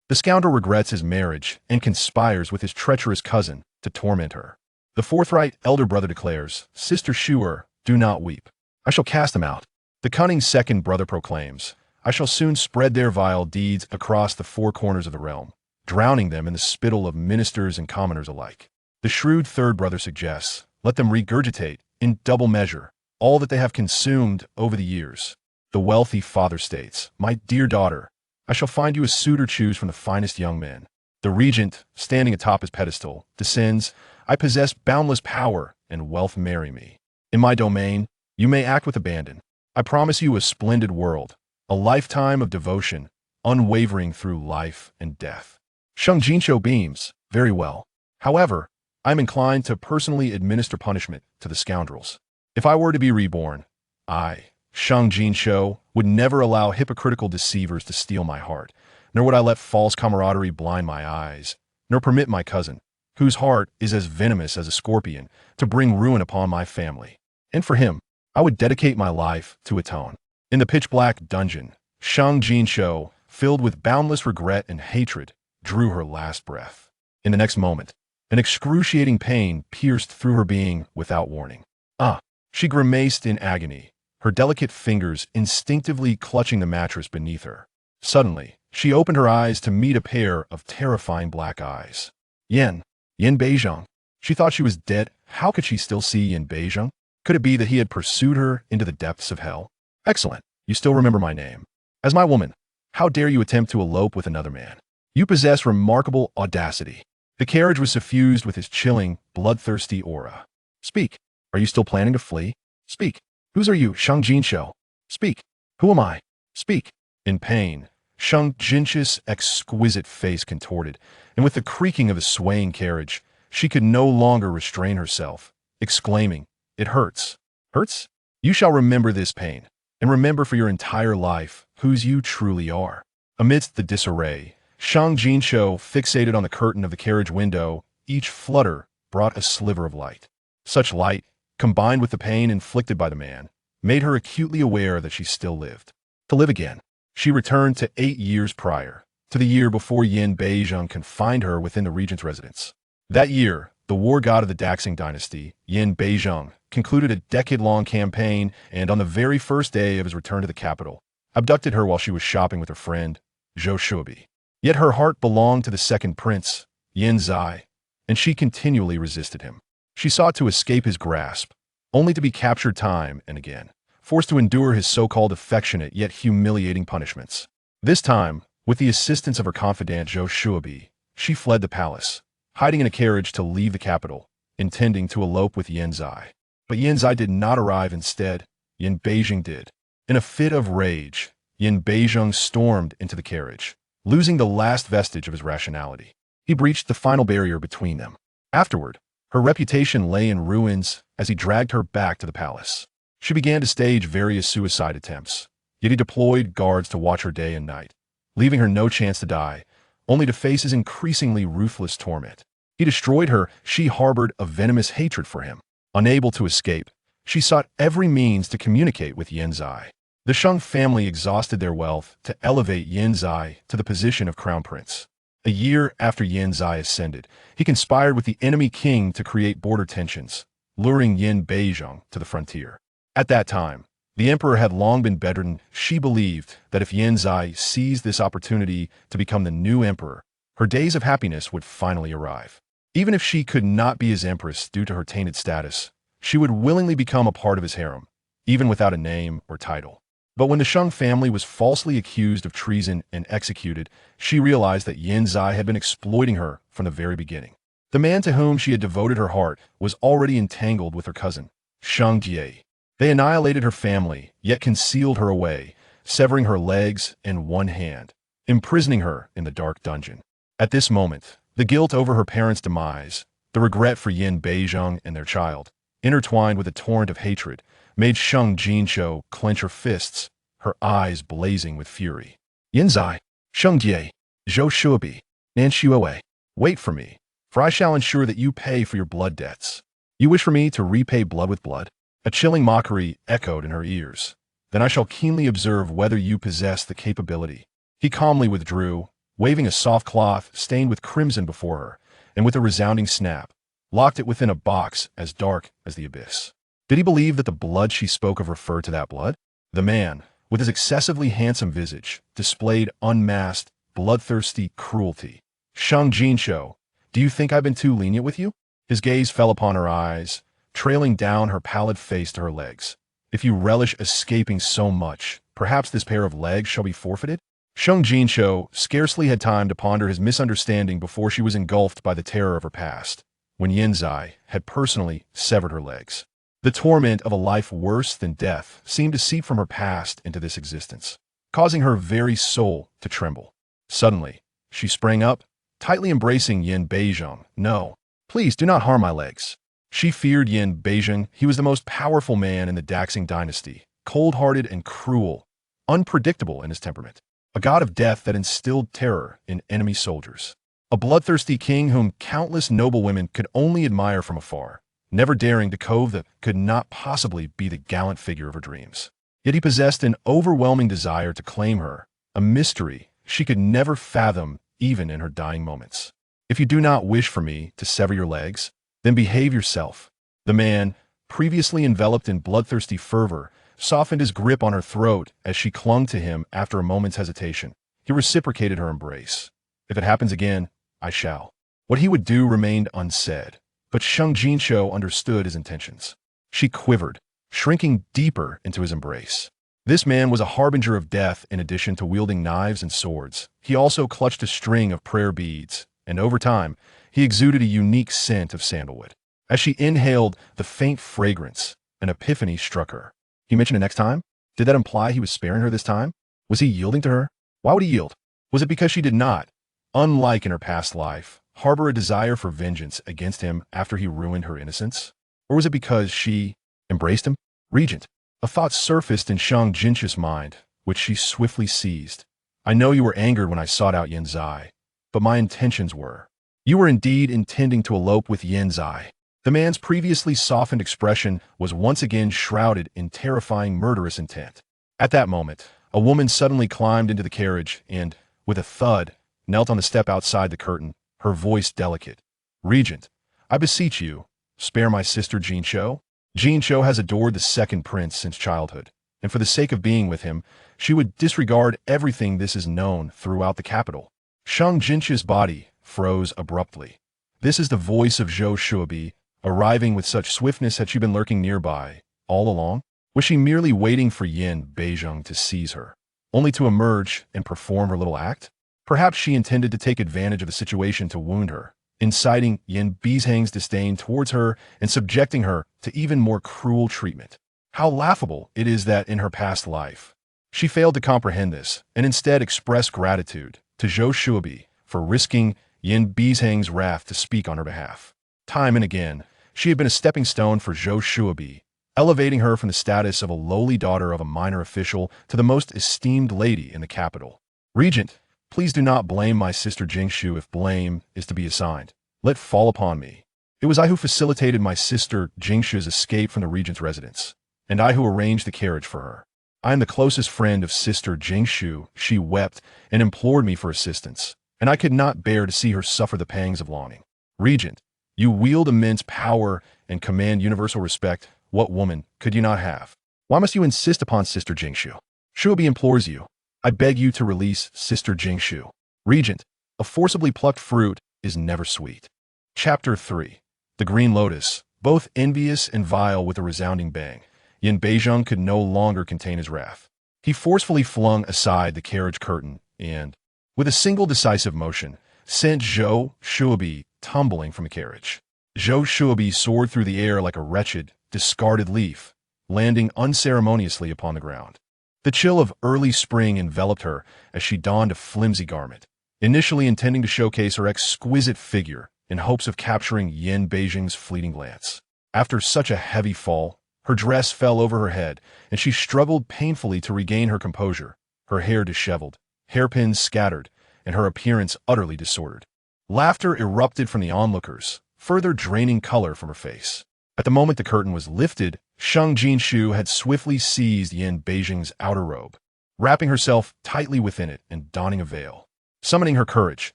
The scoundrel regrets his marriage and conspires with his treacherous cousin to torment her. The forthright elder brother declares, "Sister Shuer, do not weep. I shall cast them out." The cunning second brother proclaims, "I shall soon spread their vile deeds across the four corners of the realm, drowning them in the spittle of ministers and commoners alike." The shrewd third brother suggests, "Let them regurgitate, in double measure, all that they have consumed over the years." The wealthy father states, "My dear daughter, I shall find you a suitor, choose from the finest young men." The regent, standing atop his pedestal, descends, "I possess boundless power and wealth, marry me. In my domain, you may act with abandon. I promise you a splendid world, a lifetime of devotion, unwavering through life and death." Sheng Jinxiu beams, "Very well. However, I am inclined to personally administer punishment to the scoundrels. If I were to be reborn, I, Sheng Jinxiu, would never allow hypocritical deceivers to steal my heart, nor would I let false camaraderie blind my eyes, nor permit my cousin, whose heart is as venomous as a scorpion, to bring ruin upon my family. And for him, I would dedicate my life to atone." In the pitch-black dungeon, Sheng Jinxiu, filled with boundless regret and hatred, drew her last breath. In the next moment, an excruciating pain pierced through her being without warning. "Ah!" She grimaced in agony, her delicate fingers instinctively clutching the mattress beneath her. Suddenly, she opened her eyes to meet a pair of terrifying black eyes. Yin Beizheng. She thought she was dead. How could she still see Yin Beizheng? Could it be that he had pursued her into the depths of hell? "Excellent. You still remember my name. As my woman, how dare you attempt to elope with another man? You possess remarkable audacity." The carriage was suffused with his chilling, bloodthirsty aura. "Speak. Are you still planning to flee? Speak. Whose are you, Sheng Jinxiu? Speak. Who am I? Speak." In pain, Sheng Jinxiu's exquisite face contorted, and with the creaking of the swaying carriage, she could no longer restrain herself, exclaiming, "It hurts." "Hurts? You shall remember this pain, and remember for your entire life whose you truly are." Amidst the disarray, Sheng Jinxiu fixated on the curtain of the carriage window. Each flutter brought a sliver of light. Such light, combined with the pain inflicted by the man, made her acutely aware that she still lived. To live again, she returned to 8 years prior, to the year before Yin Beizheng confined her within the regent's residence. That year, the war god of the Daxing dynasty, Yin Beizheng, concluded a decade-long campaign and on the very first day of his return to the capital, abducted her while she was shopping with her friend, Zhou Shuobi. Yet her heart belonged to the second prince, Yin Zai, and she continually resisted him. She sought to escape his grasp, only to be captured time and again, forced to endure his so-called affectionate yet humiliating punishments. This time, with the assistance of her confidant Zhou Shuobi, she fled the palace, hiding in a carriage to leave the capital, intending to elope with Yin Zai. But Yin Zai did not arrive. Instead, Yin Beizheng did. In a fit of rage, Yin Beizheng stormed into the carriage, losing the last vestige of his rationality. He breached the final barrier between them. Afterward, her reputation lay in ruins as he dragged her back to the palace. She began to stage various suicide attempts, yet he deployed guards to watch her day and night, leaving her no chance to die, only to face his increasingly ruthless torment. He destroyed her. She harbored a venomous hatred for him. Unable to escape, she sought every means to communicate with Yin Zai. The Sheng family exhausted their wealth to elevate Yin Zai to the position of crown prince. A year after Yin Zai ascended, he conspired with the enemy king to create border tensions, luring Yin Beizheng to the frontier. At that time, the emperor had long been bedridden. She believed that if Yin Zai seized this opportunity to become the new emperor, her days of happiness would finally arrive. Even if she could not be his empress due to her tainted status, she would willingly become a part of his harem, even without a name or title. But when the Sheng family was falsely accused of treason and executed, she realized that Yin Zai had been exploiting her from the very beginning. The man to whom she had devoted her heart was already entangled with her cousin, Sheng Jie. They annihilated her family, yet concealed her away, severing her legs and one hand, imprisoning her in the dark dungeon. At this moment, the guilt over her parents' demise, the regret for Yin Beizheng and their child, intertwined with a torrent of hatred, made Sheng Jinxiu clench her fists, her eyes blazing with fury. "Yin Zai, Sheng Jie, Zhou Shuobi, Nan Shuoei, wait for me, for I shall ensure that you pay for your blood debts. You wish for me to repay blood with blood?" A chilling mockery echoed in her ears. "Then I shall keenly observe whether you possess the capability." He calmly withdrew, waving a soft cloth stained with crimson before her, and with a resounding snap, locked it within a box as dark as the abyss. Did he believe that the blood she spoke of referred to that blood? The man, with his excessively handsome visage, displayed unmasked, bloodthirsty cruelty. Sheng Jinxiu, do you think I've been too lenient with you? His gaze fell upon her eyes, trailing down her pallid face to her legs. If you relish escaping so much, perhaps this pair of legs shall be forfeited? Sheng Jinxiu scarcely had time to ponder his misunderstanding before she was engulfed by the terror of her past, when Yanzai had personally severed her legs. The torment of a life worse than death seemed to seep from her past into this existence, causing her very soul to tremble. Suddenly, she sprang up, tightly embracing Yin Beizheng. No, please do not harm my legs. She feared Yin Beizheng. He was the most powerful man in the Daxing dynasty, cold-hearted and cruel, unpredictable in his temperament, a god of death that instilled terror in enemy soldiers, a bloodthirsty king whom countless noble women could only admire from afar, never daring to cove that could not possibly be the gallant figure of her dreams. Yet he possessed an overwhelming desire to claim her, a mystery she could never fathom even in her dying moments. If you do not wish for me to sever your legs, then behave yourself. The man, previously enveloped in bloodthirsty fervor, softened his grip on her throat as she clung to him after a moment's hesitation. He reciprocated her embrace. If it happens again, I shall. What he would do remained unsaid, but Sheng Jinxiu understood his intentions. She quivered, shrinking deeper into his embrace. This man was a harbinger of death in addition to wielding knives and swords. He also clutched a string of prayer beads, and over time, he exuded a unique scent of sandalwood. As she inhaled the faint fragrance, an epiphany struck her. He mentioned it next time? Did that imply he was sparing her this time? Was he yielding to her? Why would he yield? Was it because she did not, unlike in her past life, harbor a desire for vengeance against him after he ruined her innocence? Or was it because she embraced him? Regent. A thought surfaced in Sheng Jinxiu's mind, which she swiftly seized. I know you were angered when I sought out Yanzai, but my intentions were. You were indeed intending to elope with Yanzai. The man's previously softened expression was once again shrouded in terrifying murderous intent. At that moment, a woman suddenly climbed into the carriage and, with a thud, knelt on the step outside the curtain, her voice delicate. Regent, I beseech you, spare my sister Jinxiu. Jinxiu has adored the second prince since childhood, and for the sake of being with him, she would disregard everything this is known throughout the capital. Sheng Jinxiu's body froze abruptly. This is the voice of Zhou Shuobi, arriving with such swiftness. Had she been lurking nearby, all along? Was she merely waiting for Yin Beizheng to seize her, only to emerge and perform her little act? Perhaps she intended to take advantage of the situation to wound her, inciting Yin Beizheng's disdain towards her and subjecting her to even more cruel treatment. How laughable it is that in her past life, she failed to comprehend this and instead expressed gratitude to Zhou Shuobi for risking Yin Beizheng's wrath to speak on her behalf. Time and again, she had been a stepping stone for Zhou Shuobi, elevating her from the status of a lowly daughter of a minor official to the most esteemed lady in the capital. Regent, please do not blame my sister Jinxiu if blame is to be assigned. Let fall upon me. It was I who facilitated my sister Jinxiu's escape from the regent's residence, and I who arranged the carriage for her. I am the closest friend of sister Jinxiu. She wept and implored me for assistance, and I could not bear to see her suffer the pangs of longing. Regent, you wield immense power and command universal respect. What woman could you not have? Why must you insist upon sister Jinxiu? Shuobi implores you. I beg you to release sister Jinxiu. Regent, a forcibly plucked fruit is never sweet. Chapter 3. The Green Lotus. Both envious and vile with a resounding bang, Yin Beizheng could no longer contain his wrath. He forcefully flung aside the carriage curtain and, with a single decisive motion, sent Zhou Shuobi tumbling from the carriage. Zhou Shuobi soared through the air like a wretched, discarded leaf, landing unceremoniously upon the ground. The chill of early spring enveloped her as she donned a flimsy garment, initially intending to showcase her exquisite figure in hopes of capturing Yin Beizheng's fleeting glance. After such a heavy fall, her dress fell over her head, and she struggled painfully to regain her composure, her hair disheveled, hairpins scattered, and her appearance utterly disordered. Laughter erupted from the onlookers, further draining color from her face. At the moment the curtain was lifted, Sheng Jinxiu had swiftly seized Yin Beizheng's outer robe, wrapping herself tightly within it and donning a veil. Summoning her courage,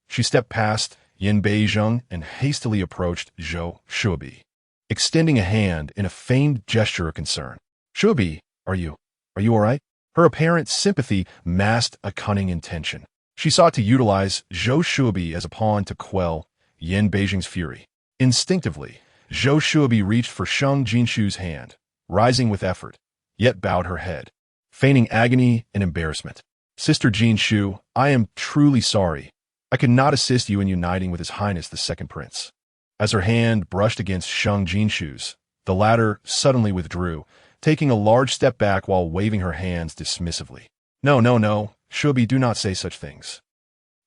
she stepped past Yin Beizheng and hastily approached Zhou Shuobi, extending a hand in a feigned gesture of concern. "Shuobi, are you all right?" Her apparent sympathy masked a cunning intention. She sought to utilize Zhou Shuobi as a pawn to quell Yin Beizheng's fury. Instinctively, Zhou Shuobi reached for Sheng Jinxiu's hand, rising with effort, yet bowed her head, feigning agony and embarrassment. "Sister Jinxiu, I am truly sorry. I cannot assist you in uniting with His Highness the Second Prince." As her hand brushed against Sheng Jinxiu's, the latter suddenly withdrew, taking a large step back while waving her hands dismissively. No, Shuobi, do not say such things."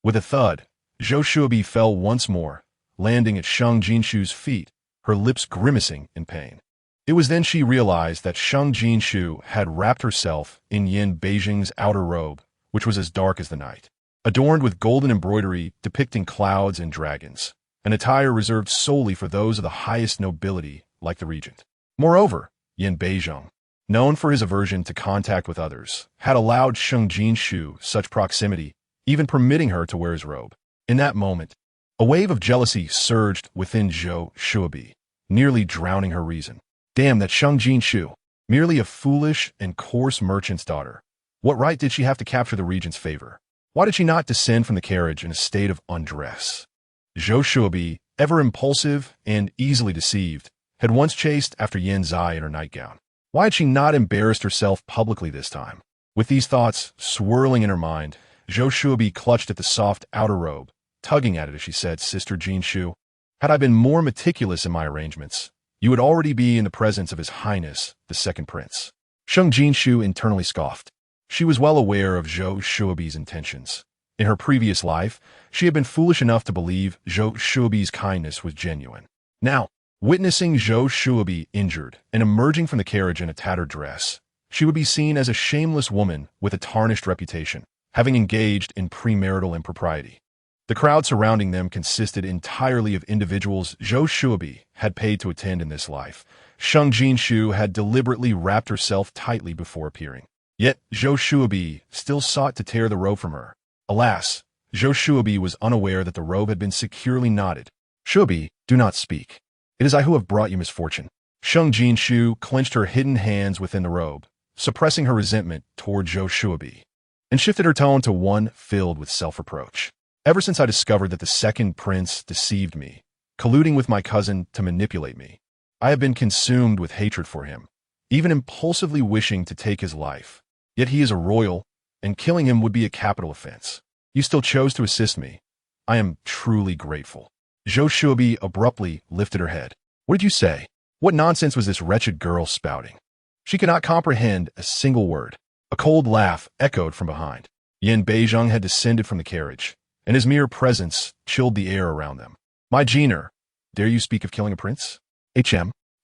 With a thud, Zhou Shuobi fell once more, landing at Sheng Jinxiu's feet, her lips grimacing in pain. It was then she realized that Sheng Jinxiu had wrapped herself in Yin Beizheng's outer robe, which was as dark as the night, adorned with golden embroidery depicting clouds and dragons, an attire reserved solely for those of the highest nobility like the regent. Moreover, Yin Beizheng, known for his aversion to contact with others, had allowed Sheng Jinxiu such proximity, even permitting her to wear his robe. In that moment, a wave of jealousy surged within Zhou Shuobi, nearly drowning her reason. Damn that Sheng Jinxiu, merely a foolish and coarse merchant's daughter. What right did she have to capture the regent's favor? Why did she not descend from the carriage in a state of undress? Zhou Shuobi, ever impulsive and easily deceived, had once chased after Yin Zai in her nightgown. Why had she not embarrassed herself publicly this time? With these thoughts swirling in her mind, Zhou Shuobi clutched at the soft outer robe, tugging at it as she said, "Sister Jinxiu, had I been more meticulous in my arrangements, you would already be in the presence of His Highness, the Second Prince." Sheng Jinxiu internally scoffed. She was well aware of Zhou Shuobi's intentions. In her previous life, she had been foolish enough to believe Zhou Shuobi's kindness was genuine. Now, witnessing Zhou Shuobi injured and emerging from the carriage in a tattered dress, she would be seen as a shameless woman with a tarnished reputation, having engaged in premarital impropriety. The crowd surrounding them consisted entirely of individuals Zhou Shuobi had paid to attend in this life. Sheng Jinxiu had deliberately wrapped herself tightly before appearing. Yet Zhou Shuobi still sought to tear the robe from her. Alas, Zhou Shuobi was unaware that the robe had been securely knotted. "Shuobi, do not speak. It is I who have brought you misfortune." Sheng Jinxiu clenched her hidden hands within the robe, suppressing her resentment toward Zhou Shuobi, and shifted her tone to one filled with self-reproach. "Ever since I discovered that the Second Prince deceived me, colluding with my cousin to manipulate me, I have been consumed with hatred for him, even impulsively wishing to take his life. Yet he is a royal, and killing him would be a capital offense. You still chose to assist me. I am truly grateful." Zhou Shuobi abruptly lifted her head. "What did you say? What nonsense was this wretched girl spouting?" She could not comprehend a single word. A cold laugh echoed from behind. Yin Beizheng had descended from the carriage, and his mere presence chilled the air around them. "My Jeaner, dare you speak of killing a prince?"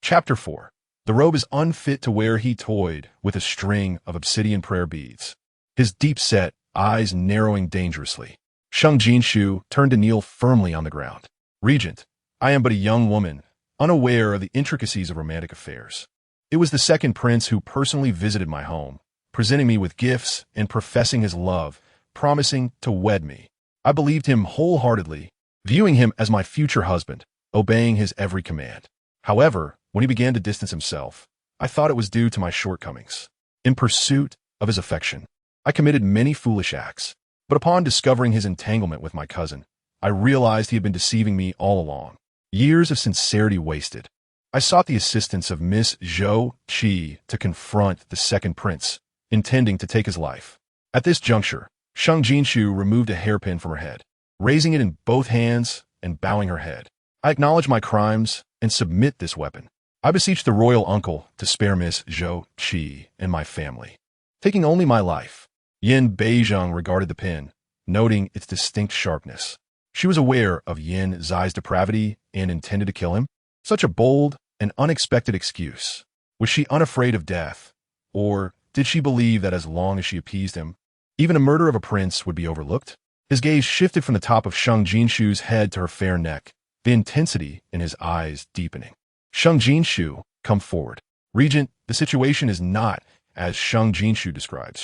Chapter 4. The robe is unfit to wear. He toyed with a string of obsidian prayer beads, his deep-set eyes narrowing dangerously. Sheng Jinxiu turned to kneel firmly on the ground. "Regent, I am but a young woman, unaware of the intricacies of romantic affairs. It was the Second Prince who personally visited my home, presenting me with gifts and professing his love, promising to wed me. I believed him wholeheartedly, viewing him as my future husband, obeying his every command. However, when he began to distance himself, I thought it was due to my shortcomings. In pursuit of his affection, I committed many foolish acts, but upon discovering his entanglement with my cousin, I realized he had been deceiving me all along. Years of sincerity wasted. I sought the assistance of Miss Zhou Qi to confront the Second Prince, intending to take his life. At this juncture, Sheng Jinxiu removed a hairpin from her head, raising it in both hands and bowing her head. "I acknowledge my crimes and submit this weapon. I beseech the royal uncle to spare Miss Zhou Qi and my family, taking only my life." Yin Beizheng regarded the pin, noting its distinct sharpness. She was aware of Yin Zai's depravity and intended to kill him. Such a bold and unexpected excuse. Was she unafraid of death? Or did she believe that as long as she appeased him, even a murder of a prince would be overlooked? His gaze shifted from the top of Sheng Jinxiu's head to her fair neck, the intensity in his eyes deepening. "Sheng Jinxiu, come forward." "Regent, the situation is not as Sheng Jinxiu describes.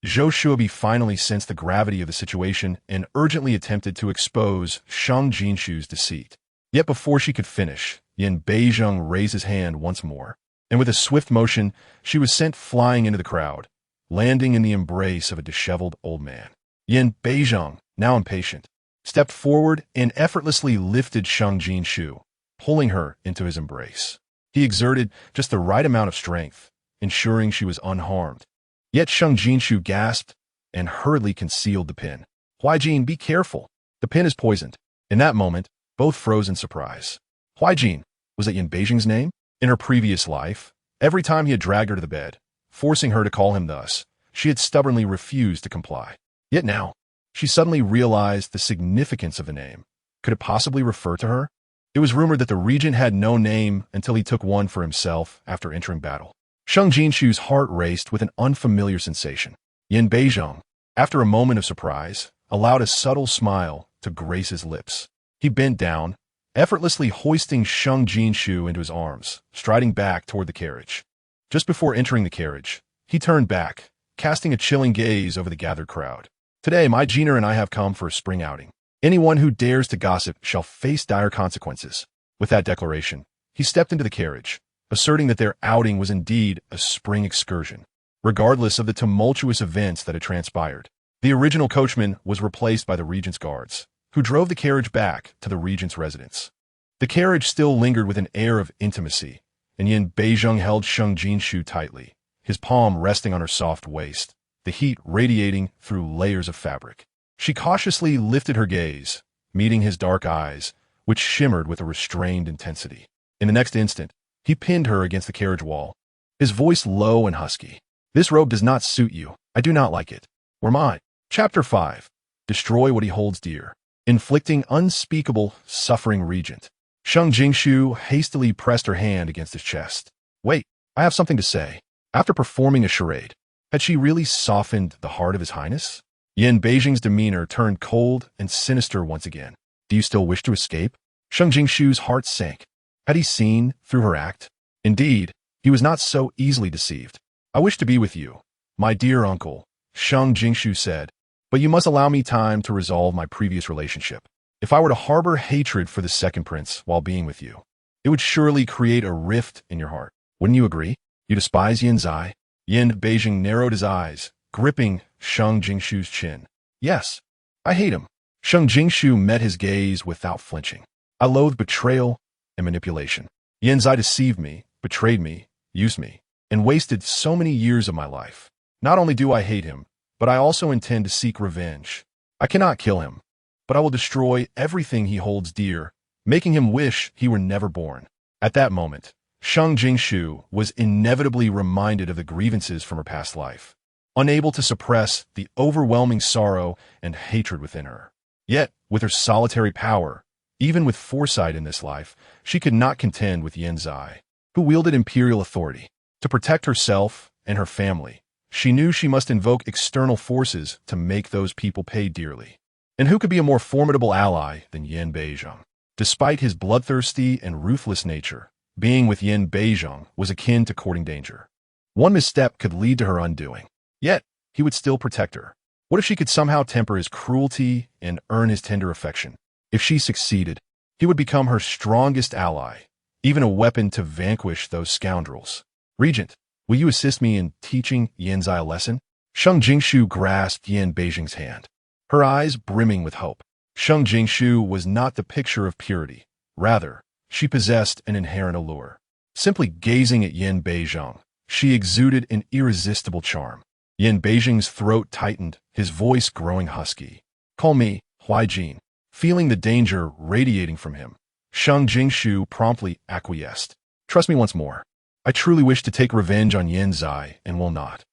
Zhou Shuobi finally sensed the gravity of the situation and urgently attempted to expose Sheng Jinxiu's deceit. Yet before she could finish, Yin Beizheng raised his hand once more, and with a swift motion, she was sent flying into the crowd, landing in the embrace of a disheveled old man. Yin Beizheng, now impatient, stepped forward and effortlessly lifted Sheng Jinxiu, pulling her into his embrace. He exerted just the right amount of strength, ensuring she was unharmed. Yet Sheng Jinxiu gasped and hurriedly concealed the pin. Huaijin, be careful. The pin is poisoned. In that moment, both froze in surprise. Huaijin, was that Yin Beizheng's name? In her previous life, every time he had dragged her to the bed, forcing her to call him thus, she had stubbornly refused to comply. Yet now, she suddenly realized the significance of the name. Could it possibly refer to her? It was rumored that the regent had no name until he took one for himself after entering battle. Sheng Jinxiu's heart raced with an unfamiliar sensation. Yin Beizheng, after a moment of surprise, allowed a subtle smile to grace his lips. He bent down, effortlessly hoisting Sheng Jinxiu into his arms, striding back toward the carriage. Just before entering the carriage, he turned back, casting a chilling gaze over the gathered crowd. Today, my Jeaner and I have come for a spring outing. Anyone who dares to gossip shall face dire consequences. With that declaration, he stepped into the carriage, asserting that their outing was indeed a spring excursion. Regardless of the tumultuous events that had transpired, the original coachman was replaced by the regent's guards, who drove the carriage back to the regent's residence. The carriage still lingered with an air of intimacy, and Yin Beizheng held Sheng Jinxiu tightly, his palm resting on her soft waist, the heat radiating through layers of fabric. She cautiously lifted her gaze, meeting his dark eyes, which shimmered with a restrained intensity. In the next instant, he pinned her against the carriage wall, his voice low and husky. This robe does not suit you. I do not like it. Or mine. Chapter 5. Destroy what he holds dear. Inflicting unspeakable suffering regent. Sheng Jinxiu hastily pressed her hand against his chest. Wait, I have something to say. After performing a charade, had she really softened the heart of his highness? Yin Beizheng's demeanor turned cold and sinister once again. Do you still wish to escape? Sheng Jinxiu's heart sank. Had he seen through her act? Indeed, he was not so easily deceived. I wish to be with you, my dear uncle, Sheng Jinxiu said, but you must allow me time to resolve my previous relationship. If I were to harbor hatred for the second prince while being with you, it would surely create a rift in your heart. Wouldn't you agree? You despise Yin Zai? Yin Beizheng narrowed his eyes, gripping Sheng Jinxiu's chin. Yes, I hate him. Sheng Jinxiu met his gaze without flinching. I loathe betrayal and manipulation. Yin Zai deceived me, betrayed me, used me, and wasted so many years of my life. Not only do I hate him, but I also intend to seek revenge. I cannot kill him, but I will destroy everything he holds dear, making him wish he were never born. At that moment, Sheng Jinxiu was inevitably reminded of the grievances from her past life, unable to suppress the overwhelming sorrow and hatred within her. Yet, with her solitary power, even with foresight in this life, she could not contend with Yin Zai, who wielded imperial authority. To protect herself and her family, she knew she must invoke external forces to make those people pay dearly. And who could be a more formidable ally than Yin Beizheng? Despite his bloodthirsty and ruthless nature, being with Yin Beizheng was akin to courting danger. One misstep could lead to her undoing. Yet, he would still protect her. What if she could somehow temper his cruelty and earn his tender affection? If she succeeded, he would become her strongest ally, even a weapon to vanquish those scoundrels. Regent, will you assist me in teaching Yin Zai a lesson? Sheng Jinxiu grasped Yin Beizheng's hand, her eyes brimming with hope. Sheng Jinxiu was not the picture of purity. Rather, she possessed an inherent allure. Simply gazing at Yin Beizheng, she exuded an irresistible charm. Yin Beizheng's throat tightened, his voice growing husky. Call me Huaijin. Feeling the danger radiating from him, Sheng Jinxiu promptly acquiesced. Trust me once more. I truly wish to take revenge on Yin Zai and will not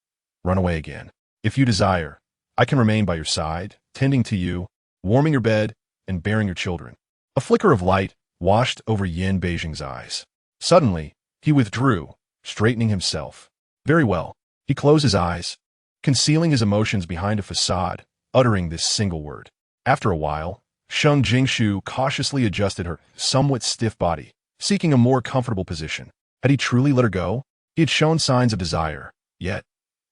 run away again. If you desire, I can remain by your side, tending to you, warming your bed, and bearing your children. A flicker of light washed over Yin Beizheng's eyes. Suddenly, he withdrew, straightening himself. Very well. He closed his eyes, concealing his emotions behind a facade, uttering this single word. After a while, Sheng Jinxiu cautiously adjusted her somewhat stiff body, seeking a more comfortable position. Had he truly let her go? He had shown signs of desire, yet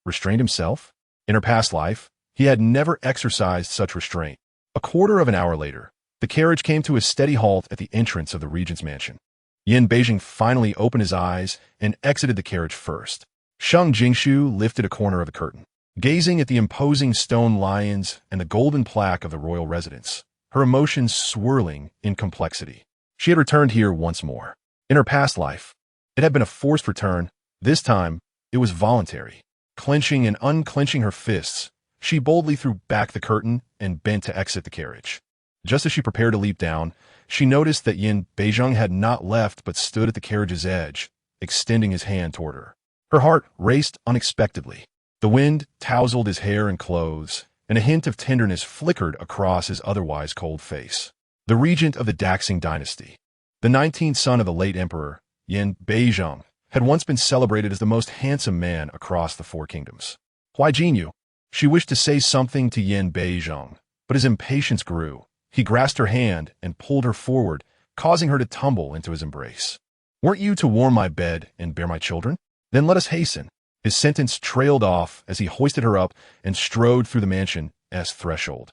restrained himself? In her past life, he had never exercised such restraint. A quarter of an hour later, the carriage came to a steady halt at the entrance of the regent's mansion. Yin Beijing finally opened his eyes and exited the carriage first. Sheng Jinxiu lifted a corner of the curtain, gazing at the imposing stone lions and the golden plaque of the royal residence, her emotions swirling in complexity. She had returned here once more. In her past life, it had been a forced return. This time, it was voluntary. Clenching and unclenching her fists, she boldly threw back the curtain and bent to exit the carriage. Just as she prepared to leap down, she noticed that Yin Beijing had not left but stood at the carriage's edge, extending his hand toward her. Her heart raced unexpectedly. The wind tousled his hair and clothes, and a hint of tenderness flickered across his otherwise cold face. The regent of the Daxing dynasty, the 19th son of the late emperor, Yin Beijing, had once been celebrated as the most handsome man across the four kingdoms. Huai Jinyu, she wished to say something to Yin Beijing, but his impatience grew. He grasped her hand and pulled her forward, causing her to tumble into his embrace. "Weren't you to warm my bed and bear my children? Then let us hasten." His sentence trailed off as he hoisted her up and strode through the mansion's threshold.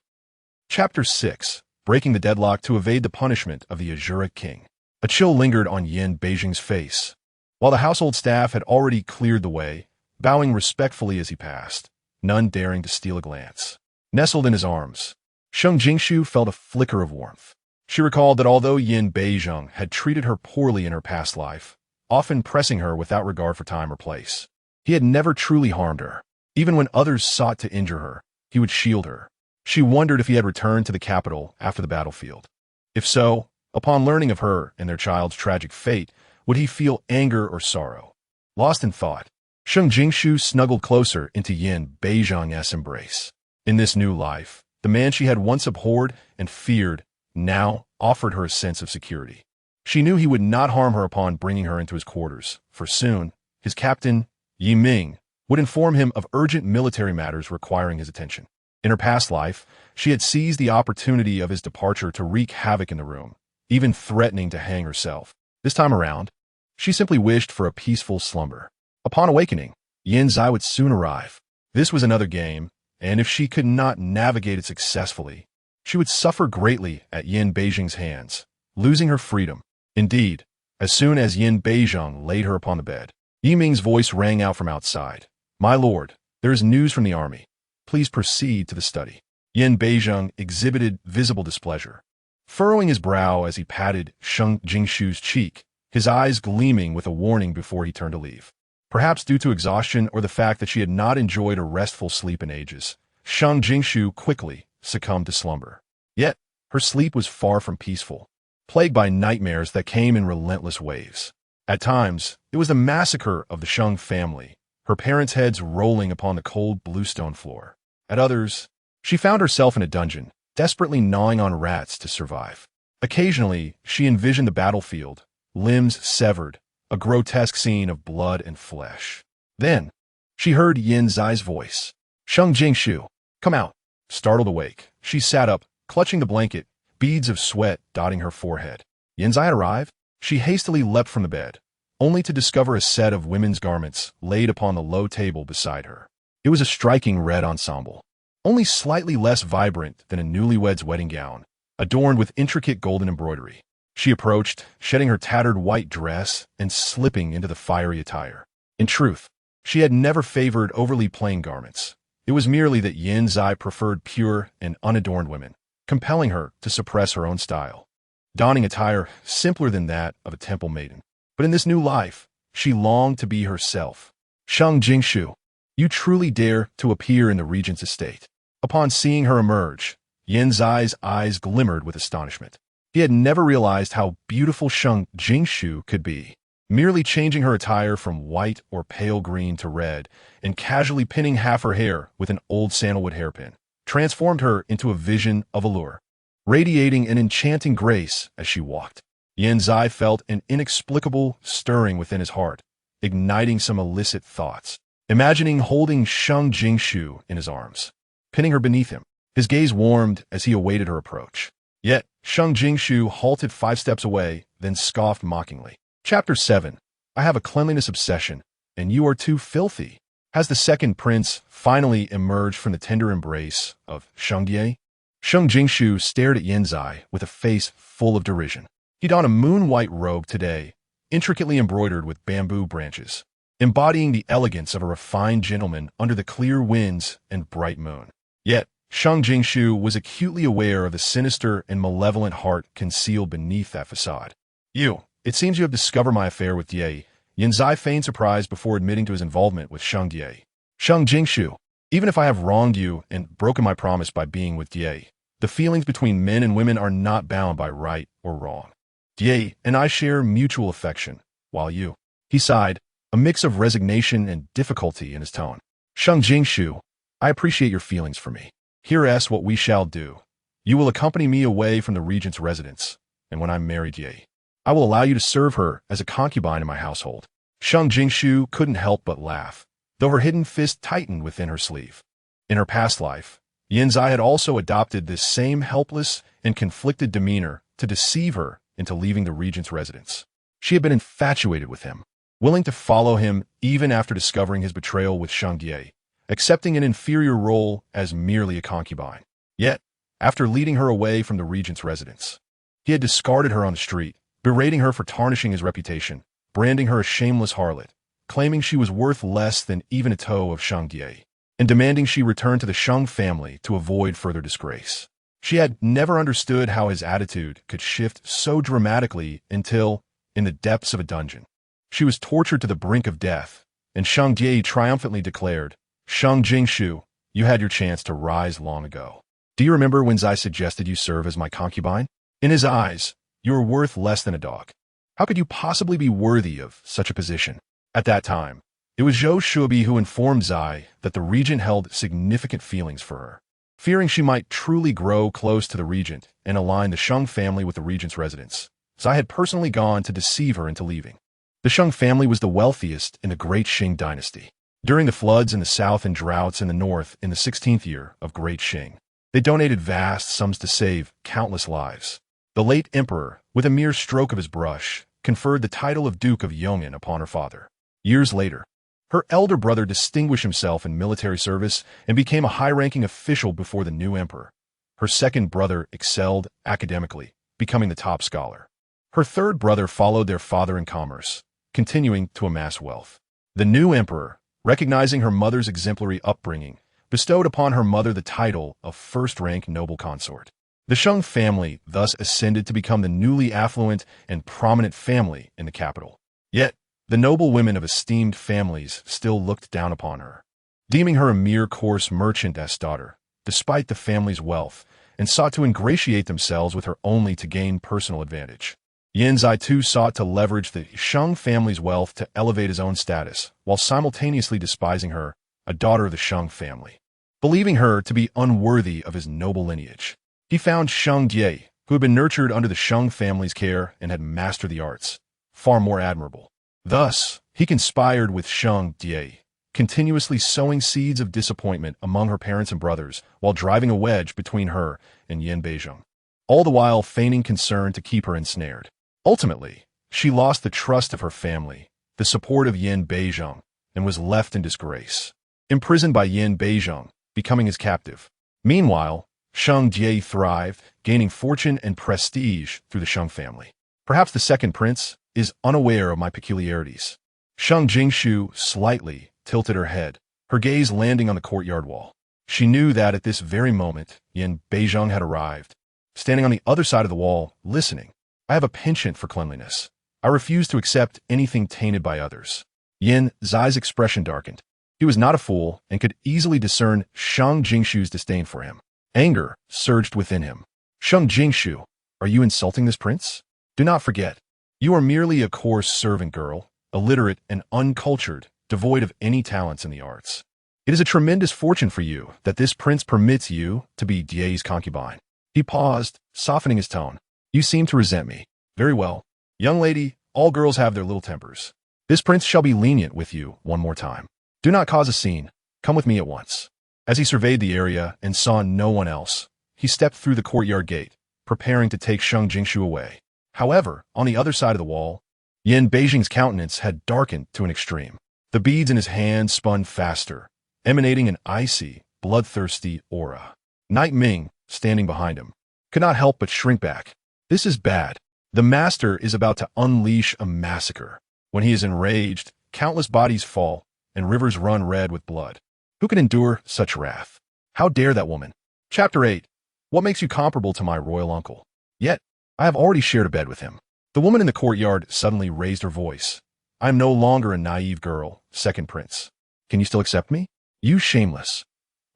Chapter 6. Breaking the deadlock to evade the punishment of the Azura king. A chill lingered on Yin Beijing's face. While the household staff had already cleared the way, bowing respectfully as he passed, none daring to steal a glance. Nestled in his arms, Sheng Jinxiu felt a flicker of warmth. She recalled that although Yin Beijing had treated her poorly in her past life, often pressing her without regard for time or place, he had never truly harmed her. Even when others sought to injure her, he would shield her. She wondered if he had returned to the capital after the battlefield. If so, upon learning of her and their child's tragic fate, would he feel anger or sorrow? Lost in thought, Sheng Jinxiu snuggled closer into Yin Beijing's embrace. In this new life, the man she had once abhorred and feared now offered her a sense of security. She knew he would not harm her upon bringing her into his quarters, for soon, his captain, Yi Ming, would inform him of urgent military matters requiring his attention. In her past life, she had seized the opportunity of his departure to wreak havoc in the room, even threatening to hang herself. This time around, she simply wished for a peaceful slumber. Upon awakening, Yin Zai would soon arrive. This was another game, and if she could not navigate it successfully, she would suffer greatly at Yin Beijing's hands, losing her freedom. Indeed, as soon as Yin Beijing laid her upon the bed, Yi Ming's voice rang out from outside. "My lord, there is news from the army. Please proceed to the study." Yin Beijing exhibited visible displeasure, furrowing his brow as he patted Sheng Jinxiu's cheek, his eyes gleaming with a warning before he turned to leave. Perhaps due to exhaustion or the fact that she had not enjoyed a restful sleep in ages, Sheng Jinxiu quickly succumbed to slumber. Yet, her sleep was far from peaceful, plagued by nightmares that came in relentless waves. At times, it was the massacre of the Sheng family, her parents' heads rolling upon the cold bluestone floor. At others, she found herself in a dungeon, desperately gnawing on rats to survive. Occasionally, she envisioned the battlefield, limbs severed, a grotesque scene of blood and flesh. Then, she heard Yin Zai's voice. "Sheng Jinxiu, come out." Startled awake, she sat up, clutching the blanket, beads of sweat dotting her forehead. Yin Zai had arrived. She hastily leapt from the bed, only to discover a set of women's garments laid upon the low table beside her. It was a striking red ensemble, only slightly less vibrant than a newlywed's wedding gown, adorned with intricate golden embroidery. She approached, shedding her tattered white dress and slipping into the fiery attire. In truth, she had never favored overly plain garments. It was merely that Yin Zai preferred pure and unadorned women, compelling her to suppress her own style, donning attire simpler than that of a temple maiden. But in this new life, she longed to be herself. "Sheng Jinxiu, you truly dare to appear in the regent's estate." Upon seeing her emerge, Yin Zai's eyes glimmered with astonishment. He had never realized how beautiful Sheng Jinxiu could be. Merely changing her attire from white or pale green to red and casually pinning half her hair with an old sandalwood hairpin transformed her into a vision of allure, radiating an enchanting grace as she walked. Yin Zai felt an inexplicable stirring within his heart, igniting some illicit thoughts. Imagining holding Sheng Jinxiu in his arms, pinning her beneath him, his gaze warmed as he awaited her approach. Yet, Sheng Jinxiu halted 5 steps away, then scoffed mockingly. Chapter 7. I have a cleanliness obsession, and you are too filthy. Has the second prince finally emerged from the tender embrace of Sheng Jinxiu? Sheng Jinxiu stared at Yanzai with a face full of derision. He donned a moon-white robe today, intricately embroidered with bamboo branches, embodying the elegance of a refined gentleman under the clear winds and bright moon. Yet, Sheng Jinxiu was acutely aware of the sinister and malevolent heart concealed beneath that facade. It seems you have discovered my affair with Ye. Yanzai feigned surprise before admitting to his involvement with Sheng Ye. Sheng Jinxiu, even if I have wronged you and broken my promise by being with Ye, the feelings between men and women are not bound by right or wrong. Ye and I share mutual affection, while you. He sighed, a mix of resignation and difficulty in his tone. Sheng Jinxiu, I appreciate your feelings for me. Here's what we shall do. You will accompany me away from the regent's residence, and when I'm married Ye, I will allow you to serve her as a concubine in my household. Sheng Jinxiu couldn't help but laugh, though her hidden fist tightened within her sleeve. In her past life, Yanzai had also adopted this same helpless and conflicted demeanor to deceive her into leaving the regent's residence. She had been infatuated with him, willing to follow him even after discovering his betrayal with Sheng Ye, accepting an inferior role as merely a concubine. Yet, after leading her away from the regent's residence, he had discarded her on the street, berating her for tarnishing his reputation, branding her a shameless harlot, claiming she was worth less than even a toe of Sheng Ye, and demanding she return to the Sheng family to avoid further disgrace. She had never understood how his attitude could shift so dramatically until, in the depths of a dungeon, she was tortured to the brink of death, and Sheng Ye triumphantly declared, Sheng Jinxiu, you had your chance to rise long ago. Do you remember when I suggested you serve as my concubine? In his eyes, you were worth less than a dog. How could you possibly be worthy of such a position? At that time, it was Zhou Shubi who informed Zai that the regent held significant feelings for her. Fearing she might truly grow close to the regent and align the Sheng family with the regent's residence, Zai had personally gone to deceive her into leaving. The Sheng family was the wealthiest in the Great Qing dynasty. During the floods in the south and droughts in the north in the 16th year of Great Qing, they donated vast sums to save countless lives. The late emperor, with a mere stroke of his brush, conferred the title of Duke of Yong'an upon her father. Years later, her elder brother distinguished himself in military service and became a high-ranking official before the new emperor. Her second brother excelled academically, becoming the top scholar. Her third brother followed their father in commerce, continuing to amass wealth. The new emperor, recognizing her mother's exemplary upbringing, bestowed upon her mother the title of first-rank noble consort. The Sheng family thus ascended to become the newly affluent and prominent family in the capital. Yet, the noble women of esteemed families still looked down upon her, deeming her a mere coarse merchantess daughter, despite the family's wealth, and sought to ingratiate themselves with her only to gain personal advantage. Yanzai too sought to leverage the Sheng family's wealth to elevate his own status, while simultaneously despising her, a daughter of the Sheng family, believing her to be unworthy of his noble lineage. He found Sheng Ye, who had been nurtured under the Sheng family's care and had mastered the arts, far more admirable. Thus, he conspired with Sheng Ye, continuously sowing seeds of disappointment among her parents and brothers while driving a wedge between her and Yan Beizhong, all the while feigning concern to keep her ensnared. Ultimately, she lost the trust of her family, the support of Yan Beizhong, and was left in disgrace, imprisoned by Yan Beizhong, becoming his captive. Meanwhile, Sheng Ye thrived, gaining fortune and prestige through the Sheng family. Perhaps the second prince is unaware of my peculiarities. Sheng Jinxiu slightly tilted her head, her gaze landing on the courtyard wall. She knew that at this very moment, Yan Beizhong had arrived. Standing on the other side of the wall, listening. I have a penchant for cleanliness. I refuse to accept anything tainted by others. Yan Zai's expression darkened. He was not a fool and could easily discern Sheng Jinxiu's disdain for him. Anger surged within him. Sheng Jinxiu, are you insulting this prince? Do not forget, you are merely a coarse servant girl, illiterate and uncultured, devoid of any talents in the arts. It is a tremendous fortune for you that this prince permits you to be Die's concubine. He paused, softening his tone. You seem to resent me. Very well. Young lady, all girls have their little tempers. This prince shall be lenient with you one more time. Do not cause a scene. Come with me at once. As he surveyed the area and saw no one else, he stepped through the courtyard gate, preparing to take Sheng Jinxiu away. However, on the other side of the wall, Yan Beizhong's countenance had darkened to an extreme. The beads in his hand spun faster, emanating an icy, bloodthirsty aura. Knight Ming, standing behind him, could not help but shrink back. This is bad. The master is about to unleash a massacre. When he is enraged, countless bodies fall, and rivers run red with blood. Who can endure such wrath? How dare that woman? Chapter 8. What makes you comparable to my royal uncle? Yet, I have already shared a bed with him. The woman in the courtyard suddenly raised her voice. I am no longer a naive girl, second prince. Can you still accept me? You shameless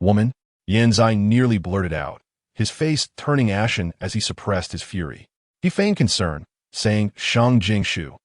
woman, Yanzai nearly blurted out, his face turning ashen as he suppressed his fury. He feigned concern, saying, Sheng Jinxiu,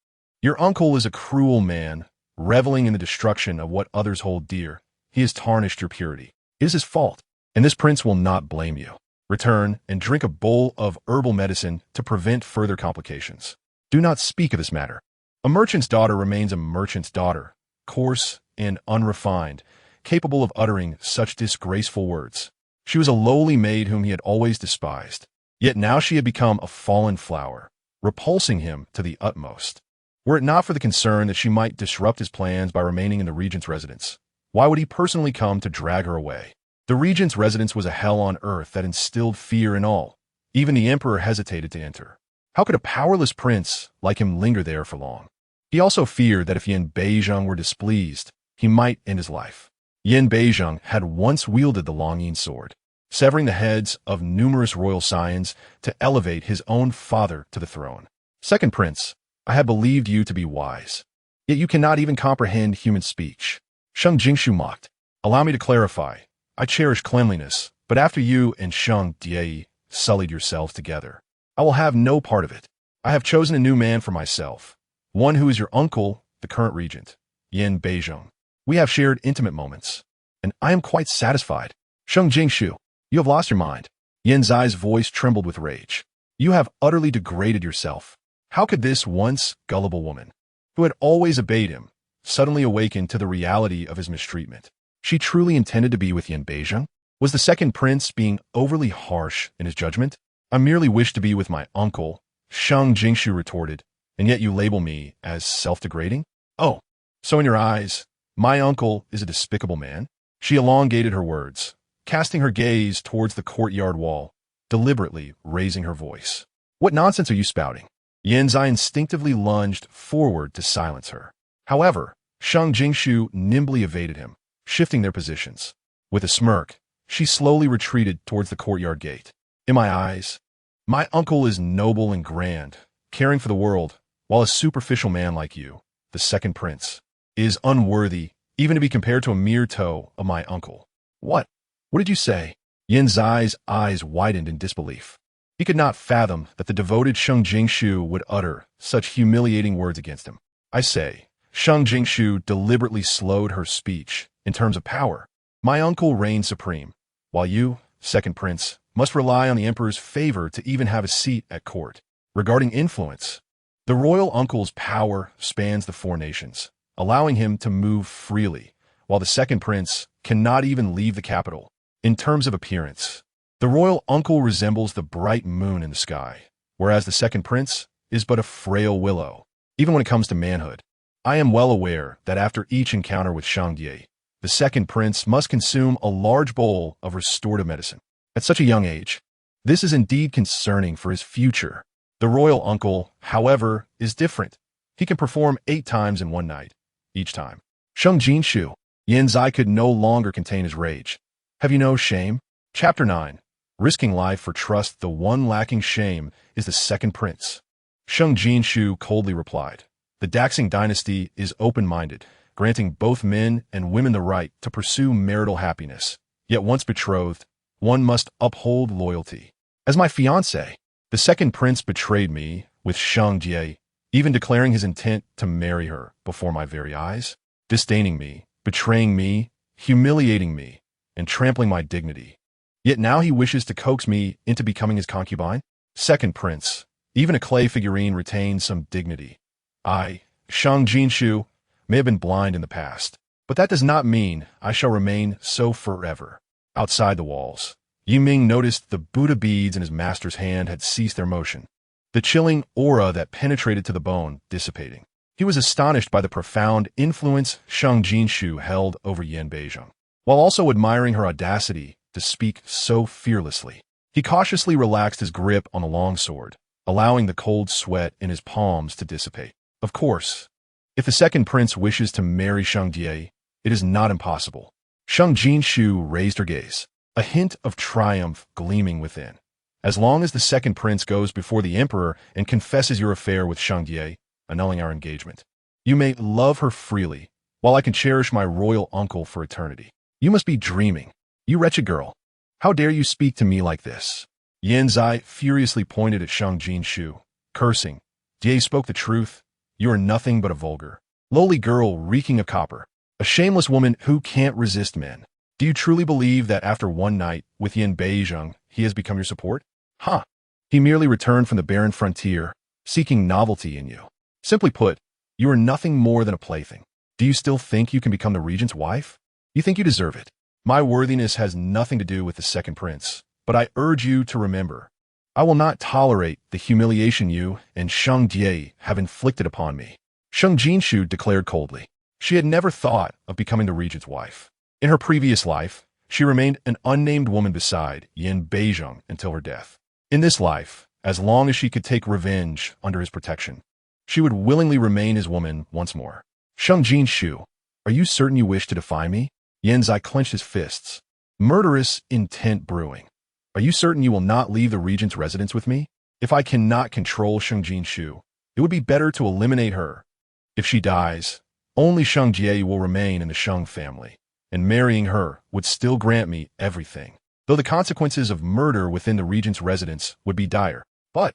your uncle is a cruel man, reveling in the destruction of what others hold dear. He has tarnished your purity. It is his fault, and this prince will not blame you. Return and drink a bowl of herbal medicine to prevent further complications. Do not speak of this matter. A merchant's daughter remains a merchant's daughter, coarse and unrefined, capable of uttering such disgraceful words. She was a lowly maid whom he had always despised, yet now she had become a fallen flower, repulsing him to the utmost. Were it not for the concern that she might disrupt his plans by remaining in the regent's residence, why would he personally come to drag her away? The regent's residence was a hell on earth that instilled fear in all. Even the emperor hesitated to enter. How could a powerless prince like him linger there for long? He also feared that if Yin Beizheng were displeased, he might end his life. Yin Beizheng had once wielded the Longyin sword, severing the heads of numerous royal scions to elevate his own father to the throne. Second prince, I had believed you to be wise, yet you cannot even comprehend human speech. Sheng Jinxiu mocked. Allow me to clarify. I cherish cleanliness, but after you and Sheng Die sullied yourselves together, I will have no part of it. I have chosen a new man for myself, one who is your uncle, the current regent, Yin Beizheng. We have shared intimate moments, and I am quite satisfied. Sheng Jinxiu, you have lost your mind. Yin Zai's voice trembled with rage. You have utterly degraded yourself. How could this once gullible woman, who had always obeyed him, suddenly awaken to the reality of his mistreatment? She truly intended to be with Yin Beizheng? Was the second prince being overly harsh in his judgment? I merely wish to be with my uncle, Sheng Jinxiu retorted, and yet you label me as self-degrading? Oh, so in your eyes, my uncle is a despicable man? She elongated her words, casting her gaze towards the courtyard wall, deliberately raising her voice. What nonsense are you spouting? Yanzai instinctively lunged forward to silence her. However, Sheng Jinxiu nimbly evaded him, shifting their positions. With a smirk, she slowly retreated towards the courtyard gate. In my eyes, my uncle is noble and grand, caring for the world, while a superficial man like you, the second prince, is unworthy even to be compared to a mere toe of my uncle. What? What did you say? Yin Zai's eyes widened in disbelief. He could not fathom that the devoted Sheng Jinxiu would utter such humiliating words against him. I say, Sheng Jinxiu deliberately slowed her speech in terms of power. My uncle reigns supreme, while you, second prince, must rely on the emperor's favor to even have a seat at court. Regarding influence, the royal uncle's power spans the four nations, allowing him to move freely, while the second prince cannot even leave the capital. In terms of appearance, the royal uncle resembles the bright moon in the sky, whereas the second prince is but a frail willow. Even when it comes to manhood, I am well aware that after each encounter with Shang Die, the second prince must consume a large bowl of restorative medicine. At such a young age, this is indeed concerning for his future. The royal uncle, however, is different. He can perform 8 times in one night, each time. Sheng Jinxiu, Yin Zai could no longer contain his rage. Have you no shame? Chapter 9. Risking life for trust. The one lacking shame is the second prince. Sheng Jinxiu coldly replied. The Daxing dynasty is open-minded, granting both men and women the right to pursue marital happiness. Yet once betrothed, one must uphold loyalty. As my fiancé, the second prince betrayed me with Shang Jie, even declaring his intent to marry her before my very eyes, disdaining me, betraying me, humiliating me, and trampling my dignity. Yet now he wishes to coax me into becoming his concubine? Second prince, even a clay figurine retains some dignity. I, Shang Jinxiu, may have been blind in the past, but that does not mean I shall remain so forever. Outside the walls, Yiming noticed the Buddha beads in his master's hand had ceased their motion, the chilling aura that penetrated to the bone dissipating. He was astonished by the profound influence Sheng Jinxiu held over Yan Beizheng, while also admiring her audacity to speak so fearlessly. He cautiously relaxed his grip on the long sword, allowing the cold sweat in his palms to dissipate. Of course, if the second prince wishes to marry Sheng Jie, it is not impossible. Sheng Jinxiu raised her gaze, a hint of triumph gleaming within. As long as the second prince goes before the emperor and confesses your affair with Sheng Jie, annulling our engagement, you may love her freely, while I can cherish my royal uncle for eternity. You must be dreaming. You wretched girl. How dare you speak to me like this? Yan Zai furiously pointed at Sheng Jinxiu, cursing. Jie spoke the truth. You are nothing but a vulgar, lowly girl reeking of copper. A shameless woman who can't resist men. Do you truly believe that after one night with Yan Beizheng, he has become your support? Huh. He merely returned from the barren frontier, seeking novelty in you. Simply put, you are nothing more than a plaything. Do you still think you can become the regent's wife? You think you deserve it. My worthiness has nothing to do with the second prince, but I urge you to remember, I will not tolerate the humiliation you and Sheng Jie have inflicted upon me. Sheng Jinxiu declared coldly. She had never thought of becoming the regent's wife. In her previous life, she remained an unnamed woman beside Yan Beizheng until her death. In this life, as long as she could take revenge under his protection, she would willingly remain his woman once more. Sheng Jinxiu, are you certain you wish to defy me? Yan Zai clenched his fists. Murderous intent brewing. Are you certain you will not leave the regent's residence with me? If I cannot control Sheng Jinxiu, it would be better to eliminate her. If she dies, only Sheng Jie will remain in the Sheng family, and marrying her would still grant me everything, though the consequences of murder within the regent's residence would be dire. But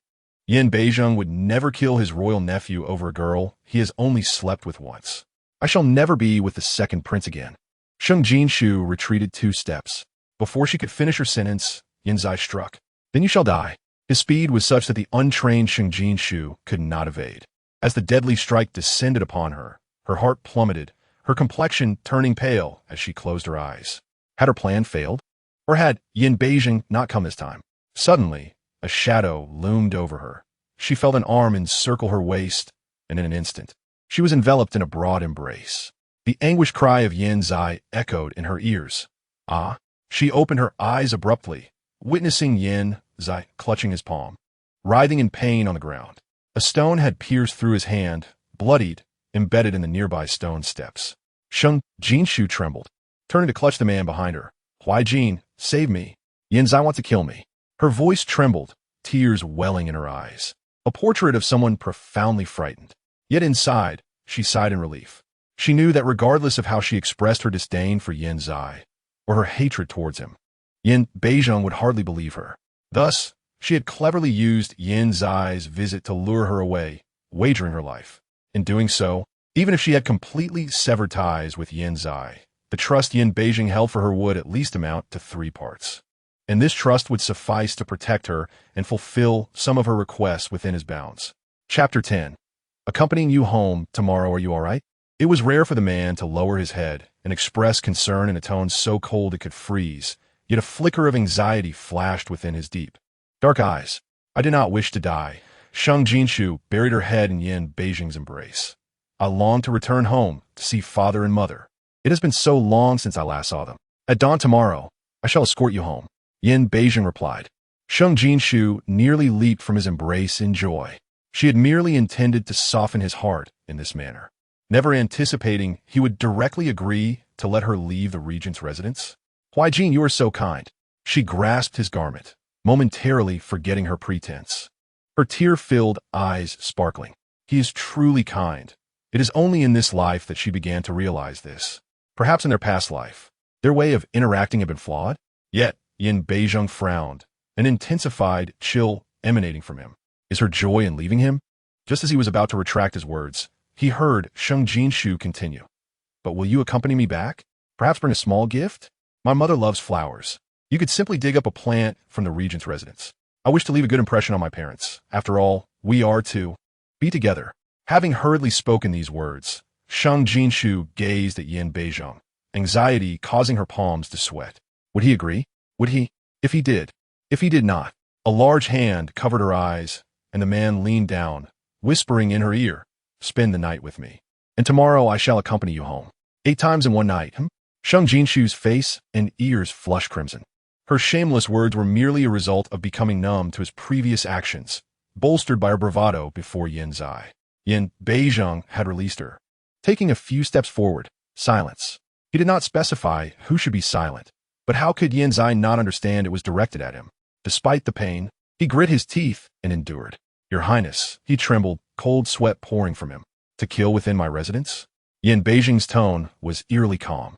Yan Beizheng would never kill his royal nephew over a girl he has only slept with once. I shall never be with the second prince again. Sheng Jinxiu retreated 2 steps. Before she could finish her sentence, Yan Zai struck. Then you shall die. His speed was such that the untrained Sheng Jinxiu could not evade. As the deadly strike descended upon her, her heart plummeted, her complexion turning pale as she closed her eyes. Had her plan failed? Or had Yan Beizheng not come this time? Suddenly, a shadow loomed over her. She felt an arm encircle her waist, and in an instant, she was enveloped in a broad embrace. The anguished cry of Yan Zai echoed in her ears. Ah! She opened her eyes abruptly, witnessing Yan Zai clutching his palm, writhing in pain on the ground. A stone had pierced through his hand, bloodied, embedded in the nearby stone steps. Sheng Jinxiu trembled, turning to clutch the man behind her. Huai Jin, save me. Yan Zai wants to kill me. Her voice trembled, tears welling in her eyes. A portrait of someone profoundly frightened. Yet inside, she sighed in relief. She knew that regardless of how she expressed her disdain for Yan Zai, or her hatred towards him, Yan Beizheng would hardly believe her. Thus, she had cleverly used Yan Zai's visit to lure her away, wagering her life. In doing so, even if she had completely severed ties with Yan Zai, the trust Yan Beizheng held for her would at least amount to 3 parts. And this trust would suffice to protect her and fulfill some of her requests within his bounds. Chapter 10. Accompanying you home tomorrow, are you all right? It was rare for the man to lower his head and express concern in a tone so cold it could freeze, yet a flicker of anxiety flashed within his deep, dark eyes. I did not wish to die. Sheng Jinxiu buried her head in Yan Beizheng's embrace. I long to return home to see father and mother. It has been so long since I last saw them. At dawn tomorrow, I shall escort you home. Yan Beizheng replied. Sheng Jinxiu nearly leaped from his embrace in joy. She had merely intended to soften his heart in this manner, never anticipating he would directly agree to let her leave the regent's residence. Huai Jin, you are so kind. She grasped his garment, momentarily forgetting her pretense, her tear-filled eyes sparkling. He is truly kind. It is only in this life that she began to realize this. Perhaps in their past life, their way of interacting had been flawed. Yet, Yan Beizheng frowned, an intensified chill emanating from him. Is her joy in leaving him? Just as he was about to retract his words, he heard Sheng Jinxiu continue. But will you accompany me back? Perhaps bring a small gift? My mother loves flowers. You could simply dig up a plant from the regent's residence. I wish to leave a good impression on my parents. After all, we are to be together. Having hurriedly spoken these words, Sheng Jinxiu gazed at Yan Beizheng, anxiety causing her palms to sweat. Would he agree? Would he? If he did. If he did not. A large hand covered her eyes, and the man leaned down, whispering in her ear, spend the night with me. And tomorrow I shall accompany you home. 8 times in one night, Sheng Jinxiu's face and ears flushed crimson. Her shameless words were merely a result of becoming numb to his previous actions, bolstered by her bravado before Yin Zai. Yin Beizheng had released her. Taking a few steps forward, silence. He did not specify who should be silent, but how could Yin Zai not understand it was directed at him? Despite the pain, he grit his teeth and endured. Your Highness, he trembled, cold sweat pouring from him. To kill within my residence? Yin Beizheng's tone was eerily calm,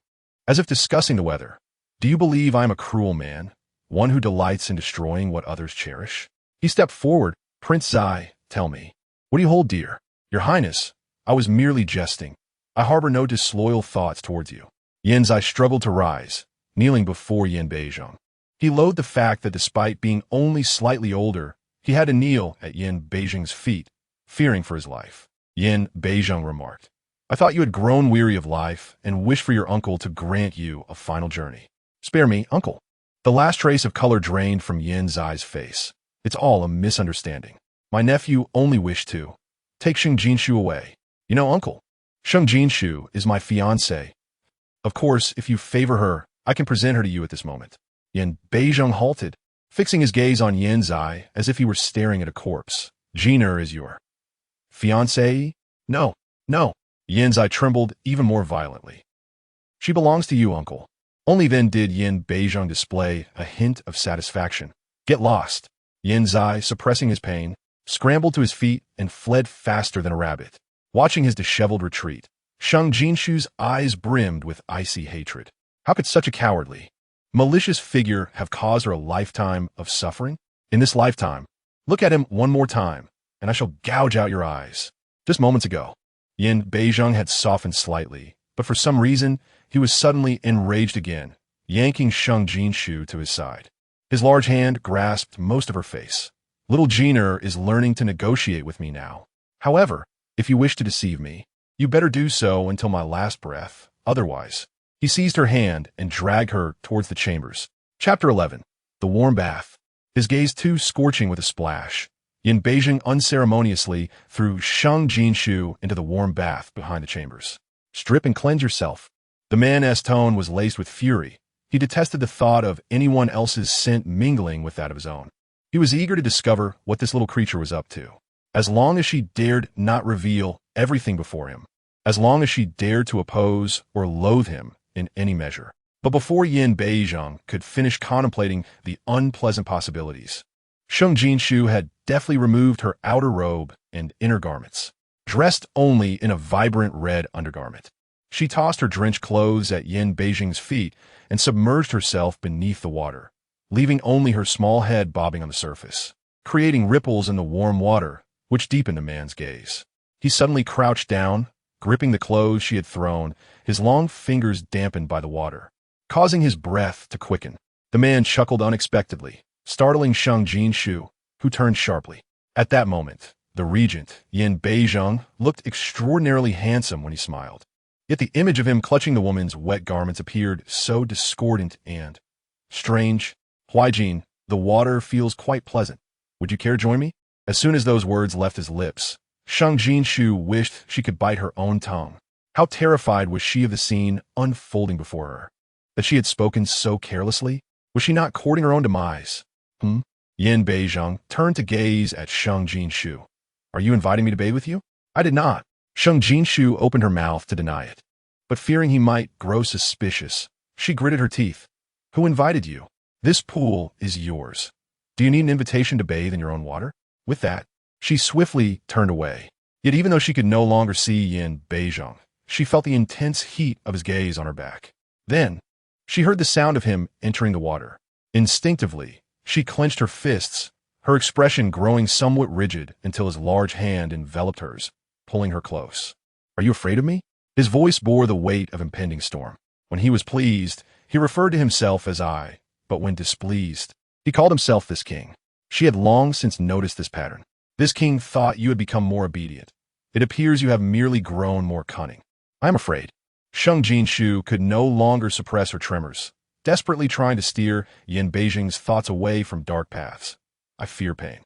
as if discussing the weather. Do you believe I am a cruel man, one who delights in destroying what others cherish? He stepped forward. Prince Zai, tell me, what do you hold dear? Your Highness, I was merely jesting. I harbor no disloyal thoughts towards you. Yin Zai struggled to rise, kneeling before Yin Beizheng. He loathed the fact that despite being only slightly older, he had to kneel at Yin Beizheng's feet, fearing for his life. Yin Beizheng remarked, I thought you had grown weary of life and wished for your uncle to grant you a final journey. Spare me, uncle. The last trace of color drained from Yin Zai's face. It's all a misunderstanding. My nephew only wished to take Sheng Jinxiu away. You know, uncle, Sheng Jinxiu is my fiancé. Of course, if you favor her, I can present her to you at this moment. Yin Beizheng halted, fixing his gaze on Yin Zai as if he were staring at a corpse. Jiner is your fiancé? No, no. Yin Zai trembled even more violently. She belongs to you, uncle. Only then did Yin Beizheng display a hint of satisfaction. Get lost. Yin Zai, suppressing his pain, scrambled to his feet and fled faster than a rabbit. Watching his disheveled retreat, Sheng Jinxiu's eyes brimmed with icy hatred. How could such a cowardly, malicious figure have caused her a lifetime of suffering? In this lifetime, look at him one more time, and I shall gouge out your eyes. Just moments ago, Yin Beizheng had softened slightly, but for some reason, he was suddenly enraged again, yanking Sheng Jinxiu to his side. His large hand grasped most of her face. Little Jiner is learning to negotiate with me now. However, if you wish to deceive me, you better do so until my last breath. Otherwise, he seized her hand and dragged her towards the chambers. Chapter 11. The Warm Bath. His gaze too scorching with a splash, Yin Beizheng unceremoniously threw Sheng Jinxiu into the warm bath behind the chambers. Strip and cleanse yourself. The man's tone was laced with fury. He detested the thought of anyone else's scent mingling with that of his own. He was eager to discover what this little creature was up to. As long as she dared not reveal everything before him, as long as she dared to oppose or loathe him in any measure. But before Yin Beizheng could finish contemplating the unpleasant possibilities, Sheng Jinxiu had deftly removed her outer robe and inner garments, dressed only in a vibrant red undergarment. She tossed her drenched clothes at Yin Beizheng's feet and submerged herself beneath the water, leaving only her small head bobbing on the surface, creating ripples in the warm water, which deepened the man's gaze. He suddenly crouched down, gripping the clothes she had thrown, his long fingers dampened by the water, causing his breath to quicken. The man chuckled unexpectedly, startling Sheng Jinxiu, who turned sharply. At that moment, the regent, Yin Beizheng, looked extraordinarily handsome when he smiled. Yet the image of him clutching the woman's wet garments appeared so discordant and strange. Huaijin, the water feels quite pleasant. Would you care to join me? As soon as those words left his lips, Sheng Jinxiu wished she could bite her own tongue. How terrified was she of the scene unfolding before her? That she had spoken so carelessly? Was she not courting her own demise? Yin Beizheng turned to gaze at Sheng Jinxiu. Are you inviting me to bathe with you? I did not. Sheng Jinxiu opened her mouth to deny it. But fearing he might grow suspicious, she gritted her teeth. Who invited you? This pool is yours. Do you need an invitation to bathe in your own water? With that, she swiftly turned away. Yet even though she could no longer see Yin Beizheng, she felt the intense heat of his gaze on her back. Then, she heard the sound of him entering the water. Instinctively, she clenched her fists, her expression growing somewhat rigid until his large hand enveloped hers, pulling her close. Are you afraid of me? His voice bore the weight of impending storm. When he was pleased, he referred to himself as I, but when displeased, he called himself this king. She had long since noticed this pattern. This king thought you had become more obedient. It appears you have merely grown more cunning. I am afraid. Sheng Jinxiu could no longer suppress her tremors, desperately trying to steer Yin Beizheng's thoughts away from dark paths. I fear pain.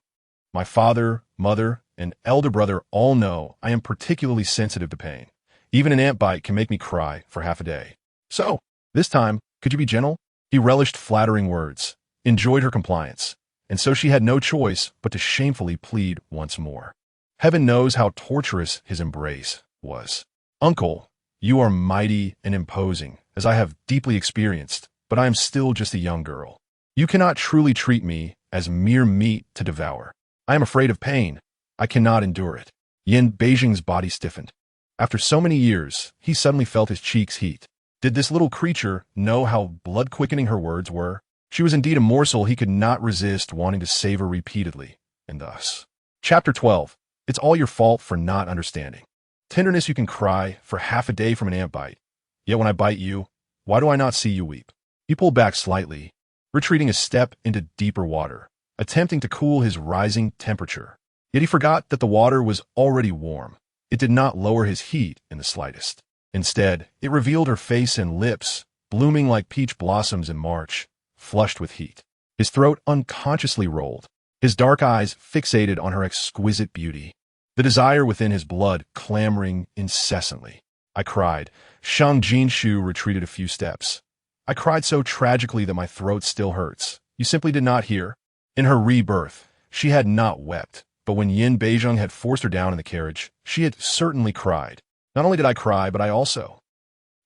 My father, mother, and elder brother all know I am particularly sensitive to pain. Even an ant bite can make me cry for half a day. So, this time, could you be gentle? He relished flattering words, enjoyed her compliance, and so she had no choice but to shamefully plead once more. Heaven knows how torturous his embrace was. Uncle, you are mighty and imposing, as I have deeply experienced, but I am still just a young girl. You cannot truly treat me as mere meat to devour. I am afraid of pain. I cannot endure it. Yin Beijing's body stiffened. After so many years, he suddenly felt his cheeks heat. Did this little creature know how blood-quickening her words were? She was indeed a morsel he could not resist wanting to savor repeatedly, and thus. Chapter 12. It's all your fault for not understanding. Tenderness, you can cry for half a day from an ant bite. Yet when I bite you, why do I not see you weep? He pulled back slightly, retreating a step into deeper water, attempting to cool his rising temperature. Yet he forgot that the water was already warm. It did not lower his heat in the slightest. Instead, it revealed her face and lips, blooming like peach blossoms in March, flushed with heat. His throat unconsciously rolled, his dark eyes fixated on her exquisite beauty, the desire within his blood clamoring incessantly. I cried. Sheng Jinxiu retreated a few steps. I cried so tragically that my throat still hurts. You simply did not hear. In her rebirth, she had not wept, but when Yin Beijing had forced her down in the carriage, she had certainly cried. Not only did I cry, but I also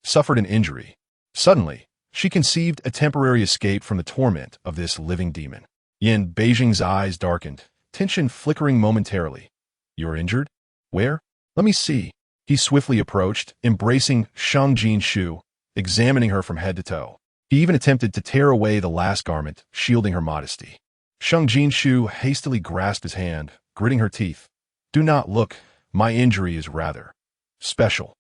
suffered an injury. Suddenly, she conceived a temporary escape from the torment of this living demon. Yin Beijing's eyes darkened, tension flickering momentarily. You're injured? Where? Let me see. He swiftly approached, embracing Sheng Jinxiu, examining her from head to toe. He even attempted to tear away the last garment, shielding her modesty. Sheng Jinxiu hastily grasped his hand, gritting her teeth. Do not look. My injury is rather special.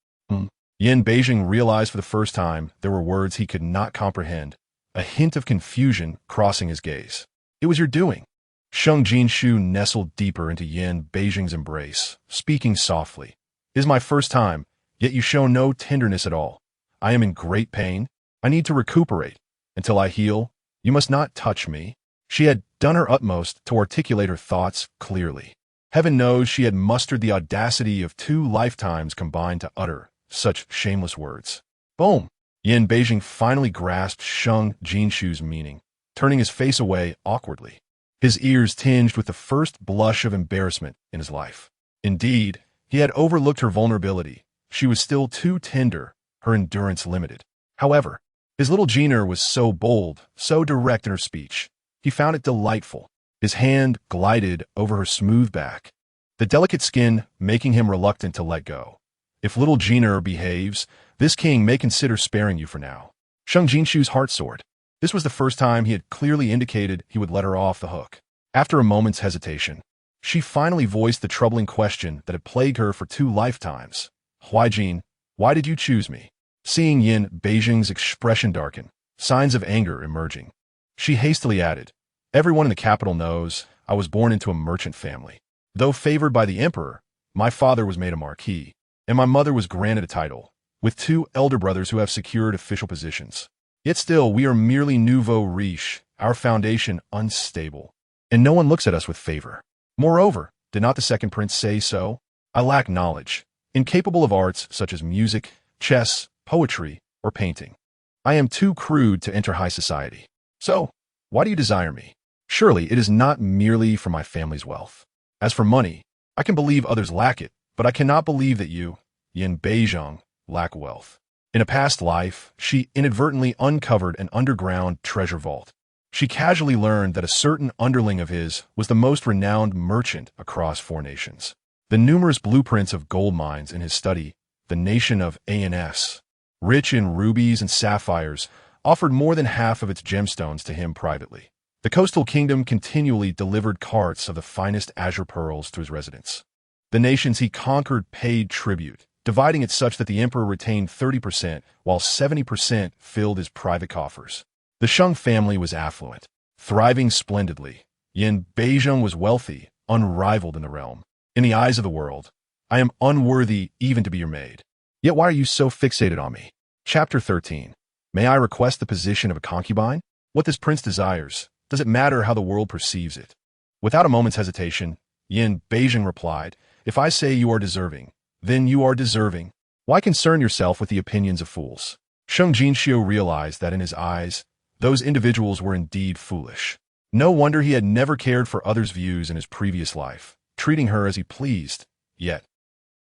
Yin Beijing realized for the first time there were words he could not comprehend, a hint of confusion crossing his gaze. It was your doing. Sheng Jinxiu nestled deeper into Yin Beijing's embrace, speaking softly. It is my first time, yet you show no tenderness at all. I am in great pain. I need to recuperate. Until I heal, you must not touch me. She had done her utmost to articulate her thoughts clearly. Heaven knows she had mustered the audacity of 2 lifetimes combined to utter such shameless words. Boom! Yin Beijing finally grasped Sheng Jinxiu's meaning, turning his face away awkwardly, his ears tinged with the first blush of embarrassment in his life. Indeed, he had overlooked her vulnerability. She was still too tender, her endurance limited. However, his little Jeaner was so bold, so direct in her speech. He found it delightful. His hand glided over her smooth back, the delicate skin making him reluctant to let go. If little Jeaner behaves, this king may consider sparing you for now. Sheng Jinxiu's heart soared. This was the first time he had clearly indicated he would let her off the hook. After a moment's hesitation, she finally voiced the troubling question that had plagued her for 2 lifetimes. Huaijin, why did you choose me? Seeing Yin Beijing's expression darken, signs of anger emerging, she hastily added, everyone in the capital knows I was born into a merchant family. Though favored by the emperor, my father was made a marquis, and my mother was granted a title, with 2 elder brothers who have secured official positions. Yet still, we are merely nouveau riche, our foundation unstable, and no one looks at us with favor. Moreover, did not the second prince say so? I lack knowledge, incapable of arts such as music, chess, poetry, or painting. I am too crude to enter high society. So, why do you desire me? Surely it is not merely for my family's wealth. As for money, I can believe others lack it, but I cannot believe that you, Yin Beijing, lack wealth. In a past life, she inadvertently uncovered an underground treasure vault. She casually learned that a certain underling of his was the most renowned merchant across 4 nations. The numerous blueprints of gold mines in his study, the nation of ANS, rich in rubies and sapphires, offered more than half of its gemstones to him privately. The coastal kingdom continually delivered carts of the finest azure pearls to his residence. The nations he conquered paid tribute, dividing it such that the emperor retained 30%, while 70% filled his private coffers. The Sheng family was affluent, thriving splendidly. Yin Beijing was wealthy, unrivaled in the realm. In the eyes of the world, I am unworthy even to be your maid. Yet why are you so fixated on me? Chapter 13. May I request the position of a concubine? What this prince desires, does it matter how the world perceives it? Without a moment's hesitation, Yin Beijing replied, "If I say you are deserving, then you are deserving. Why concern yourself with the opinions of fools?" Sheng Jinxiu realized that in his eyes, those individuals were indeed foolish. No wonder he had never cared for others' views in his previous life, treating her as he pleased. Yet,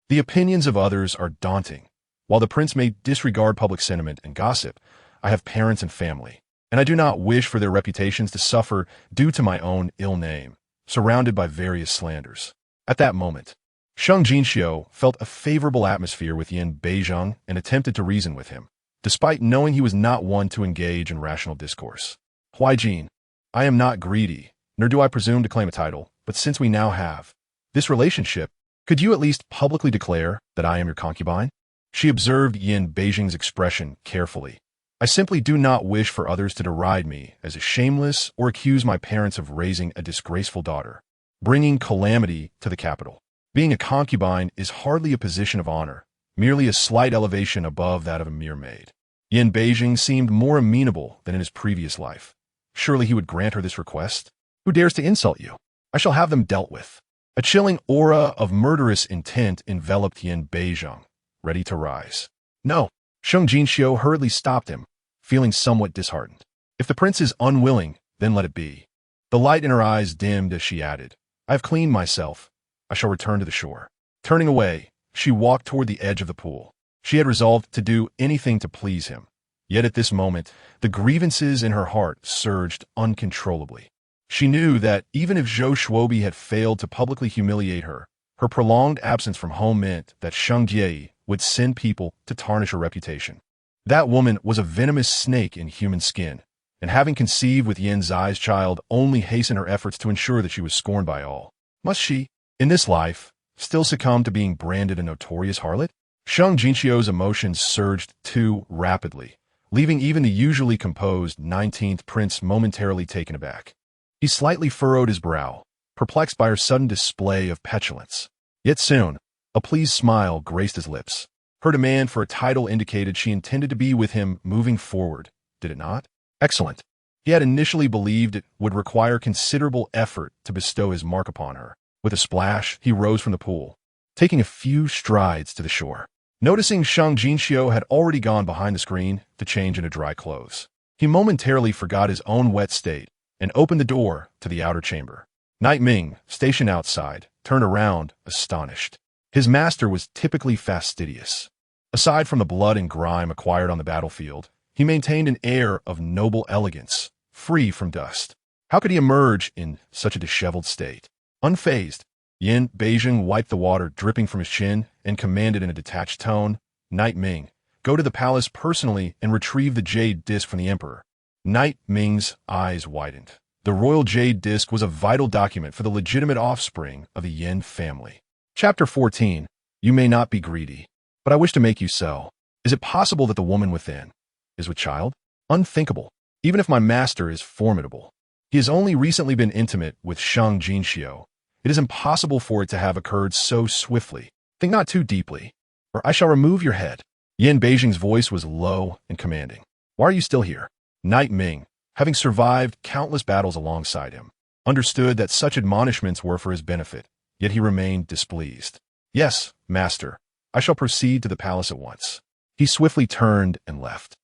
the opinions of others are daunting. While the prince may disregard public sentiment and gossip, I have parents and family, and I do not wish for their reputations to suffer due to my own ill name, surrounded by various slanders. At that moment, Sheng Jinxiu felt a favorable atmosphere with Yin Beizheng and attempted to reason with him, despite knowing he was not one to engage in rational discourse. Huaijin, I am not greedy, nor do I presume to claim a title, but since we now have this relationship, could you at least publicly declare that I am your concubine? She observed Yin Beijing's expression carefully. I simply do not wish for others to deride me as a shameless or accuse my parents of raising a disgraceful daughter, bringing calamity to the capital. Being a concubine is hardly a position of honor, merely a slight elevation above that of a mere maid. Yin Beijing seemed more amenable than in his previous life. Surely he would grant her this request? Who dares to insult you? I shall have them dealt with. A chilling aura of murderous intent enveloped Yin Beizheng, ready to rise. No, Sheng Jinxiu hurriedly stopped him, feeling somewhat disheartened. If the prince is unwilling, then let it be. The light in her eyes dimmed as she added, I have cleaned myself. I shall return to the shore. Turning away, she walked toward the edge of the pool. She had resolved to do anything to please him. Yet at this moment, the grievances in her heart surged uncontrollably. She knew that even if Zhou Shuobi had failed to publicly humiliate her, her prolonged absence from home meant that Sheng Jie would send people to tarnish her reputation. That woman was a venomous snake in human skin, and having conceived with Yin Zai's child only hastened her efforts to ensure that she was scorned by all. Must she, in this life, still succumb to being branded a notorious harlot? Sheng Jinxiu's emotions surged too rapidly, leaving even the usually composed 19th prince momentarily taken aback. He slightly furrowed his brow, perplexed by her sudden display of petulance. Yet soon, a pleased smile graced his lips. Her demand for a title indicated she intended to be with him moving forward, did it not? Excellent. He had initially believed it would require considerable effort to bestow his mark upon her. With a splash, he rose from the pool, taking a few strides to the shore. Noticing Sheng Jinxiu had already gone behind the screen to change into dry clothes, he momentarily forgot his own wet state and opened the door to the outer chamber. Knight Ming, stationed outside, turned around, astonished. His master was typically fastidious. Aside from the blood and grime acquired on the battlefield, he maintained an air of noble elegance, free from dust. How could he emerge in such a disheveled state? Unfazed, Yin Beijing wiped the water dripping from his chin and commanded in a detached tone, Knight Ming, go to the palace personally and retrieve the jade disc from the emperor. Knight Ming's eyes widened. The royal jade disc was a vital document for the legitimate offspring of the Yin family. Chapter 14. You may not be greedy, but I wish to make you so. Is it possible that the woman within is with child? Unthinkable. Even if my master is formidable, he has only recently been intimate with Sheng Jinxiu. It is impossible for it to have occurred so swiftly. Think not too deeply, or I shall remove your head. Yin Beijing's voice was low and commanding. Why are you still here? Knight Ming, having survived countless battles alongside him, understood that such admonishments were for his benefit, yet he remained displeased. Yes, master, I shall proceed to the palace at once. He swiftly turned and left.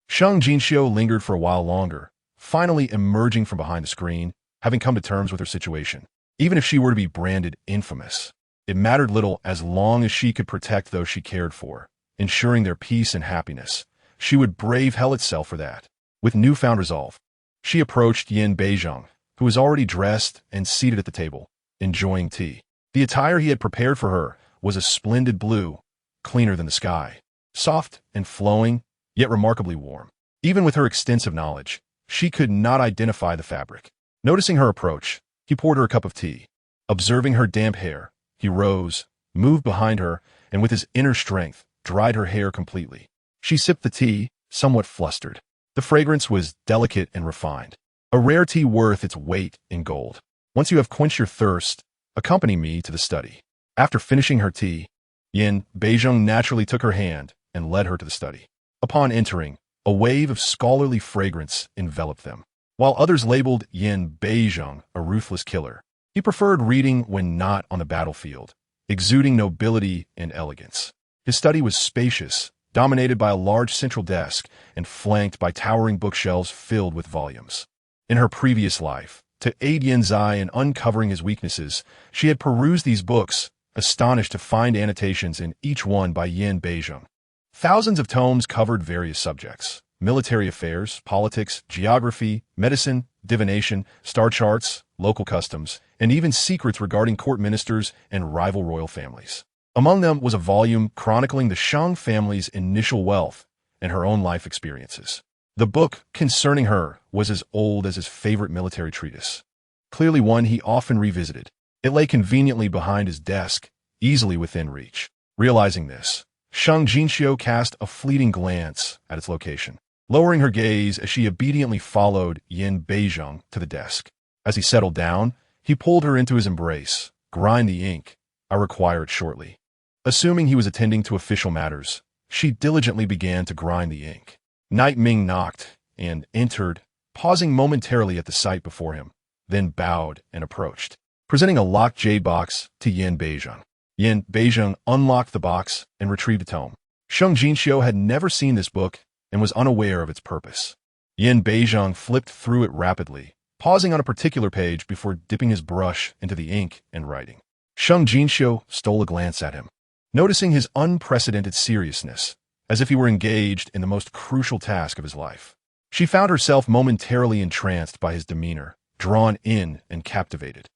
Sheng Jinxiu lingered for a while longer, finally emerging from behind the screen, having come to terms with her situation. Even if she were to be branded infamous, it mattered little as long as she could protect those she cared for, ensuring their peace and happiness. She would brave hell itself for that. With newfound resolve, she approached Yin Beizheng, who was already dressed and seated at the table, enjoying tea. The attire he had prepared for her was a splendid blue, cleaner than the sky, soft and flowing, yet remarkably warm. Even with her extensive knowledge, she could not identify the fabric. Noticing her approach, he poured her a cup of tea. Observing her damp hair, he rose, moved behind her, and with his inner strength, dried her hair completely. She sipped the tea, somewhat flustered. The fragrance was delicate and refined, a rare tea worth its weight in gold. Once you have quenched your thirst, accompany me to the study. After finishing her tea, Yin Beizheng naturally took her hand and led her to the study. Upon entering, a wave of scholarly fragrance enveloped them. While others labeled Yin Beizheng a ruthless killer, He preferred reading when not on the battlefield, exuding nobility and elegance. His study was spacious, dominated by a large central desk and flanked by towering bookshelves filled with volumes. In her previous life, to aid Yin Zai in uncovering his weaknesses, she had perused these books, astonished to find annotations in each one by Yin Beizheng. Thousands of tomes covered various subjects: military affairs, politics, geography, medicine, divination, star charts, local customs, and even secrets regarding court ministers and rival royal families. Among them was a volume chronicling the Shang family's initial wealth and her own life experiences. The book concerning her was as old as his favorite military treatise, clearly one he often revisited. It lay conveniently behind his desk, easily within reach. Realizing this, Sheng Jinxiu cast a fleeting glance at its location, lowering her gaze as she obediently followed Yin Beizheng to the desk. As he settled down, he pulled her into his embrace. "Grind the ink. I require it shortly." Assuming he was attending to official matters, she diligently began to grind the ink. Knight Ming knocked and entered, pausing momentarily at the sight before him, then bowed and approached, presenting a locked jade box to Yin Beizheng. Yin Beizheng unlocked the box and retrieved the tome. Sheng Jinxiu had never seen this book and was unaware of its purpose. Yin Beizheng flipped through it rapidly, pausing on a particular page before dipping his brush into the ink and writing. Sheng Jinxiu stole a glance at him, noticing his unprecedented seriousness, as if he were engaged in the most crucial task of his life. She found herself momentarily entranced by his demeanor, drawn in and captivated.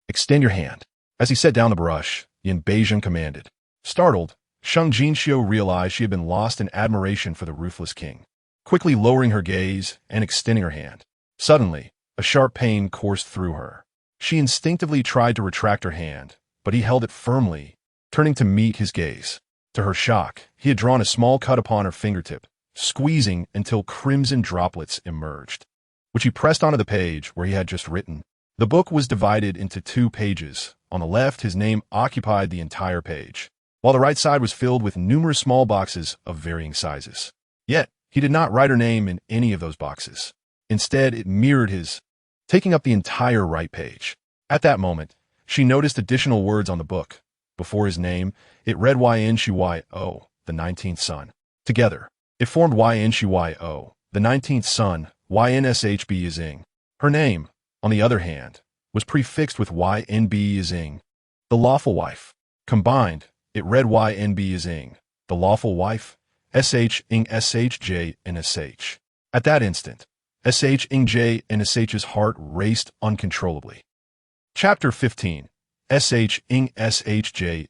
"Extend your hand." As he set down the brush, Yin Beizheng commanded. Startled, Sheng Jinxiu realized she had been lost in admiration for the ruthless king. Quickly lowering her gaze and extending her hand, suddenly, a sharp pain coursed through her. She instinctively tried to retract her hand, but he held it firmly, turning to meet his gaze. To her shock, he had drawn a small cut upon her fingertip, squeezing until crimson droplets emerged, which he pressed onto the page where he had just written. The book was divided into 2 pages. On the left, his name occupied the entire page, while the right side was filled with numerous small boxes of varying sizes. Yet, he did not write her name in any of those boxes. Instead, it mirrored his, taking up the entire right page. At that moment, she noticed additional words on the book. Before his name, it read Yinshuo, the 19th son. Together, it formed Yinshuo, the 19th son, Ynshb Yizing. Her name, on the other hand, was prefixed with Ynb Yizing, the lawful wife. Combined, it read Ynb Yizing, the lawful wife, Shj Nsh. At that instant, Shj Nsh's heart raced uncontrollably. Chapter 15. Shj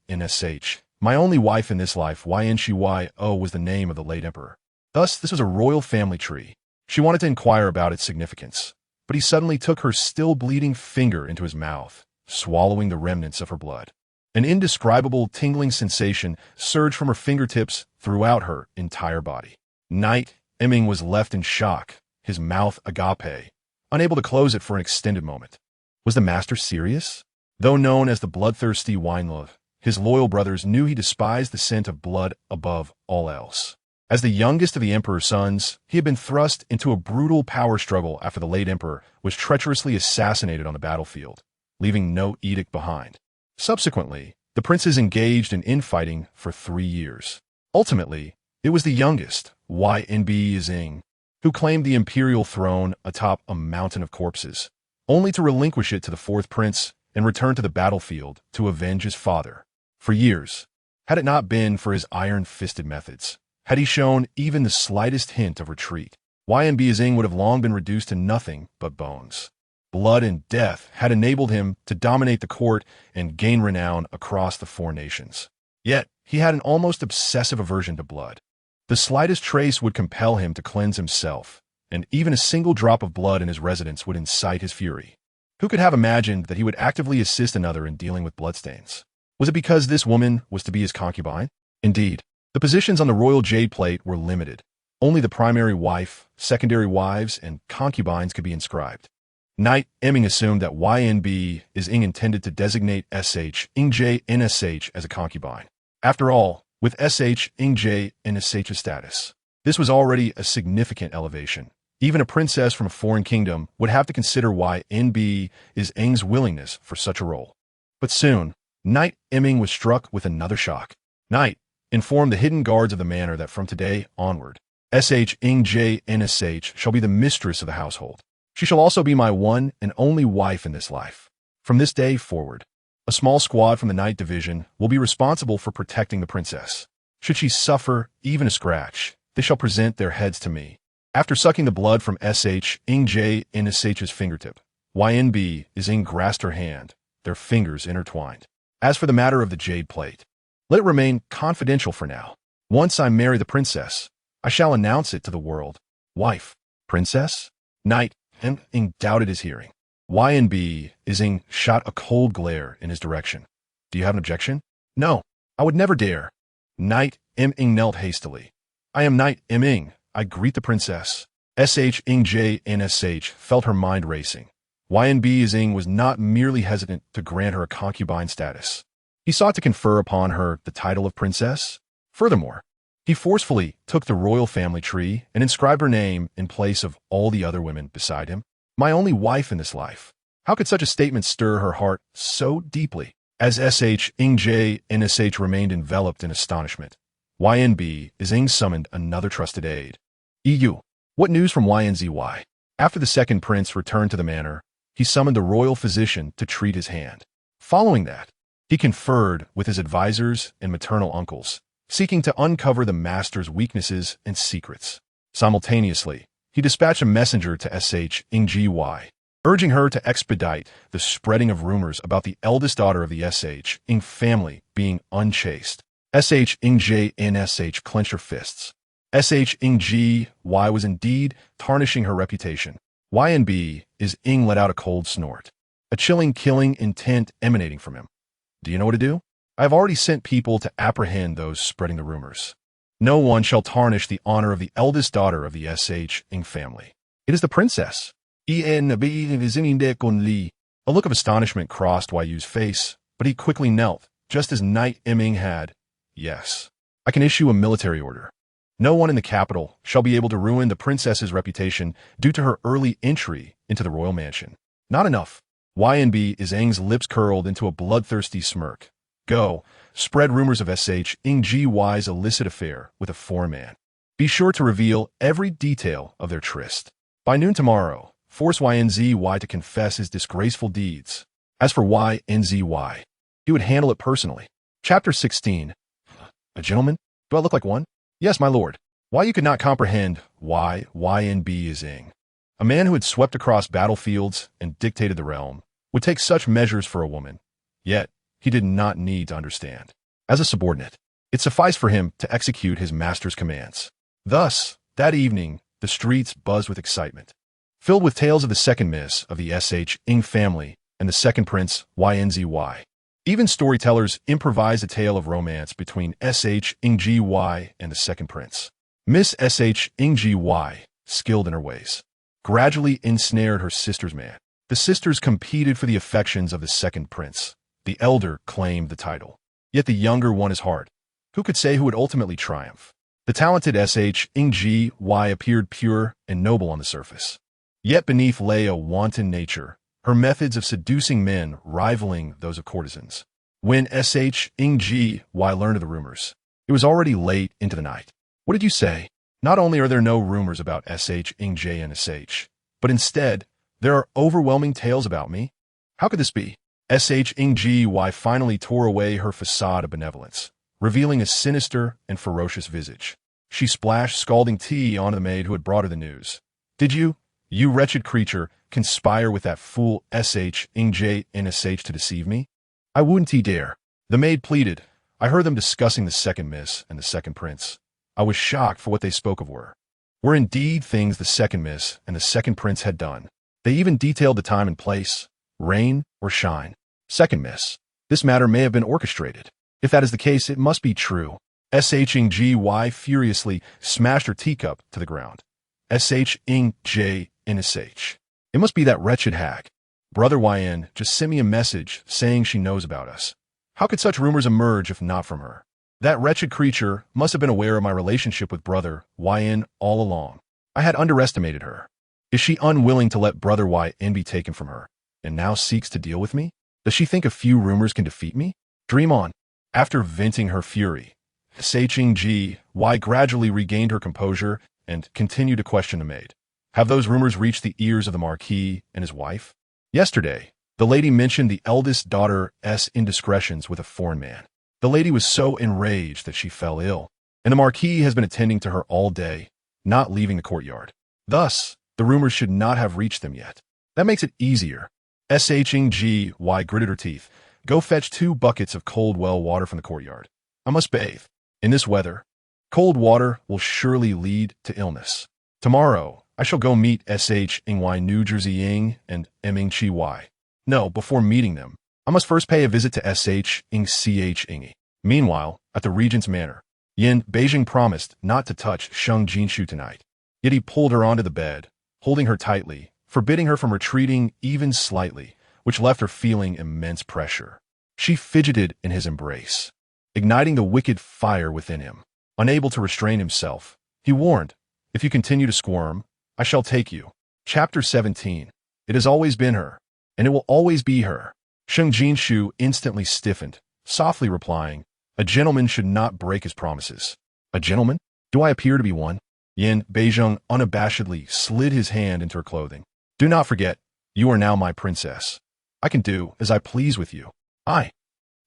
Nsh. My only wife in this life, Yinshuo, was the name of the late emperor. Thus, this was a royal family tree. She wanted to inquire about its significance, but he suddenly took her still bleeding finger into his mouth, swallowing the remnants of her blood. An indescribable tingling sensation surged from her fingertips throughout her entire body. Knight Ming was left in shock, his mouth agape, unable to close it for an extended moment. Was the master serious? Though known as the bloodthirsty wine-love, his loyal brothers knew he despised the scent of blood above all else. As the youngest of the emperor's sons, he had been thrust into a brutal power struggle after the late emperor was treacherously assassinated on the battlefield, leaving no edict behind. Subsequently, the princes engaged in infighting for 3 years. Ultimately, it was the youngest, Ynb Yizing, who claimed the imperial throne atop a mountain of corpses, only to relinquish it to the 4th prince and return to the battlefield to avenge his father. For years, had it not been for his iron-fisted methods, had he shown even the slightest hint of retreat, Ynb Yizing would have long been reduced to nothing but bones. Blood and death had enabled him to dominate the court and gain renown across the 4 nations. Yet, he had an almost obsessive aversion to blood. The slightest trace would compel him to cleanse himself, and even a single drop of blood in his residence would incite his fury. Who could have imagined that he would actively assist another in dealing with bloodstains? Was it because this woman was to be his concubine? Indeed, the positions on the royal jade plate were limited. Only the primary wife, secondary wives, and concubines could be inscribed. Knight Ming assumed that Ynb Yizing intended to designate Shj Nsh as a concubine. After all, with Shj Nsh's status, this was already a significant elevation, Even a princess from a foreign kingdom would have to consider why NB is Eng's willingness for such a role. But soon, Knight Emming was struck with another shock. Knight informed the hidden guards of the manor that from today onward, Ing J NSH shall be the mistress of the household. She shall also be my one and only wife in this life. From this day forward, a small squad from the Knight Division will be responsible for protecting the princess. Should she suffer even a scratch, they shall present their heads to me. After sucking the blood from Ing J NSH's fingertip, YNB is Ing grasped her hand, their fingers intertwined. As for the matter of the jade plate, let it remain confidential for now. Once I marry the princess, I shall announce it to the world. Wife, princess? Knight Ing doubted his hearing. YNB is Ing shot a cold glare in his direction. Do you have an objection? No, I would never dare. Knight Ing knelt hastily. I am Knight Ing. I greet the princess. Ing J NSH felt her mind racing. YNB Ing was not merely hesitant to grant her a concubine status. He sought to confer upon her the title of princess. Furthermore, he forcefully took the royal family tree and inscribed her name in place of all the other women beside him. My only wife in this life. How could such a statement stir her heart so deeply? As Ing J NSH remained enveloped in astonishment, YNB Ing summoned another trusted aide. EU. What news from YNZY? After the second prince returned to the manor, he summoned the royal physician to treat his hand. Following that, he conferred with his advisors and maternal uncles, seeking to uncover the master's weaknesses and secrets. Simultaneously, he dispatched a messenger to Ing GY, urging her to expedite the spreading of rumors about the eldest daughter of the Ing family being unchaste. Ing J NSH clenched her fists. Ing GY was indeed tarnishing her reputation. YNB Ing let out a cold snort, a chilling killing intent emanating from him. Do you know what to do? I have already sent people to apprehend those spreading the rumors. No one shall tarnish the honor of the eldest daughter of the Ing family. It is the princess. A look of astonishment crossed Yu's face, but he quickly knelt, just as Knight Emming had. Yes, I can issue a military order. No one in the capital shall be able to ruin the princess's reputation due to her early entry into the royal mansion. Not enough. YNB Ing's lips curled into a bloodthirsty smirk. Go, spread rumors of Ing GY's illicit affair with a foreign man. Be sure to reveal every detail of their tryst. By noon tomorrow, force YNZY to confess his disgraceful deeds. As for YNZY, he would handle it personally. Chapter 16. A gentleman? Do I look like one? Yes, my lord. Why you could not comprehend why YNB Ing, a man who had swept across battlefields and dictated the realm, would take such measures for a woman. Yet, he did not need to understand. As a subordinate, it sufficed for him to execute his master's commands. Thus, that evening, the streets buzzed with excitement, filled with tales of the second miss of the Ing family and the second prince YNZY. Even storytellers improvised a tale of romance between Ing GY and the second prince. Miss Ing GY, skilled in her ways, gradually ensnared her sister's man. The sisters competed for the affections of the second prince. The elder claimed the title, yet the younger won his heart. Who could say who would ultimately triumph? The talented Ing GY appeared pure and noble on the surface. Yet beneath lay a wanton nature, her methods of seducing men rivaling those of courtesans. When Ing GY learned of the rumors, it was already late into the night. What did you say? Not only are there no rumors about Ing J NSH, but instead, there are overwhelming tales about me. How could this be? Ing GY finally tore away her facade of benevolence, revealing a sinister and ferocious visage. She splashed scalding tea on the maid who had brought her the news. Did you wretched creature, conspire with that fool Ing J NSH to deceive me? I wouldn't dare. The maid pleaded. I heard them discussing the second miss and the second prince. I was shocked for what they spoke of were indeed things the second miss and the second prince had done. They even detailed the time and place, rain or shine. Second miss. This matter may have been orchestrated. If that is the case, it must be true. Ing GY furiously smashed her teacup to the ground. Ing J NSH. It must be that wretched hag. Brother YN just sent me a message saying she knows about us. How could such rumors emerge if not from her? That wretched creature must have been aware of my relationship with brother YN all along. I had underestimated her. Is she unwilling to let Brother Yn be taken from her, and now seeks to deal with me? Does she think a few rumors can defeat me? Dream on. After venting her fury, Sheng Jinxiu gradually regained her composure and continued to question the maid. Have those rumors reached the ears of the Marquis and his wife? Yesterday, the lady mentioned the eldest daughter's indiscretions with a foreign man. The lady was so enraged that she fell ill, and the Marquis has been attending to her all day, not leaving the courtyard. Thus, the rumors should not have reached them yet. That makes it easier. Sheng Jinxiu gritted her teeth. Go fetch 2 buckets of cold well water from the courtyard. I must bathe. In this weather, cold water will surely lead to illness. Tomorrow, I shall go meet Sheng New Jersey Ying and Ming Chi Y. No, before meeting them, I must first pay a visit to Sheng. Meanwhile, at the Regent's Manor, Yin Beijing promised not to touch Sheng Jinxiu tonight. Yet he pulled her onto the bed, holding her tightly, forbidding her from retreating even slightly, which left her feeling immense pressure. She fidgeted in his embrace, igniting the wicked fire within him. Unable to restrain himself, he warned, if you continue to squirm, I shall take you. Chapter 17. It has always been her, and it will always be her. Sheng Jinxiu instantly stiffened, softly replying, a gentleman should not break his promises. A gentleman? Do I appear to be one? Yin Beijing unabashedly slid his hand into her clothing. Do not forget, you are now my princess. I can do as I please with you. I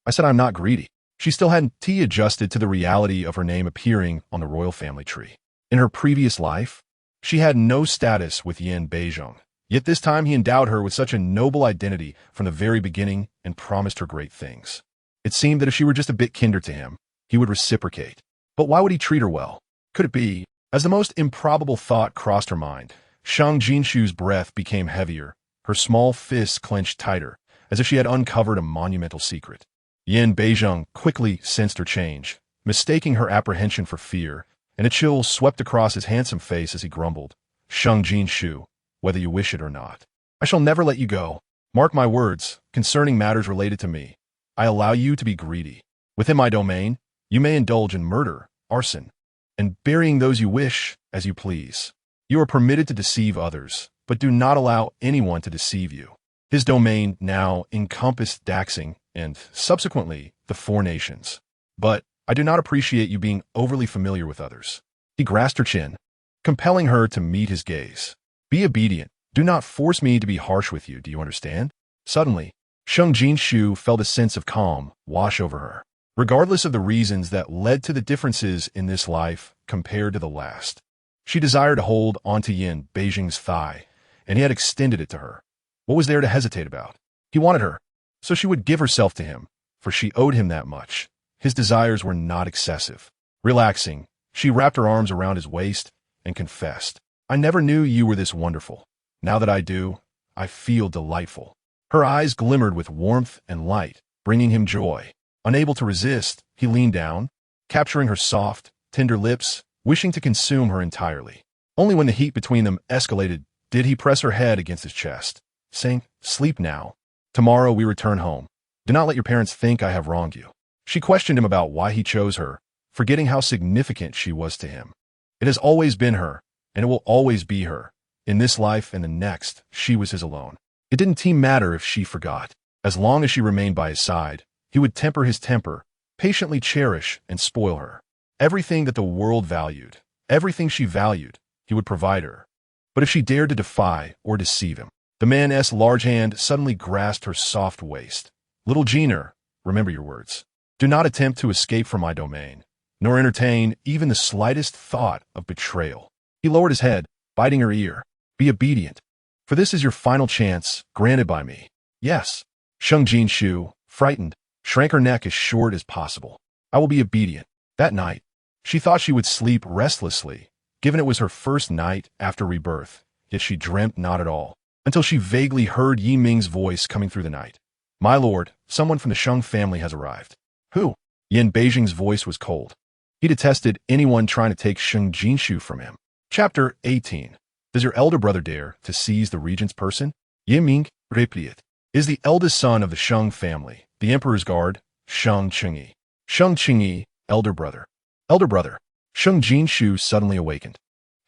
said I'm not greedy. She still hadn't adjusted to the reality of her name appearing on the royal family tree. In her previous life, she had no status with Yin Beijing. Yet this time he endowed her with such a noble identity from the very beginning and promised her great things. It seemed that if she were just a bit kinder to him, he would reciprocate. But why would he treat her well? Could it be? As the most improbable thought crossed her mind, Sheng Jinxiu's breath became heavier, her small fists clenched tighter, as if she had uncovered a monumental secret. Yin Beijing quickly sensed her change, mistaking her apprehension for fear, and a chill swept across his handsome face as he grumbled, Sheng Jinxiu, whether you wish it or not, I shall never let you go. Mark my words, concerning matters related to me. I allow you to be greedy. Within my domain, you may indulge in murder, arson, and burying those you wish as you please. You are permitted to deceive others, but do not allow anyone to deceive you. His domain now encompassed Daxing and, subsequently, the 4 nations. But I do not appreciate you being overly familiar with others. He grasped her chin, compelling her to meet his gaze. Be obedient. Do not force me to be harsh with you, do you understand? Suddenly, Sheng Jinxiu felt a sense of calm wash over her. Regardless of the reasons that led to the differences in this life compared to the last, she desired to hold onto Yin Beijing's thigh, and he had extended it to her. What was there to hesitate about? He wanted her, so she would give herself to him, for she owed him that much. His desires were not excessive. Relaxing, she wrapped her arms around his waist and confessed, I never knew you were this wonderful. Now that I do, I feel delightful. Her eyes glimmered with warmth and light, bringing him joy. Unable to resist, he leaned down, capturing her soft, tender lips, wishing to consume her entirely. Only when the heat between them escalated did he press her head against his chest, saying, sleep now. Tomorrow we return home. Do not let your parents think I have wronged you. She questioned him about why he chose her, forgetting how significant she was to him. It has always been her, and it will always be her. In this life and the next, she was his alone. It didn't matter if she forgot. As long as she remained by his side, he would temper his temper, patiently cherish and spoil her. Everything that the world valued, everything she valued, he would provide her. But if she dared to defy or deceive him, the man's large hand suddenly grasped her soft waist. Little Jeaner, remember your words. Do not attempt to escape from my domain, nor entertain even the slightest thought of betrayal. He lowered his head, biting her ear. Be obedient, for this is your final chance, granted by me. Yes. Sheng Jinxiu, frightened, shrank her neck as short as possible. I will be obedient. That night, she thought she would sleep restlessly, given it was her first night after rebirth, yet she dreamt not at all, until she vaguely heard Yi Ming's voice coming through the night. My lord, someone from the Sheng family has arrived. Who? Yin Beijing's voice was cold. He detested anyone trying to take Sheng Jinxiu from him. Chapter 18. Does your elder brother dare to seize the regent's person? Yi Ming replied, is the eldest son of the Sheng family, the emperor's guard, Sheng Jinxiu. Sheng Jinxiu, elder brother. Elder brother. Sheng Jinxiu suddenly awakened,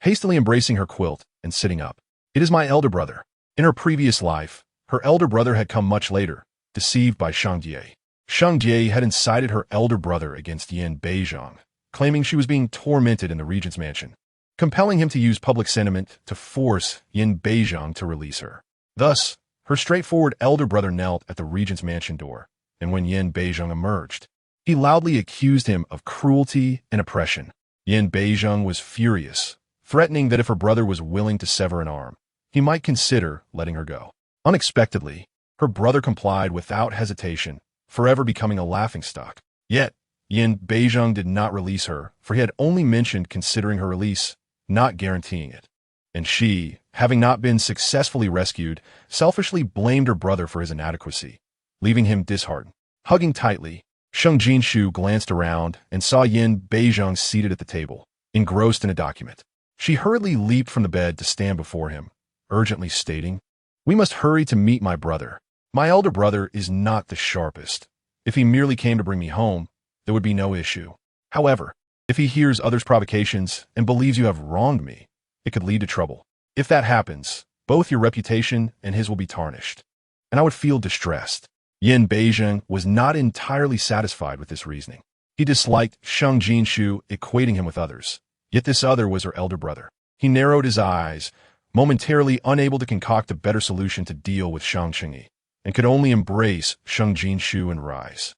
hastily embracing her quilt and sitting up. It is my elder brother. In her previous life, her elder brother had come much later, deceived by Sheng Jie. Sheng Jie had incited her elder brother against Yin Beizhong, claiming she was being tormented in the regent's mansion, compelling him to use public sentiment to force Yin Beizhong to release her. Thus, her straightforward elder brother knelt at the regent's mansion door, and when Yin Beizhong emerged, he loudly accused him of cruelty and oppression. Yin Beizhong was furious, threatening that if her brother was willing to sever an arm, he might consider letting her go. Unexpectedly, her brother complied without hesitation, forever becoming a laughingstock. Yet, Yin Beizhong did not release her, for he had only mentioned considering her release, not guaranteeing it. And she, having not been successfully rescued, selfishly blamed her brother for his inadequacy, leaving him disheartened. Hugging tightly, Sheng Jinxiu glanced around and saw Yin Beizhong seated at the table, engrossed in a document. She hurriedly leaped from the bed to stand before him, urgently stating, "We must hurry to meet my brother. My elder brother is not the sharpest. If he merely came to bring me home, there would be no issue. However, if he hears others' provocations and believes you have wronged me, it could lead to trouble. If that happens, both your reputation and his will be tarnished, and I would feel distressed." Yin Beizhong was not entirely satisfied with this reasoning. He disliked Sheng Jinxiu equating him with others, yet this other was her elder brother. He narrowed his eyes, momentarily unable to concoct a better solution to deal with Shang Qingyi, and could only embrace Sheng Jinxiu and rise.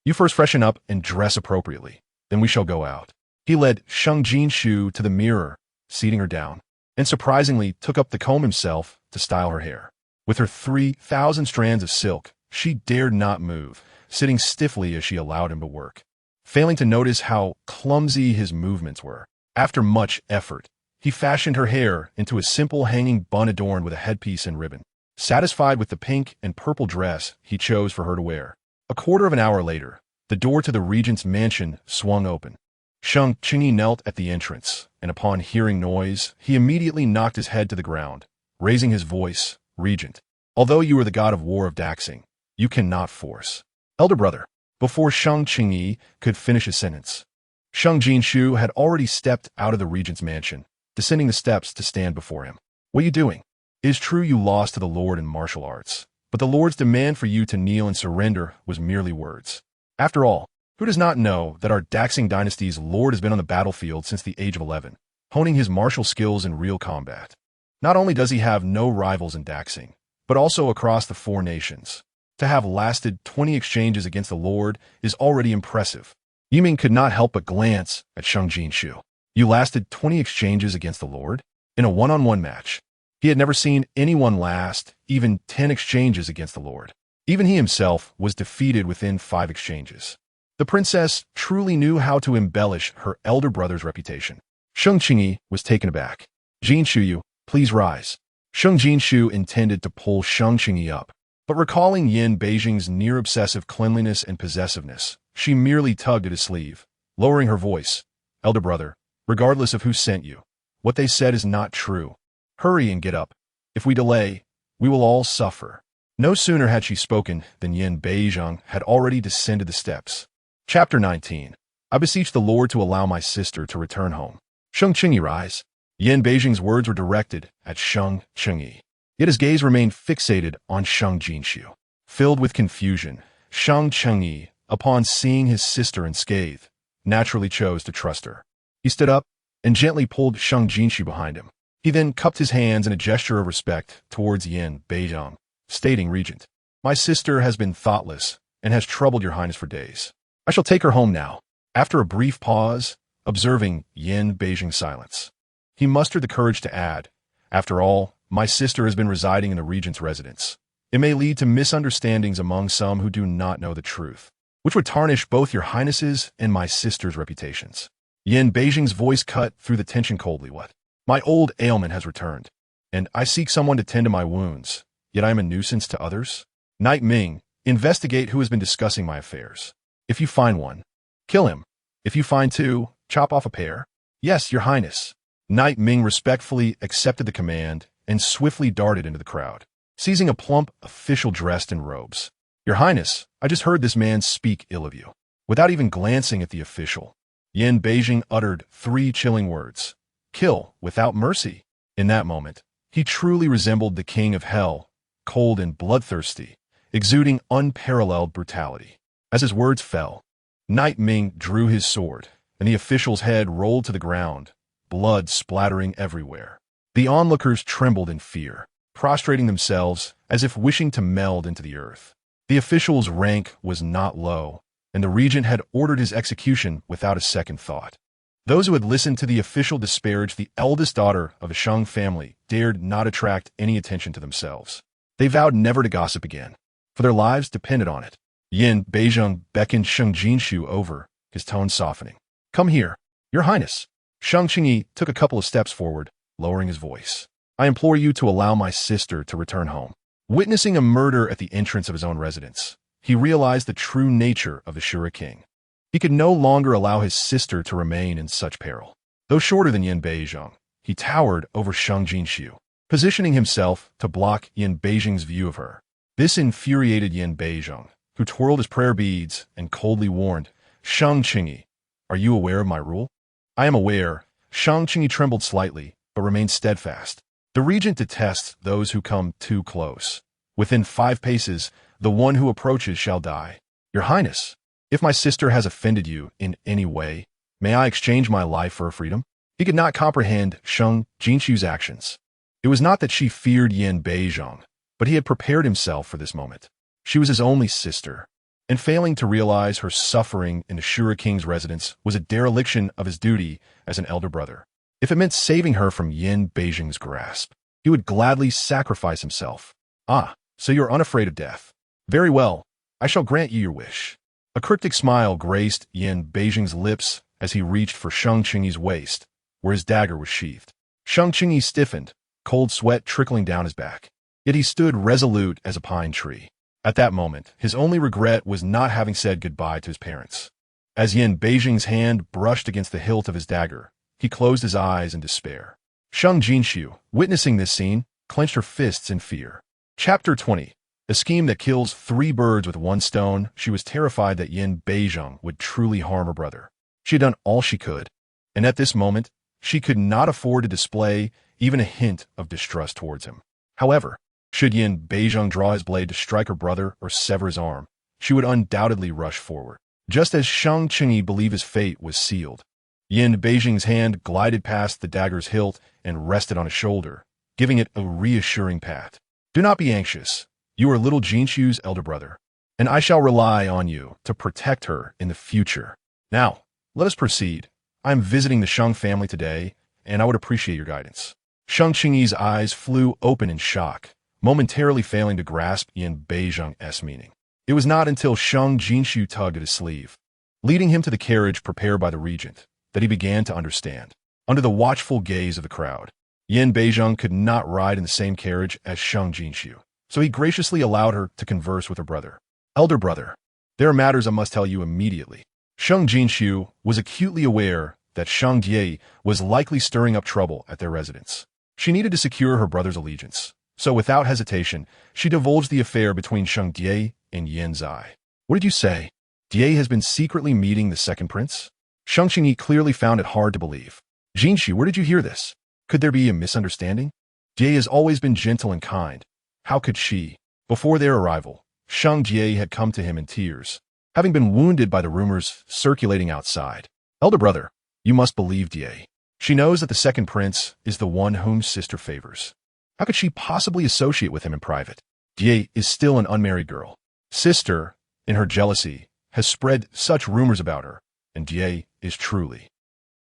"You first freshen up and dress appropriately, then we shall go out." He led Sheng Jinxiu to the mirror, seating her down, and surprisingly took up the comb himself to style her hair. With her 3,000 strands of silk, she dared not move, sitting stiffly as she allowed him to work, failing to notice how clumsy his movements were. After much effort, he fashioned her hair into a simple hanging bun adorned with a headpiece and ribbon, satisfied with the pink and purple dress he chose for her to wear. A quarter of an hour later, the door to the regent's mansion swung open. Sheng Qingyi knelt at the entrance, and upon hearing noise, he immediately knocked his head to the ground, raising his voice, "Regent, although you are the god of war of Daxing, you cannot force." "Elder brother," before Sheng Qingyi could finish his sentence, Sheng Jinxiu had already stepped out of the regent's mansion, descending the steps to stand before him. "What are you doing? It is true you lost to the Lord in martial arts, but the Lord's demand for you to kneel and surrender was merely words. After all, who does not know that our Daxing dynasty's Lord has been on the battlefield since the age of 11, honing his martial skills in real combat? Not only does he have no rivals in Daxing, but also across the 4 nations. To have lasted 20 exchanges against the Lord is already impressive." Yiming could not help but glance at Sheng Jinxiu. "You lasted 20 exchanges against the Lord? In a one-on-one match?" He had never seen anyone last even 10 exchanges against the Lord. Even he himself was defeated within 5 exchanges. The princess truly knew how to embellish her elder brother's reputation. Sheng Qingyi was taken aback. "Jinxiu, please rise." Sheng Jinxiu intended to pull Sheng Qingyi up, but recalling Yin Beizhong's near-obsessive cleanliness and possessiveness, she merely tugged at his sleeve, lowering her voice. "Elder brother, regardless of who sent you, what they said is not true. Hurry and get up. If we delay, we will all suffer." No sooner had she spoken than Yin Beizhong had already descended the steps. Chapter 19. "I beseech the Lord to allow my sister to return home." "Sheng Qingyi, rise." Yin Beizhong's words were directed at Sheng Qingyi, yet his gaze remained fixated on Sheng Jinxiu. Filled with confusion, Sheng Qingyi, upon seeing his sister unscathed, naturally chose to trust her. He stood up and gently pulled Sheng Jinxiu behind him. He then cupped his hands in a gesture of respect towards Yin Beizhong, stating, "Regent, my sister has been thoughtless and has troubled your highness for days. I shall take her home now." After a brief pause, observing Yin Beizhong's silence, he mustered the courage to add, "After all, my sister has been residing in the regent's residence. It may lead to misunderstandings among some who do not know the truth, which would tarnish both your highness's and my sister's reputations." Yin Beizhong's voice cut through the tension coldly. "What? My old ailment has returned, and I seek someone to tend to my wounds, yet I am a nuisance to others? Knight Ming, investigate who has been discussing my affairs. If you find one, kill him. If you find 2, chop off a pair." "Yes, your highness." Knight Ming respectfully accepted the command and swiftly darted into the crowd, seizing a plump official dressed in robes. "Your highness, I just heard this man speak ill of you." Without even glancing at the official, Yin Beizhong uttered 3 chilling words. "Kill without mercy." In that moment, He truly resembled the king of hell, cold and bloodthirsty, exuding unparalleled brutality. As his words fell, Knight Ming drew his sword, and the official's head rolled to the ground, blood splattering everywhere. The onlookers trembled in fear, prostrating themselves as if wishing to meld into the earth. The official's rank was not low, and the regent had ordered his execution without a second thought. Those who had listened to the official disparage the eldest daughter of a Sheng family dared not attract any attention to themselves. They vowed never to gossip again, for their lives depended on it. Yin Beizheng beckoned Sheng Jinxiu over, his tone softening. "Come here, Your Highness." Sheng Qingyi took a couple of steps forward, lowering his voice. "I implore you to allow my sister to return home." Witnessing a murder at the entrance of his own residence, he realized the true nature of the Shura king. He could no longer allow his sister to remain in such peril. Though shorter than Yin Beizheng, he towered over Sheng Jinxiu, positioning himself to block Yin Beizheng's view of her. This infuriated Yin Beizheng, who twirled his prayer beads and coldly warned, "Sheng Qingyi, are you aware of my rule?" "I am aware." Sheng Qingyi trembled slightly, but remained steadfast. The regent detests those who come too close. Within 5 paces, the one who approaches shall die. "Your Highness, if my sister has offended you in any way, may I exchange my life for her freedom?" He could not comprehend Sheng Jinxiu's actions. It was not that she feared Yin Beizheng, but he had prepared himself for this moment. She was his only sister, and failing to realize her suffering in the Shura king's residence was a dereliction of his duty as an elder brother. If it meant saving her from Yin Beizheng's grasp, he would gladly sacrifice himself. "Ah, so you are unafraid of death. Very well, I shall grant you your wish." A cryptic smile graced Yin Beizheng's lips as he reached for Sheng Qingyi's waist, where his dagger was sheathed. Sheng Qingyi stiffened, cold sweat trickling down his back. Yet he stood resolute as a pine tree. At that moment, his only regret was not having said goodbye to his parents. As Yin Beizheng's hand brushed against the hilt of his dagger, he closed his eyes in despair. Sheng Jinxiu, witnessing this scene, clenched her fists in fear. Chapter 20. A scheme that kills 3 birds with 1 stone. She was terrified that Yin Beizheng would truly harm her brother. She had done all she could, and at this moment, she could not afford to display even a hint of distrust towards him. However, should Yin Beizheng draw his blade to strike her brother or sever his arm, she would undoubtedly rush forward. Just as Sheng Qingyi believed his fate was sealed, Yin Beizheng's hand glided past the dagger's hilt and rested on his shoulder, giving it a reassuring pat. "Do not be anxious. You are little Jinxiu's elder brother, and I shall rely on you to protect her in the future. Now, let us proceed. I am visiting the Sheng family today, and I would appreciate your guidance." Sheng Qingyi's eyes flew open in shock, momentarily failing to grasp Yin Beizheng's meaning. It was not until Sheng Jinxiu tugged at his sleeve, leading him to the carriage prepared by the regent, that he began to understand. Under the watchful gaze of the crowd, Yin Beizheng could not ride in the same carriage as Sheng Jinxiu, so he graciously allowed her to converse with her brother. "Elder brother, there are matters I must tell you immediately." Sheng Jinxiu was acutely aware that Sheng Jie was likely stirring up trouble at their residence. She needed to secure her brother's allegiance, so without hesitation, she divulged the affair between Sheng Jie and Yin Zai. "What did you say? Jie has been secretly meeting the second prince?" Sheng Qingyi clearly found it hard to believe. "Jinxiu, where did you hear this? Could there be a misunderstanding? Jie has always been gentle and kind. How could she?" Before their arrival, Sheng Jie had come to him in tears, having been wounded by the rumors circulating outside. "Elder brother, you must believe Jie. She knows that the second prince is the one whom sister favors. How could she possibly associate with him in private? Jie is still an unmarried girl. Sister, in her jealousy, has spread such rumors about her, and Jie is truly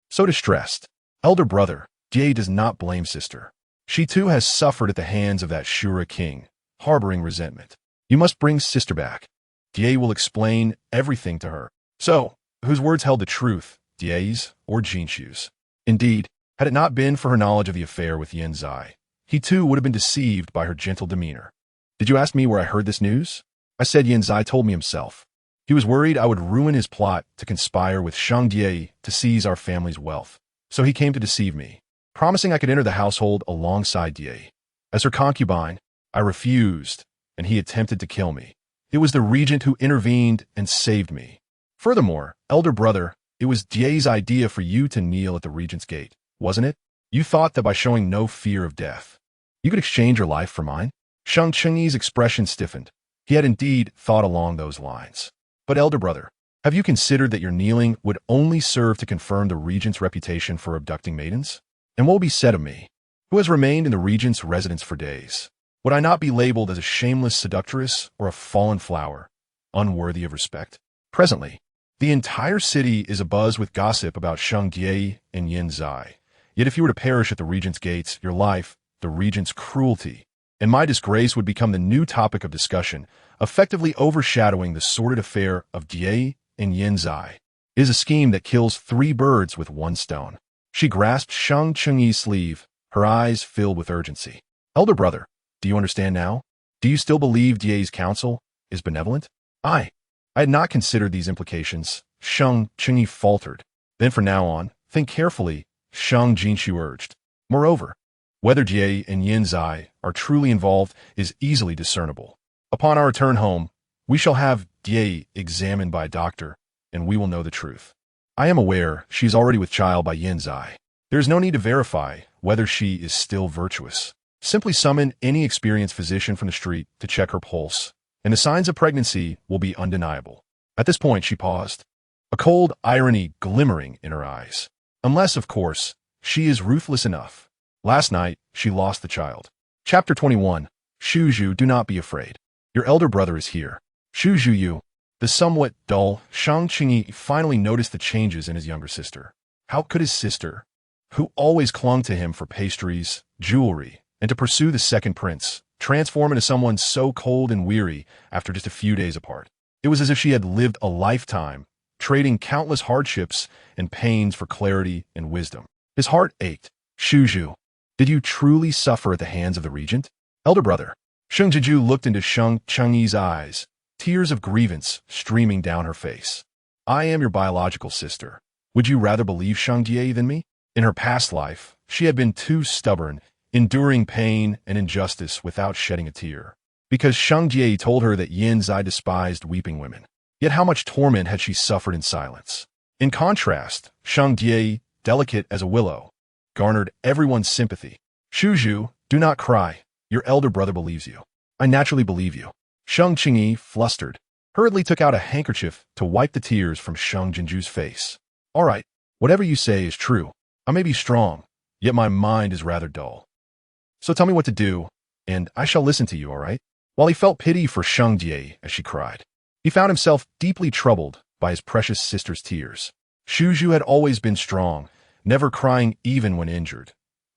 so distressed. Elder brother, Jie does not blame sister. She too has suffered at the hands of that Shura king, harboring resentment. You must bring sister back. Jie will explain everything to her." So, whose words held the truth, Jie's or Jinxiu's? Indeed, had it not been for her knowledge of the affair with Yin Zai, he too would have been deceived by her gentle demeanor. "Did you ask me where I heard this news?" I said Yin Zai told me himself. He was worried I would ruin his plot to conspire with Sheng Jie to seize our family's wealth, so he came to deceive me, promising I could enter the household alongside Jie. As her concubine, I refused, and he attempted to kill me. It was the regent who intervened and saved me. Furthermore, elder brother, it was Jie's idea for you to kneel at the regent's gate, wasn't it? You thought that by showing no fear of death, You could exchange your life for mine? Sheng Jinxiu's expression stiffened. He had indeed thought along those lines. But elder brother, have you considered that your kneeling would only serve to confirm the regent's reputation for abducting maidens? And what will be said of me, who has remained in the regent's residence for days? Would I not be labeled as a shameless seductress or a fallen flower, unworthy of respect? Presently, the entire city is abuzz with gossip about Sheng Jinxiu and Yin Zai. Yet if you were to perish at the regent's gates, your life, the regent's cruelty, and my disgrace would become the new topic of discussion, effectively overshadowing the sordid affair of Jie and Yin Zai. It is a scheme that kills 3 birds with 1 stone. She grasped Sheng Jinxiu's sleeve, her eyes filled with urgency. Elder brother, do you understand now? Do you still believe Jie's counsel is benevolent? I had not considered these implications, Sheng Jinxiu faltered. Then from now on, think carefully, Sheng Jinxiu urged. Moreover, whether Jie and Yin Zai are truly involved is easily discernible. Upon our return home, we shall have Jie examined by a doctor, and we will know the truth. I am aware she is already with child by Yin Zai. There is no need to verify whether she is still virtuous. Simply summon any experienced physician from the street to check her pulse, and the signs of pregnancy will be undeniable. At this point she paused, a cold irony glimmering in her eyes. Unless, of course, she is ruthless enough. Last night, she lost the child. Chapter 21. Shuju, do not be afraid. Your elder brother is here. Shuju, the somewhat dull Sheng Jinxiu finally noticed the changes in his younger sister. How could his sister, who always clung to him for pastries, jewelry, and to pursue the second prince, transform into someone so cold and weary after just a few days apart? It was as if she had lived a lifetime, trading countless hardships and pains for clarity and wisdom. His heart ached. Shuju, did you truly suffer at the hands of the regent? Elder brother. Sheng Jinxiu looked into Sheng Jinxiu's eyes, tears of grievance streaming down her face. I am your biological sister. Would you rather believe Sheng Jinxiu than me? In her past life, she had been too stubborn, enduring pain and injustice without shedding a tear, because Sheng Jinxiu told her that Yin Zai despised weeping women. Yet how much torment had she suffered in silence? In contrast, Sheng Jinxiu, delicate as a willow, garnered everyone's sympathy. Shuju, do not cry. Your elder brother believes you. I naturally believe you. Sheng Jinxiu, flustered, hurriedly took out a handkerchief to wipe the tears from Sheng Jinxiu's face. All right, whatever you say is true. I may be strong, yet my mind is rather dull. So tell me what to do, and I shall listen to you, all right? While he felt pity for Sheng Jinxiu as she cried, he found himself deeply troubled by his precious sister's tears. Shuju had always been strong, never crying even when injured.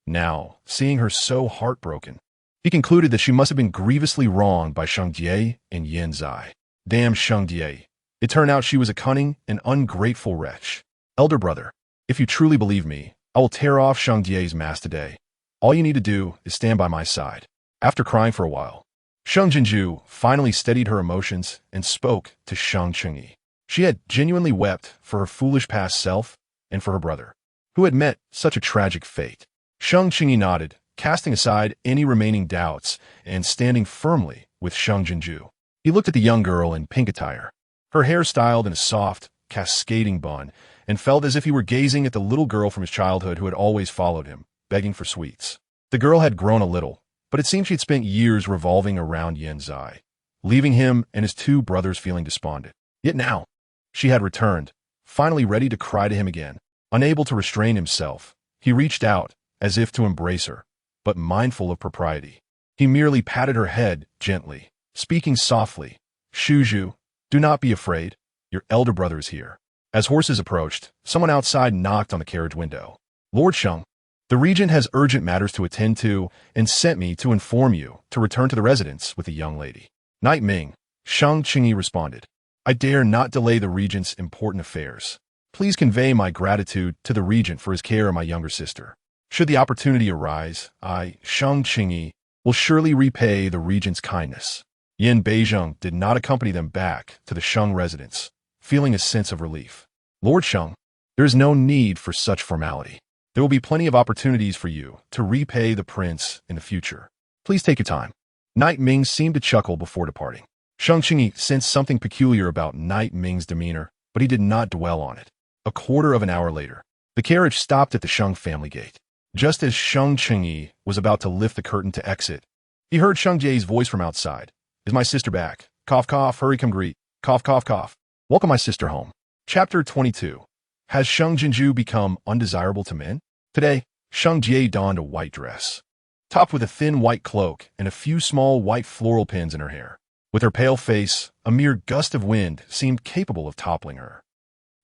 Now, seeing her so heartbroken, he concluded that she must have been grievously wronged by Sheng Jinxiu and Yin Zai. Damn Sheng Jinxiu. It turned out she was a cunning and ungrateful wretch. Elder brother, if you truly believe me, I will tear off Sheng Jinxiu's mask today. All you need to do is stand by my side. After crying for a while, Sheng Jinxiu finally steadied her emotions and spoke to Sheng Jinxiu. She had genuinely wept for her foolish past self and for her brother, who had met such a tragic fate. Sheng Jinxiu nodded, casting aside any remaining doubts and standing firmly with Sheng Jinxiu. He looked at the young girl in pink attire, her hair styled in a soft, cascading bun, and felt as if he were gazing at the little girl from his childhood who had always followed him, begging for sweets. The girl had grown a little, but it seemed she'd spent years revolving around Yin Zai, leaving him and his 2 brothers feeling despondent. Yet now, she had returned, finally ready to cry to him again. Unable to restrain himself, he reached out, as if to embrace her, but mindful of propriety. He merely patted her head gently, speaking softly. Shuju, do not be afraid. Your elder brother is here. As horses approached, someone outside knocked on the carriage window. Lord Sheng, the regent has urgent matters to attend to and sent me to inform you to return to the residence with the young lady. Knight Ming, Sheng Jinxiu responded. I dare not delay the regent's important affairs. Please convey my gratitude to the regent for his care of my younger sister. Should the opportunity arise, I, Sheng Jinxiu, will surely repay the regent's kindness. Yin Beizheng did not accompany them back to the Sheng residence, feeling a sense of relief. Lord Sheng, there is no need for such formality. There will be plenty of opportunities for you to repay the prince in the future. Please take your time. Knight Ming seemed to chuckle before departing. Sheng Jinxiu sensed something peculiar about Knight Ming's demeanor, but he did not dwell on it. A quarter of an hour later, the carriage stopped at the Sheng family gate. Just as Sheng Jinxiu was about to lift the curtain to exit, he heard Sheng Jie's voice from outside. Is my sister back? Cough, cough, hurry, come greet. Cough, cough, cough. Welcome my sister home. Chapter 22. Has Sheng Jinxiu become undesirable to men? Today, Sheng Jie donned a white dress, topped with a thin white cloak and a few small white floral pins in her hair. With her pale face, a mere gust of wind seemed capable of toppling her.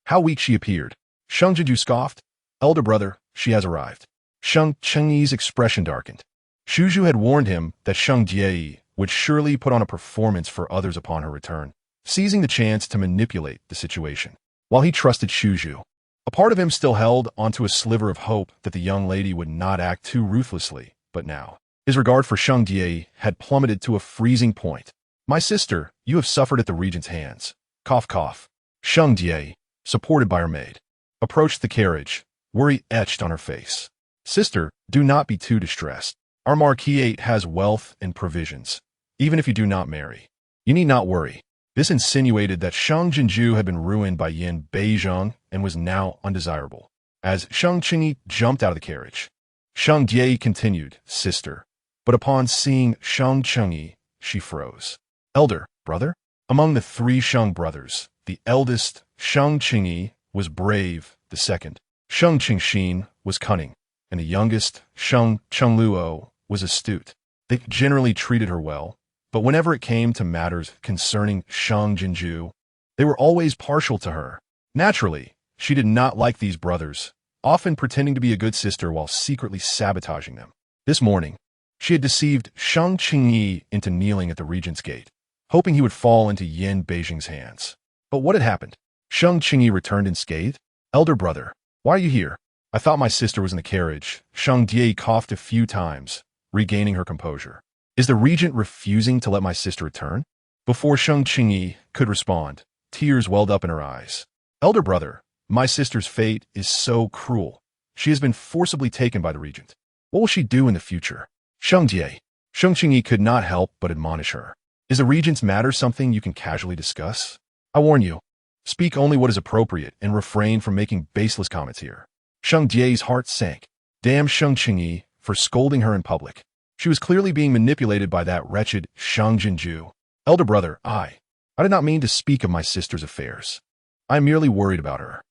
How weak she appeared. Sheng Jinxiu scoffed. Elder brother, she has arrived. Sheng Jinxiu's expression darkened. Shuju had warned him that Sheng Jie would surely put on a performance for others upon her return, seizing the chance to manipulate the situation. While he trusted Shuju, a part of him still held onto a sliver of hope that the young lady would not act too ruthlessly, but now, his regard for Sheng Jie had plummeted to a freezing point. My sister, you have suffered at the regent's hands. Cough, cough. Sheng Jie, supported by her maid, approached the carriage, worry etched on her face. Sister, do not be too distressed. Our marquisate has wealth and provisions, even if you do not marry. You need not worry. This insinuated that Sheng Jinxiu had been ruined by Yin Beizheng and was now undesirable. As Sheng Jinxiu jumped out of the carriage, Sheng Jie continued, Sister. But upon seeing Sheng Jinxiu, she froze. Elder, brother? Among the three Sheng brothers, the eldest, Sheng Jinxiu, was brave, the second, Sheng Jinxiu, was cunning, and the youngest, Sheng Luo, was astute. They generally treated her well, but whenever it came to matters concerning Sheng Jinxiu, they were always partial to her. Naturally, she did not like these brothers, often pretending to be a good sister while secretly sabotaging them. This morning, she had deceived Sheng Jinxiu into kneeling at the regent's gate, hoping he would fall into Yin Beizheng's hands. But what had happened? Sheng Jinxiu returned unscathed. Elder brother, why are you here? I thought my sister was in the carriage. Sheng Jie coughed a few times, regaining her composure. Is the regent refusing to let my sister return? Before Sheng Jinxiu could respond, tears welled up in her eyes. Elder brother, my sister's fate is so cruel. She has been forcibly taken by the regent. What will she do in the future? Sheng Jinxiu could not help but admonish her. Is the regent's matter something you can casually discuss? I warn you, speak only what is appropriate and refrain from making baseless comments here. Sheng Jie's heart sank. Damn Sheng Jinxiu for scolding her in public. She was clearly being manipulated by that wretched Sheng Jinxiu. Elder brother, I did not mean to speak of my sister's affairs. I am merely worried about her.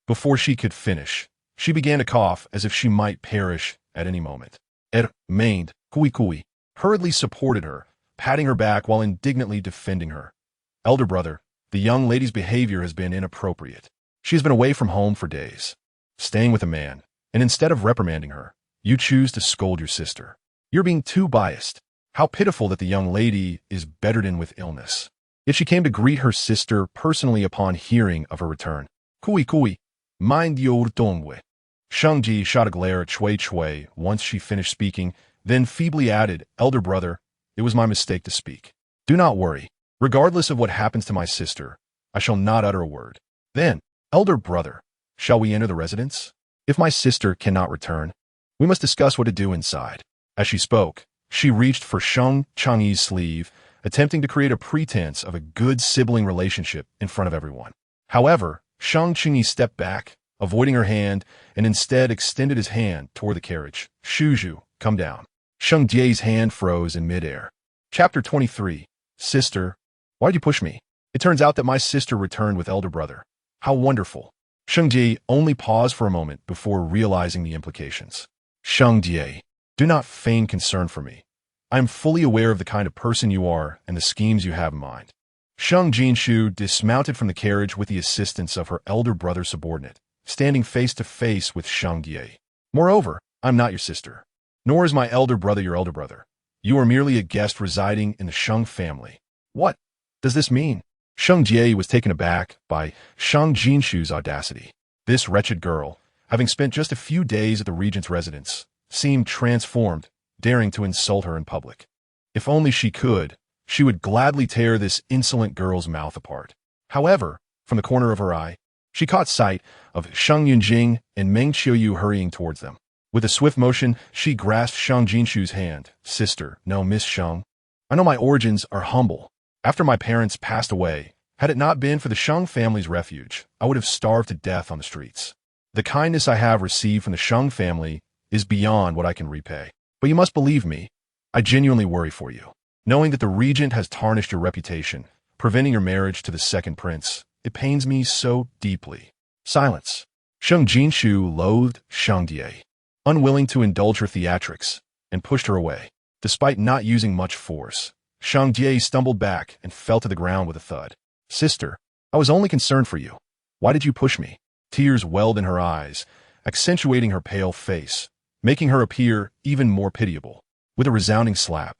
Before she could finish, she began to cough as if she might perish at any moment. Maid, Kui, hurriedly supported her, patting her back while indignantly defending her. Elder brother, the young lady's behavior has been inappropriate. She has been away from home for days, staying with a man, and instead of reprimanding her, you choose to scold your sister. You're being too biased. How pitiful that the young lady is bedridden with illness. Yet she came to greet her sister personally upon hearing of her return. Kui, mind your dongwei. Sheng Ji shot a glare at Chui once she finished speaking, then feebly added, Elder brother, it was my mistake to speak. Do not worry. Regardless of what happens to my sister, I shall not utter a word. Then, elder brother, shall we enter the residence? If my sister cannot return, we must discuss what to do inside. As she spoke, she reached for Sheng Jinxiu's sleeve, attempting to create a pretense of a good sibling relationship in front of everyone. However, Sheng Jinxiu stepped back, avoiding her hand, and instead extended his hand toward the carriage. Shuju, come down. Sheng Jie's hand froze in midair. Chapter 23. Sister, why'd you push me? It turns out that my sister returned with elder brother. How wonderful. Sheng Jie only paused for a moment before realizing the implications. Sheng Jie, do not feign concern for me. I am fully aware of the kind of person you are and the schemes you have in mind. Sheng Jinxiu dismounted from the carriage with the assistance of her elder brother subordinate, standing face to face with Sheng Jie. Moreover, I'm not your sister, nor is my elder brother your elder brother. You are merely a guest residing in the Sheng family. What does this mean? Sheng Jie was taken aback by Sheng Jinxiu's audacity. This wretched girl, having spent just a few days at the regent's residence, seemed transformed, daring to insult her in public. If only she could, she would gladly tear this insolent girl's mouth apart. However, from the corner of her eye, she caught sight of Sheng Yunjing and Meng Qiuyu hurrying towards them. With a swift motion, she grasped Sheng Jinxiu's hand. Sister, no, Miss Sheng. I know my origins are humble. After my parents passed away, had it not been for the Sheng family's refuge, I would have starved to death on the streets. The kindness I have received from the Sheng family is beyond what I can repay. But you must believe me, I genuinely worry for you. Knowing that the regent has tarnished your reputation, preventing your marriage to the second prince, it pains me so deeply. Silence. Sheng Jinxiu loathed Shang Jie, unwilling to indulge her theatrics, and pushed her away. Despite not using much force, Shang Jie stumbled back and fell to the ground with a thud. Sister, I was only concerned for you. Why did you push me? Tears welled in her eyes, accentuating her pale face, making her appear even more pitiable. With a resounding slap,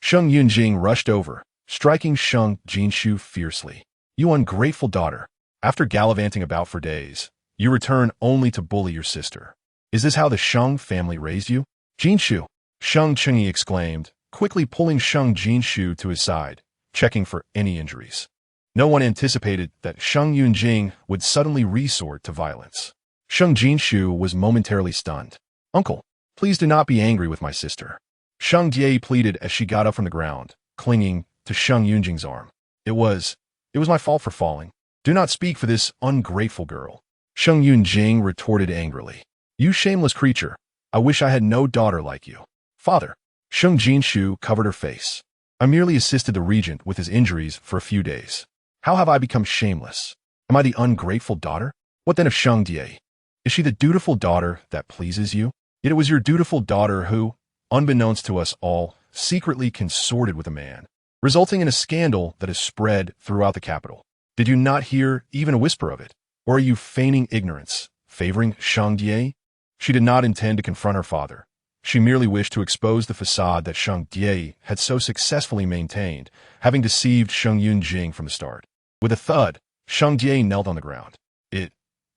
Sheng Yunjing rushed over, striking Sheng Jinxiu fiercely. You ungrateful daughter. After gallivanting about for days, you return only to bully your sister. Is this how the Sheng family raised you? Jinxiu, Sheng Chenyi exclaimed, quickly pulling Sheng Jinxiu to his side, checking for any injuries. No one anticipated that Sheng Yunjing would suddenly resort to violence. Sheng Jinxiu was momentarily stunned. Uncle, please do not be angry with my sister. Sheng Jie pleaded as she got up from the ground, clinging to Sheng Yunjing's arm. It was my fault for falling. Do not speak for this ungrateful girl. Sheng Yunjing retorted angrily. You shameless creature. I wish I had no daughter like you. Father. Sheng Jinxiu covered her face. I merely assisted the regent with his injuries for a few days. How have I become shameless? Am I the ungrateful daughter? What then of Sheng Jie? Is she the dutiful daughter that pleases you? Yet it was your dutiful daughter who, unbeknownst to us all, secretly consorted with a man, resulting in a scandal that has spread throughout the capital. Did you not hear even a whisper of it? Or are you feigning ignorance, favoring Shang Jie? She did not intend to confront her father. She merely wished to expose the facade that Shang Jie had so successfully maintained, having deceived Sheng Yunjing from the start. With a thud, Shang Jie knelt on the ground.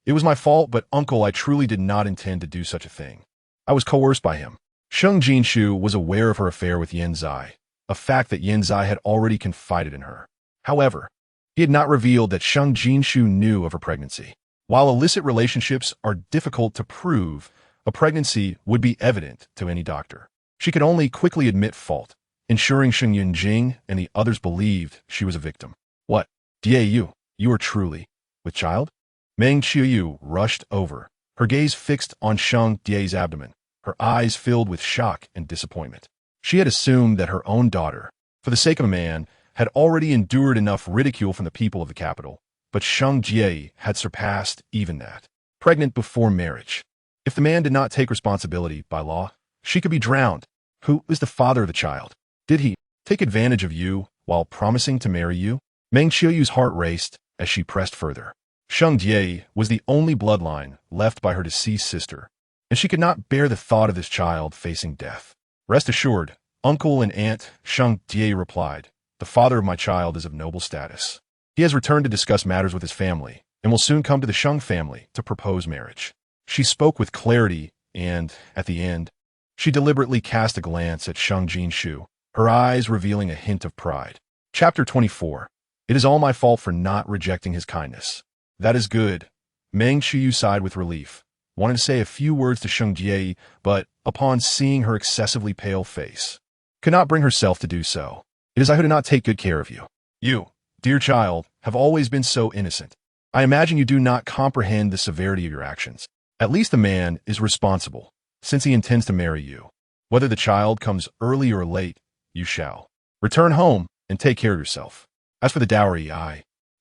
It was my fault, but uncle, I truly did not intend to do such a thing. I was coerced by him. Sheng Jinxiu was aware of her affair with Yan Zai, a fact that Yan Zai had already confided in her. However, he had not revealed that Sheng Jinxiu knew of her pregnancy. While illicit relationships are difficult to prove, a pregnancy would be evident to any doctor. She could only quickly admit fault, ensuring Sheng Yunjing and the others believed she was a victim. What? You are truly with child? Meng Qiuyu rushed over, her gaze fixed on Sheng Jie's abdomen, her eyes filled with shock and disappointment. She had assumed that her own daughter, for the sake of a man, had already endured enough ridicule from the people of the capital, but Sheng Jie had surpassed even that. Pregnant before marriage. If the man did not take responsibility by law, she could be drowned. Who is the father of the child? Did he take advantage of you while promising to marry you? Meng Qiuyu's heart raced as she pressed further. Sheng Jie was the only bloodline left by her deceased sister, and she could not bear the thought of this child facing death. Rest assured, uncle and aunt, Sheng Jie replied, the father of my child is of noble status. He has returned to discuss matters with his family, and will soon come to the Sheng family to propose marriage. She spoke with clarity, and, at the end, she deliberately cast a glance at Sheng Jinxiu, her eyes revealing a hint of pride. Chapter 24. It is all my fault for not rejecting his kindness. That is good. Meng Qiuyu sighed with relief, wanted to say a few words to Sheng Jie, but, upon seeing her excessively pale face, could not bring herself to do so. It is I who do not take good care of you. You, dear child, have always been so innocent. I imagine you do not comprehend the severity of your actions. At least the man is responsible, since he intends to marry you. Whether the child comes early or late, you shall. Return home and take care of yourself. As for the dowry,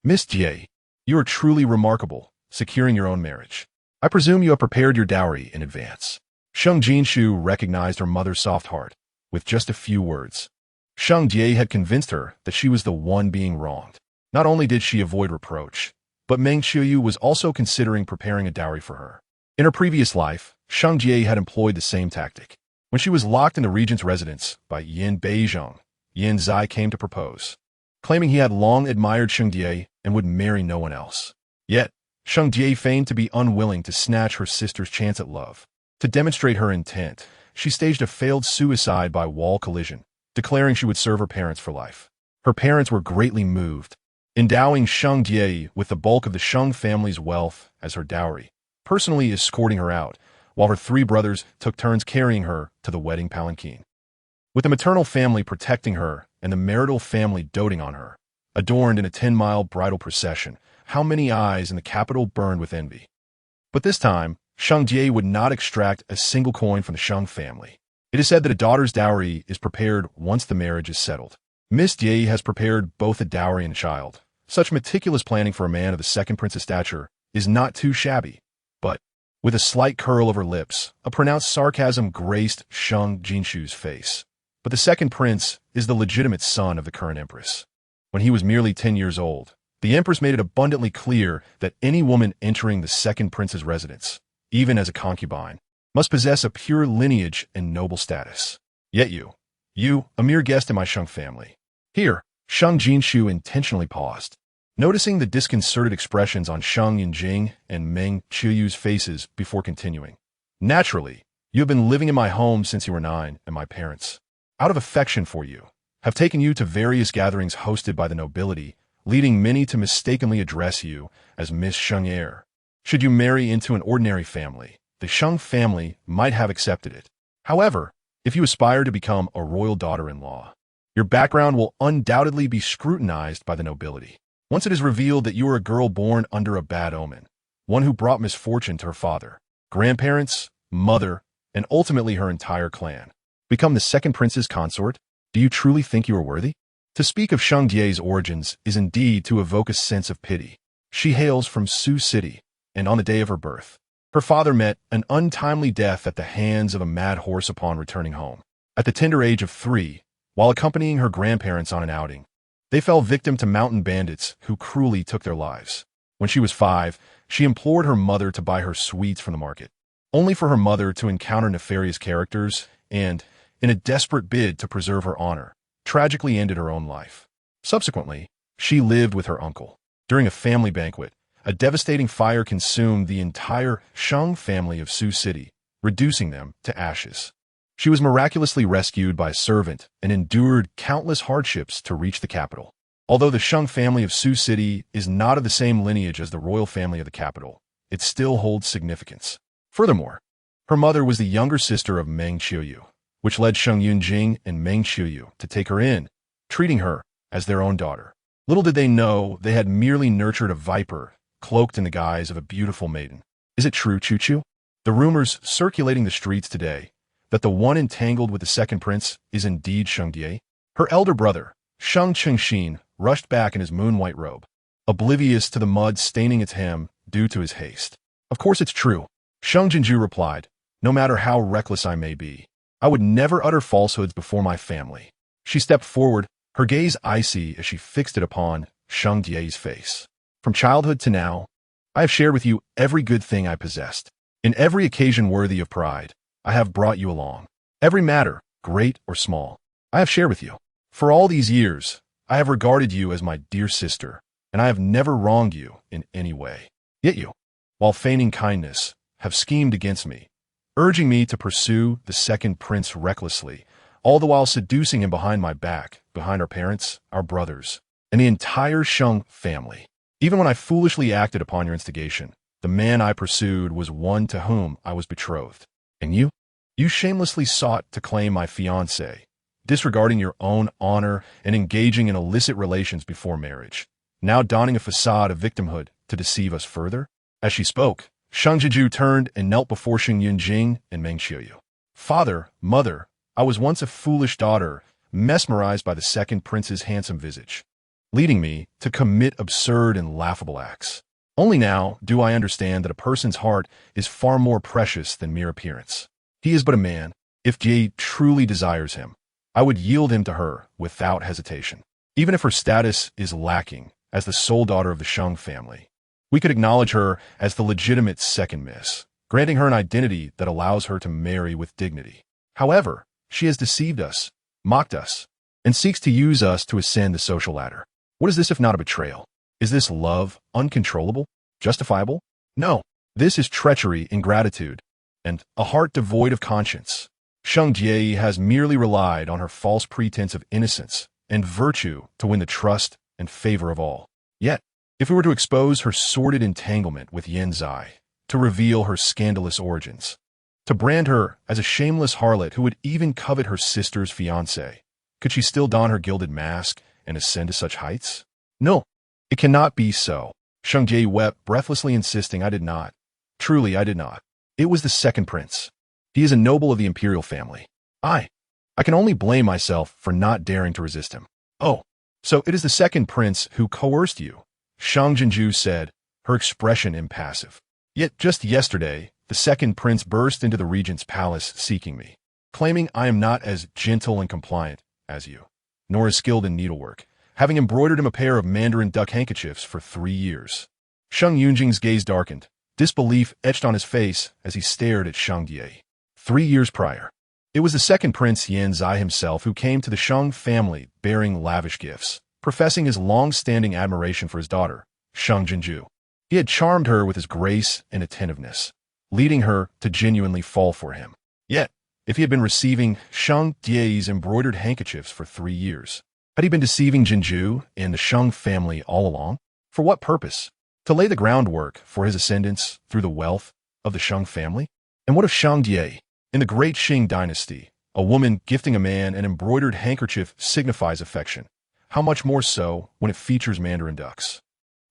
Miss Jie, you are truly remarkable, securing your own marriage. I presume you have prepared your dowry in advance. Sheng Jinxiu recognized her mother's soft heart, with just a few words. Sheng Jie had convinced her that she was the one being wronged. Not only did she avoid reproach, but Meng Qiuyu was also considering preparing a dowry for her. In her previous life, Sheng Jie had employed the same tactic. When she was locked in the regent's residence by Yin Beizhong, Yan Zai came to propose, claiming he had long admired Sheng Jie and would marry no one else. Yet, Sheng Jie feigned to be unwilling to snatch her sister's chance at love. To demonstrate her intent, she staged a failed suicide by wall collision, declaring she would serve her parents for life. Her parents were greatly moved, endowing Sheng Jie with the bulk of the Sheng family's wealth as her dowry, personally escorting her out, while her three brothers took turns carrying her to the wedding palanquin. With the maternal family protecting her and the marital family doting on her, adorned in a 10-mile bridal procession, how many eyes in the capital burned with envy. But this time, Sheng Jie would not extract a single coin from the Sheng family. It is said that a daughter's dowry is prepared once the marriage is settled. Miss Jie has prepared both a dowry and a child. Such meticulous planning for a man of the second prince's stature is not too shabby. But, with a slight curl of her lips, a pronounced sarcasm graced Sheng Jinxiu's face. But the second prince is the legitimate son of the current empress. When he was merely 10 years old, the empress made it abundantly clear that any woman entering the second prince's residence, even as a concubine, must possess a pure lineage and noble status. Yet you, a mere guest in my Sheng family. Here, Sheng Jinxiu intentionally paused. Noticing the disconcerted expressions on Sheng Yinjing and Meng Qiuyu's faces before continuing. Naturally, you have been living in my home since you were 9, and my parents, out of affection for you, have taken you to various gatherings hosted by the nobility, leading many to mistakenly address you as Miss Sheng Heir. Should you marry into an ordinary family, the Sheng family might have accepted it. However, if you aspire to become a royal daughter-in-law, your background will undoubtedly be scrutinized by the nobility. Once it is revealed that you are a girl born under a bad omen, one who brought misfortune to her father, grandparents, mother, and ultimately her entire clan, become the second prince's consort, do you truly think you are worthy? To speak of Sheng Jie's origins is indeed to evoke a sense of pity. She hails from Sioux City, and on the day of her birth, her father met an untimely death at the hands of a mad horse upon returning home. At the tender age of 3, while accompanying her grandparents on an outing, they fell victim to mountain bandits who cruelly took their lives. When she was 5, she implored her mother to buy her sweets from the market, only for her mother to encounter nefarious characters and, in a desperate bid to preserve her honor, tragically ended her own life. Subsequently, she lived with her uncle. During a family banquet, a devastating fire consumed the entire Sheng family of Sioux City, reducing them to ashes. She was miraculously rescued by a servant and endured countless hardships to reach the capital. Although the Sheng family of Sioux City is not of the same lineage as the royal family of the capital, it still holds significance. Furthermore, her mother was the younger sister of Meng Qiuyu, which led Sheng Yunjing and Meng Qiuyu to take her in, treating her as their own daughter. Little did they know they had merely nurtured a viper cloaked in the guise of a beautiful maiden. Is it true, Chu? The rumors circulating the streets today that the one entangled with the second prince is indeed Sheng Jie? Her elder brother, Sheng Jinxiu, rushed back in his moon-white robe, oblivious to the mud staining its hem due to his haste. Of course it's true, Sheng Jinxiu replied. No matter how reckless I may be, I would never utter falsehoods before my family. She stepped forward, her gaze icy as she fixed it upon Sheng Jie's face. From childhood to now, I have shared with you every good thing I possessed. In every occasion worthy of pride, I have brought you along. Every matter, great or small, I have shared with you. For all these years, I have regarded you as my dear sister, and I have never wronged you in any way. Yet you, while feigning kindness, have schemed against me, urging me to pursue the second prince recklessly, all the while seducing him behind my back, behind our parents, our brothers, and the entire Sheng family. Even when I foolishly acted upon your instigation, the man I pursued was one to whom I was betrothed. And you? You shamelessly sought to claim my fiancé, disregarding your own honor and engaging in illicit relations before marriage, now donning a facade of victimhood to deceive us further? As she spoke, Sheng Jinxiu turned and knelt before Sheng Yunjing and Meng Qiuyu. Father, mother, I was once a foolish daughter, mesmerized by the second prince's handsome visage, leading me to commit absurd and laughable acts. Only now do I understand that a person's heart is far more precious than mere appearance. He is but a man. If Jie truly desires him, I would yield him to her without hesitation. Even if her status is lacking as the sole daughter of the Sheng family, we could acknowledge her as the legitimate second miss, granting her an identity that allows her to marry with dignity. However, she has deceived us, mocked us, and seeks to use us to ascend the social ladder. What is this if not a betrayal? Is this love uncontrollable? Justifiable? No. This is treachery, ingratitude, and a heart devoid of conscience. Sheng Jie has merely relied on her false pretense of innocence and virtue to win the trust and favor of all. Yet, if we were to expose her sordid entanglement with Yan Zai, to reveal her scandalous origins, to brand her as a shameless harlot who would even covet her sister's fiancé, could she still don her gilded mask and ascend to such heights? No, it cannot be so. Sheng Jie wept, breathlessly insisting, I did not. Truly, I did not. It was the second prince. He is a noble of the Imperial family. I can only blame myself for not daring to resist him. Oh, so it is the second prince who coerced you, Sheng Jinxiu said, her expression impassive. Yet just yesterday, the second prince burst into the regent's palace seeking me, claiming I am not as gentle and compliant as you, nor as skilled in needlework, having embroidered him a pair of mandarin duck handkerchiefs for 3 years. Sheng Yunjing's gaze darkened, disbelief etched on his face as he stared at Sheng Jie. 3 years prior, it was the second prince Yan Zai himself who came to the Sheng family bearing lavish gifts, professing his long-standing admiration for his daughter, Sheng Jinxiu. He had charmed her with his grace and attentiveness, leading her to genuinely fall for him. Yet, if he had been receiving Sheng Jie's embroidered handkerchiefs for 3 years, had he been deceiving Jinxiu and the Sheng family all along? For what purpose? To lay the groundwork for his ascendance through the wealth of the Sheng family? And what of Sheng Jie? In the great Qing dynasty, a woman gifting a man an embroidered handkerchief signifies affection. How much more so when it features mandarin ducks?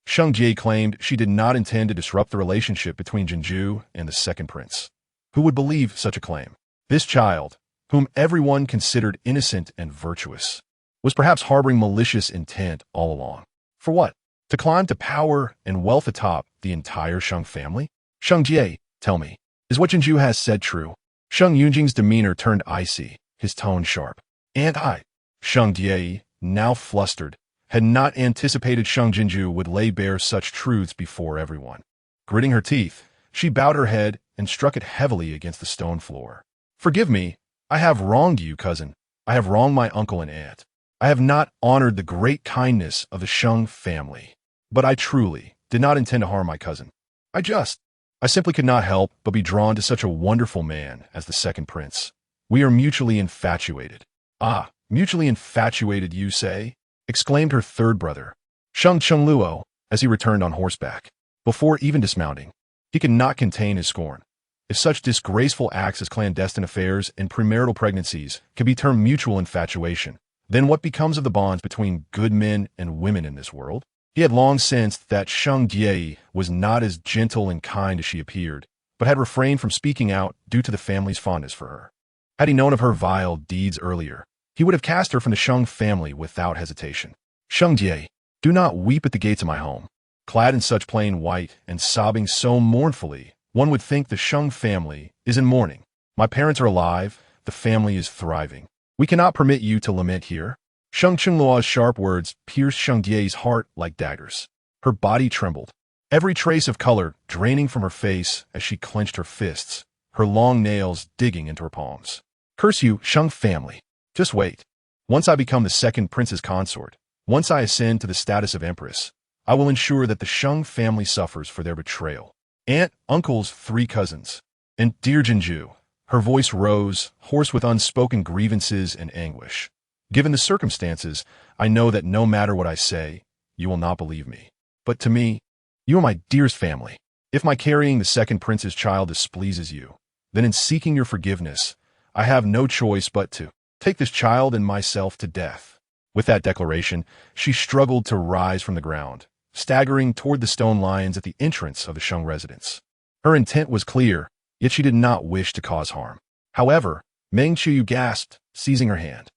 Sheng Jie claimed she did not intend to disrupt the relationship between Jinxiu and the second prince. Who would believe such a claim? This child, whom everyone considered innocent and virtuous, was perhaps harboring malicious intent all along. For what? To climb to power and wealth atop the entire Sheng family? Sheng Jie, tell me, is what Jinxiu has said true? Sheng Yunjing's demeanor turned icy, his tone sharp. And I, Sheng Jie, now flustered, had not anticipated Sheng Jinxiu would lay bare such truths before everyone. Gritting her teeth, she bowed her head and struck it heavily against the stone floor. Forgive me, I have wronged you, cousin. I have wronged my uncle and aunt. I have not honored the great kindness of the Sheng family. But I truly did not intend to harm my cousin. I simply could not help but be drawn to such a wonderful man as the second prince. We are mutually infatuated. Ah, mutually infatuated, you say? Exclaimed her third brother, Sheng Chengluo, as he returned on horseback. Before even dismounting, he could not contain his scorn. If such disgraceful acts as clandestine affairs and premarital pregnancies can be termed mutual infatuation, then what becomes of the bonds between good men and women in this world? He had long sensed that Sheng Jie was not as gentle and kind as she appeared, but had refrained from speaking out due to the family's fondness for her. Had he known of her vile deeds earlier, he would have cast her from the Sheng family without hesitation. Sheng Jie, do not weep at the gates of my home. Clad in such plain white and sobbing so mournfully, one would think the Sheng family is in mourning. My parents are alive, the family is thriving. We cannot permit you to lament here. Sheng Chengluo's sharp words pierced Sheng Jie's heart like daggers. Her body trembled, every trace of color draining from her face as she clenched her fists, her long nails digging into her palms. Curse you, Sheng family. Just wait. Once I become the second prince's consort, once I ascend to the status of empress, I will ensure that the Sheng family suffers for their betrayal. Aunt, uncles, 3 cousins. And dear Jinxiu, her voice rose, hoarse with unspoken grievances and anguish. Given the circumstances, I know that no matter what I say, you will not believe me. But to me, you are my dearest family. If my carrying the second prince's child displeases you, then in seeking your forgiveness, I have no choice but to take this child and myself to death. With that declaration, she struggled to rise from the ground, staggering toward the stone lions at the entrance of the Sheng residence. Her intent was clear, yet she did not wish to cause harm. However, Meng Qiu gasped, seizing her hand.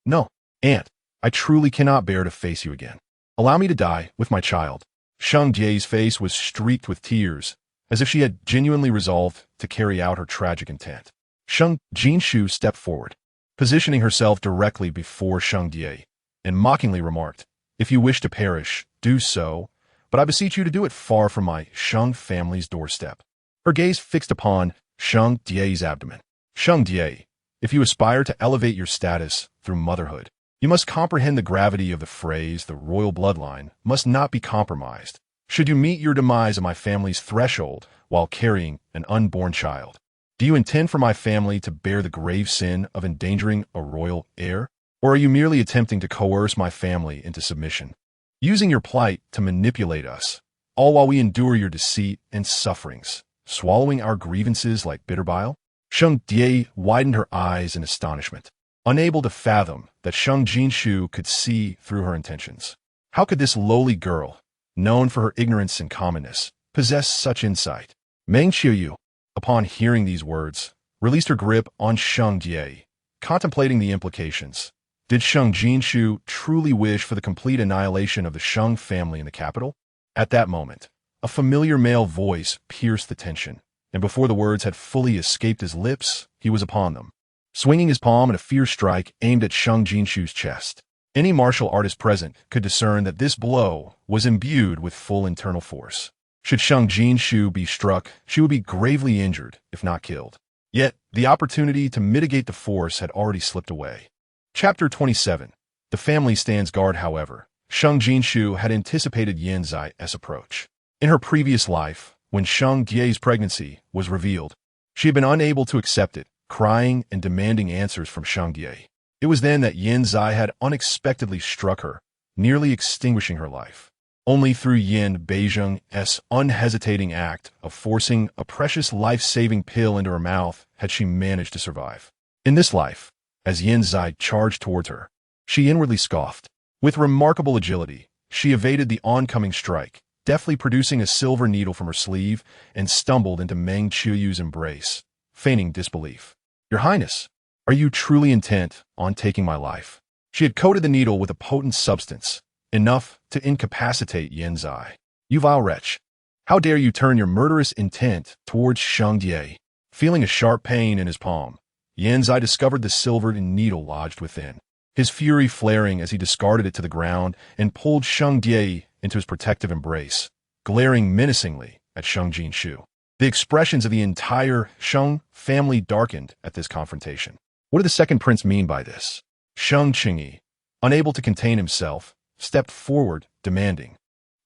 No, aunt, I truly cannot bear to face you again. Allow me to die with my child. Sheng Jie's face was streaked with tears, as if she had genuinely resolved to carry out her tragic intent. Sheng Jinxiu stepped forward, positioning herself directly before Sheng Jie, and mockingly remarked, If you wish to perish, do so, but I beseech you to do it far from my Sheng family's doorstep. Her gaze fixed upon Sheng Jie's abdomen. Sheng Jie, if you aspire to elevate your status through motherhood, you must comprehend the gravity of the phrase the royal bloodline must not be compromised. Should you meet your demise at my family's threshold while carrying an unborn child, do you intend for my family to bear the grave sin of endangering a royal heir? Or are you merely attempting to coerce my family into submission, using your plight to manipulate us, all while we endure your deceit and sufferings, swallowing our grievances like bitter bile? Sheng Jie widened her eyes in astonishment, unable to fathom that Sheng Jinxiu could see through her intentions. How could this lowly girl, known for her ignorance and commonness, possess such insight? Meng Qiu, upon hearing these words, released her grip on Sheng Jie, contemplating the implications. Did Sheng Jinxiu truly wish for the complete annihilation of the Sheng family in the capital? At that moment, a familiar male voice pierced the tension, and before the words had fully escaped his lips, he was upon them, swinging his palm in a fierce strike aimed at Sheng Jinxiu's chest. Any martial artist present could discern that this blow was imbued with full internal force. Should Sheng Jinxiu be struck, she would be gravely injured, if not killed. Yet, the opportunity to mitigate the force had already slipped away. Chapter 27. The family stands guard. However, Sheng Jinxiu had anticipated Yan Zai's approach. In her previous life, when Sheng Jie's pregnancy was revealed, she had been unable to accept it, crying and demanding answers from Sheng Jie. It was then that Yan Zai had unexpectedly struck her, nearly extinguishing her life. Only through Yan Beizheng's unhesitating act of forcing a precious life-saving pill into her mouth had she managed to survive. In this life, as Yan Zai charged towards her, she inwardly scoffed. With remarkable agility, she evaded the oncoming strike, deftly producing a silver needle from her sleeve, and stumbled into Meng Qiuyu's embrace, feigning disbelief. "Your Highness, are you truly intent on taking my life?" She had coated the needle with a potent substance, enough to incapacitate Yan Zai. "You vile wretch! How dare you turn your murderous intent towards Sheng Jie?" Feeling a sharp pain in his palm, Yan Zai discovered the silvered needle lodged within, his fury flaring as he discarded it to the ground and pulled Sheng Jie into his protective embrace, glaring menacingly at Sheng Jinxiu. The expressions of the entire Sheng family darkened at this confrontation. What did the second prince mean by this? Sheng Qingyi, unable to contain himself, stepped forward, demanding,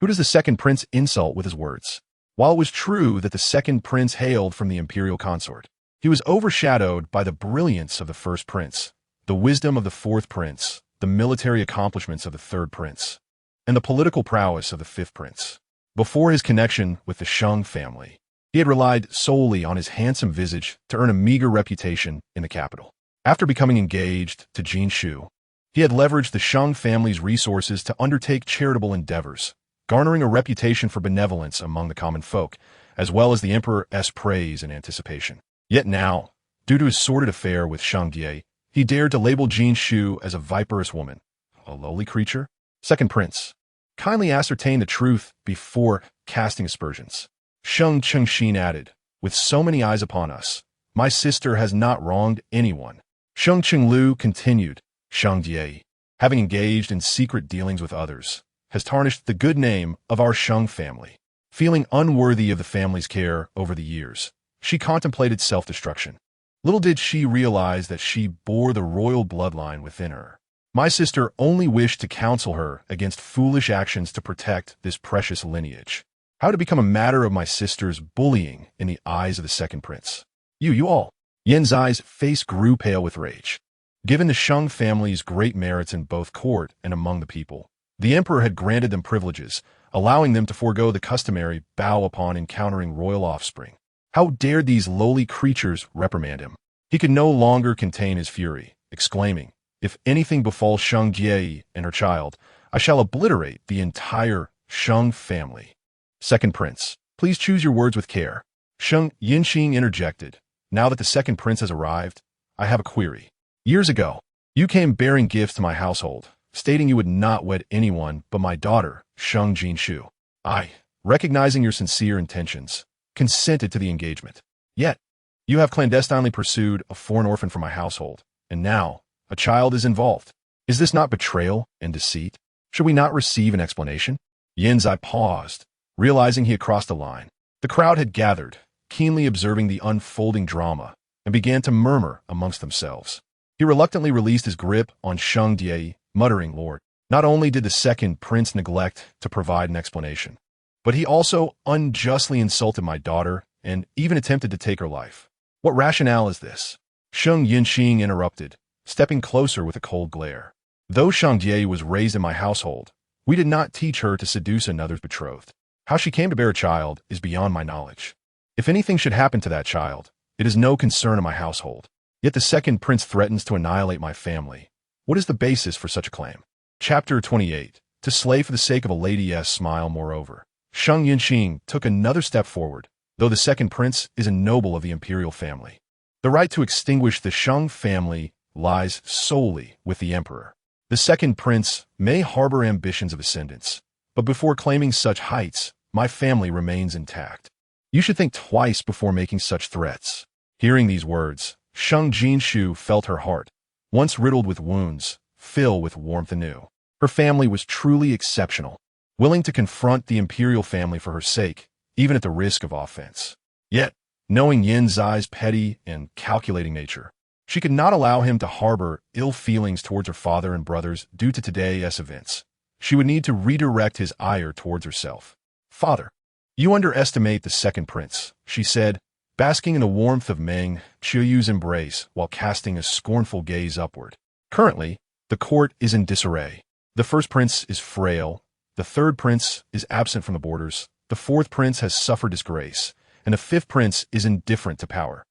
"Who does the second prince insult with his words?" While it was true that the second prince hailed from the imperial consort, he was overshadowed by the brilliance of the first prince, the wisdom of the fourth prince, the military accomplishments of the third prince, and the political prowess of the fifth prince. Before his connection with the Sheng family, he had relied solely on his handsome visage to earn a meager reputation in the capital. After becoming engaged to Jinxiu, he had leveraged the Sheng family's resources to undertake charitable endeavors, garnering a reputation for benevolence among the common folk, as well as the emperor's praise and anticipation. Yet now, due to his sordid affair with Sheng Jie, he dared to label Jinxiu as a viperous woman, a lowly creature. Second prince, kindly ascertain the truth before casting aspersions. Sheng Chengxin added, "With so many eyes upon us, my sister has not wronged anyone." Sheng Qinglu continued, "Sheng Jie, having engaged in secret dealings with others, has tarnished the good name of our Sheng family." Feeling unworthy of the family's care over the years, she contemplated self-destruction. Little did she realize that she bore the royal bloodline within her. My sister only wished to counsel her against foolish actions to protect this precious lineage. How to become a matter of my sister's bullying in the eyes of the second prince. You all. Yan Zai's face grew pale with rage. Given the Sheng family's great merits in both court and among the people, the emperor had granted them privileges, allowing them to forego the customary bow upon encountering royal offspring. How dared these lowly creatures reprimand him? He could no longer contain his fury, exclaiming, "If anything befalls Sheng Jie and her child, I shall obliterate the entire Sheng family." Second prince, please choose your words with care. Sheng Jinxiu interjected, "Now that the second prince has arrived, I have a query. Years ago, you came bearing gifts to my household, stating you would not wed anyone but my daughter, Sheng Jinxiu. I, recognizing your sincere intentions, consented to the engagement. Yet, you have clandestinely pursued a foreign orphan from my household, and now a child is involved. Is this not betrayal and deceit? Should we not receive an explanation?" Yan Zai paused, realizing he had crossed a line. The crowd had gathered, keenly observing the unfolding drama, and began to murmur amongst themselves. He reluctantly released his grip on Sheng Jie, muttering, "Lord, not only did the second prince neglect to provide an explanation, but he also unjustly insulted my daughter and even attempted to take her life. What rationale is this?" Sheng Jinxiu interrupted, stepping closer with a cold glare. "Though Sheng Jie was raised in my household, we did not teach her to seduce another's betrothed. How she came to bear a child is beyond my knowledge. If anything should happen to that child, it is no concern of my household. Yet the second prince threatens to annihilate my family. What is the basis for such a claim?" Chapter 28. To slay for the sake of a lady's smile. Moreover, Sheng Jinxiu took another step forward, though the second prince is a noble of the imperial family. The right to extinguish the Sheng family lies solely with the emperor. The second prince may harbor ambitions of ascendance, but before claiming such heights, my family remains intact. You should think twice before making such threats. Hearing these words, Sheng Jinxiu felt her heart, once riddled with wounds, fill with warmth anew. Her family was truly exceptional, willing to confront the imperial family for her sake, even at the risk of offense. Yet, knowing Yin Zai's petty and calculating nature, she could not allow him to harbor ill feelings towards her father and brothers due to today's events. She would need to redirect his ire towards herself. "Father, you underestimate the second prince," she said, basking in the warmth of Meng Qiuyu's embrace while casting a scornful gaze upward. Currently, the court is in disarray. The first prince is frail, the third prince is absent from the borders, the fourth prince has suffered disgrace, and the fifth prince is indifferent to power.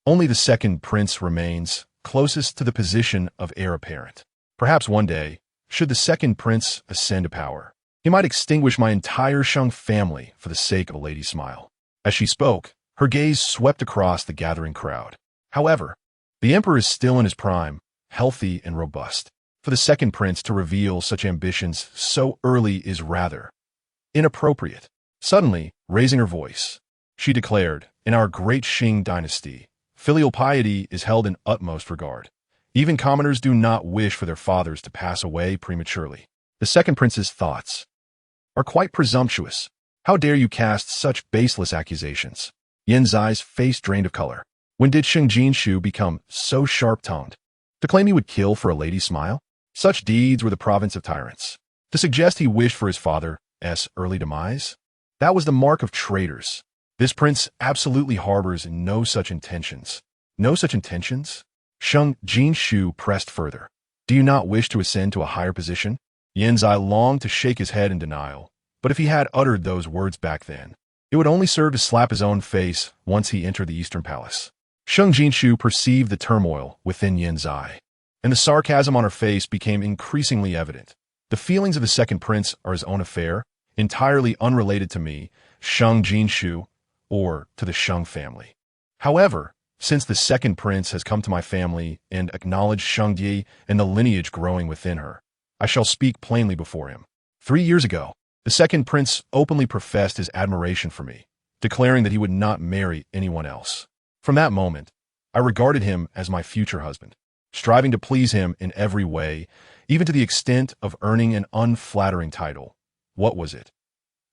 Only the second prince remains, closest to the position of heir apparent. Perhaps one day, should the second prince ascend to power, he might extinguish my entire Sheng family for the sake of a lady's smile. As she spoke, her gaze swept across the gathering crowd. However, the emperor is still in his prime, healthy and robust. For the second prince to reveal such ambitions so early is rather inappropriate. Suddenly, raising her voice, she declared, "In our great Shing dynasty, filial piety is held in utmost regard. Even commoners do not wish for their fathers to pass away prematurely." The second prince's thoughts are quite presumptuous. How dare you cast such baseless accusations? Yin Zai's face drained of color. When did Sheng Jinxiu become so sharp-tongued? To claim he would kill for a lady's smile? Such deeds were the province of tyrants. To suggest he wished for his father's early demise? That was the mark of traitors. This prince absolutely harbors no such intentions. No such intentions? Sheng Jinxiu pressed further. Do you not wish to ascend to a higher position? Yin Zai longed to shake his head in denial, but if he had uttered those words back then, it would only serve to slap his own face once he entered the Eastern Palace. Sheng Jinxiu perceived the turmoil within Yin Zai, and the sarcasm on her face became increasingly evident. The feelings of the second prince are his own affair, entirely unrelated to me, Sheng Jinxiu, or to the Sheng family. However, since the second prince has come to my family and acknowledged Sheng Di and the lineage growing within her, I shall speak plainly before him. 3 years ago, the second prince openly professed his admiration for me, declaring that he would not marry anyone else. From that moment, I regarded him as my future husband, striving to please him in every way, even to the extent of earning an unflattering title. What was it?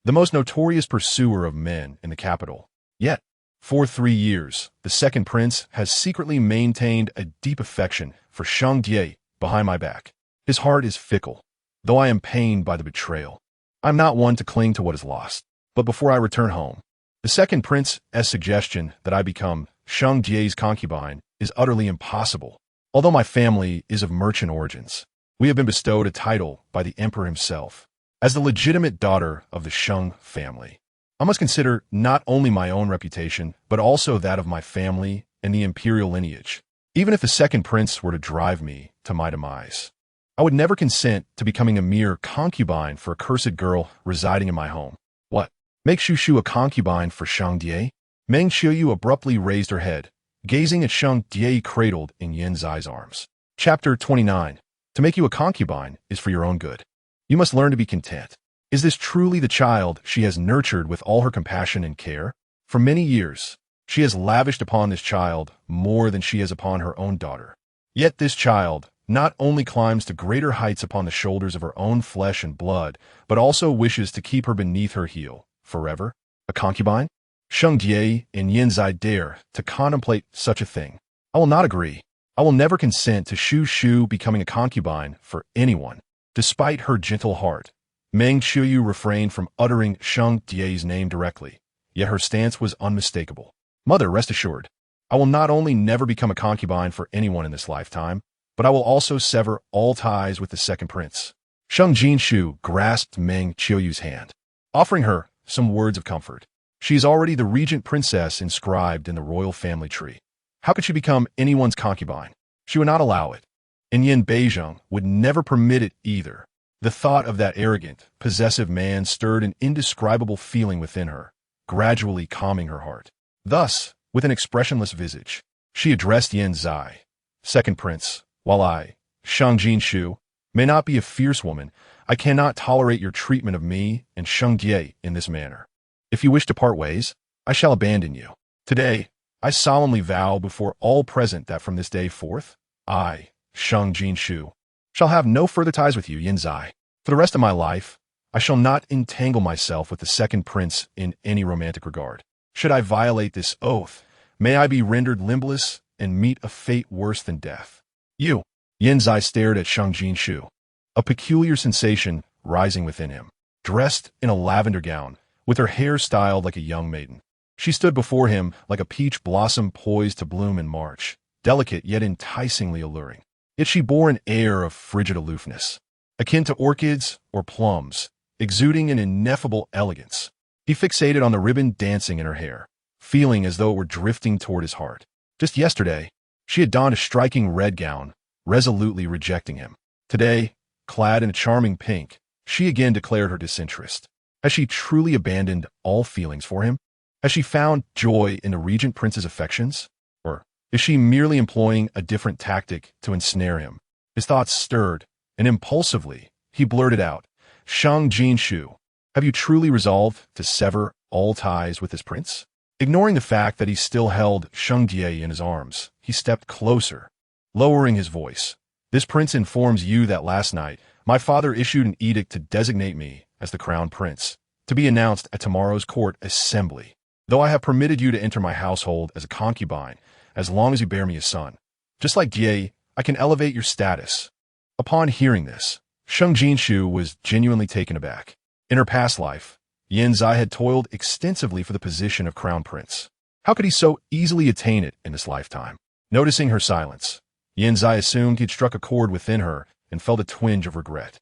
The most notorious pursuer of men in the capital. Yet, for 3 years, the second prince has secretly maintained a deep affection for Sheng Di behind my back. His heart is fickle, though I am pained by the betrayal. I'm not one to cling to what is lost. But before I return home, the second prince's suggestion that I become Sheng Di's concubine is utterly impossible. Although my family is of merchant origins, we have been bestowed a title by the emperor himself. As the legitimate daughter of the Sheng family, I must consider not only my own reputation, but also that of my family and the imperial lineage. Even if the second prince were to drive me to my demise, I would never consent to becoming a mere concubine for a cursed girl residing in my home. What? Make Shushu a concubine for Sheng Di? Meng Qiuyu abruptly raised her head, gazing at Sheng Di cradled in Yin Zai's arms. Chapter 29. To make you a concubine is for your own good. You must learn to be content. Is this truly the child she has nurtured with all her compassion and care? For many years, she has lavished upon this child more than she has upon her own daughter. Yet this child not only climbs to greater heights upon the shoulders of her own flesh and blood, but also wishes to keep her beneath her heel, forever. A concubine? Sheng Di and Yin Zai dare to contemplate such a thing. I will not agree. I will never consent to Shu becoming a concubine for anyone. Despite her gentle heart, Meng Qiuyu refrained from uttering Sheng Di's name directly, yet her stance was unmistakable. Mother, rest assured, I will not only never become a concubine for anyone in this lifetime, but I will also sever all ties with the second prince. Sheng Jinxiu grasped Meng Qiuyu's hand, offering her some words of comfort. She is already the regent princess inscribed in the royal family tree. How could she become anyone's concubine? She would not allow it. And Yin Beizheng would never permit it either. The thought of that arrogant, possessive man stirred an indescribable feeling within her, gradually calming her heart. Thus, with an expressionless visage, she addressed Yin Zai. Second prince, while I, Sheng Jinxiu, may not be a fierce woman, I cannot tolerate your treatment of me and Sheng Jie in this manner. If you wish to part ways, I shall abandon you. Today, I solemnly vow before all present that from this day forth, I, Sheng Jinxiu, shall have no further ties with you, Yin Zai. For the rest of my life, I shall not entangle myself with the second prince in any romantic regard. Should I violate this oath, may I be rendered limbless and meet a fate worse than death. You. Yin Zai stared at Sheng Jinxiu, a peculiar sensation rising within him. Dressed in a lavender gown, with her hair styled like a young maiden, she stood before him like a peach blossom poised to bloom in March, delicate yet enticingly alluring. Yet she bore an air of frigid aloofness, akin to orchids or plums, exuding an ineffable elegance. He fixated on the ribbon dancing in her hair, feeling as though it were drifting toward his heart. Just yesterday, she had donned a striking red gown, resolutely rejecting him. Today, clad in a charming pink, she again declared her disinterest. Has she truly abandoned all feelings for him? Has she found joy in the regent prince's affections? Or is she merely employing a different tactic to ensnare him? His thoughts stirred, and impulsively, he blurted out, Sheng Jinxiu, have you truly resolved to sever all ties with this prince? Ignoring the fact that he still held Sheng Jie in his arms, he stepped closer, lowering his voice. This prince informs you that last night, my father issued an edict to designate me as the crown prince, to be announced at tomorrow's court assembly. Though I have permitted you to enter my household as a concubine, as long as you bear me a son. Just like Jie, I can elevate your status. Upon hearing this, Sheng Jinxiu was genuinely taken aback. In her past life, Yin Zai had toiled extensively for the position of crown prince. How could he so easily attain it in this lifetime? Noticing her silence, Yin Zai assumed he'd struck a chord within her and felt a twinge of regret.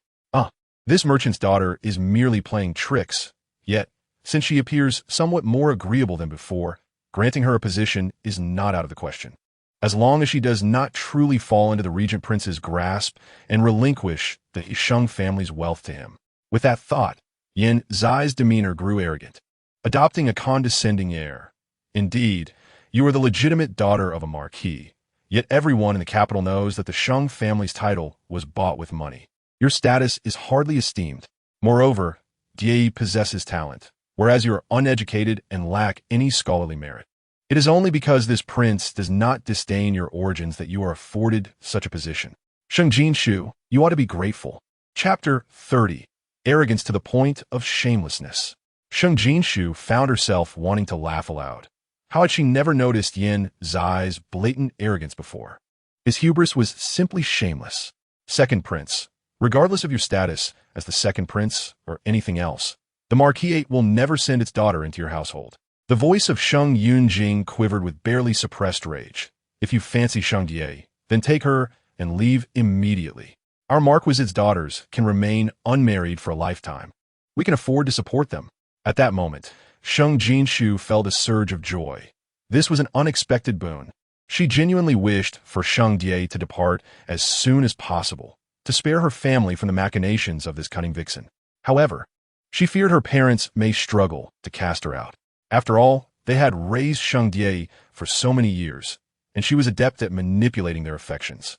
This merchant's daughter is merely playing tricks, yet, since she appears somewhat more agreeable than before, granting her a position is not out of the question. As long as she does not truly fall into the regent prince's grasp and relinquish the Sheng family's wealth to him. With that thought, Yin Zai's demeanor grew arrogant, adopting a condescending air. Indeed, you are the legitimate daughter of a marquis, yet everyone in the capital knows that the Sheng family's title was bought with money. Your status is hardly esteemed. Moreover, Jie possesses talent, whereas you are uneducated and lack any scholarly merit. It is only because this prince does not disdain your origins that you are afforded such a position. Sheng Jinxiu, you ought to be grateful. Chapter 30. Arrogance to the point of shamelessness. Sheng Jinxiu found herself wanting to laugh aloud. How had she never noticed Yin Zai's blatant arrogance before? His hubris was simply shameless. Second prince, regardless of your status as the second prince or anything else, the marquisate will never send its daughter into your household. The voice of Sheng Yunjing quivered with barely suppressed rage. If you fancy Sheng Jie, then take her and leave immediately. Our marquisite's daughters can remain unmarried for a lifetime. We can afford to support them. At that moment, Sheng Jinxiu felt a surge of joy. This was an unexpected boon. She genuinely wished for Sheng Jie to depart as soon as possible, to spare her family from the machinations of this cunning vixen. However, she feared her parents may struggle to cast her out. After all, they had raised Sheng Jie for so many years, and she was adept at manipulating their affections.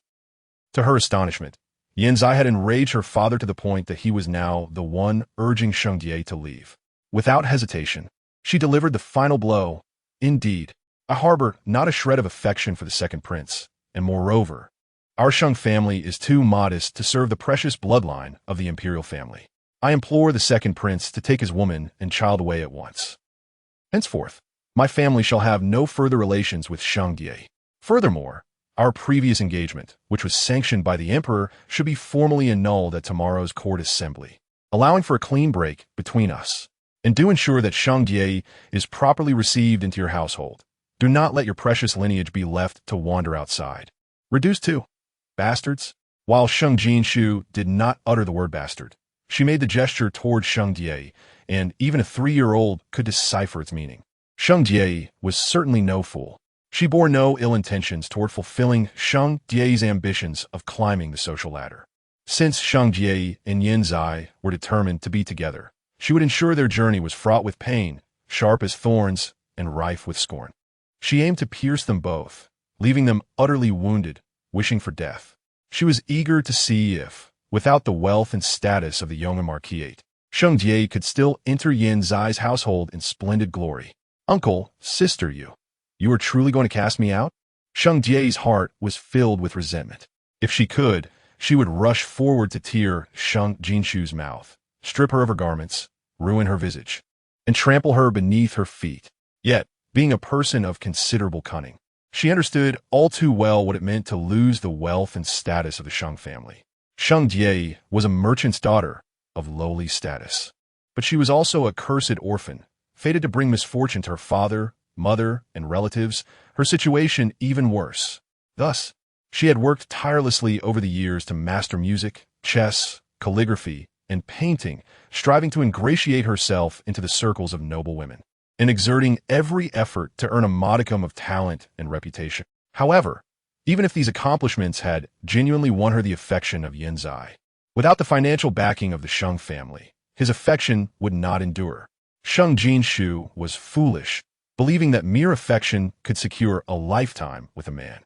To her astonishment, Yin Zai had enraged her father to the point that he was now the one urging Sheng Jie to leave. Without hesitation, she delivered the final blow. Indeed, I harbor not a shred of affection for the second prince, and moreover, our Sheng family is too modest to serve the precious bloodline of the Imperial family. I implore the second prince to take his woman and child away at once. Henceforth, my family shall have no further relations with Sheng Jie. Furthermore, our previous engagement, which was sanctioned by the emperor, should be formally annulled at tomorrow's court assembly, allowing for a clean break between us. And do ensure that Sheng Jie is properly received into your household. Do not let your precious lineage be left to wander outside. Reduced to bastards. While Sheng Jinxiu did not utter the word bastard, she made the gesture toward Sheng Jie, and even a 3-year-old could decipher its meaning. Sheng Jie was certainly no fool. She bore no ill intentions toward fulfilling Sheng Jie's ambitions of climbing the social ladder. Since Sheng Jie and Yin Zai were determined to be together, she would ensure their journey was fraught with pain, sharp as thorns and rife with scorn. She aimed to pierce them both, leaving them utterly wounded, wishing for death. She was eager to see if, without the wealth and status of the young Marquis, Sheng Jie could still enter Yin Zai's household in splendid glory. Uncle, sister, you are truly going to cast me out? Sheng Jie's heart was filled with resentment. If she could, she would rush forward to tear Sheng Jinxiu's mouth, strip her of her garments, ruin her visage, and trample her beneath her feet. Yet, being a person of considerable cunning, she understood all too well what it meant to lose the wealth and status of the Sheng family. Sheng Jie was a merchant's daughter of lowly status, but she was also a cursed orphan, fated to bring misfortune to her father, mother, and relatives, her situation even worse. Thus, she had worked tirelessly over the years to master music, chess, calligraphy, and painting, striving to ingratiate herself into the circles of noble women, and exerting every effort to earn a modicum of talent and reputation. However, even if these accomplishments had genuinely won her the affection of Yin Zai, without the financial backing of the Sheng family, his affection would not endure. Sheng Jinxiu was foolish, believing that mere affection could secure a lifetime with a man.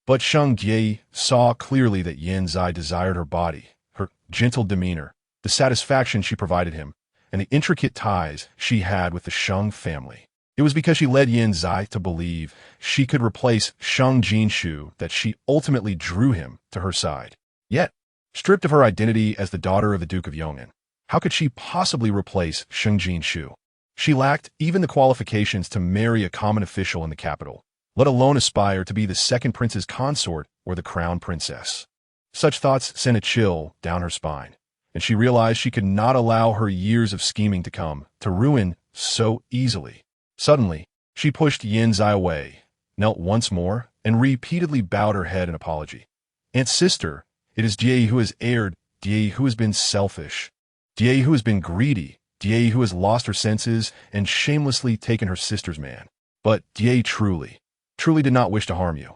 But Sheng Jie saw clearly that Yin Zai desired her body, her gentle demeanor, the satisfaction she provided him, and the intricate ties she had with the Sheng family. It was because she led Yin Zai to believe she could replace Sheng Jinxiu that she ultimately drew him to her side. Yet, stripped of her identity as the daughter of the Duke of Yong'an, how could she possibly replace Sheng Jinxiu? She lacked even the qualifications to marry a common official in the capital, let alone aspire to be the second prince's consort or the crown princess. Such thoughts sent a chill down her spine, and she realized she could not allow her years of scheming to come to ruin so easily. Suddenly, she pushed Yin Zai away, knelt once more, and repeatedly bowed her head in apology. "Aunt sister, it is Jie who has erred, Jie who has been selfish, Jie who has been greedy, Jie who has lost her senses and shamelessly taken her sister's man. But Jie truly did not wish to harm you.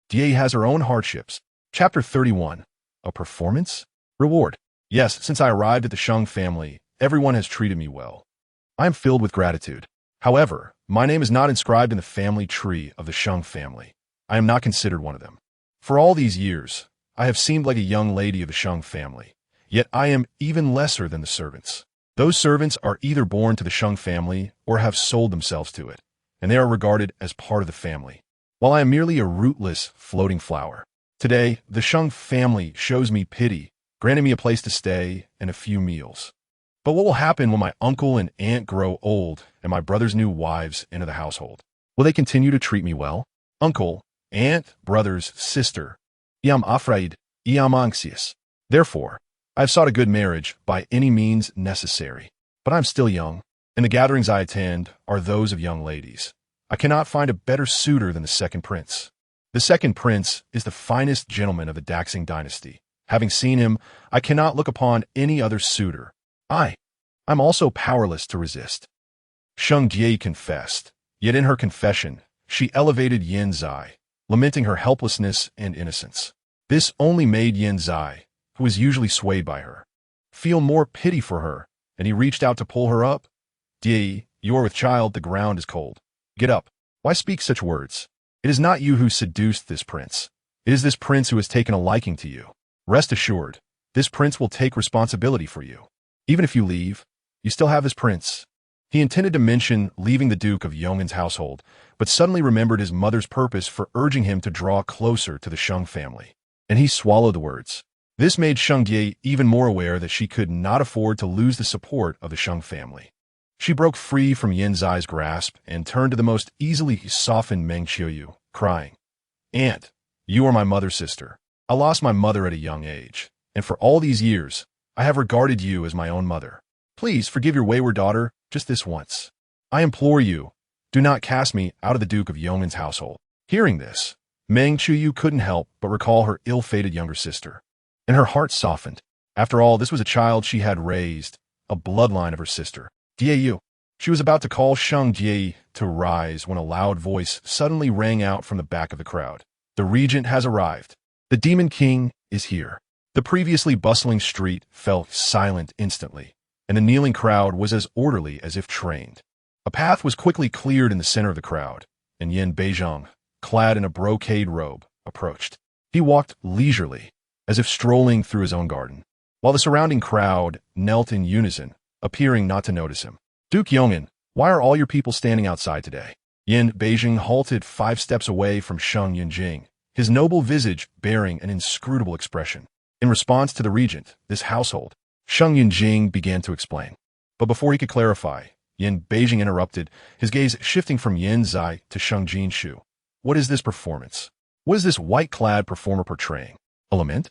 Jie has her own hardships." Chapter 31. A performance? Reward. Yes, since I arrived at the Sheng family, everyone has treated me well. I am filled with gratitude. However, my name is not inscribed in the family tree of the Sheng family. I am not considered one of them. For all these years, I have seemed like a young lady of the Sheng family, yet I am even lesser than the servants. Those servants are either born to the Sheng family or have sold themselves to it, and they are regarded as part of the family, while I am merely a rootless, floating flower. Today, the Sheng family shows me pity, granting me a place to stay and a few meals. But what will happen when my uncle and aunt grow old and my brother's new wives enter the household? Will they continue to treat me well? Uncle, aunt, brothers, sister, I am afraid, I am anxious. Therefore, I have sought a good marriage by any means necessary. But I am still young, and the gatherings I attend are those of young ladies. I cannot find a better suitor than the second prince. The second prince is the finest gentleman of the Daxing dynasty. Having seen him, I cannot look upon any other suitor. I'm also powerless to resist. Sheng Jie confessed, yet in her confession, she elevated Yin Zai, lamenting her helplessness and innocence. This only made Yin Zai, who was usually swayed by her, feel more pity for her, and he reached out to pull her up. "Jie, you are with child, the ground is cold. Get up. Why speak such words? It is not you who seduced this prince. It is this prince who has taken a liking to you. Rest assured, this prince will take responsibility for you. Even if you leave, you still have this prince." He intended to mention leaving the Duke of Yong'an's household, but suddenly remembered his mother's purpose for urging him to draw closer to the Sheng family, and he swallowed the words. This made Sheng Jie even more aware that she could not afford to lose the support of the Sheng family. She broke free from Yin Zai's grasp and turned to the most easily softened Meng Qiuyu, crying, "Aunt, you are my mother's sister. I lost my mother at a young age, and for all these years, I have regarded you as my own mother. Please forgive your wayward daughter just this once. I implore you, do not cast me out of the Duke of Yong'an's household." Hearing this, Meng Qiuyu couldn't help but recall her ill-fated younger sister, and her heart softened. After all, this was a child she had raised, a bloodline of her sister. "Jie." She was about to call Sheng Jie to rise when a loud voice suddenly rang out from the back of the crowd. "The regent has arrived. The Demon King is here." The previously bustling street fell silent instantly, and the kneeling crowd was as orderly as if trained. A path was quickly cleared in the center of the crowd, and Yin Beizhong, clad in a brocade robe, approached. He walked leisurely, as if strolling through his own garden, while the surrounding crowd knelt in unison, appearing not to notice him. Duke Yong'an, why are all your people standing outside today? Yin Beijing halted 5 steps away from Sheng Jinxiu, his noble visage bearing an inscrutable expression. In response to the regent, this household, Sheng Jinxiu began to explain. But before he could clarify, Yin Beijing interrupted, his gaze shifting from Yin Zai to Sheng Jinxiu. What is this performance? What is this white-clad performer portraying? A lament?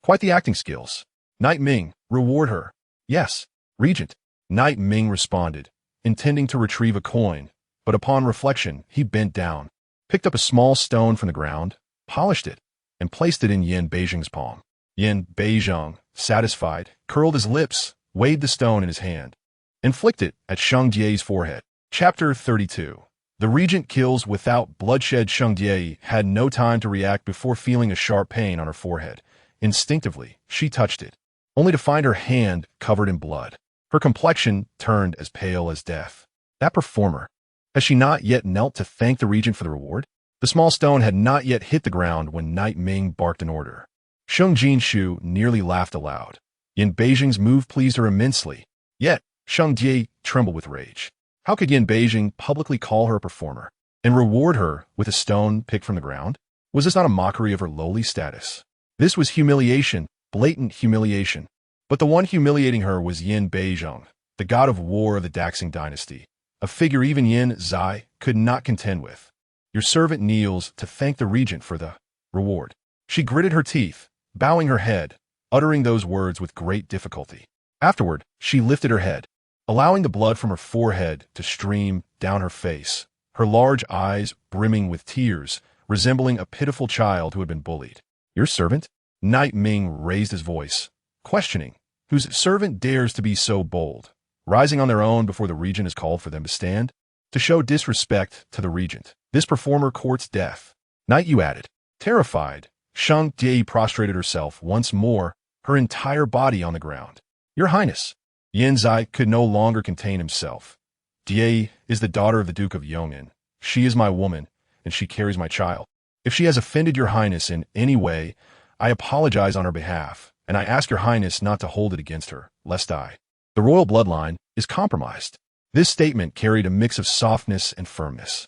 Quite the acting skills. Knight Ming, reward her. Yes, regent. Knight Ming responded, intending to retrieve a coin, but upon reflection, he bent down, picked up a small stone from the ground, polished it, and placed it in Yin Beijing's palm. Yin Beizhong, satisfied, curled his lips, weighed the stone in his hand, and flicked it at Sheng Jie's forehead. Chapter 32. The regent kills without bloodshed. Sheng Jie had no time to react before feeling a sharp pain on her forehead. Instinctively, she touched it, only to find her hand covered in blood. Her complexion turned as pale as death. That performer, has she not yet knelt to thank the regent for the reward? The small stone had not yet hit the ground when Knight Ming barked an order. Sheng Jinxiu nearly laughed aloud. Yin Beijing's move pleased her immensely. Yet, Sheng Jie trembled with rage. How could Yin Beijing publicly call her a performer and reward her with a stone picked from the ground? Was this not a mockery of her lowly status? This was humiliation, blatant humiliation. But the one humiliating her was Yin Beizhong, the god of war of the Daxing dynasty, a figure even Yin Zai could not contend with. Your servant kneels to thank the regent for the reward. She gritted her teeth, bowing her head, uttering those words with great difficulty. Afterward, she lifted her head, allowing the blood from her forehead to stream down her face, her large eyes brimming with tears, resembling a pitiful child who had been bullied. Your servant? Knight Ming raised his voice, questioning, whose servant dares to be so bold, rising on their own before the regent is called for them to stand? To show disrespect to the regent, this performer courts death. Knight, you added. Terrified, Sheng Jie prostrated herself once more, her entire body on the ground. Your Highness. Yin Zai could no longer contain himself. Jie is the daughter of the Duke of Yong'an. She is my woman, and she carries my child. If she has offended your Highness in any way, I apologize on her behalf, and I ask your Highness not to hold it against her, lest the royal bloodline is compromised. This statement carried a mix of softness and firmness.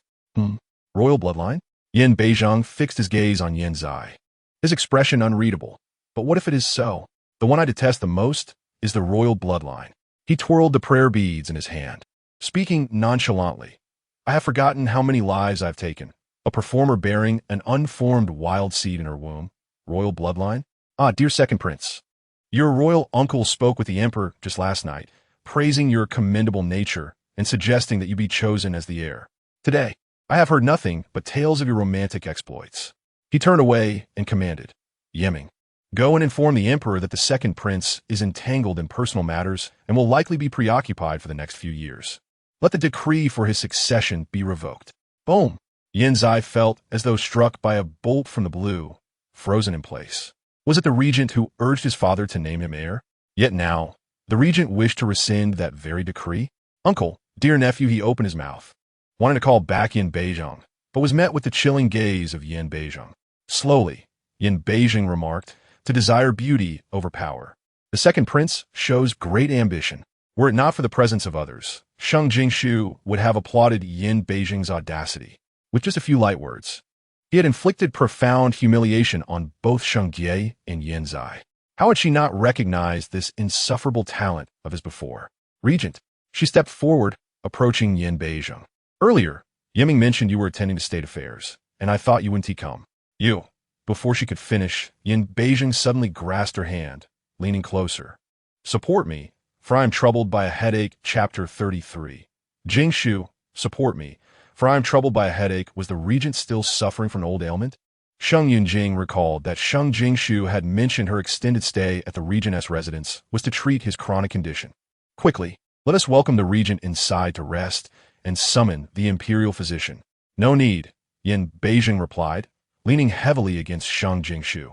Royal bloodline? Yin Beizhong fixed his gaze on Yin Zai, his expression unreadable. But what if it is so? The one I detest the most is the royal bloodline. He twirled the prayer beads in his hand, speaking nonchalantly. I have forgotten how many lives I've taken. A performer bearing an unformed wild seed in her womb. Royal bloodline? Ah, dear second prince. Your royal uncle spoke with the emperor just last night, praising your commendable nature and suggesting that you be chosen as the heir. Today, I have heard nothing but tales of your romantic exploits. He turned away and commanded, Yeming, go and inform the emperor that the second prince is entangled in personal matters and will likely be preoccupied for the next few years. Let the decree for his succession be revoked. Boom! Yin Zai felt as though struck by a bolt from the blue, frozen in place. Was it the regent who urged his father to name him heir? Yet now, the regent wished to rescind that very decree? Uncle, dear nephew, he opened his mouth, wanted to call back Yin Beizhong, but was met with the chilling gaze of Yin Beizhong. Slowly, Yin Beijing remarked, to desire beauty over power. The second prince shows great ambition. Were it not for the presence of others, Sheng Jinxiu would have applauded Yin Beijing's audacity. With just a few light words, he had inflicted profound humiliation on both Sheng Jie and Yin Zai. How had she not recognized this insufferable talent of his before? Regent, she stepped forward, approaching Yin Beizhong. Earlier, Yiming mentioned you were attending to state affairs, and I thought you wouldn't come. You. Before she could finish, Yin Beijing suddenly grasped her hand, leaning closer. Support me, for I am troubled by a headache. Chapter 33. Jinxiu, support me, for I am troubled by a headache. Was the regent still suffering from an old ailment? Sheng Yunjing recalled that Sheng Jinxiu had mentioned her extended stay at the regent's residence was to treat his chronic condition. Quickly, let us welcome the regent inside to rest and summon the imperial physician. No need, Yin Beijing replied, leaning heavily against Sheng Jinxiu.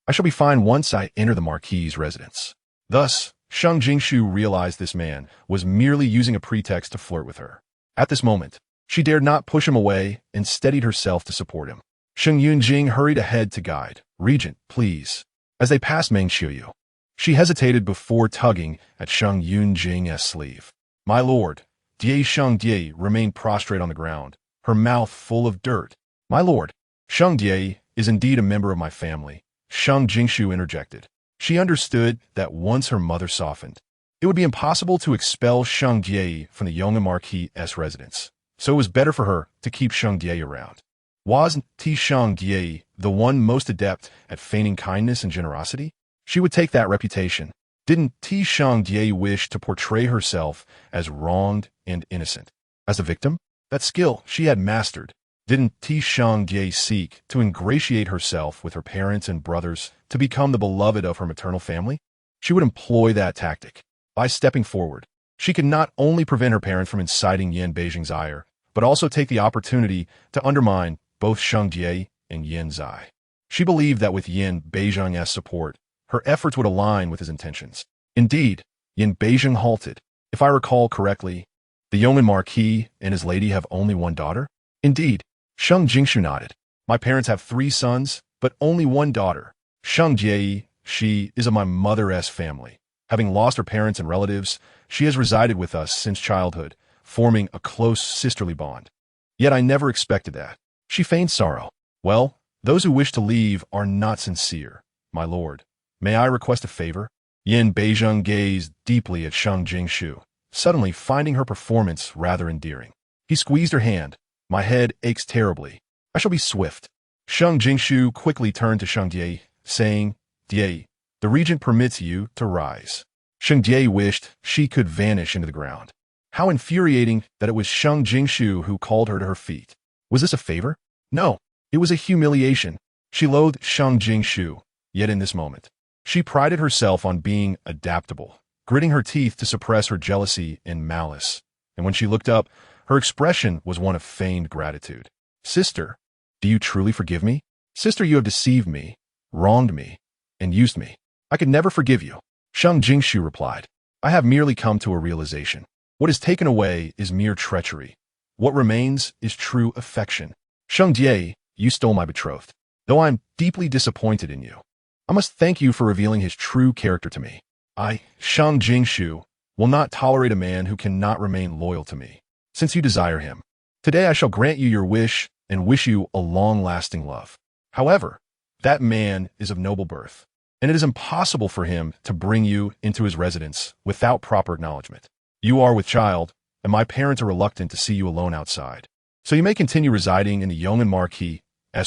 I shall be fine once I enter the marquis's residence. Thus, Sheng Jinxiu realized this man was merely using a pretext to flirt with her. At this moment, she dared not push him away and steadied herself to support him. Sheng Jinxiu hurried ahead to guide. Regent, please. As they passed Meng Qiuyu, she hesitated before tugging at Sheng Jinxiu's sleeve. My lord, Die Sheng Die remained prostrate on the ground, her mouth full of dirt. My lord, Sheng Die is indeed a member of my family, Sheng Jinxiu interjected. She understood that once her mother softened, it would be impossible to expel Sheng Die from the young Marquis' residence, so it was better for her to keep Sheng Die around. Wasn't Sheng Die the one most adept at feigning kindness and generosity? She would take that reputation. Didn't Sheng Die wish to portray herself as wronged and innocent? As a victim? That skill she had mastered. Didn't Sheng Die seek to ingratiate herself with her parents and brothers to become the beloved of her maternal family? She would employ that tactic. By stepping forward, she could not only prevent her parents from inciting Yan Beijing's ire, but also take the opportunity to undermine both Sheng Die and Yan Zai. She believed that with Yan Beijing's support, her efforts would align with his intentions. Indeed, Yan Beijing halted. If I recall correctly, the yeoman marquis and his lady have only one daughter? Indeed, Sheng Jinxiu nodded. My parents have 3 sons, but only one daughter. Sheng Jie, she is of my mother's family. Having lost her parents and relatives, she has resided with us since childhood, forming a close sisterly bond. Yet I never expected that. She feigned sorrow. Well, those who wish to leave are not sincere, my lord. May I request a favor? Yan Beijing gazed deeply at Sheng Jinxiu, suddenly finding her performance rather endearing. He squeezed her hand. My head aches terribly. I shall be swift. Sheng Jinxiu quickly turned to Sheng Die, saying, Die, the regent permits you to rise. Sheng Die wished she could vanish into the ground. How infuriating that it was Sheng Jinxiu who called her to her feet. Was this a favor? No, it was a humiliation. She loathed Sheng Jinxiu, yet in this moment, she prided herself on being adaptable, gritting her teeth to suppress her jealousy and malice. And when she looked up, her expression was one of feigned gratitude. Sister, do you truly forgive me? Sister, you have deceived me, wronged me, and used me. I could never forgive you. Sheng Jinxiu replied, I have merely come to a realization. What is taken away is mere treachery. What remains is true affection. Sheng Die, you stole my betrothed. Though I am deeply disappointed in you, I must thank you for revealing his true character to me. I, Sheng Jinxiu, will not tolerate a man who cannot remain loyal to me. Since you desire him, today I shall grant you your wish and wish you a long-lasting love. However, that man is of noble birth, and it is impossible for him to bring you into his residence without proper acknowledgement. You are with child, and my parents are reluctant to see you alone outside. So you may continue residing in the Yeoman Marquis'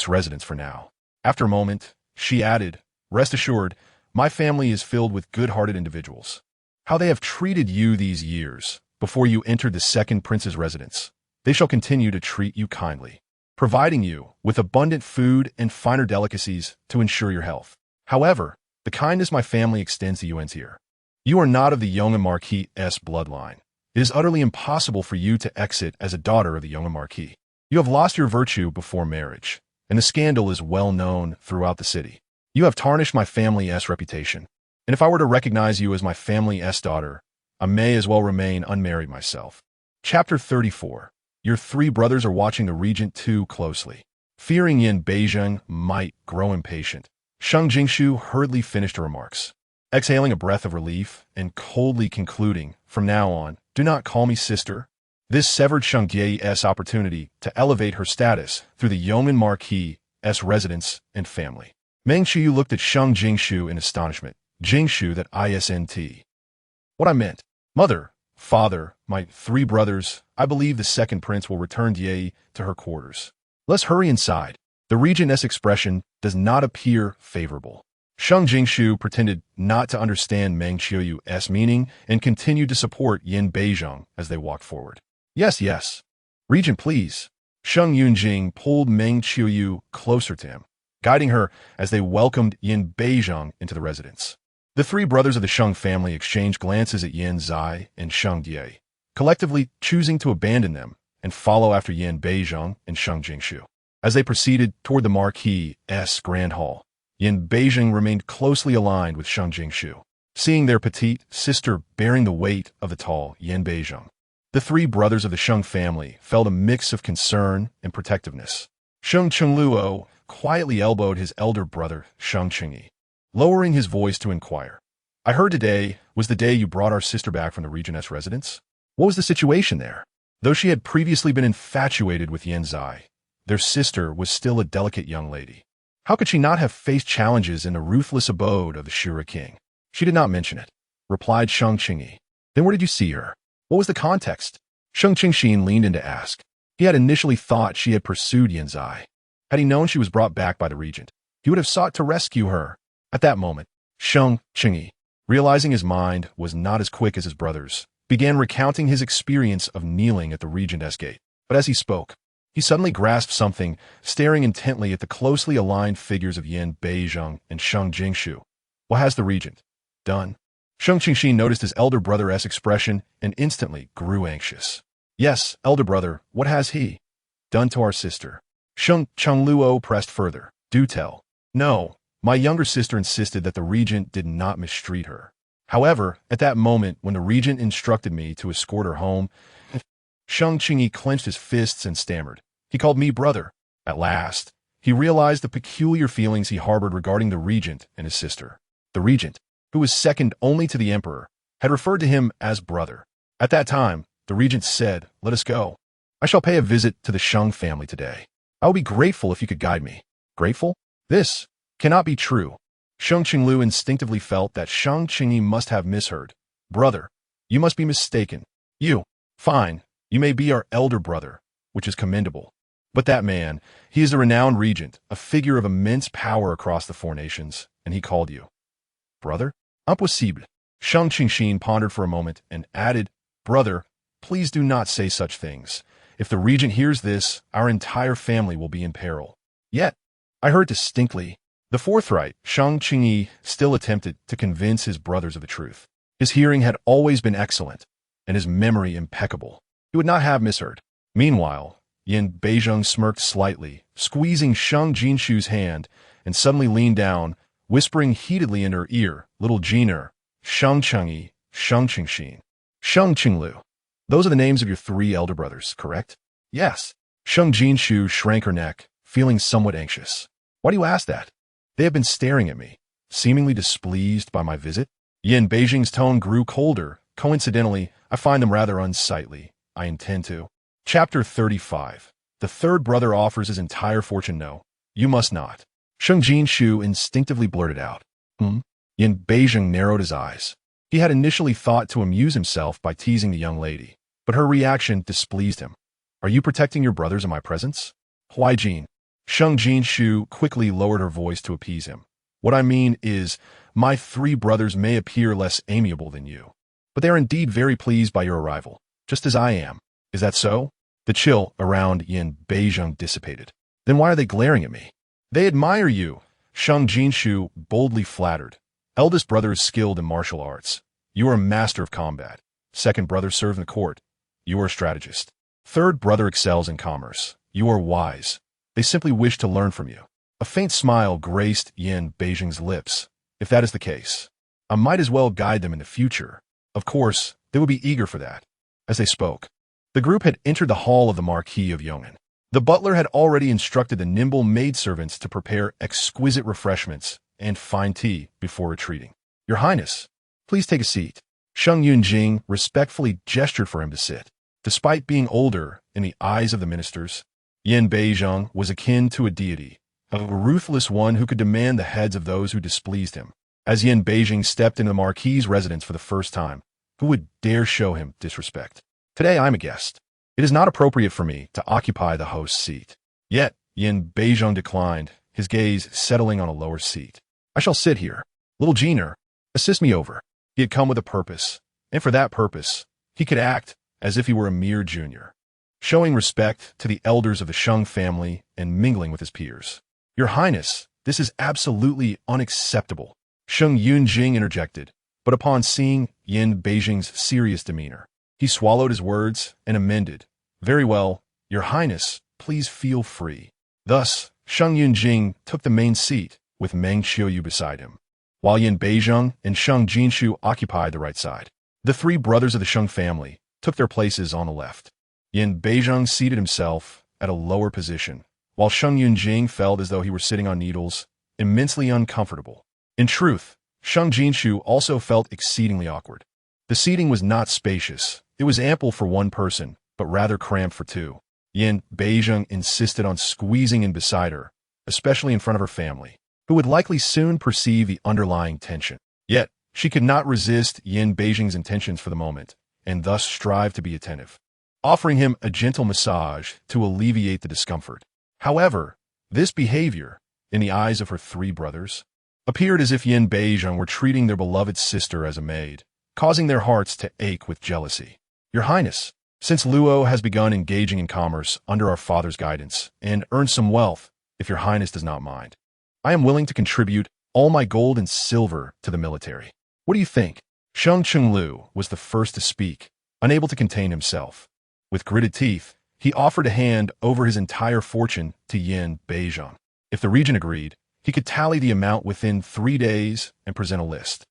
residence for now. After a moment, she added, Rest assured, my family is filled with good-hearted individuals. How they have treated you these years before you entered the second prince's residence, they shall continue to treat you kindly, providing you with abundant food and finer delicacies to ensure your health. However, the kindness my family extends to you ends here. You are not of the Yeoman Marquis' bloodline. It is utterly impossible for you to exit as a daughter of the Yeoman Marquis. You have lost your virtue before marriage, and the scandal is well known throughout the city. You have tarnished my family's reputation, and if I were to recognize you as my family's daughter, I may as well remain unmarried myself. Chapter 34. Your 3 brothers are watching the regent too closely. Fearing Yan Beijing might grow impatient, Sheng Jinxiu hurriedly finished her remarks, exhaling a breath of relief and coldly concluding, From now on, do not call me sister. This severed Sheng Jie's opportunity to elevate her status through the Yeoman Marquis' residence and family. Meng Qiuyu looked at Sheng Jinxiu in astonishment. Jinxiu, that isn't. What I meant. Mother, father, my 3 brothers, I believe the second prince will return Die to her quarters. Let's hurry inside. The regent's expression does not appear favorable. Sheng Jinxiu pretended not to understand Meng Qiuyu's meaning and continued to support Yan Beijing as they walked forward. Yes, yes. Regent, please. Sheng Yunjing pulled Meng Qiuyu closer to him, guiding her as they welcomed Yan Beijing into the residence. The 3 brothers of the Sheng family exchanged glances at Yan Zai and Sheng Die, collectively choosing to abandon them and follow after Yan Beijing and Sheng Jinxiu. As they proceeded toward the Marquis' Grand Hall, Yan Beijing remained closely aligned with Sheng Jinxiu, seeing their petite sister bearing the weight of the tall Yan Beijing. The three brothers of the Sheng family felt a mix of concern and protectiveness. Sheng Jinxiu quietly elbowed his elder brother, Sheng Jinxiu, lowering his voice to inquire. I heard today was the day you brought our sister back from the regent's residence? What was the situation there? Though she had previously been infatuated with Yan Zai, their sister was still a delicate young lady. How could she not have faced challenges in the ruthless abode of the Shura king? She did not mention it, replied Sheng Jinxiu. Then where did you see her? What was the context? Sheng Jinxiu leaned in to ask. He had initially thought she had pursued Yan Zai. Had he known she was brought back by the regent, he would have sought to rescue her. At that moment, Sheng Jinxiu, realizing his mind was not as quick as his brother's, began recounting his experience of kneeling at the regent's gate. But as he spoke, he suddenly grasped something, staring intently at the closely aligned figures of Yan Beizheng and Sheng Jinxiu. What has the regent done? Sheng Jinxiu noticed his elder brother's expression and instantly grew anxious. Yes, elder brother, what has he done to our sister? Sheng Jinxiu pressed further. Do tell. No, my younger sister insisted that the regent did not mistreat her. However, at that moment when the regent instructed me to escort her home, Sheng Jinxiu clenched his fists and stammered. He called me brother. At last, he realized the peculiar feelings he harbored regarding the regent and his sister. The regent, who was second only to the emperor, had referred to him as brother. At that time, the regent said, let us go. I shall pay a visit to the Sheng family today. I will be grateful if you could guide me. Grateful? This cannot be true. Sheng Jinxiu instinctively felt that Sheng Jinxiu must have misheard. Brother, you must be mistaken. You, fine, you may be our elder brother, which is commendable. But that man, he is a renowned regent, a figure of immense power across the four nations, and he called you brother? Impossible. Sheng Jinxiu pondered for a moment and added, brother, please do not say such things. If the regent hears this, our entire family will be in peril. Yet, I heard distinctly. The forthright Sheng Jinxiu still attempted to convince his brothers of the truth. His hearing had always been excellent, and his memory impeccable. He would not have misheard. Meanwhile, Yan Beizheng smirked slightly, squeezing Sheng Jinxiu's hand, and suddenly leaned down, whispering heatedly in her ear, little Jiner, Sheng Jinxiu, Sheng Jinxiu, Sheng Jinxiu. Those are the names of your three elder brothers, correct? Yes. Sheng Jinxiu shrank her neck, feeling somewhat anxious. Why do you ask that? They have been staring at me, seemingly displeased by my visit. Yan Beizheng's tone grew colder. Coincidentally, I find them rather unsightly. I intend to. Chapter 35. The third brother offers his entire fortune. No, you must not. Sheng Jinxiu instinctively blurted out. Yan Beizheng narrowed his eyes. He had initially thought to amuse himself by teasing the young lady, but her reaction displeased him. Are you protecting your brothers in my presence? Why, Jin? Sheng Jinxiu quickly lowered her voice to appease him. What I mean is, my three brothers may appear less amiable than you, but they are indeed very pleased by your arrival, just as I am. Is that so? The chill around Yan Beizheng dissipated. Then why are they glaring at me? They admire you, Sheng Jinxiu boldly flattered. Eldest brother is skilled in martial arts. You are a master of combat. Second brother serves in the court. You are a strategist. Third brother excels in commerce. You are wise. They simply wish to learn from you. A faint smile graced Yan Beizheng's lips. If that is the case, I might as well guide them in the future. Of course, they would be eager for that. As they spoke, the group had entered the hall of the Marquis of Yong'an. The butler had already instructed the nimble maidservants to prepare exquisite refreshments and fine tea before retreating. Your Highness, please take a seat. Sheng Yunjing respectfully gestured for him to sit. Despite being older in the eyes of the ministers, Yan Beizheng was akin to a deity, a ruthless one who could demand the heads of those who displeased him. As Yan Beizheng stepped into the Marquis's residence for the first time, who would dare show him disrespect? Today I'm a guest. It is not appropriate for me to occupy the host's seat. Yet, Yan Beizheng declined, his gaze settling on a lower seat. I shall sit here. Little Jiner, assist me over. He had come with a purpose, and for that purpose, he could act as if he were a mere junior, showing respect to the elders of the Sheng family and mingling with his peers. Your Highness, this is absolutely unacceptable, Sheng Yunjing interjected, but upon seeing Yan Beizheng's serious demeanor, he swallowed his words and amended. Very well, Your Highness, please feel free. Thus, Sheng Yunjing took the main seat, with Meng Qiuyu beside him, while Yan Beizheng and Sheng Jinxiu occupied the right side. The three brothers of the Sheng family, took their places on the left. Yin Beizheng seated himself at a lower position, while Sheng Yunjing felt as though he were sitting on needles, immensely uncomfortable. In truth, Sheng Jinxiu also felt exceedingly awkward. The seating was not spacious. It was ample for one person, but rather cramped for two. Yin Beizheng insisted on squeezing in beside her, especially in front of her family, who would likely soon perceive the underlying tension. Yet, she could not resist Yin Beizheng's intentions for the moment, and thus strive to be attentive, offering him a gentle massage to alleviate the discomfort. However, this behavior, in the eyes of her three brothers, appeared as if Yin Beizheng were treating their beloved sister as a maid, causing their hearts to ache with jealousy. Your Highness, since Luo has begun engaging in commerce under our father's guidance and earned some wealth, if your Highness does not mind, I am willing to contribute all my gold and silver to the military. What do you think? Sheng Jinxiu was the first to speak, unable to contain himself. With gritted teeth, he offered to hand over his entire fortune to Yin Beizheng. If the regent agreed, he could tally the amount within 3 days and present a list.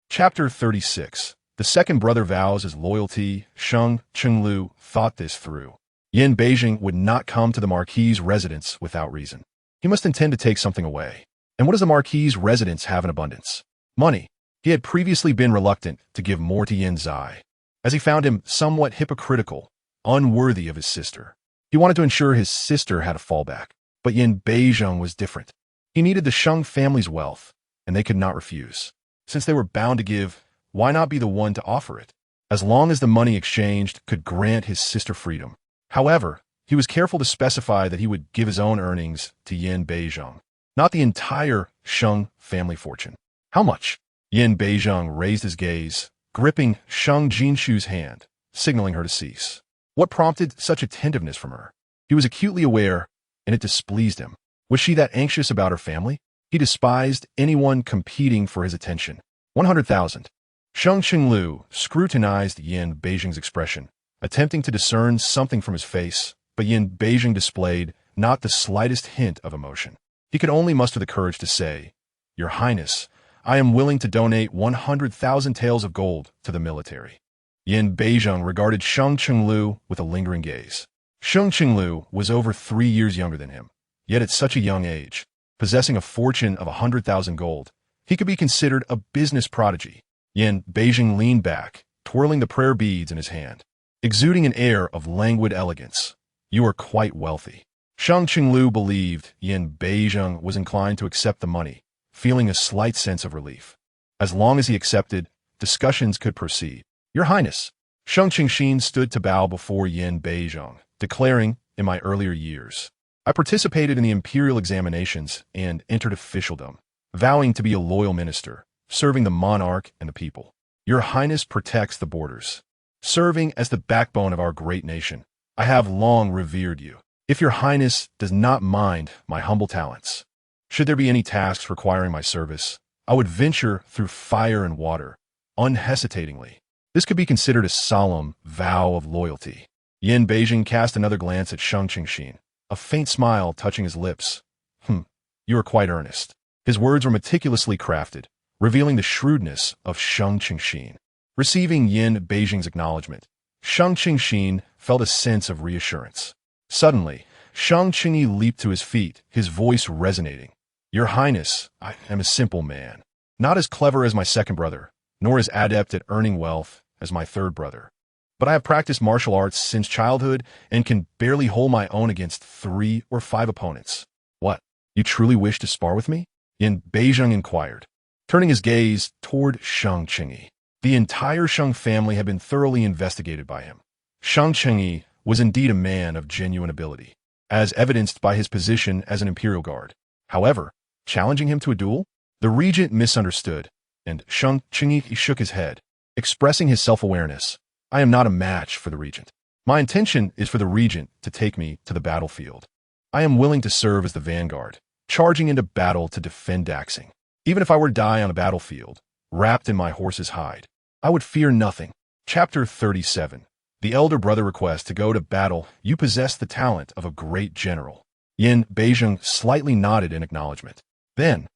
Chapter 36. The second brother vows his loyalty. Sheng Jinxiu thought this through. Yin Beizheng would not come to the Marquis's residence without reason. He must intend to take something away. And what does the Marquis's residence have in abundance? Money. He had previously been reluctant to give more to Yin Zai, as he found him somewhat hypocritical, unworthy of his sister. He wanted to ensure his sister had a fallback, but Yin Beizheng was different. He needed the Sheng family's wealth, and they could not refuse. Since they were bound to give, why not be the one to offer it? As long as the money exchanged could grant his sister freedom. However, he was careful to specify that he would give his own earnings to Yin Beizheng, not the entire Sheng family fortune. How much? Yin Beizheng raised his gaze, gripping Sheng Jinxiu's hand, signaling her to cease. What prompted such attentiveness from her? He was acutely aware, and it displeased him. Was she that anxious about her family? He despised anyone competing for his attention. 100,000. Sheng Jinxiu scrutinized Yin Beizheng's expression, attempting to discern something from his face, but Yin Beizheng displayed not the slightest hint of emotion. He could only muster the courage to say, Your Highness, I am willing to donate 100,000 taels of gold to the military. Yin Beizheng regarded Sheng Jinxiu with a lingering gaze. Sheng Jinxiu was over 3 years younger than him, yet at such a young age, possessing a fortune of 100,000 gold, he could be considered a business prodigy. Yin Beizheng leaned back, twirling the prayer beads in his hand, exuding an air of languid elegance. You are quite wealthy. Sheng Jinxiu believed Yin Beizheng was inclined to accept the money, feeling a slight sense of relief. As long as he accepted, discussions could proceed. Your Highness, Sheng Jinxiu stood to bow before Yin Beizheng, declaring, in my earlier years, I participated in the Imperial examinations and entered officialdom, vowing to be a loyal minister, serving the monarch and the people. Your Highness protects the borders, serving as the backbone of our great nation. I have long revered you. If your Highness does not mind my humble talents, should there be any tasks requiring my service, I would venture through fire and water, unhesitatingly. This could be considered a solemn vow of loyalty. Yin Beizheng cast another glance at Sheng Jinxiu, a faint smile touching his lips. You are quite earnest. His words were meticulously crafted, revealing the shrewdness of Sheng Jinxiu. Receiving Yin Beizheng's acknowledgement, Sheng Jinxiu felt a sense of reassurance. Suddenly, Sheng Jinxiu leaped to his feet, his voice resonating. Your Highness, I am a simple man, not as clever as my second brother, nor as adept at earning wealth as my third brother. But I have practiced martial arts since childhood and can barely hold my own against 3 or 5 opponents. What? You truly wish to spar with me? Yin Beizheng inquired, turning his gaze toward Sheng Jinxiu. The entire Sheng family had been thoroughly investigated by him. Sheng Jinxiu was indeed a man of genuine ability, as evidenced by his position as an Imperial guard. However, challenging him to a duel? The regent misunderstood, and Sheng Jinxiu shook his head, expressing his self-awareness. I am not a match for the regent. My intention is for the regent to take me to the battlefield. I am willing to serve as the vanguard, charging into battle to defend Daxing. Even if I were to die on a battlefield, wrapped in my horse's hide, I would fear nothing. Chapter 37. The elder brother requests to go to battle. You possess the talent of a great general. Yin Beizheng slightly nodded in acknowledgement. Then,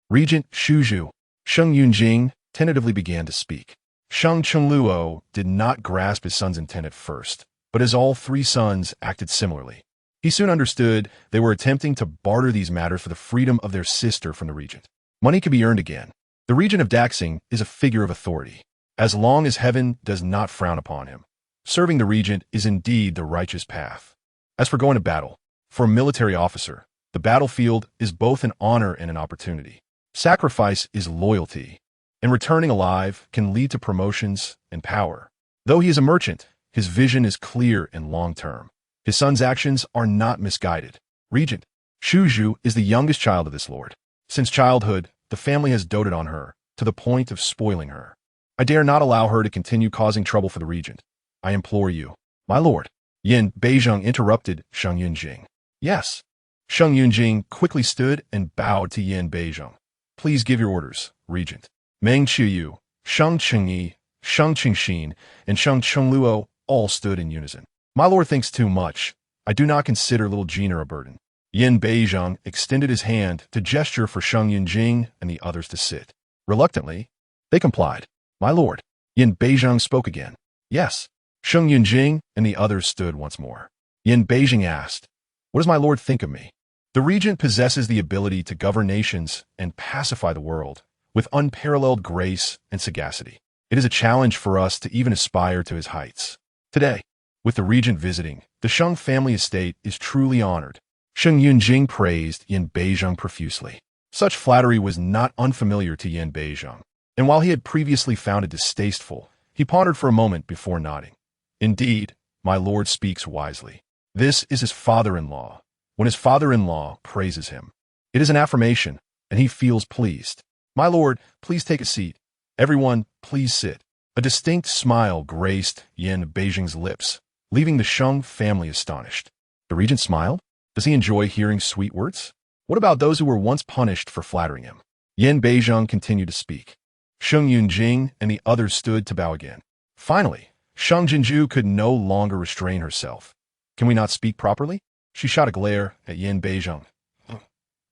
Regent Shuzhu, Sheng Yunjing, tentatively began to speak. Sheng Jinxiu did not grasp his son's intent at first, but as all three sons acted similarly, he soon understood they were attempting to barter these matters for the freedom of their sister from the regent. Money can be earned again. The regent of Daxing is a figure of authority, as long as heaven does not frown upon him. Serving the regent is indeed the righteous path. As for going to battle, for a military officer, the battlefield is both an honor and an opportunity. Sacrifice is loyalty, and returning alive can lead to promotions and power. Though he is a merchant, his vision is clear and long-term. His son's actions are not misguided. Regent Shuzhu is the youngest child of this lord. Since childhood, the family has doted on her, to the point of spoiling her. I dare not allow her to continue causing trouble for the regent. I implore you, my lord. Yin Beizheng interrupted Sheng Jinxiu. Yes. Sheng Jinxiu quickly stood and bowed to Yin Beizheng. Please give your orders, regent. Meng Qiuyu, Sheng Qingyi, Sheng Qingxin, and Sheng Chengluo all stood in unison. My lord thinks too much. I do not consider little Jina a burden. Yin Beizheng extended his hand to gesture for Sheng Jinxiu and the others to sit. Reluctantly, they complied. My lord. Yin Beizheng spoke again. Yes. Sheng Jinxiu and the others stood once more. Yin Beizheng asked, what does my lord think of me? The regent possesses the ability to govern nations and pacify the world with unparalleled grace and sagacity. It is a challenge for us to even aspire to his heights. Today, with the regent visiting, the Sheng family estate is truly honored. Sheng Jinxiu praised Yin Beizheng profusely. Such flattery was not unfamiliar to Yin Beizheng, and while he had previously found it distasteful, he pondered for a moment before nodding. Indeed, my lord speaks wisely. This is his father-in-law. When his father-in-law praises him, it is an affirmation, and he feels pleased. My lord, please take a seat. Everyone, please sit. A distinct smile graced Yin Beizheng's lips, leaving the Sheng family astonished. The regent smiled? Does he enjoy hearing sweet words? What about those who were once punished for flattering him? Yin Beizheng continued to speak. Sheng Jinxiu and the others stood to bow again. Finally, Sheng Jinxiu could no longer restrain herself. Can we not speak properly? She shot a glare at Yin Beizheng.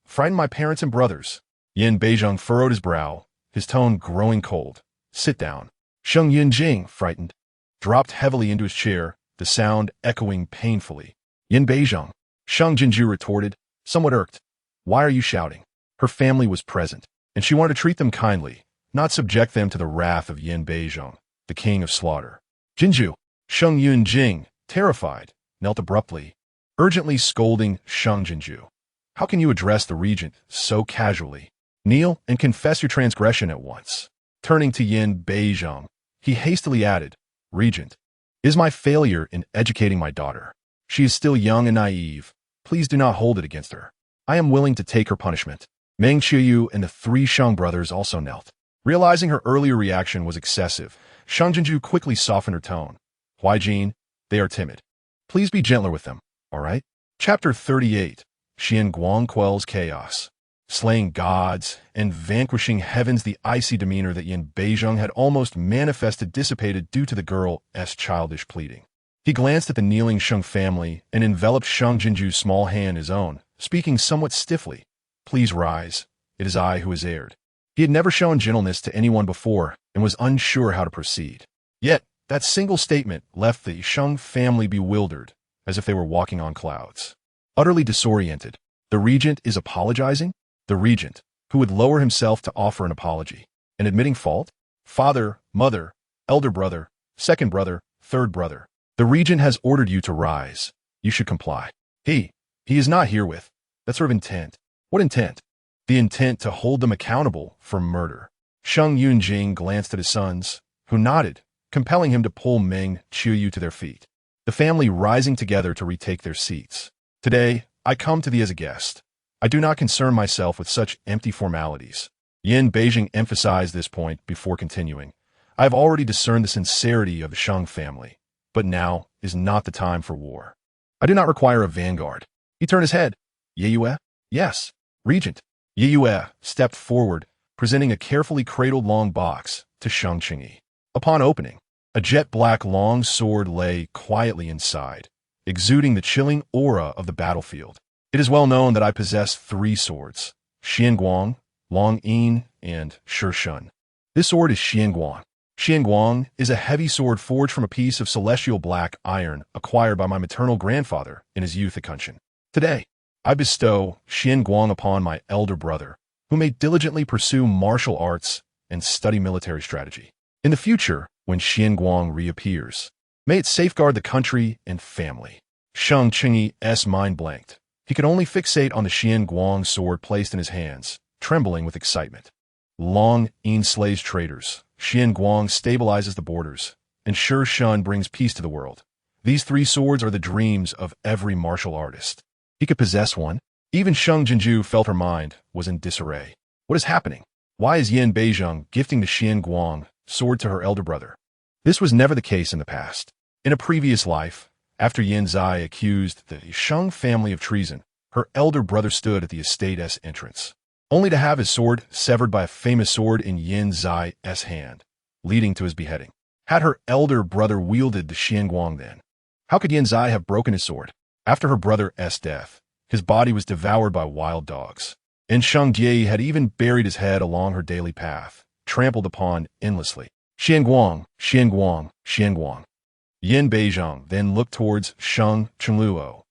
Frighten my parents and brothers. Yin Beizheng furrowed his brow, his tone growing cold. Sit down. Sheng Jinxiu, frightened, dropped heavily into his chair, the sound echoing painfully. Yin Beizheng, Sheng Jinxiu retorted, somewhat irked. Why are you shouting? Her family was present, and she wanted to treat them kindly, not subject them to the wrath of Yin Beizheng, the king of slaughter. Jinxiu, Sheng Jinxiu, terrified, knelt abruptly, urgently scolding Sheng Jinxiu. How can you address the regent so casually? Kneel and confess your transgression at once. Turning to Yin Beizheng, he hastily added, Regent, is my failure in educating my daughter. She is still young and naive. Please do not hold it against her. I am willing to take her punishment. Meng Qiuyu and the three Sheng brothers also knelt. Realizing her earlier reaction was excessive, Sheng Jinxiu quickly softened her tone. Huaijin, they are timid. Please be gentler with them, all right? Chapter 38, Xian Guang quells chaos. Slaying gods and vanquishing heavens. The icy demeanor that Yin Beizheng had almost manifested dissipated due to the girl's childish pleading. He glanced at the kneeling Sheng family and enveloped Sheng Jinxiu's small hand in his own, speaking somewhat stiffly. Please rise. It is I who has erred. He had never shown gentleness to anyone before and was unsure how to proceed. Yet, that single statement left the Sheng family bewildered, as if they were walking on clouds. Utterly disoriented, the regent is apologizing? The regent, who would lower himself to offer an apology, and admitting fault? Father, mother, elder brother, second brother, third brother. The regent has ordered you to rise. You should comply. He is not herewith. That sort of intent. What intent? The intent to hold them accountable for murder. Sheng Jinxiu glanced at his sons, who nodded, compelling him to pull Meng Qiuyu to their feet. The family rising together to retake their seats. Today, I come to thee as a guest. I do not concern myself with such empty formalities. Yin Beizheng emphasized this point before continuing. I have already discerned the sincerity of the Sheng family, but now is not the time for war. I do not require a vanguard. He turned his head. Yeyue? Yes. Regent. Yeyue stepped forward, presenting a carefully cradled long box to Sheng Qingyi. Upon opening, a jet-black long sword lay quietly inside, exuding the chilling aura of the battlefield. It is well known that I possess 3 swords, Xianguang, Long Yin, and Shishun. This sword is Xianguang. Xianguang is a heavy sword forged from a piece of celestial black iron acquired by my maternal grandfather in his youth at Kunshan. Today, I bestow Xianguang upon my elder brother, who may diligently pursue martial arts and study military strategy. In the future, when Xianguang reappears, may it safeguard the country and family. Sheng Jinxiu's mind blanked. He could only fixate on the Xianguang sword placed in his hands, trembling with excitement. Long slays traitors. Xianguang stabilizes the borders. Ensure Shun brings peace to the world. These three swords are the dreams of every martial artist. He could possess one. Even Sheng Jinxiu felt her mind was in disarray. What is happening? Why is Yin Beizheng gifting the Xianguang sword to her elder brother? This was never the case in the past. In a previous life, after Yin Zai accused the Sheng family of treason, her elder brother stood at the estate's entrance, only to have his sword severed by a famous sword in Yin Zai's hand, leading to his beheading. Had her elder brother wielded the Xianguang then, how could Yin Zai have broken his sword? After her brother's death, his body was devoured by wild dogs, and Sheng Jie had even buried his head along her daily path, trampled upon endlessly. Xianguang, Xianguang, Xianguang. Yin Beizheng then looked towards Sheng Jinxiu.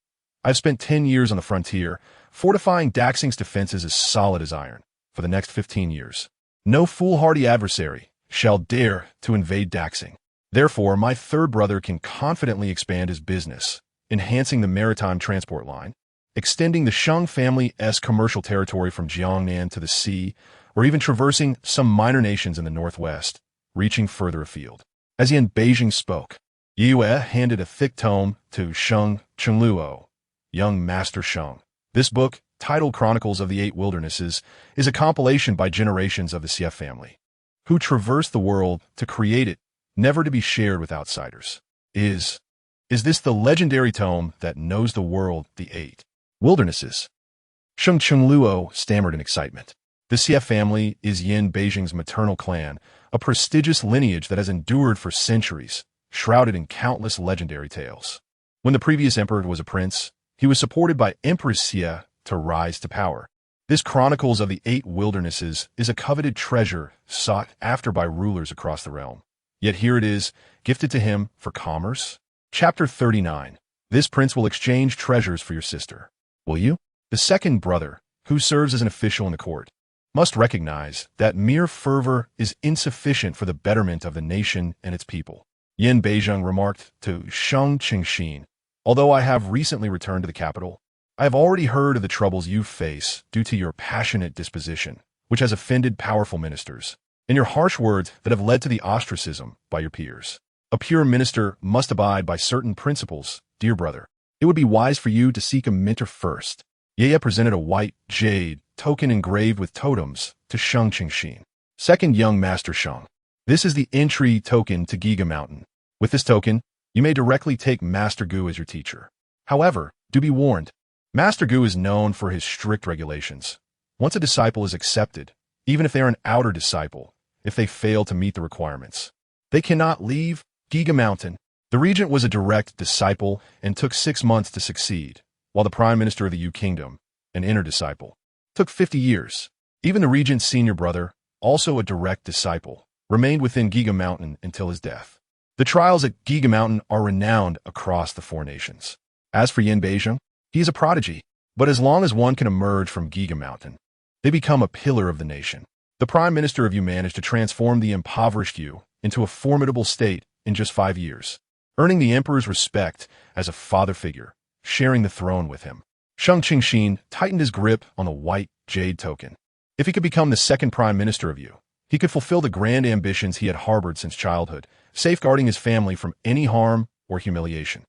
I've spent 10 years on the frontier, fortifying Daxing's defenses as solid as iron. For the next 15 years, no foolhardy adversary shall dare to invade Daxing. Therefore, my third brother can confidently expand his business, enhancing the maritime transport line, extending the Sheng family's commercial territory from Jiangnan to the sea, or even traversing some minor nations in the northwest, reaching further afield. As Yin Beizheng spoke, Yue handed a thick tome to Sheng Jinxiu. Young Master Sheng. This book, titled Chronicles of the Eight Wildernesses, is a compilation by generations of the Xie family, who traversed the world to create it, never to be shared with outsiders. Is this the legendary tome that knows the world, the Eight Wildernesses? Sheng Jinxiu stammered in excitement. The Xie family is Yin Beizheng's maternal clan, a prestigious lineage that has endured for centuries, shrouded in countless legendary tales. When the previous emperor was a prince, he was supported by Empress Xie to rise to power. This Chronicles of the Eight Wildernesses is a coveted treasure sought after by rulers across the realm. Yet here it is, gifted to him for commerce. Chapter 39. This prince will exchange treasures for your sister. Will you? The second brother, who serves as an official in the court, must recognize that mere fervor is insufficient for the betterment of the nation and its people. Yin Beizheng remarked to Sheng Jinxiu, although I have recently returned to the capital, I have already heard of the troubles you face due to your passionate disposition, which has offended powerful ministers, and your harsh words that have led to the ostracism by your peers. A pure minister must abide by certain principles, dear brother. It would be wise for you to seek a mentor first. Ye presented a white jade token engraved with totems to Sheng Jinxiu. Second young Master Sheng. This is the entry token to Giga Mountain. With this token, you may directly take Master Gu as your teacher. However, do be warned, Master Gu is known for his strict regulations. Once a disciple is accepted, even if they are an outer disciple, if they fail to meet the requirements, they cannot leave Giga Mountain. The regent was a direct disciple and took 6 months to succeed, while the prime minister of the Yu Kingdom, an inner disciple, took 50 years. Even the regent's senior brother, also a direct disciple, remained within Giga Mountain until his death. The trials at Giga Mountain are renowned across the 4 nations. As for Yin Beizheng, he is a prodigy, but as long as one can emerge from Giga Mountain, they become a pillar of the nation. The prime minister of Yu managed to transform the impoverished Yu into a formidable state in just 5 years, earning the emperor's respect as a father figure, sharing the throne with him. Sheng Jinxiu tightened his grip on the white jade token. If he could become the second prime minister of Yu, he could fulfill the grand ambitions he had harbored since childhood, safeguarding his family from any harm or humiliation.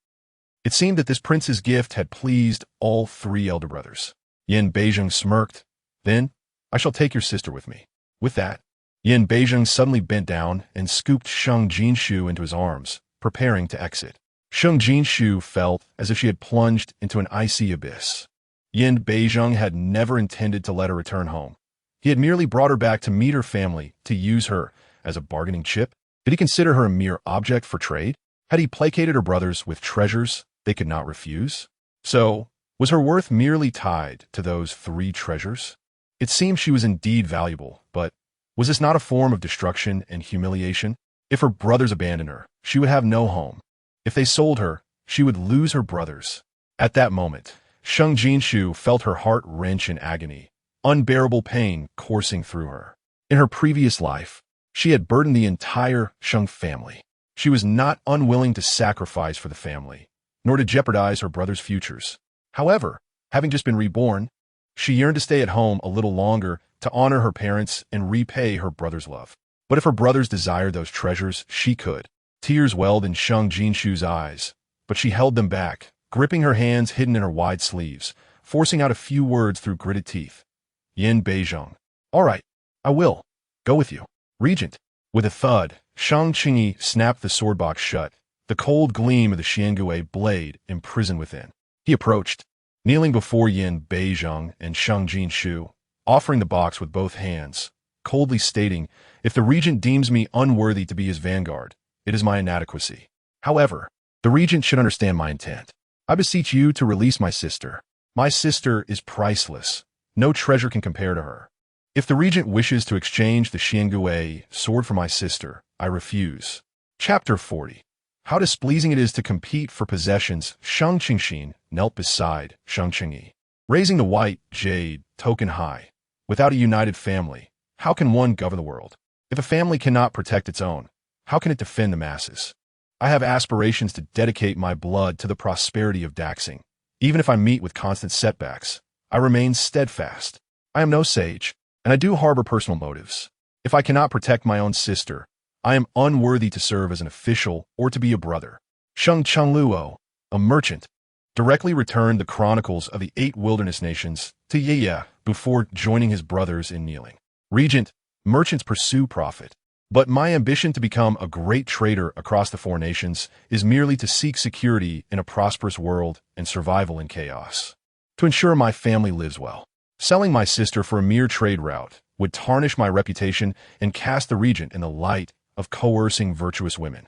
It seemed that this prince's gift had pleased all 3 elder brothers. Yin Beizheng smirked. Then, I shall take your sister with me. With that, Yin Beizheng suddenly bent down and scooped Sheng Jinxiu into his arms, preparing to exit. Sheng Jinxiu felt as if she had plunged into an icy abyss. Yin Beizheng had never intended to let her return home. He had merely brought her back to meet her family, to use her as a bargaining chip. Did he consider her a mere object for trade? Had he placated her brothers with treasures they could not refuse? So, was her worth merely tied to those 3 treasures? It seemed she was indeed valuable, but was this not a form of destruction and humiliation? If her brothers abandoned her, she would have no home. If they sold her, she would lose her brothers. At that moment, Sheng Jinxiu felt her heart wrench in agony, unbearable pain coursing through her. In her previous life, she had burdened the entire Sheng family. She was not unwilling to sacrifice for the family, nor to jeopardize her brother's futures. However, having just been reborn, she yearned to stay at home a little longer to honor her parents and repay her brother's love. But if her brothers desired those treasures, she could. Tears welled in Sheng Jinxiu's eyes, but she held them back, gripping her hands hidden in her wide sleeves, forcing out a few words through gritted teeth. Yin Beizhong. All right, I will. Go with you. Regent. With a thud, Shang Qingyi snapped the sword box shut, the cold gleam of the Xiangui blade imprisoned within. He approached, kneeling before Yin Beizhong and Sheng Jinxiu, offering the box with both hands, coldly stating, "If the regent deems me unworthy to be his vanguard, it is my inadequacy. However, the regent should understand my intent. I beseech you to release my sister. My sister is priceless. No treasure can compare to her. If the regent wishes to exchange the Xiangui sword for my sister, I refuse." Chapter 40. How displeasing it is to compete for possessions. Shang Qingxin knelt beside Shang Qingyi, raising the white jade token high. Without a united family, how can one govern the world? If a family cannot protect its own, how can it defend the masses? I have aspirations to dedicate my blood to the prosperity of Daxing. Even if I meet with constant setbacks, I remain steadfast. I am no sage, and I do harbor personal motives. If I cannot protect my own sister, I am unworthy to serve as an official or to be a brother. Sheng Chengluo, a merchant, directly returned the chronicles of the 8 wilderness nations to Ye before joining his brothers in kneeling. Regent, merchants pursue profit, but my ambition to become a great trader across the 4 nations is merely to seek security in a prosperous world and survival in chaos. To ensure my family lives well. Selling my sister for a mere trade route would tarnish my reputation and cast the regent in the light of coercing virtuous women.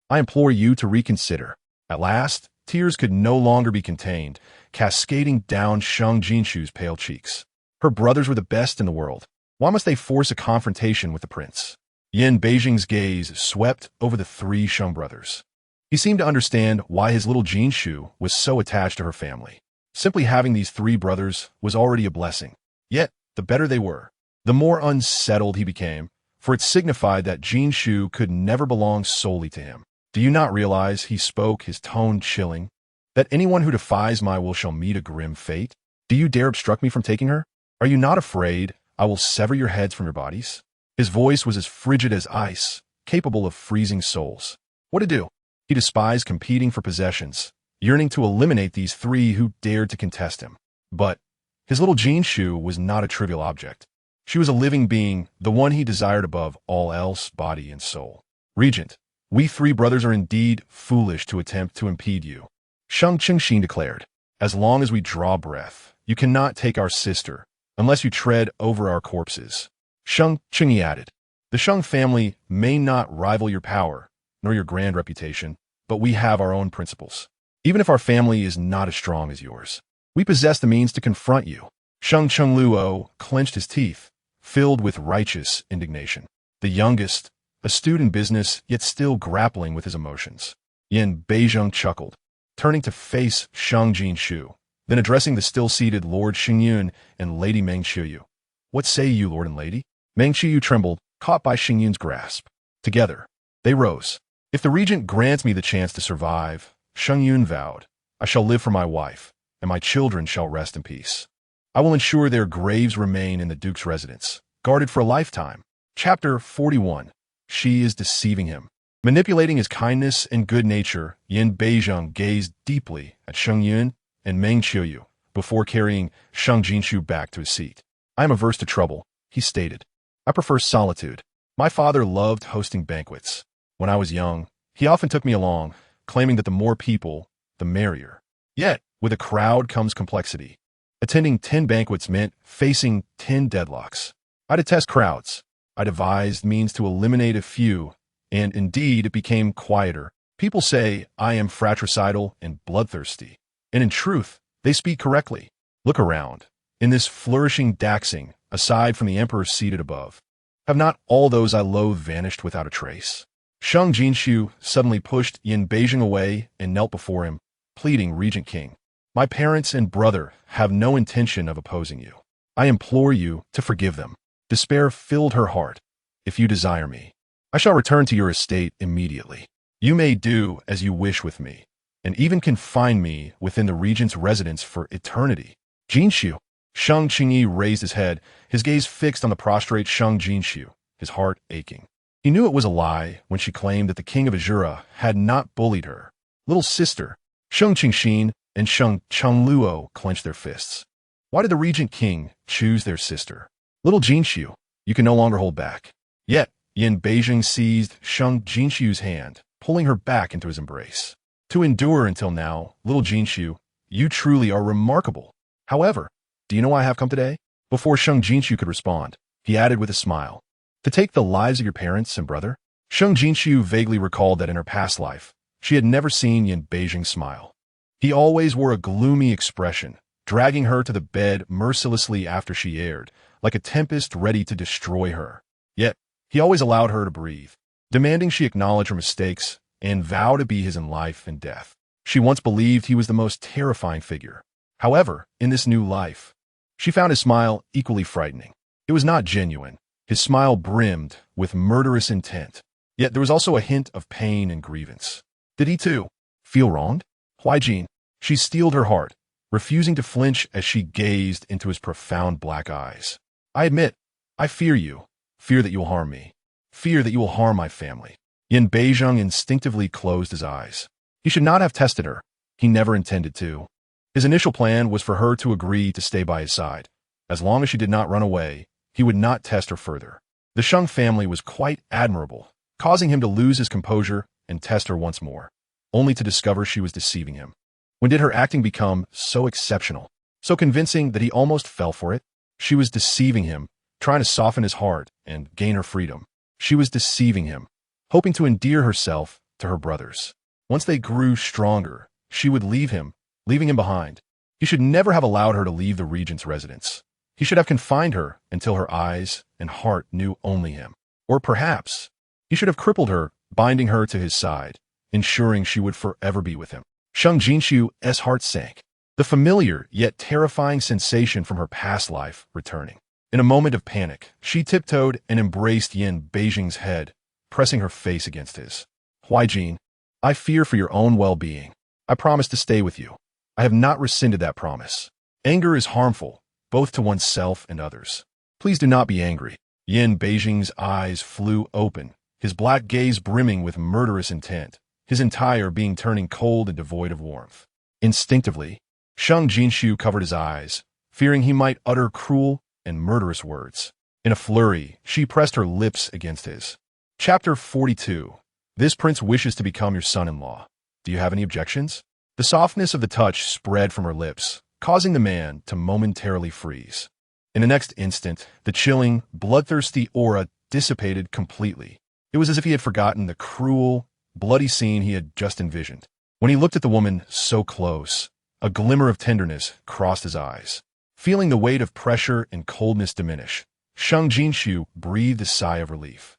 I implore you to reconsider. At last, tears could no longer be contained, cascading down Sheng Jinxiu's pale cheeks. Her brothers were the best in the world. Why must they force a confrontation with the prince? Yin Beijing's gaze swept over the 3 Sheng brothers. He seemed to understand why his little Jinxiu was so attached to her family. Simply having these 3 brothers was already a blessing. Yet, the better they were, the more unsettled he became, for it signified that Jinxiu could never belong solely to him. Do you not realize, he spoke, his tone chilling, that anyone who defies my will shall meet a grim fate? Do you dare obstruct me from taking her? Are you not afraid I will sever your heads from your bodies? His voice was as frigid as ice, capable of freezing souls. What to do? He despised competing for possessions, yearning to eliminate these 3 who dared to contest him. But his little Jinxiu was not a trivial object. She was a living being, the one he desired above all else, body and soul. Regent, we 3 brothers are indeed foolish to attempt to impede you. Sheng Qingxin declared, as long as we draw breath, you cannot take our sister, unless you tread over our corpses. Sheng Qingyi added, the Sheng family may not rival your power, nor your grand reputation, but we have our own principles. Even if our family is not as strong as yours, we possess the means to confront you. Sheng Chengluo clenched his teeth, filled with righteous indignation. The youngest, astute in business, yet still grappling with his emotions. Yin Beizhong chuckled, turning to face Shang Jinxiu, then addressing the still-seated Lord Xingyun and Lady Meng Qiuyu. What say you, Lord and Lady? Meng Qiuyu trembled, caught by Xingyun's grasp. Together, they rose. If the regent grants me the chance to survive, Xingyun vowed, I shall live for my wife, and my children shall rest in peace. I will ensure their graves remain in the Duke's residence, guarded for a lifetime. Chapter 41. She is deceiving him. Manipulating his kindness and good nature, Yin Beizhong gazed deeply at Xingyun and Meng Qiuyu before carrying Sheng Jinxiu back to his seat. I am averse to trouble, he stated. I prefer solitude. My father loved hosting banquets. When I was young, he often took me along, claiming that the more people, the merrier. Yet, with a crowd comes complexity. Attending 10 banquets meant facing 10 deadlocks. I detest crowds. I devised means to eliminate a few, and indeed it became quieter. People say I am fratricidal and bloodthirsty, and in truth, they speak correctly. Look around. In this flourishing Daxing, aside from the emperor seated above, have not all those I loathe vanished without a trace? Sheng Jinxiu suddenly pushed Yin Beijing away and knelt before him, pleading, Regent King, my parents and brother have no intention of opposing you. I implore you to forgive them. Despair filled her heart. If you desire me, I shall return to your estate immediately. You may do as you wish with me, and even confine me within the regent's residence for eternity. Jinxiu. Sheng Qingyi raised his head, his gaze fixed on the prostrate Sheng Jinxiu, his heart aching. He knew it was a lie when she claimed that the king of Azura had not bullied her. Little sister, Sheng Qingxin and Sheng Chengluo clenched their fists. Why did the regent king choose their sister? Little Jinxiu, you can no longer hold back. Yet, Yin Beijing seized Sheng Jinxiu's hand, pulling her back into his embrace. To endure until now, little Jinxiu, you truly are remarkable. However, do you know why I have come today? Before Sheng Jinxiu could respond, he added with a smile, to take the lives of your parents and brother? Sheng Jinxiu vaguely recalled that in her past life, she had never seen Yin Beijing smile. He always wore a gloomy expression, dragging her to the bed mercilessly after she erred, like a tempest ready to destroy her. Yet, he always allowed her to breathe, demanding she acknowledge her mistakes and vow to be his in life and death. She once believed he was the most terrifying figure. However, in this new life, she found his smile equally frightening. It was not genuine. His smile brimmed with murderous intent. Yet there was also a hint of pain and grievance. Did he too feel wronged? Huaijin. She steeled her heart, refusing to flinch as she gazed into his profound black eyes. I admit, I fear you. Fear that you will harm me. Fear that you will harm my family. Yin Beizheng instinctively closed his eyes. He should not have tested her. He never intended to. His initial plan was for her to agree to stay by his side. As long as she did not run away, he would not test her further. The Sheng family was quite admirable, causing him to lose his composure and test her once more, only to discover she was deceiving him. When did her acting become so exceptional, so convincing that he almost fell for it? She was deceiving him, trying to soften his heart and gain her freedom. She was deceiving him, hoping to endear herself to her brothers. Once they grew stronger, she would leave him, leaving him behind. He should never have allowed her to leave the regent's residence. He should have confined her until her eyes and heart knew only him. Or perhaps, he should have crippled her, binding her to his side, ensuring she would forever be with him. Sheng Jinxiu's heart sank, the familiar yet terrifying sensation from her past life returning. In a moment of panic, she tiptoed and embraced Yin Beijing's head, pressing her face against his. Huaijin, I fear for your own well-being. I promise to stay with you. I have not rescinded that promise. Anger is harmful, both to oneself and others. Please do not be angry. Yin Beijing's eyes flew open, his black gaze brimming with murderous intent, his entire being turning cold and devoid of warmth. Instinctively, Sheng Jinxiu covered his eyes, fearing he might utter cruel and murderous words. In a flurry, she pressed her lips against his. Chapter 42. This prince wishes to become your son-in-law. Do you have any objections? The softness of the touch spread from her lips, causing the man to momentarily freeze. In the next instant, the chilling, bloodthirsty aura dissipated completely. It was as if he had forgotten the cruel, bloody scene he had just envisioned. When he looked at the woman so close, a glimmer of tenderness crossed his eyes. Feeling the weight of pressure and coldness diminish, Sheng Jinxiu breathed a sigh of relief.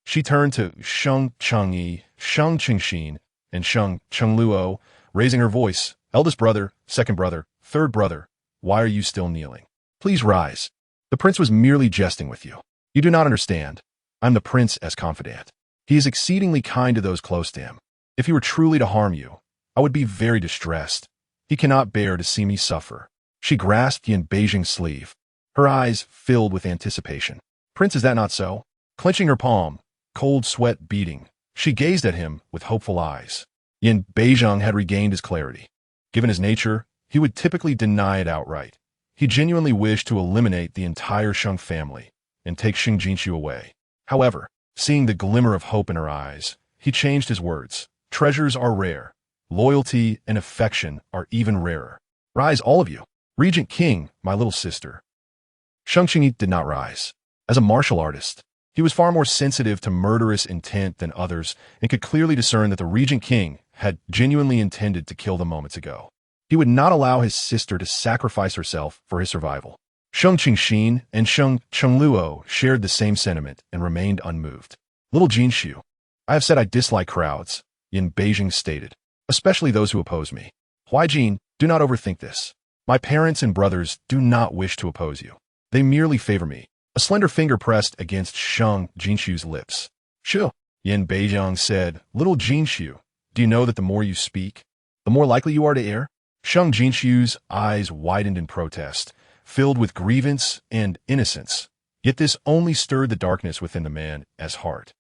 She turned to Sheng Chengyi, Sheng Qingxin, and Sheng Chengluo, raising her voice, eldest brother, second brother, third brother, why are you still kneeling? Please rise. The prince was merely jesting with you. You do not understand. I'm the prince's confidant. He is exceedingly kind to those close to him. If he were truly to harm you, I would be very distressed. He cannot bear to see me suffer. She grasped Yin Beijing's sleeve, her eyes filled with anticipation. Prince, is that not so? Clenching her palm, cold sweat beading, she gazed at him with hopeful eyes. Yin Beijing had regained his clarity. Given his nature, he would typically deny it outright. He genuinely wished to eliminate the entire Sheng family and take Sheng Jinxiu away. However, seeing the glimmer of hope in her eyes, he changed his words. Treasures are rare. Loyalty and affection are even rarer. Rise, all of you. Regent King, my little sister. Sheng Qingyi did not rise. As a martial artist, he was far more sensitive to murderous intent than others and could clearly discern that the Regent King had genuinely intended to kill them moments ago. He would not allow his sister to sacrifice herself for his survival. Sheng Qingxin and Sheng Chengluo shared the same sentiment and remained unmoved. Little Jinxiu, I have said I dislike crowds, Yin Beijing stated, especially those who oppose me. Huaijin, do not overthink this. My parents and brothers do not wish to oppose you. They merely favor me. A slender finger pressed against Sheng Jinxiu's lips. Sure, Yin Beijing said, Little Jinxiu, do you know that the more you speak, the more likely you are to err? Sheng Jinxiu's eyes widened in protest, filled with grievance and innocence. Yet this only stirred the darkness within the man's heart.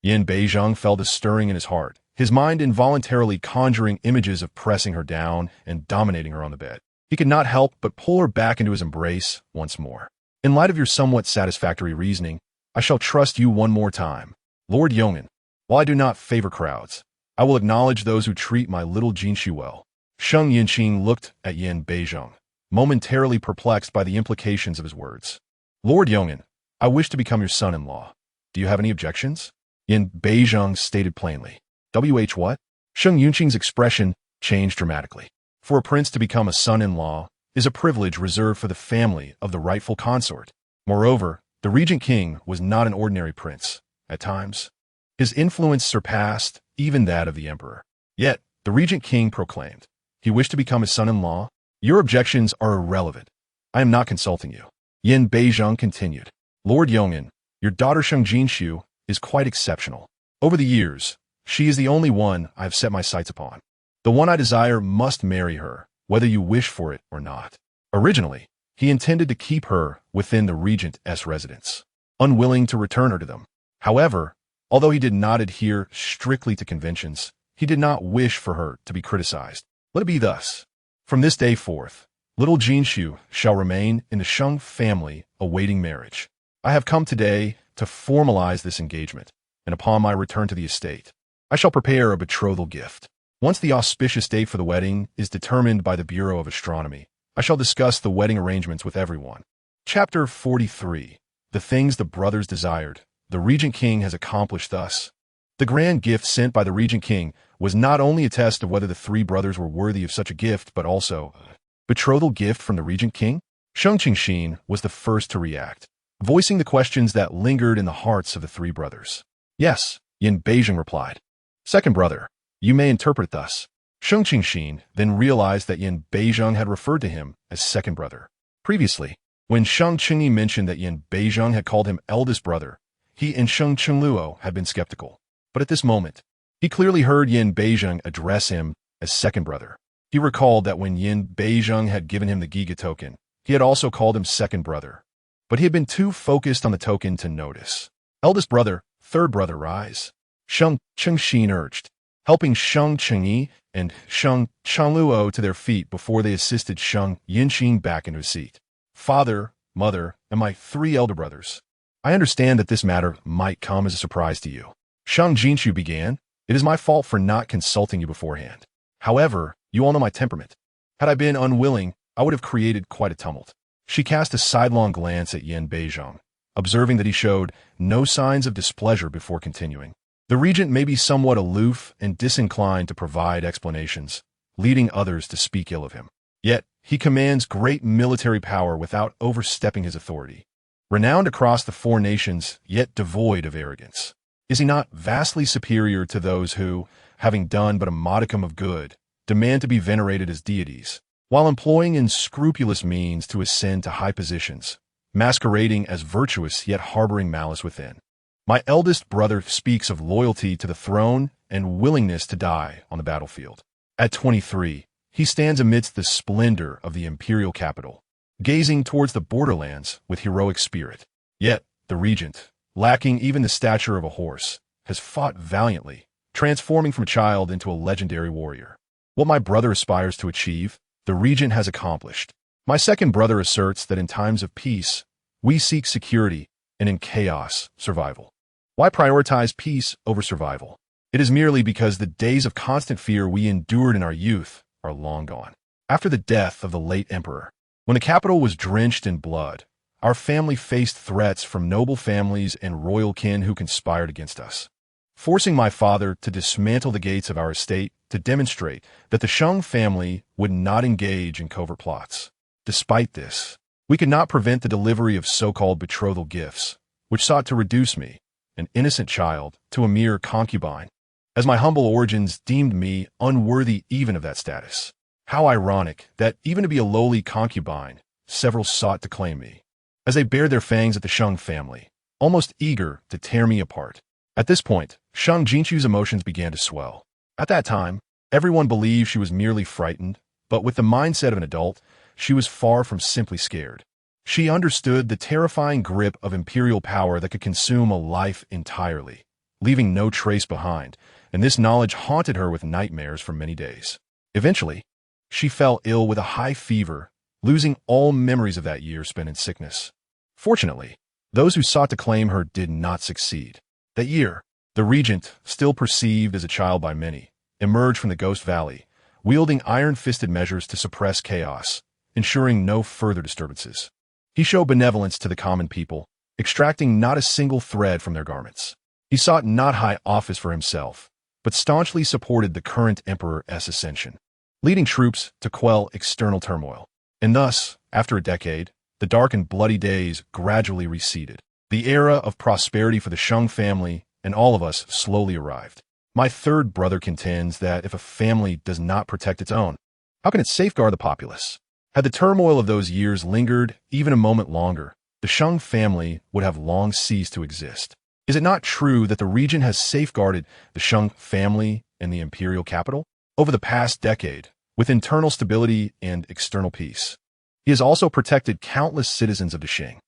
Yin Beijing felt a stirring in his heart, his mind involuntarily conjuring images of pressing her down and dominating her on the bed. He could not help but pull her back into his embrace once more. In light of your somewhat satisfactory reasoning, I shall trust you one more time. Lord Yong'an, while I do not favor crowds, I will acknowledge those who treat my little Jinxiu well. Sheng Jinxiu looked at Yin Beijing, momentarily perplexed by the implications of his words. Lord Yong'an, I wish to become your son-in-law. Do you have any objections? Yin Beijing stated plainly. What? Sheng Jinxiu's expression changed dramatically. For a prince to become a son-in-law is a privilege reserved for the family of the rightful consort. Moreover, the regent king was not an ordinary prince. At times, his influence surpassed even that of the emperor. Yet, the regent king proclaimed, he wished to become his son-in-law. Your objections are irrelevant. I am not consulting you. Yin Beijing continued. Lord Yong'an, your daughter Sheng Jinxiu is quite exceptional. Over the years, she is the only one I have set my sights upon. The one I desire must marry her, whether you wish for it or not. Originally, he intended to keep her within the regent's residence, unwilling to return her to them. However, although he did not adhere strictly to conventions, he did not wish for her to be criticized. Let it be thus. From this day forth, little Jinxiu shall remain in the Sheng family awaiting marriage. I have come today to formalize this engagement, and upon my return to the estate, I shall prepare a betrothal gift. Once the auspicious date for the wedding is determined by the Bureau of Astronomy, I shall discuss the wedding arrangements with everyone. Chapter 43. The things the brothers desired, the regent king has accomplished thus. The grand gift sent by the regent king was not only a test of whether the three brothers were worthy of such a gift, but also a betrothal gift from the regent king. Sheng Jinxiu was the first to react, voicing the questions that lingered in the hearts of the three brothers. Yes, Yin Beijing replied. Second brother, you may interpret it thus. Sheng Jinxiu then realized that Yin Beijing had referred to him as second brother. Previously, when Sheng Jinxiu mentioned that Yin Beijing had called him eldest brother, he and Sheng Jinxiu had been skeptical. But at this moment, he clearly heard Yin Beijing address him as second brother. He recalled that when Yin Beijing had given him the Giga token, he had also called him second brother. But he had been too focused on the token to notice. Eldest brother, third brother, rise. Sheng Jinxiu urged, helping Sheng Jinxiu and Sheng Jinxiu to their feet before they assisted Sheng Jinxiu back into his seat. Father, mother, and my three elder brothers, I understand that this matter might come as a surprise to you. Sheng Jinxiu began, it is my fault for not consulting you beforehand. However, you all know my temperament. Had I been unwilling, I would have created quite a tumult. She cast a sidelong glance at Yin Beijing, observing that he showed no signs of displeasure before continuing. The regent may be somewhat aloof and disinclined to provide explanations, leading others to speak ill of him. Yet, he commands great military power without overstepping his authority. Renowned across the four nations, yet devoid of arrogance. Is he not vastly superior to those who, having done but a modicum of good, demand to be venerated as deities, while employing unscrupulous means to ascend to high positions, masquerading as virtuous yet harboring malice within? My eldest brother speaks of loyalty to the throne and willingness to die on the battlefield. At 23, he stands amidst the splendor of the imperial capital, gazing towards the borderlands with heroic spirit. Yet, the regent, lacking even the stature of a horse, has fought valiantly, transforming from a child into a legendary warrior. What my brother aspires to achieve, the regent has accomplished. My second brother asserts that in times of peace, we seek security, and in chaos, survival. Why prioritize peace over survival? It is merely because the days of constant fear we endured in our youth are long gone. After the death of the late emperor, when the capital was drenched in blood, our family faced threats from noble families and royal kin who conspired against us, forcing my father to dismantle the gates of our estate to demonstrate that the Sheng family would not engage in covert plots. Despite this, we could not prevent the delivery of so-called betrothal gifts, which sought to reduce me, an innocent child, to a mere concubine, as my humble origins deemed me unworthy even of that status. How ironic that even to be a lowly concubine, several sought to claim me, as they bared their fangs at the Sheng family, almost eager to tear me apart. At this point, Sheng Jinxiu's emotions began to swell. At that time, everyone believed she was merely frightened, but with the mindset of an adult, she was far from simply scared. She understood the terrifying grip of imperial power that could consume a life entirely, leaving no trace behind, and this knowledge haunted her with nightmares for many days. Eventually, she fell ill with a high fever, losing all memories of that year spent in sickness. Fortunately, those who sought to claim her did not succeed. That year, the regent, still perceived as a child by many, emerged from the Ghost Valley, wielding iron-fisted measures to suppress chaos, ensuring no further disturbances. He showed benevolence to the common people, extracting not a single thread from their garments. He sought not high office for himself, but staunchly supported the current emperor's ascension, leading troops to quell external turmoil. And thus, after a decade, the dark and bloody days gradually receded. The era of prosperity for the Sheng family and all of us slowly arrived. My third brother contends that if a family does not protect its own, how can it safeguard the populace? Had the turmoil of those years lingered even a moment longer, the Sheng family would have long ceased to exist. Is it not true that the regent has safeguarded the Sheng family and the imperial capital over the past decade with internal stability and external peace? He has also protected countless citizens of the Sheng.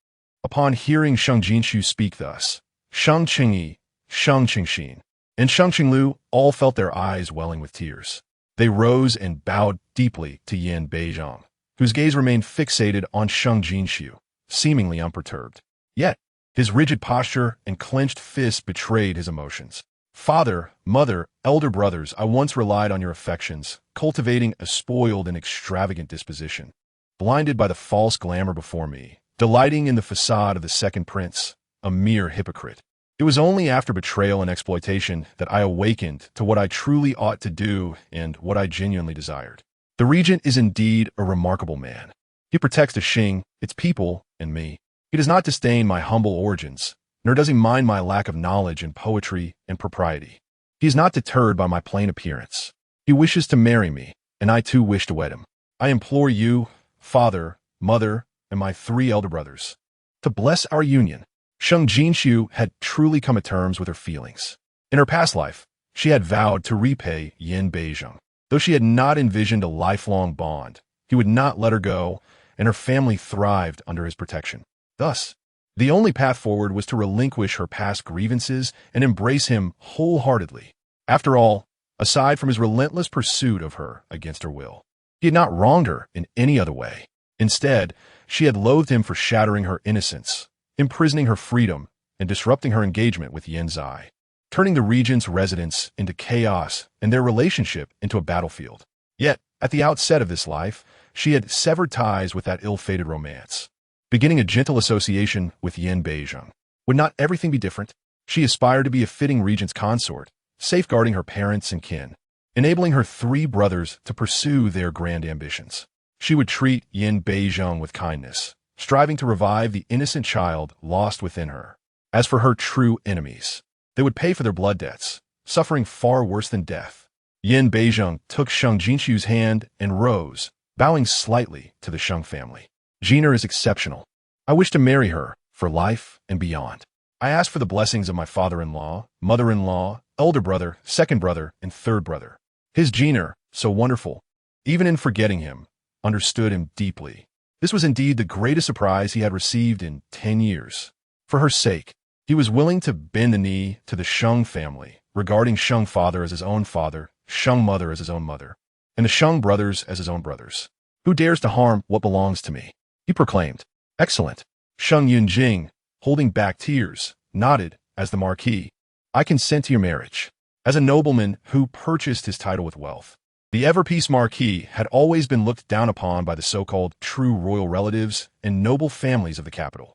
Upon hearing Sheng Jinxiu speak thus, Sheng Qingyi, Sheng Qingxin, and Sheng Qinglu all felt their eyes welling with tears. They rose and bowed deeply to Yan Beizhong, whose gaze remained fixated on Sheng Jinxiu, seemingly unperturbed. Yet, his rigid posture and clenched fists betrayed his emotions. Father, mother, elder brothers, I once relied on your affections, cultivating a spoiled and extravagant disposition. Blinded by the false glamour before me, delighting in the facade of the second prince, a mere hypocrite. It was only after betrayal and exploitation that I awakened to what I truly ought to do and what I genuinely desired. The regent is indeed a remarkable man. He protects the Sheng, its people, and me. He does not disdain my humble origins, nor does he mind my lack of knowledge in poetry and propriety. He is not deterred by my plain appearance. He wishes to marry me, and I too wish to wed him. I implore you, father, mother, and my 3 elder brothers, to bless our union. Sheng Jinxiu had truly come to terms with her feelings. In her past life, she had vowed to repay Yan Beizhong. Though she had not envisioned a lifelong bond, he would not let her go, and her family thrived under his protection. Thus, the only path forward was to relinquish her past grievances and embrace him wholeheartedly. After all, aside from his relentless pursuit of her against her will, he had not wronged her in any other way. Instead, she had loathed him for shattering her innocence, imprisoning her freedom, and disrupting her engagement with Yan Zai, turning the regent's residence into chaos and their relationship into a battlefield. Yet, at the outset of this life, she had severed ties with that ill-fated romance, beginning a gentle association with Yan Beizhong. Would not everything be different? She aspired to be a fitting regent's consort, safeguarding her parents and kin, enabling her 3 brothers to pursue their grand ambitions. She would treat Yan Beizhong with kindness, striving to revive the innocent child lost within her. As for her true enemies, they would pay for their blood debts, suffering far worse than death. Yan Beizhong took Sheng Jinxiu's hand and rose, bowing slightly to the Sheng family. Jina is exceptional. I wish to marry her for life and beyond. I ask for the blessings of my father-in-law, mother-in-law, elder brother, second brother, and third brother. His Jina, so wonderful, even in forgetting him, understood him deeply. This was indeed the greatest surprise he had received in 10 years. For her sake, he was willing to bend the knee to the Sheng family, regarding Sheng father as his own father, Sheng mother as his own mother, and the Sheng brothers as his own brothers. Who dares to harm what belongs to me? He proclaimed. Excellent. Sheng Yunjing, holding back tears, nodded as the marquis. I consent to your marriage. As a nobleman who purchased his title with wealth, the ever-peace marquis had always been looked down upon by the so-called true royal relatives and noble families of the capital.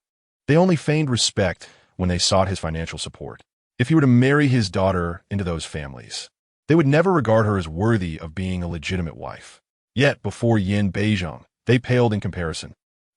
They only feigned respect when they sought his financial support. If he were to marry his daughter into those families, they would never regard her as worthy of being a legitimate wife. Yet, before Yan Beizhong, they paled in comparison.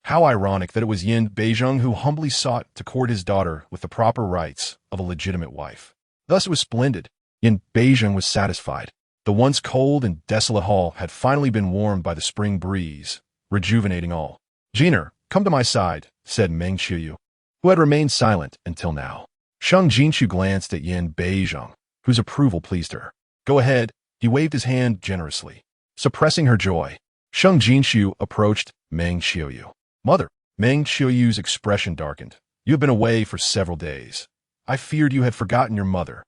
How ironic that it was Yin Beizheng who humbly sought to court his daughter with the proper rights of a legitimate wife. Thus it was splendid. Yin Beizheng was satisfied. The once cold and desolate hall had finally been warmed by the spring breeze, rejuvenating all. "Jeaner, come to my side," said Meng Qiuyu, who had remained silent until now. Sheng Jinxiu glanced at Yin Beizheng, whose approval pleased her. "Go ahead," he waved his hand generously. Suppressing her joy, Sheng Jinxiu approached Meng Qiuyu. "Mother." Meng Qiuyu's expression darkened. "You have been away for several days. I feared you had forgotten your mother."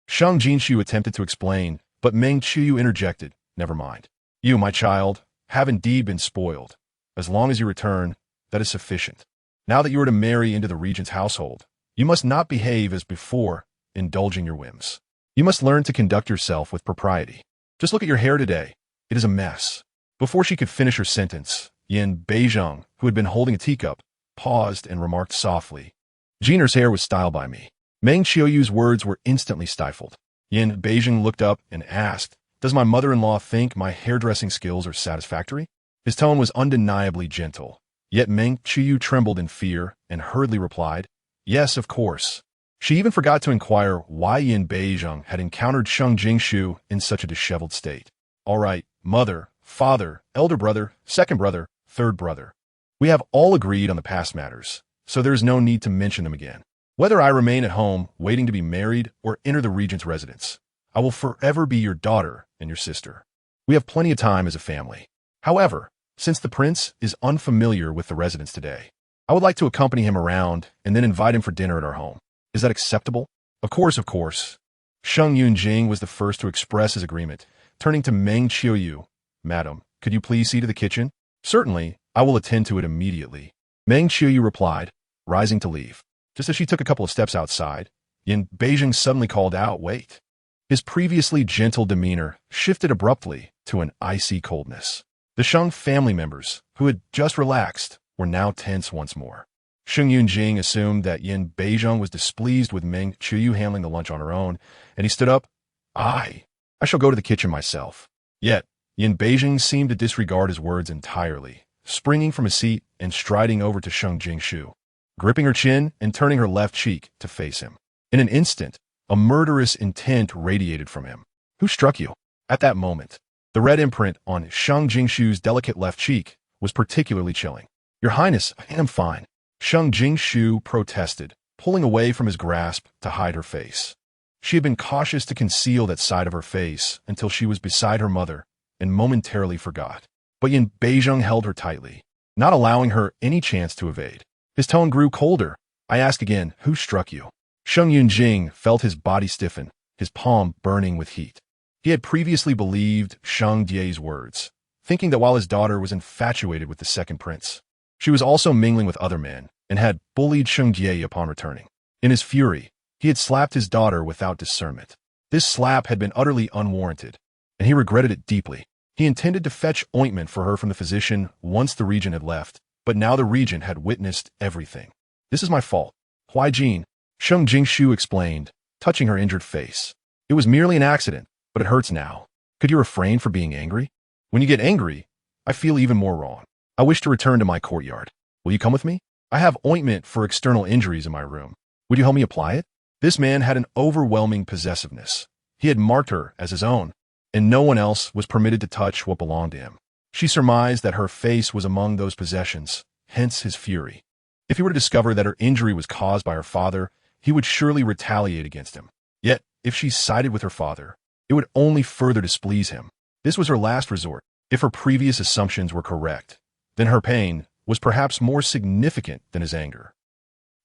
Sheng Jinxiu attempted to explain, but Meng Qiuyu interjected, "Never mind. You, my child, have indeed been spoiled. As long as you return, that is sufficient. Now that you are to marry into the regent's household, you must not behave as before, indulging your whims. You must learn to conduct yourself with propriety. Just look at your hair today. It is a mess." Before she could finish her sentence, Yin Beizheng, who had been holding a teacup, paused and remarked softly, "Jeaner's hair was styled by me." Meng Qiuyu's words were instantly stifled. Yin Beizheng looked up and asked, "Does my mother-in-law think my hairdressing skills are satisfactory?" His tone was undeniably gentle, yet Meng Qiuyu trembled in fear and hurriedly replied, "Yes, of course." She even forgot to inquire why Yin Beizheng had encountered Sheng Jinxiu in such a disheveled state. "All right, mother, father, elder brother, second brother, third brother. We have all agreed on the past matters, so there is no need to mention them again. Whether I remain at home waiting to be married or enter the regent's residence, I will forever be your daughter and your sister. We have plenty of time as a family. However, since the prince is unfamiliar with the residence today, I would like to accompany him around and then invite him for dinner at our home. Is that acceptable?" Of course, of course." Sheng Yunjing was the first to express his agreement, turning to Meng Qiuyu. "Madam, could you please see to the kitchen?" "Certainly, I will attend to it immediately," Meng Qiuyu replied, rising to leave. Just as she took a couple of steps outside, Yin Beizheng suddenly called out, "Wait." His previously gentle demeanor shifted abruptly to an icy coldness. The Sheng family members, who had just relaxed, were now tense once more. Sheng Yunjing assumed that Yin Beizheng was displeased with Meng Qiuyu handling the lunch on her own, and he stood up. I shall go to the kitchen myself." Yet, Yin Beizheng seemed to disregard his words entirely, springing from his seat and striding over to Sheng Jinxiu, gripping her chin and turning her left cheek to face him. In an instant, a murderous intent radiated from him. "Who struck you?" At that moment, the red imprint on Sheng Jinxiu's delicate left cheek was particularly chilling. "Your Highness, I am fine," Sheng Jinxiu protested, pulling away from his grasp to hide her face. She had been cautious to conceal that side of her face until she was beside her mother and momentarily forgot. But Yin Beizheng held her tightly, not allowing her any chance to evade. His tone grew colder. "I ask again, who struck you?" Sheng Yunjing felt his body stiffen, his palm burning with heat. He had previously believed Sheng Die's words, thinking that while his daughter was infatuated with the second prince, she was also mingling with other men and had bullied Sheng Die upon returning. In his fury, he had slapped his daughter without discernment. This slap had been utterly unwarranted, and he regretted it deeply. He intended to fetch ointment for her from the physician once the regent had left, but now the regent had witnessed everything. "This is my fault. Huai Jin," Sheng Jinxiu explained, touching her injured face. "It was merely an accident, but it hurts now. Could you refrain from being angry? When you get angry, I feel even more wrong. I wish to return to my courtyard. Will you come with me? I have ointment for external injuries in my room. Would you help me apply it?" This man had an overwhelming possessiveness. He had marked her as his own, and no one else was permitted to touch what belonged to him. She surmised that her face was among those possessions, hence his fury. If he were to discover that her injury was caused by her father, he would surely retaliate against him. Yet, if she sided with her father, it would only further displease him. This was her last resort. If her previous assumptions were correct, then her pain was perhaps more significant than his anger.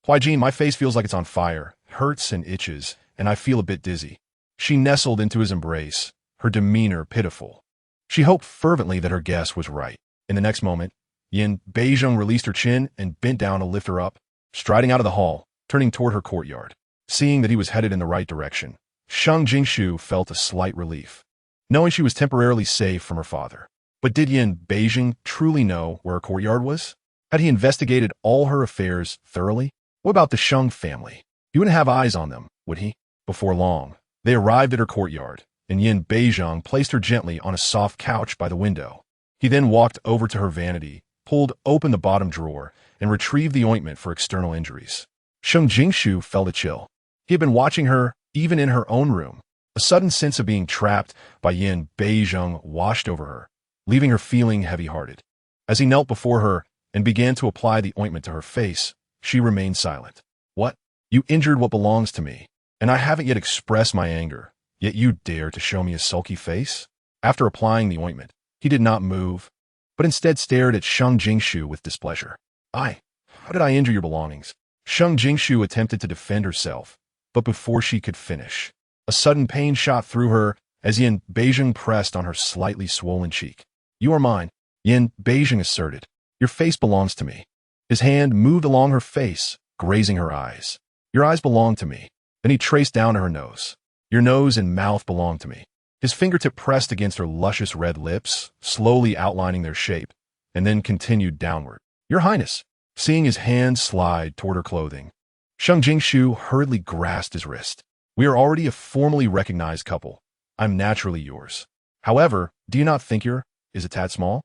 "Huai Jin, my face feels like it's on fire, hurts and itches, and I feel a bit dizzy." She nestled into his embrace, her demeanor pitiful. She hoped fervently that her guess was right. In the next moment, Yin Beizheng released her chin and bent down to lift her up, striding out of the hall, turning toward her courtyard. Seeing that he was headed in the right direction, Sheng Jinxiu felt a slight relief, knowing she was temporarily safe from her father. But did Yin Beizheng truly know where her courtyard was? Had he investigated all her affairs thoroughly? What about the Sheng family? He wouldn't have eyes on them, would he? Before long, they arrived at her courtyard, and Yin Beizheng placed her gently on a soft couch by the window. He then walked over to her vanity, pulled open the bottom drawer, and retrieved the ointment for external injuries. Sheng Jinxiu felt a chill. He had been watching her, even in her own room. A sudden sense of being trapped by Yin Beizheng washed over her, leaving her feeling heavy-hearted. As he knelt before her and began to apply the ointment to her face, she remained silent. What? You injured what belongs to me, and I haven't yet expressed my anger, yet you dare to show me a sulky face? After applying the ointment, he did not move, but instead stared at Sheng Jinxiu with displeasure. How did I injure your belongings? Sheng Jinxiu attempted to defend herself, but before she could finish, a sudden pain shot through her as Yin Beizheng pressed on her slightly swollen cheek. You are mine, Yin Beizheng asserted. Your face belongs to me. His hand moved along her face, grazing her eyes. Your eyes belong to me. Then he traced down to her nose. Your nose and mouth belong to me. His fingertip pressed against her luscious red lips, slowly outlining their shape, and then continued downward. Your Highness, seeing his hand slide toward her clothing, Sheng Jinxiu hurriedly grasped his wrist. We are already a formally recognized couple. I'm naturally yours. However, do you not think is a tad small?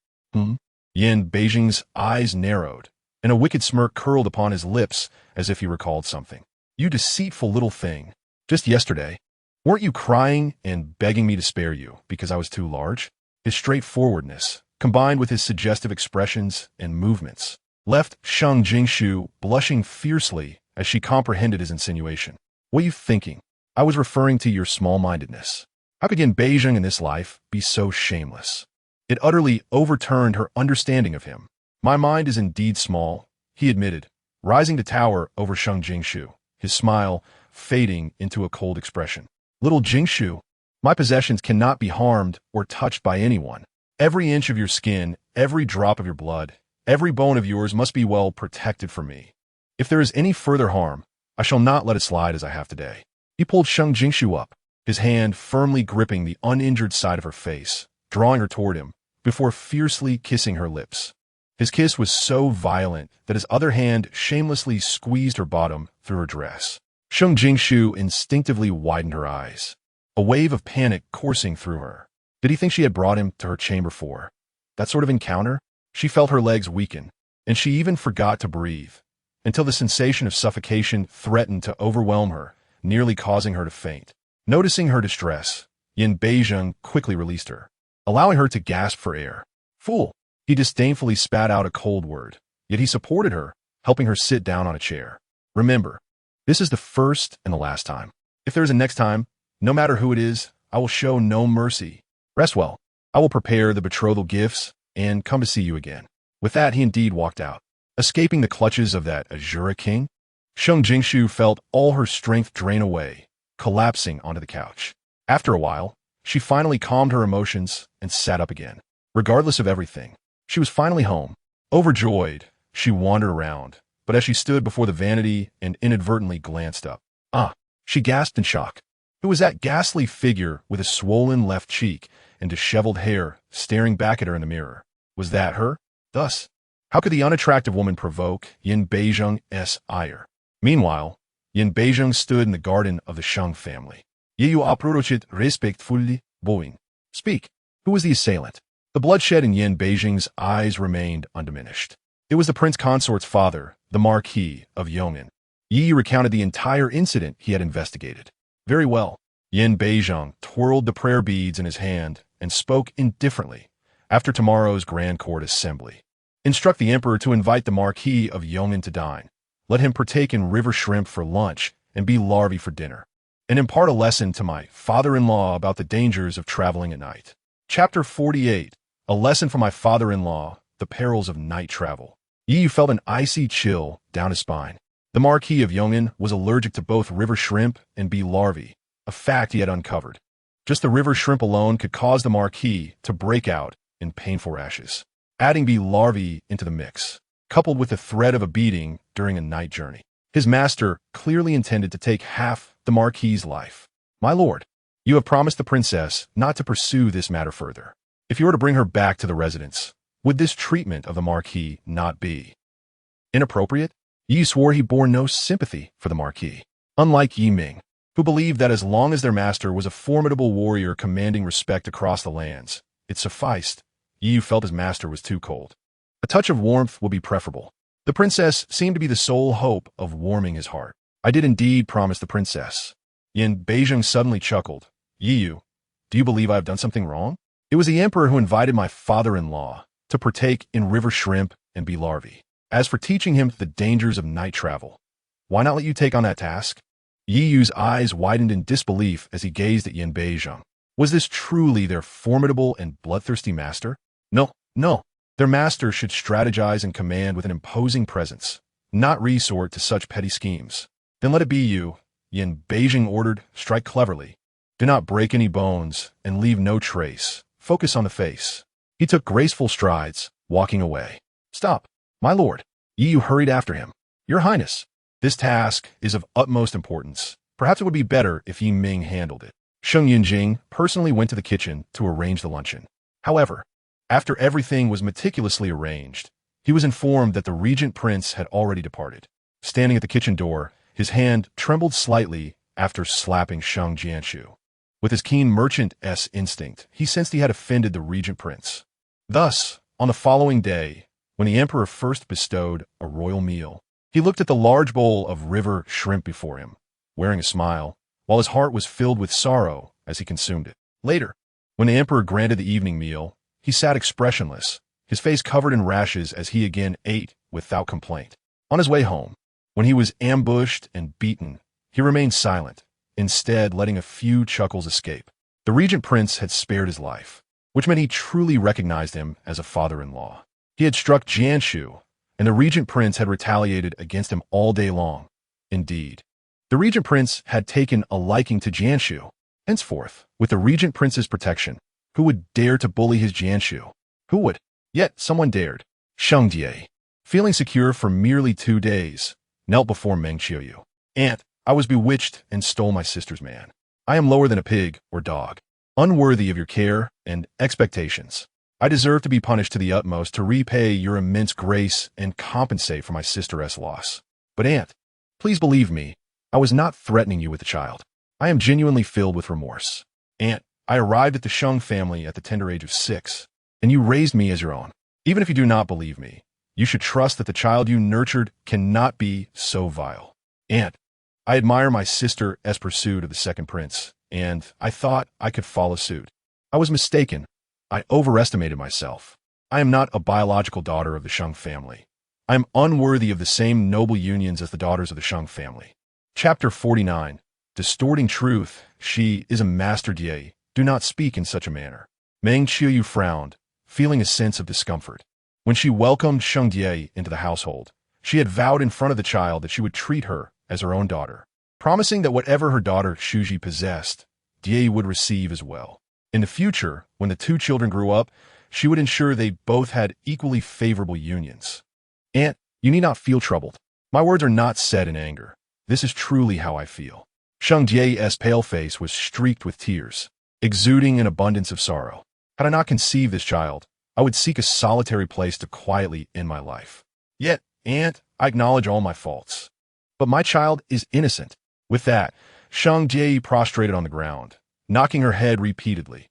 Yin Beizheng's eyes narrowed, and a wicked smirk curled upon his lips as if he recalled something. You deceitful little thing. Just yesterday, weren't you crying and begging me to spare you because I was too large? His straightforwardness, combined with his suggestive expressions and movements, left Sheng Jinxiu blushing fiercely as she comprehended his insinuation. What are you thinking? I was referring to your small-mindedness. How could Yin Beizheng in this life be so shameless? It utterly overturned her understanding of him. My mind is indeed small, he admitted, rising to tower over Sheng Jinxiu, his smile fading into a cold expression. Little Jinxiu, my possessions cannot be harmed or touched by anyone. Every inch of your skin, every drop of your blood, every bone of yours must be well protected from me. If there is any further harm, I shall not let it slide as I have today. He pulled Sheng Jinxiu up, his hand firmly gripping the uninjured side of her face, drawing her toward him, before fiercely kissing her lips. His kiss was so violent that his other hand shamelessly squeezed her bottom through her dress. Sheng Jinxiu instinctively widened her eyes, a wave of panic coursing through her. Did he think she had brought him to her chamber for that sort of encounter? She felt her legs weaken, and she even forgot to breathe, until the sensation of suffocation threatened to overwhelm her, nearly causing her to faint. Noticing her distress, Yin Beizheng quickly released her, allowing her to gasp for air. Fool! He disdainfully spat out a cold word, yet he supported her, helping her sit down on a chair. Remember, this is the first and the last time. If there is a next time, no matter who it is, I will show no mercy. Rest well. I will prepare the betrothal gifts and come to see you again. With that, he indeed walked out. Escaping the clutches of that Azura king, Sheng Jinxiu felt all her strength drain away, collapsing onto the couch. After a while, she finally calmed her emotions and sat up again. Regardless of everything, she was finally home. Overjoyed, she wandered around, but as she stood before the vanity and inadvertently glanced up, she gasped in shock. Who was that ghastly figure with a swollen left cheek and disheveled hair staring back at her in the mirror? Was that her? Thus, how could the unattractive woman provoke Yin Beizheng's ire? Meanwhile, Yin Beizheng stood in the garden of the Sheng family. You approached respectfully, bowing. Speak. Who was the assailant? The bloodshed in Yin Beizheng's eyes remained undiminished. It was the prince consort's father, the Marquis of Yong'an. Yi recounted the entire incident he had investigated. Very well. Yin Beizheng twirled the prayer beads in his hand and spoke indifferently. After tomorrow's grand court assembly, instruct the emperor to invite the Marquis of Yong'an to dine. Let him partake in river shrimp for lunch and be larvae for dinner, and impart a lesson to my father-in-law about the dangers of traveling at night. Chapter 48. A lesson from my father-in-law, the perils of night travel. Yi felt an icy chill down his spine. The Marquis of Yong'an was allergic to both river shrimp and bee larvae, a fact he had uncovered. Just the river shrimp alone could cause the Marquis to break out in painful rashes. Adding bee larvae into the mix, coupled with the threat of a beating during a night journey, his master clearly intended to take half the Marquis's life. My lord, you have promised the princess not to pursue this matter further. If you were to bring her back to the residence, would this treatment of the Marquis not be inappropriate? Yi swore he bore no sympathy for the Marquis, unlike Yi Ming, who believed that as long as their master was a formidable warrior commanding respect across the lands, it sufficed. Yi felt his master was too cold. A touch of warmth will be preferable. The princess seemed to be the sole hope of warming his heart. I did indeed promise the princess. Yin Beijing suddenly chuckled. Yiyu, do you believe I have done something wrong? It was the emperor who invited my father-in-law to partake in river shrimp and bee larvae. As for teaching him the dangers of night travel, why not let you take on that task? Yiyu's eyes widened in disbelief as he gazed at Yin Beijing. Was this truly their formidable and bloodthirsty master? No, no. Their master should strategize and command with an imposing presence, not resort to such petty schemes. Then let it be you, Yin Beijing ordered. Strike cleverly. Do not break any bones and leave no trace. Focus on the face. He took graceful strides, walking away. Stop, my lord. Yiyu hurried after him. Your Highness, this task is of utmost importance. Perhaps it would be better if Yi Ming handled it. Sheng Jinxiu personally went to the kitchen to arrange the luncheon. However, after everything was meticulously arranged, he was informed that the regent prince had already departed. Standing at the kitchen door, his hand trembled slightly after slapping Sheng Jinxiu. With his keen merchant-s instinct, he sensed he had offended the regent prince. Thus, on the following day, when the emperor first bestowed a royal meal, he looked at the large bowl of river shrimp before him, wearing a smile, while his heart was filled with sorrow as he consumed it. Later, when the emperor granted the evening meal, he sat expressionless, his face covered in rashes as he again ate without complaint. On his way home, when he was ambushed and beaten, he remained silent, instead letting a few chuckles escape. The regent prince had spared his life, which meant he truly recognized him as a father-in-law. He had struck Jianshu, and the regent prince had retaliated against him all day long. Indeed, the regent prince had taken a liking to Jianshu. Henceforth, with the regent prince's protection, who would dare to bully his Jianshu? Who would? Yet someone dared. Sheng Jie, feeling secure for merely 2 days, knelt before Meng Qiuyu. Aunt, I was bewitched and stole my sister's man. I am lower than a pig or dog, unworthy of your care and expectations. I deserve to be punished to the utmost to repay your immense grace and compensate for my sister's loss. But aunt, please believe me, I was not threatening you with the child. I am genuinely filled with remorse. Aunt, I arrived at the Sheng family at the tender age of 6, and you raised me as your own. Even if you do not believe me, you should trust that the child you nurtured cannot be so vile. Aunt, I admire my sister's pursuit of the second prince, and I thought I could follow suit. I was mistaken. I overestimated myself. I am not a biological daughter of the Sheng family. I am unworthy of the same noble unions as the daughters of the Sheng family. Chapter 49. Distorting truth. She is a master Die. Do not speak in such a manner. Meng Qiuyu frowned, feeling a sense of discomfort. When she welcomed Sheng Die into the household, she had vowed in front of the child that she would treat her as her own daughter, promising that whatever her daughter Shuji possessed, Die would receive as well. In the future, when the 2 children grew up, she would ensure they both had equally favorable unions. Aunt, you need not feel troubled. My words are not said in anger. This is truly how I feel. Sheng Jie's pale face was streaked with tears, exuding an abundance of sorrow. Had I not conceived this child, I would seek a solitary place to quietly end my life. Yet, aunt, I acknowledge all my faults. But my child is innocent. With that, Sheng Jie prostrated on the ground, knocking her head repeatedly.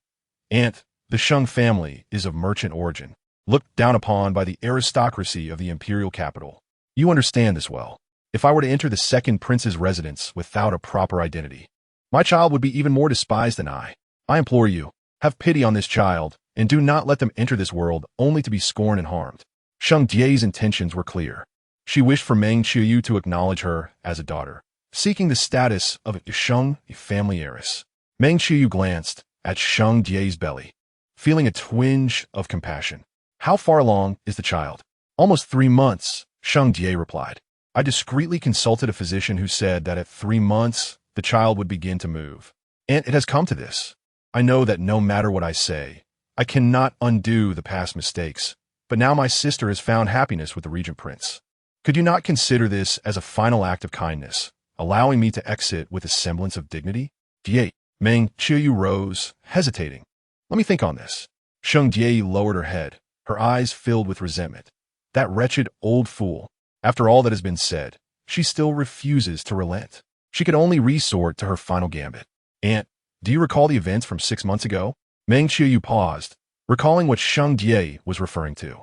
Aunt, the Sheng family is of merchant origin, looked down upon by the aristocracy of the imperial capital. You understand this well. If I were to enter the second prince's residence without a proper identity, my child would be even more despised than I. I implore you, have pity on this child, and do not let them enter this world only to be scorned and harmed. Sheng Jie's intentions were clear. She wished for Meng Qiuyu to acknowledge her as a daughter, seeking the status of a Sheng family heiress. Meng Qiuyu glanced at Sheng Jie's belly, feeling a twinge of compassion. How far along is the child? Almost 3 months, Sheng Jie replied. I discreetly consulted a physician who said that at 3 months, the child would begin to move. And it has come to this. I know that no matter what I say, I cannot undo the past mistakes, but now my sister has found happiness with the regent prince. Could you not consider this as a final act of kindness, allowing me to exit with a semblance of dignity? Die. Meng Qiuyu rose, hesitating. Let me think on this. Sheng Jie lowered her head, her eyes filled with resentment. That wretched old fool. After all that has been said, she still refuses to relent. She could only resort to her final gambit. Aunt, do you recall the events from 6 months ago? Meng Qiuyu paused, recalling what Sheng Jie was referring to.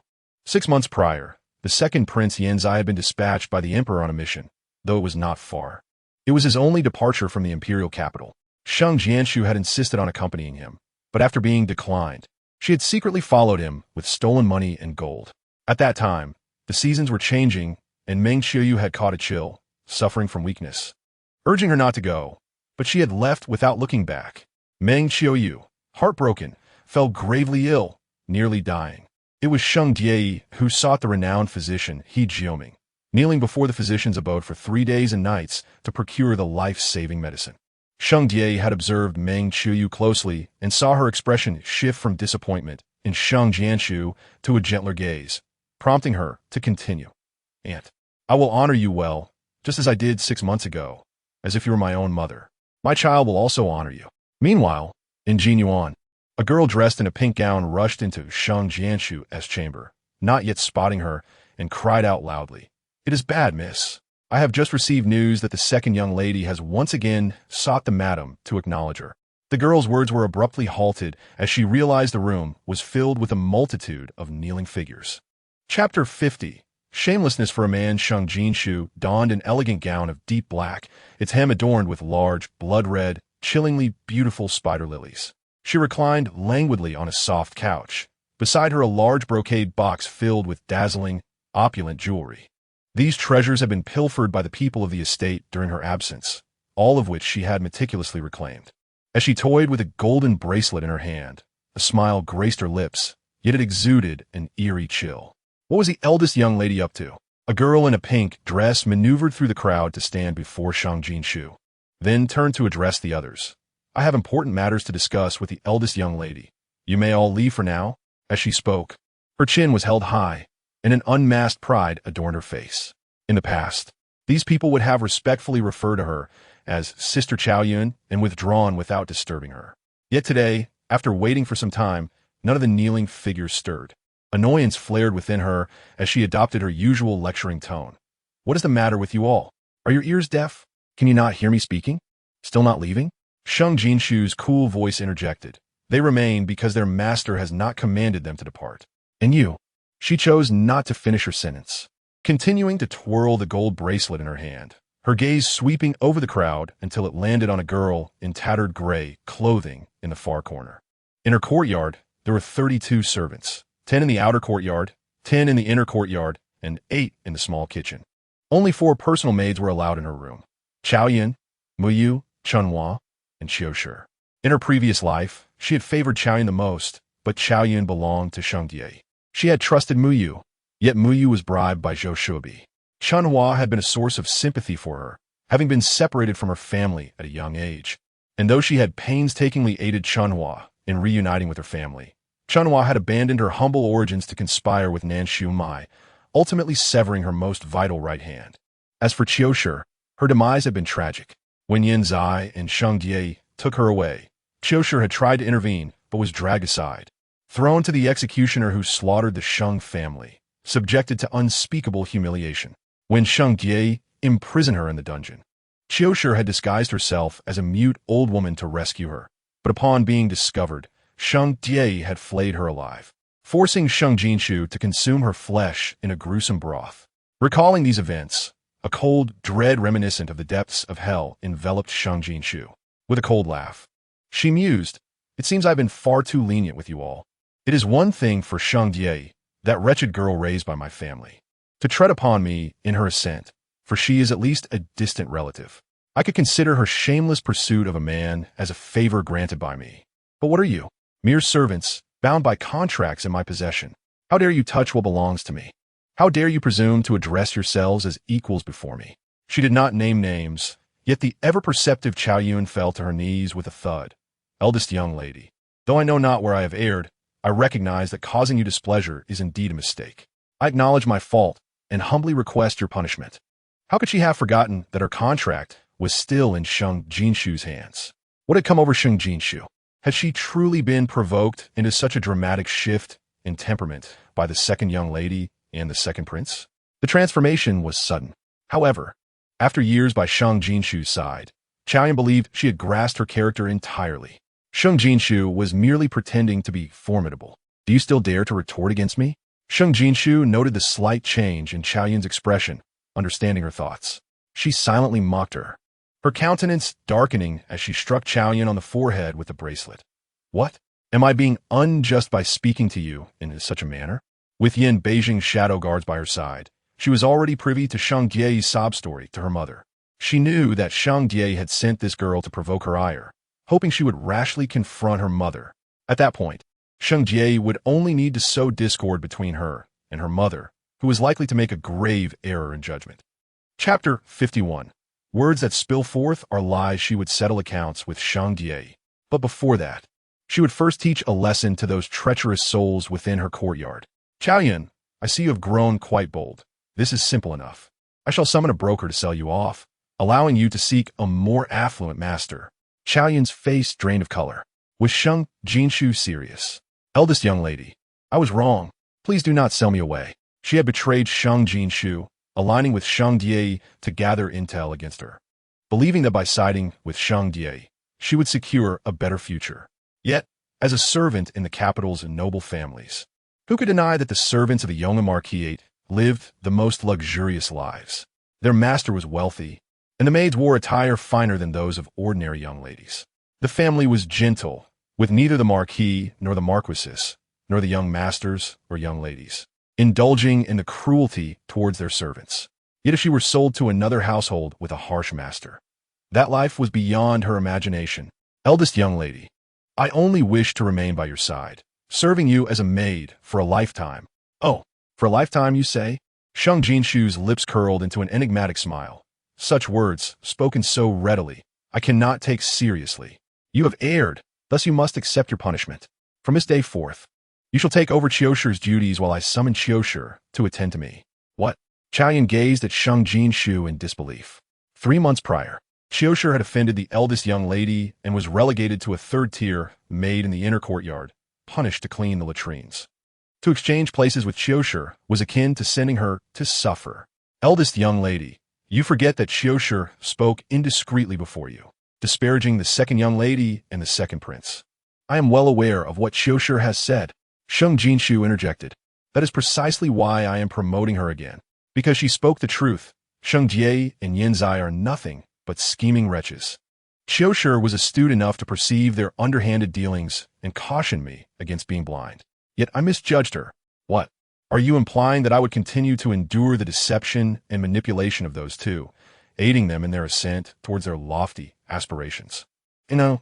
6 months prior, the second Prince Yanzai had been dispatched by the Emperor on a mission, though it was not far. It was his only departure from the Imperial capital. Sheng Jinxiu had insisted on accompanying him, but after being declined, she had secretly followed him with stolen money and gold. At that time, the seasons were changing, and Meng Qiuyu had caught a chill, suffering from weakness. Urging her not to go, but she had left without looking back. Meng Qiuyu, heartbroken, fell gravely ill, nearly dying. It was Sheng Jie who sought the renowned physician He Jioming, kneeling before the physician's abode for 3 days and nights to procure the life-saving medicine. Sheng Jie had observed Meng Qiuyu closely and saw her expression shift from disappointment in Sheng Jinxiu to a gentler gaze, prompting her to continue. "Aunt, I will honor you well, just as I did 6 months ago, as if you were my own mother. My child will also honor you." Meanwhile, in Jinyuan, a girl dressed in a pink gown rushed into Sheng Jinxiu's chamber, not yet spotting her, and cried out loudly, "It is bad, miss. I have just received news that the second young lady has once again sought the madam to acknowledge her." The girl's words were abruptly halted as she realized the room was filled with a multitude of kneeling figures. Chapter 50. Shamelessness for a man. Sheng Jinxiu donned an elegant gown of deep black, its hem adorned with large, blood-red, chillingly beautiful spider lilies. She reclined languidly on a soft couch, beside her a large brocade box filled with dazzling, opulent jewelry. These treasures had been pilfered by the people of the estate during her absence, all of which she had meticulously reclaimed. As she toyed with a golden bracelet in her hand, a smile graced her lips, yet it exuded an eerie chill. What was the eldest young lady up to? A girl in a pink dress maneuvered through the crowd to stand before Sheng Jinxiu, then turned to address the others. "I have important matters to discuss with the eldest young lady. You may all leave for now." As she spoke, her chin was held high, and an unmasked pride adorned her face. In the past, these people would have respectfully referred to her as Sister Chaoyun and withdrawn without disturbing her. Yet today, after waiting for some time, none of the kneeling figures stirred. Annoyance flared within her as she adopted her usual lecturing tone. "What is the matter with you all? Are your ears deaf? Can you not hear me speaking? Still not leaving?" Sheng Jinxiu's cool voice interjected. "They remain because their master has not commanded them to depart. And you?" She chose not to finish her sentence, continuing to twirl the gold bracelet in her hand, her gaze sweeping over the crowd until it landed on a girl in tattered gray clothing in the far corner. In her courtyard, there were 32 servants, 10 in the outer courtyard, 10 in the inner courtyard, and 8 in the small kitchen. Only 4 personal maids were allowed in her room: Chaoyun, Muyu, Chunhua, and Qiushi. In her previous life, she had favored Chaoyun the most, but Chaoyun belonged to Sheng Jie. She had trusted Muyu, yet Muyu was bribed by Zhou Shubi. Chunhua had been a source of sympathy for her, having been separated from her family at a young age. And though she had painstakingly aided Chunhua in reuniting with her family, Chunhua had abandoned her humble origins to conspire with Nanshu Mai, ultimately severing her most vital right hand. As for Qiushi, her demise had been tragic. When Yanzai and Sheng Jie took her away, Qiushi had tried to intervene, but was dragged aside, thrown to the executioner who slaughtered the Sheng family, subjected to unspeakable humiliation. When Sheng Jie imprisoned her in the dungeon, Qiushi had disguised herself as a mute old woman to rescue her, but upon being discovered, Sheng Jie had flayed her alive, forcing Sheng Jinxiu to consume her flesh in a gruesome broth. Recalling these events, a cold dread reminiscent of the depths of hell enveloped Sheng Jinxiu. With a cold laugh, she mused, "It seems I've been far too lenient with you all. It is one thing for Sheng Jie, that wretched girl raised by my family, to tread upon me in her ascent, for she is at least a distant relative. I could consider her shameless pursuit of a man as a favor granted by me. But what are you? Mere servants, bound by contracts in my possession. How dare you touch what belongs to me? How dare you presume to address yourselves as equals before me?" She did not name names, yet the ever-perceptive Chaoyun fell to her knees with a thud. "Eldest young lady, though I know not where I have erred, I recognize that causing you displeasure is indeed a mistake. I acknowledge my fault and humbly request your punishment." How could she have forgotten that her contract was still in Sheng Jinxiu's hands? What had come over Sheng Jinxiu? Had she truly been provoked into such a dramatic shift in temperament by the second young lady and the second prince? The transformation was sudden. However, after years by Sheng Jinxiu's side, Chaoyun believed she had grasped her character entirely. Sheng Jinxiu was merely pretending to be formidable. "Do you still dare to retort against me?" Sheng Jinxiu noted the slight change in Qiao Yun's expression, understanding her thoughts. She silently mocked her countenance darkening as she struck Qiao Yun on the forehead with the bracelet. What? Am I being unjust by speaking to you in such a manner? With Yin Beijing's shadow guards by her side, she was already privy to Sheng Jie's sob story to her mother. She knew that Sheng Jie had sent this girl to provoke her ire, hoping she would rashly confront her mother. At that point, Sheng Jie would only need to sow discord between her and her mother, who was likely to make a grave error in judgment. Chapter 51. Words that spill forth are lies. She would settle accounts with Sheng Jie. But before that, she would first teach a lesson to those treacherous souls within her courtyard. Qiao Yun, I see you have grown quite bold. This is simple enough. I shall summon a broker to sell you off, allowing you to seek a more affluent master. Qiao Yun's face drained of color. Was Sheng Jinxiu serious? Eldest young lady, I was wrong. Please do not sell me away. She had betrayed Sheng Jinxiu, aligning with Sheng Jie to gather intel against her, believing that by siding with Sheng Jie, she would secure a better future. Yet, as a servant in the capital's noble families, who could deny that the servants of the Yongan Marquisate lived the most luxurious lives? Their master was wealthy, and the maids wore attire finer than those of ordinary young ladies. The family was gentle, with neither the Marquis nor the Marquisess, nor the young masters or young ladies, indulging in the cruelty towards their servants. Yet if she were sold to another household with a harsh master, that life was beyond her imagination. Eldest young lady, I only wish to remain by your side, serving you as a maid for a lifetime. Oh, for a lifetime, you say? Sheng Jinxiu's lips curled into an enigmatic smile. Such words, spoken so readily, I cannot take seriously. You have erred, thus you must accept your punishment. From this day forth, you shall take over Qiushi's duties while I summon Qiushi to attend to me. What? Qiao Yun gazed at Sheng Jinxiu in disbelief. 3 months prior, Qiushi had offended the eldest young lady and was relegated to a third-tier maid in the inner courtyard, punished to clean the latrines. To exchange places with Qiushi was akin to sending her to suffer. Eldest young lady, you forget that Qiushi spoke indiscreetly before you, disparaging the second young lady and the second prince. I am well aware of what Qiushi has said. Sheng Jinxiu interjected. That is precisely why I am promoting her again, because she spoke the truth. Sheng Jie and Yin Zai are nothing but scheming wretches. Qiushi was astute enough to perceive their underhanded dealings and caution me against being blind. Yet I misjudged her. What? Are you implying that I would continue to endure the deception and manipulation of those two, aiding them in their ascent towards their lofty aspirations? I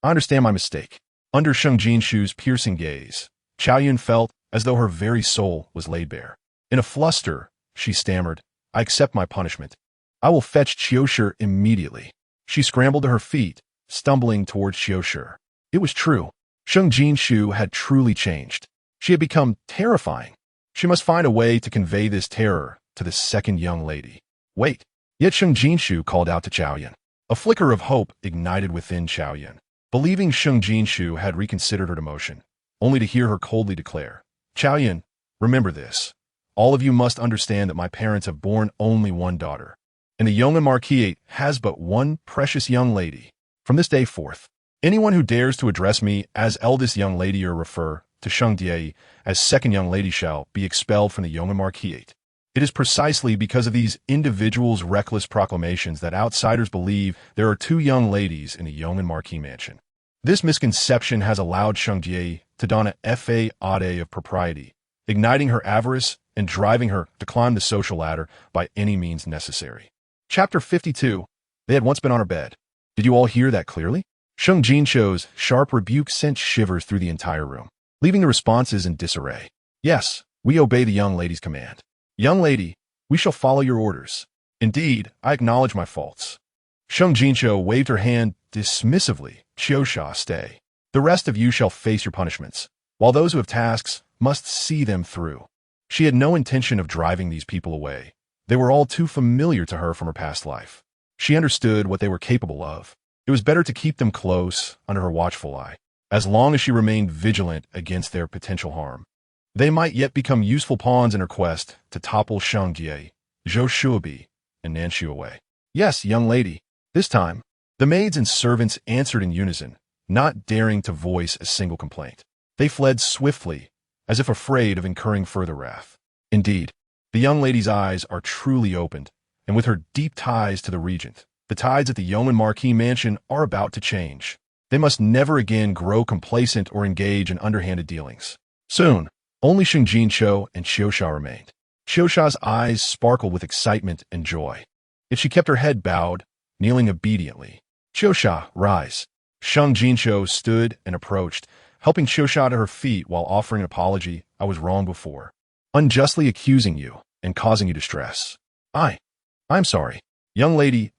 understand my mistake. Under Sheng Jinxiu's piercing gaze, Qiao Yun felt as though her very soul was laid bare. In a fluster, she stammered, I accept my punishment. I will fetch Qiushi immediately. She scrambled to her feet, stumbling towards Qiushi. It was true. Sheng Jinxiu had truly changed. She had become terrifying. She must find a way to convey this terror to the second young lady. Wait. Yet Sheng Jinxiu called out to Qiao Yun. A flicker of hope ignited within Qiao Yun, believing Sheng Jinxiu had reconsidered her demotion, only to hear her coldly declare, Qiao Yun, remember this. All of you must understand that my parents have borne only one daughter, and the Yongan Marquisate has but one precious young lady. From this day forth, anyone who dares to address me as eldest young lady or refer to Sheng Jie as second young lady shall be expelled from the Yongan Marquisate. It is precisely because of these individuals' reckless proclamations that outsiders believe there are 2 young ladies in the Yongan Marquis mansion. This misconception has allowed Sheng Jie to don a fade of propriety, igniting her avarice and driving her to climb the social ladder by any means necessary. Chapter 52. They had once been on her bed. Did you all hear that clearly? Sheng Jinxiu's sharp rebuke sent shivers through the entire room, leaving the responses in disarray. Yes, we obey the young lady's command. Young lady, we shall follow your orders. Indeed, I acknowledge my faults. Sheng Jinxiu waved her hand dismissively. Qiushi, stay. The rest of you shall face your punishments, while those who have tasks must see them through. She had no intention of driving these people away. They were all too familiar to her from her past life. She understood what they were capable of. It was better to keep them close under her watchful eye, as long as she remained vigilant against their potential harm. They might yet become useful pawns in her quest to topple Sheng Jie, Zhou Shuobi, and Nanshu away. Yes, young lady. This time, the maids and servants answered in unison, not daring to voice a single complaint. They fled swiftly, as if afraid of incurring further wrath. Indeed, the young lady's eyes are truly opened, and with her deep ties to the regent, the tides at the Yeoman Marquis mansion are about to change. They must never again grow complacent or engage in underhanded dealings. Soon, only Sheng Jinxiu and Qiusha remained. Qiusha's eyes sparkled with excitement and joy. Yet she kept her head bowed, kneeling obediently. "Qiusha, rise." Sheng Jinxiu stood and approached, helping Qiusha to her feet while offering an apology. "I was wrong before, unjustly accusing you and causing you distress. I'm sorry. Young lady,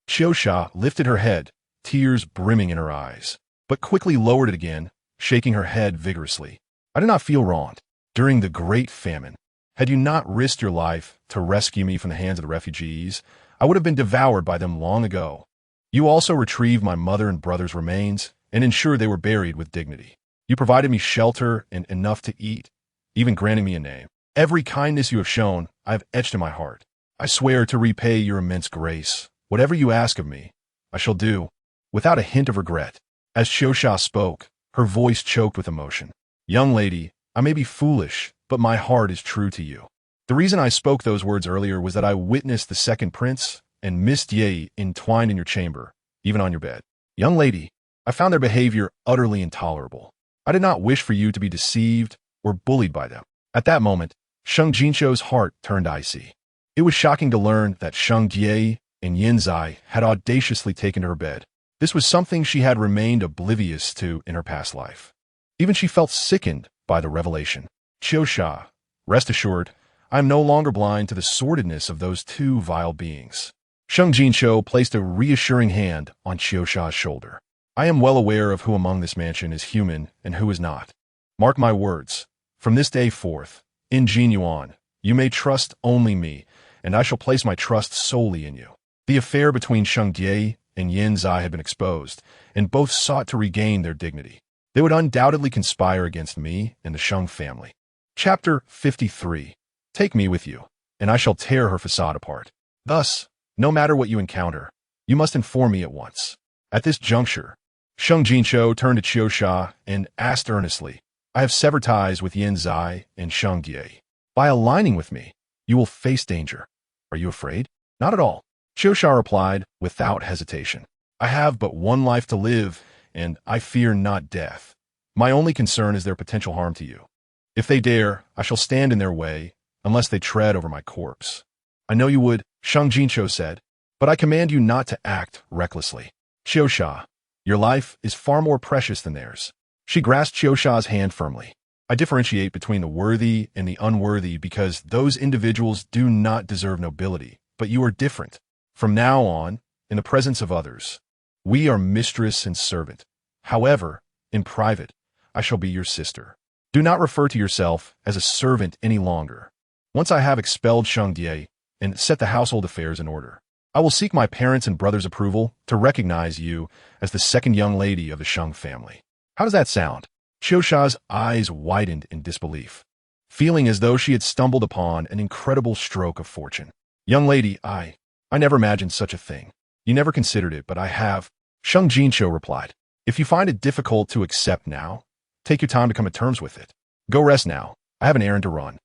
Qiusha lifted her head, tears brimming in her eyes, but quickly lowered it again, shaking her head vigorously. "I did not feel wronged. During the Great Famine, had you not risked your life to rescue me from the hands of the refugees, I would have been devoured by them long ago. You also retrieved my mother and brother's remains and ensured they were buried with dignity. You provided me shelter and enough to eat, even granting me a name. Every kindness you have shown, I have etched in my heart. I swear to repay your immense grace. Whatever you ask of me, I shall do, without a hint of regret." As Qiusha spoke, her voice choked with emotion. "Young lady, I may be foolish, but my heart is true to you. The reason I spoke those words earlier was that I witnessed the second prince and Miss Ye entwined in your chamber, even on your bed. Young lady, I found their behavior utterly intolerable. I did not wish for you to be deceived or bullied by them." At that moment, Sheng Jinxiu's heart turned icy. It was shocking to learn that Sheng Jie and Yin Zai had audaciously taken to her bed. This was something she had remained oblivious to in her past life. Even she felt sickened by the revelation. "Qiusha, rest assured, I am no longer blind to the sordidness of those two vile beings." Sheng Jinxiu placed a reassuring hand on Qiusha's shoulder. "I am well aware of who among this mansion is human and who is not. Mark my words, from this day forth, in Jinyuan, you may trust only me, and I shall place my trust solely in you." The affair between Sheng Jie and Yin Zai had been exposed, and both sought to regain their dignity. They would undoubtedly conspire against me and the Sheng family. Chapter 53. Take me with you, and I shall tear her facade apart. Thus, no matter what you encounter, you must inform me at once. At this juncture, Sheng Jinxiu turned to Qiusha and asked earnestly, "I have severed ties with Yin Zai and Sheng Jie. By aligning with me, you will face danger. Are you afraid?" "Not at all," Qiusha replied without hesitation. "I have but one life to live, and I fear not death. My only concern is their potential harm to you. If they dare, I shall stand in their way, unless they tread over my corpse." "I know you would," Sheng Jinxiu said, "but I command you not to act recklessly. Qiusha, your life is far more precious than theirs." She grasped Qiusha's hand firmly. "I differentiate between the worthy and the unworthy because those individuals do not deserve nobility, but you are different. From now on, in the presence of others, we are mistress and servant. However, in private, I shall be your sister. Do not refer to yourself as a servant any longer. Once I have expelled Sheng Jie and set the household affairs in order, I will seek my parents' and brother's approval to recognize you as the second young lady of the Sheng family. How does that sound?" Qiusha's eyes widened in disbelief, feeling as though she had stumbled upon an incredible stroke of fortune. "Young lady, I never imagined such a thing. You never considered it, but I have," Sheng Jinxiu replied. "If you find it difficult to accept now, take your time to come to terms with it. Go rest now. I have an errand to run.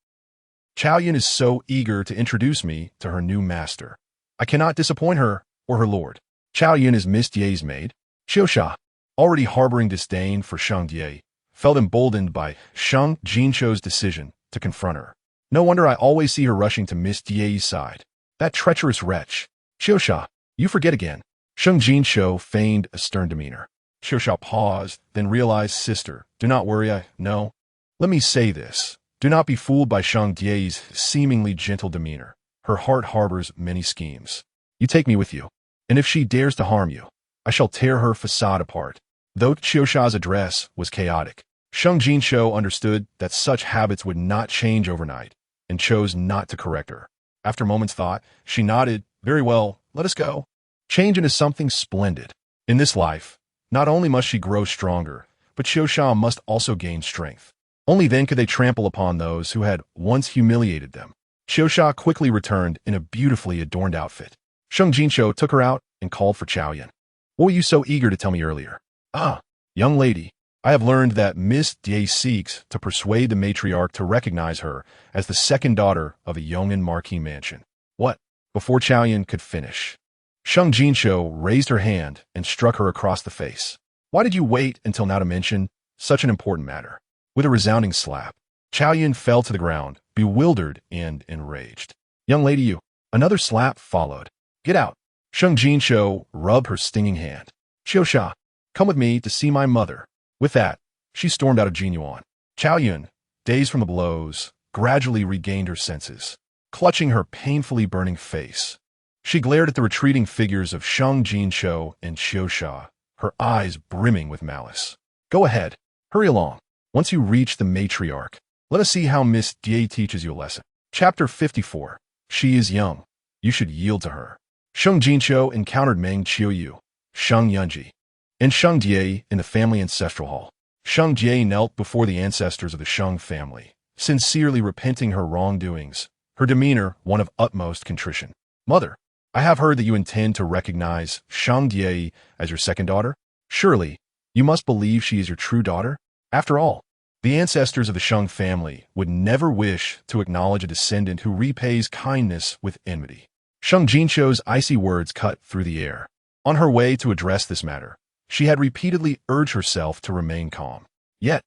Chaoyan is so eager to introduce me to her new master. I cannot disappoint her or her lord." Chaoyan is Miss Ye's maid. Qiusha, already harboring disdain for Sheng Jie, felt emboldened by Sheng Jinxiu's decision to confront her. "No wonder I always see her rushing to Miss Ye's side. That treacherous wretch. Qiusha, you forget again." Sheng Jinxiu feigned a stern demeanor. Qiusha paused, then realized, "Sister, do not worry, no. Let me say this. Do not be fooled by Sheng Jie's seemingly gentle demeanor. Her heart harbors many schemes. You take me with you, and if she dares to harm you, I shall tear her facade apart." Though Qiusha's address was chaotic, Sheng Jinxiu understood that such habits would not change overnight, and chose not to correct her. After a moment's thought, she nodded. "Very well, let us go. Change into something splendid. In this life, not only must she grow stronger, but Qiusha must also gain strength. Only then could they trample upon those who had once humiliated them." Qiusha quickly returned in a beautifully adorned outfit. Sheng Jinxiu took her out and called for Chaoyan. "What were you so eager to tell me earlier?" "Ah, young lady, I have learned that Miss Day seeks to persuade the matriarch to recognize her as the second daughter of a Yong'an marquis mansion. What? Before Chaoyan could finish, Sheng Jinxiu raised her hand and struck her across the face. Why did you wait until now to mention such an important matter? With a resounding slap, Chaoyan fell to the ground, bewildered and enraged. Young lady, you. Another slap followed. Get out. Sheng Jinxiu rubbed her stinging hand. Qiusha, come with me to see my mother. With that, she stormed out of Jinyuan. Chaoyan, dazed from the blows, gradually regained her senses. Clutching her painfully burning face, she glared at the retreating figures of Sheng Jinxiu and Qiusha, her eyes brimming with malice. Go ahead. Hurry along. Once you reach the matriarch, let us see how Miss Day teaches you a lesson. Chapter 54. She is young. You should yield to her. Sheng Jinxiu encountered Meng Qiuyu, Sheng Yunji, and Sheng Jie in the family ancestral hall. Sheng Jie knelt before the ancestors of the Sheng family, sincerely repenting her wrongdoings, her demeanor one of utmost contrition. Mother, I have heard that you intend to recognize Sheng Jie as your second daughter. Surely, you must believe she is your true daughter? After all, the ancestors of the Sheng family would never wish to acknowledge a descendant who repays kindness with enmity. Sheng Jinxiu's icy words cut through the air. On her way to address this matter, she had repeatedly urged herself to remain calm. Yet,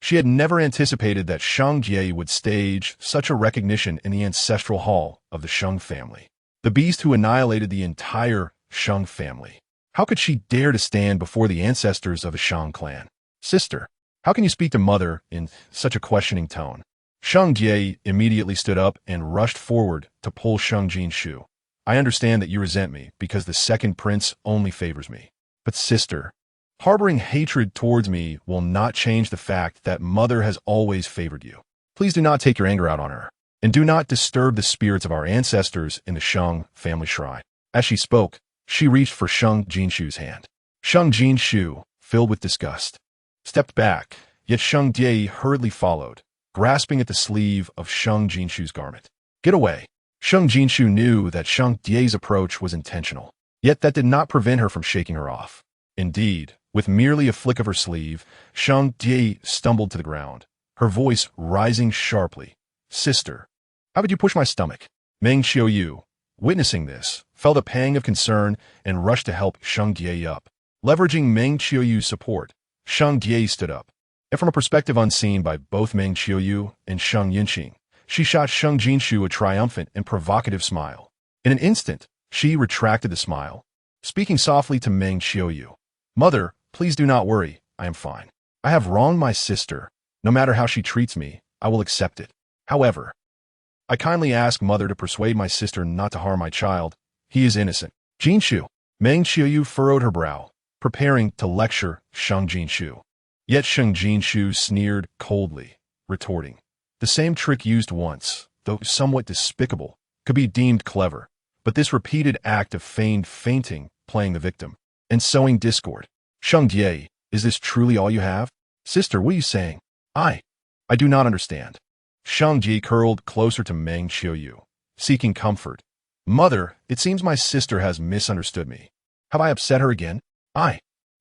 she had never anticipated that Sheng Jie would stage such a recognition in the ancestral hall of the Sheng family. The beast who annihilated the entire Sheng family. How could she dare to stand before the ancestors of the Sheng clan? Sister, how can you speak to mother in such a questioning tone? Sheng Jie immediately stood up and rushed forward to pull Sheng Jinxiu. I understand that you resent me because the second prince only favors me. But sister, harboring hatred towards me will not change the fact that mother has always favored you. Please do not take your anger out on her, and do not disturb the spirits of our ancestors in the Sheng family shrine. As she spoke, she reached for Sheng Jinxiu's hand. Sheng Jinxiu, filled with disgust, stepped back, yet Sheng Jie hurriedly followed, grasping at the sleeve of Sheng Jinxiu's garment. Get away. Sheng Jinxiu knew that Sheng Jie's approach was intentional, yet that did not prevent her from shaking her off. Indeed, with merely a flick of her sleeve, Sheng Jie stumbled to the ground, her voice rising sharply. Sister, how would you push my stomach? Meng Qiuyu, witnessing this, felt a pang of concern and rushed to help Sheng Jie up. Leveraging Meng Qiuyu's support, Sheng Jie stood up, and from a perspective unseen by both Meng Qiuyu and Sheng Yinqing, she shot Sheng Jinxiu a triumphant and provocative smile. In an instant, she retracted the smile, speaking softly to Meng Qiuyu. Mother, please do not worry, I am fine. I have wronged my sister. No matter how she treats me, I will accept it. However, I kindly ask mother to persuade my sister not to harm my child. He is innocent. Jinxiu. Meng Qiuyu furrowed her brow, preparing to lecture Sheng Jinxiu. Yet Sheng Jinxiu sneered coldly, retorting, the same trick used once, though somewhat despicable, could be deemed clever, but this repeated act of feigned fainting, playing the victim, and sowing discord. Sheng Jie, is this truly all you have? Sister, what are you saying? I do not understand. Sheng Jie curled closer to Meng Qiuyu, seeking comfort. Mother, it seems my sister has misunderstood me. Have I upset her again? I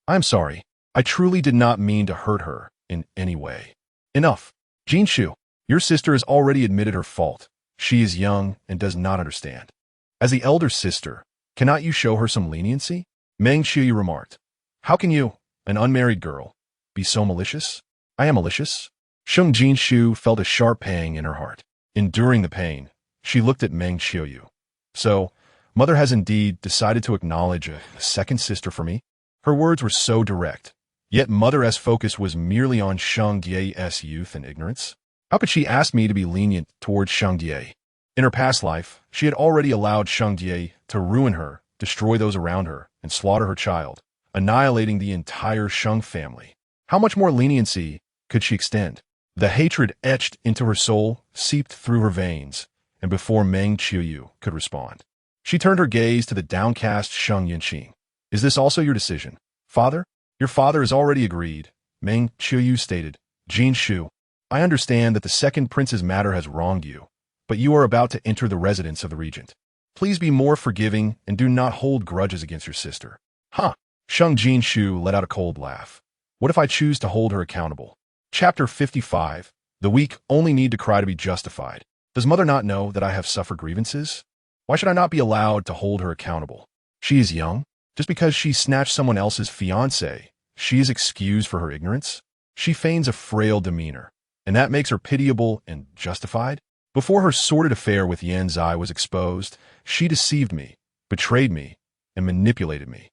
am sorry. I truly did not mean to hurt her in any way. Enough. Jinxiu, your sister has already admitted her fault. She is young and does not understand. As the elder sister, cannot you show her some leniency? Meng Qiuyu remarked. How can you, an unmarried girl, be so malicious? I am malicious. Sheng Jinxiu felt a sharp pang in her heart. Enduring the pain, she looked at Meng Qiuyu. So, mother has indeed decided to acknowledge a second sister for me? Her words were so direct, yet mother's focus was merely on Sheng Jie's youth and ignorance. How could she ask me to be lenient towards Sheng Jie? In her past life, she had already allowed Sheng Jie to ruin her, destroy those around her, and slaughter her child, annihilating the entire Sheng family. How much more leniency could she extend? The hatred etched into her soul seeped through her veins, and before Meng Qiuyu could respond, she turned her gaze to the downcast Sheng Yinqing. Is this also your decision? Father? Your father has already agreed, Meng Qiuyu stated. Jinxiu, I understand that the second prince's matter has wronged you, but you are about to enter the residence of the regent. Please be more forgiving and do not hold grudges against your sister. Huh. Sheng Jinxiu let out a cold laugh. What if I choose to hold her accountable? Chapter 55. The weak only need to cry to be justified. Does mother not know that I have suffered grievances? Why should I not be allowed to hold her accountable? She is young. Just because she snatched someone else's fiancé, she is excused for her ignorance? She feigns a frail demeanor, and that makes her pitiable and justified? Before her sordid affair with Yan Zai was exposed, she deceived me, betrayed me, and manipulated me.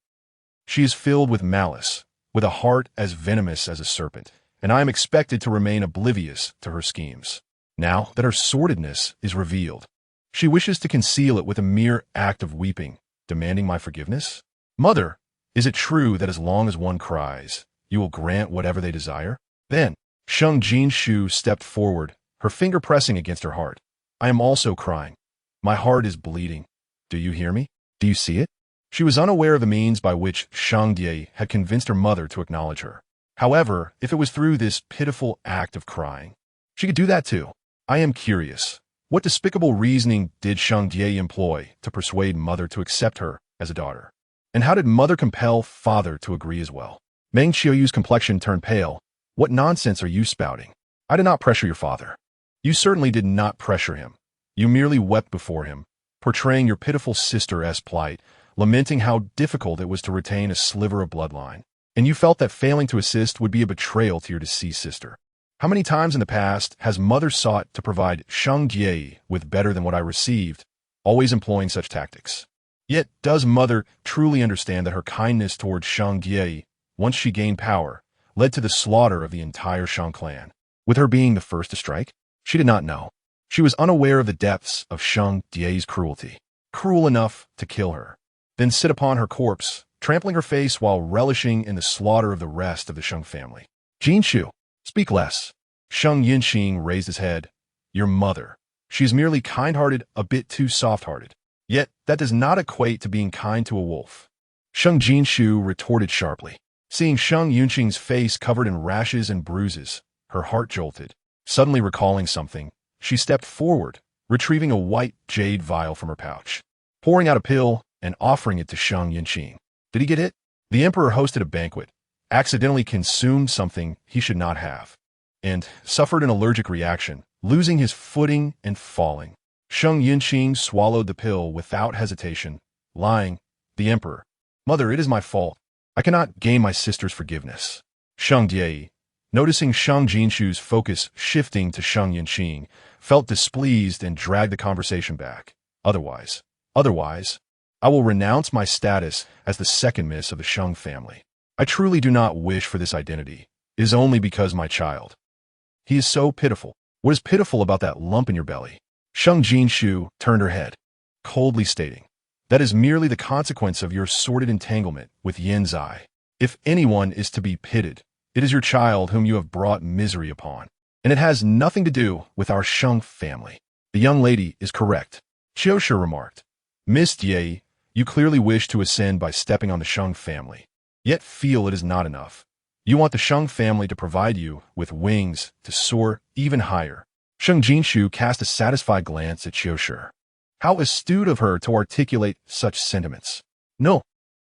She is filled with malice, with a heart as venomous as a serpent, and I am expected to remain oblivious to her schemes. Now that her sordidness is revealed, she wishes to conceal it with a mere act of weeping, demanding my forgiveness? Mother, is it true that as long as one cries, you will grant whatever they desire? Then, Sheng Jinxiu stepped forward, her finger pressing against her heart. I am also crying. My heart is bleeding. Do you hear me? Do you see it? She was unaware of the means by which Sheng Jie had convinced her mother to acknowledge her. However, if it was through this pitiful act of crying, she could do that too. I am curious. What despicable reasoning did Sheng Jie employ to persuade mother to accept her as a daughter? And how did mother compel father to agree as well? Meng Qiuyu's complexion turned pale. What nonsense are you spouting? I did not pressure your father. You certainly did not pressure him. You merely wept before him, portraying your pitiful sister's plight, lamenting how difficult it was to retain a sliver of bloodline. And you felt that failing to assist would be a betrayal to your deceased sister. How many times in the past has mother sought to provide Sheng Jie with better than what I received, always employing such tactics? Yet does mother truly understand that her kindness towards Sheng Jie, once she gained power, led to the slaughter of the entire Sheng clan, with her being the first to strike? She did not know. She was unaware of the depths of Sheng Jie's cruelty, cruel enough to kill her, then sit upon her corpse, trampling her face while relishing in the slaughter of the rest of the Sheng family. Jinxiu, speak less. Sheng Jinxiu raised his head. Your mother. She is merely kind-hearted, a bit too soft-hearted. Yet that does not equate to being kind to a wolf. Sheng Jinxiu retorted sharply. Seeing Sheng Jinxiu's face covered in rashes and bruises, her heart jolted. Suddenly recalling something, she stepped forward, retrieving a white jade vial from her pouch, pouring out a pill and offering it to Sheng Jinxiu. Did he get it? The emperor hosted a banquet, accidentally consumed something he should not have, and suffered an allergic reaction, losing his footing and falling. Sheng Jinxiu swallowed the pill without hesitation, lying, the emperor. Mother, it is my fault. I cannot gain my sister's forgiveness. Sheng Jie, noticing Sheng Jinxiu's focus shifting to Sheng Jinxiu, felt displeased and dragged the conversation back. Otherwise, I will renounce my status as the second miss of the Sheng family. I truly do not wish for this identity. It is only because my child. He is so pitiful. What is pitiful about that lump in your belly? Sheng Jinxiu turned her head, coldly stating, that is merely the consequence of your sordid entanglement with Yan Zai. If anyone is to be pitied, it is your child whom you have brought misery upon, and it has nothing to do with our Sheng family. The young lady is correct, Qiushu remarked. Miss Jie, you clearly wish to ascend by stepping on the Sheng family, yet feel it is not enough. You want the Sheng family to provide you with wings to soar even higher. Sheng Jinxiu cast a satisfied glance at Qiushu. How astute of her to articulate such sentiments. No,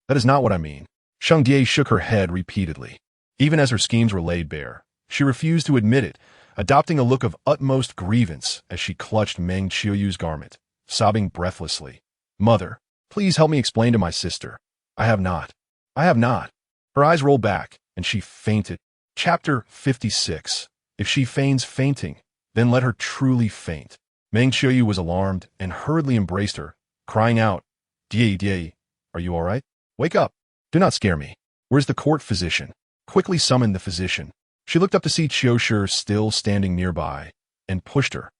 that is not what I mean. Sheng Jie shook her head repeatedly. Even as her schemes were laid bare, she refused to admit it, adopting a look of utmost grievance as she clutched Meng Qiuyu's garment, sobbing breathlessly. Mother, please help me explain to my sister. I have not. Her eyes rolled back, and she fainted. Chapter 56. If she feigns fainting, then let her truly faint. Meng Qiuyu was alarmed and hurriedly embraced her, crying out, Die, are you all right? Wake up. Do not scare me. Where's the court physician? Quickly summoned the physician. She looked up to see Qiushu still standing nearby, and pushed her.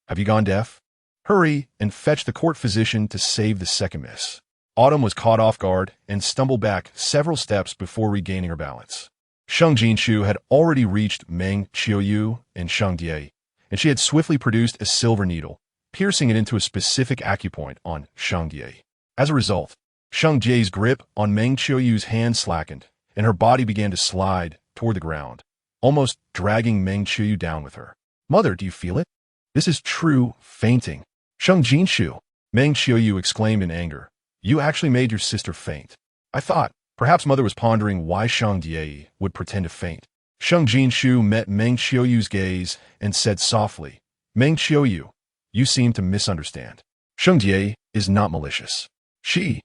Have you gone deaf? Hurry and fetch the court physician to save the second miss. Autumn was caught off guard and stumbled back several steps before regaining her balance. Sheng Jinxiu had already reached Meng Qiuyu and Sheng Jie, and she had swiftly produced a silver needle, piercing it into a specific acupoint on Sheng Jie. As a result, Sheng Jie's grip on Meng Qiuyu's hand slackened, and her body began to slide toward the ground, almost dragging Meng Qiuyu down with her. Mother, do you feel it? This is true fainting. Sheng Jinxiu, Meng Qiuyu exclaimed in anger. You actually made your sister faint. I thought Perhaps mother was pondering why Sheng Jie would pretend to faint. Sheng Jinxiu met Meng Qiuyu's gaze and said softly, Meng Qiuyu, you seem to misunderstand. Sheng Jie is not malicious. She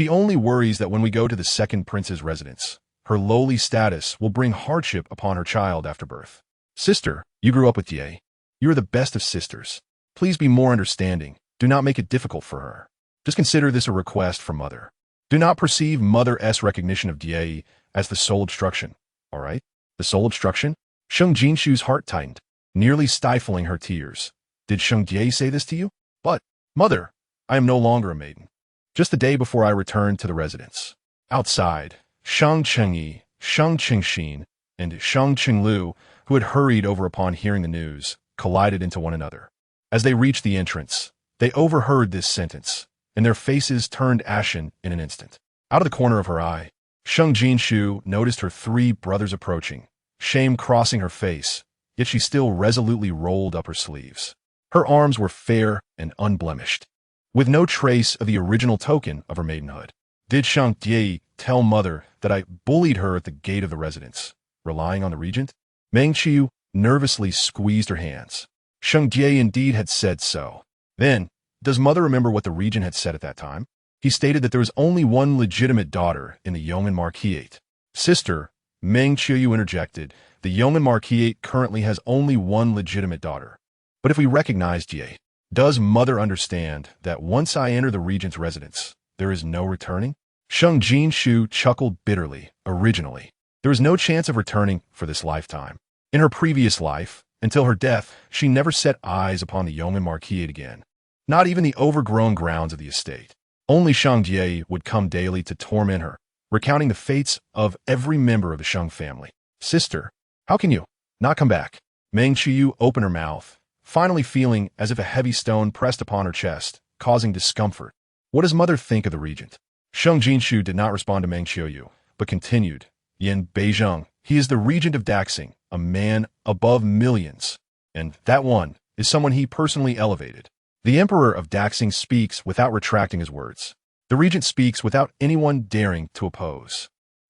only worries that when we go to the second prince's residence, her lowly status will bring hardship upon her child after birth. Sister, you grew up with Jie. You are the best of sisters. Please be more understanding. Do not make it difficult for her. Just consider this a request from mother. Do not perceive mother's recognition of Jie as the sole obstruction, all right? The sole obstruction? Sheng Jinxiu's heart tightened, nearly stifling her tears. Did Sheng Jie say this to you? But, mother, I am no longer a maiden. Just the day before I returned to the residence. Outside, Sheng Chengyi, Sheng Qingxin, and Sheng Qinglu, who had hurried over upon hearing the news, collided into one another. As they reached the entrance, they overheard this sentence, and their faces turned ashen in an instant. Out of the corner of her eye, Sheng Jinxiu noticed her three brothers approaching, shame crossing her face, yet she still resolutely rolled up her sleeves. Her arms were fair and unblemished, with no trace of the original token of her maidenhood. Did Sheng Jie tell mother that I bullied her at the gate of the residence, relying on the regent? Meng Qiu nervously squeezed her hands. Sheng Jie indeed had said so. Then, does mother remember what the regent had said at that time? He stated that there was only one legitimate daughter in the Yong'an Marquisate. Sister, Meng Qiu interjected, the Yong'an Marquisate currently has only one legitimate daughter. But if we recognize Jie, does mother understand that once I enter the regent's residence, there is no returning? Sheng Jinxiu chuckled bitterly. Originally, there was no chance of returning for this lifetime. In her previous life, until her death, she never set eyes upon the Yong'an Marquisate again, not even the overgrown grounds of the estate. Only Sheng Jie would come daily to torment her, recounting the fates of every member of the Sheng family. Sister, how can you not come back? Meng Qiu opened her mouth, finally feeling as if a heavy stone pressed upon her chest, causing discomfort. What does mother think of the regent? Sheng Jinxiu did not respond to Meng Qiu, but continued. Yin Beizheng, he is the regent of Daxing, a man above millions, and that one is someone he personally elevated. The emperor of Daxing speaks without retracting his words. The regent speaks without anyone daring to oppose.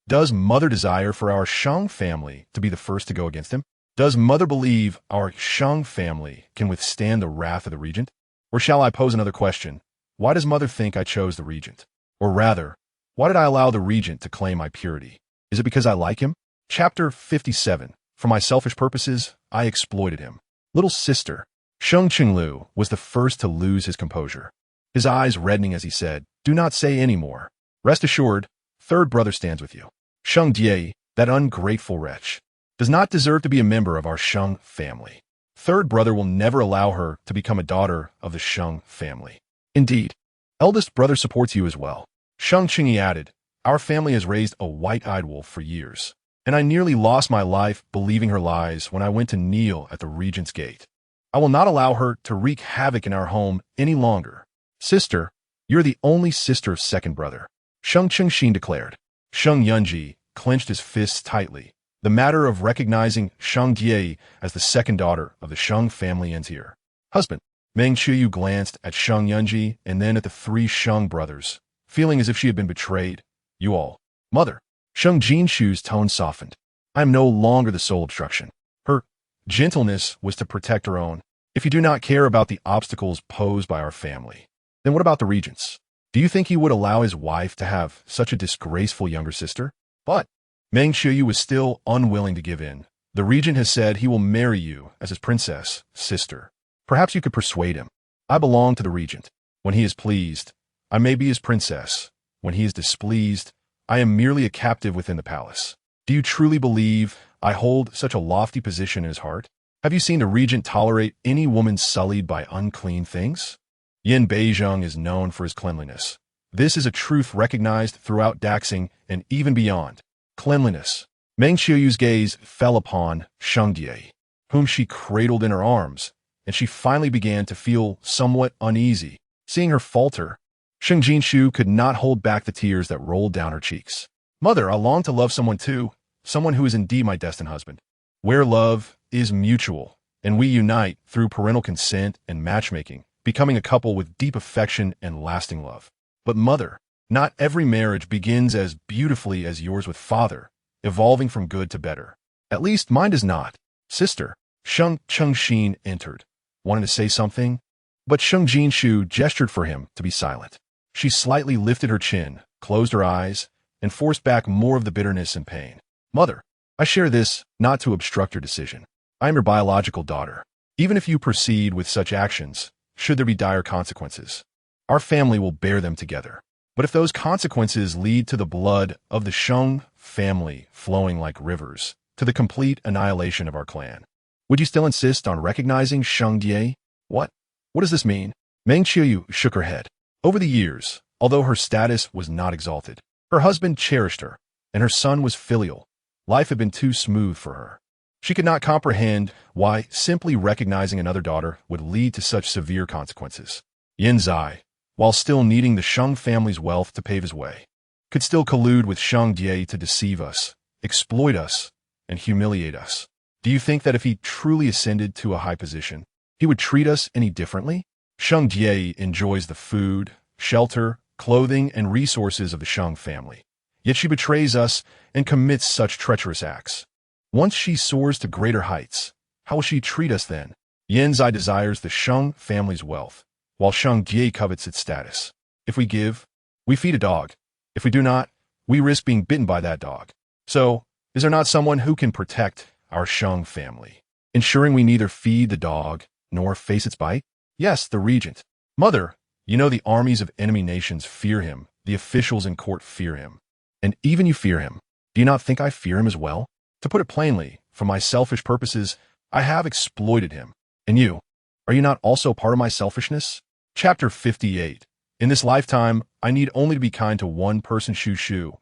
Does mother desire for our Sheng family to be the first to go against him? Does mother believe our Sheng family can withstand the wrath of the regent? Or shall I pose another question? Why does mother think I chose the regent? Or rather, why did I allow the regent to claim my purity? Is it because I like him? Chapter 57. For my selfish purposes, I exploited him. Little sister. Sheng Qinglu was the first to lose his composure, his eyes reddening as he said, Do not say any more. Rest assured, third brother stands with you. Sheng Jie, that ungrateful wretch, does not deserve to be a member of our Sheng family. Third brother will never allow her to become a daughter of the Sheng family. Indeed, eldest brother supports you as well. Sheng Qingyi added, Our family has raised a white-eyed wolf for years, and I nearly lost my life believing her lies when I went to kneel at the regent's gate. I will not allow her to wreak havoc in our home any longer. Sister, you're the only sister of second brother, Sheng Qingxin declared. Sheng Yunji clenched his fists tightly. The matter of recognizing Sheng Jie as the second daughter of the Sheng family ends here. Husband, Meng Qiu glanced at Sheng Yunji and then at the three Sheng brothers, feeling as if she had been betrayed. You all. Mother. Sheng Jinxiu's tone softened. I am no longer the sole obstruction. Her gentleness was to protect her own. If you do not care about the obstacles posed by our family, then what about the regent's? Do you think he would allow his wife to have such a disgraceful younger sister? But Meng Qiu was still unwilling to give in. The regent has said he will marry you as his princess, sister. Perhaps you could persuade him. I belong to the regent. When he is pleased, I may be his princess. When he is displeased, I am merely a captive within the palace. Do you truly believe I hold such a lofty position in his heart? Have you seen the regent tolerate any woman sullied by unclean things? Yin Beizheng is known for his cleanliness. This is a truth recognized throughout Daxing and even beyond. Cleanliness. Meng Qiu's gaze fell upon Sheng Jie, whom she cradled in her arms, and she finally began to feel somewhat uneasy. Seeing her falter, Sheng Jinxiu could not hold back the tears that rolled down her cheeks. Mother, I long to love someone too, someone who is indeed my destined husband. Where love is mutual, and we unite through parental consent and matchmaking, becoming a couple with deep affection and lasting love. But mother, Not every marriage begins as beautifully as yours with father, evolving from good to better. At least mine does not. Sister, Sheng Jinxiu entered, wanting to say something, but Sheng Jinxiu gestured for him to be silent. She slightly lifted her chin, closed her eyes, and forced back more of the bitterness and pain. Mother, I share this not to obstruct your decision. I am your biological daughter. Even if you proceed with such actions, should there be dire consequences, our family will bear them together. But if those consequences lead to the blood of the Sheng family flowing like rivers, to the complete annihilation of our clan, would you still insist on recognizing Sheng Jie? What? What does this mean? Meng Qiu shook her head. Over the years, although her status was not exalted, her husband cherished her, and her son was filial. Life had been too smooth for her. She could not comprehend why simply recognizing another daughter would lead to such severe consequences. Yin Zai, while still needing the Sheng family's wealth to pave his way, could still collude with Sheng Jie to deceive us, exploit us, and humiliate us. Do you think that if he truly ascended to a high position, he would treat us any differently? Sheng Jie enjoys the food, shelter, clothing, and resources of the Sheng family. Yet she betrays us and commits such treacherous acts. Once she soars to greater heights, how will she treat us then? Yin Zai desires the Sheng family's wealth, while Sheng Jie covets its status. If we give, we feed a dog. If we do not, we risk being bitten by that dog. So, is there not someone who can protect our Sheng family, ensuring we neither feed the dog nor face its bite? Yes, the regent. Mother, you know the armies of enemy nations fear him, the officials in court fear him, and even you fear him. Do you not think I fear him as well? To put it plainly, for my selfish purposes, I have exploited him. And you, are you not also part of my selfishness? Chapter 58. In this lifetime, I need only to be kind to one person. Shu.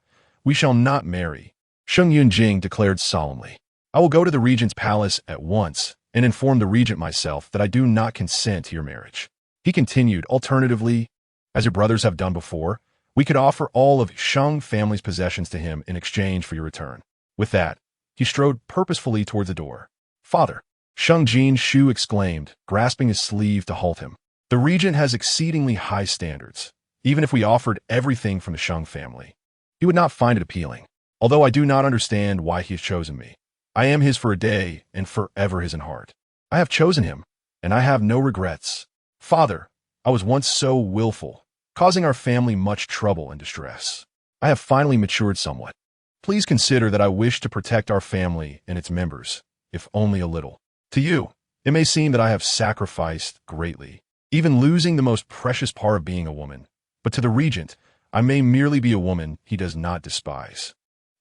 We shall not marry. Sheng Yunjing declared solemnly. I will go to the regent's palace at once and inform the regent myself that I do not consent to your marriage. He continued, alternatively, as your brothers have done before, we could offer all of Sheng family's possessions to him in exchange for your return. With that, he strode purposefully towards the door. Father, Sheng Jinxiu exclaimed, grasping his sleeve to halt him. The regent has exceedingly high standards. Even if we offered everything from the Sheng family, he would not find it appealing. Although I do not understand why he has chosen me, I am his for a day and forever his in heart. I have chosen him, and I have no regrets. Father, I was once so willful, causing our family much trouble and distress. I have finally matured somewhat. Please consider that I wish to protect our family and its members, if only a little. To you, it may seem that I have sacrificed greatly, even losing the most precious part of being a woman. But to the regent, I may merely be a woman he does not despise.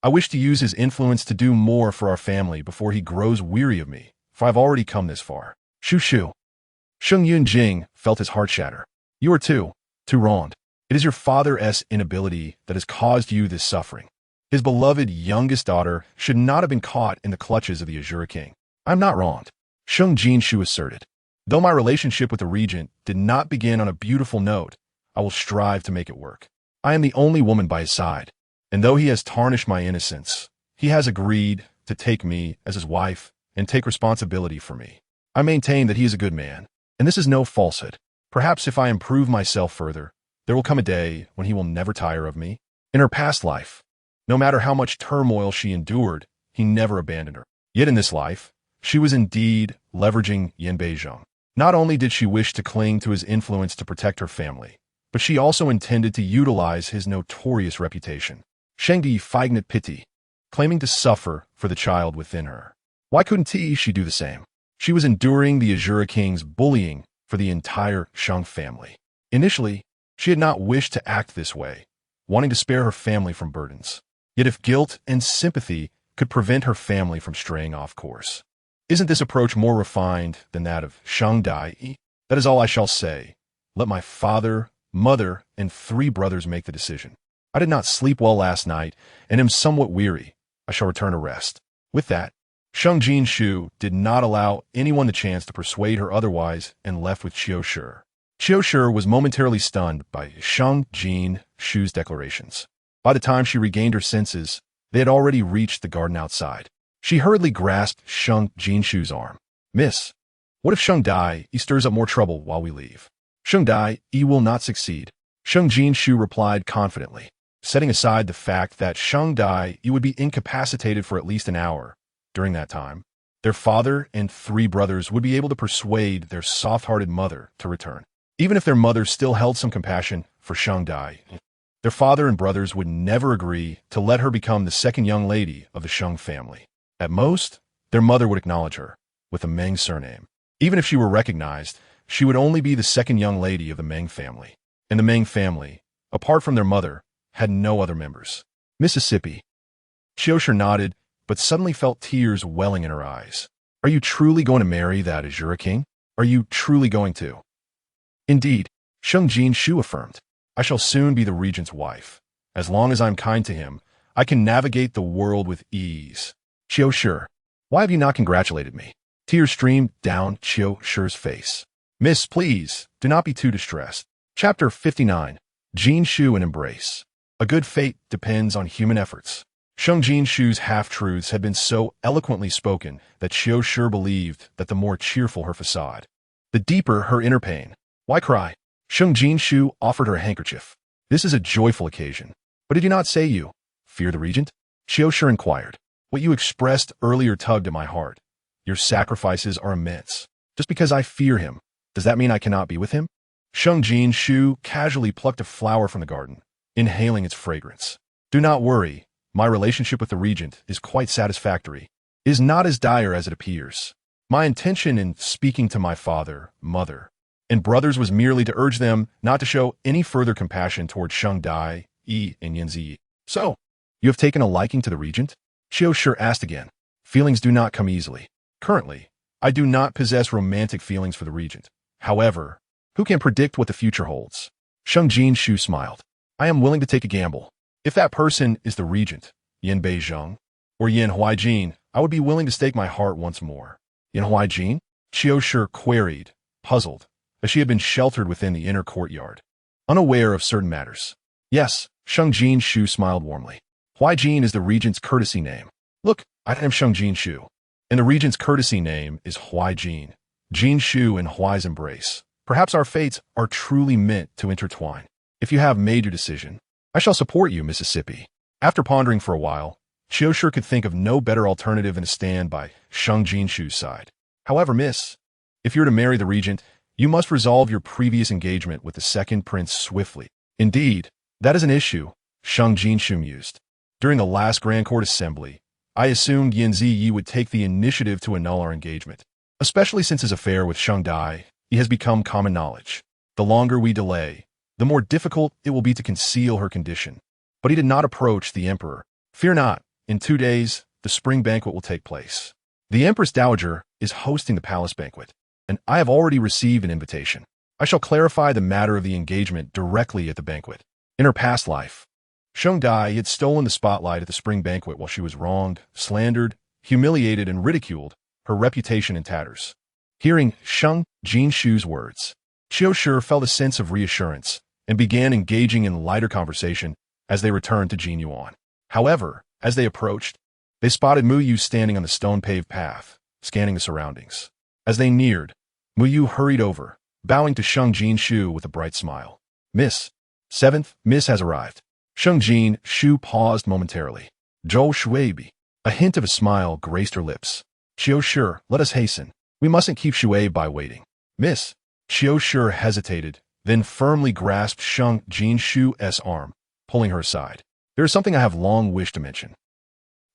I wish to use his influence to do more for our family before he grows weary of me, for I've already come this far. Shu. Sheng Yunjing felt his heart shatter. You are too wronged. It is your father's inability that has caused you this suffering. His beloved youngest daughter should not have been caught in the clutches of the Azure King. I'm not wronged, Sheng Jinxiu asserted. Though my relationship with the regent did not begin on a beautiful note, I will strive to make it work. I am the only woman by his side, and though he has tarnished my innocence, he has agreed to take me as his wife and take responsibility for me. I maintain that he is a good man, and this is no falsehood. Perhaps if I improve myself further, there will come a day when he will never tire of me. In her past life, no matter how much turmoil she endured, he never abandoned her. Yet in this life, she was indeed leveraging Yin Beizhong. Not only did she wish to cling to his influence to protect her family, but she also intended to utilize his notorious reputation. Shengdi Feigned pity, claiming to suffer for the child within her. Why couldn't she do the same? She was enduring the Azure King's bullying for the entire Sheng family. Initially, she had not wished to act this way, wanting to spare her family from burdens. Yet if guilt and sympathy could prevent her family from straying off course, isn't this approach more refined than that of Sheng Dai? That is all I shall say. Let my father, mother, and 3 brothers make the decision. I did not sleep well last night and am somewhat weary. I shall return to rest. With that, Sheng Jinxiu did not allow anyone the chance to persuade her otherwise and left with Qiu. Qiu was momentarily stunned by Sheng Jinxiu's declarations. By the time she regained her senses, they had already reached the garden outside. She hurriedly grasped Sheng Jinxiu's arm. Miss, what if Sheng Dai stirs up more trouble while we leave? Sheng Dai will not succeed. Sheng Jinxiu replied confidently, setting aside the fact that Sheng Dai would be incapacitated for at least an hour. During that time, their father and 3 brothers would be able to persuade their soft-hearted mother to return. Even if their mother still held some compassion for Sheng Dai, their father and brothers would never agree to let her become the second young lady of the Sheng family. At most, their mother would acknowledge her with a Meng surname. Even if she were recognized, she would only be the second young lady of the Meng family. And the Meng family, apart from their mother, had no other members. Mississippi. Qiushi nodded, but suddenly felt tears welling in her eyes. Are you truly going to marry that Azura king? Are you truly going to? Indeed, Sheng Jinxiu affirmed. I shall soon be the regent's wife. As long as I'm kind to him, I can navigate the world with ease. Qiushi, why have you not congratulated me? Tears streamed down Qiushi's face. Miss, please, do not be too distressed. Chapter 59. Jinxiu and Embrace. A good fate depends on human efforts. Sheng Jinxiu's half-truths had been so eloquently spoken that Qiushi believed that the more cheerful her facade, the deeper her inner pain. Why cry? Sheng Jinxiu offered her a handkerchief. This is a joyful occasion. But did you not say you fear the regent? Qiushi inquired. What you expressed earlier tugged at my heart. Your sacrifices are immense. Just because I fear him, does that mean I cannot be with him? Sheng Jinxiu casually plucked a flower from the garden, inhaling its fragrance. Do not worry, my relationship with the regent is quite satisfactory. It is not as dire as it appears. My intention in speaking to my father, mother, and brothers was merely to urge them not to show any further compassion toward Sheng Dai, and Yanzi. So, you have taken a liking to the regent? Qiushi asked again. Feelings do not come easily. Currently, I do not possess romantic feelings for the regent. However, who can predict what the future holds? Sheng Jinxiu smiled. I am willing to take a gamble. If that person is the regent, Yan Beizheng, or Yan Huaijin, I would be willing to stake my heart once more. Yan Huaijin? Qiushi queried, puzzled, as she had been sheltered within the inner courtyard, unaware of certain matters. Yes, Sheng Jinxiu smiled warmly. Huaijin is the regent's courtesy name. Look, I am Sheng Jinxiu, and the regent's courtesy name is Huaijin. Jinxiu and Huai's embrace. Perhaps our fates are truly meant to intertwine. If you have made your decision, I shall support you, Mississippi. After pondering for a while, Qiushi could think of no better alternative than to stand by Sheng Jinxiu's side. However, miss, if you're to marry the regent, you must resolve your previous engagement with the second prince swiftly. Indeed, that is an issue, Sheng Jinxiu mused. During the last Grand Court Assembly, I assumed Yanzi Yi would take the initiative to annul our engagement, especially since his affair with Sheng Dai has become common knowledge. The longer we delay, the more difficult it will be to conceal her condition. But he did not approach the emperor. Fear not, in 2 days, the spring banquet will take place. The Empress Dowager is hosting the palace banquet, and I have already received an invitation. I shall clarify the matter of the engagement directly at the banquet. In her past life, Sheng Dai had stolen the spotlight at the spring banquet while she was wronged, slandered, humiliated, and ridiculed, her reputation in tatters. Hearing Sheng Jinxiu's words, Qiushi felt a sense of reassurance and began engaging in lighter conversation as they returned to Jinyuan. However, as they approached, they spotted Mu Yu standing on the stone-paved path, scanning the surroundings. As they neared, Mu Yu hurried over, bowing to Sheng Jinxiu with a bright smile. Miss, 7th Miss has arrived. Sheng Jinxiu paused momentarily. Zhou Shuibi. A hint of a smile graced her lips. Qiushi, let us hasten. We mustn't keep Shuai by waiting. Miss. Qiushi hesitated, then firmly grasped Sheng Jinxiu's arm, pulling her aside. There is something I have long wished to mention.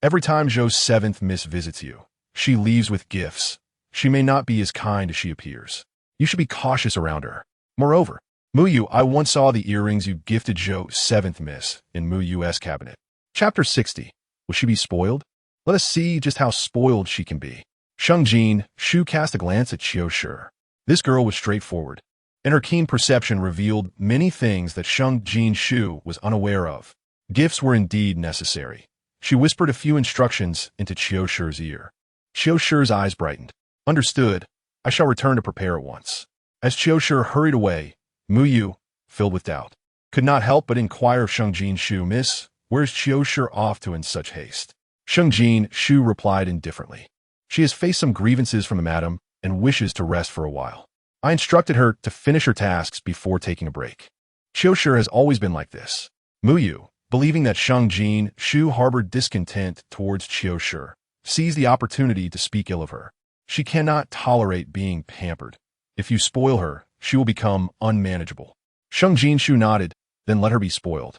Every time Zhou's 7th Miss visits you, she leaves with gifts. She may not be as kind as she appears. You should be cautious around her. Moreover, Mu Yu, I once saw the earrings you gifted Zhou's 7th Miss in Mu Yu's cabinet. Chapter 60. Will she be spoiled? Let us see just how spoiled she can be. Sheng Jinxiu cast a glance at Qiushi. This girl was straightforward, and her keen perception revealed many things that Sheng Jinxiu was unaware of. Gifts were indeed necessary. She whispered a few instructions into Qiushi's ear. Qiushi's eyes brightened. Understood. I shall return to prepare at once. As Qiushi hurried away, Mu Yu, filled with doubt, could not help but inquire of Sheng Jinxiu, Miss, where's Qiushi off to in such haste? Sheng Jinxiu replied indifferently. She has faced some grievances from the madam and wishes to rest for a while. I instructed her to finish her tasks before taking a break. Qiushi has always been like this. Muyu, believing that Sheng Jinxiu harbored discontent towards Qiushi, seized the opportunity to speak ill of her. She cannot tolerate being pampered. If you spoil her, she will become unmanageable. Sheng Jinxiu nodded, then let her be spoiled.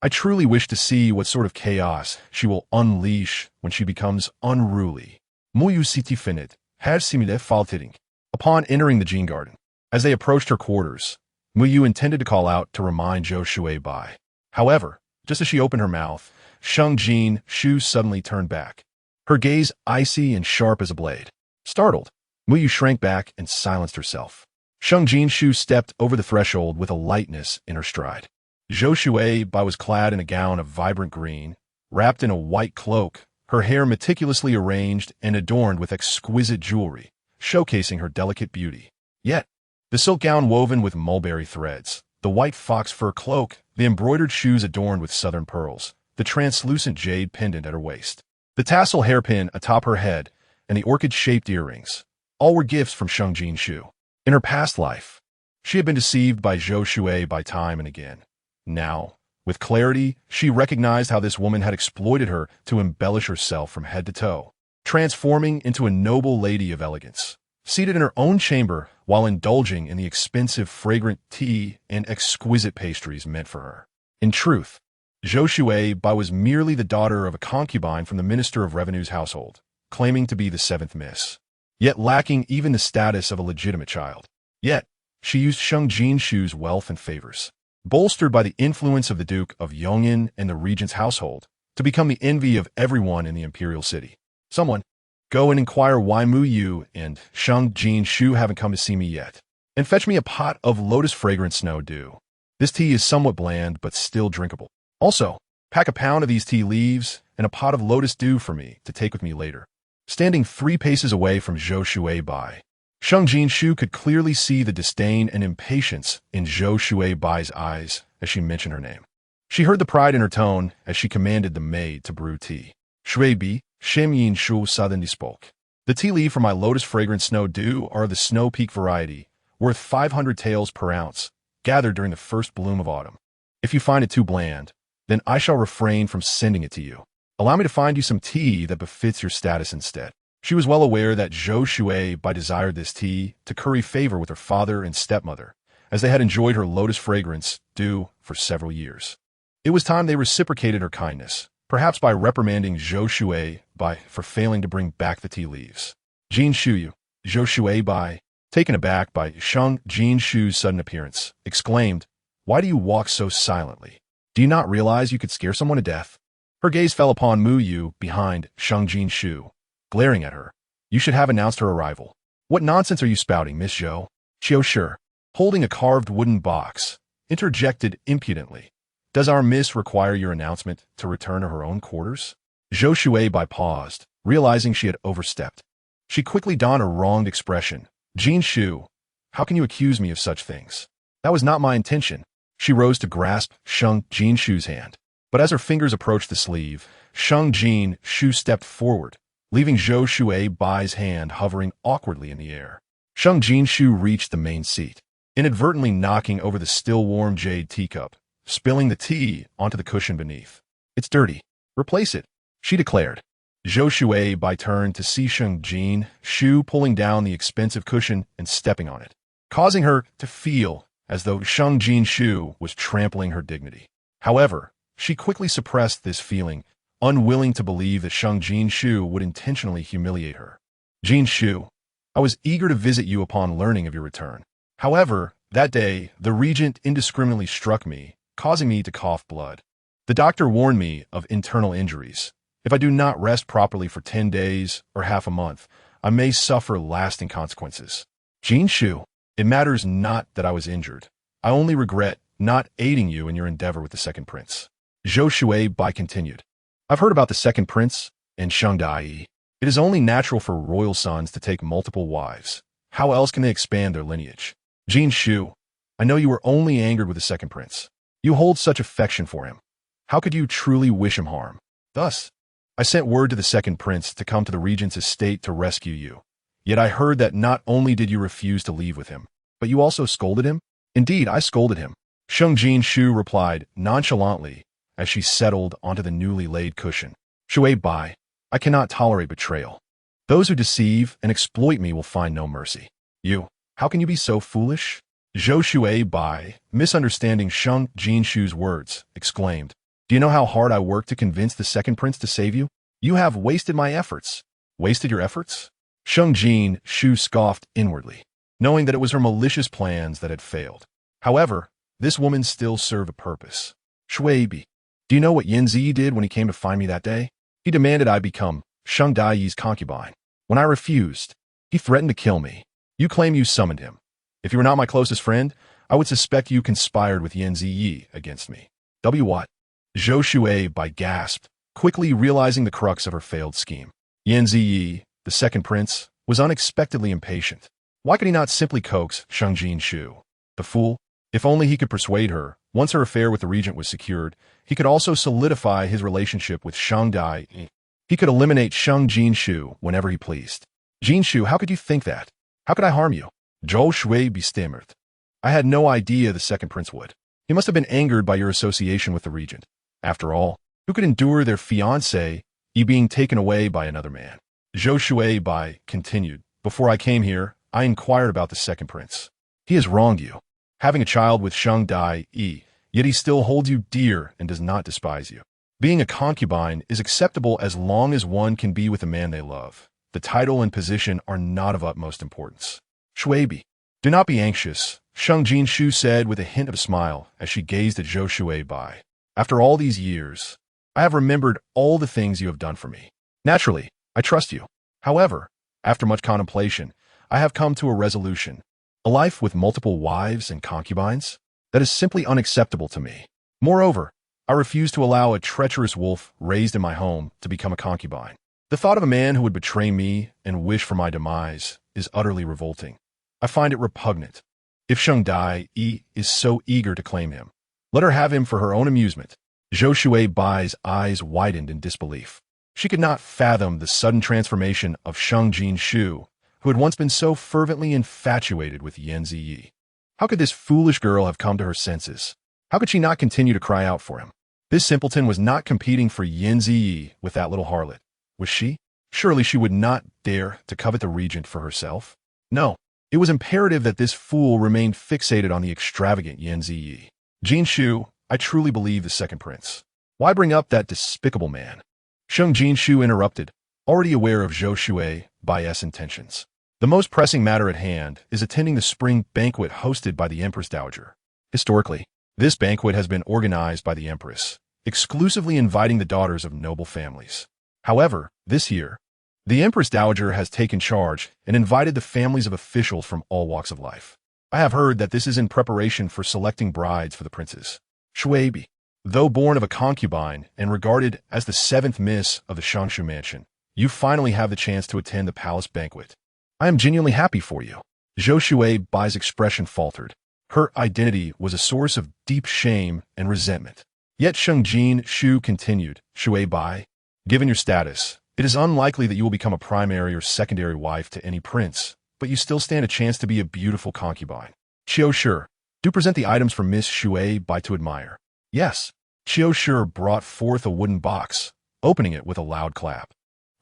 I truly wish to see what sort of chaos she will unleash when she becomes unruly. Muyu siti finit, has simile faltitting. Upon entering the Jin garden, as they approached her quarters, Muyu intended to call out to remind Zhou Shui Bai. However, just as she opened her mouth, Sheng Jinxiu suddenly turned back, her gaze icy and sharp as a blade. Startled, Muyu shrank back and silenced herself. Sheng Jinxiu stepped over the threshold with a lightness in her stride. Zhou Shui Bai was clad in a gown of vibrant green, wrapped in a white cloak, her hair meticulously arranged and adorned with exquisite jewelry, showcasing her delicate beauty. Yet, the silk gown woven with mulberry threads, the white fox fur cloak, the embroidered shoes adorned with southern pearls, the translucent jade pendant at her waist, the tassel hairpin atop her head, and the orchid-shaped earrings, all were gifts from Sheng Jinxiu. In her past life, she had been deceived by Zhou Shui Bai time and again. Now, with clarity, she recognized how this woman had exploited her to embellish herself from head to toe, transforming into a noble lady of elegance, seated in her own chamber while indulging in the expensive fragrant tea and exquisite pastries meant for her. In truth, Zhou Shui Bai was merely the daughter of a concubine from the Minister of Revenue's household, claiming to be the seventh miss, yet lacking even the status of a legitimate child. Yet, she used Sheng Jinxiu's wealth and favors, bolstered by the influence of the Duke of Yong'an and the regent's household, to become the envy of everyone in the imperial city. Someone, go and inquire why Muyu and Sheng Jinxiu haven't come to see me yet, and fetch me a pot of lotus-fragrant snow dew. This tea is somewhat bland, but still drinkable. Also, pack a pound of these tea leaves and a pot of lotus dew for me to take with me later. Standing 3 paces away from Zhou Shui Bai, Sheng Jinxiu could clearly see the disdain and impatience in Zhou Shui Bai's eyes as she mentioned her name. She heard the pride in her tone as she commanded the maid to brew tea. Shui Bi, Shem Yin Shu suddenly spoke. The tea leaf for my lotus-fragrant snow dew are of the Snow Peak variety, worth 500 taels per ounce, gathered during the first bloom of autumn. If you find it too bland, then I shall refrain from sending it to you. Allow me to find you some tea that befits your status instead. She was well aware that Zhou Shui Bai desired this tea to curry favor with her father and stepmother, as they had enjoyed her lotus fragrance dew for several years. It was time they reciprocated her kindness, perhaps by reprimanding Zhou Shui Bai for failing to bring back the tea leaves. Jinxiu, Zhou Shui Bai, taken aback by Sheng Jinxiu's sudden appearance, exclaimed, "Why do you walk so silently? Do you not realize you could scare someone to death?" Her gaze fell upon Muyu behind Sheng Jinxiu, glaring at her. "You should have announced her arrival. What nonsense are you spouting, Miss Zhou?" Qiushi, holding a carved wooden box, interjected impudently. "Does our miss require your announcement to return to her own quarters?" Zhou Shui Bai paused, realizing she had overstepped. She quickly donned a wronged expression. "Jinxiu, how can you accuse me of such things? That was not my intention." She rose to grasp Sheng Jinxiu's hand, but as her fingers approached the sleeve, Sheng Jinxiu stepped forward, leaving Zhou Shui Bai's hand hovering awkwardly in the air. Sheng Jinxiu reached the main seat, inadvertently knocking over the still-warm jade teacup, spilling the tea onto the cushion beneath. "It's dirty. Replace it," she declared. Zhou Shui Bai turned to see Sheng Jinxiu pulling down the expensive cushion and stepping on it, causing her to feel as though Sheng Jinxiu was trampling her dignity. However, she quickly suppressed this feeling, unwilling to believe that Sheng Jinxiu would intentionally humiliate her. "Jinxiu, I was eager to visit you upon learning of your return. However, that day, the regent indiscriminately struck me, causing me to cough blood. The doctor warned me of internal injuries. If I do not rest properly for 10 days or half a month, I may suffer lasting consequences. Jinxiu, it matters not that I was injured. I only regret not aiding you in your endeavor with the second prince." Zhou Shui Bai continued. "I've heard about the second prince and Sheng Dai. It is only natural for royal sons to take multiple wives. How else can they expand their lineage? Jinxiu, I know you were only angered with the second prince. You hold such affection for him. How could you truly wish him harm? Thus, I sent word to the second prince to come to the regent's estate to rescue you. Yet I heard that not only did you refuse to leave with him, but you also scolded him? Indeed, I scolded him. Sheng Jinxiu replied nonchalantly as she settled onto the newly laid cushion. Shui Bai, I cannot tolerate betrayal. Those who deceive and exploit me will find no mercy. You, how can you be so foolish? Zhou Shui Bai, misunderstanding Sheng Jinxiu's words, exclaimed, Do you know how hard I worked to convince the second prince to save you? You have wasted my efforts. Wasted your efforts? Sheng Jinxiu scoffed inwardly, knowing that it was her malicious plans that had failed. However, this woman still served a purpose. Shui Bi, do you know what Yin Zi did when he came to find me that day? He demanded I become Sheng Daiyi's concubine. When I refused, he threatened to kill me. You claim you summoned him. If you were not my closest friend, I would suspect you conspired with Yin Ziyi against me. What? Zhou Shui Bai gasped, quickly realizing the crux of her failed scheme. Yin Ziyi, the second prince, was unexpectedly impatient. Why could he not simply coax Sheng Jinxiu? The fool. If only he could persuade her, once her affair with the regent was secured, he could also solidify his relationship with Sheng Daiyi. He could eliminate Sheng Jinxiu whenever he pleased. Jinxiu, how could you think that? How could I harm you? Zhou Shui Bi stammered. I had no idea the second prince would. He must have been angered by your association with the regent. After all, who could endure their fiancé being taken away by another man? Zhou Shui Bai continued. Before I came here, I inquired about the second prince. He has wronged you, having a child with Sheng Daiyi, yet he still holds you dear and does not despise you. Being a concubine is acceptable as long as one can be with a man they love. The title and position are not of utmost importance. Shui Bi, do not be anxious, Sheng Jinxiu said with a hint of a smile as she gazed at Zhou Shui Bai. After all these years, I have remembered all the things you have done for me. Naturally, I trust you. However, after much contemplation, I have come to a resolution. A life with multiple wives and concubines? That is simply unacceptable to me. Moreover, I refuse to allow a treacherous wolf raised in my home to become a concubine. The thought of a man who would betray me and wish for my demise is utterly revolting. I find it repugnant. If Sheng Daiyi is so eager to claim him, let her have him for her own amusement. Zhou Shui Bai's eyes widened in disbelief. She could not fathom the sudden transformation of Sheng Jinxiu, who had once been so fervently infatuated with Yin Ziyi. How could this foolish girl have come to her senses? How could she not continue to cry out for him? This simpleton was not competing for Yin Ziyi with that little harlot. Was she? Surely she would not dare to covet the regent for herself. No, it was imperative that this fool remained fixated on the extravagant Yin Ziyi. Jinxiu, I truly believe the second prince. Why bring up that despicable man? Sheng Jinxiu interrupted, already aware of Zhou Shui Bai's intentions. The most pressing matter at hand is attending the spring banquet hosted by the Empress Dowager. Historically, this banquet has been organized by the Empress, exclusively inviting the daughters of noble families. However, this year, the Empress Dowager has taken charge and invited the families of officials from all walks of life. I have heard that this is in preparation for selecting brides for the princes. Shui Bi, though born of a concubine and regarded as the seventh miss of the Shangshu mansion, you finally have the chance to attend the palace banquet. I am genuinely happy for you. Zhou Shui Bai's expression faltered. Her identity was a source of deep shame and resentment. Yet Sheng Jinxiu continued, Shui Bai, given your status, it is unlikely that you will become a primary or secondary wife to any prince, but you still stand a chance to be a beautiful concubine. Qiu Shi, do present the items for Miss Shui Bai to admire. Yes. Qiu Shi brought forth a wooden box, opening it with a loud clap,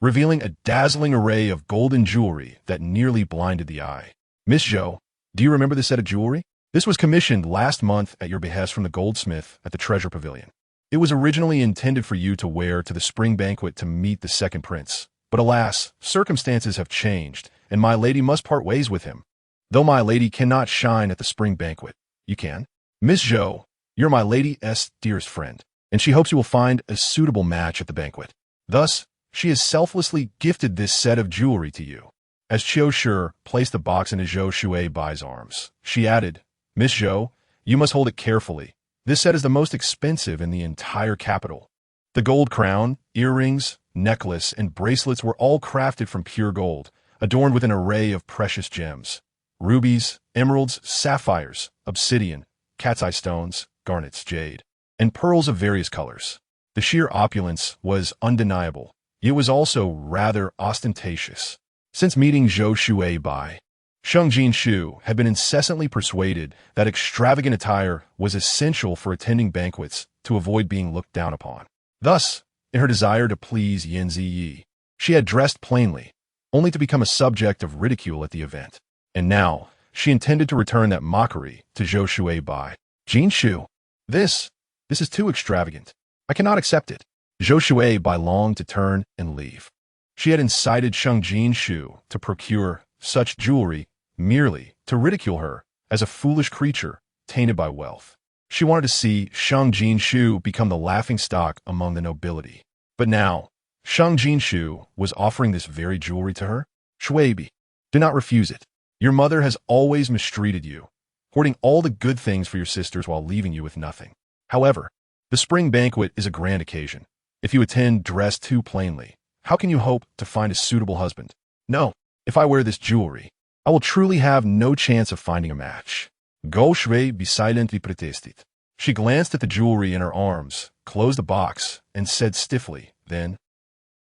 revealing a dazzling array of golden jewelry that nearly blinded the eye. Miss Zhou, do you remember this set of jewelry? This was commissioned last month at your behest from the goldsmith at the Treasure Pavilion. It was originally intended for you to wear to the spring banquet to meet the second prince, but alas, circumstances have changed, and my lady must part ways with him. Though my lady cannot shine at the spring banquet, you can. Miss Zhou, you're my lady's dearest friend, and she hopes you will find a suitable match at the banquet. Thus, she has selflessly gifted this set of jewelry to you. As Qiu Shi placed the box into Zhou Shui Bai's arms, she added, Miss Zhou, you must hold it carefully. This set is the most expensive in the entire capital. The gold crown, earrings, necklace, and bracelets were all crafted from pure gold, adorned with an array of precious gems. Rubies, emeralds, sapphires, obsidian, cat's eye stones, garnets, jade, and pearls of various colors. The sheer opulence was undeniable. It was also rather ostentatious. Since meeting Zhou Shui Bai, Sheng Jinxiu had been incessantly persuaded that extravagant attire was essential for attending banquets to avoid being looked down upon. Thus, in her desire to please Yin Ziyi, she had dressed plainly, only to become a subject of ridicule at the event. And now, she intended to return that mockery to Zhou Shui by Jinxiu. This is too extravagant. I cannot accept it. Zhou Shui by longed to turn and leave. She had incited Sheng Jinxiu to procure such jewelry merely to ridicule her as a foolish creature tainted by wealth. She wanted to see Sheng Jinxiu become the laughingstock among the nobility. But now, Sheng Jinxiu was offering this very jewelry to her. Shuibi, do not refuse it. Your mother has always mistreated you, hoarding all the good things for your sisters while leaving you with nothing. However, the spring banquet is a grand occasion. If you attend dressed too plainly, how can you hope to find a suitable husband? No, if I wear this jewelry, I will truly have no chance of finding a match. Go Shui be silently protested. She glanced at the jewelry in her arms, closed the box, and said stiffly, then,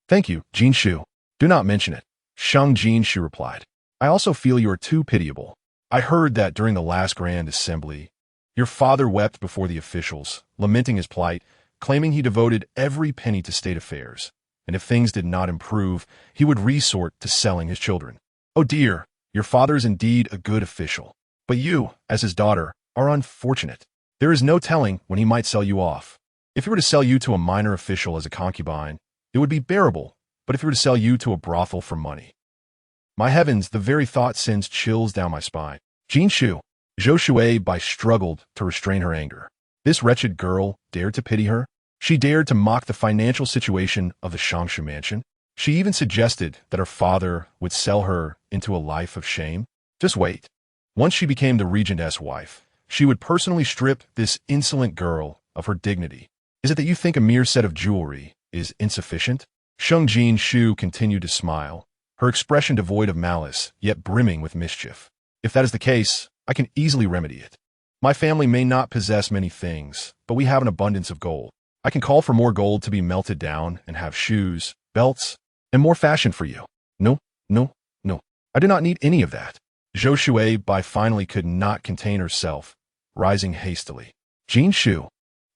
"Thank you, Jinxiu. Do not mention it." Sheng Jinxiu replied. "I also feel you are too pitiable. I heard that during the last grand assembly, your father wept before the officials, lamenting his plight, claiming he devoted every penny to state affairs, and if things did not improve, he would resort to selling his children. Oh dear, your father is indeed a good official, but you, as his daughter, are unfortunate. There is no telling when he might sell you off. If he were to sell you to a minor official as a concubine, it would be bearable, but if he were to sell you to a brothel for money. My heavens, the very thought sends chills down my spine." Jinxiu, Zhou Shui by struggled to restrain her anger. This wretched girl dared to pity her. She dared to mock the financial situation of the Shangshu mansion. She even suggested that her father would sell her into a life of shame. Just wait. Once she became the regent's wife, she would personally strip this insolent girl of her dignity. Is it that you think a mere set of jewelry is insufficient? Sheng Jinxiu continued to smile, her expression devoid of malice, yet brimming with mischief. If that is the case, I can easily remedy it. My family may not possess many things, but we have an abundance of gold. I can call for more gold to be melted down and have shoes, belts, and more fashion for you. No, no, no. I do not need any of that. Zhou Shui by finally could not contain herself, rising hastily. Jinxiu,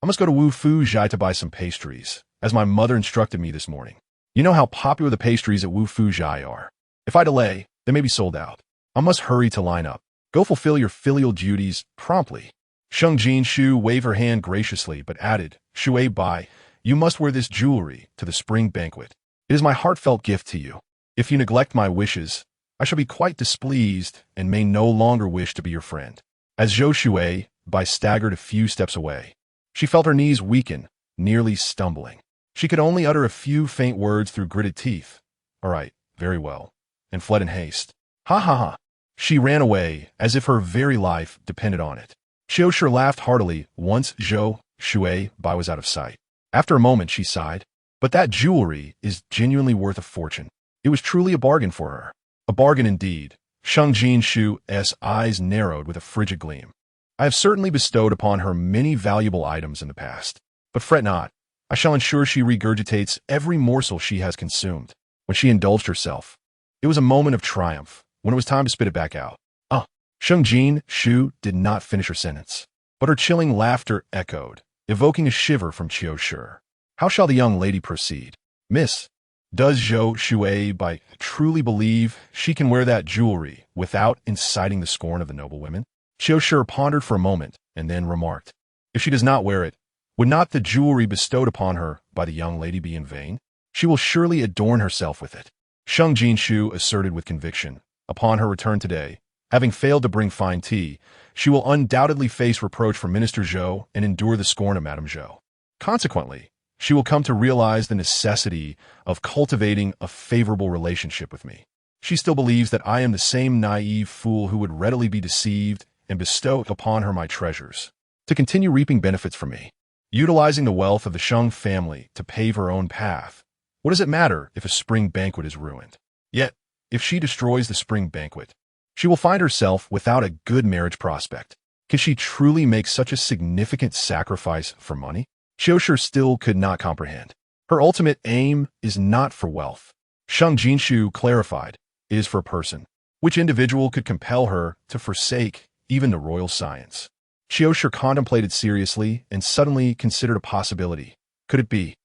I must go to Wu Fu Zhai to buy some pastries, as my mother instructed me this morning. You know how popular the pastries at Wu Fu Zhai are. If I delay, they may be sold out. I must hurry to line up. Go fulfill your filial duties promptly. Sheng Jinxiu waved her hand graciously, but added, Shui Bai, you must wear this jewelry to the spring banquet. It is my heartfelt gift to you. If you neglect my wishes, I shall be quite displeased and may no longer wish to be your friend. As Zhou Shui Bai staggered a few steps away, she felt her knees weaken, nearly stumbling. She could only utter a few faint words through gritted teeth. All right, very well, and fled in haste. Ha ha ha. She ran away as if her very life depended on it. Qiushi laughed heartily once Zhou Shui Bai was out of sight. After a moment, she sighed. But that jewelry is genuinely worth a fortune. It was truly a bargain for her. A bargain indeed. Sheng Jinxiu's eyes narrowed with a frigid gleam. I have certainly bestowed upon her many valuable items in the past. But fret not. I shall ensure she regurgitates every morsel she has consumed. When she indulged herself, it was a moment of triumph. When it was time to spit it back out. Sheng Jinxiu did not finish her sentence, but her chilling laughter echoed, evoking a shiver from Qiushi. How shall the young lady proceed? Miss, does Zhou Shui Bai truly believe she can wear that jewelry without inciting the scorn of the noble women? Qiushi pondered for a moment and then remarked, if she does not wear it, would not the jewelry bestowed upon her by the young lady be in vain? She will surely adorn herself with it. Sheng Jinxiu asserted with conviction. Upon her return today, having failed to bring fine tea, she will undoubtedly face reproach from Minister Zhou and endure the scorn of Madame Zhou. Consequently, she will come to realize the necessity of cultivating a favorable relationship with me. She still believes that I am the same naive fool who would readily be deceived and bestow upon her my treasures, to continue reaping benefits from me, utilizing the wealth of the Sheng family to pave her own path. What does it matter if a spring banquet is ruined? Yet, if she destroys the spring banquet, she will find herself without a good marriage prospect. Can she truly make such a significant sacrifice for money? Qiushi still could not comprehend. Her ultimate aim is not for wealth. Sheng Jinxiu clarified, it is for a person. Which individual could compel her to forsake even the royal science? Qiushi contemplated seriously and suddenly considered a possibility. Could it be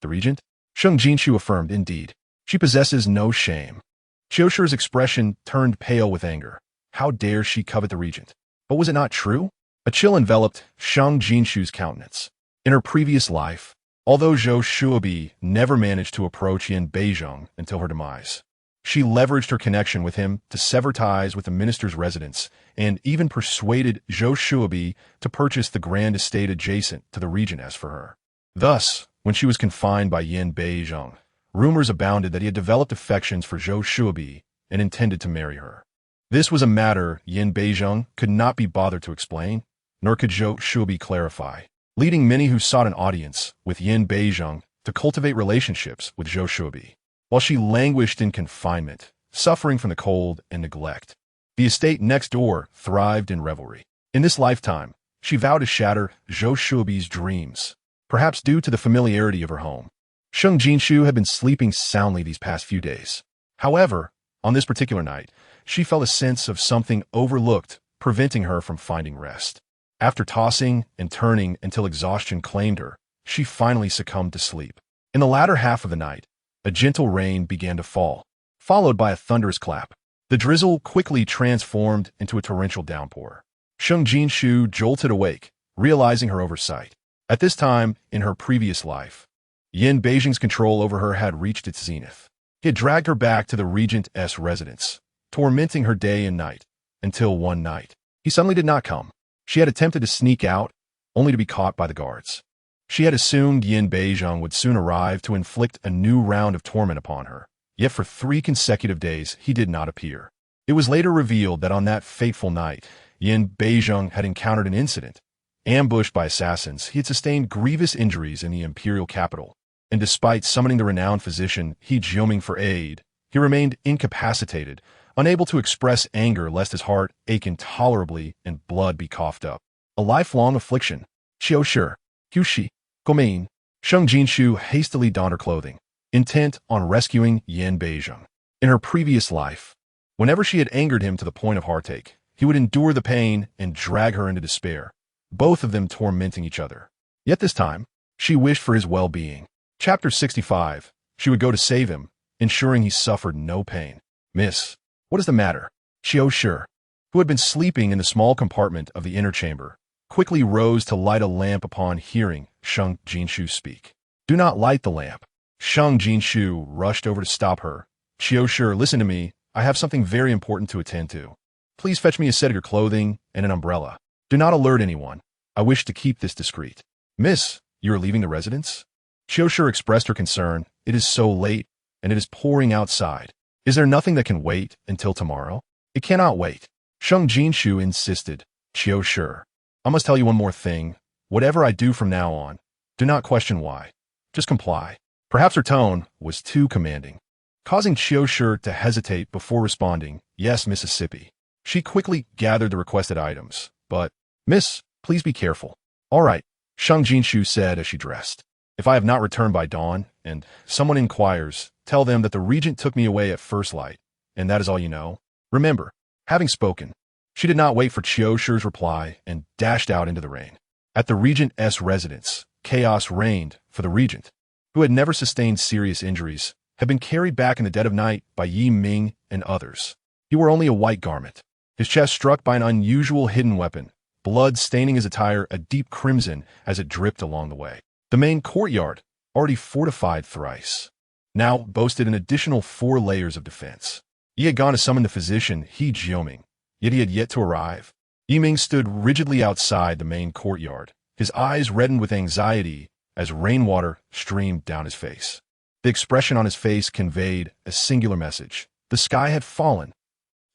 the regent? Sheng Jinxiu affirmed, indeed. She possesses no shame. Qiushi's expression turned pale with anger. How dare she covet the regent? But was it not true? A chill enveloped Sheng Jinxiu's countenance. In her previous life, although Zhou Shuobi never managed to approach Yin Beizhong until her demise, she leveraged her connection with him to sever ties with the minister's residence and even persuaded Zhou Shuobi to purchase the grand estate adjacent to the regent as for her. Thus, when she was confined by Yin Beizhong, rumors abounded that he had developed affections for Zhou Shuobi and intended to marry her. This was a matter Yin Beizhong could not be bothered to explain, nor could Zhou Shuobi clarify, leading many who sought an audience with Yin Beizhong to cultivate relationships with Zhou Shuobi. While she languished in confinement, suffering from the cold and neglect, the estate next door thrived in revelry. In this lifetime, she vowed to shatter Zhou Shuobi's dreams, perhaps due to the familiarity of her home. Sheng Jinxiu had been sleeping soundly these past few days. However, on this particular night, she felt a sense of something overlooked, preventing her from finding rest. After tossing and turning until exhaustion claimed her, she finally succumbed to sleep. In the latter half of the night, a gentle rain began to fall, followed by a thunderous clap. The drizzle quickly transformed into a torrential downpour. Sheng Jinxiu jolted awake, realizing her oversight. At this time, in her previous life, Yin Beijing's control over her had reached its zenith. He had dragged her back to the regent's residence, tormenting her day and night, until one night, he suddenly did not come. She had attempted to sneak out, only to be caught by the guards. She had assumed Yin Beizhong would soon arrive to inflict a new round of torment upon her, yet for 3 consecutive days he did not appear. It was later revealed that on that fateful night, Yin Beizhong had encountered an incident. Ambushed by assassins, he had sustained grievous injuries in the Imperial capital, and despite summoning the renowned physician He Jioming for aid, he remained incapacitated, unable to express anger lest his heart ache intolerably and blood be coughed up. A lifelong affliction. Qiushi, Hushi, Gomein, Sheng Jinxiu hastily donned her clothing, intent on rescuing Yin Beizhong. In her previous life, whenever she had angered him to the point of heartache, he would endure the pain and drag her into despair, both of them tormenting each other. Yet this time, she wished for his well-being. Chapter 65. She would go to save him, ensuring he suffered no pain. Miss, what is the matter? Qiushi, who had been sleeping in the small compartment of the inner chamber, quickly rose to light a lamp upon hearing Sheng Jinxiu speak. Do not light the lamp. Sheng Jinxiu rushed over to stop her. Qiushi, listen to me. I have something very important to attend to. Please fetch me a set of your clothing and an umbrella. Do not alert anyone. I wish to keep this discreet. Miss, you are leaving the residence? Qiushi expressed her concern. It is so late, and it is pouring outside. Is there nothing that can wait until tomorrow? It cannot wait. Sheng Jinxiu insisted. Qiushi, I must tell you one more thing. Whatever I do from now on, do not question why. Just comply. Perhaps her tone was too commanding, causing Qiushi to hesitate before responding, yes, Mississippi. She quickly gathered the requested items, but, Miss, please be careful. All right, Sheng Jinxiu said as she dressed. If I have not returned by dawn, and someone inquires, tell them that the regent took me away at first light, and that is all you know. Remember, having spoken, she did not wait for Qiushi's reply and dashed out into the rain. At the regent's residence, chaos reigned, for the regent, who had never sustained serious injuries, had been carried back in the dead of night by Yi Ming and others. He wore only a white garment, his chest struck by an unusual hidden weapon, blood staining his attire a deep crimson as it dripped along the way. The main courtyard, already fortified thrice, now boasted an additional 4 layers of defense. He had gone to summon the physician He Jioming, yet he had yet to arrive. Yi Ming stood rigidly outside the main courtyard, his eyes reddened with anxiety as rainwater streamed down his face. The expression on his face conveyed a singular message. The sky had fallen.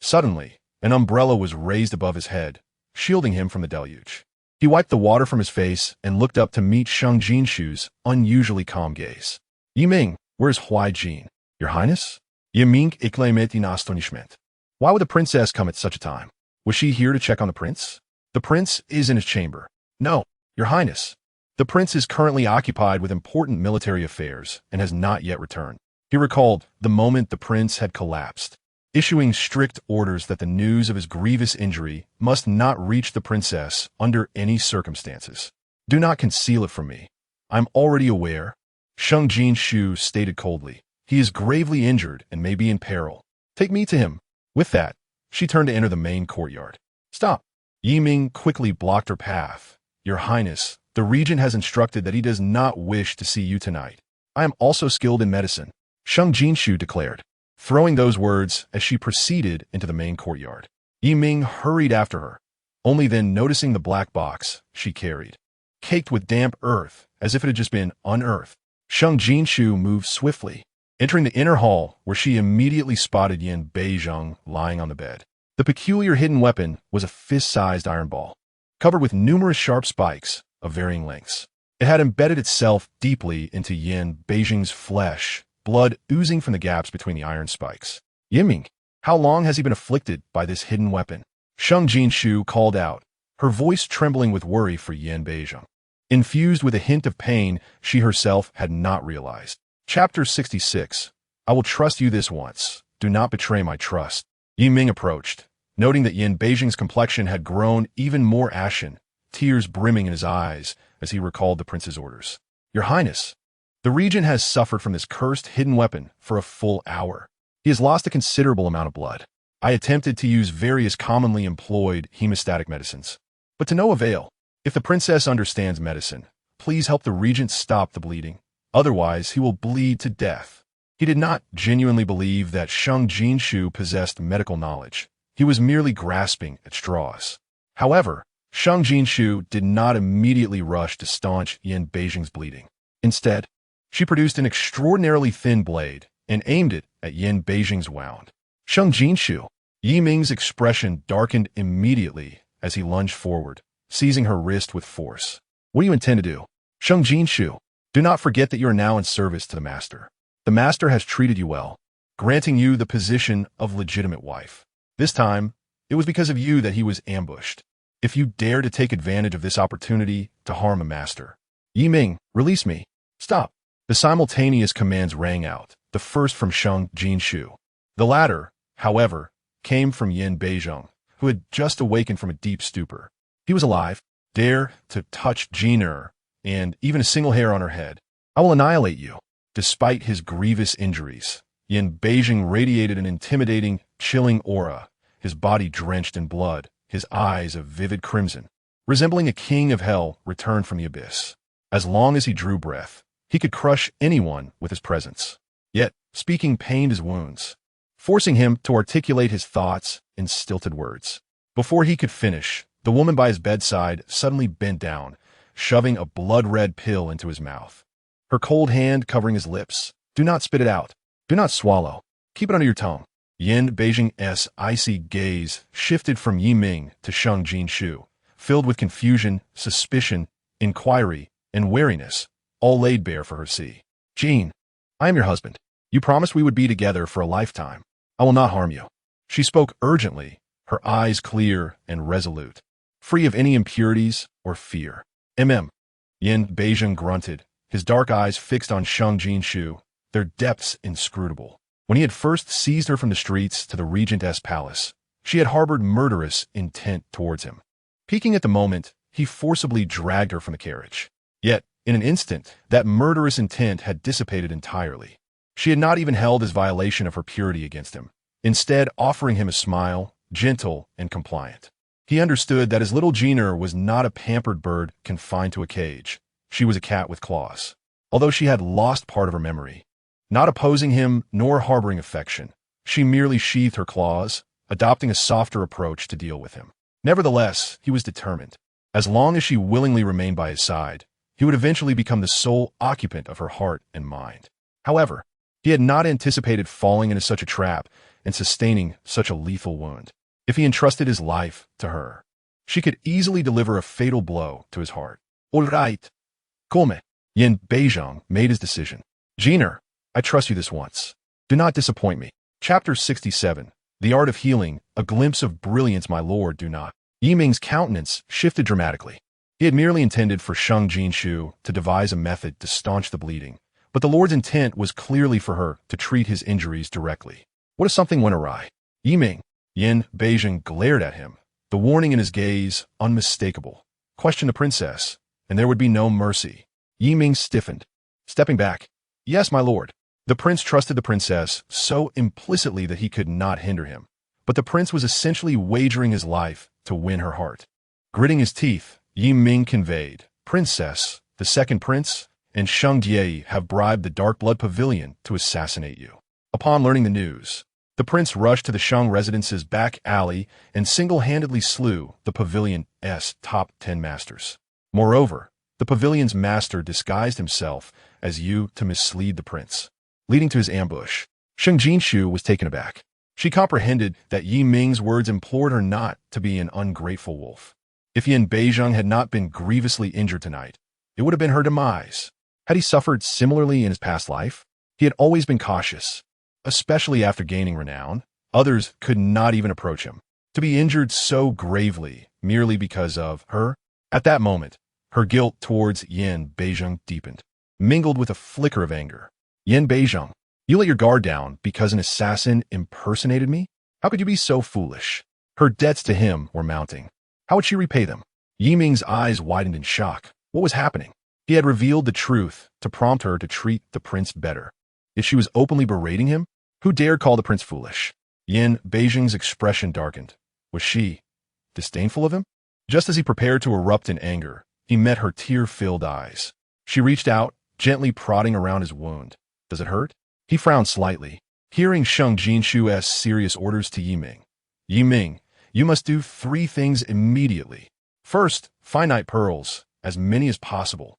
Suddenly, an umbrella was raised above his head, shielding him from the deluge. He wiped the water from his face and looked up to meet Sheng Jinxiu's unusually calm gaze. Yi Ming, where's Huai Jin? Your Highness? Yi Ming exclaimed in astonishment. Why would the princess come at such a time? Was she here to check on the prince? The prince is in his chamber. No, Your Highness. The prince is currently occupied with important military affairs and has not yet returned. He recalled the moment the prince had collapsed. issuing strict orders that the news of his grievous injury must not reach the princess under any circumstances. Do not conceal it from me. I'm already aware, Sheng Jinxiu stated coldly. He is gravely injured and may be in peril. Take me to him. With that, she turned to enter the main courtyard. Stop. Yiming quickly blocked her path. Your Highness, the regent has instructed that he does not wish to see you tonight. I am also skilled in medicine, Sheng Jinxiu declared, throwing those words as she proceeded into the main courtyard. Yiming hurried after her, only then noticing the black box she carried, caked with damp earth as if it had just been unearthed. Sheng Jinxiu moved swiftly, entering the inner hall where she immediately spotted Yin Beizheng lying on the bed. The peculiar hidden weapon was a fist-sized iron ball, covered with numerous sharp spikes of varying lengths. It had embedded itself deeply into Yin Beizheng's flesh, blood oozing from the gaps between the iron spikes. Yiming, how long has he been afflicted by this hidden weapon? Sheng Jinxiu called out, her voice trembling with worry for Yin Beizheng, infused with a hint of pain she herself had not realized. Chapter 66. I will trust you this once. Do not betray my trust. Yiming approached, noting that Yin Beizheng's complexion had grown even more ashen, tears brimming in his eyes as he recalled the prince's orders. Your Highness, the regent has suffered from this cursed hidden weapon for a full hour. He has lost a considerable amount of blood. I attempted to use various commonly employed hemostatic medicines, but to no avail. If the princess understands medicine, please help the regent stop the bleeding. Otherwise, he will bleed to death. He did not genuinely believe that Sheng Jinxiu possessed medical knowledge. He was merely grasping at straws. However, Sheng Jinxiu did not immediately rush to staunch Yin Beizheng's bleeding. Instead, she produced an extraordinarily thin blade and aimed it at Yin Beizheng's wound. Sheng Jinxiu, Yiming's expression darkened immediately as he lunged forward, seizing her wrist with force. What do you intend to do? Sheng Jinxiu, do not forget that you are now in service to the master. The master has treated you well, granting you the position of legitimate wife. This time, it was because of you that he was ambushed. If you dare to take advantage of this opportunity to harm a master. Yiming, release me. Stop. The simultaneous commands rang out, the first from Sheng Jinxiu. The latter, however, came from Yin Beizheng, who had just awakened from a deep stupor. He was alive. Dare to touch Jin'er, and even a single hair on her head. I will annihilate you. Despite his grievous injuries, Yin Beizheng radiated an intimidating, chilling aura, his body drenched in blood, his eyes a vivid crimson, resembling a king of hell returned from the abyss. As long as he drew breath, he could crush anyone with his presence. Yet, speaking pained his wounds, forcing him to articulate his thoughts in stilted words. Before he could finish, the woman by his bedside suddenly bent down, shoving a blood-red pill into his mouth. Her cold hand covering his lips. Do not spit it out. Do not swallow. Keep it under your tongue. Yin Beizheng's icy gaze shifted from Yiming to Sheng Jinxiu, filled with confusion, suspicion, inquiry, and wariness, all laid bare for her to see. Jin, I am your husband. You promised we would be together for a lifetime. I will not harm you. She spoke urgently, her eyes clear and resolute, free of any impurities or fear. Yin Beizheng grunted, his dark eyes fixed on Sheng Jinxiu, their depths inscrutable. When he had first seized her from the streets to the regent's palace, she had harbored murderous intent towards him. Peeking at the moment, he forcibly dragged her from the carriage. Yet, in an instant, that murderous intent had dissipated entirely. She had not even held his violation of her purity against him, instead offering him a smile, gentle and compliant. He understood that his little Jin'er was not a pampered bird confined to a cage. She was a cat with claws. Although she had lost part of her memory, not opposing him nor harboring affection, she merely sheathed her claws, adopting a softer approach to deal with him. Nevertheless, he was determined. As long as she willingly remained by his side, he would eventually become the sole occupant of her heart and mind. However, he had not anticipated falling into such a trap and sustaining such a lethal wound. If he entrusted his life to her, she could easily deliver a fatal blow to his heart. All right. Come. Yin Beizheng made his decision. Jin'er, I trust you this once. Do not disappoint me. Chapter 67. The Art of Healing, a glimpse of brilliance, my lord, do not. Yiming's countenance shifted dramatically. He had merely intended for Sheng Jinxiu to devise a method to staunch the bleeding, but the lord's intent was clearly for her to treat his injuries directly. What if something went awry? Yiming. Yin Beijing glared at him, the warning in his gaze unmistakable. Question the princess, and there would be no mercy. Yiming stiffened, stepping back. Yes, my lord. The prince trusted the princess so implicitly that he could not hinder him. But the prince was essentially wagering his life to win her heart. Gritting his teeth, Yiming conveyed, Princess, the second prince, and Sheng Jinxiu have bribed the Dark Blood Pavilion to assassinate you. Upon learning the news, the prince rushed to the Sheng residence's back alley and single-handedly slew the pavilion's top 10 masters. Moreover, the pavilion's master disguised himself as you to mislead the prince, leading to his ambush. Sheng Jinxiu was taken aback. She comprehended that Yiming's words implored her not to be an ungrateful wolf. If Yin Beizheng had not been grievously injured tonight, it would have been her demise. Had he suffered similarly in his past life? He had always been cautious, especially after gaining renown. Others could not even approach him. To be injured so gravely, merely because of her? At that moment, her guilt towards Yin Beizheng deepened, mingled with a flicker of anger. Yin Beizheng, you let your guard down because an assassin impersonated me? How could you be so foolish? Her debts to him were mounting. How would she repay them? Yiming's eyes widened in shock. What was happening? He had revealed the truth to prompt her to treat the prince better. If she was openly berating him, who dared call the prince foolish? Yin Beizheng's expression darkened. Was she disdainful of him? Just as he prepared to erupt in anger, he met her tear-filled eyes. She reached out, gently prodding around his wound. Does it hurt? He frowned slightly, hearing Sheng Jinxiu's serious orders to Yiming. Yiming, you must do 3 things immediately. First, finite pearls, as many as possible,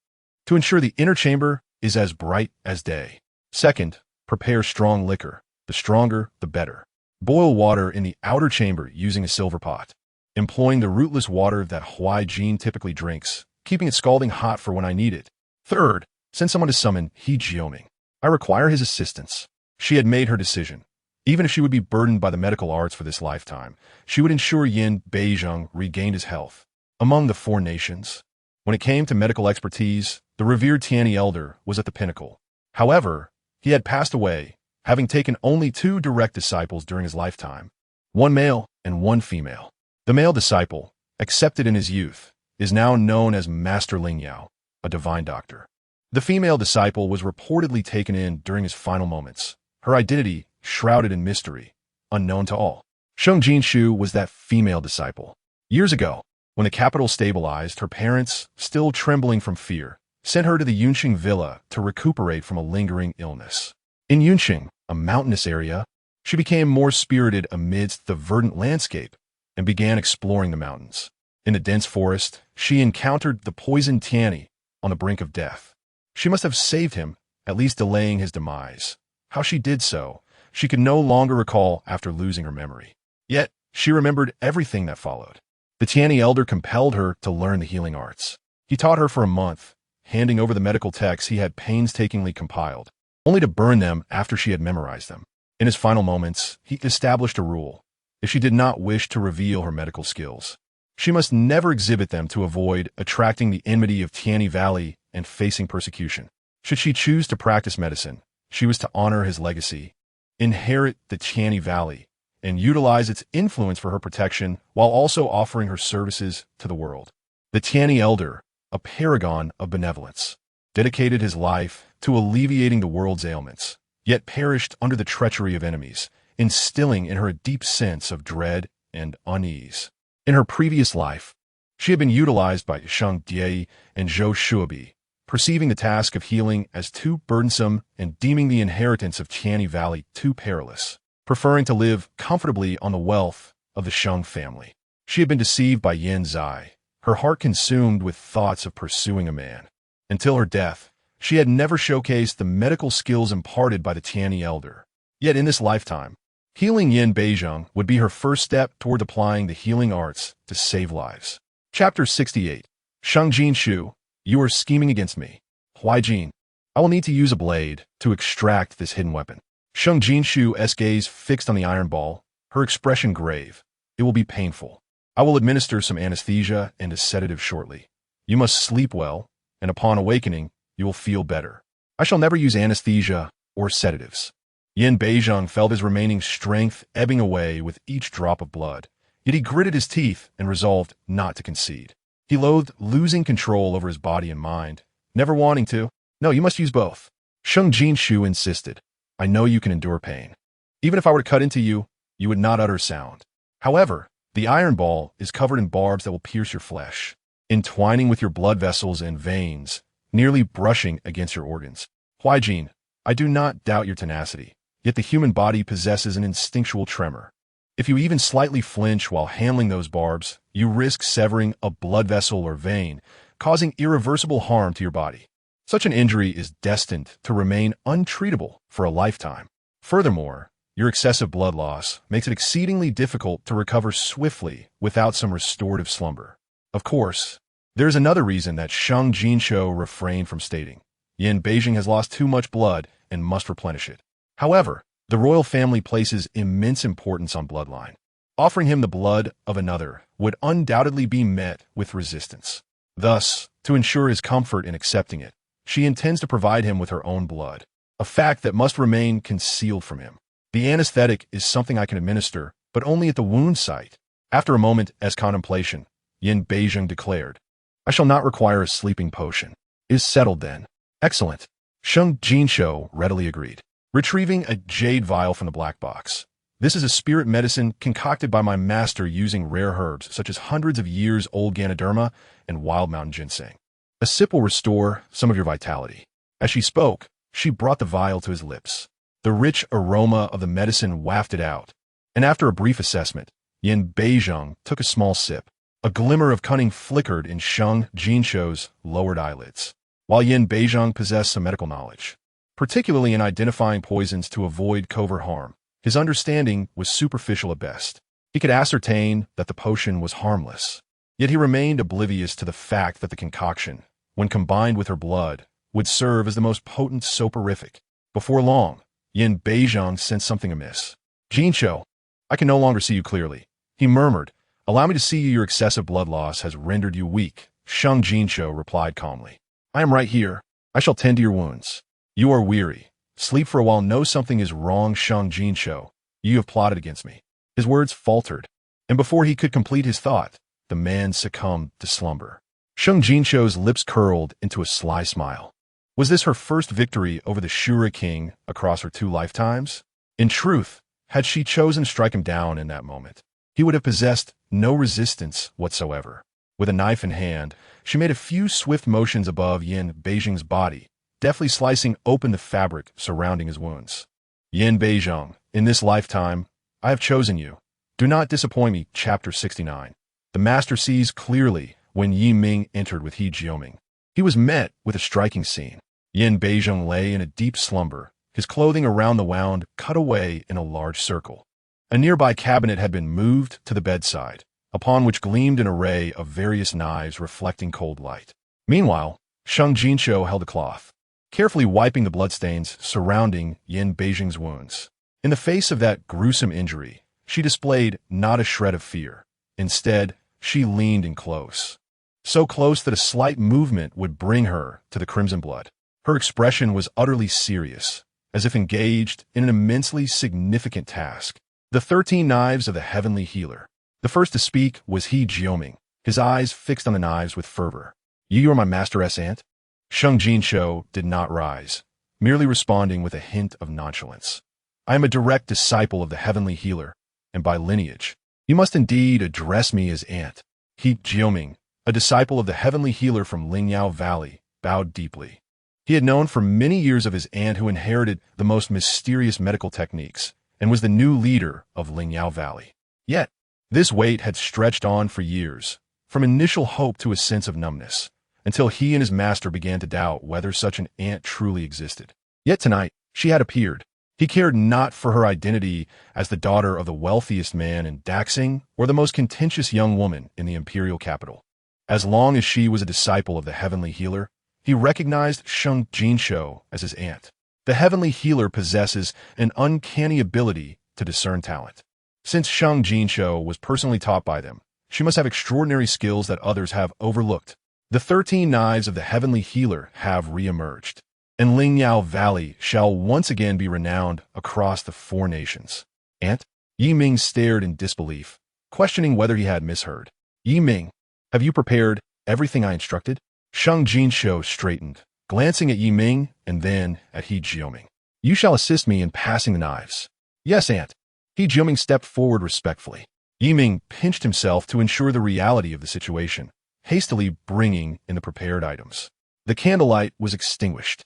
to ensure the inner chamber is as bright as day. Second, prepare strong liquor. The stronger, the better. Boil water in the outer chamber using a silver pot, employing the rootless water that Huai Jin typically drinks, keeping it scalding hot for when I need it. Third, send someone to summon He Jioming. I require his assistance. She had made her decision. Even if she would be burdened by the medical arts for this lifetime, she would ensure Yin Beizheng regained his health. Among the 4 nations, when it came to medical expertise, the revered Tianyi elder was at the pinnacle. However, he had passed away, having taken only 2 direct disciples during his lifetime, 1 male and 1 female. The male disciple, accepted in his youth, is now known as Master Lingyao, a divine doctor. The female disciple was reportedly taken in during his final moments, her identity shrouded in mystery, unknown to all. Sheng Jinxiu was that female disciple. Years ago, when the capital stabilized, her parents, still trembling from fear, sent her to the Yunqing villa to recuperate from a lingering illness. In Yunqing, a mountainous area, she became more spirited amidst the verdant landscape and began exploring the mountains. In the dense forest, she encountered the poisoned Tianyi on the brink of death. She must have saved him, at least delaying his demise. How she did so, she could no longer recall after losing her memory. Yet, she remembered everything that followed. The Tianyi elder compelled her to learn the healing arts. He taught her for a month, handing over the medical texts he had painstakingly compiled, only to burn them after she had memorized them. In his final moments, he established a rule. If she did not wish to reveal her medical skills, she must never exhibit them to avoid attracting the enmity of Tianyi Valley and facing persecution. Should she choose to practice medicine, she was to honor his legacy, inherit the Tianyi Valley, and utilize its influence for her protection while also offering her services to the world. The Tianyi elder, a paragon of benevolence, dedicated his life to alleviating the world's ailments, yet perished under the treachery of enemies, instilling in her a deep sense of dread and unease. In her previous life, she had been utilized by Sheng Jinxiu and Zhou Shuobi, perceiving the task of healing as too burdensome and deeming the inheritance of Tianyi Valley too perilous, preferring to live comfortably on the wealth of the Sheng family. She had been deceived by Yin Zai, her heart consumed with thoughts of pursuing a man. Until her death, she had never showcased the medical skills imparted by the Tianyi elder. Yet in this lifetime, healing Yin Beizheng would be her first step toward applying the healing arts to save lives. Chapter 68. Sheng Jinxiu, you are scheming against me. Huai Jin, I will need to use a blade to extract this hidden weapon. Sheng Jinxiu's gaze fixed on the iron ball, her expression grave. It will be painful. I will administer some anesthesia and a sedative shortly. You must sleep well, and upon awakening, you will feel better. I shall never use anesthesia or sedatives. Yin Beizheng felt his remaining strength ebbing away with each drop of blood, yet he gritted his teeth and resolved not to concede. He loathed losing control over his body and mind, never wanting to. No, you must use both. Sheng Jinxiu insisted. I know you can endure pain. Even if I were to cut into you, you would not utter sound. However, the iron ball is covered in barbs that will pierce your flesh, entwining with your blood vessels and veins, nearly brushing against your organs. Huaijin, I do not doubt your tenacity, yet the human body possesses an instinctual tremor. If you even slightly flinch while handling those barbs, you risk severing a blood vessel or vein, causing irreversible harm to your body. Such an injury is destined to remain untreatable for a lifetime. Furthermore, your excessive blood loss makes it exceedingly difficult to recover swiftly without some restorative slumber. Of course, there is another reason that Sheng Jinxiu refrained from stating. Yin Beijing has lost too much blood and must replenish it. However, the royal family places immense importance on bloodline. Offering him the blood of another would undoubtedly be met with resistance. Thus, to ensure his comfort in accepting it, she intends to provide him with her own blood, a fact that must remain concealed from him. The anesthetic is something I can administer, but only at the wound site. After a moment as contemplation, Yin Beijing declared, I shall not require a sleeping potion. Is settled then. Excellent. Sheng Jinxiu readily agreed. Retrieving a jade vial from the black box. This is a spirit medicine concocted by my master using rare herbs such as hundreds of years old Ganoderma and wild mountain ginseng. A sip will restore some of your vitality. As she spoke, she brought the vial to his lips. The rich aroma of the medicine wafted out, and after a brief assessment, Yin Beizheng took a small sip. A glimmer of cunning flickered in Sheng Jinxiu's lowered eyelids. While Yin Beizheng possessed some medical knowledge, particularly in identifying poisons to avoid covert harm, his understanding was superficial at best. He could ascertain that the potion was harmless, yet he remained oblivious to the fact that the concoction, when combined with her blood, would serve as the most potent soporific. Before long, Yin Beizheng sensed something amiss. Jinxiu, I can no longer see you clearly, he murmured. Allow me to see you. Your excessive blood loss has rendered you weak. Sheng Jinxiu replied calmly. I am right here. I shall tend to your wounds. You are weary. Sleep for a while. Know something is wrong, Sheng Jinxiu. You have plotted against me. His words faltered, and before he could complete his thought, the man succumbed to slumber. Sheng Jinxiu's lips curled into a sly smile. Was this her first victory over the Shura king across her 2 lifetimes? In truth, had she chosen to strike him down in that moment, he would have possessed no resistance whatsoever. With a knife in hand, she made a few swift motions above Yin Beizheng's body, deftly slicing open the fabric surrounding his wounds. Yin Beizheng, in this lifetime, I have chosen you. Do not disappoint me. Chapter 69. The master sees clearly when Yi Ming entered with He Jioming. He was met with a striking scene. Yin Beizheng lay in a deep slumber, his clothing around the wound cut away in a large circle. A nearby cabinet had been moved to the bedside, upon which gleamed an array of various knives reflecting cold light. Meanwhile, Sheng Jinxiu held a cloth, carefully wiping the bloodstains surrounding Yin Beizheng's wounds. In the face of that gruesome injury, she displayed not a shred of fear. Instead, she leaned in close. So close that a slight movement would bring her to the crimson blood. Her expression was utterly serious, as if engaged in an immensely significant task. The 13 knives of the heavenly healer. The first to speak was He Jioming, his eyes fixed on the knives with fervor. You are my master's aunt? Sheng Jinxiu did not rise, merely responding with a hint of nonchalance. I am a direct disciple of the heavenly healer, and by lineage, you must indeed address me as aunt. He Jioming, a disciple of the heavenly healer from Lingyao Valley, bowed deeply. He had known for many years of his aunt who inherited the most mysterious medical techniques and was the new leader of Lingyao Valley. Yet, this wait had stretched on for years, from initial hope to a sense of numbness, until he and his master began to doubt whether such an aunt truly existed. Yet tonight, she had appeared. He cared not for her identity as the daughter of the wealthiest man in Daxing or the most contentious young woman in the Imperial capital. As long as she was a disciple of the heavenly healer, he recognized Sheng Jinxiu as his aunt. The heavenly healer possesses an uncanny ability to discern talent. Since Sheng Jinxiu was personally taught by them, she must have extraordinary skills that others have overlooked. The 13 knives of the heavenly healer have re-emerged. and Lingyao Valley shall once again be renowned across the 4 nations. Aunt? Yi Ming stared in disbelief, questioning whether he had misheard. Yi Ming, have you prepared everything I instructed? Sheng Jinxiu straightened, glancing at Yi Ming and then at He Jiuming. You shall assist me in passing the knives. Yes, Aunt. He Jiuming stepped forward respectfully. Yi Ming pinched himself to ensure the reality of the situation, hastily bringing in the prepared items. The candlelight was extinguished,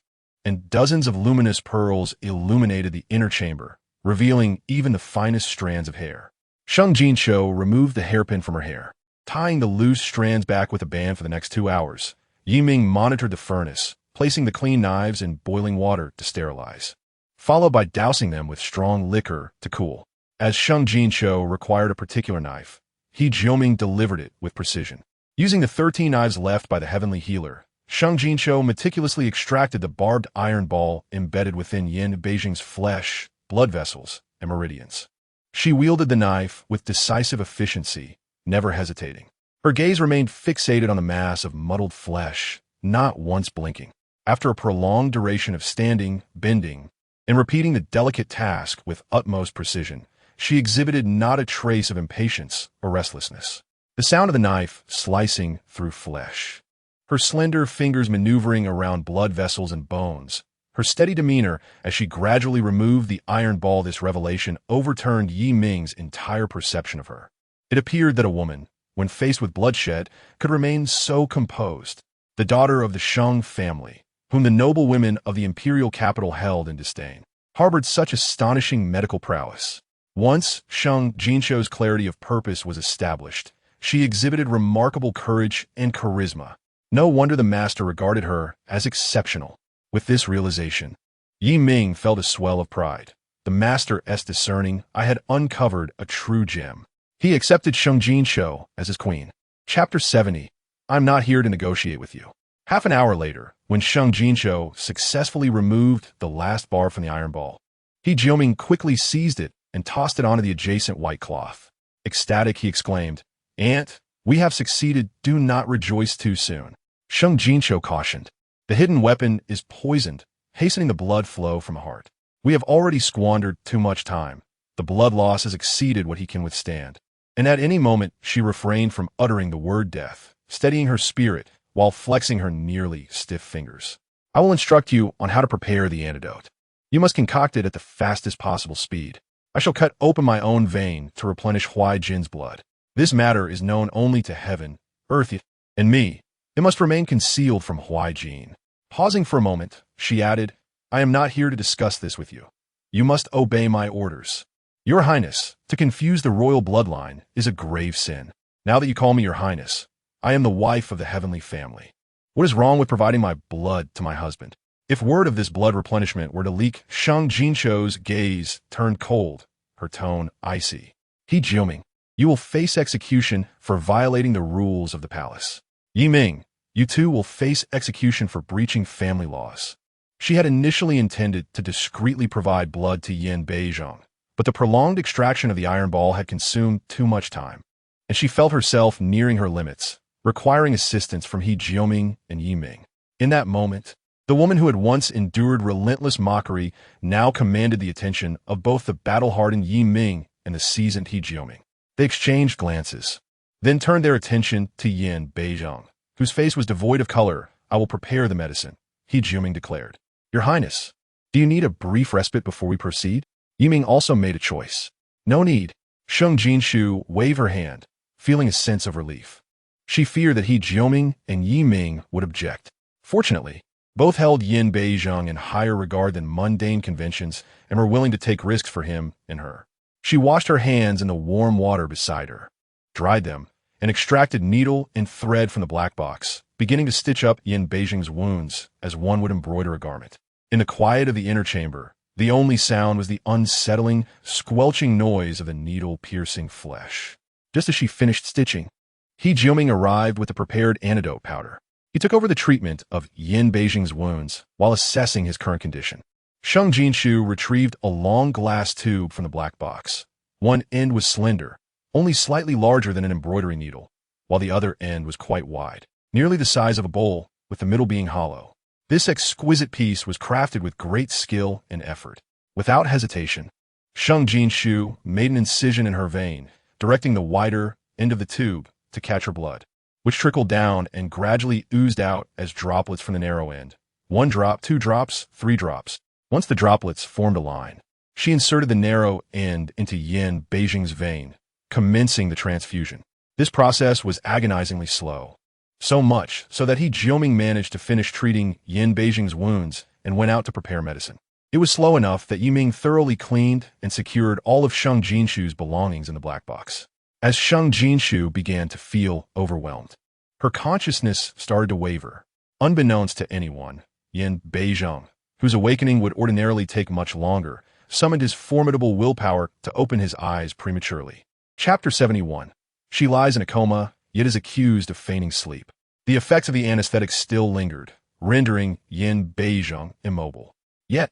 and dozens of luminous pearls illuminated the inner chamber, revealing even the finest strands of hair. Sheng Jinxiu removed the hairpin from her hair, tying the loose strands back with a band for the next 2 hours. Yi Ming monitored the furnace, placing the clean knives in boiling water to sterilize, followed by dousing them with strong liquor to cool. As Sheng Jinxiu required a particular knife, He Jiuming delivered it with precision. Using the 13 knives left by the heavenly healer, Sheng Jinxiu meticulously extracted the barbed iron ball embedded within Yin Beijing's flesh, blood vessels, and meridians. She wielded the knife with decisive efficiency, never hesitating. Her gaze remained fixated on the mass of muddled flesh, not once blinking. After a prolonged duration of standing, bending, and repeating the delicate task with utmost precision, she exhibited not a trace of impatience or restlessness. The sound of the knife slicing through flesh, her slender fingers maneuvering around blood vessels and bones, her steady demeanor as she gradually removed the iron ball, this revelation overturned Yi Ming's entire perception of her. It appeared that a woman, when faced with bloodshed, could remain so composed. The daughter of the Sheng family, whom the noble women of the imperial capital held in disdain, harbored such astonishing medical prowess. Once Sheng Jinxiu's clarity of purpose was established, she exhibited remarkable courage and charisma. No wonder the master regarded her as exceptional. With this realization, Yi Ming felt a swell of pride. The master's discerning, I had uncovered a true gem. He accepted Sheng Jinxiu as his queen. Chapter 70. I'm not here to negotiate with you. Half an hour later, when Sheng Jinxiu successfully removed the last bar from the iron ball, He Jiuming quickly seized it and tossed it onto the adjacent white cloth. Ecstatic, he exclaimed, Aunt, we have succeeded. Do not rejoice too soon. Sheng Jinxiu cautioned. The hidden weapon is poisoned, hastening the blood flow from the heart. We have already squandered too much time. The blood loss has exceeded what he can withstand. And at any moment, she refrained from uttering the word death, steadying her spirit while flexing her nearly stiff fingers. I will instruct you on how to prepare the antidote. You must concoct it at the fastest possible speed. I shall cut open my own vein to replenish Huai Jin's blood. This matter is known only to heaven, earth, and me. It must remain concealed from Huai Jin. Pausing for a moment, she added, I am not here to discuss this with you. You must obey my orders. Your Highness, to confuse the royal bloodline is a grave sin. Now that you call me Your Highness, I am the wife of the heavenly family. What is wrong with providing my blood to my husband? If word of this blood replenishment were to leak, Sheng Jinxiu's gaze turned cold, her tone icy. He Jiuming, you will face execution for violating the rules of the palace. Yi Ming, you too will face execution for breaching family laws. She had initially intended to discreetly provide blood to Yin Beijing, but the prolonged extraction of the iron ball had consumed too much time, and she felt herself nearing her limits, requiring assistance from He Jiuming and Yi Ming. In that moment, the woman who had once endured relentless mockery now commanded the attention of both the battle-hardened Yi Ming and the seasoned He Jiuming. They exchanged glances, then turned their attention to Yin Beijing, whose face was devoid of color. I will prepare the medicine, He Jiuming declared. Your Highness, do you need a brief respite before we proceed? Yi Ming also made a choice. No need. Sheng Jinxiu waved her hand, feeling a sense of relief. She feared that He Jiuming and Yi Ming would object. Fortunately, both held Yin Beijing in higher regard than mundane conventions and were willing to take risks for him and her. She washed her hands in the warm water beside her, dried them, and extracted needle and thread from the black box, beginning to stitch up Yin Beijing's wounds as one would embroider a garment. In the quiet of the inner chamber, the only sound was the unsettling, squelching noise of the needle-piercing flesh. Just as she finished stitching, He Jiuming arrived with the prepared antidote powder. He took over the treatment of Yin Beijing's wounds while assessing his current condition. Sheng Jinxiu retrieved a long glass tube from the black box. One end was slender, only slightly larger than an embroidery needle, while the other end was quite wide, nearly the size of a bowl, with the middle being hollow. This exquisite piece was crafted with great skill and effort. Without hesitation, Sheng Jinxiu made an incision in her vein, directing the wider end of the tube to catch her blood, which trickled down and gradually oozed out as droplets from the narrow end. 1 drop, 2 drops, 3 drops. Once the droplets formed a line, she inserted the narrow end into Yin Beijing's vein, commencing the transfusion. This process was agonizingly slow. So much so that Jiuming managed to finish treating Yin Beijing's wounds and went out to prepare medicine. It was slow enough that Yiming thoroughly cleaned and secured all of Sheng Jinxiu's belongings in the black box. As Sheng Jinxiu began to feel overwhelmed, her consciousness started to waver. Unbeknownst to anyone, Yin Beijing, whose awakening would ordinarily take much longer, summoned his formidable willpower to open his eyes prematurely. Chapter 71. She lies in a coma, yet is accused of feigning sleep. The effects of the anesthetic still lingered, rendering Yin Beijing immobile. Yet,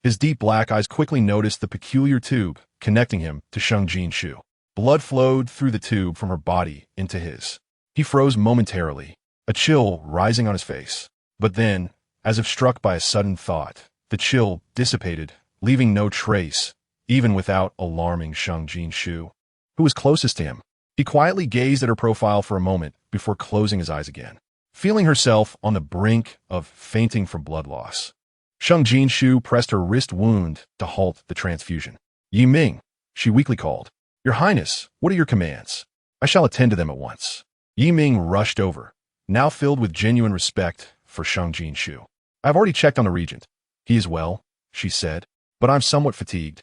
his deep black eyes quickly noticed the peculiar tube connecting him to Sheng Jinxiu. Blood flowed through the tube from her body into his. He froze momentarily, a chill rising on his face. But then, as if struck by a sudden thought, the chill dissipated, leaving no trace, even without alarming Sheng Jinxiu, who was closest to him. He quietly gazed at her profile for a moment before closing his eyes again, feeling herself on the brink of fainting from blood loss. Sheng Jinxiu pressed her wrist wound to halt the transfusion. Yiming, she weakly called. Your Highness, what are your commands? I shall attend to them at once. Yiming rushed over, now filled with genuine respect for Sheng Jinxiu. I've already checked on the regent. He is well, she said, but I'm somewhat fatigued.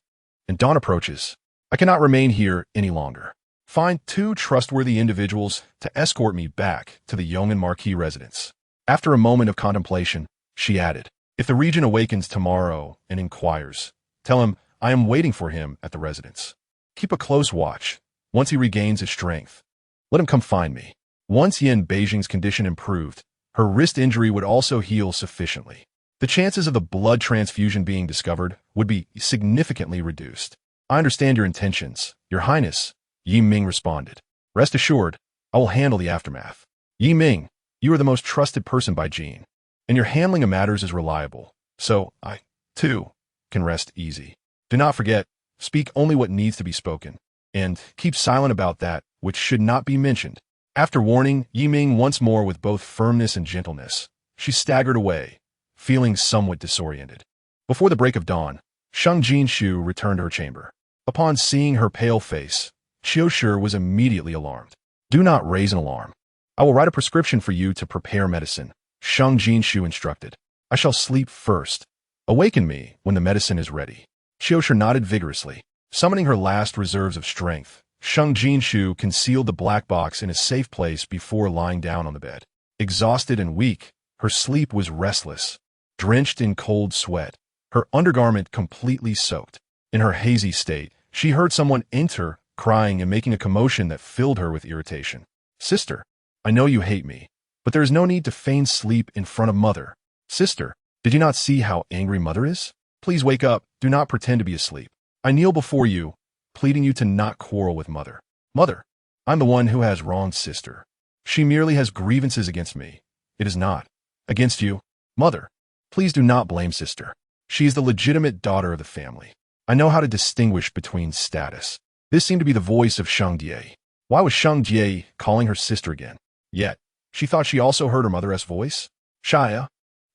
And dawn approaches. I cannot remain here any longer. Find 2 trustworthy individuals to escort me back to the Yong'an Marquis residence. After a moment of contemplation, she added, if the regent awakens tomorrow and inquires, tell him I am waiting for him at the residence. Keep a close watch. Once he regains his strength, let him come find me. Once Yin Beijing's condition improved, her wrist injury would also heal sufficiently. The chances of the blood transfusion being discovered would be significantly reduced. I understand your intentions, Your Highness, Yiming responded. Rest assured, I will handle the aftermath. Yiming, you are the most trusted person by Jin, and your handling of matters is reliable, so I, too, can rest easy. Do not forget, speak only what needs to be spoken, and keep silent about that which should not be mentioned. After warning Yiming once more with both firmness and gentleness, she staggered away, feeling somewhat disoriented. Before the break of dawn, Sheng Jinxiu returned to her chamber. Upon seeing her pale face, Qiushi was immediately alarmed. Do not raise an alarm. I will write a prescription for you to prepare medicine, Sheng Jinxiu instructed. I shall sleep first. Awaken me when the medicine is ready. Qiushi nodded vigorously. Summoning her last reserves of strength, Sheng Jinxiu concealed the black box in a safe place before lying down on the bed. Exhausted and weak, her sleep was restless, drenched in cold sweat, her undergarment completely soaked. In her hazy state, she heard someone enter, crying and making a commotion that filled her with irritation. Sister, I know you hate me, but there is no need to feign sleep in front of Mother. Sister, did you not see how angry Mother is? Please wake up, do not pretend to be asleep. I kneel before you, pleading you to not quarrel with Mother. Mother, I'm the one who has wronged Sister. She merely has grievances against me. It is not against you. Mother, please do not blame Sister. She is the legitimate daughter of the family. I know how to distinguish between status. This seemed to be the voice of Sheng Jie. Why was Sheng Jie calling her sister again? Yet, she thought she also heard her mother's voice. Shia,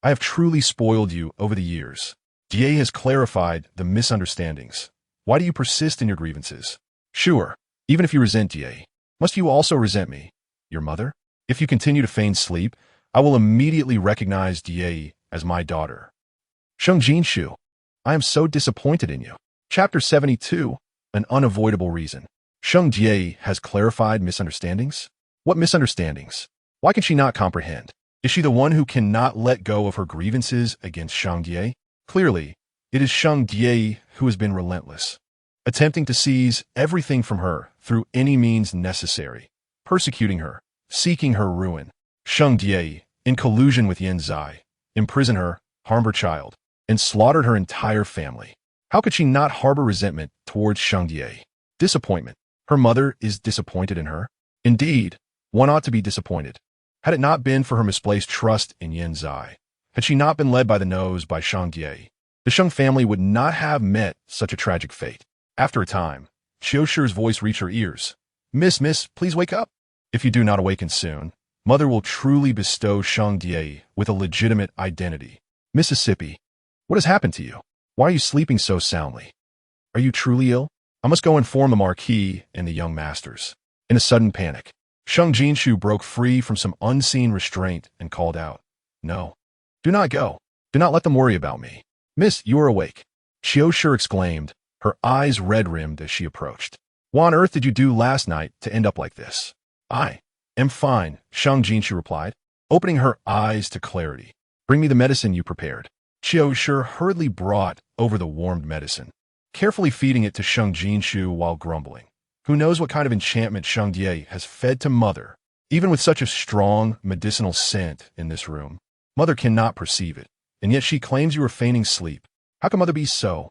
I have truly spoiled you over the years. Jie has clarified the misunderstandings. Why do you persist in your grievances? Sure, even if you resent Jie, must you also resent me, your mother? If you continue to feign sleep, I will immediately recognize Jie as my daughter. Sheng Jinxiu, I am so disappointed in you. Chapter 72, An Unavoidable Reason. Sheng Jie has clarified misunderstandings? What misunderstandings? Why can she not comprehend? Is she the one who cannot let go of her grievances against Sheng Jie? Clearly, it is Sheng Jie who has been relentless, attempting to seize everything from her through any means necessary, persecuting her, seeking her ruin. Sheng Jie, in collusion with Yin Zai, imprisoned her, harmed her child, and slaughtered her entire family. How could she not harbor resentment towards Sheng Jie? Disappointment. Her mother is disappointed in her. Indeed, one ought to be disappointed. Had it not been for her misplaced trust in Yin Zai, Had she not been led by the nose by Sheng Jinxiu, the Sheng family would not have met such a tragic fate. After a time, Qiu Shi's voice reached her ears. Miss, please wake up. If you do not awaken soon, Mother will truly bestow Sheng Jinxiu with a legitimate identity. Mississippi, what has happened to you? Why are you sleeping so soundly? Are you truly ill? I must go inform the Marquis and the young masters. In a sudden panic, Sheng Jinxiu broke free from some unseen restraint and called out, No, do not go. Do not let them worry about me. Miss, you are awake. Qiu Shi exclaimed, her eyes red-rimmed as she approached. What on earth did you do last night to end up like this? I am fine, Sheng Jinxiu replied, opening her eyes to clarity. Bring me the medicine you prepared. Qiu Shi hurriedly brought over the warmed medicine, carefully feeding it to Sheng Jinxiu while grumbling. Who knows what kind of enchantment Sheng Jinxiu has fed to Mother? Even with such a strong medicinal scent in this room, Mother cannot perceive it, and yet she claims you are feigning sleep. How can Mother be so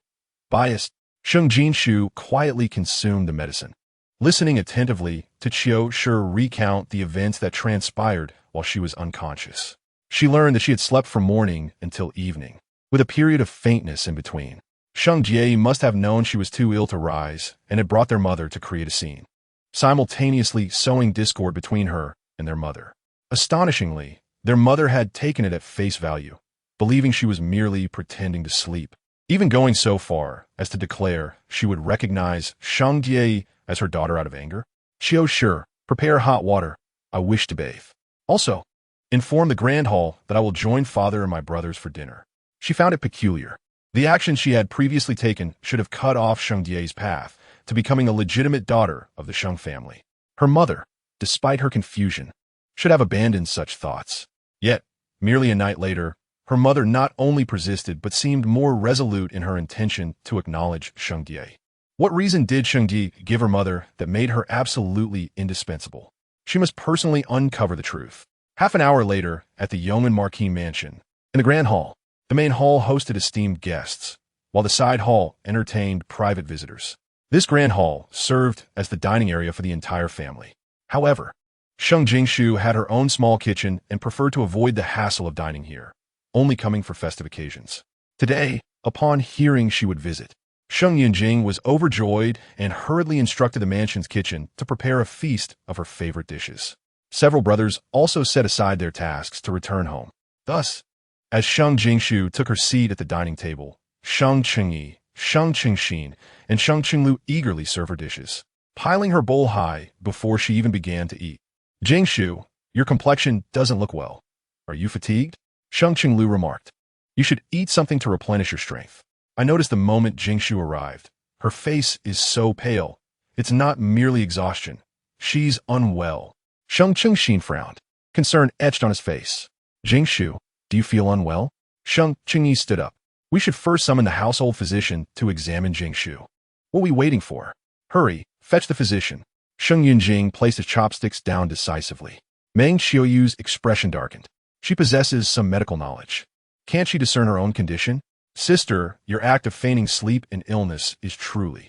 biased? Sheng Jinxiu quietly consumed the medicine, listening attentively to Qiu Shi recount the events that transpired while she was unconscious. She learned that she had slept from morning until evening, with a period of faintness in between. Sheng Jinxiu must have known she was too ill to rise and had brought their mother to create a scene, simultaneously sowing discord between her and their mother. Astonishingly, their mother had taken it at face value, believing she was merely pretending to sleep, even going so far as to declare she would recognize Sheng Jinxiu as her daughter out of anger. Qiu Shi, prepare hot water. I wish to bathe. Also, inform the Grand Hall that I will join father and my brothers for dinner. She found it peculiar. The action she had previously taken should have cut off Sheng Jinxiu's path to becoming a legitimate daughter of the Sheng family. Her mother, despite her confusion, should have abandoned such thoughts. Yet, merely a night later, her mother not only persisted but seemed more resolute in her intention to acknowledge Sheng Jinxiu. What reason did Sheng Jinxiu give her mother that made her absolutely indispensable? She must personally uncover the truth. Half an hour later, at the Yeoman Marquis mansion, in the Grand Hall, the main hall hosted esteemed guests, while the side hall entertained private visitors. This Grand Hall served as the dining area for the entire family. However, Sheng Jinxiu had her own small kitchen and preferred to avoid the hassle of dining here, only coming for festive occasions. Today, upon hearing she would visit, Sheng Jinxiu was overjoyed and hurriedly instructed the mansion's kitchen to prepare a feast of her favorite dishes. Several brothers also set aside their tasks to return home. Thus, as Sheng Jinxiu took her seat at the dining table, Sheng Qingyi, Sheng Qingxin, and Sheng Qinglu eagerly served her dishes, piling her bowl high before she even began to eat. Jinxiu, your complexion doesn't look well. Are you fatigued? Sheng Qinglu remarked. You should eat something to replenish your strength. I noticed the moment Jinxiu arrived. Her face is so pale. It's not merely exhaustion. She's unwell. Sheng Qingxin frowned, concern etched on his face. Jinxiu, do you feel unwell? Sheng Qingyi stood up. We should first summon the household physician to examine Jinxiu. What are we waiting for? Hurry, fetch the physician. Sheng Yunjing placed his chopsticks down decisively. Meng Qiuyu's expression darkened. She possesses some medical knowledge. Can't she discern her own condition? Sister, your act of feigning sleep and illness is truly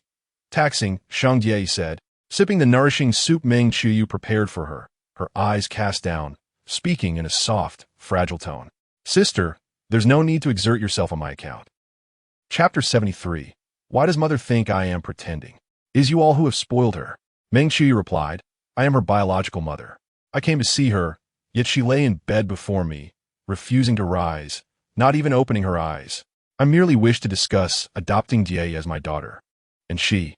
taxing, Sheng Jie said, sipping the nourishing soup Meng Qiuyu prepared for her, her eyes cast down, speaking in a soft, fragile tone. Sister, there's no need to exert yourself on my account. Chapter 73. Why does Mother think I am pretending? Is you all who have spoiled her? Meng Qiuyu replied, I am her biological mother. I came to see her, yet she lay in bed before me, refusing to rise, not even opening her eyes. I merely wish to discuss adopting Jie as my daughter. And she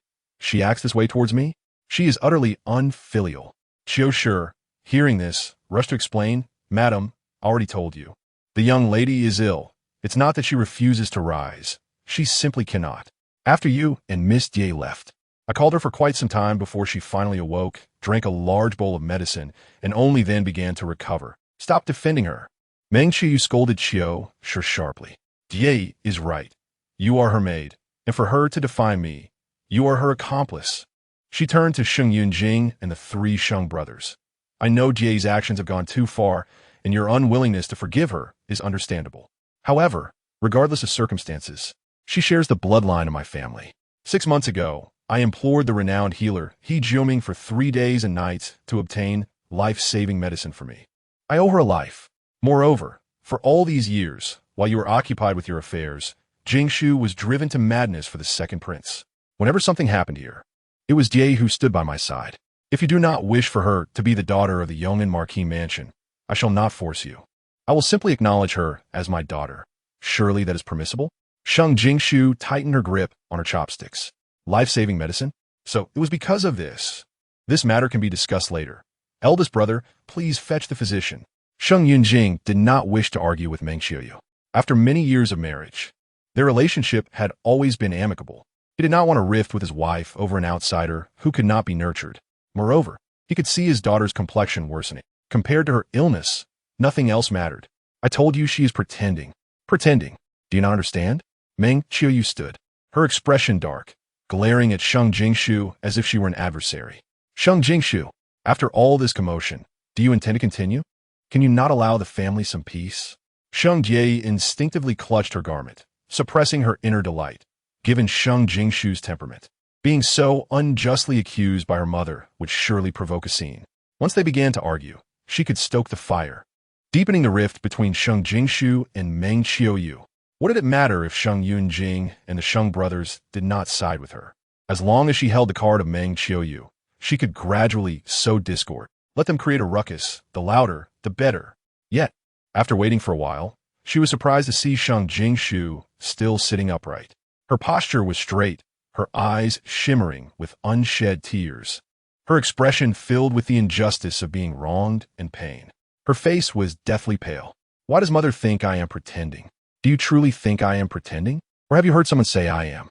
acts this way towards me? She is utterly unfilial. Qiu Shi, hearing this, rushed to explain, Madam, already told you. The young lady is ill. It's not that she refuses to rise. She simply cannot. After you and Miss Jie left, I called her for quite some time before she finally awoke, drank a large bowl of medicine, and only then began to recover. Stop defending her. Meng Qiuyu scolded Qiu Shi sharply. Jie is right. You are her maid, and for her to defy me, you are her accomplice. She turned to Sheng Yunjing and the three Sheng brothers. I know Jie's actions have gone too far, and your unwillingness to forgive her is understandable. However, regardless of circumstances, she shares the bloodline of my family. 6 months ago, I implored the renowned healer He Jiuming for 3 days and nights to obtain life-saving medicine for me. I owe her a life. Moreover, For all these years, while you were occupied with your affairs, Jinxiu was driven to madness for the second prince. Whenever something happened here, it was Jie who stood by my side. If you do not wish for her to be the daughter of the Yong'an Marquis mansion, I shall not force you. I will simply acknowledge her as my daughter. Surely that is permissible? Sheng Jinxiu tightened her grip on her chopsticks. Life-saving medicine? So it was because of this. This matter can be discussed later. Eldest brother, please fetch the physician. Sheng Yunjing did not wish to argue with Meng Qiuyu. After many years of marriage, their relationship had always been amicable. He did not want to rift with his wife over an outsider who could not be nurtured. Moreover, he could see his daughter's complexion worsening. Compared to her illness, nothing else mattered. I told you she is pretending. Pretending. Do you not understand? Meng Qiuyu stood, her expression dark, glaring at Sheng Jinxiu as if she were an adversary. Sheng Jinxiu, after all this commotion, do you intend to continue? Can you not allow the family some peace? Sheng Jie instinctively clutched her garment, suppressing her inner delight, given Sheng Jinxiu's temperament. Being so unjustly accused by her mother would surely provoke a scene. Once they began to argue, she could stoke the fire, deepening the rift between Sheng Jinxiu and Meng Qiuyu. What did it matter if Sheng Yunjing and the Sheng brothers did not side with her? As long as she held the card of Meng Qiuyu, she could gradually sow discord. Let them create a ruckus, the louder, the better. Yet, after waiting for a while, she was surprised to see Sheng Jinxiu still sitting upright. Her posture was straight, her eyes shimmering with unshed tears. Her expression filled with the injustice of being wronged and pain. Her face was deathly pale. Why does mother think I am pretending? Do you truly think I am pretending? Or have you heard someone say I am?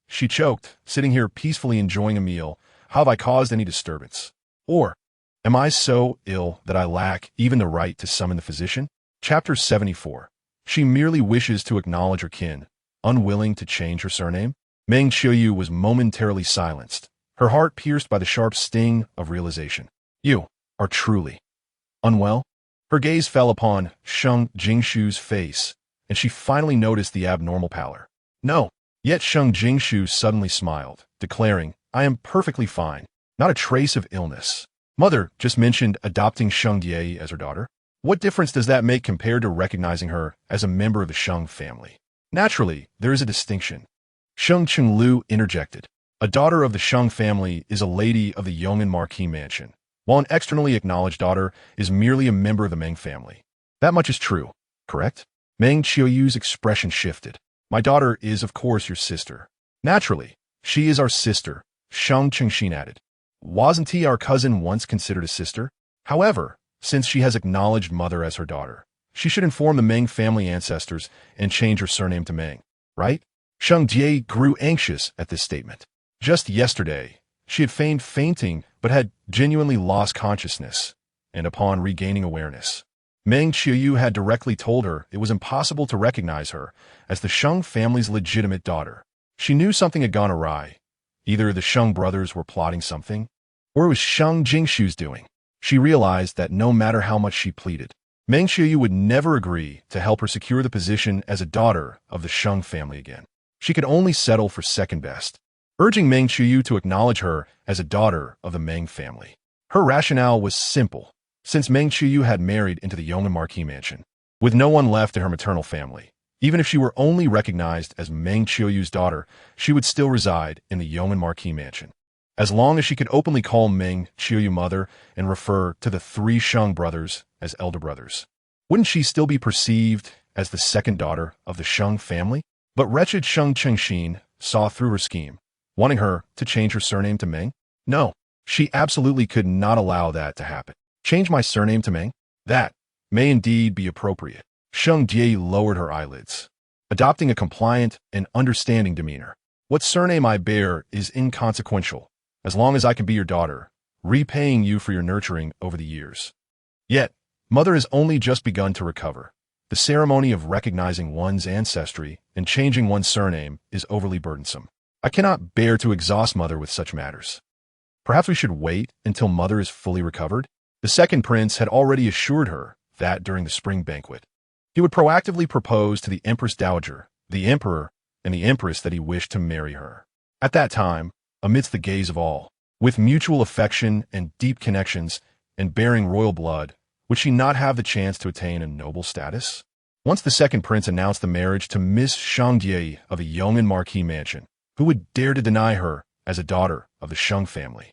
She choked, sitting here peacefully enjoying a meal. How have I caused any disturbance? Or, am I so ill that I lack even the right to summon the physician? Chapter 74. She merely wishes to acknowledge her kin, unwilling to change her surname. Meng Qiuyu was momentarily silenced, her heart pierced by the sharp sting of realization. You are truly unwell? Her gaze fell upon Sheng Jinxiu's face, and she finally noticed the abnormal pallor. No. Yet Sheng Jinxiu suddenly smiled, declaring, I am perfectly fine, not a trace of illness. Mother just mentioned adopting Sheng Jie as her daughter. What difference does that make compared to recognizing her as a member of the Sheng family? Naturally, there is a distinction. Sheng Qinglu interjected. A daughter of the Sheng family is a lady of the Yong'an Marquis mansion, while an externally acknowledged daughter is merely a member of the Meng family. That much is true, correct? Meng Qiuyu's expression shifted. My daughter is, of course, your sister. Naturally, she is our sister, Sheng Qingxin added. Wasn't he our cousin once considered a sister? However, since she has acknowledged mother as her daughter, she should inform the Meng family ancestors and change her surname to Meng, right? Sheng Jie grew anxious at this statement. Just yesterday, she had feigned fainting but had genuinely lost consciousness, and upon regaining awareness, Meng Qiuyu had directly told her it was impossible to recognize her as the Sheng family's legitimate daughter. She knew something had gone awry. Either the Sheng brothers were plotting something, or it was Sheng Jinxiu's doing. She realized that no matter how much she pleaded, Meng Qiuyu would never agree to help her secure the position as a daughter of the Sheng family again. She could only settle for second best, urging Meng Qiuyu to acknowledge her as a daughter of the Meng family. Her rationale was simple. Since Meng Qiuyu had married into the Yong'an Marquis mansion, with no one left in her maternal family, even if she were only recognized as Meng Qiuyu's daughter, she would still reside in the Yong'an Marquis mansion. As long as she could openly call Meng Qiuyu mother and refer to the three Sheng brothers as elder brothers, wouldn't she still be perceived as the second daughter of the Sheng family? But wretched Sheng Qingxin saw through her scheme, wanting her to change her surname to Meng. No, she absolutely could not allow that to happen. Change my surname to Meng? That may indeed be appropriate. Sheng Jie lowered her eyelids, adopting a compliant and understanding demeanor. What surname I bear is inconsequential, as long as I can be your daughter, repaying you for your nurturing over the years. Yet, mother has only just begun to recover. The ceremony of recognizing one's ancestry and changing one's surname is overly burdensome. I cannot bear to exhaust mother with such matters. Perhaps we should wait until mother is fully recovered? The second prince had already assured her that during the spring banquet, he would proactively propose to the Empress Dowager, the Emperor, and the Empress that he wished to marry her. At that time, amidst the gaze of all, with mutual affection and deep connections, and bearing royal blood, would she not have the chance to attain a noble status? Once the second prince announced the marriage to Miss Sheng Jinxiu of a Yong'an marquis mansion, who would dare to deny her as a daughter of the Sheng family?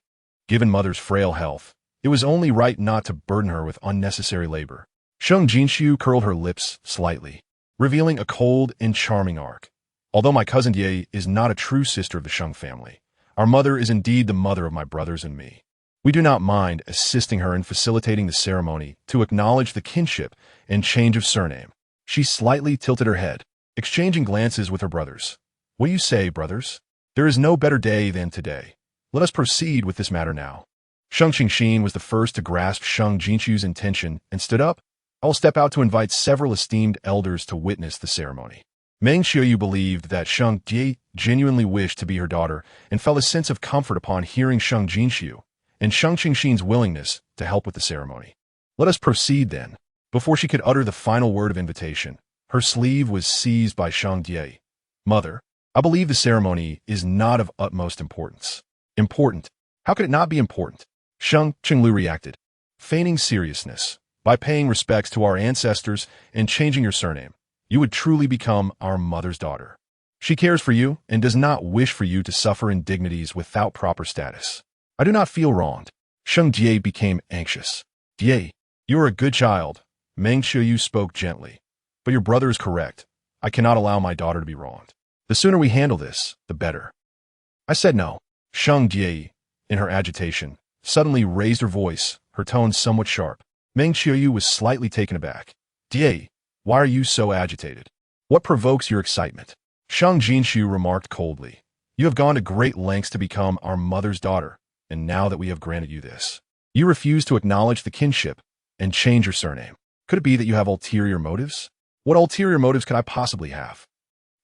Given mother's frail health, it was only right not to burden her with unnecessary labor. Sheng Jinxiu curled her lips slightly, revealing a cold and charming arc. Although my cousin Ye is not a true sister of the Sheng family, our mother is indeed the mother of my brothers and me. We do not mind assisting her in facilitating the ceremony to acknowledge the kinship and change of surname. She slightly tilted her head, exchanging glances with her brothers. What do you say, brothers? There is no better day than today. Let us proceed with this matter now. Sheng Jinxiu was the first to grasp Sheng Jinxiu's intention and stood up. I will step out to invite several esteemed elders to witness the ceremony. Meng Xiuyu believed that Sheng Jinxiu genuinely wished to be her daughter and felt a sense of comfort upon hearing Sheng Jinxiu and Sheng Jinxiu's willingness to help with the ceremony. Let us proceed then. Before she could utter the final word of invitation, her sleeve was seized by Sheng Jinxiu. Mother, I believe the ceremony is not of utmost importance. Important? How could it not be important? Sheng Jinxiu reacted, feigning seriousness. By paying respects to our ancestors and changing your surname, you would truly become our mother's daughter. She cares for you and does not wish for you to suffer indignities without proper status. I do not feel wronged. Sheng Jinxiu became anxious. Ye, you are a good child. Meng Xiuyu spoke gently. But your brother is correct. I cannot allow my daughter to be wronged. The sooner we handle this, the better. I said no. Sheng Jinxiu, in her agitation, suddenly raised her voice, her tone somewhat sharp. Meng Xiuyu was slightly taken aback. Ye, why are you so agitated? What provokes your excitement? Sheng Jinxiu remarked coldly. You have gone to great lengths to become our mother's daughter, and now that we have granted you this, you refuse to acknowledge the kinship and change your surname. Could it be that you have ulterior motives? What ulterior motives could I possibly have?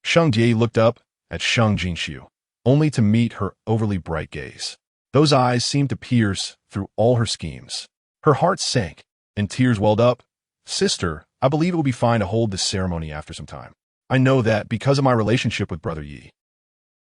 Sheng Jinxiu looked up at Sheng Jinxiu, only to meet her overly bright gaze. Those eyes seemed to pierce through all her schemes. Her heart sank, and tears welled up. Sister, I believe it will be fine to hold this ceremony after some time. I know that because of my relationship with Brother Yi.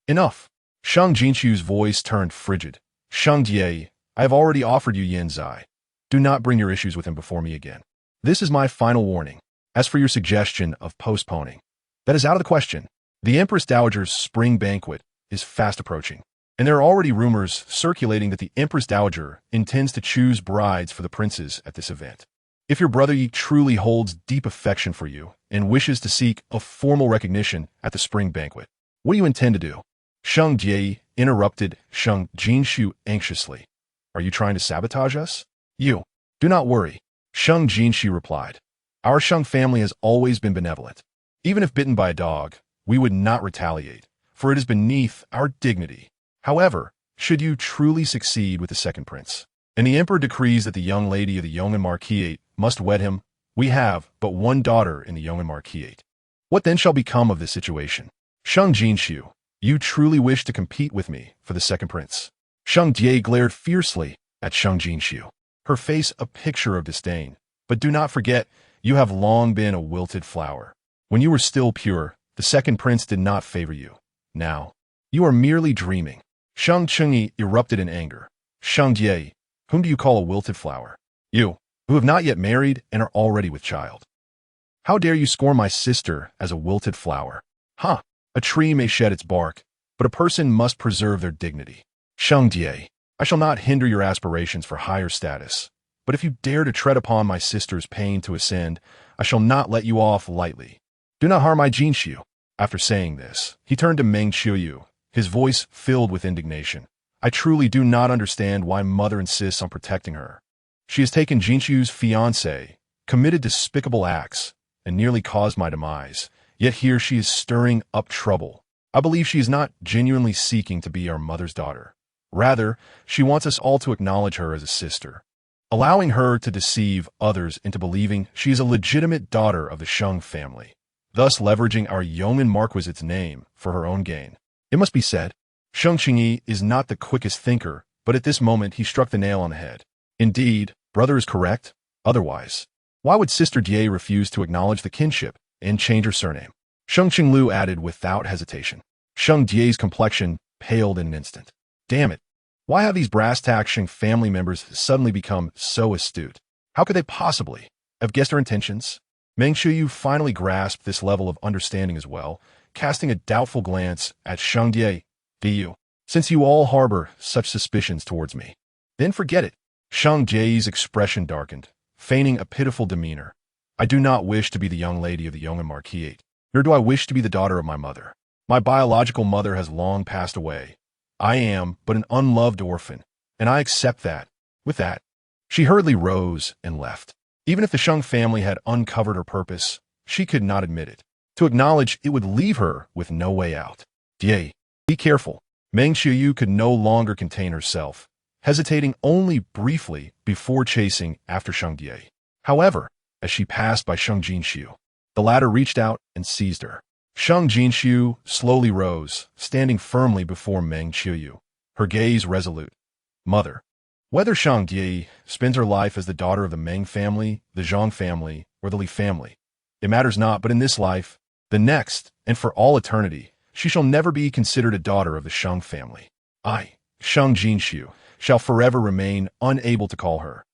Enough. Sheng Jinxiu's voice turned frigid. Sheng Jinxiu, I have already offered you Yin Zai. Do not bring your issues with him before me again. This is my final warning. As for your suggestion of postponing, that is out of the question. The Empress Dowager's spring banquet is fast approaching, and there are already rumors circulating that the Empress Dowager intends to choose brides for the princes at this event. If your brother Yi truly holds deep affection for you and wishes to seek a formal recognition at the spring banquet, what do you intend to do? Sheng Jinxiu interrupted Sheng Jinxiu anxiously. Are you trying to sabotage us? You. Do not worry. Sheng Jinxiu replied. Our Sheng family has always been benevolent. Even if bitten by a dog, we would not retaliate, for it is beneath our dignity. However, should you truly succeed with the second prince, and the emperor decrees that the young lady of the Yong'an marquis must wed him, we have but one daughter in the Yong'an marquis. What then shall become of this situation? Sheng Jinxiu, you truly wish to compete with me for the second prince? Sheng Jinxiu glared fiercely at Sheng Jinxiu, her face a picture of disdain. But do not forget, you have long been a wilted flower. When you were still pure, the second prince did not favor you. Now, you are merely dreaming. Sheng Jinxiu erupted in anger. Sheng Jinxiu, whom do you call a wilted flower? You, who have not yet married and are already with child. How dare you scorn my sister as a wilted flower? Ha! A tree may shed its bark, but a person must preserve their dignity. Sheng Jinxiu, I shall not hinder your aspirations for higher status, but if you dare to tread upon my sister's pain to ascend, I shall not let you off lightly. Do not harm my Jinxiu. After saying this, he turned to Meng Xiuyu, his voice filled with indignation. I truly do not understand why mother insists on protecting her. She has taken Jinxiu's fiancé, committed despicable acts, and nearly caused my demise. Yet here she is stirring up trouble. I believe she is not genuinely seeking to be our mother's daughter. Rather, she wants us all to acknowledge her as a sister, allowing her to deceive others into believing she is a legitimate daughter of the Sheng family, thus leveraging our Yong'an marquisite's name for her own gain. It must be said, Sheng Jinxiu is not the quickest thinker, but at this moment he struck the nail on the head. Indeed, brother is correct. Otherwise, why would Sister Jie refuse to acknowledge the kinship and change her surname? Sheng Qinglu added without hesitation. Sheng Jie's complexion paled in an instant. Damn it! Why have these brass-tack Sheng family members suddenly become so astute? How could they possibly have guessed her intentions? Meng Qiuyu finally grasped this level of understanding as well, casting a doubtful glance at Sheng Jie. Do you? Since you all harbor such suspicions towards me, then forget it. Sheng Jie's expression darkened, feigning a pitiful demeanor. I do not wish to be the young lady of the Yong'an Marquis, nor do I wish to be the daughter of my mother. My biological mother has long passed away. I am but an unloved orphan, and I accept that. With that, she hurriedly rose and left. Even if the Sheng family had uncovered her purpose, she could not admit it. To acknowledge it would leave her with no way out. Jie, be careful. Meng Qiuyu could no longer contain herself, hesitating only briefly before chasing after Sheng Jie. However, as she passed by Sheng Jinxiu, the latter reached out and seized her. Sheng Jinxiu slowly rose, standing firmly before Meng Qiuyu, her gaze resolute. Mother. Whether Sheng Jie spends her life as the daughter of the Meng family, the Zhang family, or the Li family, it matters not, but in this life, the next, and for all eternity, she shall never be considered a daughter of the Sheng family. I, Sheng Jinxiu, shall forever remain unable to call her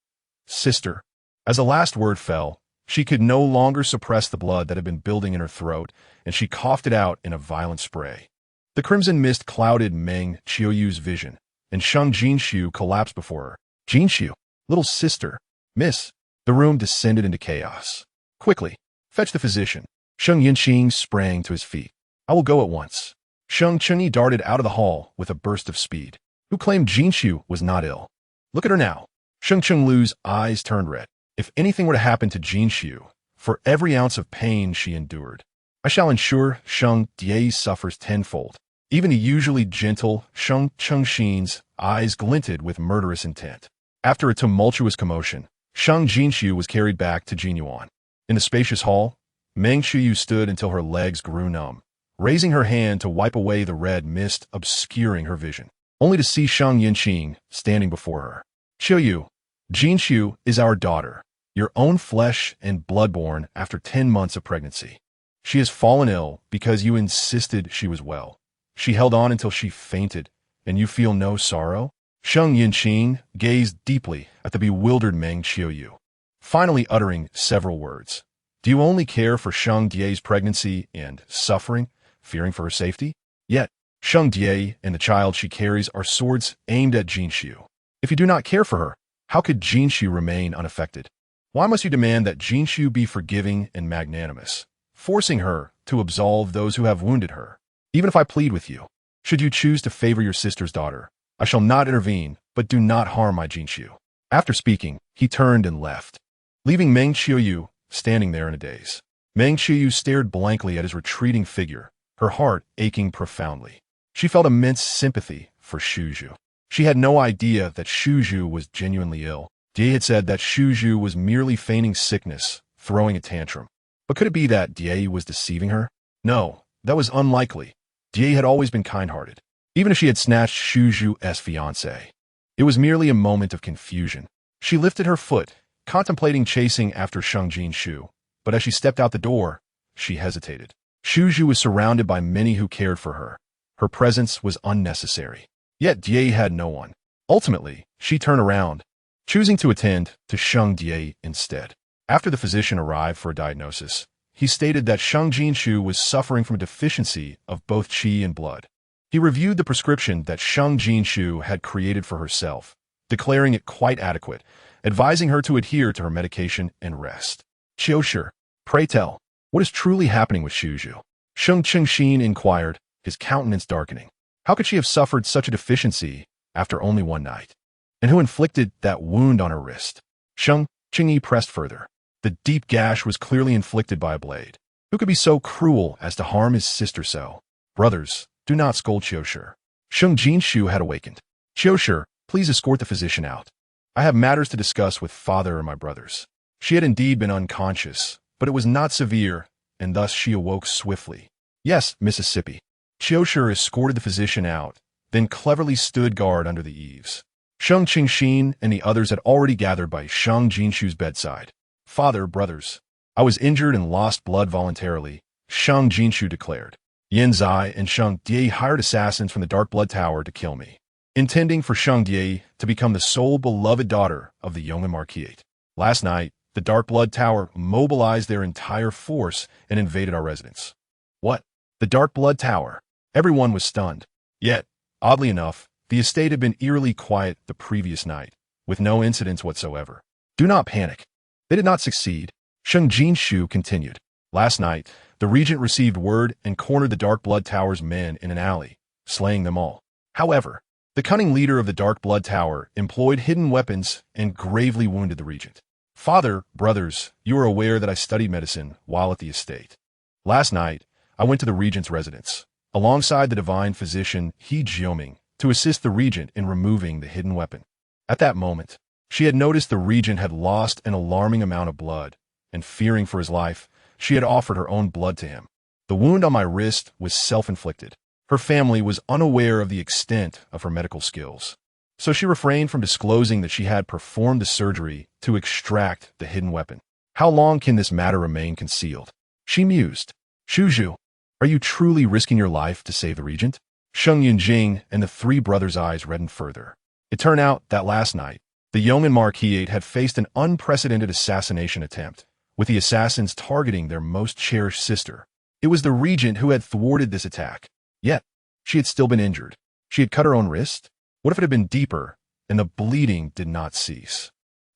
sister. As the last word fell, she could no longer suppress the blood that had been building in her throat, and she coughed it out in a violent spray. The crimson mist clouded Meng Qiuyu's vision, and Sheng Jinxiu collapsed before her. Jinxiu, little sister, miss. The room descended into chaos. Quickly, fetch the physician. Sheng Jinxiu sprang to his feet. I will go at once. Sheng Chengyi darted out of the hall with a burst of speed. Who claimed Jinxiu was not ill? Look at her now. Sheng Chenglu's eyes turned red. If anything were to happen to Jinxiu, for every ounce of pain she endured, I shall ensure Sheng Jie suffers tenfold. Even the usually gentle Sheng Chengxin's eyes glinted with murderous intent. After a tumultuous commotion, Sheng Jinxiu was carried back to Jinyuan. In the spacious hall, Meng Qiuyu stood until her legs grew numb, raising her hand to wipe away the red mist obscuring her vision, only to see Sheng Yinqing standing before her. Qiuyu, Jinxiu is our daughter, your own flesh and blood born after 10 months of pregnancy. She has fallen ill because you insisted she was well. She held on until she fainted, and you feel no sorrow? Sheng Yinqing gazed deeply at the bewildered Meng Qiuyu, finally uttering several words. Do you only care for Sheng Jie's pregnancy and suffering, fearing for her safety? Yet, Sheng Jie and the child she carries are swords aimed at Jinxiu. If you do not care for her, how could Jinxiu remain unaffected? Why must you demand that Jinxiu be forgiving and magnanimous, forcing her to absolve those who have wounded her? Even if I plead with you, should you choose to favor your sister's daughter, I shall not intervene, but do not harm my Jinxiu. After speaking, he turned and left, leaving Meng Qiuyu standing there in a daze. Meng Qiuyu stared blankly at his retreating figure, her heart aching profoundly. She felt immense sympathy for Shuzhu. She had no idea that Shuzhu was genuinely ill. Die had said that Shuzhu was merely feigning sickness, throwing a tantrum. But could it be that Die was deceiving her? No, that was unlikely. Die had always been kind-hearted, even if she had snatched Shuzhu's fiancé. It was merely a moment of confusion. She lifted her foot, contemplating chasing after Sheng Jinxiu, but as she stepped out the door, she hesitated. Shuzhu was surrounded by many who cared for her. Her presence was unnecessary. Yet Die had no one. Ultimately, she turned around, choosing to attend to Sheng Jie instead. After the physician arrived for a diagnosis, he stated that Sheng Jinxiu was suffering from a deficiency of both qi and blood. He reviewed the prescription that Sheng Jinxiu had created for herself, declaring it quite adequate, advising her to adhere to her medication and rest. Qiushi, pray tell, what is truly happening with Shuzhu? Sheng Chengxin inquired, his countenance darkening. How could she have suffered such a deficiency after only one night? And who inflicted that wound on her wrist? Sheng Chengyi pressed further. The deep gash was clearly inflicted by a blade. Who could be so cruel as to harm his sister so? Brothers, do not scold Qiushi. Sheng Jinxiu had awakened. Qiushi, please escort the physician out. I have matters to discuss with father and my brothers. She had indeed been unconscious, but it was not severe, and thus she awoke swiftly. Yes, Mississippi. Qiushi escorted the physician out, then cleverly stood guard under the eaves. Sheng Qingxin and the others had already gathered by Sheng Jinxiu's bedside. Father, brothers, I was injured and lost blood voluntarily, Sheng Jinxiu declared. Yin Zai and Sheng Die hired assassins from the Dark Blood Tower to kill me, intending for Sheng Die to become the sole beloved daughter of the Yong'an Marquis. Last night, the Dark Blood Tower mobilized their entire force and invaded our residence. What? The Dark Blood Tower? Everyone was stunned. Yet, oddly enough, the estate had been eerily quiet the previous night, with no incidents whatsoever. Do not panic. They did not succeed. Sheng Jinxiu continued. Last night, the regent received word and cornered the Dark Blood Tower's men in an alley, slaying them all. However, the cunning leader of the Dark Blood Tower employed hidden weapons and gravely wounded the regent. Father, brothers, you are aware that I studied medicine while at the estate. Last night, I went to the regent's residence, alongside the divine physician He Jioming, to assist the regent in removing the hidden weapon. At that moment, she had noticed the regent had lost an alarming amount of blood, and fearing for his life, she had offered her own blood to him. The wound on my wrist was self-inflicted. Her family was unaware of the extent of her medical skills, so she refrained from disclosing that she had performed the surgery to extract the hidden weapon. How long can this matter remain concealed? She mused. Shuzhu, are you truly risking your life to save the regent? Sheng Jinxiu and the three brothers' eyes reddened further. It turned out that last night, the yeoman marquis had faced an unprecedented assassination attempt, with the assassins targeting their most cherished sister. It was the regent who had thwarted this attack. Yet, she had still been injured. She had cut her own wrist. What if it had been deeper, and the bleeding did not cease?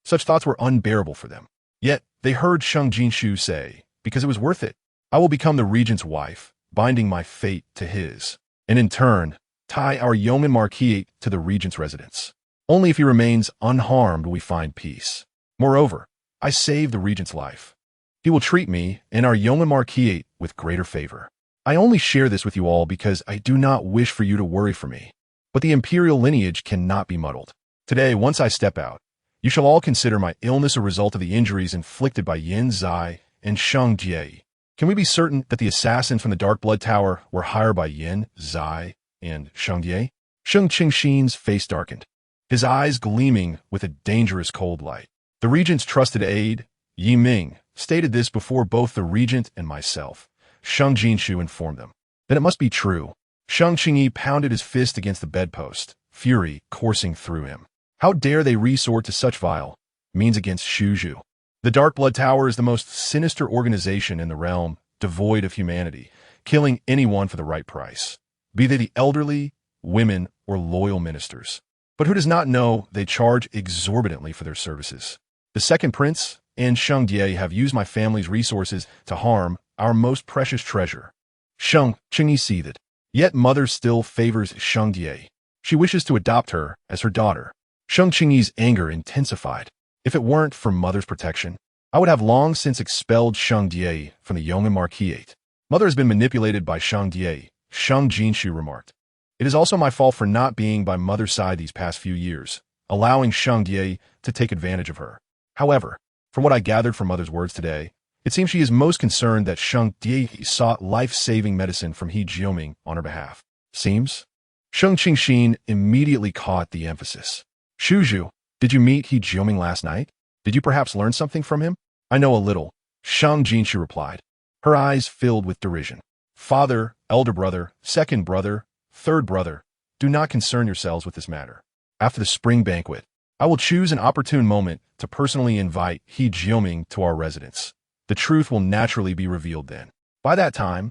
Such thoughts were unbearable for them. Yet, they heard Sheng Jinxiu say, because it was worth it, I will become the regent's wife, binding my fate to his, and in turn, tie our yeoman marquis to the regent's residence. Only if he remains unharmed will we find peace. Moreover, I saved the regent's life. He will treat me and our yeoman marquis with greater favor. I only share this with you all because I do not wish for you to worry for me. But the imperial lineage cannot be muddled. Today, once I step out, you shall all consider my illness a result of the injuries inflicted by Yin Zai and Sheng Jie. Can we be certain that the assassins from the Dark Blood Tower were hired by Yin, Zai, and Sheng Jie? Sheng Jinxiu's face darkened, his eyes gleaming with a dangerous cold light. The regent's trusted aide, Yi Ming, stated this before both the regent and myself. Sheng Jinxiu informed them. Then it must be true. Sheng Jinxiu pounded his fist against the bedpost, fury coursing through him. How dare they resort to such vile means against Shuzhu? The Dark Blood Tower is the most sinister organization in the realm, devoid of humanity, killing anyone for the right price, be they the elderly, women, or loyal ministers. But who does not know they charge exorbitantly for their services? The second prince and Sheng Jie have used my family's resources to harm our most precious treasure. Sheng Jinxiu seethed. Yet mother still favors Sheng Jie. She wishes to adopt her as her daughter. Sheng Jinxiu's anger intensified. If it weren't for mother's protection, I would have long since expelled Sheng Jie from the yeoman marquis. Mother has been manipulated by Sheng Jie, Sheng Jinxiu remarked. It is also my fault for not being by mother's side these past few years, allowing Sheng Jie to take advantage of her. However, from what I gathered from mother's words today, it seems she is most concerned that Sheng Jie sought life-saving medicine from He Jioming on her behalf. Seems? Sheng Jinxiu immediately caught the emphasis. Shuzhu, did you meet He Jioming last night? Did you perhaps learn something from him? I know a little, Sheng Jinxiu replied, her eyes filled with derision. Father, elder brother, second brother, third brother, do not concern yourselves with this matter. After the spring banquet, I will choose an opportune moment to personally invite He Jioming to our residence. The truth will naturally be revealed then. By that time,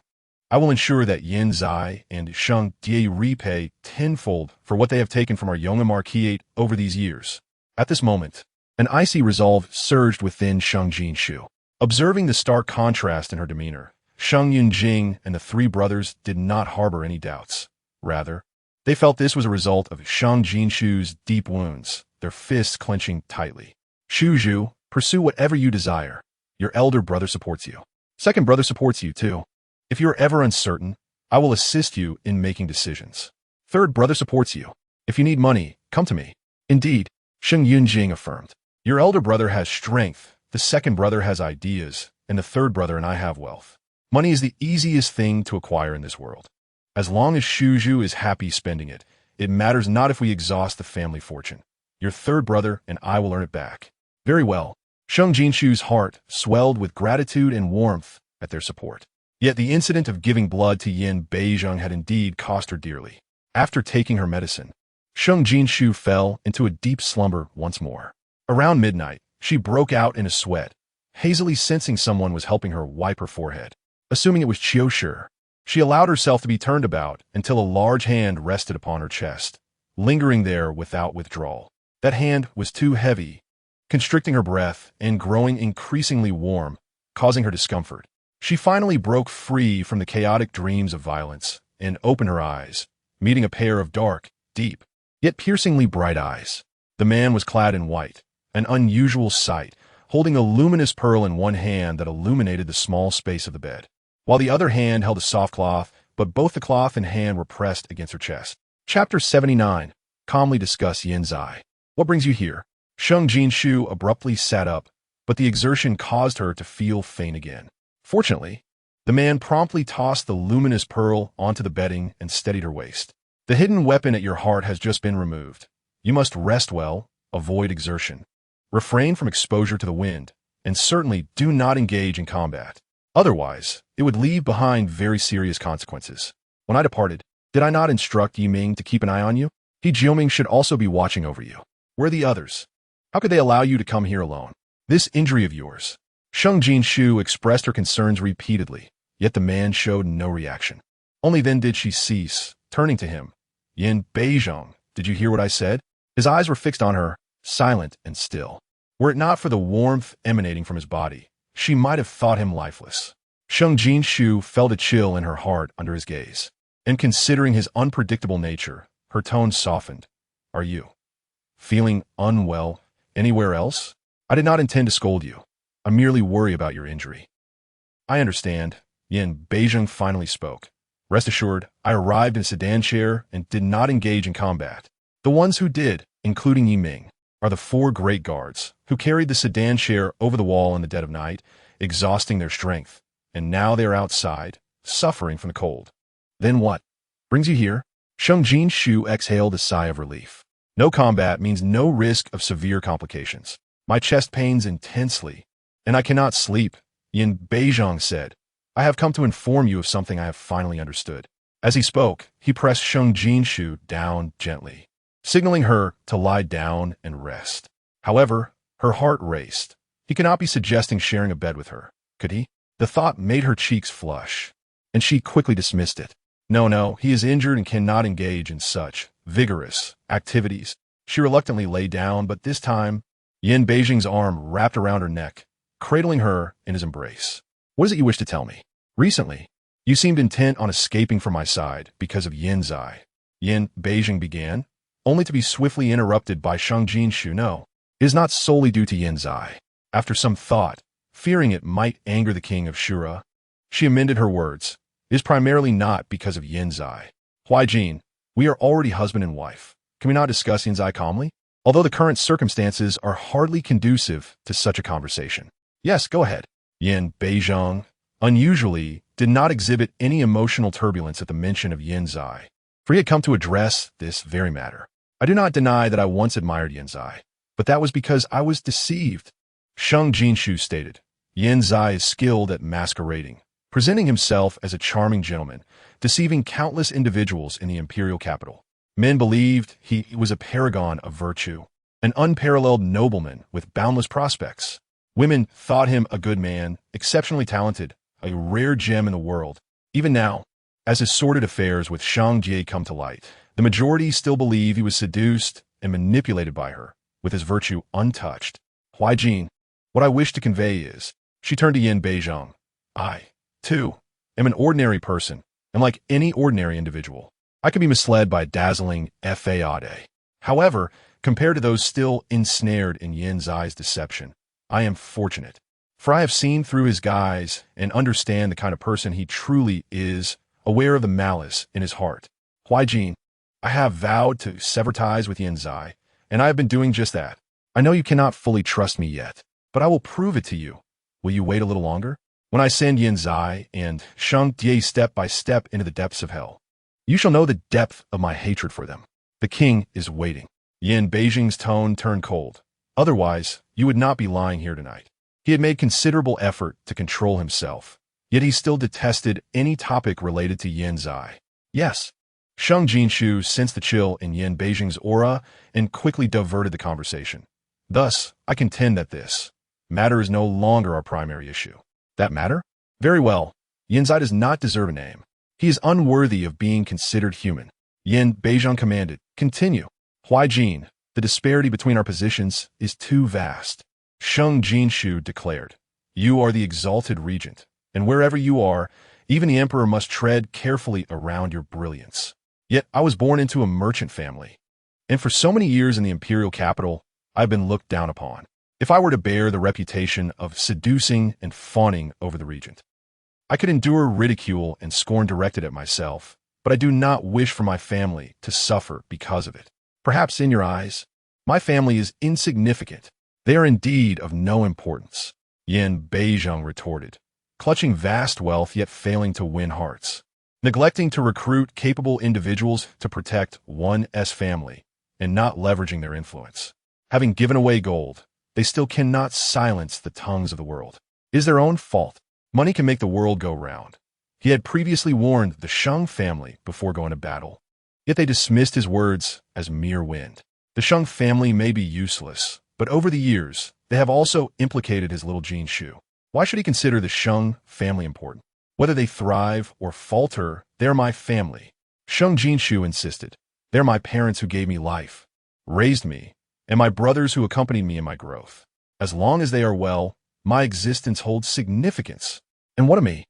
I will ensure that Yin Zai and Sheng Jie repay tenfold for what they have taken from our yeoman marquis over these years. At this moment, an icy resolve surged within Sheng Jinxiu. Observing the stark contrast in her demeanor, Sheng Jinxiu and the three brothers did not harbor any doubts. Rather, they felt this was a result of Sheng Jinxiu's deep wounds, their fists clenching tightly. Shuzhu, pursue whatever you desire. Your elder brother supports you. Second brother supports you too. If you are ever uncertain, I will assist you in making decisions. Third brother supports you. If you need money, come to me. Indeed, Sheng Jinxiu affirmed. Your elder brother has strength, the second brother has ideas, and the third brother and I have wealth. Money is the easiest thing to acquire in this world. As long as Shuzhu is happy spending it, it matters not if we exhaust the family fortune. Your third brother and I will earn it back. Very well. Sheng Jinxiu's heart swelled with gratitude and warmth at their support. Yet the incident of giving blood to Yin Beizheng had indeed cost her dearly. After taking her medicine, Sheng Jinxiu fell into a deep slumber once more. Around midnight, She broke out in a sweat, hazily sensing someone was helping her wipe her forehead. Assuming it was Qiu Shi, she allowed herself to be turned about until a large hand rested upon her chest, lingering there without withdrawal. That hand was too heavy, constricting her breath and growing increasingly warm, causing her discomfort. She finally broke free from the chaotic dreams of violence and opened her eyes, meeting a pair of dark, deep, yet piercingly bright eyes. The man was clad in white, an unusual sight, holding a luminous pearl in one hand that illuminated the small space of the bed, while the other hand held a soft cloth, but both the cloth and hand were pressed against her chest. Chapter 79. Calmly discuss Yin Zai. What brings you here? Sheng Jinxiu abruptly sat up, but the exertion caused her to feel faint again. Fortunately, the man promptly tossed the luminous pearl onto the bedding and steadied her waist. The hidden weapon at your heart has just been removed. You must rest well, avoid exertion, refrain from exposure to the wind, and certainly do not engage in combat. Otherwise, it would leave behind very serious consequences. When I departed, did I not instruct Yiming to keep an eye on you? He Jiuming should also be watching over you. Where are the others? How could they allow you to come here alone? This injury of yours. Sheng Jinxiu expressed her concerns repeatedly, yet the man showed no reaction. Only then did she cease, turning to him. Yin Beizhong, did you hear what I said? His eyes were fixed on her, silent and still. Were it not for the warmth emanating from his body, she might have thought him lifeless. Sheng Jinxiu felt a chill in her heart under his gaze, and considering his unpredictable nature, her tone softened. Are you feeling unwell anywhere else? I did not intend to scold you. I merely worry about your injury. I understand. Yin Beizhong finally spoke. Rest assured, I arrived in a sedan chair and did not engage in combat. The ones who did, including Yiming, are the 4 great guards who carried the sedan chair over the wall in the dead of night, exhausting their strength, and now they are outside, suffering from the cold. Then what brings you here? Sheng Jinxiu exhaled a sigh of relief. No combat means no risk of severe complications. My chest pains intensely, and I cannot sleep, Yin Beizhong said. I have come to inform you of something I have finally understood. As he spoke, he pressed Sheng Jinxiu down gently, signaling her to lie down and rest. However, her heart raced. He could not be suggesting sharing a bed with her, could he? The thought made her cheeks flush, and she quickly dismissed it. No, he is injured and cannot engage in such vigorous activities. She reluctantly lay down, but this time, Yin Beizhong's arm wrapped around her neck, cradling her in his embrace. What is it you wish to tell me? Recently, you seemed intent on escaping from my side because of Yin Zai. Yin Beizhong began, only to be swiftly interrupted by Sheng Jinxiu. No, it is not solely due to Yin Zai. After some thought, fearing it might anger the king of Shura, she amended her words. It is primarily not because of Yin Zai. Huai Jin, we are already husband and wife. Can we not discuss Yin Zai calmly? Although the current circumstances are hardly conducive to such a conversation. Yes, go ahead. Yin Beizhong, unusually, did not exhibit any emotional turbulence at the mention of Yin Zai, for he had come to address this very matter. I do not deny that I once admired Yin Zai, but that was because I was deceived. Sheng Jinxiu stated, Yin Zai is skilled at masquerading, presenting himself as a charming gentleman, deceiving countless individuals in the Imperial capital. Men believed he was a paragon of virtue, an unparalleled nobleman with boundless prospects. Women thought him a good man, exceptionally talented, a rare gem in the world. Even now, as his sordid affairs with Shang Jie come to light, the majority still believe he was seduced and manipulated by her, with his virtue untouched. Huai Jin, what I wish to convey is, she turned to Yin Beizhong. I, too, am an ordinary person, and like any ordinary individual, I can be misled by dazzling facade. However, compared to those still ensnared in Yin Zai's deception, I am fortunate, for I have seen through his guise and understand the kind of person he truly is, aware of the malice in his heart. Huai Jin, I have vowed to sever ties with Yin Zai, and I have been doing just that. I know you cannot fully trust me yet, but I will prove it to you. Will you wait a little longer? When I send Yin Zai and Shang Jie step by step into the depths of hell, you shall know the depth of my hatred for them. The king is waiting. Yin Beizhong's tone turned cold. Otherwise, you would not be lying here tonight. He had made considerable effort to control himself, yet he still detested any topic related to Yin Zai. Yes. Sheng Jinxiu sensed the chill in Yin Beizhong's aura and quickly diverted the conversation. Thus, I contend that this matter is no longer our primary issue. That matter? Very well. Yanzai does not deserve a name. He is unworthy of being considered human. Yin Beizhong commanded, continue. Huai the disparity between our positions is too vast. Sheng Jinxiu declared, you are the exalted regent, and wherever you are, even the emperor must tread carefully around your brilliance. Yet I was born into a merchant family, and for so many years in the imperial capital, I've been looked down upon. If I were to bear the reputation of seducing and fawning over the regent, I could endure ridicule and scorn directed at myself, but I do not wish for my family to suffer because of it. Perhaps in your eyes, my family is insignificant. They are indeed of no importance. Yin Beizhong retorted, clutching vast wealth yet failing to win hearts, neglecting to recruit capable individuals to protect one's family, and not leveraging their influence. Having given away gold, they still cannot silence the tongues of the world. It is their own fault. Money can make the world go round. He had previously warned the Sheng family before going to battle, yet they dismissed his words as mere wind. The Sheng family may be useless, but over the years, they have also implicated his little Jinxiu. Why should he consider the Sheng family important? Whether they thrive or falter, they're my family. Sheng Jinxiu insisted. They're my parents who gave me life, raised me, and my brothers who accompanied me in my growth. As long as they are well, my existence holds significance. And what of me?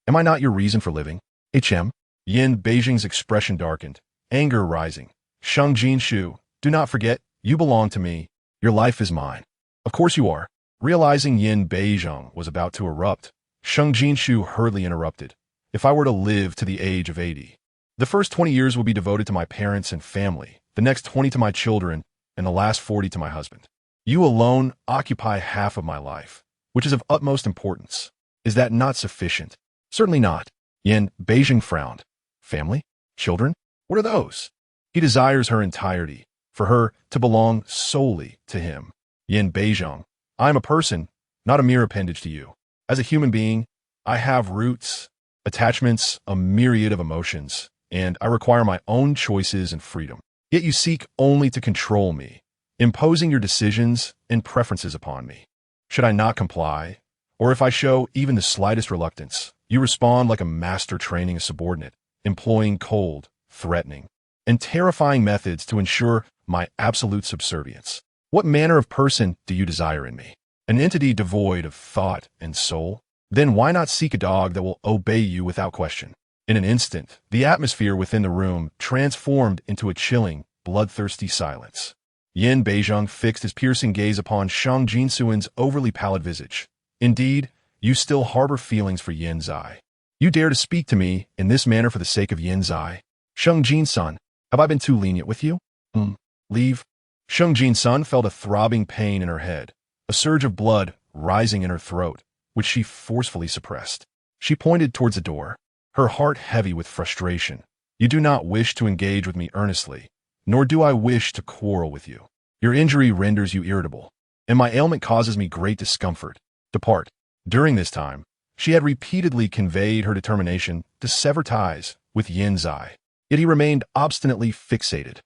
Am I not your reason for living? Yin Beijing's expression darkened, anger rising. Sheng Jinxiu, do not forget, you belong to me. Your life is mine. Of course you are. Realizing Yin Beizhong was about to erupt, Sheng Jinxiu hurriedly interrupted. If I were to live to the age of 80, the first 20 years will be devoted to my parents and family, the next 20 to my children, and the last 40 to my husband. You alone occupy half of my life, which is of utmost importance. Is that not sufficient? Certainly not. Yin Beijing frowned. Family? Children? What are those? He desires her entirety, for her to belong solely to him. Yin Beizhong, I am a person, not a mere appendage to you. As a human being, I have roots, attachments, a myriad of emotions, and I require my own choices and freedom. Yet you seek only to control me, imposing your decisions and preferences upon me. Should I not comply, or if I show even the slightest reluctance, you respond like a master training a subordinate, employing cold, threatening, and terrifying methods to ensure my absolute subservience. What manner of person do you desire in me? An entity devoid of thought and soul? Then why not seek a dog that will obey you without question? In an instant, the atmosphere within the room transformed into a chilling, bloodthirsty silence. Yin Beizhong fixed his piercing gaze upon Sheng Jinxiu's overly pallid visage. Indeed, you still harbor feelings for Yanzai. You dare to speak to me in this manner for the sake of Yanzai? Sheng Jinsun, have I been too lenient with you? Leave. Sheng Jinsun felt a throbbing pain in her head, a surge of blood rising in her throat, which she forcefully suppressed. She pointed towards the door, her heart heavy with frustration. You do not wish to engage with me earnestly, nor do I wish to quarrel with you. Your injury renders you irritable, and my ailment causes me great discomfort. Depart. During this time, she had repeatedly conveyed her determination to sever ties with Yanzai, yet he remained obstinately fixated.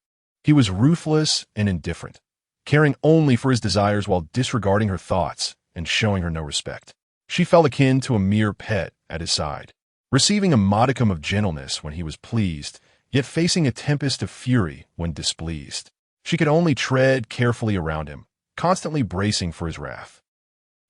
He was ruthless and indifferent, caring only for his desires while disregarding her thoughts and showing her no respect. She felt akin to a mere pet at his side, receiving a modicum of gentleness when he was pleased, yet facing a tempest of fury when displeased. She could only tread carefully around him, constantly bracing for his wrath.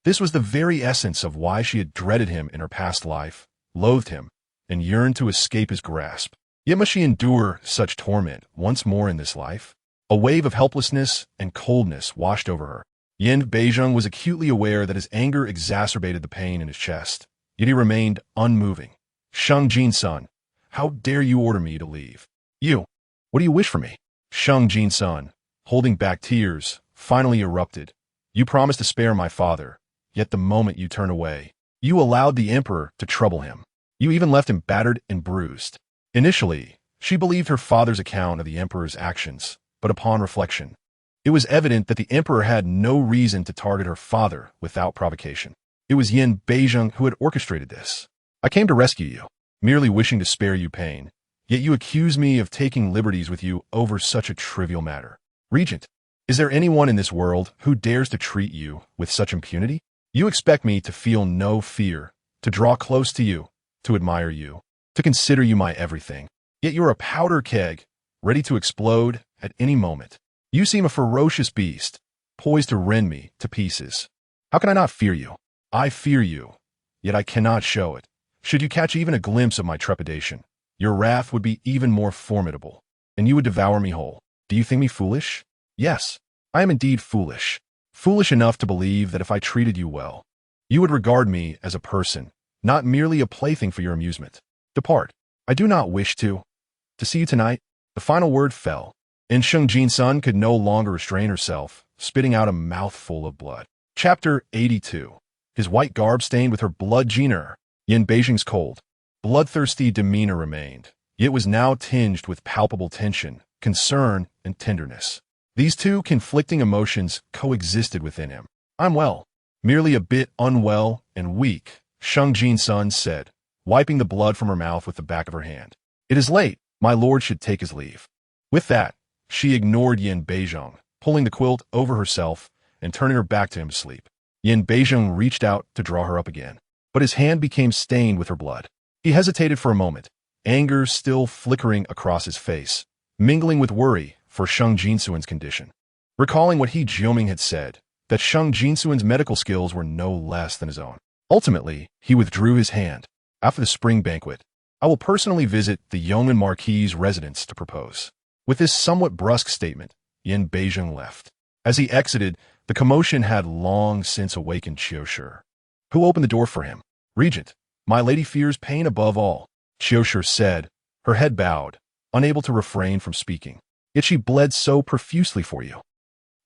This was the very essence of why she had dreaded him in her past life, loathed him, and yearned to escape his grasp. Yet must she endure such torment once more in this life? A wave of helplessness and coldness washed over her. Yin Beizhong was acutely aware that his anger exacerbated the pain in his chest, yet he remained unmoving. Sheng Jinsun, how dare you order me to leave? You, what do you wish for me? Sheng Jinsun, holding back tears, finally erupted. You promised to spare my father, yet the moment you turned away, you allowed the emperor to trouble him. You even left him battered and bruised. Initially, she believed her father's account of the emperor's actions, but upon reflection, it was evident that the emperor had no reason to target her father without provocation. It was Yin Beizhong who had orchestrated this. I came to rescue you, merely wishing to spare you pain, yet you accuse me of taking liberties with you over such a trivial matter. Regent, Is there anyone in this world who dares to treat you with such impunity? You expect me to feel no fear, to draw close to you, to admire you, to consider you my everything. Yet you're a powder keg, ready to explode at any moment. You seem a ferocious beast, poised to rend me to pieces. How can I not fear you? I fear you, yet I cannot show it. Should you catch even a glimpse of my trepidation, your wrath would be even more formidable, and you would devour me whole. Do you think me foolish? Yes, I am indeed foolish. Foolish enough to believe that if I treated you well, you would regard me as a person, not merely a plaything for your amusement. Depart. I do not wish to see you tonight. The final word fell, and Sheng Jinxiu could no longer restrain herself, spitting out a mouthful of blood. Chapter 82. His white garb stained with her blood. Jeaner. Yin Beijing's cold, bloodthirsty demeanor remained, yet was now tinged with palpable tension, concern, and tenderness. These two conflicting emotions coexisted within him. I'm well, merely a bit unwell and weak, Sheng Jinxiu said, wiping the blood from her mouth with the back of her hand. It is late, my lord should take his leave. With that, she ignored Yin Beijing, pulling the quilt over herself and turning her back to him to sleep. Yin Beijing reached out to draw her up again, but his hand became stained with her blood. He hesitated for a moment, anger still flickering across his face, mingling with worry for Sheng Jinxiu's condition. Recalling what he Jiuming had said, that Sheng Jinxiu's medical skills were no less than his own. Ultimately, he withdrew his hand. After the spring banquet, I will personally visit the Yong'an Marquis's residence to propose. With this somewhat brusque statement, Yin Beijing left. As he exited, the commotion had long since awakened Qiushi. Who opened the door for him? Regent. My lady fears pain above all, Qiushi said, her head bowed, unable to refrain from speaking. Yet she bled so profusely for you.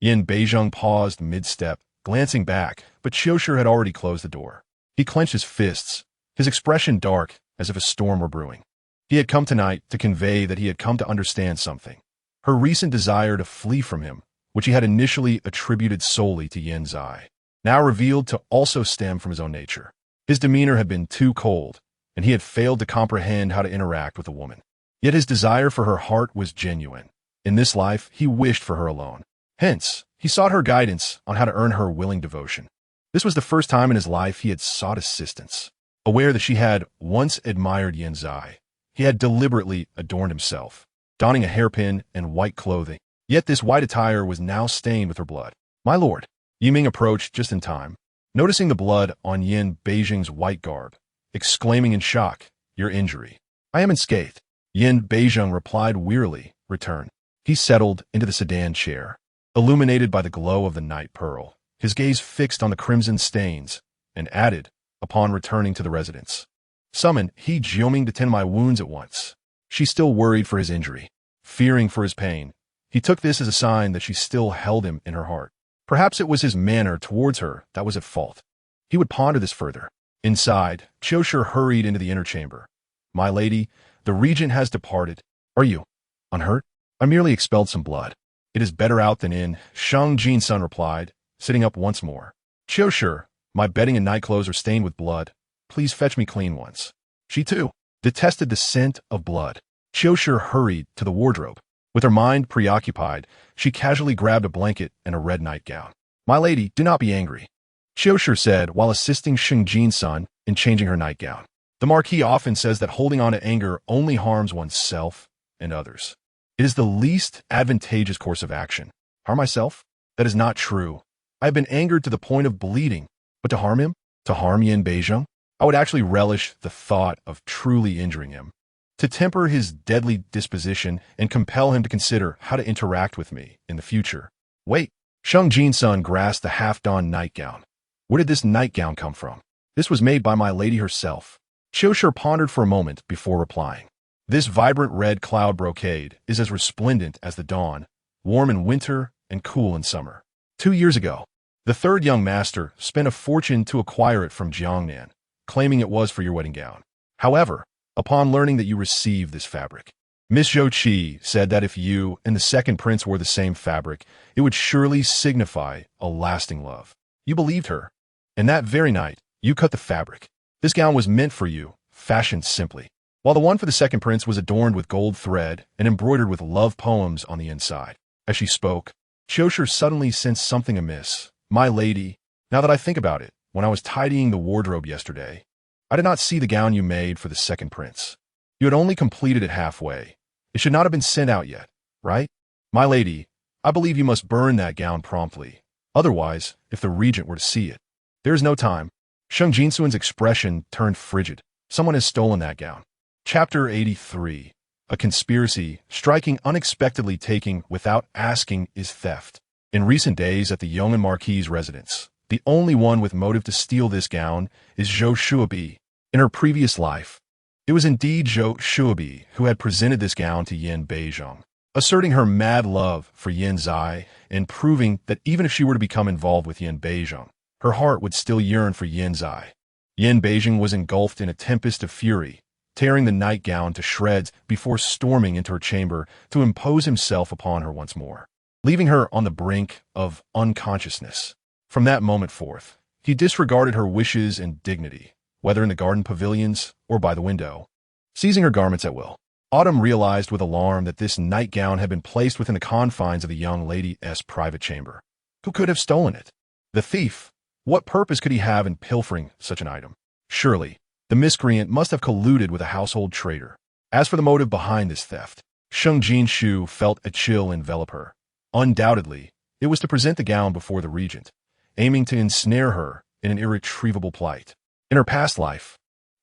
Yin Beijing paused mid-step, glancing back, but Qiushi had already closed the door. He clenched his fists, his expression dark as if a storm were brewing. He had come tonight to convey that he had come to understand something. Her recent desire to flee from him, which he had initially attributed solely to Yin Zai, now revealed to also stem from his own nature. His demeanor had been too cold, and he had failed to comprehend how to interact with a woman. Yet his desire for her heart was genuine. In this life, he wished for her alone. Hence, he sought her guidance on how to earn her willing devotion. This was the first time in his life he had sought assistance. Aware that she had once admired Yin Zai, he had deliberately adorned himself, donning a hairpin and white clothing. Yet this white attire was now stained with her blood. My lord. Yiming approached just in time, noticing the blood on Yin Beijing's white garb, exclaiming in shock, your injury. I am unscathed. Yin Beijing replied wearily, return. He settled into the sedan chair, illuminated by the glow of the night pearl, his gaze fixed on the crimson stains, and added, upon returning to the residence. Summon he Jiuming to tend my wounds at once. She still worried for his injury, fearing for his pain. He took this as a sign that she still held him in her heart. Perhaps it was his manner towards her that was at fault. He would ponder this further. Inside, Qiushi hurried into the inner chamber. My lady, the regent has departed. Are you unhurt? I merely expelled some blood. It is better out than in, Sheng Jinxiu replied, sitting up once more. Qiushi, my bedding and nightclothes are stained with blood. Please fetch me clean ones. She too detested the scent of blood. Qiushi hurried to the wardrobe. With her mind preoccupied, she casually grabbed a blanket and a red nightgown. My lady, do not be angry, Qiushi said while assisting Sheng Jinxiu in changing her nightgown. The Marquis often says that holding on to anger only harms oneself and others. It is the least advantageous course of action. Harm myself? That is not true. I have been angered to the point of bleeding, but to harm him? To harm Yin Beijing? I would actually relish the thought of truly injuring him. To temper his deadly disposition and compel him to consider how to interact with me in the future. Wait, Sheng Jinxiu grasped the half-donned nightgown. Where did this nightgown come from? This was made by my lady herself. Qiushi pondered for a moment before replying. This vibrant red cloud brocade is as resplendent as the dawn, warm in winter and cool in summer. 2 years ago, the third young master spent a fortune to acquire it from Jiangnan, claiming it was for your wedding gown. However, upon learning that you received this fabric, Miss Zhou Qi said that if you and the second prince wore the same fabric, it would surely signify a lasting love. You believed her, and that very night, you cut the fabric. This gown was meant for you, fashioned simply, while the one for the second prince was adorned with gold thread and embroidered with love poems on the inside. As she spoke, Qiushi suddenly sensed something amiss. My lady, now that I think about it, when I was tidying the wardrobe yesterday, I did not see the gown you made for the second prince. You had only completed it halfway. It should not have been sent out yet, right? My lady, I believe you must burn that gown promptly. Otherwise, if the regent were to see it, there is no time. Sheng Jinxiu's expression turned frigid. Someone has stolen that gown. Chapter 83. A conspiracy, striking unexpectedly, taking without asking, is theft. In recent days at the Yong'an Marquis's residence, the only one with motive to steal this gown is Zhou Shuobi. In her previous life, it was indeed Zhou Shuobi who had presented this gown to Yin Beizhong, asserting her mad love for Yin Zai and proving that even if she were to become involved with Yin Beizhong, her heart would still yearn for Yin Zai. Yin Beizhong was engulfed in a tempest of fury, tearing the nightgown to shreds before storming into her chamber to impose himself upon her once more, leaving her on the brink of unconsciousness. From that moment forth, he disregarded her wishes and dignity, whether in the garden pavilions or by the window, seizing her garments at will. Autumn realized with alarm that this nightgown had been placed within the confines of the young lady's private chamber. Who could have stolen it? The thief. What purpose could he have in pilfering such an item? Surely, the miscreant must have colluded with a household traitor. As for the motive behind this theft, Sheng Jinxiu felt a chill envelop her. Undoubtedly, it was to present the gown before the regent, aiming to ensnare her in an irretrievable plight. In her past life,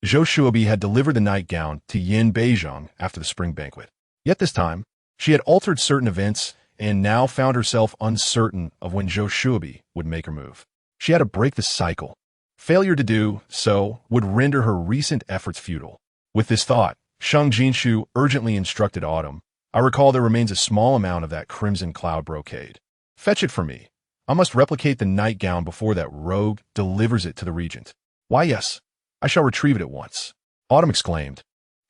Zhou Shuobi had delivered the nightgown to Yin Beizhong after the spring banquet. Yet this time, she had altered certain events and now found herself uncertain of when Zhou Shuobi would make her move. She had to break the cycle. Failure to do so would render her recent efforts futile. With this thought, Sheng Jinxiu urgently instructed Autumn, I recall there remains a small amount of that crimson cloud brocade. Fetch it for me. I must replicate the nightgown before that rogue delivers it to the regent. Why, yes, I shall retrieve it at once. Autumn exclaimed,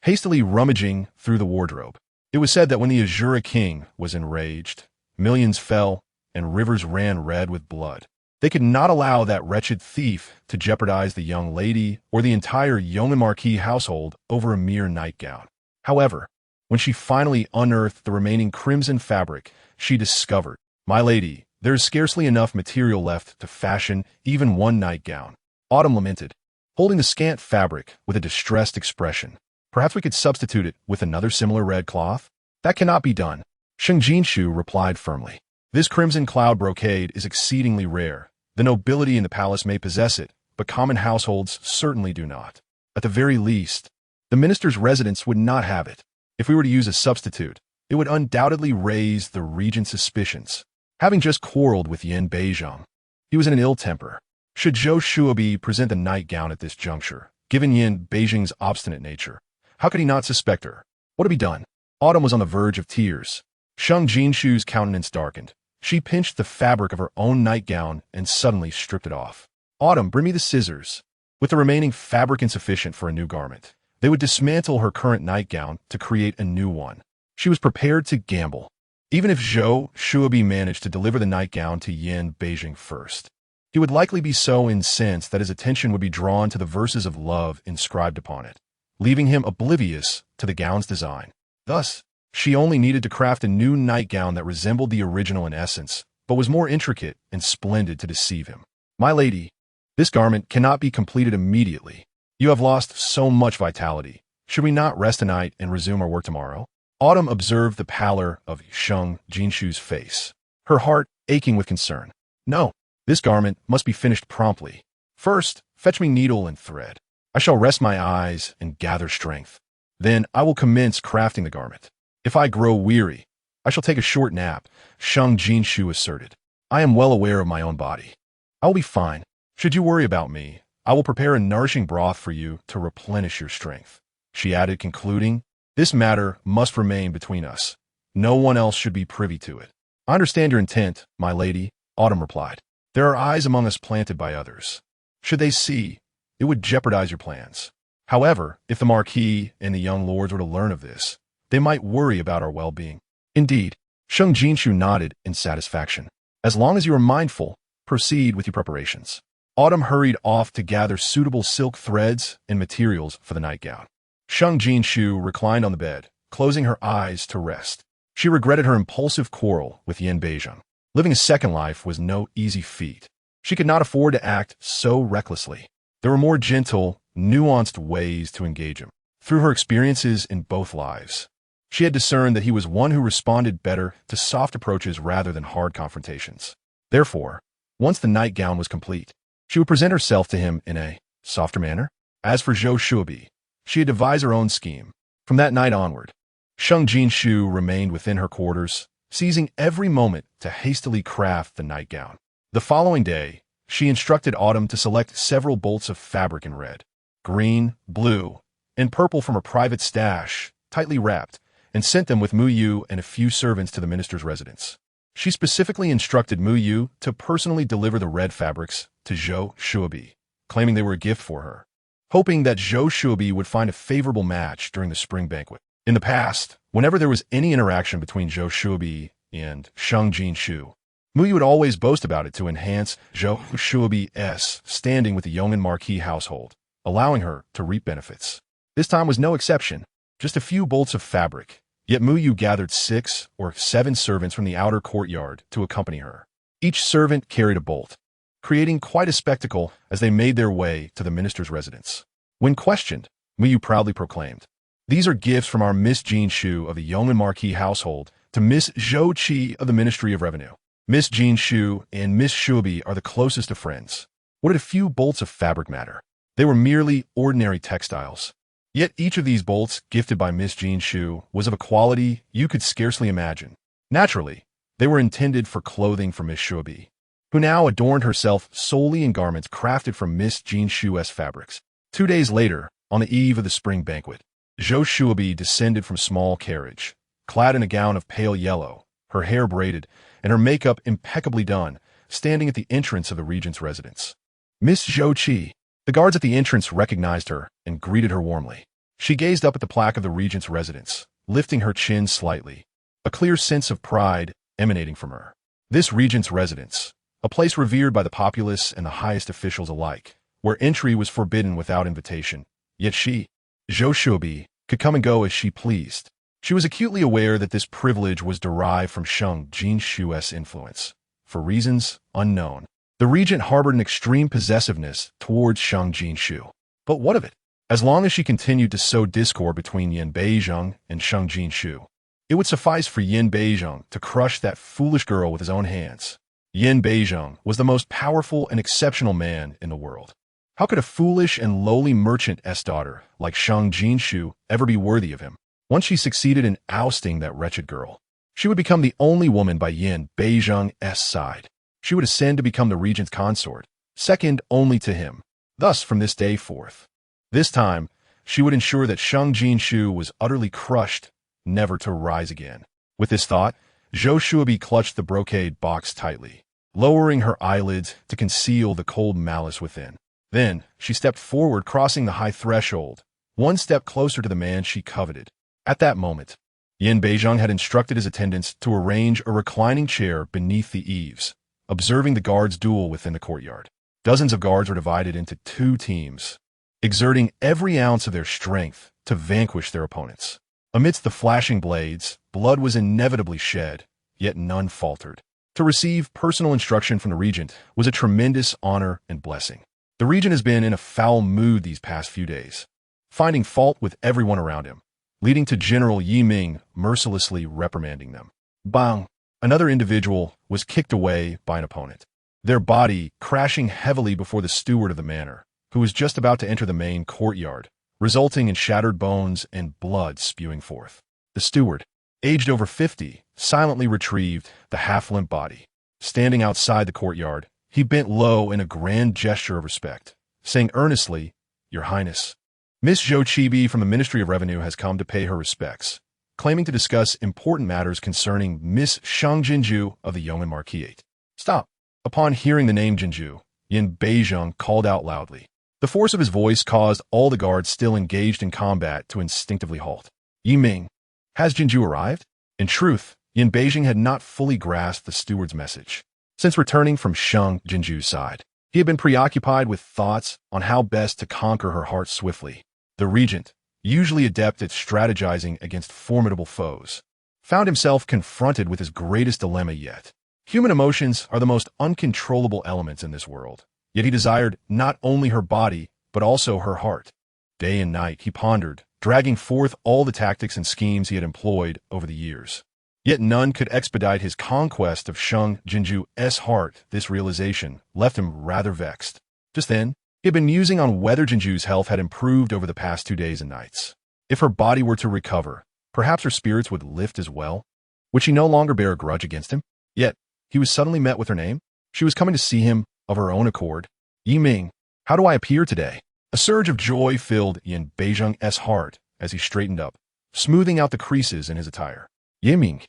hastily rummaging through the wardrobe. It was said that when the Azura king was enraged, millions fell and rivers ran red with blood. They could not allow that wretched thief to jeopardize the young lady or the entire Yong'an Marquis household over a mere nightgown. However, when she finally unearthed the remaining crimson fabric, she discovered, my lady, there is scarcely enough material left to fashion even one nightgown. Autumn lamented, holding the scant fabric with a distressed expression. Perhaps we could substitute it with another similar red cloth? That cannot be done. Sheng Jinxiu replied firmly. This crimson cloud brocade is exceedingly rare. The nobility in the palace may possess it, but common households certainly do not. At the very least, the minister's residence would not have it. If we were to use a substitute, it would undoubtedly raise the regent's suspicions. Having just quarreled with Yin Beizhong, he was in an ill temper. Should Zhou Shuobi present the nightgown at this juncture, given Yin Beizhong's obstinate nature, how could he not suspect her? What to be done? Autumn was on the verge of tears. Sheng Jinxiu's countenance darkened. She pinched the fabric of her own nightgown and suddenly stripped it off. Autumn, bring me the scissors. With the remaining fabric insufficient for a new garment, they would dismantle her current nightgown to create a new one. She was prepared to gamble. Even if Zhou Shuobi managed to deliver the nightgown to Yin Beizhong first, he would likely be so incensed that his attention would be drawn to the verses of love inscribed upon it, leaving him oblivious to the gown's design. Thus, she only needed to craft a new nightgown that resembled the original in essence, but was more intricate and splendid to deceive him. My lady, this garment cannot be completed immediately. You have lost so much vitality. Should we not rest tonight and resume our work tomorrow? Autumn observed the pallor of Sheng Jinxiu's face, her heart aching with concern. No, this garment must be finished promptly. First, fetch me needle and thread. I shall rest my eyes and gather strength. Then I will commence crafting the garment. If I grow weary, I shall take a short nap, Sheng Jinxiu asserted. I am well aware of my own body. I will be fine. Should you worry about me, I will prepare a nourishing broth for you to replenish your strength. She added, concluding, this matter must remain between us. No one else should be privy to it. I understand your intent, my lady, Autumn replied. There are eyes among us planted by others. Should they see, it would jeopardize your plans. However, if the Marquis and the young lords were to learn of this, they might worry about our well-being. Indeed, Sheng Jinxiu nodded in satisfaction. As long as you are mindful, proceed with your preparations. Autumn hurried off to gather suitable silk threads and materials for the nightgown. Sheng Jinxiu reclined on the bed, closing her eyes to rest. She regretted her impulsive quarrel with Yin Beizhong. Living a second life was no easy feat. She could not afford to act so recklessly. There were more gentle, nuanced ways to engage him. Through her experiences in both lives, she had discerned that he was one who responded better to soft approaches rather than hard confrontations. Therefore, once the nightgown was complete, she would present herself to him in a softer manner. As for Zhou Shuobi, she had devised her own scheme. From that night onward, Sheng Jinxiu remained within her quarters, seizing every moment to hastily craft the nightgown. The following day, she instructed Autumn to select several bolts of fabric in red, green, blue, and purple from her private stash, tightly wrapped, and sent them with Mu Yu and a few servants to the minister's residence. She specifically instructed Mu Yu to personally deliver the red fabrics to Zhou Shuobi, claiming they were a gift for her, hoping that Zhou Shuobi would find a favorable match during the spring banquet. In the past, whenever there was any interaction between Zhou Shuobi and Sheng Jinxiu, Mu Yu would always boast about it to enhance Zhou Shuobi's standing with the Yong'an Marquis household, allowing her to reap benefits. This time was no exception, just a few bolts of fabric, yet Mu Yu gathered 6 or 7 servants from the outer courtyard to accompany her. Each servant carried a bolt, creating quite a spectacle as they made their way to the minister's residence. When questioned, Mu Yu proudly proclaimed, "These are gifts from our Miss Jinxiu of the Yong'an Marquis household to Miss Zhou Qi of the Ministry of Revenue. Miss Jinxiu and Miss Shuobi are the closest of friends. What did a few bolts of fabric matter? They were merely ordinary textiles. Yet each of these bolts, gifted by Miss Jinxiu, was of a quality you could scarcely imagine. Naturally, they were intended for clothing for Miss Shuobi, who now adorned herself solely in garments crafted from Miss Jinxiu's fabrics." 2 days later, on the eve of the spring banquet, Zhou Shuobi descended from small carriage, clad in a gown of pale yellow, her hair braided, and her makeup impeccably done, standing at the entrance of the regent's residence. "Miss Zhou Qi." The guards at the entrance recognized her and greeted her warmly. She gazed up at the plaque of the regent's residence, lifting her chin slightly, a clear sense of pride emanating from her. This regent's residence, a place revered by the populace and the highest officials alike, where entry was forbidden without invitation, yet she, Zhou Shuobi, could come and go as she pleased. She was acutely aware that this privilege was derived from Sheng Jinxiu's influence. For reasons unknown, the regent harbored an extreme possessiveness towards Sheng Jinxiu. But what of it? As long as she continued to sow discord between Yan Beizheng and Sheng Jinxiu, it would suffice for Yan Beizheng to crush that foolish girl with his own hands. Yan Beizheng was the most powerful and exceptional man in the world. How could a foolish and lowly merchant's daughter like Sheng Jinxiu ever be worthy of him? Once she succeeded in ousting that wretched girl, she would become the only woman by Yan Beizheng's side. She would ascend to become the regent's consort, second only to him. Thus, from this day forth, this time, she would ensure that Sheng Jinxiu was utterly crushed, never to rise again. With this thought, Zhou Shuobi clutched the brocade box tightly, lowering her eyelids to conceal the cold malice within. Then, she stepped forward, crossing the high threshold, one step closer to the man she coveted. At that moment, Yan Beizheng had instructed his attendants to arrange a reclining chair beneath the eaves, observing the guards' duel within the courtyard. Dozens of guards were divided into 2 teams, exerting every ounce of their strength to vanquish their opponents. Amidst the flashing blades, blood was inevitably shed, yet none faltered. To receive personal instruction from the regent was a tremendous honor and blessing. The regent has been in a foul mood these past few days, finding fault with everyone around him, leading to General Yi Ming mercilessly reprimanding them. Bang! Another individual was kicked away by an opponent, their body crashing heavily before the steward of the manor, who was just about to enter the main courtyard, resulting in shattered bones and blood spewing forth. The steward, aged over 50, silently retrieved the half-limp body. Standing outside the courtyard, he bent low in a grand gesture of respect, saying earnestly, "Your Highness, Miss Zhou Qibi from the Ministry of Revenue has come to pay her respects, claiming to discuss important matters concerning Miss Sheng Jinxiu of the Yong'an Marquis." "Stop." Upon hearing the name Jinxiu, Yan Beizheng called out loudly. The force of his voice caused all the guards still engaged in combat to instinctively halt. "Yi Ming, has Jinxiu arrived?" In truth, Yan Beizheng had not fully grasped the steward's message. Since returning from Sheng Jinxiu's side, he had been preoccupied with thoughts on how best to conquer her heart swiftly. The regent, usually adept at strategizing against formidable foes, found himself confronted with his greatest dilemma yet. Human emotions are the most uncontrollable elements in this world, yet he desired not only her body, but also her heart. Day and night he pondered, dragging forth all the tactics and schemes he had employed over the years. Yet none could expedite his conquest of Sheng Jinxiu's heart. This realization left him rather vexed. Just then, he had been musing on whether Jinxiu's health had improved over the past 2 days and nights. If her body were to recover, perhaps her spirits would lift as well. Would she no longer bear a grudge against him? Yet, he was suddenly met with her name. She was coming to see him of her own accord. Yiming, how do I appear today? A surge of joy filled Yin Beizheng's heart as he straightened up, smoothing out the creases in his attire. Yiming,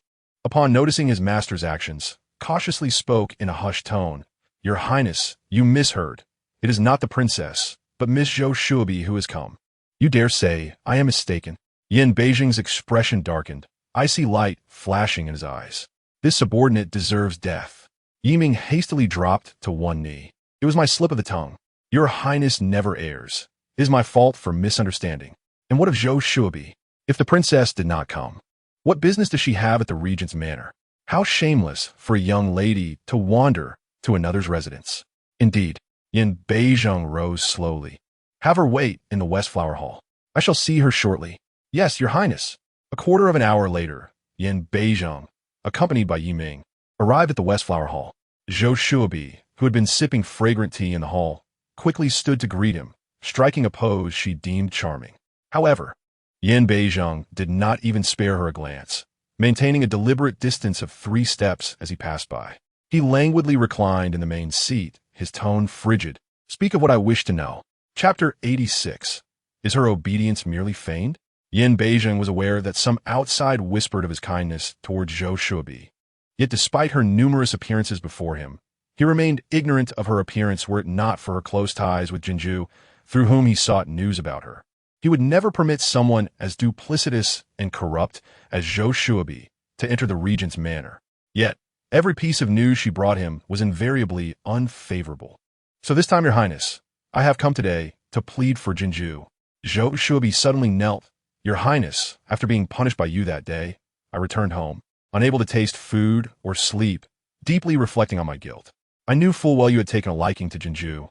upon noticing his master's actions, cautiously spoke in a hushed tone. Your Highness, you misheard. It is not the princess, but Miss Zhou Shuobi who has come. You dare say I am mistaken. Yin Beijing's expression darkened. I see light flashing in his eyes. This subordinate deserves death. Yiming hastily dropped to one knee. It was my slip of the tongue. Your Highness never errs. It is my fault for misunderstanding. And what of Zhou Shuobi? If the princess did not come, what business does she have at the regent's manor? How shameless for a young lady to wander to another's residence. Indeed, Yin Beizheng rose slowly. Have her wait in the West Flower Hall. I shall see her shortly. Yes, Your Highness. A quarter of an hour later, Yin Beizheng, accompanied by Yiming, arrived at the West Flower Hall. Zhou Shuobi, who had been sipping fragrant tea in the hall, quickly stood to greet him, striking a pose she deemed charming. However, Yin Beizheng did not even spare her a glance, maintaining a deliberate distance of 3 steps as he passed by. He languidly reclined in the main seat, his tone frigid. Speak of what I wish to know. Chapter 86. Is her obedience merely feigned? Yin Beizheng was aware that some outside whispered of his kindness towards Zhou Shuobi. Yet despite her numerous appearances before him, he remained ignorant of her appearance were it not for her close ties with Jinxiu, through whom he sought news about her. He would never permit someone as duplicitous and corrupt as Zhou Shuobi to enter the regent's manor. Yet, every piece of news she brought him was invariably unfavorable. So this time, Your Highness, I have come today to plead for Jinxiu. Zhou Shuobi suddenly knelt. Your Highness, after being punished by you that day, I returned home, unable to taste food or sleep, deeply reflecting on my guilt. I knew full well you had taken a liking to Jinxiu.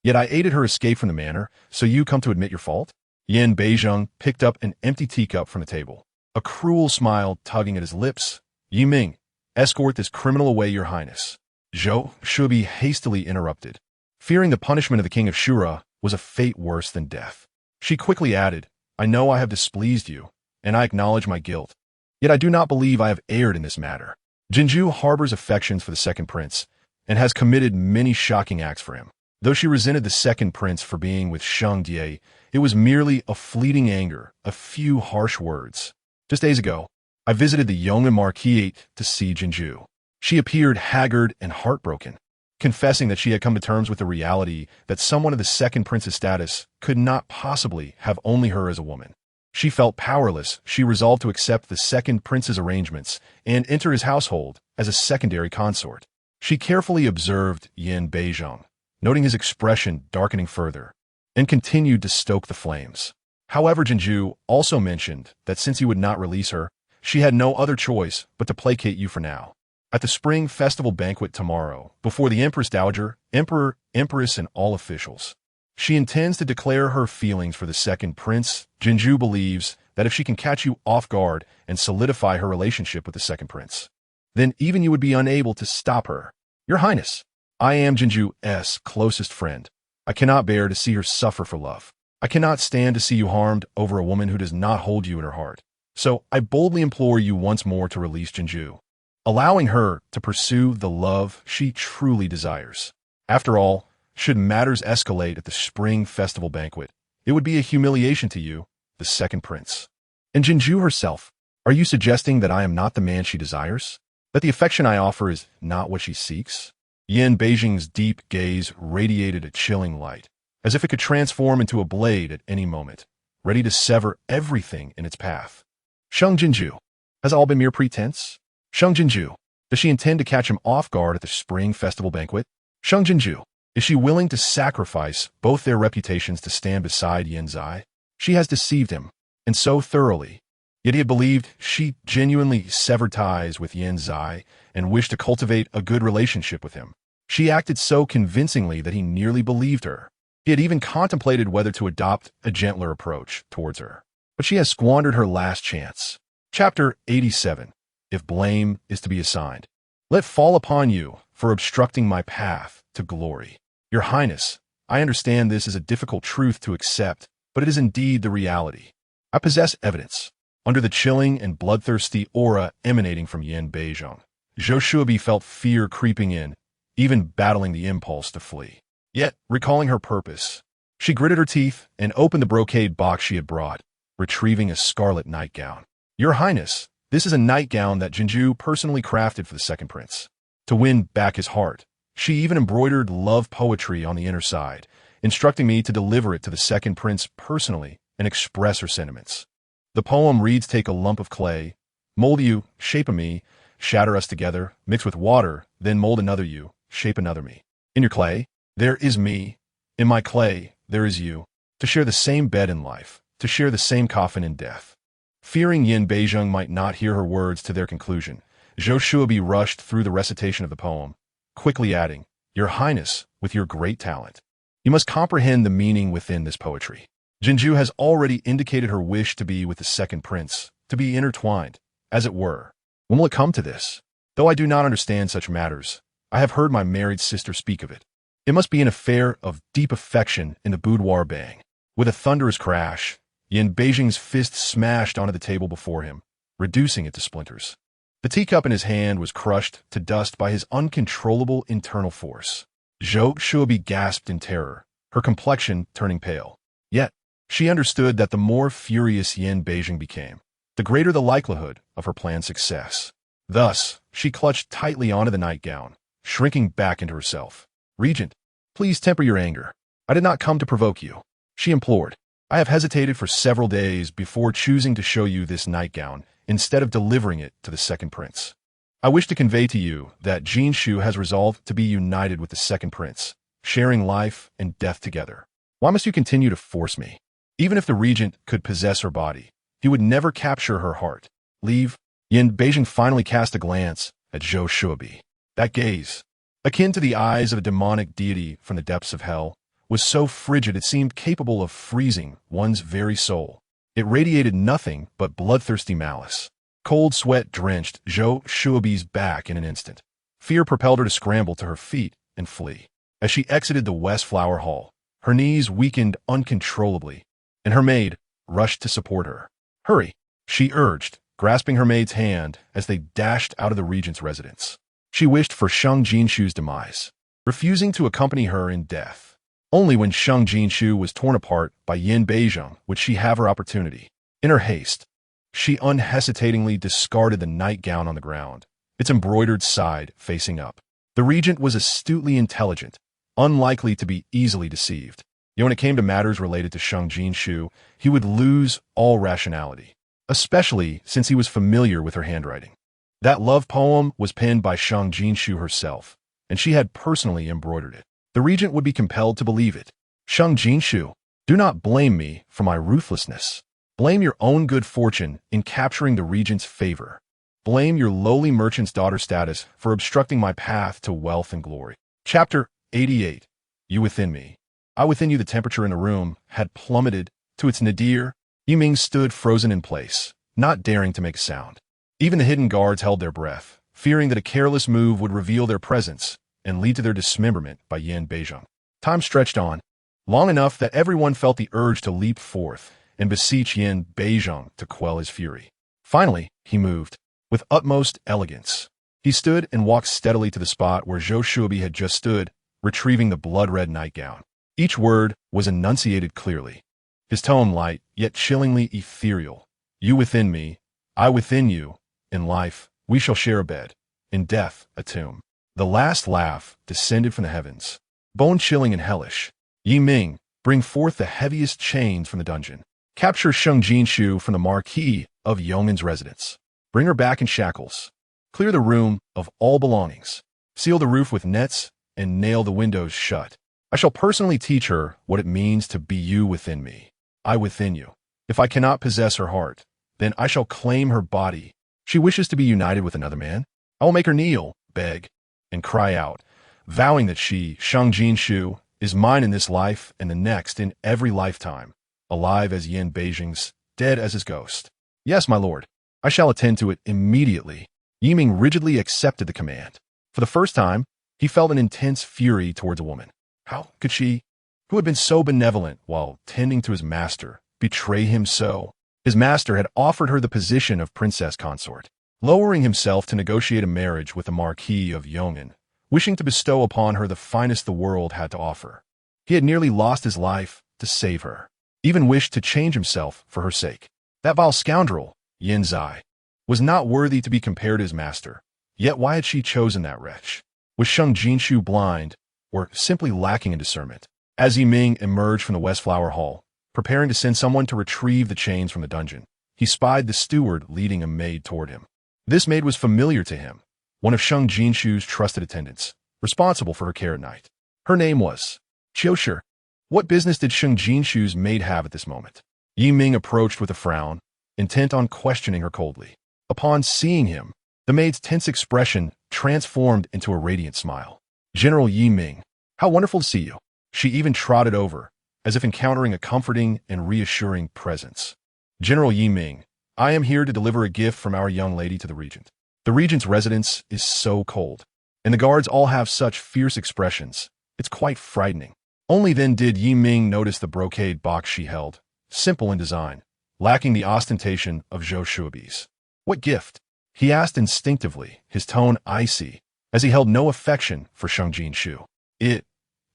Yet I aided her escape from the manor, so you come to admit your fault? Yin Beizheng picked up an empty teacup from the table, a cruel smile tugging at his lips. Yiming, escort this criminal away, Your Highness. Zhou Shuobi hastily interrupted, fearing the punishment of the king of Shura was a fate worse than death. She quickly added, I know I have displeased you, and I acknowledge my guilt. Yet I do not believe I have erred in this matter. Jinxiu harbors affections for the second prince, and has committed many shocking acts for him. Though she resented the second prince for being with Sheng Die, it was merely a fleeting anger, a few harsh words. Just days ago, I visited the young Marquis to see Jinxiu. She appeared haggard and heartbroken, confessing that she had come to terms with the reality that someone of the second prince's status could not possibly have only her as a woman. She felt powerless. She resolved to accept the second prince's arrangements and enter his household as a secondary consort. She carefully observed Yin Beizheng, noting his expression darkening further, and continued to stoke the flames. However, Jinxiu also mentioned that since he would not release her, she had no other choice but to placate you for now. At the spring festival banquet tomorrow, before the Empress Dowager, Emperor, Empress, and all officials, she intends to declare her feelings for the second prince. Jinxiu believes that if she can catch you off guard and solidify her relationship with the second prince, then even you would be unable to stop her. Your Highness, I am Jinxiu's closest friend. I cannot bear to see her suffer for love. I cannot stand to see you harmed over a woman who does not hold you in her heart. So I boldly implore you once more to release Jinxiu, allowing her to pursue the love she truly desires. After all, should matters escalate at the spring festival banquet, it would be a humiliation to you, the second prince. And Jinxiu herself, are you suggesting that I am not the man she desires? That the affection I offer is not what she seeks? Yin Beizheng's deep gaze radiated a chilling light, as if it could transform into a blade at any moment, ready to sever everything in its path. Sheng Jinxiu, has all been mere pretense? Sheng Jinxiu, does she intend to catch him off guard at the spring festival banquet? Sheng Jinxiu, is she willing to sacrifice both their reputations to stand beside Yin Zai? She has deceived him, and so thoroughly, Yet he had believed she genuinely severed ties with Yan Zai and wished to cultivate a good relationship with him. She acted so convincingly that he nearly believed her. He had even contemplated whether to adopt a gentler approach towards her. But she has squandered her last chance. Chapter 87. If blame is to be assigned, let fall upon you for obstructing my path to glory. Your Highness, I understand this is a difficult truth to accept, but it is indeed the reality. I possess evidence. Under the chilling and bloodthirsty aura emanating from Yan Beizhong, Zhou Shuobi felt fear creeping in, even battling the impulse to flee. Yet, recalling her purpose, she gritted her teeth and opened the brocade box she had brought, retrieving a scarlet nightgown. Your Highness, this is a nightgown that Jinju personally crafted for the second prince. To win back his heart, she even embroidered love poetry on the inner side, instructing me to deliver it to the second prince personally and express her sentiments. The poem reads: take a lump of clay, mold you, shape a me, shatter us together, mix with water, then mold another you, shape another me. In your clay, there is me. In my clay, there is you. To share the same bed in life, to share the same coffin in death. Fearing Yan Beizhong might not hear her words to their conclusion, Zhou Shuobi rushed through the recitation of the poem, quickly adding, Your Highness, with your great talent, you must comprehend the meaning within this poetry. Jinju has already indicated her wish to be with the second prince, to be intertwined, as it were. When will it come to this? Though I do not understand such matters, I have heard my married sister speak of it. It must be an affair of deep affection in the boudoir bang. With a thunderous crash, Yan Beijing's fist smashed onto the table before him, reducing it to splinters. The teacup in his hand was crushed to dust by his uncontrollable internal force. Zhou Shuobi gasped in terror, her complexion turning pale. Yet, she understood that the more furious Yan Beijing became, the greater the likelihood of her plan's success. Thus, she clutched tightly onto the nightgown, shrinking back into herself. Regent, please temper your anger. I did not come to provoke you, she implored. I have hesitated for several days before choosing to show you this nightgown instead of delivering it to the second prince. I wish to convey to you that Jinxiu has resolved to be united with the second prince, sharing life and death together. Why must you continue to force me? Even if the regent could possess her body, he would never capture her heart. Leave. Yan Beijing finally cast a glance at Zhou Shuobi. That gaze, akin to the eyes of a demonic deity from the depths of hell, was so frigid it seemed capable of freezing one's very soul. It radiated nothing but bloodthirsty malice. Cold sweat drenched Zhou Shuobi's back in an instant. Fear propelled her to scramble to her feet and flee. As she exited the West Flower Hall, her knees weakened uncontrollably, and her maid rushed to support her. Hurry, she urged, grasping her maid's hand as they dashed out of the regent's residence. She wished for Sheng Jinxiu's demise, refusing to accompany her in death. Only when Sheng Jinxiu was torn apart by Yan Beizhong would she have her opportunity. In her haste, she unhesitatingly discarded the nightgown on the ground, its embroidered side facing up. The regent was astutely intelligent, unlikely to be easily deceived. Yet when it came to matters related to Sheng Jinxiu, he would lose all rationality, especially since he was familiar with her handwriting. That love poem was penned by Sheng Jinxiu herself, and she had personally embroidered it. The regent would be compelled to believe it. Sheng Jinxiu, do not blame me for my ruthlessness. Blame your own good fortune in capturing the regent's favor. Blame your lowly merchant's daughter status for obstructing my path to wealth and glory. Chapter 88. You within me. I within you. The temperature in the room had plummeted to its nadir. Yiming stood frozen in place, not daring to make a sound. Even the hidden guards held their breath, fearing that a careless move would reveal their presence and lead to their dismemberment by Yan Beizhong. Time stretched on, long enough that everyone felt the urge to leap forth and beseech Yan Beizhong to quell his fury. Finally, he moved, with utmost elegance. He stood and walked steadily to the spot where Zhou Shuobi had just stood, retrieving the blood-red nightgown. Each word was enunciated clearly, his tone light, yet chillingly ethereal. You within me, I within you. In life, we shall share a bed. In death, a tomb. The last laugh descended from the heavens, bone-chilling and hellish. Yi Ming, bring forth the heaviest chains from the dungeon. Capture Sheng Jinxiu from the marquis of Yongmen's residence. Bring her back in shackles. Clear the room of all belongings. Seal the roof with nets and nail the windows shut. I shall personally teach her what it means to be you within me, I within you. If I cannot possess her heart, then I shall claim her body. She wishes to be united with another man. I will make her kneel, beg, and cry out, vowing that she, Sheng Jinxiu, is mine in this life and the next in every lifetime, alive as Yin Beijing's, dead as his ghost. Yes, my lord, I shall attend to it immediately. Yiming rigidly accepted the command. For the first time, he felt an intense fury towards a woman. How could she, who had been so benevolent while tending to his master, betray him so? His master had offered her the position of princess consort, lowering himself to negotiate a marriage with the Marquis of Yong'an, wishing to bestow upon her the finest the world had to offer. He had nearly lost his life to save her, even wished to change himself for her sake. That vile scoundrel, Yin Zai, was not worthy to be compared to his master. Yet why had she chosen that wretch? Was Sheng Jinxiu blind, or simply lacking in discernment? As Yiming emerged from the West Flower Hall, preparing to send someone to retrieve the chains from the dungeon, he spied the steward leading a maid toward him. This maid was familiar to him, one of Sheng Jinxiu's trusted attendants, responsible for her care at night. Her name was Qiushi. What business did Sheng Jinxiu's maid have at this moment? Yiming approached with a frown, intent on questioning her coldly. Upon seeing him, the maid's tense expression transformed into a radiant smile. General Yiming, how wonderful to see you. She even trotted over, as if encountering a comforting and reassuring presence. General Yiming, I am here to deliver a gift from our young lady to the regent. The regent's residence is so cold, and the guards all have such fierce expressions. It's quite frightening. Only then did Yiming notice the brocade box she held, simple in design, lacking the ostentation of Zhou Shuabi's. What gift? He asked instinctively, his tone icy, as he held no affection for Sheng Jinxiu.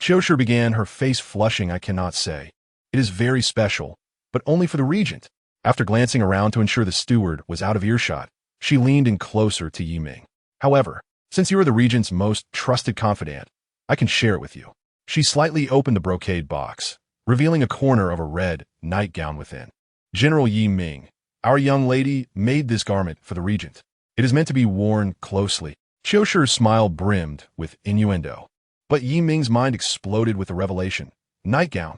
Qiushi began, her face flushing. I cannot say. It is very special, but only for the regent. After glancing around to ensure the steward was out of earshot, she leaned in closer to Yiming. However, since you are the regent's most trusted confidant, I can share it with you. She slightly opened the brocade box, revealing a corner of a red nightgown within. General Yiming, our young lady made this garment for the regent. It is meant to be worn closely. Qiushi's smile brimmed with innuendo. But Yiming's mind exploded with the revelation. Nightgown.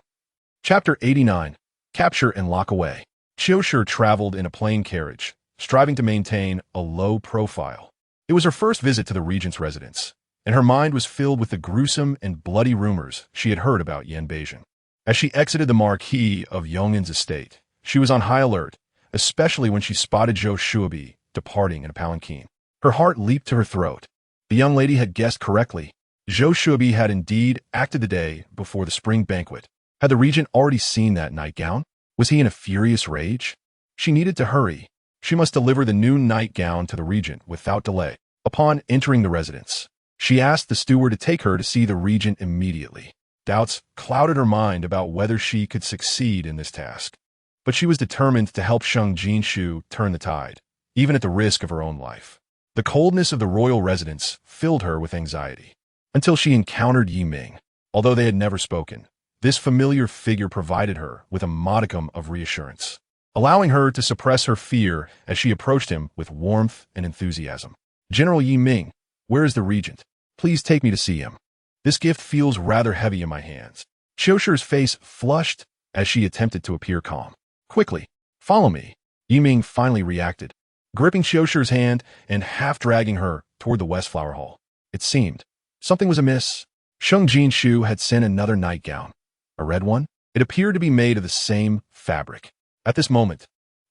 Chapter 89. Capture and lock away. Qiushi traveled in a plain carriage, striving to maintain a low profile. It was her first visit to the regent's residence, and her mind was filled with the gruesome and bloody rumors she had heard about Yin Beijing. As she exited the Marquis of Yong'an's estate, she was on high alert, especially when she spotted Zhou Shuabi departing in a palanquin. Her heart leaped to her throat. The young lady had guessed correctly. Zhou Shuabi had indeed acted the day before the spring banquet. Had the regent already seen that nightgown? Was he in a furious rage? She needed to hurry. She must deliver the new nightgown to the regent without delay. Upon entering the residence, she asked the steward to take her to see the regent immediately. Doubts clouded her mind about whether she could succeed in this task. But she was determined to help Sheng Jinxiu turn the tide, even at the risk of her own life. The coldness of the royal residence filled her with anxiety. Until she encountered Yiming. Although they had never spoken, this familiar figure provided her with a modicum of reassurance, allowing her to suppress her fear as she approached him with warmth and enthusiasm. General Yiming, where is the regent? Please take me to see him. This gift feels rather heavy in my hands. Qiushi's face flushed as she attempted to appear calm. Quickly, follow me. Yiming finally reacted, gripping Qiushi's hand and half-dragging her toward the West Flower Hall. It seemed something was amiss. Sheng Jinxiu had sent another nightgown. A red one? It appeared to be made of the same fabric. At this moment,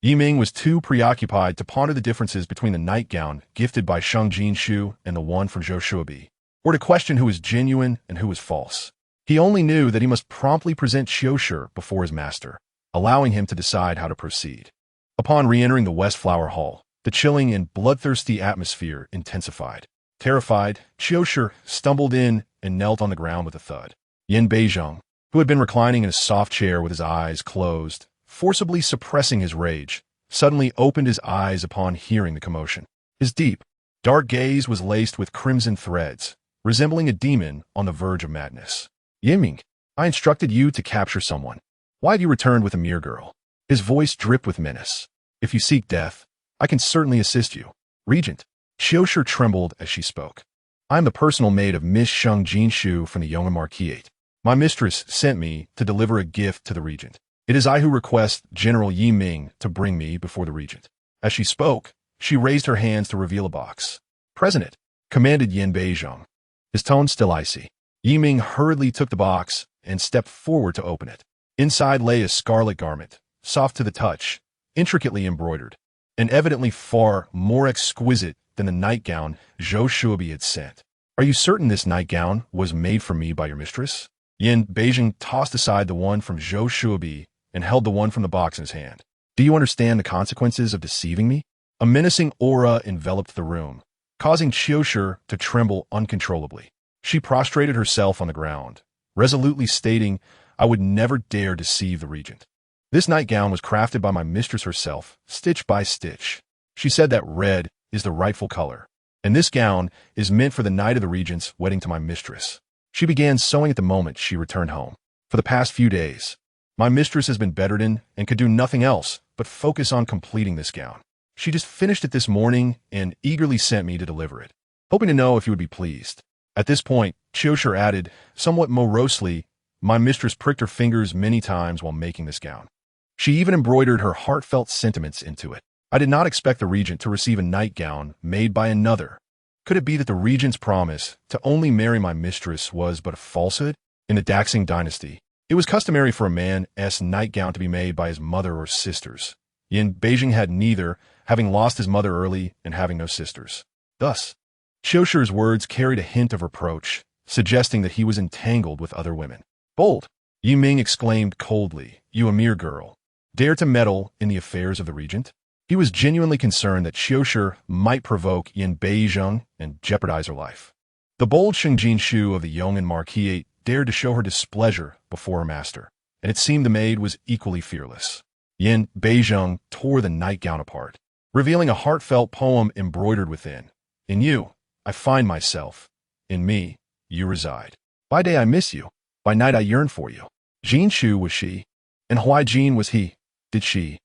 Yiming was too preoccupied to ponder the differences between the nightgown gifted by Sheng Jinxiu and the one from Zhou Shuabi, or to question who was genuine and who was false. He only knew that he must promptly present Qiushi before his master, allowing him to decide how to proceed. Upon re-entering the West Flower Hall, the chilling and bloodthirsty atmosphere intensified. Terrified, Qiushi stumbled in and knelt on the ground with a thud. Yin Beijing, who had been reclining in a soft chair with his eyes closed, forcibly suppressing his rage, suddenly opened his eyes upon hearing the commotion. His deep, dark gaze was laced with crimson threads, resembling a demon on the verge of madness. Yiming, I instructed you to capture someone. Why have you returned with a mere girl? His voice dripped with menace. If you seek death, I can certainly assist you. Regent. Qiushi trembled as she spoke. I am the personal maid of Miss Sheng Jinxiu from the Yong'an Marquisate. My mistress sent me to deliver a gift to the regent. It is I who request General Yi Ming to bring me before the regent. As she spoke, she raised her hands to reveal a box. Present it, commanded Yin Beizhong, his tone still icy. Yi Ming hurriedly took the box and stepped forward to open it. Inside lay a scarlet garment, soft to the touch, intricately embroidered, and evidently far more exquisite than the nightgown Zhou Shuobi had sent. Are you certain this nightgown was made for me by your mistress? Yin Beijing tossed aside the one from Zhou Shuobi and held the one from the box in his hand. Do you understand the consequences of deceiving me? A menacing aura enveloped the room, causing Qiushi to tremble uncontrollably. She prostrated herself on the ground, resolutely stating, I would never dare deceive the regent. This nightgown was crafted by my mistress herself, stitch by stitch. She said that red is the rightful color, and this gown is meant for the night of the regent's wedding to my mistress. She began sewing at the moment she returned home. For the past few days, my mistress has been bedridden and could do nothing else but focus on completing this gown. She just finished it this morning and eagerly sent me to deliver it, hoping to know if you would be pleased. At this point, Qiushi added, somewhat morosely, my mistress pricked her fingers many times while making this gown. She even embroidered her heartfelt sentiments into it. I did not expect the regent to receive a nightgown made by another. Could it be that the regent's promise to only marry my mistress was but a falsehood? In the Daxing dynasty, it was customary for a man's nightgown to be made by his mother or sisters. Yin Beijing had neither, having lost his mother early and having no sisters. Thus, Qiushi's words carried a hint of reproach, suggesting that he was entangled with other women. Bold! Yi Ming exclaimed coldly, you a mere girl, dare to meddle in the affairs of the regent? He was genuinely concerned that Qiushi might provoke Yin Beizhong and jeopardize her life. The bold Sheng Jinxiu of the Yong'an Marquisate dared to show her displeasure before her master, and it seemed the maid was equally fearless. Yin Beizhong tore the nightgown apart, revealing a heartfelt poem embroidered within. In you, I find myself. In me, you reside. By day I miss you. By night I yearn for you. Jinxiu was she, and Huai Jin was he. Did she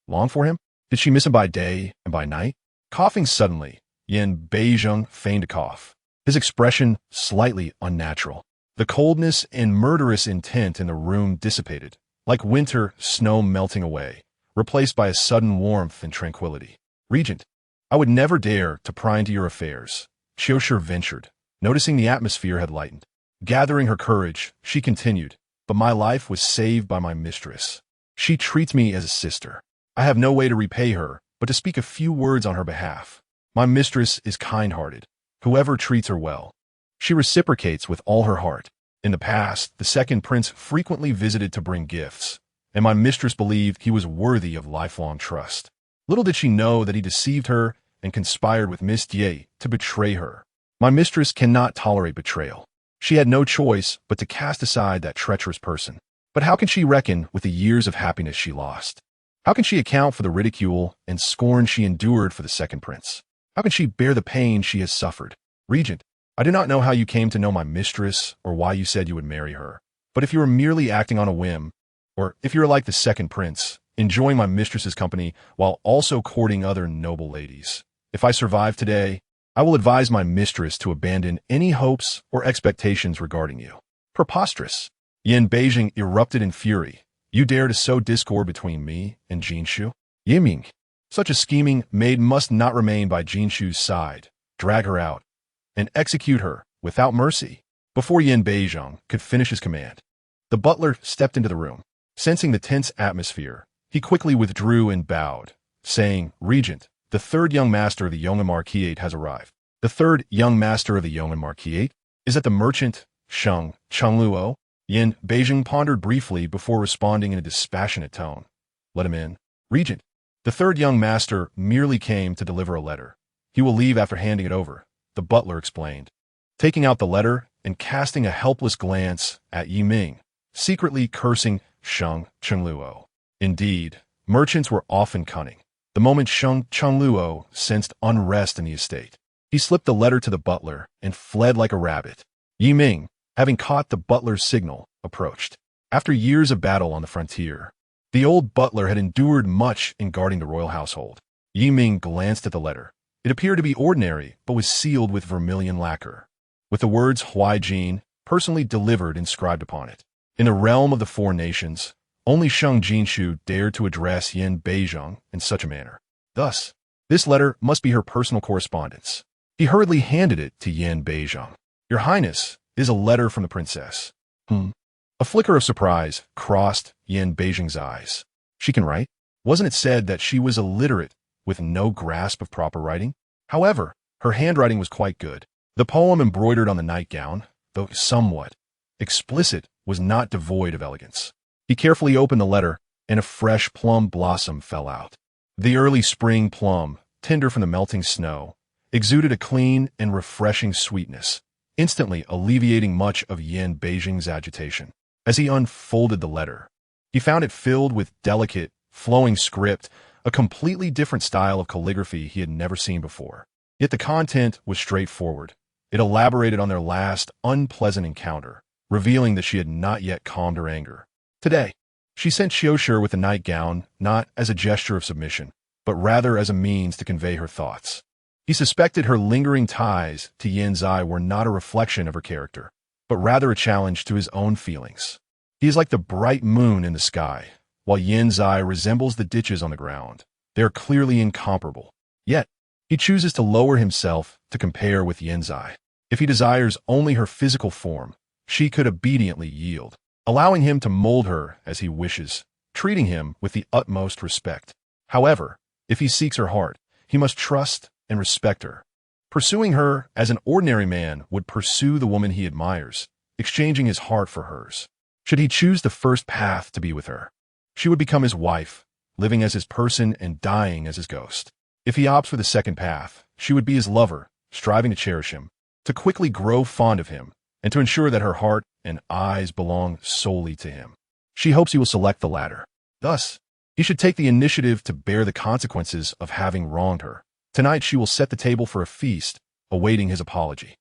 long for him? Did she miss him by day and by night? Coughing suddenly, Yin Beizhong feigned a cough, his expression slightly unnatural. The coldness and murderous intent in the room dissipated, like winter snow melting away, replaced by a sudden warmth and tranquility. Regent, I would never dare to pry into your affairs, Qiushi ventured, noticing the atmosphere had lightened. Gathering her courage, she continued, but my life was saved by my mistress. She treats me as a sister. I have no way to repay her, but to speak a few words on her behalf. My mistress is kind-hearted. Whoever treats her well, she reciprocates with all her heart. In the past, the second prince frequently visited to bring gifts, and my mistress believed he was worthy of lifelong trust. Little did she know that he deceived her and conspired with Miss Die to betray her. My mistress cannot tolerate betrayal. She had no choice but to cast aside that treacherous person. But how can she reckon with the years of happiness she lost? How can she account for the ridicule and scorn she endured for the second prince? How can she bear the pain she has suffered? Regent, I do not know how you came to know my mistress or why you said you would marry her. But if you are merely acting on a whim, or if you are like the second prince, enjoying my mistress's company while also courting other noble ladies, if I survive today, I will advise my mistress to abandon any hopes or expectations regarding you. Preposterous! Yin Beijing erupted in fury. You dare to sow discord between me and Jinxiu? Yiming, such a scheming maid must not remain by Jinxiu's side. Drag her out and execute her without mercy. Before Yin Beizhong could finish his command, the butler stepped into the room. Sensing the tense atmosphere, he quickly withdrew and bowed, saying, Regent, the third young master of the Yong'an Marquisate has arrived. The third young master of the Yong'an Marquisate? Is that the merchant, Sheng Jinxiu? Yin Beijing pondered briefly before responding in a dispassionate tone. Let him in. Regent, the third young master merely came to deliver a letter. He will leave after handing it over, the butler explained, taking out the letter and casting a helpless glance at Yi Ming, secretly cursing Sheng Jinxiu. Indeed, merchants were often cunning. The moment Sheng Jinxiu sensed unrest in the estate, he slipped the letter to the butler and fled like a rabbit. Yi Ming, having caught the butler's signal, approached. After years of battle on the frontier, the old butler had endured much in guarding the royal household. Yi Ming glanced at the letter. It appeared to be ordinary, but was sealed with vermilion lacquer, with the words Huai Jin personally delivered inscribed upon it. In the realm of the four nations, Only Sheng Jinxiu dared to address Yin Beizhong in such a manner. Thus, this letter must be her personal correspondence. He hurriedly handed it to Yin Beizhong. Your Highness, is a letter from the princess. A flicker of surprise crossed Yin Beizhong's eyes. She can write? Wasn't it said that she was illiterate with no grasp of proper writing? However, her handwriting was quite good. The poem embroidered on the nightgown, though somewhat explicit, was not devoid of elegance. He carefully opened the letter, and a fresh plum blossom fell out. The early spring plum, tender from the melting snow, exuded a clean and refreshing sweetness, instantly alleviating much of Yin Beizhong's agitation. As he unfolded the letter, he found it filled with delicate, flowing script, a completely different style of calligraphy he had never seen before. Yet the content was straightforward. It elaborated on their last unpleasant encounter, revealing that she had not yet calmed her anger. Today, she sent Qiushi with the nightgown not as a gesture of submission, but rather as a means to convey her thoughts. He suspected her lingering ties to Yin's eye were not a reflection of her character, but rather a challenge to his own feelings. He is like the bright moon in the sky, while Yin's eye resembles the ditches on the ground. They are clearly incomparable. Yet, he chooses to lower himself to compare with Yin's eye. If he desires only her physical form, she could obediently yield, allowing him to mold her as he wishes, treating him with the utmost respect. However, if he seeks her heart, he must trust and respect her, pursuing her as an ordinary man would pursue the woman he admires, exchanging his heart for hers. Should he choose the first path to be with her, she would become his wife, living as his person and dying as his ghost. If he opts for the second path, she would be his lover, striving to cherish him, to quickly grow fond of him, and to ensure that her heart and eyes belong solely to him. She hopes he will select the latter. Thus, he should take the initiative to bear the consequences of having wronged her. Tonight she will set the table for a feast, awaiting his apology.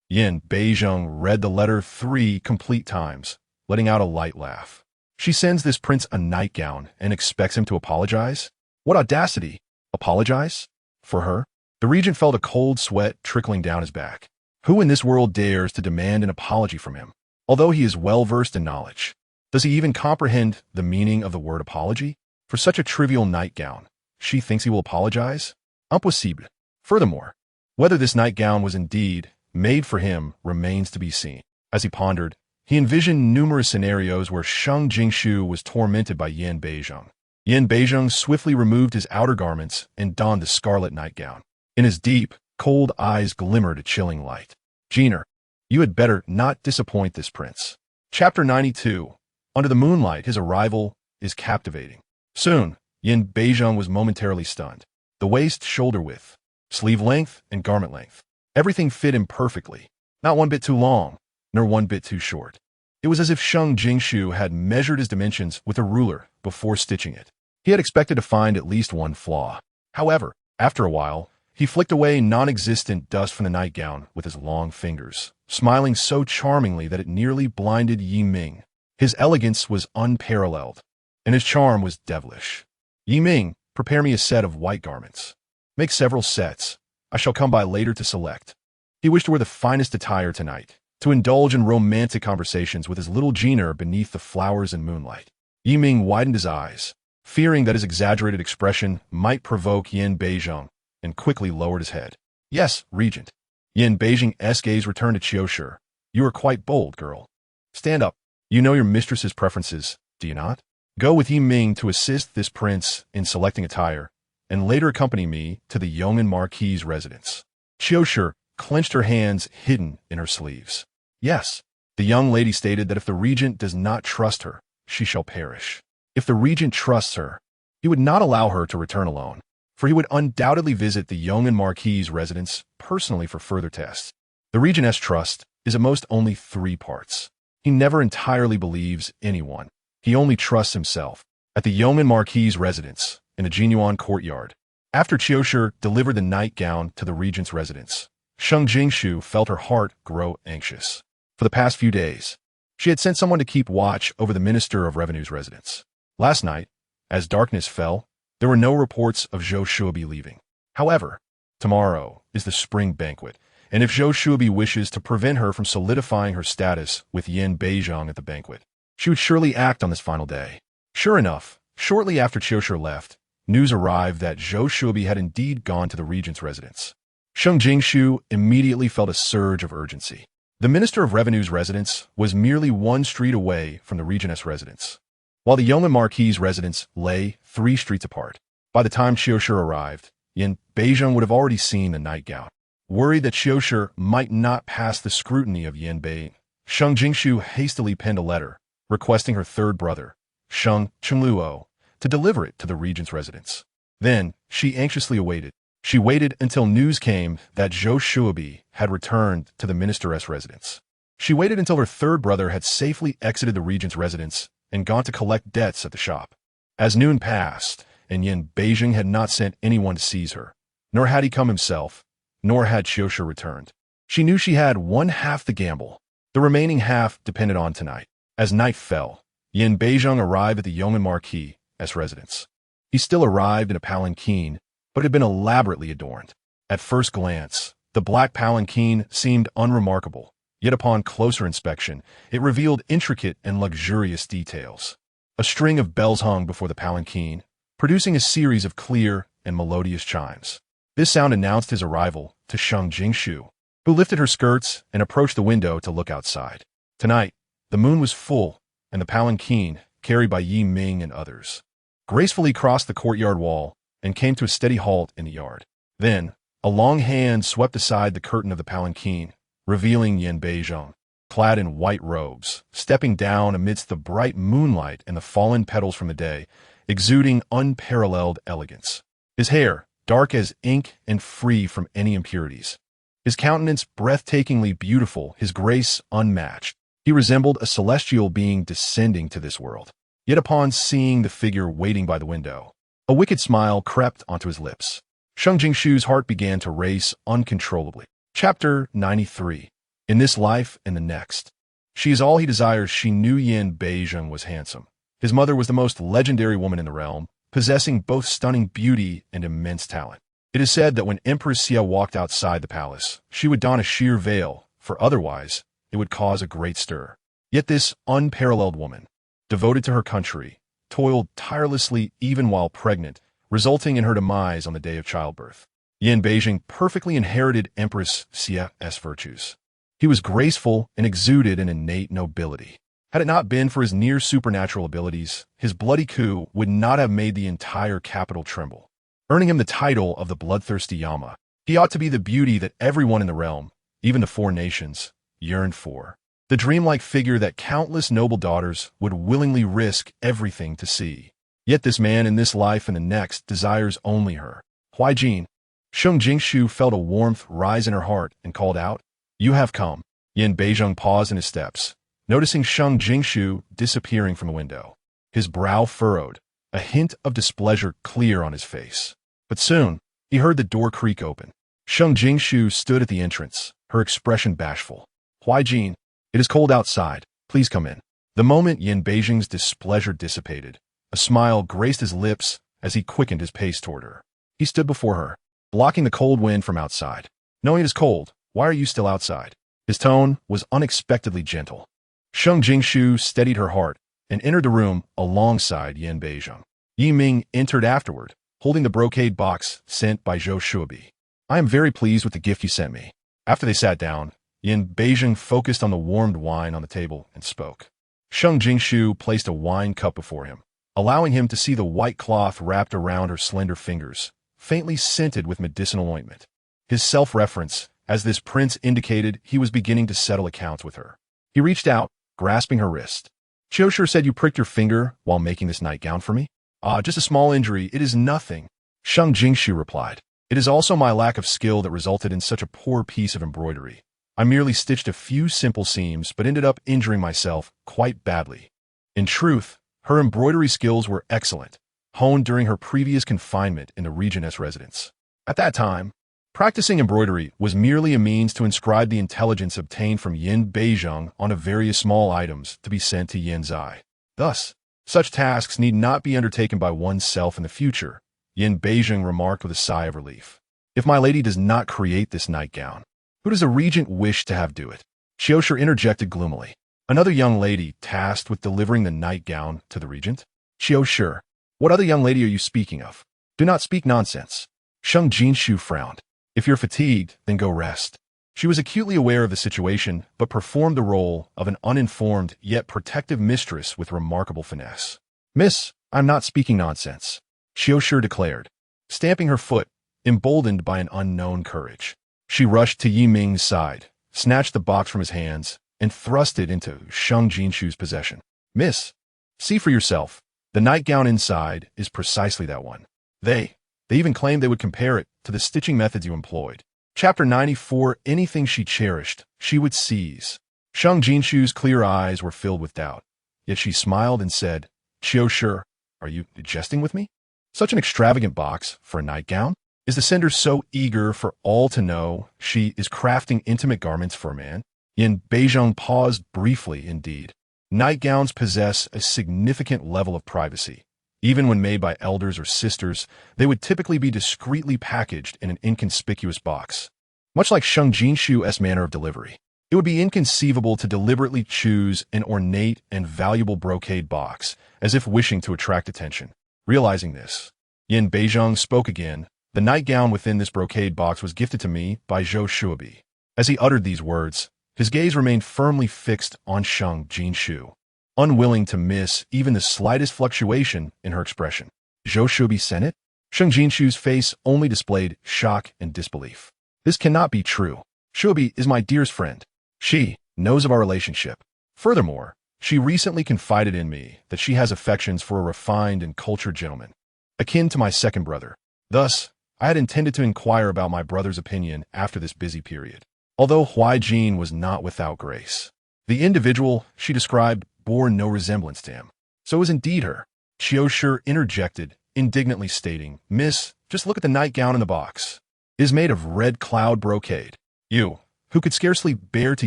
Yin Beizhong read the letter 3 complete times, letting out a light laugh. She sends this prince a nightgown and expects him to apologize? What audacity! Apologize? For her? The regent felt a cold sweat trickling down his back. Who in this world dares to demand an apology from him? Although he is well-versed in knowledge, does he even comprehend the meaning of the word apology? For such a trivial nightgown, she thinks he will apologize? Impossible. Furthermore, whether this nightgown was indeed made for him remains to be seen. As he pondered, he envisioned numerous scenarios where Sheng Jinxiu was tormented by Yin Beizhong. Yin Beizhong swiftly removed his outer garments and donned the scarlet nightgown. In his deep, cold eyes glimmered a chilling light. Jeaner, you had better not disappoint this prince. Chapter 92. Under the moonlight, his arrival is captivating. Soon, Yin Beizhong was momentarily stunned. The waist shoulder width, sleeve length, and garment length. Everything fit him perfectly, not one bit too long, nor one bit too short. It was as if Sheng Jinxiu had measured his dimensions with a ruler before stitching it. He had expected to find at least one flaw. However, after a while, he flicked away non-existent dust from the nightgown with his long fingers, smiling so charmingly that it nearly blinded Yi Ming. His elegance was unparalleled, and his charm was devilish. Yi Ming, prepare me a set of white garments. Make several sets. I shall come by later to select. He wished to wear the finest attire tonight, to indulge in romantic conversations with his little Jeaner beneath the flowers and moonlight. Yi Ming widened his eyes, fearing that his exaggerated expression might provoke Yin Beizhong, and quickly lowered his head. Yes, Regent. Yin Beizhong's gaze returned to Qiushi. You are quite bold, girl. Stand up. You know your mistress's preferences, do you not? Go with Yi Ming to assist this prince in selecting attire, and later accompany me to the Yong'an Marquis's residence. Qiushi clenched her hands hidden in her sleeves. Yes, the young lady stated that if the regent does not trust her, she shall perish. If the regent trusts her, he would not allow her to return alone, for he would undoubtedly visit the Yong'an Marquis's residence personally for further tests. The regent's trust is at most only 3 parts. He never entirely believes anyone. He only trusts himself. At the Yong'an Marquis's residence, in the Jinyuan courtyard, after Qiushi delivered the nightgown to the regent's residence, Sheng Jinxiu felt her heart grow anxious. For the past few days, she had sent someone to keep watch over the Minister of Revenue's residence. Last night, as darkness fell, there were no reports of Zhou Shuobi leaving. However, tomorrow is the spring banquet, and if Zhou Shuobi wishes to prevent her from solidifying her status with Yin Beizhong at the banquet, She would surely act on this final day. Sure enough, shortly after Qiushi left, news arrived that Zhou Shubi had indeed gone to the regent's residence. Sheng Jinxiu immediately felt a surge of urgency. The Minister of Revenue's residence was merely one street away from the regentess' residence, while the yeoman marquis's residence lay 3 streets apart. By the time Qiushi arrived, Yin Beizheng would have already seen the nightgown. Worried that Qiushi might not pass the scrutiny of Yin Bei, Sheng Jinxiu hastily penned a letter requesting her third brother, Sheng Jinxiu, to deliver it to the regent's residence. Then, she anxiously awaited. She waited until news came that Zhou Shubi had returned to the minister's residence. She waited until her third brother had safely exited the regent's residence and gone to collect debts at the shop. As noon passed, and Yin Beizheng had not sent anyone to seize her, nor had he come himself, nor had Qiushi returned. She knew she had one half the gamble. The remaining half depended on tonight. As night fell, Yin Beizheng arrived at the yeoman marquis's residence. He still arrived in a palanquin, but had been elaborately adorned. At first glance, the black palanquin seemed unremarkable, yet upon closer inspection, it revealed intricate and luxurious details. A string of bells hung before the palanquin, producing a series of clear and melodious chimes. This sound announced his arrival to Sheng Jinxiu, who lifted her skirts and approached the window to look outside. Tonight, the moon was full, and the palanquin, carried by Yi Ming and others, gracefully crossed the courtyard wall and came to a steady halt in the yard. Then, a long hand swept aside the curtain of the palanquin, revealing Yin Beizheng, clad in white robes, stepping down amidst the bright moonlight and the fallen petals from the day, exuding unparalleled elegance. His hair, dark as ink and free from any impurities. His countenance breathtakingly beautiful, his grace unmatched. He resembled a celestial being descending to this world. Yet upon seeing the figure waiting by the window, a wicked smile crept onto his lips. Sheng Jinxiu's heart began to race uncontrollably. Chapter 93. In this life and the next. She is all he desires. She knew Yin Beizheng was handsome. His mother was the most legendary woman in the realm, possessing both stunning beauty and immense talent. It is said that when Empress Xia walked outside the palace, she would don a sheer veil, for otherwise it would cause a great stir. Yet this unparalleled woman, devoted to her country, toiled tirelessly even while pregnant, resulting in her demise on the day of childbirth. Yin Beizheng perfectly inherited Empress Xia's virtues. He was graceful and exuded an innate nobility. Had it not been for his near supernatural abilities, his bloody coup would not have made the entire capital tremble, earning him the title of the bloodthirsty Yama. He ought to be the beauty that everyone in the realm, even the 4 nations, yearned for. The dreamlike figure that countless noble daughters would willingly risk everything to see. Yet this man in this life and the next desires only her. Huaijin. Sheng Jinxiu felt a warmth rise in her heart and called out, "You have come." Yin Beizheng paused in his steps, noticing Sheng Jinxiu disappearing from the window. His brow furrowed, a hint of displeasure clear on his face. But soon, he heard the door creak open. Sheng Jinxiu stood at the entrance, her expression bashful. "Huaijin, it is cold outside. Please come in." The moment Yin Beizheng's displeasure dissipated, a smile graced his lips as he quickened his pace toward her. He stood before her, blocking the cold wind from outside. "Knowing it is cold, why are you still outside?" His tone was unexpectedly gentle. Sheng Jinxiu steadied her heart and entered the room alongside Yin Beizheng. Yi Ming entered afterward, holding the brocade box sent by Zhou Shubi. "I am very pleased with the gift you sent me." After they sat down, Yin Beizheng focused on the warmed wine on the table and spoke. Sheng Jinxiu placed a wine cup before him, allowing him to see the white cloth wrapped around her slender fingers, faintly scented with medicinal ointment. His self-reference, as this prince indicated he was beginning to settle accounts with her. He reached out, grasping her wrist. "Qiushi said you pricked your finger while making this nightgown for me?" "Ah, just a small injury. It is nothing," Sheng Jinxiu replied. "It is also my lack of skill that resulted in such a poor piece of embroidery. I merely stitched a few simple seams but ended up injuring myself quite badly." In truth, her embroidery skills were excellent, honed during her previous confinement in the regent's residence. At that time, practicing embroidery was merely a means to inscribe the intelligence obtained from Yin Beizheng onto various small items to be sent to Yin Zai. Thus, such tasks need not be undertaken by oneself in the future, Yin Beizheng remarked with a sigh of relief. "If my lady does not create this nightgown, who does the regent wish to have do it?" Qiushi interjected gloomily. Another young lady tasked with delivering the nightgown to the regent? Qiu Shi. What other young lady are you speaking of? Do not speak nonsense. Sheng Jinxiu frowned. If you're fatigued, then go rest. She was acutely aware of the situation, but performed the role of an uninformed yet protective mistress with remarkable finesse. Miss, I'm not speaking nonsense, Qiu Shi declared, stamping her foot, emboldened by an unknown courage. She rushed to Yi Ming's side, snatched the box from his hands, and thrust it into Sheng Jinxiu's possession. Miss, see for yourself. The nightgown inside is precisely that one. They even claimed they would compare it to the stitching methods you employed. Chapter 94. Anything she cherished, she would seize. Sheng Jinxiu's clear eyes were filled with doubt. Yet she smiled and said, Qiu Shi, are you jesting with me? Such an extravagant box for a nightgown? Is the sender so eager for all to know she is crafting intimate garments for a man? Yin Beizhong paused briefly indeed. Nightgowns possess a significant level of privacy. Even when made by elders or sisters, they would typically be discreetly packaged in an inconspicuous box. Much like Sheng Jinxiu's manner of delivery, it would be inconceivable to deliberately choose an ornate and valuable brocade box, as if wishing to attract attention. Realizing this, Yin Beizhong spoke again. The nightgown within this brocade box was gifted to me by Zhou Shuobi. As he uttered these words, his gaze remained firmly fixed on Sheng Jinxiu, unwilling to miss even the slightest fluctuation in her expression. Zhou Shuobi sent it? Sheng Jinxiu's face only displayed shock and disbelief. This cannot be true. Shuobi is my dearest friend. She knows of our relationship. Furthermore, she recently confided in me that she has affections for a refined and cultured gentleman, akin to my second brother. Thus, I had intended to inquire about my brother's opinion after this busy period. Although Huai was not without grace, the individual she described bore no resemblance to him. So it was indeed her. Qiu Shi interjected, indignantly stating, Miss, just look at the nightgown in the box. It is made of red cloud brocade. You, who could scarcely bear to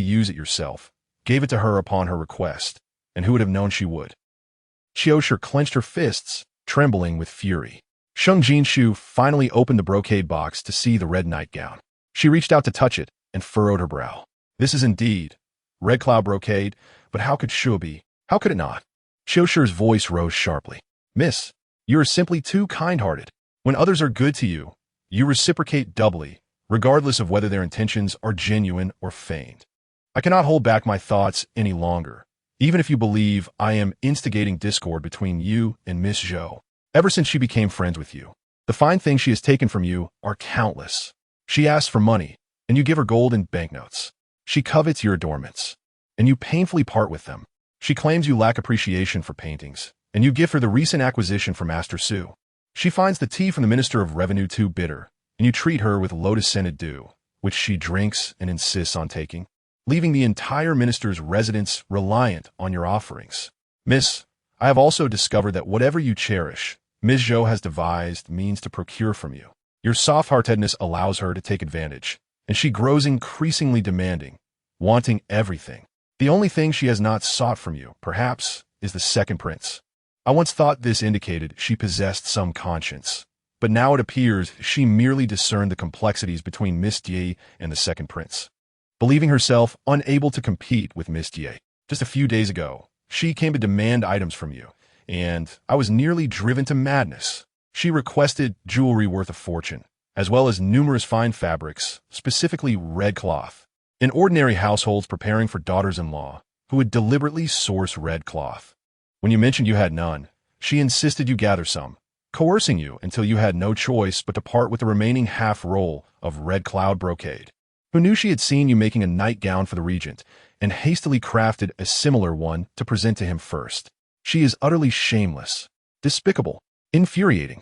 use it yourself, gave it to her upon her request, and who would have known she would? Qiu Shi clenched her fists, trembling with fury. Sheng Jinxiu finally opened the brocade box to see the red nightgown. She reached out to touch it and furrowed her brow. This is indeed red cloud brocade, but how could Shuobi? How could it not? Qiu Shi's voice rose sharply. Miss, you are simply too kind-hearted. When others are good to you, you reciprocate doubly, regardless of whether their intentions are genuine or feigned. I cannot hold back my thoughts any longer, even if you believe I am instigating discord between you and Miss Zhou. Ever since she became friends with you, the fine things she has taken from you are countless. She asks for money, and you give her gold and banknotes. She covets your adornments, and you painfully part with them. She claims you lack appreciation for paintings, and you give her the recent acquisition from Master Su. She finds the tea from the Minister of Revenue too bitter, and you treat her with lotus-scented dew, which she drinks and insists on taking, leaving the entire minister's residence reliant on your offerings. Miss, I have also discovered that whatever you cherish, Ms. Zhou has devised means to procure from you. Your soft-heartedness allows her to take advantage, and she grows increasingly demanding, wanting everything. The only thing she has not sought from you, perhaps, is the second prince. I once thought this indicated she possessed some conscience, but now it appears she merely discerned the complexities between Miss Die and the second prince. Believing herself unable to compete with Miss Die, just a few days ago, she came to demand items from you, and I was nearly driven to madness. She requested jewelry worth a fortune, as well as numerous fine fabrics, specifically red cloth. In ordinary households preparing for daughters-in-law, who would deliberately source red cloth. When you mentioned you had none, she insisted you gather some, coercing you until you had no choice but to part with the remaining half-roll of red cloud brocade. Who knew she had seen you making a nightgown for the regent, and hastily crafted a similar one to present to him first. She is utterly shameless, despicable, infuriating.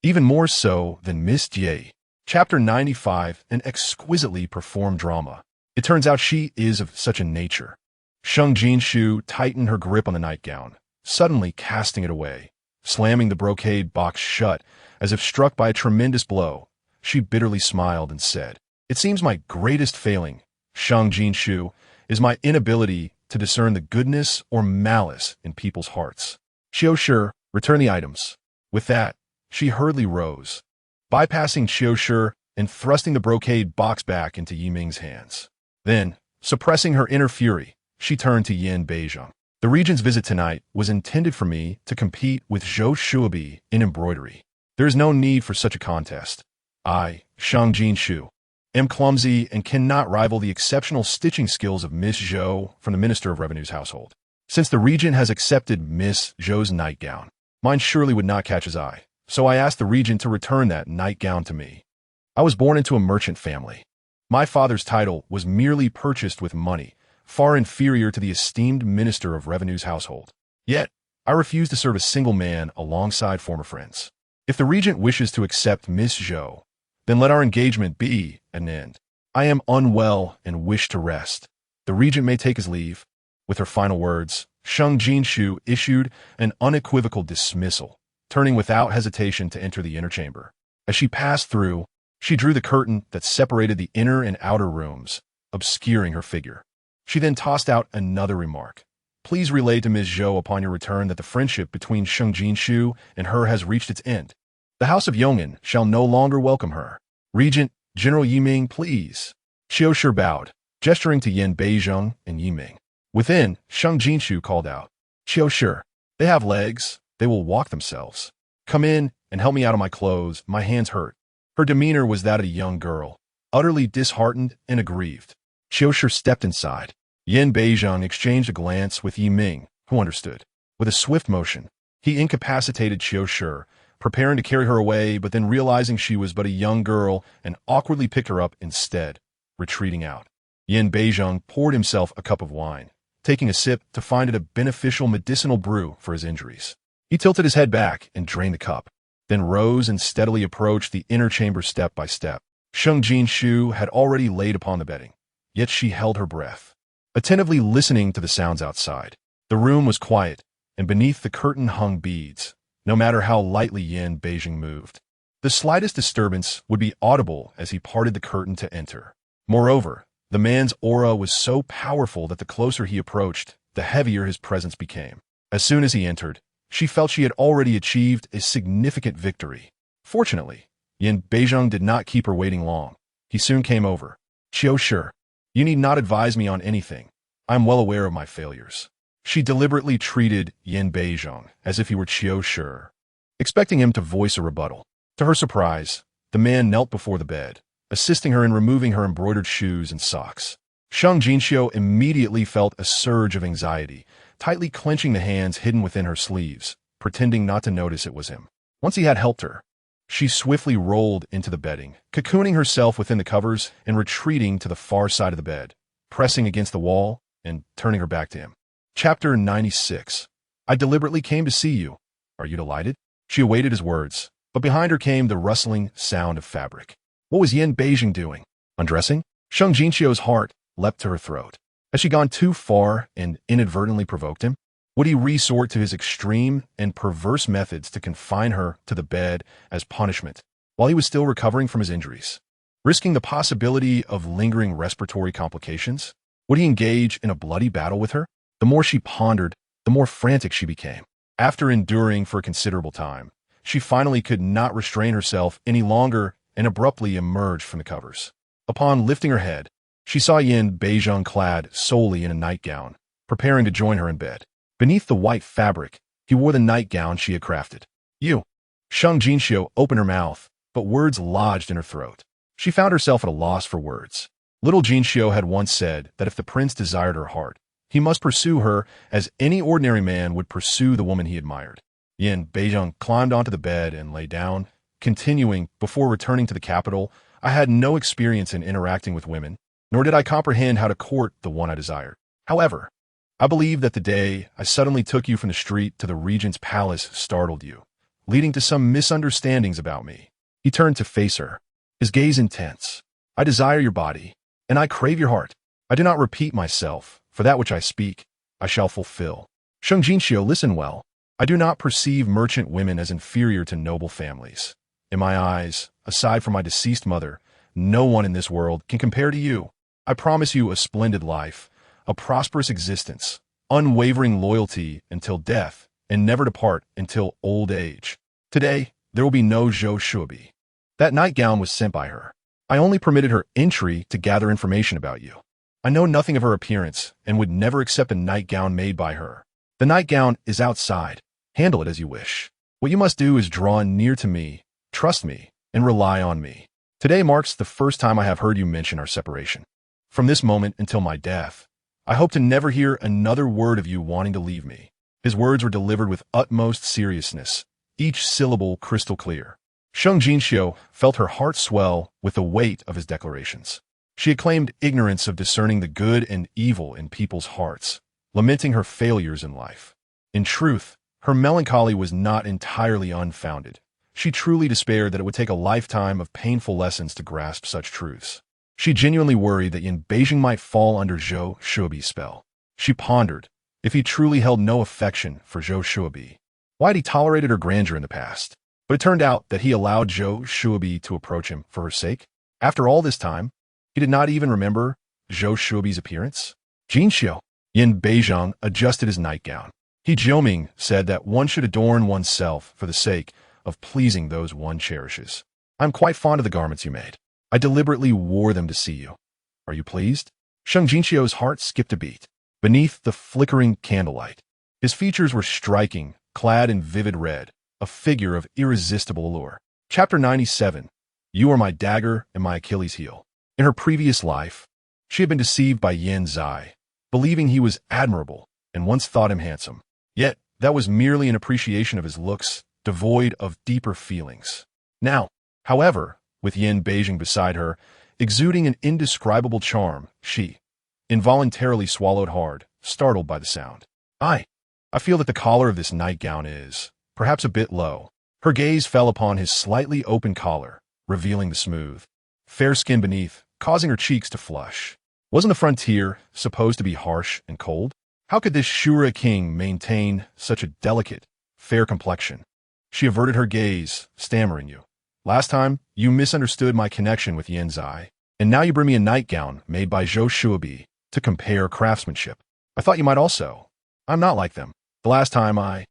Even more so than Miss Die. Chapter 95, an exquisitely performed drama. It turns out she is of such a nature. Sheng Jinxiu tightened her grip on the nightgown, suddenly casting it away, slamming the brocade box shut, as if struck by a tremendous blow. She bitterly smiled and said, It seems my greatest failing, Sheng Jinxiu, is my inability to discern the goodness or malice in people's hearts. Qiu Shi, return the items. With that, she hurriedly rose, bypassing Qiu Shi and thrusting the brocade box back into Yi Ming's hands. Then, suppressing her inner fury, she turned to Yin Beizheng. The regent's visit tonight was intended for me to compete with Zhou Shuobi in embroidery. There is no need for such a contest. I, Sheng Jinxiu, am clumsy and cannot rival the exceptional stitching skills of Miss Zhou from the Minister of Revenue's household. Since the regent has accepted Miss Zhou's nightgown, mine surely would not catch his eye, so I asked the regent to return that nightgown to me. I was born into a merchant family. My father's title was merely purchased with money, far inferior to the esteemed Minister of Revenue's household. Yet, I refuse to serve a single man alongside former friends. If the regent wishes to accept Miss Zhou, then let our engagement be at an end. I am unwell and wish to rest. The regent may take his leave. With her final words, Sheng Jinxiu issued an unequivocal dismissal, turning without hesitation to enter the inner chamber. As she passed through, she drew the curtain that separated the inner and outer rooms, obscuring her figure. She then tossed out another remark. Please relay to Ms. Zhou upon your return that the friendship between Sheng Jinxiu and her has reached its end. The House of Yong'an shall no longer welcome her. Regent, General Yiming, please. Qiu Shi bowed, gesturing to Yin Beizheng and Yiming. Within, Sheng Jinxiu called out, Qiu Shi, they have legs, they will walk themselves. Come in and help me out of my clothes, my hands hurt. Her demeanor was that of a young girl, utterly disheartened and aggrieved. Qiu Shi stepped inside. Yin Beizheng exchanged a glance with Yiming, who understood. With a swift motion, he incapacitated Qiu Shi, preparing to carry her away, but then realizing she was but a young girl and awkwardly picked her up instead, retreating out. Yin Beizheng poured himself a cup of wine, taking a sip to find it a beneficial medicinal brew for his injuries. He tilted his head back and drained the cup, then rose and steadily approached the inner chamber step by step. Sheng Jinxiu had already laid upon the bedding, yet she held her breath, attentively listening to the sounds outside. The room was quiet, and beneath the curtain hung beads, no matter how lightly Yin Beizheng moved. The slightest disturbance would be audible as he parted the curtain to enter. Moreover, the man's aura was so powerful that the closer he approached, the heavier his presence became. As soon as he entered, she felt she had already achieved a significant victory. Fortunately, Yin Beizheng did not keep her waiting long. He soon came over. Qiu Shi, you need not advise me on anything. I am well aware of my failures. She deliberately treated Yin Beizheng as if he were Qiu Shi, expecting him to voice a rebuttal. To her surprise, the man knelt before the bed, assisting her in removing her embroidered shoes and socks. Sheng Jinxiu immediately felt a surge of anxiety, tightly clenching the hands hidden within her sleeves, pretending not to notice it was him. Once he had helped her, she swiftly rolled into the bedding, cocooning herself within the covers and retreating to the far side of the bed, pressing against the wall and turning her back to him. Chapter 96. I deliberately came to see you. Are you delighted? She awaited his words, but behind her came the rustling sound of fabric. What was Yin Beizheng doing? Undressing? Sheng Jinxiu's heart leapt to her throat. Had she gone too far and inadvertently provoked him? Would he resort to his extreme and perverse methods to confine her to the bed as punishment while he was still recovering from his injuries, risking the possibility of lingering respiratory complications? Would he engage in a bloody battle with her? The more she pondered, the more frantic she became. After enduring for a considerable time, she finally could not restrain herself any longer and abruptly emerged from the covers. Upon lifting her head, she saw Yin Beizheng clad solely in a nightgown, preparing to join her in bed. Beneath the white fabric, he wore the nightgown she had crafted. You. Sheng Jinxiu opened her mouth, but words lodged in her throat. She found herself at a loss for words. Little Jinxiu had once said that if the prince desired her heart, he must pursue her as any ordinary man would pursue the woman he admired. Yin Beizheng climbed onto the bed and lay down, continuing, before returning to the capital, I had no experience in interacting with women, nor did I comprehend how to court the one I desired. However, I believe that the day I suddenly took you from the street to the regent's palace startled you, leading to some misunderstandings about me. He turned to face her, his gaze intense. I desire your body, and I crave your heart. I do not repeat myself, for that which I speak, I shall fulfill. Sheng Jinxiu, listen well. I do not perceive merchant women as inferior to noble families. In my eyes, aside from my deceased mother, no one in this world can compare to you. I promise you a splendid life, a prosperous existence, unwavering loyalty until death, and never depart until old age. Today, there will be no Zhou Shuobi. That nightgown was sent by her. I only permitted her entry to gather information about you. I know nothing of her appearance and would never accept a nightgown made by her. The nightgown is outside. Handle it as you wish. What you must do is draw near to me, trust me, and rely on me. Today marks the first time I have heard you mention our separation. From this moment until my death, I hope to never hear another word of you wanting to leave me. His words were delivered with utmost seriousness, each syllable crystal clear. Sheng Jinxiu felt her heart swell with the weight of his declarations. She had claimed ignorance of discerning the good and evil in people's hearts, lamenting her failures in life. In truth, her melancholy was not entirely unfounded. She truly despaired that it would take a lifetime of painful lessons to grasp such truths. She genuinely worried that Yin Beijing might fall under Zhou Shuobi's spell. She pondered, if he truly held no affection for Zhou Shuobi, why had he tolerated her grandeur in the past? But it turned out that he allowed Zhou Shuobi to approach him for her sake. After all this time, he did not even remember Zhou Shuobi's appearance. Jinxiu. Yin Beijing adjusted his nightgown. He Jiuming said that one should adorn oneself for the sake of pleasing those one cherishes. I'm quite fond of the garments you made. I deliberately wore them to see you. Are you pleased? Sheng Jinxiu's heart skipped a beat. Beneath the flickering candlelight, his features were striking, clad in vivid red, a figure of irresistible allure. Chapter 97. You are my dagger and my Achilles heel. In her previous life, she had been deceived by Yan Zai, believing he was admirable and once thought him handsome. Yet, that was merely an appreciation of his looks, devoid of deeper feelings. Now, however, with Yin Beijing beside her, exuding an indescribable charm, she involuntarily swallowed hard, startled by the sound. I feel that the collar of this nightgown is, perhaps a bit low. Her gaze fell upon his slightly open collar, revealing the smooth, fair skin beneath, causing her cheeks to flush. Wasn't the frontier supposed to be harsh and cold? How could this Shura king maintain such a delicate, fair complexion? She averted her gaze, stammering you. Last time, you misunderstood my connection with Yan Zai, and now you bring me a nightgown made by Zhou Shuobi to compare craftsmanship. I thought you might also. I'm not like them. The last time I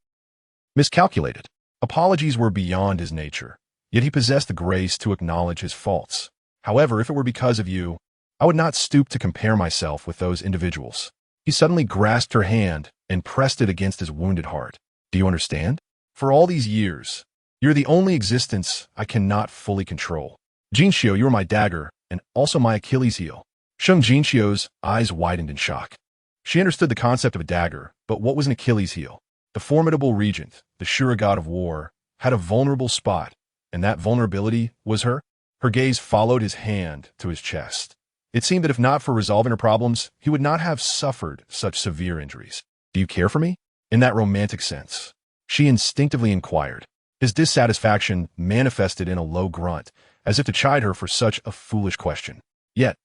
miscalculated. Apologies were beyond his nature, yet he possessed the grace to acknowledge his faults. However, if it were because of you, I would not stoop to compare myself with those individuals. He suddenly grasped her hand and pressed it against his wounded heart. Do you understand? For all these years, you're the only existence I cannot fully control. Jinxiu, you are my dagger and also my Achilles heel. Sheng Jinxiu's eyes widened in shock. She understood the concept of a dagger, but what was an Achilles heel? The formidable regent, the Shura god of war, had a vulnerable spot, and that vulnerability was her. Her gaze followed his hand to his chest. It seemed that if not for resolving her problems, he would not have suffered such severe injuries. Do you care for me? In that romantic sense. She instinctively inquired. His dissatisfaction manifested in a low grunt, as if to chide her for such a foolish question. Yet,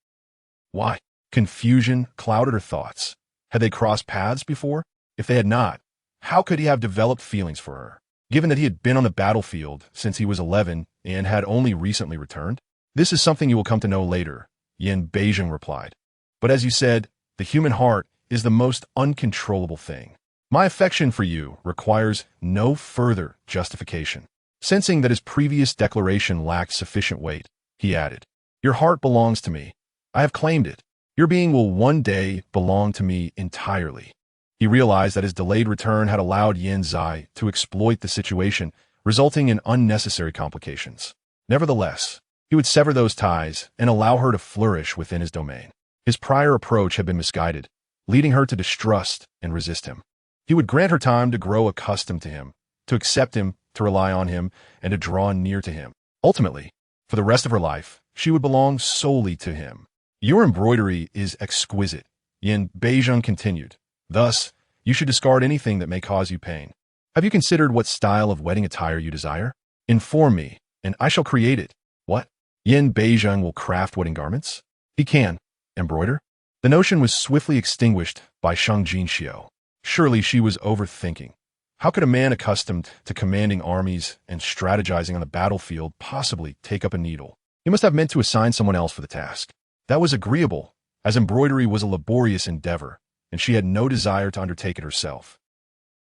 why? Confusion clouded her thoughts. Had they crossed paths before? If they had not, how could he have developed feelings for her, given that he had been on the battlefield since he was 11 and had only recently returned? This is something you will come to know later, Yin Beijing replied. But as you said, the human heart is the most uncontrollable thing. My affection for you requires no further justification. Sensing that his previous declaration lacked sufficient weight, he added, Your heart belongs to me. I have claimed it. Your being will one day belong to me entirely. He realized that his delayed return had allowed Yan Zai to exploit the situation, resulting in unnecessary complications. Nevertheless, he would sever those ties and allow her to flourish within his domain. His prior approach had been misguided, leading her to distrust and resist him. He would grant her time to grow accustomed to him, to accept him, to rely on him, and to draw near to him. Ultimately, for the rest of her life, she would belong solely to him. Your embroidery is exquisite, Yin Beijing continued. Thus, you should discard anything that may cause you pain. Have you considered what style of wedding attire you desire? Inform me, and I shall create it. What? Yin Beijing will craft wedding garments? He can. Embroider? The notion was swiftly extinguished by Sheng Jinxiu. Surely she was overthinking. How could a man accustomed to commanding armies and strategizing on the battlefield possibly take up a needle? He must have meant to assign someone else for the task. That was agreeable, as embroidery was a laborious endeavor, and she had no desire to undertake it herself.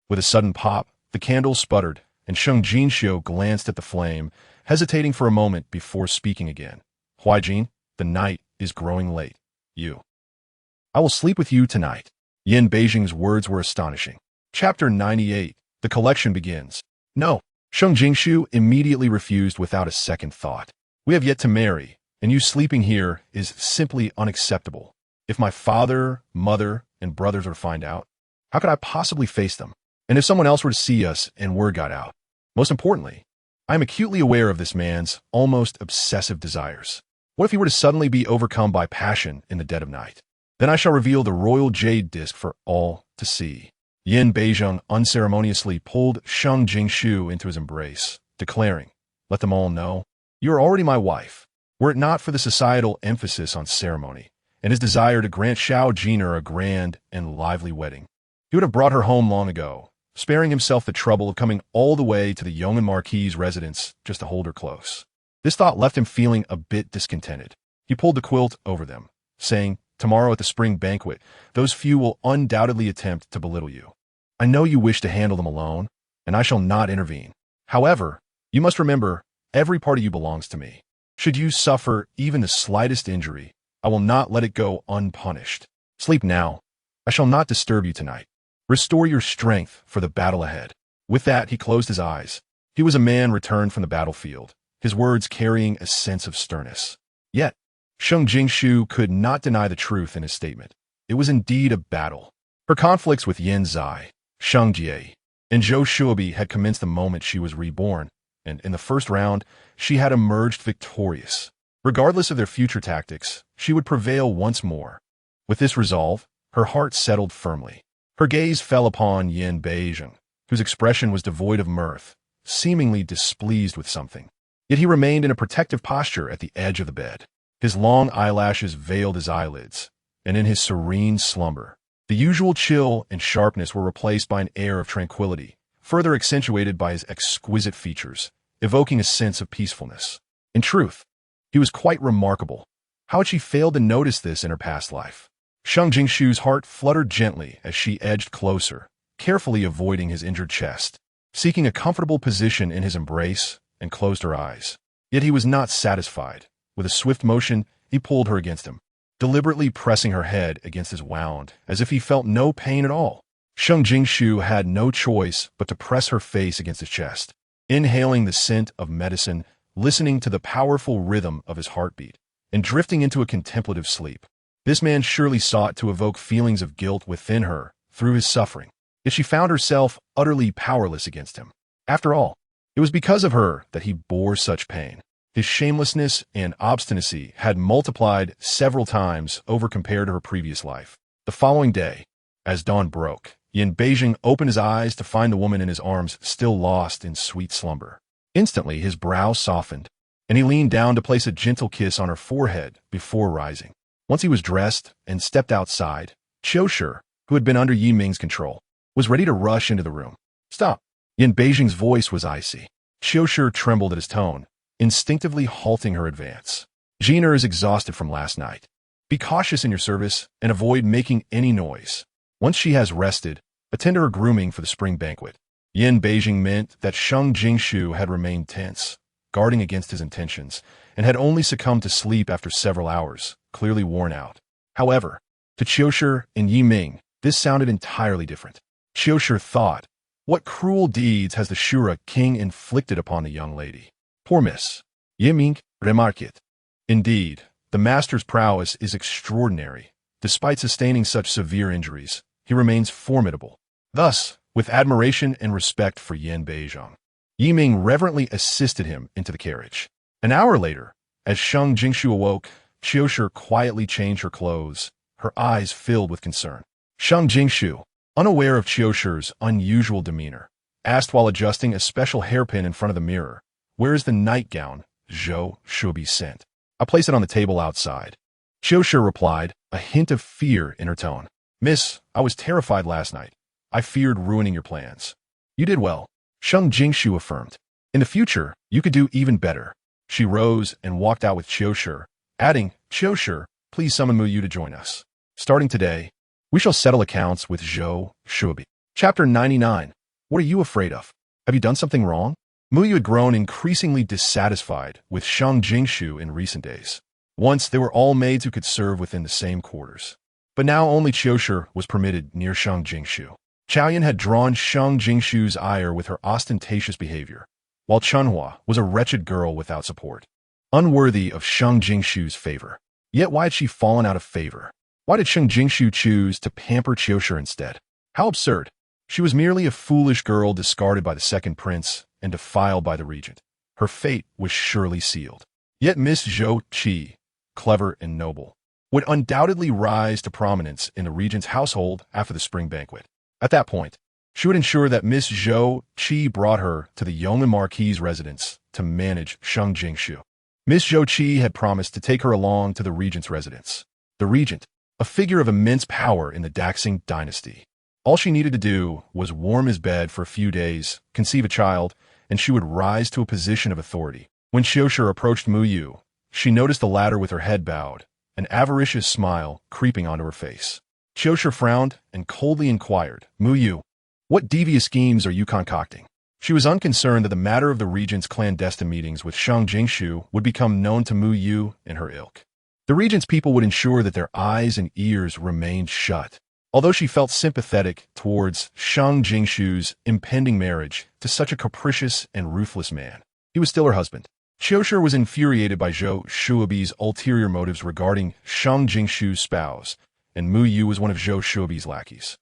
With a sudden pop, the candle sputtered, and Sheng Jinxiu glanced at the flame, hesitating for a moment before speaking again. Huaijin, the night is growing late. You I will sleep with you tonight. Yin Beijing's words were astonishing. Chapter 98. The collection begins. No. Sheng Jinxiu immediately refused without a second thought. We have yet to marry, and you sleeping here is simply unacceptable. If my father, mother, and brothers were to find out, how could I possibly face them? And if someone else were to see us and word got out? Most importantly, I am acutely aware of this man's almost obsessive desires. What if he were to suddenly be overcome by passion in the dead of night? Then I shall reveal the royal jade disc for all to see. Yin Beijing unceremoniously pulled Sheng Jinxiu into his embrace, declaring, "Let them all know, you are already my wife." Were it not for the societal emphasis on ceremony and his desire to grant Xiao Jiner a grand and lively wedding, he would have brought her home long ago, sparing himself the trouble of coming all the way to the Young and Marquis's residence just to hold her close. This thought left him feeling a bit discontented. He pulled the quilt over them, saying, "Tomorrow at the spring banquet, those few will undoubtedly attempt to belittle you. I know you wish to handle them alone, and I shall not intervene. However, you must remember, every part of you belongs to me. Should you suffer even the slightest injury, I will not let it go unpunished. Sleep now. I shall not disturb you tonight. Restore your strength for the battle ahead." With that, he closed his eyes. He was a man returned from the battlefield, his words carrying a sense of sternness. Yet, Sheng Jinxiu could not deny the truth in his statement. It was indeed a battle. Her conflicts with Yin Zai, Sheng Jie, and Zhou Shuobi had commenced the moment she was reborn, and in the first round, she had emerged victorious. Regardless of their future tactics, she would prevail once more. With this resolve, her heart settled firmly. Her gaze fell upon Yin Beijing, whose expression was devoid of mirth, seemingly displeased with something. Yet he remained in a protective posture at the edge of the bed. His long eyelashes veiled his eyelids, and in his serene slumber, the usual chill and sharpness were replaced by an air of tranquility, further accentuated by his exquisite features, evoking a sense of peacefulness. In truth, he was quite remarkable. How had she failed to notice this in her past life? Sheng Jinxiu's heart fluttered gently as she edged closer, carefully avoiding his injured chest, seeking a comfortable position in his embrace, and closed her eyes. Yet he was not satisfied. With a swift motion, he pulled her against him, deliberately pressing her head against his wound, as if he felt no pain at all. Sheng Jinxiu had no choice but to press her face against his chest, inhaling the scent of medicine, listening to the powerful rhythm of his heartbeat, and drifting into a contemplative sleep. This man surely sought to evoke feelings of guilt within her through his suffering, yet she found herself utterly powerless against him. After all, it was because of her that he bore such pain. His shamelessness and obstinacy had multiplied several times over compared to her previous life. The following day, as dawn broke, Yin Beijing opened his eyes to find the woman in his arms still lost in sweet slumber. Instantly, his brow softened, and he leaned down to place a gentle kiss on her forehead before rising. Once he was dressed and stepped outside, Qiushi, who had been under Yi Ming's control, was ready to rush into the room. "Stop!" Yin Beijing's voice was icy. Qiushi trembled at his tone, instinctively halting her advance. "Jiner is exhausted from last night. Be cautious in your service and avoid making any noise. Once she has rested, attend to her grooming for the spring banquet." Yin Beijing meant that Sheng Jinxiu had remained tense, guarding against his intentions, and had only succumbed to sleep after several hours, clearly worn out. However, to Qiushi and Yi Ming, this sounded entirely different. Qiushi thought, what cruel deeds has the Shura king inflicted upon the young lady? Poor miss. Yi Ming remarked it. Indeed, the master's prowess is extraordinary. Despite sustaining such severe injuries, he remains formidable. Thus, with admiration and respect for Yin Beijing, Yi Ming reverently assisted him into the carriage. An hour later, as Sheng Jinxiu awoke, Qiushi quietly changed her clothes, her eyes filled with concern. Sheng Jinxiu, unaware of Qiushi's unusual demeanor, asked while adjusting a special hairpin in front of the mirror, "Where is the nightgown Zhou Shuobi sent?" "I placed it on the table outside." Qiushi replied, a hint of fear in her tone. "Miss, I was terrified last night. I feared ruining your plans." "You did well," Sheng Jinxiu affirmed. "In the future, you could do even better." She rose and walked out with Qiushi, adding, "Qiushi, please summon Mu Yu to join us. Starting today, we shall settle accounts with Zhou Shuobi." Chapter 99. What are you afraid of? Have you done something wrong? Mu Yu had grown increasingly dissatisfied with Sheng Jinxiu in recent days. Once, they were all maids who could serve within the same quarters. But now only Qiushi was permitted near Sheng Jinxiu. Chaoyan had drawn Sheng Jinxiu's ire with her ostentatious behavior, while Chunhua was a wretched girl without support, unworthy of Sheng Jinxiu's favor. Yet why had she fallen out of favor? Why did Sheng Jinxiu choose to pamper Qiushi instead? How absurd! She was merely a foolish girl discarded by the second prince and defiled by the regent. Her fate was surely sealed. Yet Miss Zhou Qi, clever and noble, would undoubtedly rise to prominence in the regent's household after the spring banquet. At that point, she would ensure that Miss Zhou Qi brought her to the Yong'an Marquis's residence to manage Sheng Jinxiu. Miss Zhou Qi had promised to take her along to the regent's residence. The regent, a figure of immense power in the Daxing dynasty. All she needed to do was warm his bed for a few days, conceive a child, and she would rise to a position of authority. When Qiushi approached Mu Yu, she noticed the latter with her head bowed, an avaricious smile creeping onto her face. Qiushi frowned and coldly inquired, Mu Yu, what devious schemes are you concocting? She was unconcerned that the matter of the regent's clandestine meetings with Sheng Jinxiu would become known to Mu Yu and her ilk. The regent's people would ensure that their eyes and ears remained shut. Although she felt sympathetic towards Sheng Jinxiu's impending marriage to such a capricious and ruthless man, he was still her husband. Qiushi was infuriated by Zhou Shuobi's ulterior motives regarding Sheng Jinxiu's spouse, and Mu Yu was one of Zhou Shuobi's lackeys.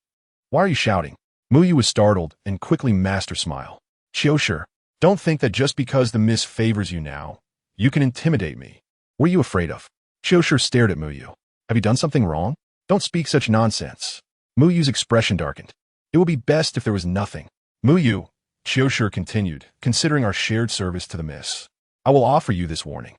Why are you shouting? Mu Yu was startled and quickly masked her smile. Qiushi, don't think that just because the miss favors you now, you can intimidate me. What are you afraid of? Qiushi stared at Mu Yu. Have you done something wrong? Don't speak such nonsense. Mu Yu's expression darkened. It would be best if there was nothing. Mu Yu, Qiushi continued, considering our shared service to the miss. I will offer you this warning.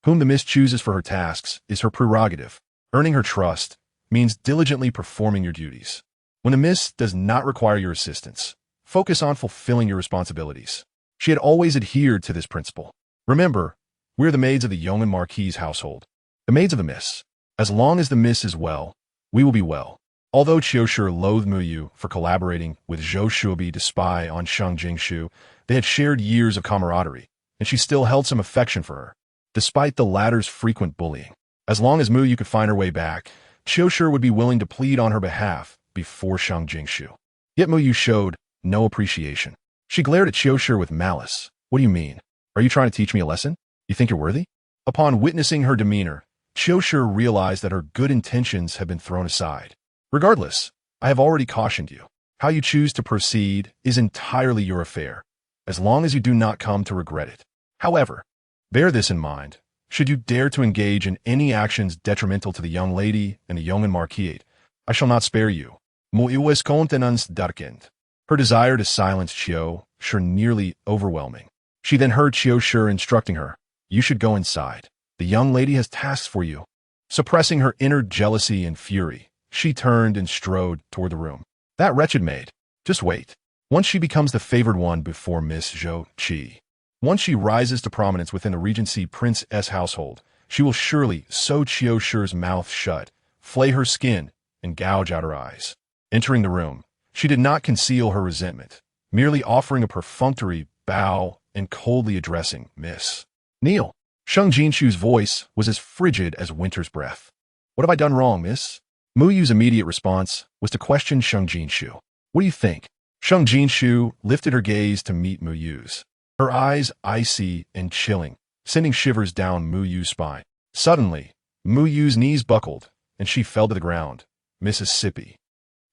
Whom the miss chooses for her tasks is her prerogative. Earning her trust means diligently performing your duties. When the miss does not require your assistance, focus on fulfilling your responsibilities. She had always adhered to this principle. Remember, we are the maids of the Yong'an Marquis's household. The maids of the miss. As long as the miss is well, we will be well. Although Qiushi loathed Mu Yu for collaborating with Zhou Shuobi to spy on Sheng Jinxiu, they had shared years of camaraderie, and she still held some affection for her, despite the latter's frequent bullying. As long as Mu Yu could find her way back, Qiushi would be willing to plead on her behalf before Sheng Jinxiu. Yet Mu Yu showed no appreciation. She glared at Qiushi with malice. What do you mean? Are you trying to teach me a lesson? You think you're worthy? Upon witnessing her demeanor, Qiushi realized that her good intentions had been thrown aside. Regardless, I have already cautioned you. How you choose to proceed is entirely your affair, as long as you do not come to regret it. However, bear this in mind. Should you dare to engage in any actions detrimental to the young lady and the Yong'an Marquis, I shall not spare you. Mu Yu's countenance darkened. Her desire to silence Qiushi nearly overwhelming. She then heard Qiushi instructing her, you should go inside. The young lady has tasks for you. Suppressing her inner jealousy and fury, she turned and strode toward the room. That wretched maid. Just wait. Once she becomes the favored one before Miss Zhou Qi, once she rises to prominence within the Regency Prince's household, she will surely sew Qiushi's mouth shut, flay her skin, and gouge out her eyes. Entering the room, she did not conceal her resentment, merely offering a perfunctory bow and coldly addressing Miss Neil. Sheng Jinxiu's voice was as frigid as winter's breath. What have I done wrong, miss? Mu Yu's immediate response was to question Sheng Jinxiu. What do you think? Sheng Jinxiu lifted her gaze to meet Mu Yu's. Her eyes icy and chilling, sending shivers down Mu Yu's spine. Suddenly, Mu Yu's knees buckled, and she fell to the ground. Mississippi.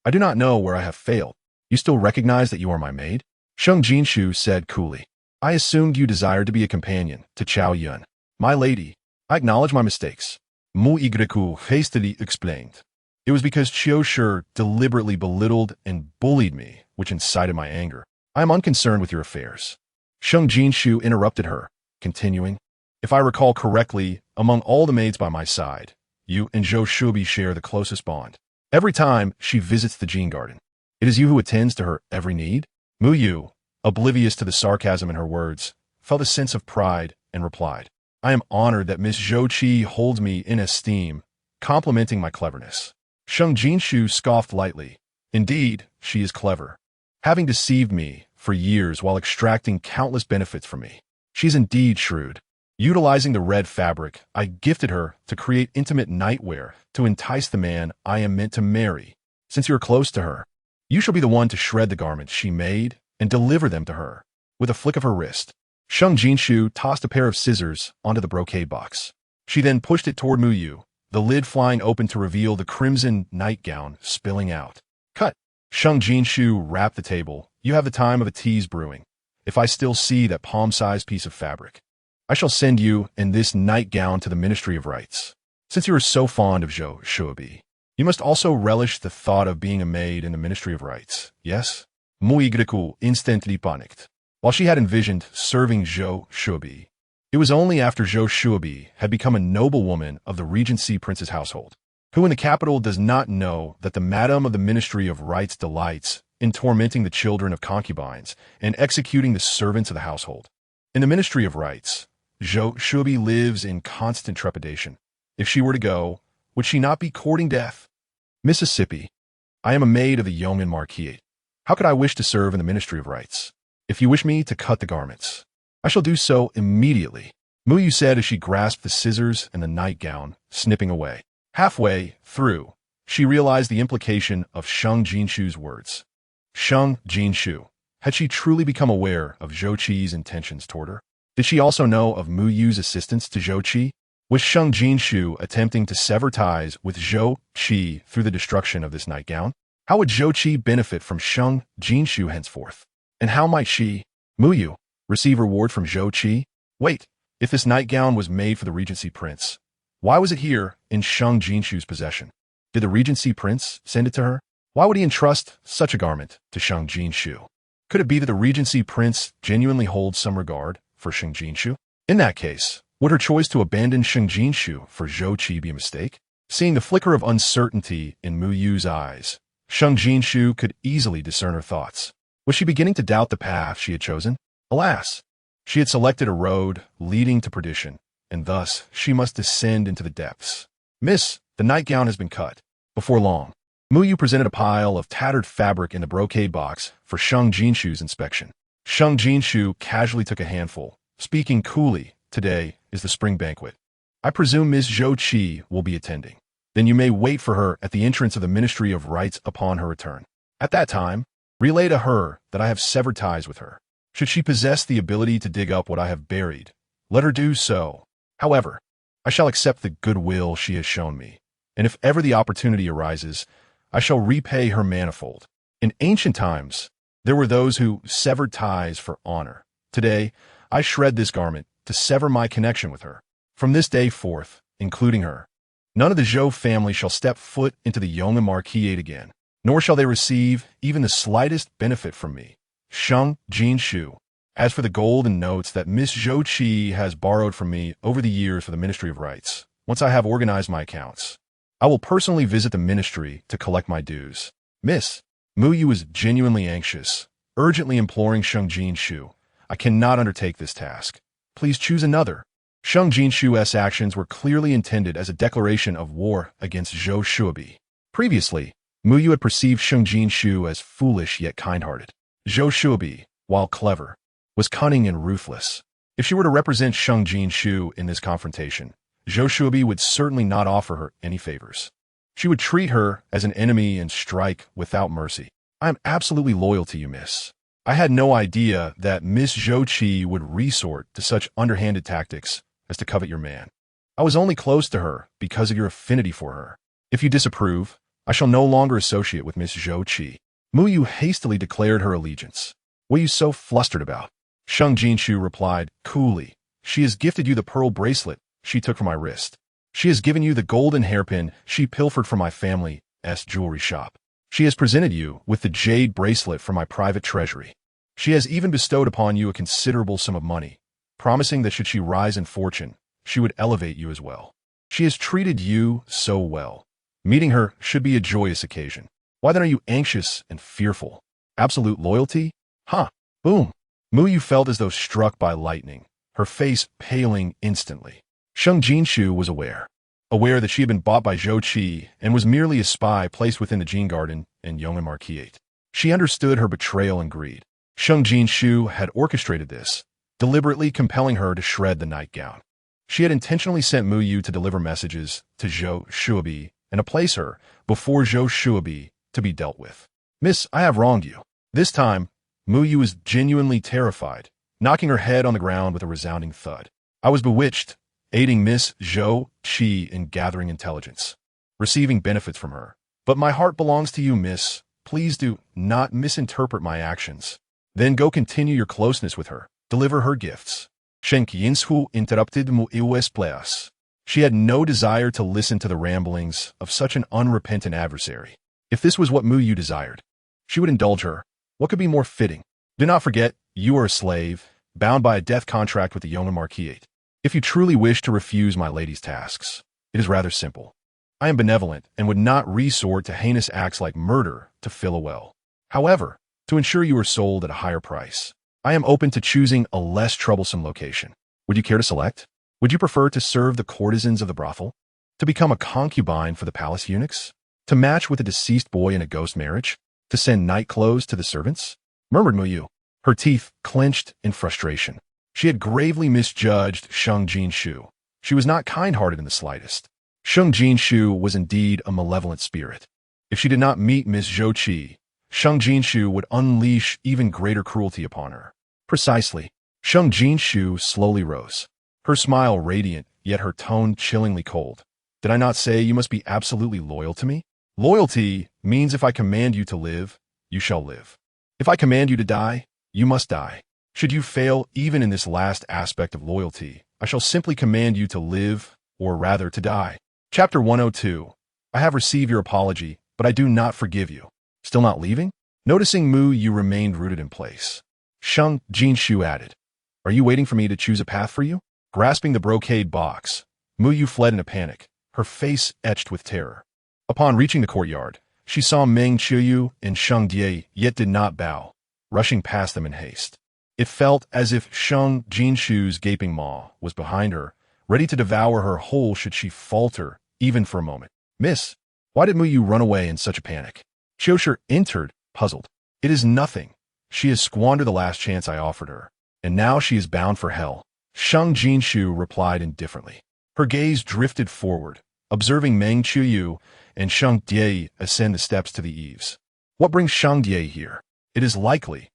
I do not know where I have failed. You still recognize that you are my maid? Sheng Jinxiu said coolly. I assumed you desired to be a companion to Chao Yun. My lady, I acknowledge my mistakes. Mu Yiku hastily explained. It was because Qiushi deliberately belittled and bullied me, which incited my anger. I am unconcerned with your affairs. Sheng Jinxiu interrupted her, continuing, if I recall correctly, among all the maids by my side, you and Zhou Shuobi share the closest bond. Every time she visits the Jin Garden, it is you who attends to her every need? Mu Yu, oblivious to the sarcasm in her words, felt a sense of pride and replied, I am honored that Miss Zhou Qi holds me in esteem, complimenting my cleverness. Sheng Jinxiu scoffed lightly. Indeed, she is clever. Having deceived me for years while extracting countless benefits from me. She's indeed shrewd. Utilizing the red fabric, I gifted her to create intimate nightwear to entice the man I am meant to marry. Since you are close to her, you shall be the one to shred the garments she made and deliver them to her with a flick of her wrist. Sheng Jinxiu tossed a pair of scissors onto the brocade box. She then pushed it toward Mu Yu, the lid flying open to reveal the crimson nightgown spilling out. Cut! Sheng Jinxiu rapped the table. You have the time of a tease brewing. If I still see that palm-sized piece of fabric, I shall send you and this nightgown to the Ministry of Rites. Since you are so fond of Zhou Shuobi, you must also relish the thought of being a maid in the Ministry of Rites, yes? Muy Griku instantly panicked. While she had envisioned serving Zhou Shuobi, it was only after Zhou Shuobi had become a noblewoman of the Regency Prince's household, who in the capital does not know that the Madam of the Ministry of Rites delights in tormenting the children of concubines and executing the servants of the household. In the Ministry of Rites, Zhou Shuobi lives in constant trepidation. If she were to go, would she not be courting death? Mississippi, I am a maid of the yeoman marquis. How could I wish to serve in the Ministry of Rites? If you wish me to cut the garments, I shall do so immediately, Mu Yu said as she grasped the scissors and the nightgown, snipping away. Halfway through, she realized the implication of Sheng Jinxiu's words. Sheng Jinxiu, had she truly become aware of Zhou Qi's intentions toward her? Did she also know of Mu Yu's assistance to Zhou Qi? Was Sheng Jinxiu attempting to sever ties with Zhou Qi through the destruction of this nightgown? How would Zhou Qi benefit from Sheng Jinxiu henceforth? And how might she, Mu Yu, receive reward from Zhou Qi? Wait, if this nightgown was made for the Regency Prince, why was it here in Sheng Jinxiu's possession? Did the Regency Prince send it to her? Why would he entrust such a garment to Sheng Jinxiu? Could it be that the Regency Prince genuinely holds some regard for Sheng Jinxiu? In that case, would her choice to abandon Sheng Jinxiu for Zhou Qi be a mistake? Seeing the flicker of uncertainty in Mu Yu's eyes, Sheng Jinxiu could easily discern her thoughts. Was she beginning to doubt the path she had chosen? Alas, she had selected a road leading to perdition, and thus she must descend into the depths. Miss, the nightgown has been cut. Before long, Mu Yu presented a pile of tattered fabric in the brocade box for Sheng Jinxiu's inspection. Sheng Jinxiu casually took a handful, speaking coolly. Today is the spring banquet. I presume Miss Zhou Qi will be attending. Then you may wait for her at the entrance of the Ministry of Rites upon her return. At that time, relay to her that I have severed ties with her. Should she possess the ability to dig up what I have buried, let her do so. However, I shall accept the goodwill she has shown me, and if ever the opportunity arises, I shall repay her manifold. In ancient times, there were those who severed ties for honor. Today, I shred this garment to sever my connection with her. From this day forth, including her, none of the Zhou family shall step foot into the yeoman marquis again, nor shall they receive even the slightest benefit from me. Sheng Jinxiu. As for the gold and notes that Miss Zhou Qi has borrowed from me over the years for the Ministry of Rites, once I have organized my accounts, I will personally visit the ministry to collect my dues. Miss, Mu Yu is genuinely anxious, urgently imploring Sheng Jinxiu. I cannot undertake this task. Please choose another. Sheng Jinxiu's actions were clearly intended as a declaration of war against Zhou Shuobi. Previously, Mu Yu had perceived Sheng Jinxiu as foolish yet kind-hearted. Zhou Shuobi, while clever, was cunning and ruthless. If she were to represent Sheng Jinxiu in this confrontation, Zhou Shuobi would certainly not offer her any favors. She would treat her as an enemy and strike without mercy. I am absolutely loyal to you, miss. I had no idea that Miss Zhou Qi would resort to such underhanded tactics as to covet your man. I was only close to her because of your affinity for her. If you disapprove, I shall no longer associate with Miss Zhou Qi. Mu Yu hastily declared her allegiance. What are you so flustered about? Sheng Jinxiu replied coolly. She has gifted you the pearl bracelet she took from my wrist. She has given you the golden hairpin she pilfered from my family's jewelry shop. She has presented you with the jade bracelet from my private treasury. She has even bestowed upon you a considerable sum of money, promising that should she rise in fortune, she would elevate you as well. She has treated you so well. Meeting her should be a joyous occasion. Why then are you anxious and fearful? Absolute loyalty? Huh. Boom. Mu Yu felt as though struck by lightning, her face paling instantly. Sheng Jinxiu was aware that she had been bought by Zhou Qi and was merely a spy placed within the Jin Garden and yeoman marquis. She understood her betrayal and greed. Sheng Jinxiu had orchestrated this, deliberately compelling her to shred the nightgown. She had intentionally sent Mu Yu to deliver messages to Zhou Shuabi and to place her before Zhou Shuabi to be dealt with. Miss, I have wronged you. This time, Mu Yu was genuinely terrified, knocking her head on the ground with a resounding thud. I was bewitched, aiding Miss Zhou Qi in gathering intelligence, receiving benefits from her. But my heart belongs to you, miss. Please do not misinterpret my actions. Then go continue your closeness with her. Deliver her gifts. Sheng Jinxiu interrupted Mu Yu's place. She had no desire to listen to the ramblings of such an unrepentant adversary. If this was what Mu Yu desired, she would indulge her. What could be more fitting? Do not forget, you are a slave, bound by a death contract with the Yongan Marquisate. If you truly wish to refuse my lady's tasks, it is rather simple. I am benevolent and would not resort to heinous acts like murder to fill a well. However, to ensure you are sold at a higher price, I am open to choosing a less troublesome location. Would you care to select? Would you prefer to serve the courtesans of the brothel? To become a concubine for the palace eunuchs? To match with a deceased boy in a ghost marriage? To send night clothes to the servants? Murmured Mu Yu, her teeth clenched in frustration. She had gravely misjudged Sheng Jinxiu. She was not kind-hearted in the slightest. Sheng Jinxiu was indeed a malevolent spirit. If she did not meet Miss Zhou Qi, Sheng Jinxiu would unleash even greater cruelty upon her. Precisely. Sheng Jinxiu slowly rose, her smile radiant, yet her tone chillingly cold. Did I not say you must be absolutely loyal to me? Loyalty means if I command you to live, you shall live. If I command you to die, you must die. Should you fail even in this last aspect of loyalty, I shall simply command you to live, or rather to die. Chapter 102. I have received your apology, but I do not forgive you. Still not leaving? Noticing Mu Yu remained rooted in place, Sheng Jinxiu added, Are you waiting for me to choose a path for you? Grasping the brocade box, Mu Yu fled in a panic, her face etched with terror. Upon reaching the courtyard, she saw Meng Qiuyu and Sheng Die, yet did not bow, rushing past them in haste. It felt as if Sheng Jinxiu's gaping maw was behind her, ready to devour her whole should she falter, even for a moment. Miss, why did Mu Yu run away in such a panic? Qiushi entered, puzzled. It is nothing. She has squandered the last chance I offered her, and now she is bound for hell. Sheng Jinxiu replied indifferently. Her gaze drifted forward, observing Meng Qiuyu and Sheng Die ascend the steps to the eaves. What brings Sheng Die here? It is likely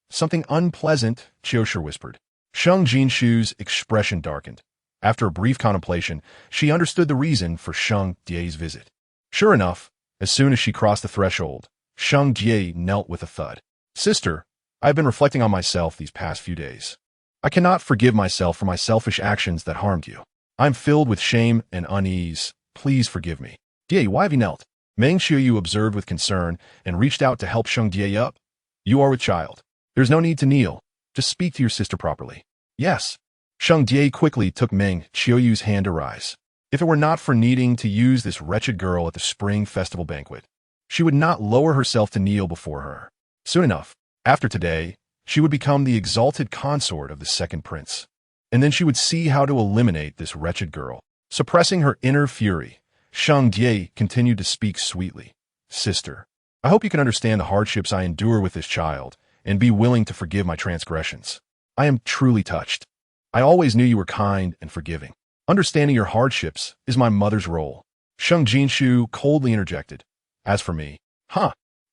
something unpleasant, Qiushi whispered. Sheng Jinxiu's expression darkened. After a brief contemplation, she understood the reason for Sheng Die's visit. Sure enough, as soon as she crossed the threshold, Sheng Die knelt with a thud. Sister, I have been reflecting on myself these past few days. I cannot forgive myself for my selfish actions that harmed you. I am filled with shame and unease. Please forgive me. Die, why have you knelt? Meng Qiuyu observed with concern and reached out to help Sheng Die up. You are with child. There's no need to kneel. Just speak to your sister properly. Yes. Sheng Die quickly took Meng Qiuyu's hand to rise. If it were not for needing to use this wretched girl at the spring festival banquet, she would not lower herself to kneel before her. Soon enough, after today, she would become the exalted consort of the second prince. And then she would see how to eliminate this wretched girl. Suppressing her inner fury, Sheng Die continued to speak sweetly. Sister, I hope you can understand the hardships I endure with this child and be willing to forgive my transgressions. I am truly touched. I always knew you were kind and forgiving. Understanding your hardships is my mother's role. Sheng Jinxiu coldly interjected. As for me,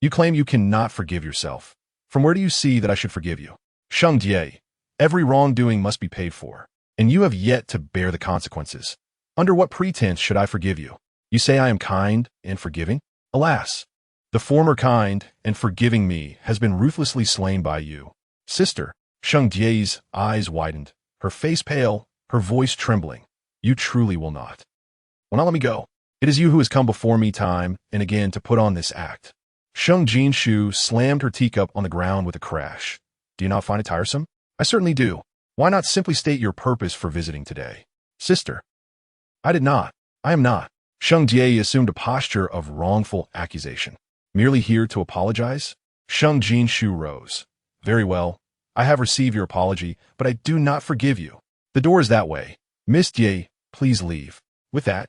you claim you cannot forgive yourself. From where do you see that I should forgive you? Sheng Die, every wrongdoing must be paid for, and you have yet to bear the consequences. Under what pretense should I forgive you? You say I am kind and forgiving? Alas, the former kind and forgiving me has been ruthlessly slain by you. Sister, Sheng Die's eyes widened, her face pale, her voice trembling. You truly will not. Well, now let me go. It is you who has come before me time and again to put on this act. Sheng Jinxiu slammed her teacup on the ground with a crash. Do you not find it tiresome? I certainly do. Why not simply state your purpose for visiting today? Sister. I did not. I am not. Sheng Die assumed a posture of wrongful accusation. Merely here to apologize? Sheng Jinxiu rose. Very well. I have received your apology, but I do not forgive you. The door is that way. Miss Die, please leave. With that,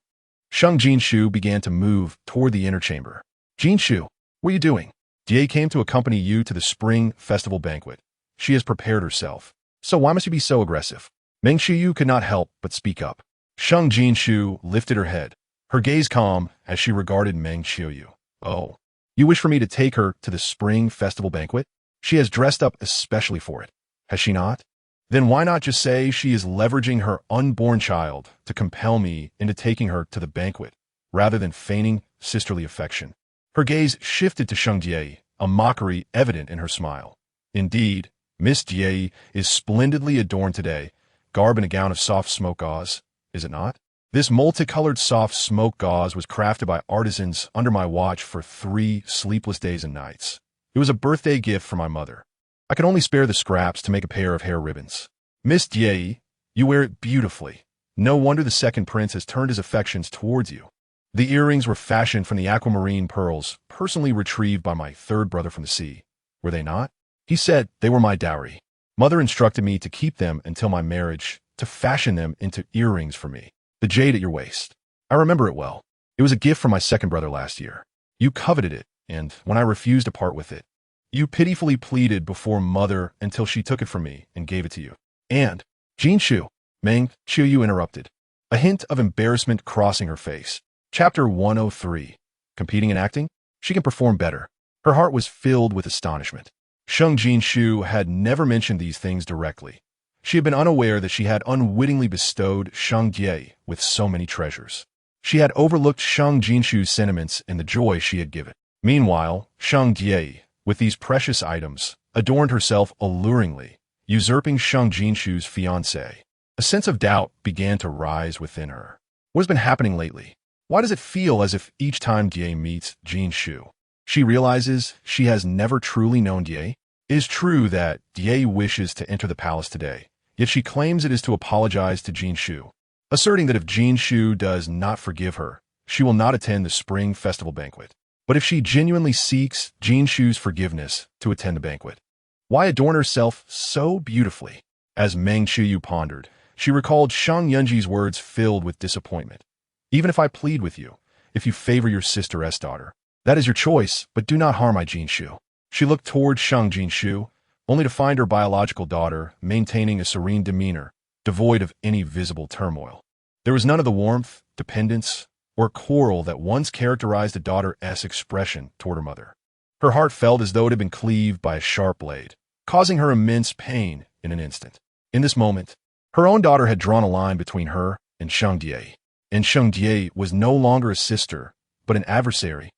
Sheng Jinxiu began to move toward the inner chamber. Jinxiu, what are you doing? Die came to accompany you to the spring festival banquet. She has prepared herself. So why must you be so aggressive? Meng Qiu could not help but speak up. Sheng Jinxiu lifted her head, her gaze calm as she regarded Meng Qiu. Oh, you wish for me to take her to the spring festival banquet? She has dressed up especially for it, has she not? Then why not just say she is leveraging her unborn child to compel me into taking her to the banquet, rather than feigning sisterly affection? Her gaze shifted to Sheng Jie, a mockery evident in her smile. Indeed, Miss Jie is splendidly adorned today, garb in a gown of soft smoke gauze, is it not? This multicolored soft smoke gauze was crafted by artisans under my watch for 3 sleepless days and nights. It was a birthday gift from my mother. I could only spare the scraps to make a pair of hair ribbons. Miss Jie, you wear it beautifully. No wonder the second prince has turned his affections towards you. The earrings were fashioned from the aquamarine pearls personally retrieved by my third brother from the sea. Were they not? He said they were my dowry. Mother instructed me to keep them until my marriage, to fashion them into earrings for me. The jade at your waist. I remember it well. It was a gift from my second brother last year. You coveted it, and when I refused to part with it, you pitifully pleaded before Mother until she took it from me and gave it to you. And, Jinxiu, Meng Qiu interrupted, a hint of embarrassment crossing her face. Chapter 103. Competing in acting? She can perform better. Her heart was filled with astonishment. Sheng Jinxiu had never mentioned these things directly. She had been unaware that she had unwittingly bestowed Sheng Jie with so many treasures. She had overlooked Sheng Jinxiu's sentiments in the joy she had given. Meanwhile, Sheng Jie, with these precious items, adorned herself alluringly, usurping Sheng Jinxiu's fiancé. A sense of doubt began to rise within her. What has been happening lately? Why does it feel as if each time Jie meets Jinxiu, she realizes she has never truly known Jie? It is true that Jie wishes to enter the palace today, yet she claims it is to apologize to Jinxiu, asserting that if Jinxiu does not forgive her, she will not attend the spring festival banquet. But if she genuinely seeks Jinxiu's forgiveness to attend the banquet, why adorn herself so beautifully? As Meng Qiu pondered, she recalled Shang Yunji's words filled with disappointment. Even if I plead with you, if you favor your sister's daughter, that is your choice, but do not harm my Jinxiu. She looked toward Sheng Jinxiu, only to find her biological daughter maintaining a serene demeanor, devoid of any visible turmoil. There was none of the warmth, dependence, or quarrel that once characterized a daughter's expression toward her mother. Her heart felt as though it had been cleaved by a sharp blade, causing her immense pain in an instant. In this moment, her own daughter had drawn a line between her and Sheng Jie, and Sheng Jie was no longer a sister, but an adversary.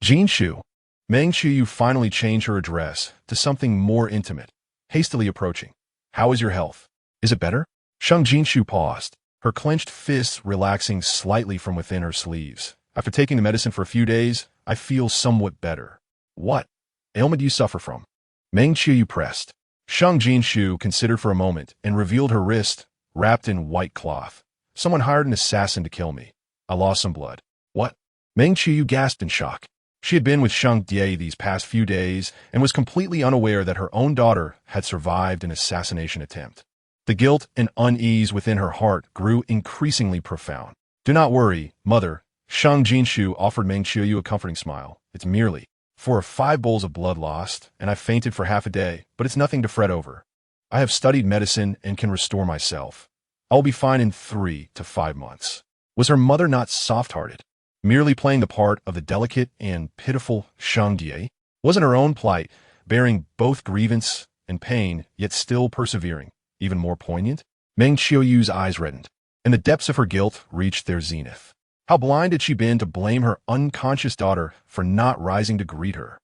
Jinxiu. Meng Qiu finally changed her address to something more intimate, hastily approaching. How is your health? Is it better? Sheng Jinxiu paused, her clenched fists relaxing slightly from within her sleeves. After taking the medicine for a few days, I feel somewhat better. What ailment do you suffer from? Meng Qiu pressed. Sheng Jinxiu considered for a moment and revealed her wrist, wrapped in white cloth. Someone hired an assassin to kill me. I lost some blood. What? Meng Qiu gasped in shock. She had been with Sheng Jie these past few days and was completely unaware that her own daughter had survived an assassination attempt. The guilt and unease within her heart grew increasingly profound. Do not worry, mother. Sheng Jinxiu offered Meng Qiu a comforting smile. It's merely 4 or 5 bowls of blood lost, and I fainted for half a day, but it's nothing to fret over. I have studied medicine and can restore myself. I will be fine in 3 to 5 months. Was her mother not soft-hearted, merely playing the part of the delicate and pitiful Sheng Jie? Wasn't her own plight, bearing both grievance and pain, yet still persevering, even more poignant? Meng Qiu's eyes reddened, and the depths of her guilt reached their zenith. How blind had she been to blame her unconscious daughter for not rising to greet her?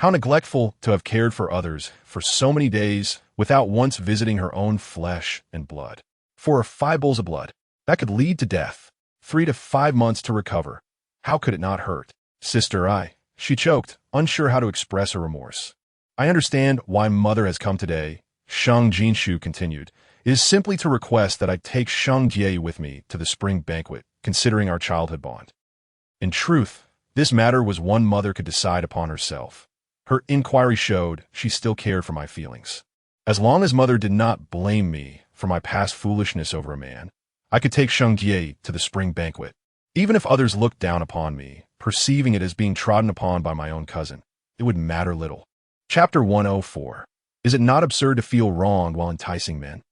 How neglectful to have cared for others for so many days without once visiting her own flesh and blood. 4 or 5 bowls of blood, that could lead to death. 3 to 5 months to recover. How could it not hurt? Sister, she choked, unsure how to express her remorse. I understand why mother has come today, Sheng Jinxiu continued. It is simply to request that I take Sheng Jie with me to the spring banquet, considering our childhood bond. In truth, this matter was one mother could decide upon herself. Her inquiry showed she still cared for my feelings. As long as mother did not blame me for my past foolishness over a man, I could take Sheng Jie to the spring banquet. Even if others looked down upon me, perceiving it as being trodden upon by my own cousin, it would matter little. Chapter 104. Is it not absurd to feel wronged while enticing men,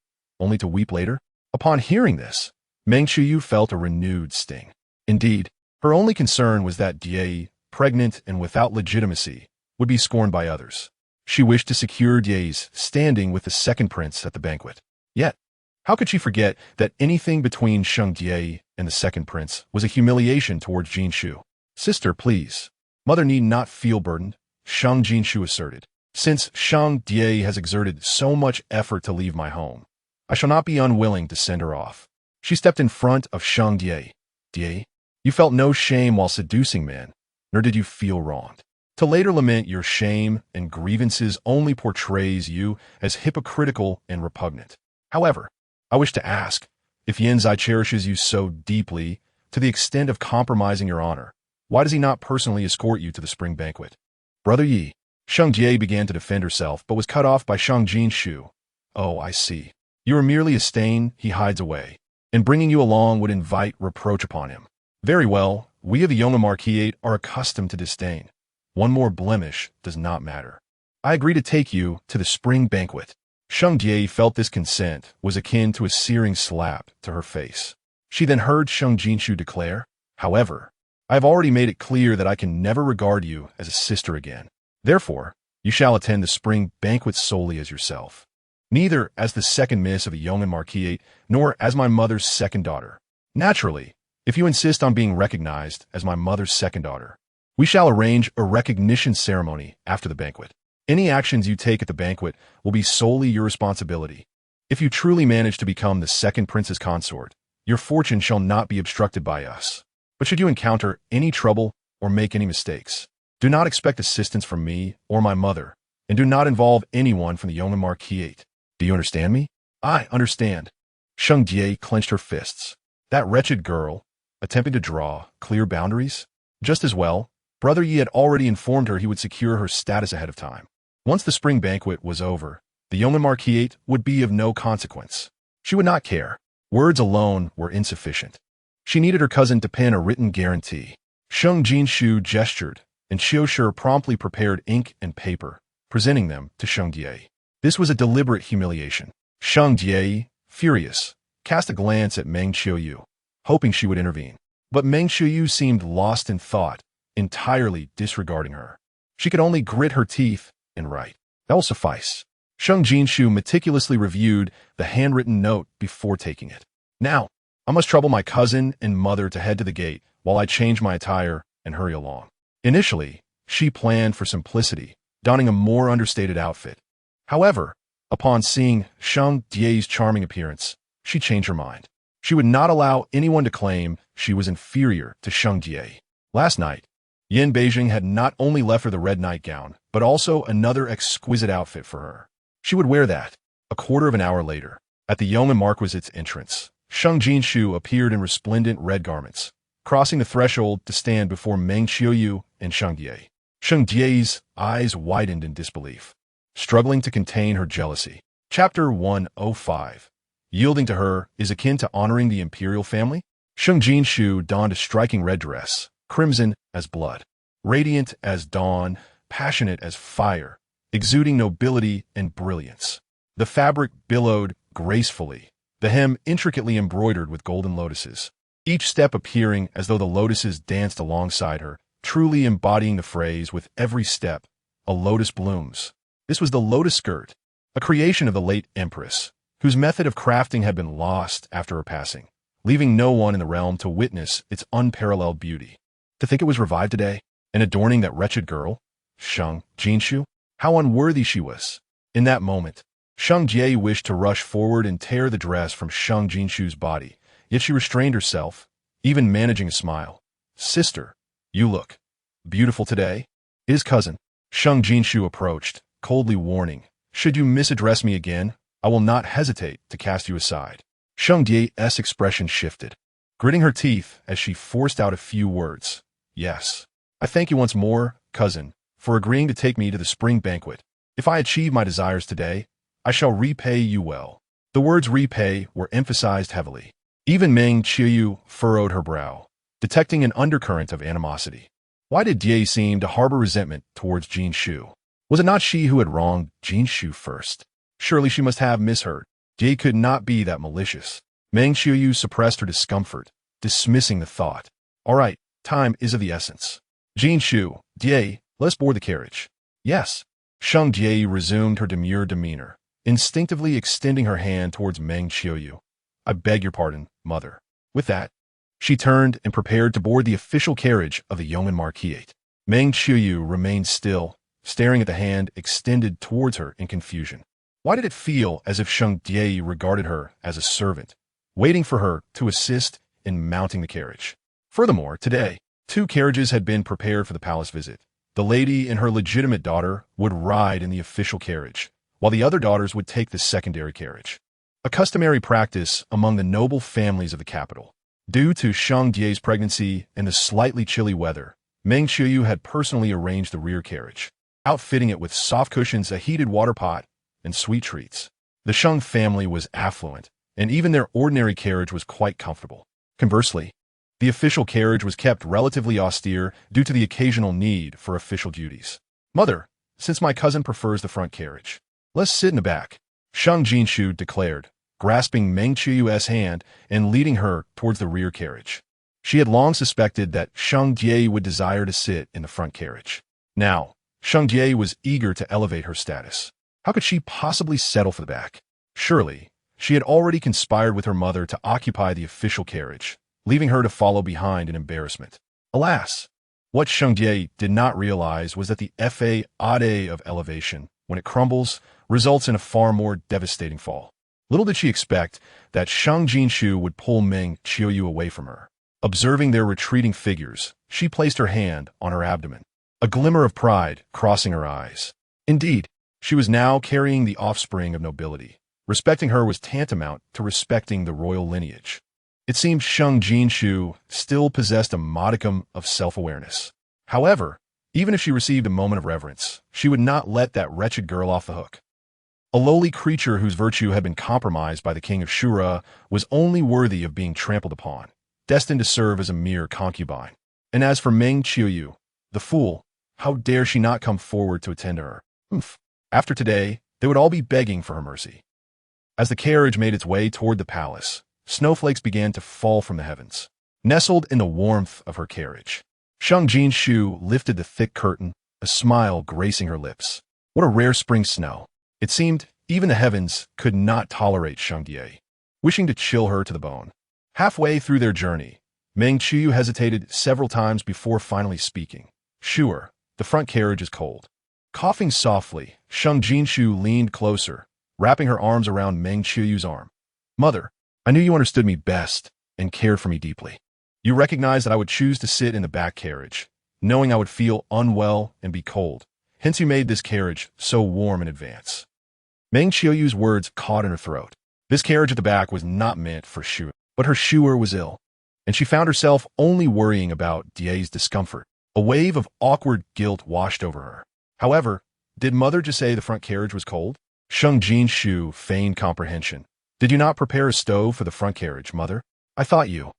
only to weep later? Upon hearing this, Meng Qiuyu felt a renewed sting. Indeed, her only concern was that Diei, pregnant and without legitimacy, would be scorned by others. She wished to secure Diei's standing with the second prince at the banquet. Yet, how could she forget that anything between Sheng Diei and the second prince was a humiliation towards Jinxiu? Sister, please. Mother need not feel burdened, Sheng Jinxiu asserted. Since Sheng Diei has exerted so much effort to leave my home, I shall not be unwilling to send her off. She stepped in front of Sheng Diei. Diei, you felt no shame while seducing men, nor did you feel wronged. To later lament your shame and grievances only portrays you as hypocritical and repugnant. However, I wish to ask, if Yanzai cherishes you so deeply, to the extent of compromising your honor, why does he not personally escort you to the spring banquet? Brother Yi, Sheng Jie began to defend herself, but was cut off by Sheng Jinxiu. Oh, I see. You are merely a stain he hides away, and bringing you along would invite reproach upon him. Very well, we of the Yonga Marquisate are accustomed to disdain. One more blemish does not matter. I agree to take you to the spring banquet. Sheng Jie felt this consent was akin to a searing slap to her face. She then heard Sheng Jinxiu declare, however, I have already made it clear that I can never regard you as a sister again. Therefore, you shall attend the spring banquet solely as yourself. Neither as the second miss of the Yongan Marquisate, nor as my mother's second daughter. Naturally, if you insist on being recognized as my mother's second daughter, we shall arrange a recognition ceremony after the banquet. Any actions you take at the banquet will be solely your responsibility. If you truly manage to become the second prince's consort, your fortune shall not be obstructed by us. But should you encounter any trouble or make any mistakes, do not expect assistance from me or my mother, and do not involve anyone from the Yongan Marquisate. Do you understand me? I understand. Sheng Jie clenched her fists. That wretched girl, attempting to draw clear boundaries? Just as well, Brother Yi had already informed her he would secure her status ahead of time. Once the spring banquet was over, the Yongan Marquisate would be of no consequence. She would not care. Words alone were insufficient. She needed her cousin to pen a written guarantee. Sheng Jinxiu gestured, and Xiushi promptly prepared ink and paper, presenting them to Sheng Jie. This was a deliberate humiliation. Sheng Jie, furious, cast a glance at Meng Qiuyu, hoping she would intervene. But Meng Qiuyu seemed lost in thought, entirely disregarding her. She could only grit her teeth and write. That will suffice. Sheng Jinxiu meticulously reviewed the handwritten note before taking it. Now, I must trouble my cousin and mother to head to the gate while I change my attire and hurry along. Initially, she planned for simplicity, donning a more understated outfit. However, upon seeing Sheng Jie's charming appearance, she changed her mind. She would not allow anyone to claim she was inferior to Sheng Jie. Last night, Yin Beijing had not only left her the red nightgown, but also another exquisite outfit for her. She would wear that. A quarter of an hour later, at the Yongan Marquisite's entrance, Sheng Jinxiu appeared in resplendent red garments, crossing the threshold to stand before Meng Qiuyu and Sheng Jie. Sheng Jie's eyes widened in disbelief, struggling to contain her jealousy. Chapter 105. Yielding to her is akin to honoring the Imperial family? Sheng Jinxiu donned a striking red dress, crimson as blood, radiant as dawn, passionate as fire, exuding nobility and brilliance. The fabric billowed gracefully, the hem intricately embroidered with golden lotuses, each step appearing as though the lotuses danced alongside her, truly embodying the phrase with every step, a lotus blooms. This was the lotus skirt, a creation of the late empress, whose method of crafting had been lost after her passing, leaving no one in the realm to witness its unparalleled beauty. To think it was revived today, and adorning that wretched girl, Sheng Jinxiu, how unworthy she was. In that moment, Sheng Jie wished to rush forward and tear the dress from Sheng Jinxiu's body, yet she restrained herself, even managing a smile. Sister, you look beautiful today. His cousin, Sheng Jinxiu, approached, coldly warning, should you misaddress me again, I will not hesitate to cast you aside. Sheng Jie's expression shifted, gritting her teeth as she forced out a few words. Yes. I thank you once more, cousin, for agreeing to take me to the spring banquet. If I achieve my desires today, I shall repay you well. The words repay were emphasized heavily. Even Meng Qiuyu furrowed her brow, detecting an undercurrent of animosity. Why did Jie seem to harbor resentment towards Jinxiu? Was it not she who had wronged Jinxiu first? Surely she must have misheard. Jie could not be that malicious. Meng Qiuyu suppressed her discomfort, dismissing the thought. All right, time is of the essence. Jinxiu, Die, let's board the carriage. Yes. Sheng Jie resumed her demure demeanor, instinctively extending her hand towards Meng Qiuyu. I beg your pardon, mother. With that, she turned and prepared to board the official carriage of the Yeoman Marquisate. Meng Qiuyu remained still, staring at the hand extended towards her in confusion. Why did it feel as if Sheng Jie regarded her as a servant, waiting for her to assist in mounting the carriage? Furthermore, today, 2 carriages had been prepared for the palace visit. The lady and her legitimate daughter would ride in the official carriage, while the other daughters would take the secondary carriage. A customary practice among the noble families of the capital. Due to Sheng Jie's pregnancy and the slightly chilly weather, Meng Qiuyu had personally arranged the rear carriage, outfitting it with soft cushions, a heated water pot, and sweet treats. The Sheng family was affluent, and even their ordinary carriage was quite comfortable. Conversely, the official carriage was kept relatively austere due to the occasional need for official duties. Mother, since my cousin prefers the front carriage, let's sit in the back, Sheng Jinxiu declared, grasping Meng Qiuyu's hand and leading her towards the rear carriage. She had long suspected that Sheng Jie would desire to sit in the front carriage. Now, Sheng Jie was eager to elevate her status. How could she possibly settle for the back? Surely, she had already conspired with her mother to occupy the official carriage, leaving her to follow behind in embarrassment. Alas, what Sheng Jie did not realize was that the fade of elevation, when it crumbles, results in a far more devastating fall. Little did she expect that Sheng Jinxiu would pull Meng Qiuyu away from her. Observing their retreating figures, she placed her hand on her abdomen, a glimmer of pride crossing her eyes. Indeed, she was now carrying the offspring of nobility. Respecting her was tantamount to respecting the royal lineage. It seemed Sheng Jinxiu still possessed a modicum of self-awareness. However, even if she received a moment of reverence, she would not let that wretched girl off the hook. A lowly creature whose virtue had been compromised by the king of Shura was only worthy of being trampled upon, destined to serve as a mere concubine. And as for Meng Qiuyu, the fool, how dare she not come forward to attend to her? After today, they would all be begging for her mercy. As the carriage made its way toward the palace, snowflakes began to fall from the heavens. Nestled in the warmth of her carriage, Sheng Jinxiu lifted the thick curtain, a smile gracing her lips. What a rare spring snow. It seemed even the heavens could not tolerate Sheng Jie, wishing to chill her to the bone. Halfway through their journey, Meng Qiuyu hesitated several times before finally speaking. Sure, the front carriage is cold. Coughing softly, Sheng Jinxiu leaned closer, wrapping her arms around Meng Qiuyu's arm. Mother, I knew you understood me best and cared for me deeply. You recognized that I would choose to sit in the back carriage, knowing I would feel unwell and be cold. Hence you made this carriage so warm in advance. Meng Qiuyu's words caught in her throat. This carriage at the back was not meant for Shu, but her Shuer was ill, and she found herself only worrying about Die's discomfort. A wave of awkward guilt washed over her. However, did Mother just say the front carriage was cold? Sheng Jinxiu feigned comprehension. Did you not prepare a stove for the front carriage, Mother? I thought you.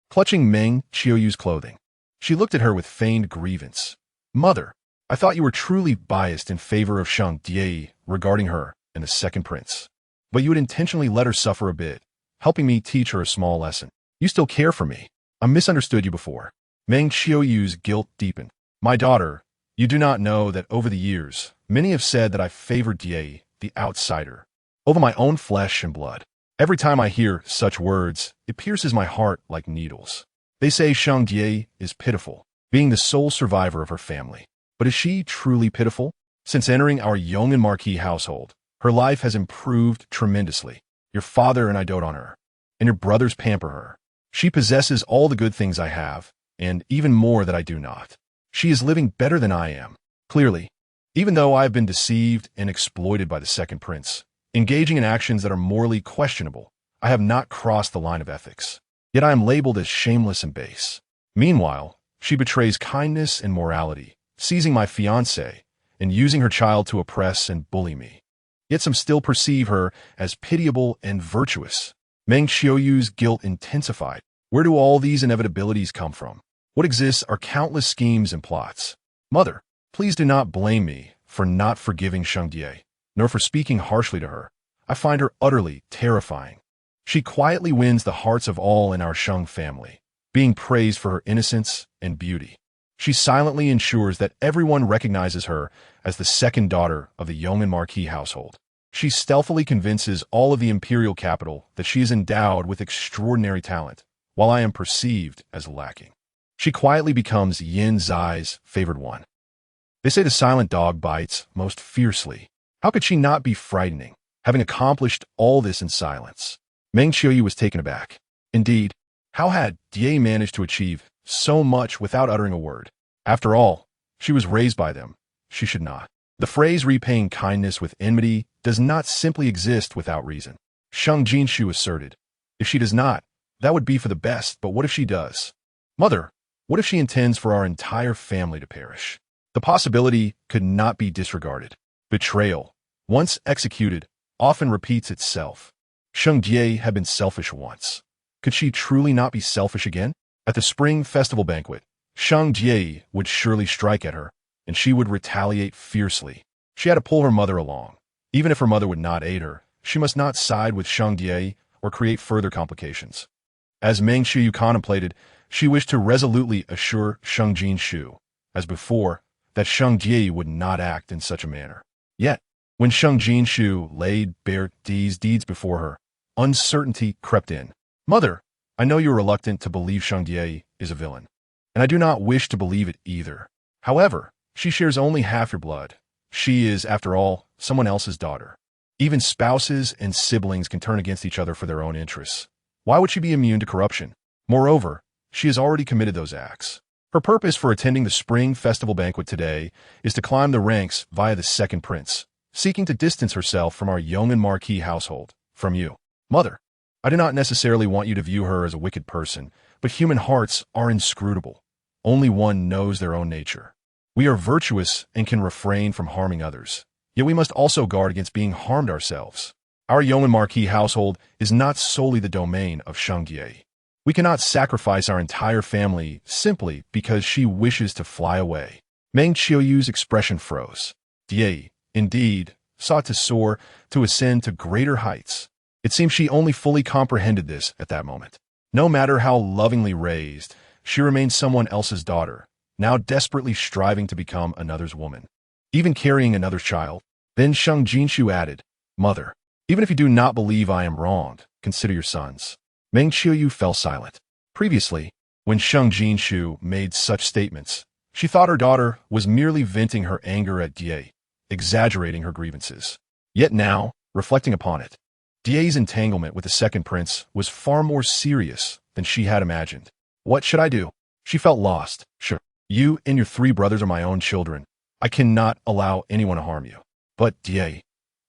Clutching Meng Qiuyu's clothing, she looked at her with feigned grievance. Mother, I thought you were truly biased in favor of Sheng Jie regarding her and the second prince. But you would intentionally let her suffer a bit, helping me teach her a small lesson. You still care for me. I misunderstood you before. Meng Qiuyu's guilt deepened. My daughter, you do not know that over the years, many have said that I favored Die, the outsider, over my own flesh and blood. Every time I hear such words, it pierces my heart like needles. They say Sheng Jie is pitiful, being the sole survivor of her family. But is she truly pitiful? Since entering our Yeoman Marquis household, her life has improved tremendously. Your father and I dote on her, and your brothers pamper her. She possesses all the good things I have, and even more that I do not. She is living better than I am. Clearly, even though I have been deceived and exploited by the second prince, engaging in actions that are morally questionable, I have not crossed the line of ethics. Yet I am labeled as shameless and base. Meanwhile, she betrays kindness and morality, seizing my fiancé and using her child to oppress and bully me. Yet some still perceive her as pitiable and virtuous. Meng Qiuyu's guilt intensified. Where do all these inevitabilities come from? What exists are countless schemes and plots. Mother, please do not blame me for not forgiving Sheng Jie, nor for speaking harshly to her. I find her utterly terrifying. She quietly wins the hearts of all in our Sheng family, being praised for her innocence and beauty. She silently ensures that everyone recognizes her as the second daughter of the Yong'an Marquis household. She stealthily convinces all of the imperial capital that she is endowed with extraordinary talent, while I am perceived as lacking. She quietly becomes Yin Zai's favored one. They say the silent dog bites most fiercely. How could she not be frightening, having accomplished all this in silence? Meng Qiuyu was taken aback. Indeed, how had Die managed to achieve so much without uttering a word? After all, she was raised by them. She should not. The phrase repaying kindness with enmity does not simply exist without reason. Sheng Jinxiu asserted. If she does not, that would be for the best, but what if she does? Mother, what if she intends for our entire family to perish? The possibility could not be disregarded. Betrayal, once executed, often repeats itself. Sheng Jie had been selfish once. Could she truly not be selfish again? At the spring festival banquet, Sheng Jie would surely strike at her, and she would retaliate fiercely. She had to pull her mother along. Even if her mother would not aid her, she must not side with Sheng Jie or create further complications. As Meng Qiuyu contemplated, she wished to resolutely assure Sheng Jinxiu, as before, that Sheng Jie would not act in such a manner. Yet, when Sheng Jinxiu laid bare these deeds before her, uncertainty crept in. Mother, I know you are reluctant to believe Sheng Jie is a villain, and I do not wish to believe it either. However, she shares only half your blood. She is, after all, someone else's daughter. Even spouses and siblings can turn against each other for their own interests. Why would she be immune to corruption? Moreover, she has already committed those acts. Her purpose for attending the spring festival banquet today is to climb the ranks via the second prince, seeking to distance herself from our Yong'an Marquis household, from you. Mother, I do not necessarily want you to view her as a wicked person, but human hearts are inscrutable. Only one knows their own nature. We are virtuous and can refrain from harming others, yet we must also guard against being harmed ourselves. Our Yong'an Marquis household is not solely the domain of Sheng Jie. We cannot sacrifice our entire family simply because she wishes to fly away. Meng Qiuyu's expression froze. Die, indeed, sought to soar, to ascend to greater heights. It seemed she only fully comprehended this at that moment. No matter how lovingly raised, she remained someone else's daughter, now desperately striving to become another's woman, even carrying another's child. Then Sheng Jinxiu added, Mother, even if you do not believe I am wronged, consider your sons. Meng Qiuyu fell silent. Previously, when Sheng Jinxiu made such statements, she thought her daughter was merely venting her anger at Die, exaggerating her grievances. Yet now, reflecting upon it, Die's entanglement with the second prince was far more serious than she had imagined. What should I do? She felt lost. Sure, you and your 3 brothers are my own children. I cannot allow anyone to harm you. But Die,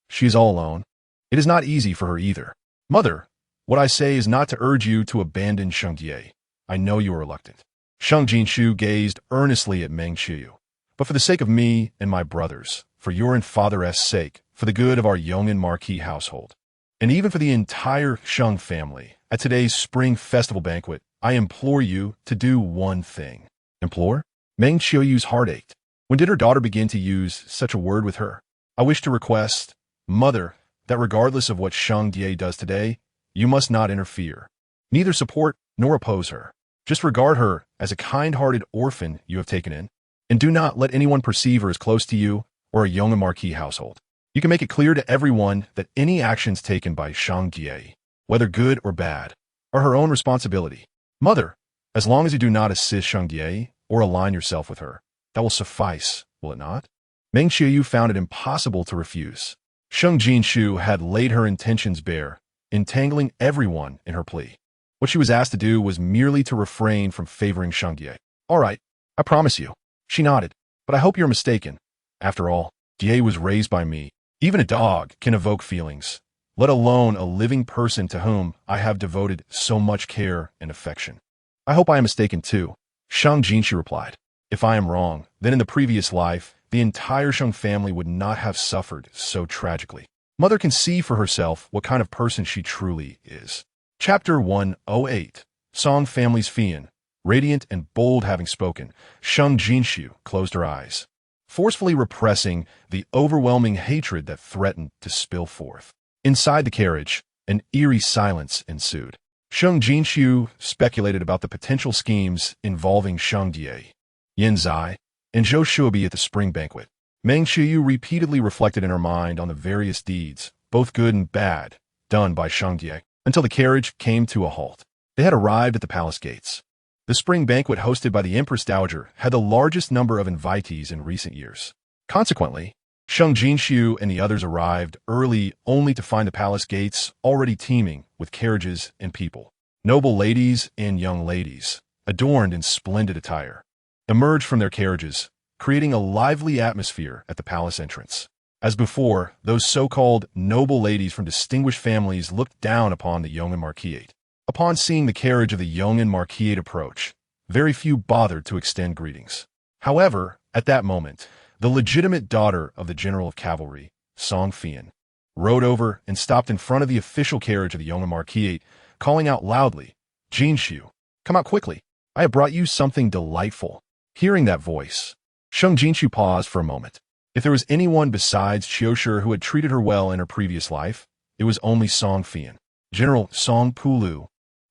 she is all alone. It is not easy for her either. Mother, what I say is not to urge you to abandon Sheng Jie. I know you are reluctant. Sheng Jinxiu gazed earnestly at Meng Qiuyu. But for the sake of me and my brothers, for your and Father's sake, for the good of our Yong'an Marquis household, and even for the entire Sheng family, at today's spring festival banquet, I implore you to do one thing. Implore? Meng Qiuyu's heart ached. When did her daughter begin to use such a word with her? I wish to request, Mother, that regardless of what Sheng Jie does today, you must not interfere. Neither support nor oppose her. Just regard her as a kind-hearted orphan you have taken in, and do not let anyone perceive her as close to you or a Yong'an Marquis household. You can make it clear to everyone that any actions taken by Sheng Jie, whether good or bad, are her own responsibility. Mother, as long as you do not assist Sheng Jie or align yourself with her, that will suffice, will it not? Meng Qiuyu found it impossible to refuse. Sheng Jinxiu had laid her intentions bare, entangling everyone in her plea. What she was asked to do was merely to refrain from favoring Sheng Jie. All right, I promise you. She nodded, but I hope you're mistaken. After all, Jie was raised by me. Even a dog can evoke feelings, let alone a living person to whom I have devoted so much care and affection. I hope I am mistaken too. Sheng Jinxiu replied. If I am wrong, then in the previous life, the entire Sheng family would not have suffered so tragically. Mother can see for herself what kind of person she truly is. Chapter 108. Song Family's Fian. Radiant and bold having spoken, Sheng Jinxiu closed her eyes, forcefully repressing the overwhelming hatred that threatened to spill forth. Inside the carriage, An eerie silence ensued. Sheng Jinxiu speculated about the potential schemes involving Sheng Jie, Yin Zai, and Zhou Shuobi at the spring banquet. Meng Qiyu repeatedly reflected in her mind on the various deeds, both good and bad, done by Sheng Jie, until the carriage came to a halt. They had arrived at the palace gates. The spring banquet hosted by the Empress Dowager had the largest number of invitees in recent years. Consequently, Sheng Jinxiu and the others arrived early only to find the palace gates already teeming with carriages and people. Noble ladies and young ladies, adorned in splendid attire, emerged from their carriages, creating a lively atmosphere at the palace entrance. As before, those so-called noble ladies from distinguished families looked down upon the young and marquisate. Upon seeing the carriage of the young and marquisate approach, very few bothered to extend greetings. However, at that moment, the legitimate daughter of the general of cavalry, Song Fian, rode over and stopped in front of the official carriage of the young and marquisate, calling out loudly, "Jinxiu, come out quickly. I have brought you something delightful." Hearing that voice, Sheng Jinxiu paused for a moment. If there was anyone besides Qiushi who had treated her well in her previous life, it was only Song Fian. General Song Pulu,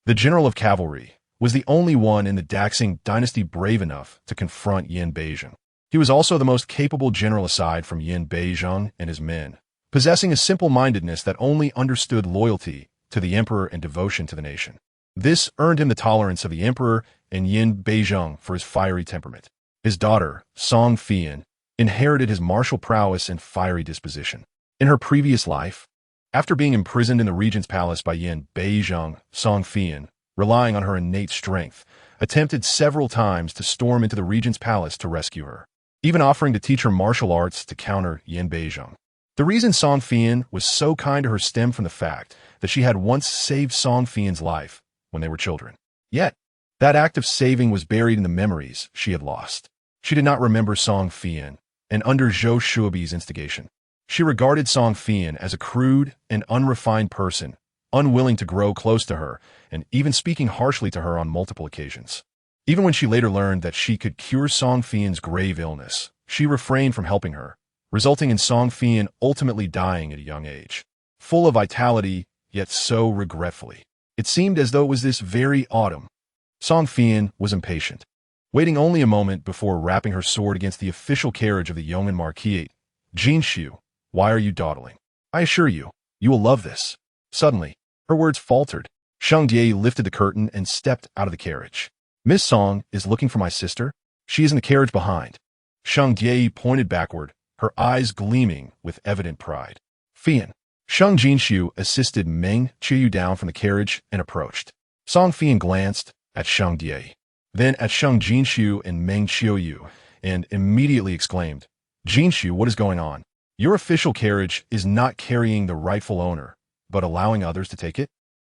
the general of cavalry, was the only one in the Daxing dynasty brave enough to confront Yin Beizheng. He was also the most capable general aside from Yin Beizheng and his men, possessing a simple-mindedness that only understood loyalty to the emperor and devotion to the nation. This earned him the tolerance of the emperor and Yin Beizheng for his fiery temperament. His daughter, Song Fian, inherited his martial prowess and fiery disposition. In her previous life, after being imprisoned in the regent's palace by Yin Beizheng, Song Fian, relying on her innate strength, attempted several times to storm into the regent's palace to rescue her, even offering to teach her martial arts to counter Yin Beizheng. The reason Song Fian was so kind to her stemmed from the fact that she had once saved Song Fian's life when they were children. Yet, that act of saving was buried in the memories she had lost. She did not remember Song Fian, and under Zhou Shuobi's instigation, she regarded Song Fian as a crude and unrefined person, unwilling to grow close to her, and even speaking harshly to her on multiple occasions. Even when she later learned that she could cure Song Fian's grave illness, she refrained from helping her, resulting in Song Fian ultimately dying at a young age. Full of vitality, yet so regretfully. It seemed as though it was this very autumn. Song Fian was impatient, waiting only a moment before rapping her sword against the official carriage of the yeoman marquisate. "Jinxiu, why are you dawdling? I assure you, you will love this." Suddenly, her words faltered. Sheng Jie lifted the curtain and stepped out of the carriage. "Miss Song is looking for my sister. She is in the carriage behind." Sheng Jie pointed backward, her eyes gleaming with evident pride. "Fian." Sheng Jinxiu assisted Meng Qiyu down from the carriage and approached. Song Fian glanced at Sheng Jie, then at Sheng Jinxiu and Meng Qiyu, and immediately exclaimed, "Jinxiu, what is going on? Your official carriage is not carrying the rightful owner, but allowing others to take it?"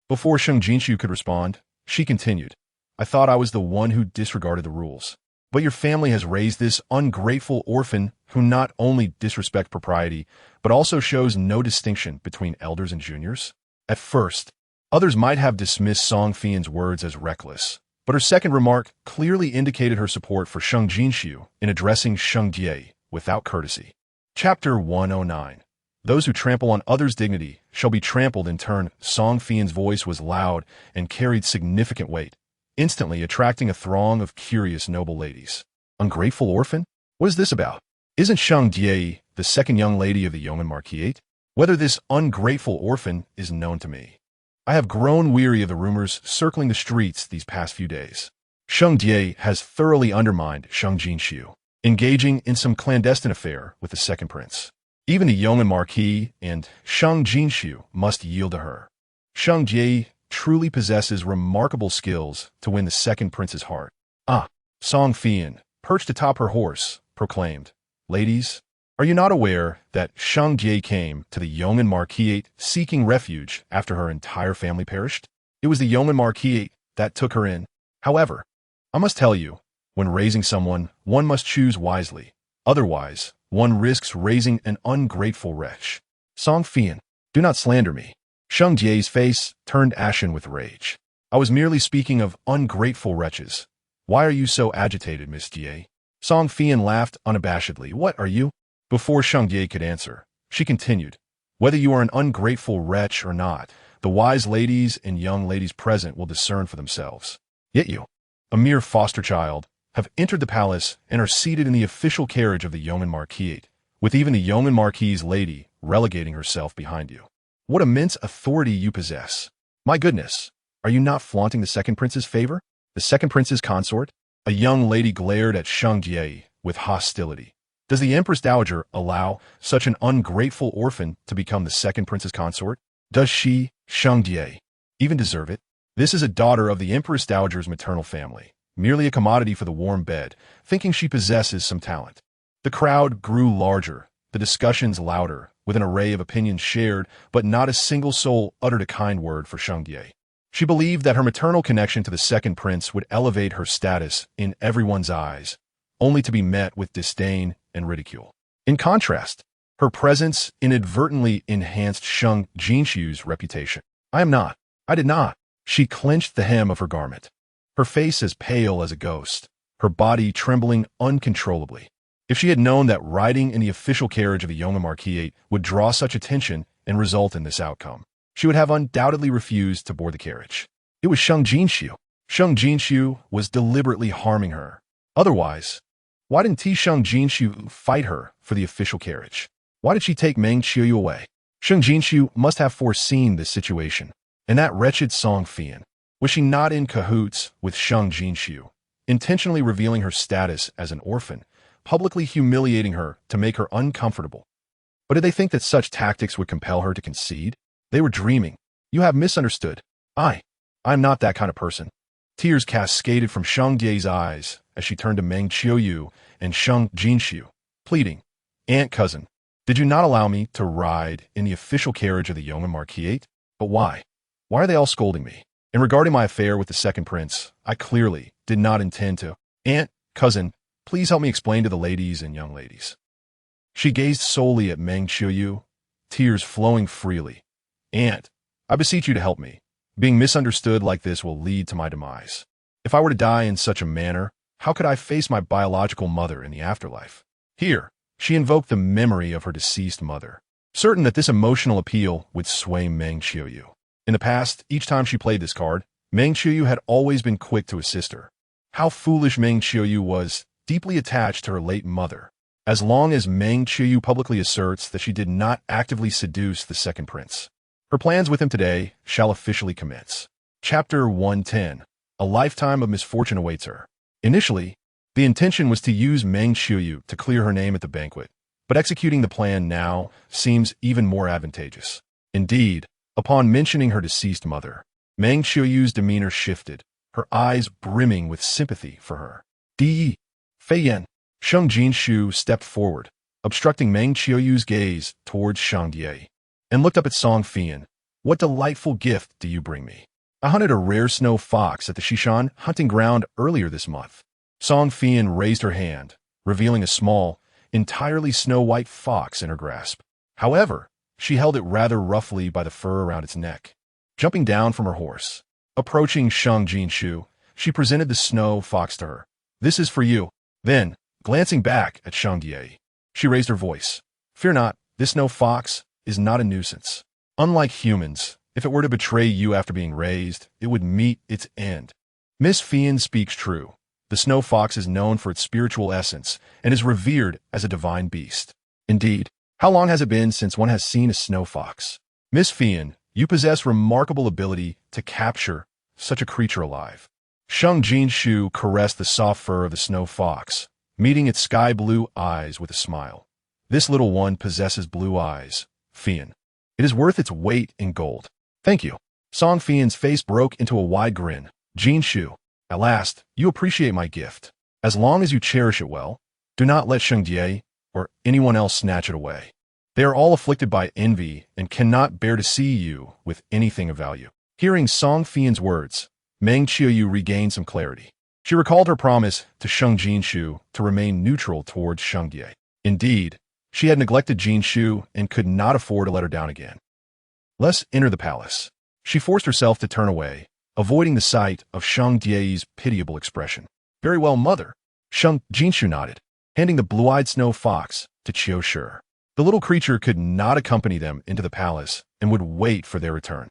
Before Sheng Jinxiu could respond, she continued, "I thought I was the one who disregarded the rules. But your family has raised this ungrateful orphan who not only disrespects propriety, but also shows no distinction between elders and juniors." At first, others might have dismissed Song Fian's words as reckless, but her second remark clearly indicated her support for Sheng Jinxiu in addressing Sheng Jie without courtesy. Chapter 109. Those who trample on others' dignity shall be trampled in turn. Song Fian's voice was loud and carried significant weight, instantly attracting a throng of curious noble ladies. Ungrateful orphan? What is this about? Isn't Sheng Jie the second young lady of the yeoman marquisate? Whether this ungrateful orphan is known to me. I have grown weary of the rumors circling the streets these past few days. Sheng Jie has thoroughly undermined Sheng Jinxiu, engaging in some clandestine affair with the second prince. Even the yeoman marquis and Sheng Jinxiu must yield to her. Sheng Jie truly possesses remarkable skills to win the second prince's heart. "Ah!" Song Fian, perched atop her horse, proclaimed, "Ladies, are you not aware that Sheng Jie came to the yeoman marquisate seeking refuge after her entire family perished? It was the yeoman marquisate that took her in. However, I must tell you, when raising someone, one must choose wisely. Otherwise, one risks raising an ungrateful wretch." "Song Fian, do not slander me." Sheng Jie's face turned ashen with rage. "I was merely speaking of ungrateful wretches. Why are you so agitated, Miss Jie?" Song Fian laughed unabashedly. "What are you?" Before Sheng Jie could answer, she continued, "Whether you are an ungrateful wretch or not, The wise ladies and young ladies present will discern for themselves. Yet you, a mere foster child, have entered the palace and are seated in the official carriage of the yeoman marquis, with even the yeoman marquis's lady relegating herself behind you. What immense authority you possess! My goodness, are you not flaunting the second prince's favor? The second prince's consort? A young lady glared at Sheng Jinxiu with hostility. Does the Empress Dowager allow such an ungrateful orphan to become the second prince's consort? Does she, Sheng Jinxiu, even deserve it? This is a daughter of the Empress Dowager's maternal family, merely a commodity for the warm bed, thinking she possesses some talent. The crowd grew larger, the discussions louder, with an array of opinions shared, but not a single soul uttered a kind word for Sheng Jinxiu. She believed that her maternal connection to the second prince would elevate her status in everyone's eyes, only to be met with disdain and ridicule. In contrast, her presence inadvertently enhanced Sheng Jinxiu's reputation. I did not. She clenched the hem of her garment, her face as pale as a ghost, her body trembling uncontrollably. If she had known that riding in the official carriage of the yeoman marquis would draw such attention and result in this outcome, she would have undoubtedly refused to board the carriage. It was Sheng Jinxiu. Sheng Jinxiu was deliberately harming her. Otherwise, why didn't Sheng Jinxiu fight her for the official carriage? Why did she take Meng Qiuyu away? Sheng Jinxiu must have foreseen this situation. And that wretched Song Fian, was she not in cahoots with Sheng Jinxiu, intentionally revealing her status as an orphan, publicly humiliating her to make her uncomfortable? But did they think that such tactics would compel her to concede? They were dreaming. You have misunderstood. I'm not that kind of person. Tears cascaded from Sheng Jinxiu's eyes as she turned to Meng Qiuyu and Sheng Jinxiu, pleading, Aunt cousin, did you not allow me to ride in the official carriage of the yeoman marquis? But why? Why are they all scolding me? And regarding my affair with the second prince, I clearly did not intend to. Aunt, cousin, please help me explain to the ladies and young ladies. She gazed solely at Meng Qiuyu, tears flowing freely. Aunt, I beseech you to help me. Being misunderstood like this will lead to my demise. If I were to die in such a manner, how could I face my biological mother in the afterlife? Here, she invoked the memory of her deceased mother, certain that this emotional appeal would sway Meng Qiuyu. In the past, each time she played this card, Meng Qiuyu had always been quick to assist her. How foolish Meng Qiuyu was, deeply attached to her late mother. As long as Meng Qiuyu publicly asserts that she did not actively seduce the second prince, her plans with him today shall officially commence. Chapter 110. A lifetime of misfortune awaits her. Initially, the intention was to use Meng Qiuyu to clear her name at the banquet, but executing the plan now seems even more advantageous. Indeed, upon mentioning her deceased mother, Meng Qiuyu's demeanor shifted, her eyes brimming with sympathy for her. Fei Yan. Sheng Jinxiu stepped forward, obstructing Meng Qiuyu's gaze towards Sheng Jinxiu, and looked up at Song Fian. What delightful gift do you bring me? I hunted a rare snow fox at the Shishan hunting ground earlier this month. Song Fian raised her hand, revealing a small, entirely snow-white fox in her grasp. However, she held it rather roughly by the fur around its neck. Jumping down from her horse, approaching Sheng Jinxiu, she presented the snow fox to her. This is for you. Then, glancing back at Sheng Jinxiu, she raised her voice. Fear not, this snow fox is not a nuisance. Unlike humans, if it were to betray you after being raised, it would meet its end. Miss Fian speaks true. The snow fox is known for its spiritual essence and is revered as a divine beast. Indeed, how long has it been since one has seen a snow fox? Miss Fian, you possess remarkable ability to capture such a creature alive. Sheng Jinxiu caressed the soft fur of the snow fox, meeting its sky-blue eyes with a smile. This little one possesses blue eyes, Fian. It is worth its weight in gold. Thank you. Song Fian's face broke into a wide grin. Jinxiu, at last, you appreciate my gift. As long as you cherish it well, do not let Sheng Jinxiu or anyone else snatch it away. They are all afflicted by envy and cannot bear to see you with anything of value. Hearing Song Fian's words, Meng Qiuyu regained some clarity. She recalled her promise to Sheng Jinxiu to remain neutral towards Sheng Jinxiu. Indeed, she had neglected Jinxiu and could not afford to let her down again. Let's enter the palace. She forced herself to turn away, avoiding the sight of Sheng Jinxiu's pitiable expression. Very well, mother. Sheng Jinxiu nodded, handing the blue-eyed snow fox to Qiu Shi. The little creature could not accompany them into the palace and would wait for their return.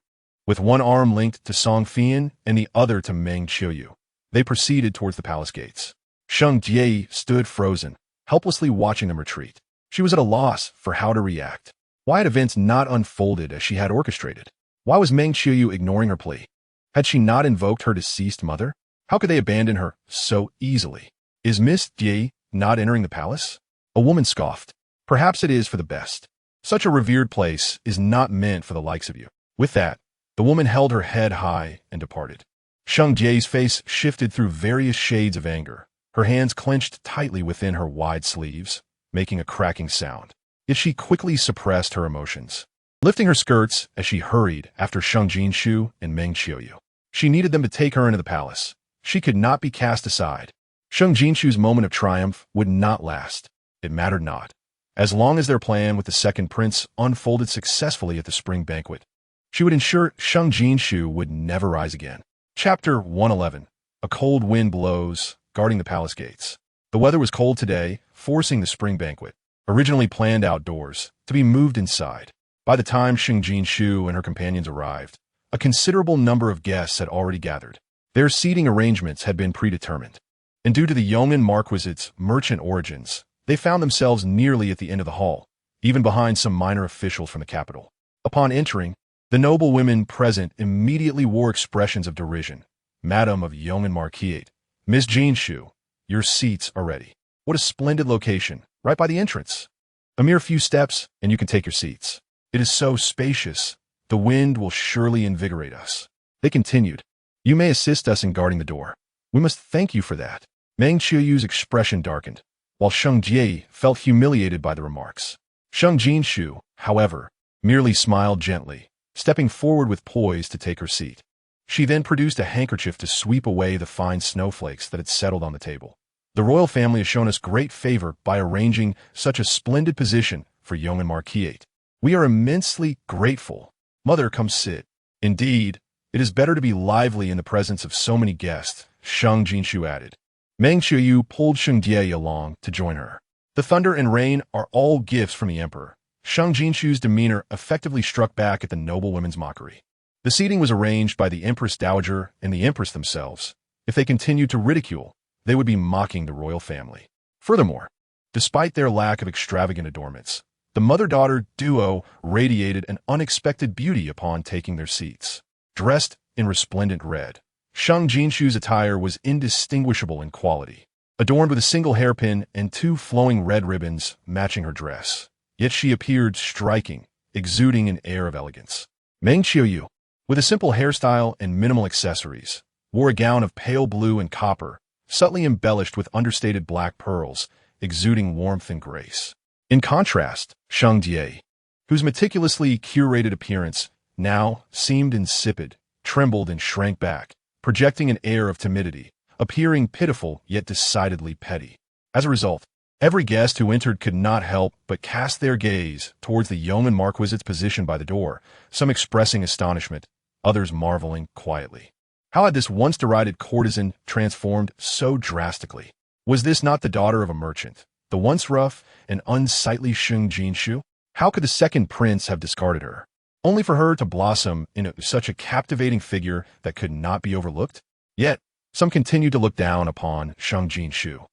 With one arm linked to Song Fian and the other to Meng Qiuyu, they proceeded towards the palace gates. Sheng Jinxiu stood frozen, helplessly watching them retreat. She was at a loss for how to react. Why had events not unfolded as she had orchestrated? Why was Meng Qiuyu ignoring her plea? Had she not invoked her deceased mother? How could they abandon her so easily? Is Miss Jie not entering the palace? A woman scoffed. Perhaps it is for the best. Such a revered place is not meant for the likes of you. With that, the woman held her head high and departed. Sheng Jie's face shifted through various shades of anger. Her hands clenched tightly within her wide sleeves, making a cracking sound. Yet she quickly suppressed her emotions, lifting her skirts as she hurried after Sheng Jinxiu and Meng Qiuyu. She needed them to take her into the palace. She could not be cast aside. Sheng Jinxiu's moment of triumph would not last. It mattered not. As long as their plan with the second prince unfolded successfully at the spring banquet, she would ensure Sheng Jinxiu would never rise again. Chapter 111. A cold wind blows, guarding the palace gates. The weather was cold today, forcing the spring banquet, originally planned outdoors, to be moved inside. By the time Sheng Jinxiu and her companions arrived, a considerable number of guests had already gathered. Their seating arrangements had been predetermined, and due to the Yong'an Marquisite's merchant origins, they found themselves nearly at the end of the hall, even behind some minor officials from the capital. Upon entering, the noble women present immediately wore expressions of derision. Madam of Yong'an Marquisate, Miss Jinxiu, your seats are ready. What a splendid location, right by the entrance. A mere few steps, and you can take your seats. It is so spacious. The wind will surely invigorate us. They continued. You may assist us in guarding the door. We must thank you for that. Meng Qiuyu's expression darkened, while Sheng Jie felt humiliated by the remarks. Sheng Jinxiu, however, merely smiled gently, stepping forward with poise to take her seat. She then produced a handkerchief to sweep away the fine snowflakes that had settled on the table. The royal family has shown us great favor by arranging such a splendid position for Yong'an Marquisate. We are immensely grateful. Mother, come sit. Indeed, it is better to be lively in the presence of so many guests, Sheng Jinxiu added. Meng Qiuyu pulled Sheng Jie along to join her. The thunder and rain are all gifts from the emperor. Sheng Jinxiu's demeanor effectively struck back at the noble women's mockery. The seating was arranged by the Empress Dowager and the Empress themselves. If they continued to ridicule, they would be mocking the royal family. Furthermore, despite their lack of extravagant adornments, the mother-daughter duo radiated an unexpected beauty upon taking their seats. Dressed in resplendent red, Sheng Jinxiu's attire was indistinguishable in quality, adorned with a single hairpin and two flowing red ribbons matching her dress. Yet she appeared striking, exuding an air of elegance. Meng Qiuyu, with a simple hairstyle and minimal accessories, wore a gown of pale blue and copper, subtly embellished with understated black pearls, exuding warmth and grace. In contrast, Sheng Jie, whose meticulously curated appearance now seemed insipid, trembled and shrank back, projecting an air of timidity, appearing pitiful yet decidedly petty. As a result, every guest who entered could not help but cast their gaze towards the Yong'an Marquisite's position by the door, some expressing astonishment, others marveling quietly. How had this once derided courtesan transformed so drastically? Was this not the daughter of a merchant, the once rough and unsightly Sheng Jinxiu? How could the second prince have discarded her, only for her to blossom into such a captivating figure that could not be overlooked? Yet, some continued to look down upon Sheng Jinxiu.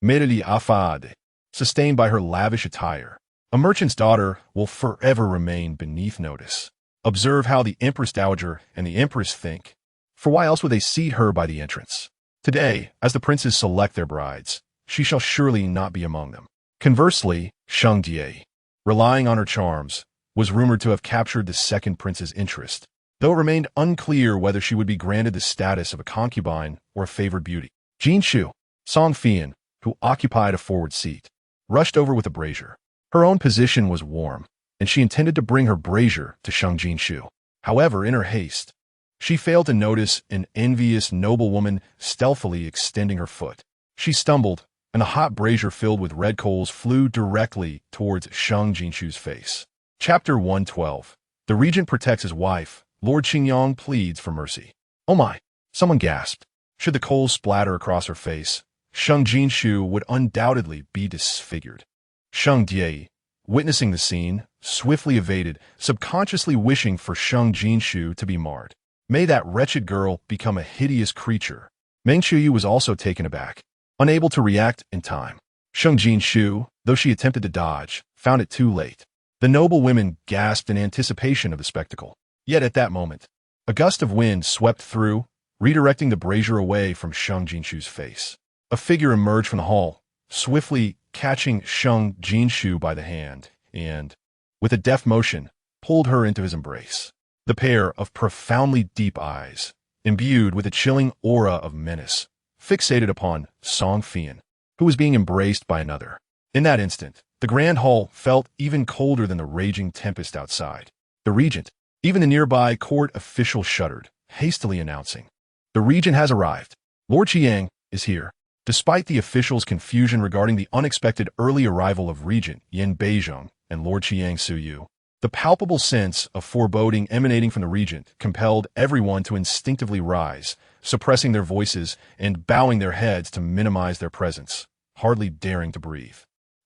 Merely affade, sustained by her lavish attire. A merchant's daughter will forever remain beneath notice. Observe how the Empress Dowager and the Empress think. For why else would they seat her by the entrance? Today, as the princes select their brides, she shall surely not be among them. Conversely, Sheng Jie, relying on her charms, was rumored to have captured the second prince's interest, though it remained unclear whether she would be granted the status of a concubine or a favored beauty. Jinxiu, Song Fian, who occupied a forward seat, rushed over with a brazier. Her own position was warm, and she intended to bring her brazier to Sheng Jinxiu. However, in her haste, she failed to notice an envious noblewoman stealthily extending her foot. She stumbled, and a hot brazier filled with red coals flew directly towards Sheng Jinxiu's face. Chapter 112. The regent protects his wife. Lord Qingyong pleads for mercy. Oh my! Someone gasped. Should the coals splatter across her face, Sheng Jinxiu would undoubtedly be disfigured. Sheng Jie, witnessing the scene, swiftly evaded, subconsciously wishing for Sheng Jinxiu to be marred. May that wretched girl become a hideous creature. Meng Qiuyu was also taken aback, unable to react in time. Sheng Jinxiu, though she attempted to dodge, found it too late. The noble women gasped in anticipation of the spectacle. Yet at that moment, a gust of wind swept through, redirecting the brazier away from Sheng Jinxiu's face. A figure emerged from the hall, swiftly catching Sheng Jinxiu by the hand, and, with a deft motion, pulled her into his embrace. The pair of profoundly deep eyes, imbued with a chilling aura of menace, fixated upon Song Fian, who was being embraced by another. In that instant, the grand hall felt even colder than the raging tempest outside. The regent, even the nearby court official shuddered, hastily announcing, "The regent has arrived. Lord Qiang is here." Despite the officials' confusion regarding the unexpected early arrival of Regent Yin Beizhong and Lord Qiang Suyu, the palpable sense of foreboding emanating from the regent compelled everyone to instinctively rise, suppressing their voices and bowing their heads to minimize their presence, hardly daring to breathe.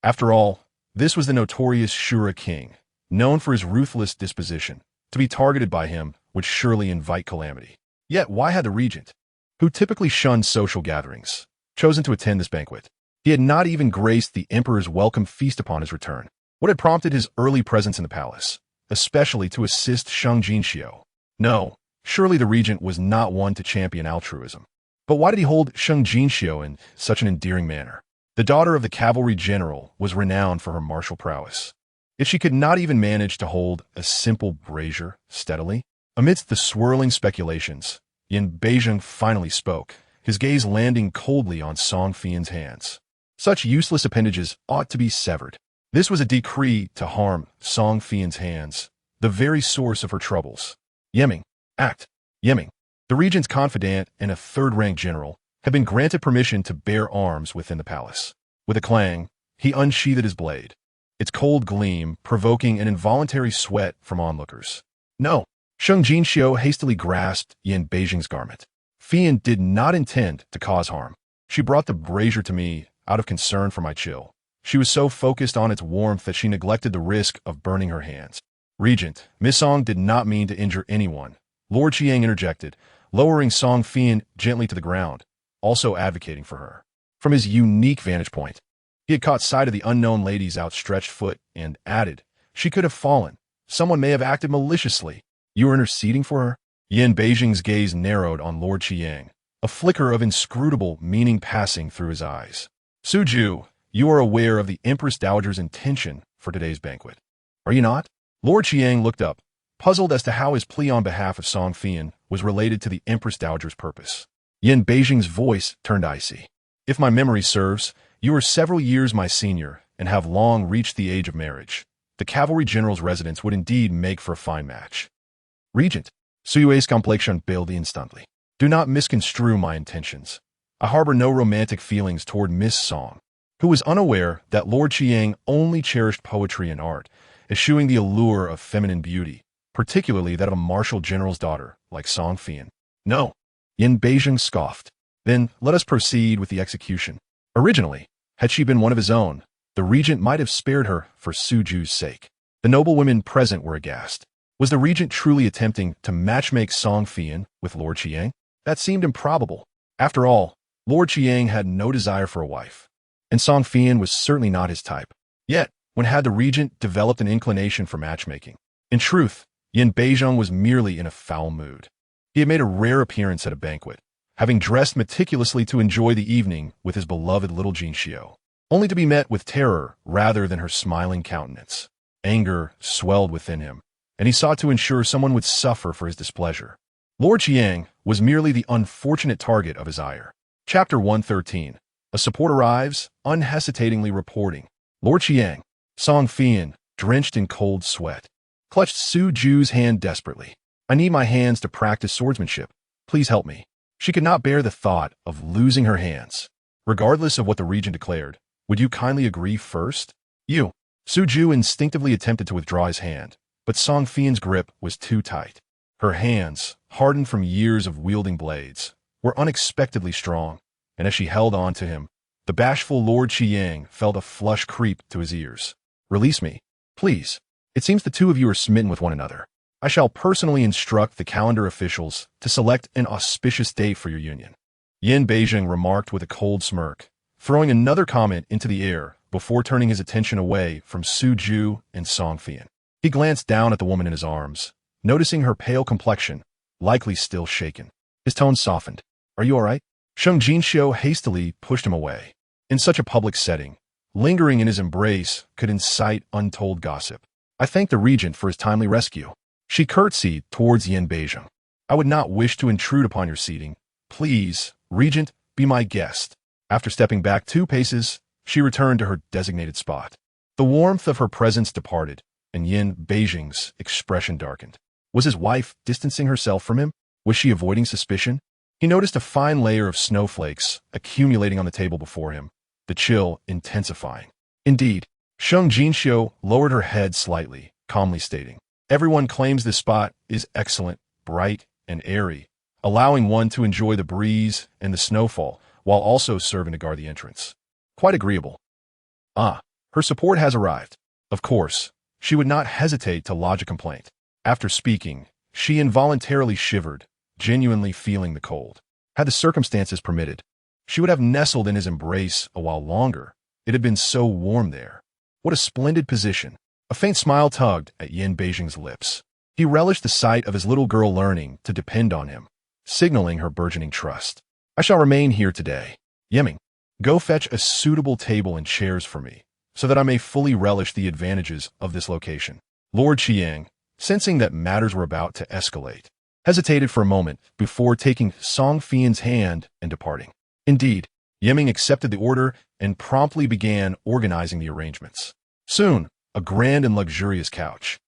After all, this was the notorious Shura king, known for his ruthless disposition. To be targeted by him would surely invite calamity. Yet why had the regent, who typically shunned social gatherings, chosen to attend this banquet? He had not even graced the emperor's welcome feast upon his return. What had prompted his early presence in the palace, especially to assist Sheng Jinxiu? No, surely the regent was not one to champion altruism. But why did he hold Sheng Jinxiu in such an endearing manner? The daughter of the cavalry general was renowned for her martial prowess. If she could not even manage to hold a simple brazier steadily, amidst the swirling speculations, Yin Beizhong finally spoke, his gaze landing coldly on Song Fian's hands. Such useless appendages ought to be severed. This was a decree to harm Song Fian's hands, the very source of her troubles. Yeming, act. Yeming, the regent's confidant and a third-rank general, had been granted permission to bear arms within the palace. With a clang, he unsheathed his blade, its cold gleam provoking an involuntary sweat from onlookers. No, Sheng Jinxiu hastily grasped Yin Beizhong's garment. Fian did not intend to cause harm. She brought the brazier to me out of concern for my chill. She was so focused on its warmth that she neglected the risk of burning her hands. Regent, Miss Song did not mean to injure anyone. Lord Qiang interjected, lowering Song Fian gently to the ground, also advocating for her. From his unique vantage point, he had caught sight of the unknown lady's outstretched foot and added, "She could have fallen. Someone may have acted maliciously. You are interceding for her?" Yin Beizhong's gaze narrowed on Lord Qiang, a flicker of inscrutable meaning passing through his eyes. "Suju, you are aware of the Empress Dowager's intention for today's banquet, are you not?" Lord Qiang looked up, puzzled as to how his plea on behalf of Song Fian was related to the Empress Dowager's purpose. Yin Beizhong's voice turned icy. "If my memory serves, you are several years my senior and have long reached the age of marriage. The cavalry general's residence would indeed make for a fine match." "Regent, Suyue's complexion paled instantly. Do not misconstrue my intentions. I harbor no romantic feelings toward Miss Song," who was unaware that Lord Qiang only cherished poetry and art, eschewing the allure of feminine beauty, particularly that of a martial general's daughter like Song Fian. "No," Yin Beizhong scoffed. "Then let us proceed with the execution." Originally, had she been one of his own, the regent might have spared her for Suju's sake. The noble women present were aghast. Was the regent truly attempting to matchmake Song Fian with Lord Qiang? That seemed improbable. After all, Lord Qiang had no desire for a wife, and Song Fian was certainly not his type. Yet, when had the regent developed an inclination for matchmaking? In truth, Yin Beizhong was merely in a foul mood. He had made a rare appearance at a banquet, having dressed meticulously to enjoy the evening with his beloved little Jinxiu, only to be met with terror rather than her smiling countenance. Anger swelled within him, and he sought to ensure someone would suffer for his displeasure. Lord Qiang was merely the unfortunate target of his ire. Chapter 113. A support arrives, unhesitatingly reporting. Lord Qiang, Song Fian, drenched in cold sweat, clutched Suju's hand desperately. "I need my hands to practice swordsmanship. Please help me." She could not bear the thought of losing her hands. Regardless of what the regent declared, "Would you kindly agree first?" "You." Suju instinctively attempted to withdraw his hand, but Song Fian's grip was too tight. Her hands, hardened from years of wielding blades, were unexpectedly strong, and as she held on to him, the bashful Lord Qiang felt a flush creep to his ears. "Release me." Please. It seems the two of you are smitten with one another. I shall personally instruct the calendar officials to select an auspicious date for your union. Yin Beijing remarked with a cold smirk, throwing another comment into the air before turning his attention away from Su Ju and Song Fian. He glanced down at the woman in his arms, noticing her pale complexion, likely still shaken. His tone softened. Are you all right? Sheng Jinxiu hastily pushed him away. In such a public setting, lingering in his embrace could incite untold gossip. I thank the regent for his timely rescue. She curtsied towards Yin Beijing. I would not wish to intrude upon your seating. Please, regent, be my guest. After stepping back 2 paces, she returned to her designated spot. The warmth of her presence departed, and Yin Beijing's expression darkened. Was his wife distancing herself from him? Was she avoiding suspicion? He noticed a fine layer of snowflakes accumulating on the table before him, the chill intensifying. Indeed, Sheng Jinxiu lowered her head slightly, calmly stating, everyone claims this spot is excellent, bright, and airy, allowing one to enjoy the breeze and the snowfall while also serving to guard the entrance. Quite agreeable. Ah, her support has arrived. Of course, she would not hesitate to lodge a complaint. After speaking, she involuntarily shivered, genuinely feeling the cold. Had the circumstances permitted, she would have nestled in his embrace a while longer. It had been so warm there. What a splendid position. A faint smile tugged at Yin Beijing's lips. He relished the sight of his little girl learning to depend on him, signaling her burgeoning trust. I shall remain here today. Yiming, go fetch a suitable table and chairs for me, so that I may fully relish the advantages of this location. Lord Qiang, sensing that matters were about to escalate, hesitated for a moment before taking Song Fian's hand and departing. Indeed, Yiming accepted the order and promptly began organizing the arrangements. Soon, a grand and luxurious couch,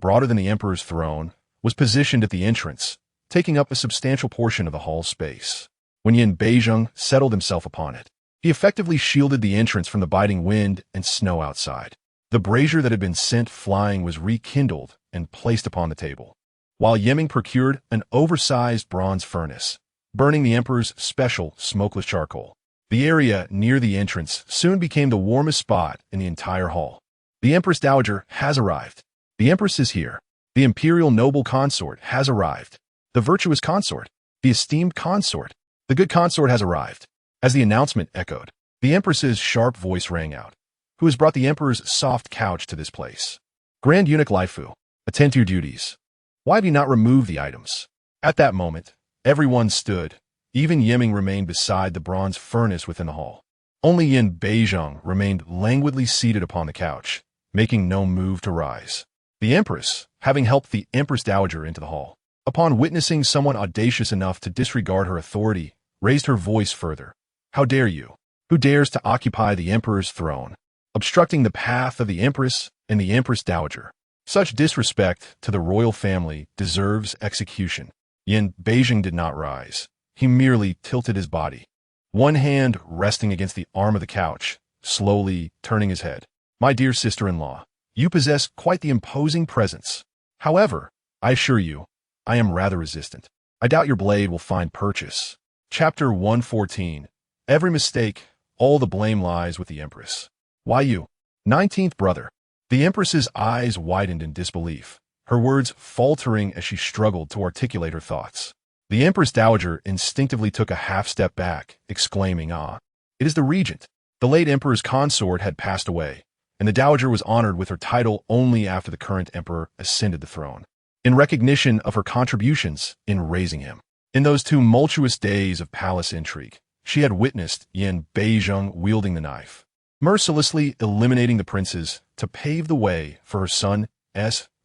broader than the emperor's throne, was positioned at the entrance, taking up a substantial portion of the hall space. When Yin Beijing settled himself upon it, he effectively shielded the entrance from the biting wind and snow outside. The brazier that had been sent flying was rekindled and placed upon the table, while Yiming procured an oversized bronze furnace, burning the emperor's special smokeless charcoal. The area near the entrance soon became the warmest spot in the entire hall. The Empress Dowager has arrived. The Empress is here. The Imperial noble consort has arrived. The virtuous consort. The esteemed consort. The good consort has arrived. As the announcement echoed, the Empress's sharp voice rang out. Who has brought the Emperor's soft couch to this place? Grand Eunuch Laifu, attend to your duties. Why have you not removed the items? At that moment, everyone stood. Even Yiming remained beside the bronze furnace within the hall. Only Yin Beijing remained languidly seated upon the couch, making no move to rise. The Empress, having helped the Empress Dowager into the hall, upon witnessing someone audacious enough to disregard her authority, raised her voice further. How dare you? Who dares to occupy the Emperor's throne, obstructing the path of the Empress and the Empress Dowager? Such disrespect to the royal family deserves execution. Yin Beijing did not rise. He merely tilted his body, one hand resting against the arm of the couch, slowly turning his head. My dear sister-in-law, you possess quite the imposing presence. However, I assure you, I am rather resistant. I doubt your blade will find purchase. Chapter 114. Every mistake, all the blame lies with the Empress. Why you? 19th brother. The Empress's eyes widened in disbelief, her words faltering as she struggled to articulate her thoughts. The Empress Dowager instinctively took a half-step back, exclaiming, Ah, it is the regent. The late emperor's consort had passed away, and the Dowager was honored with her title only after the current emperor ascended the throne, in recognition of her contributions in raising him. In those tumultuous days of palace intrigue, she had witnessed Yin Beijing wielding the knife, mercilessly eliminating the princes to pave the way for her son's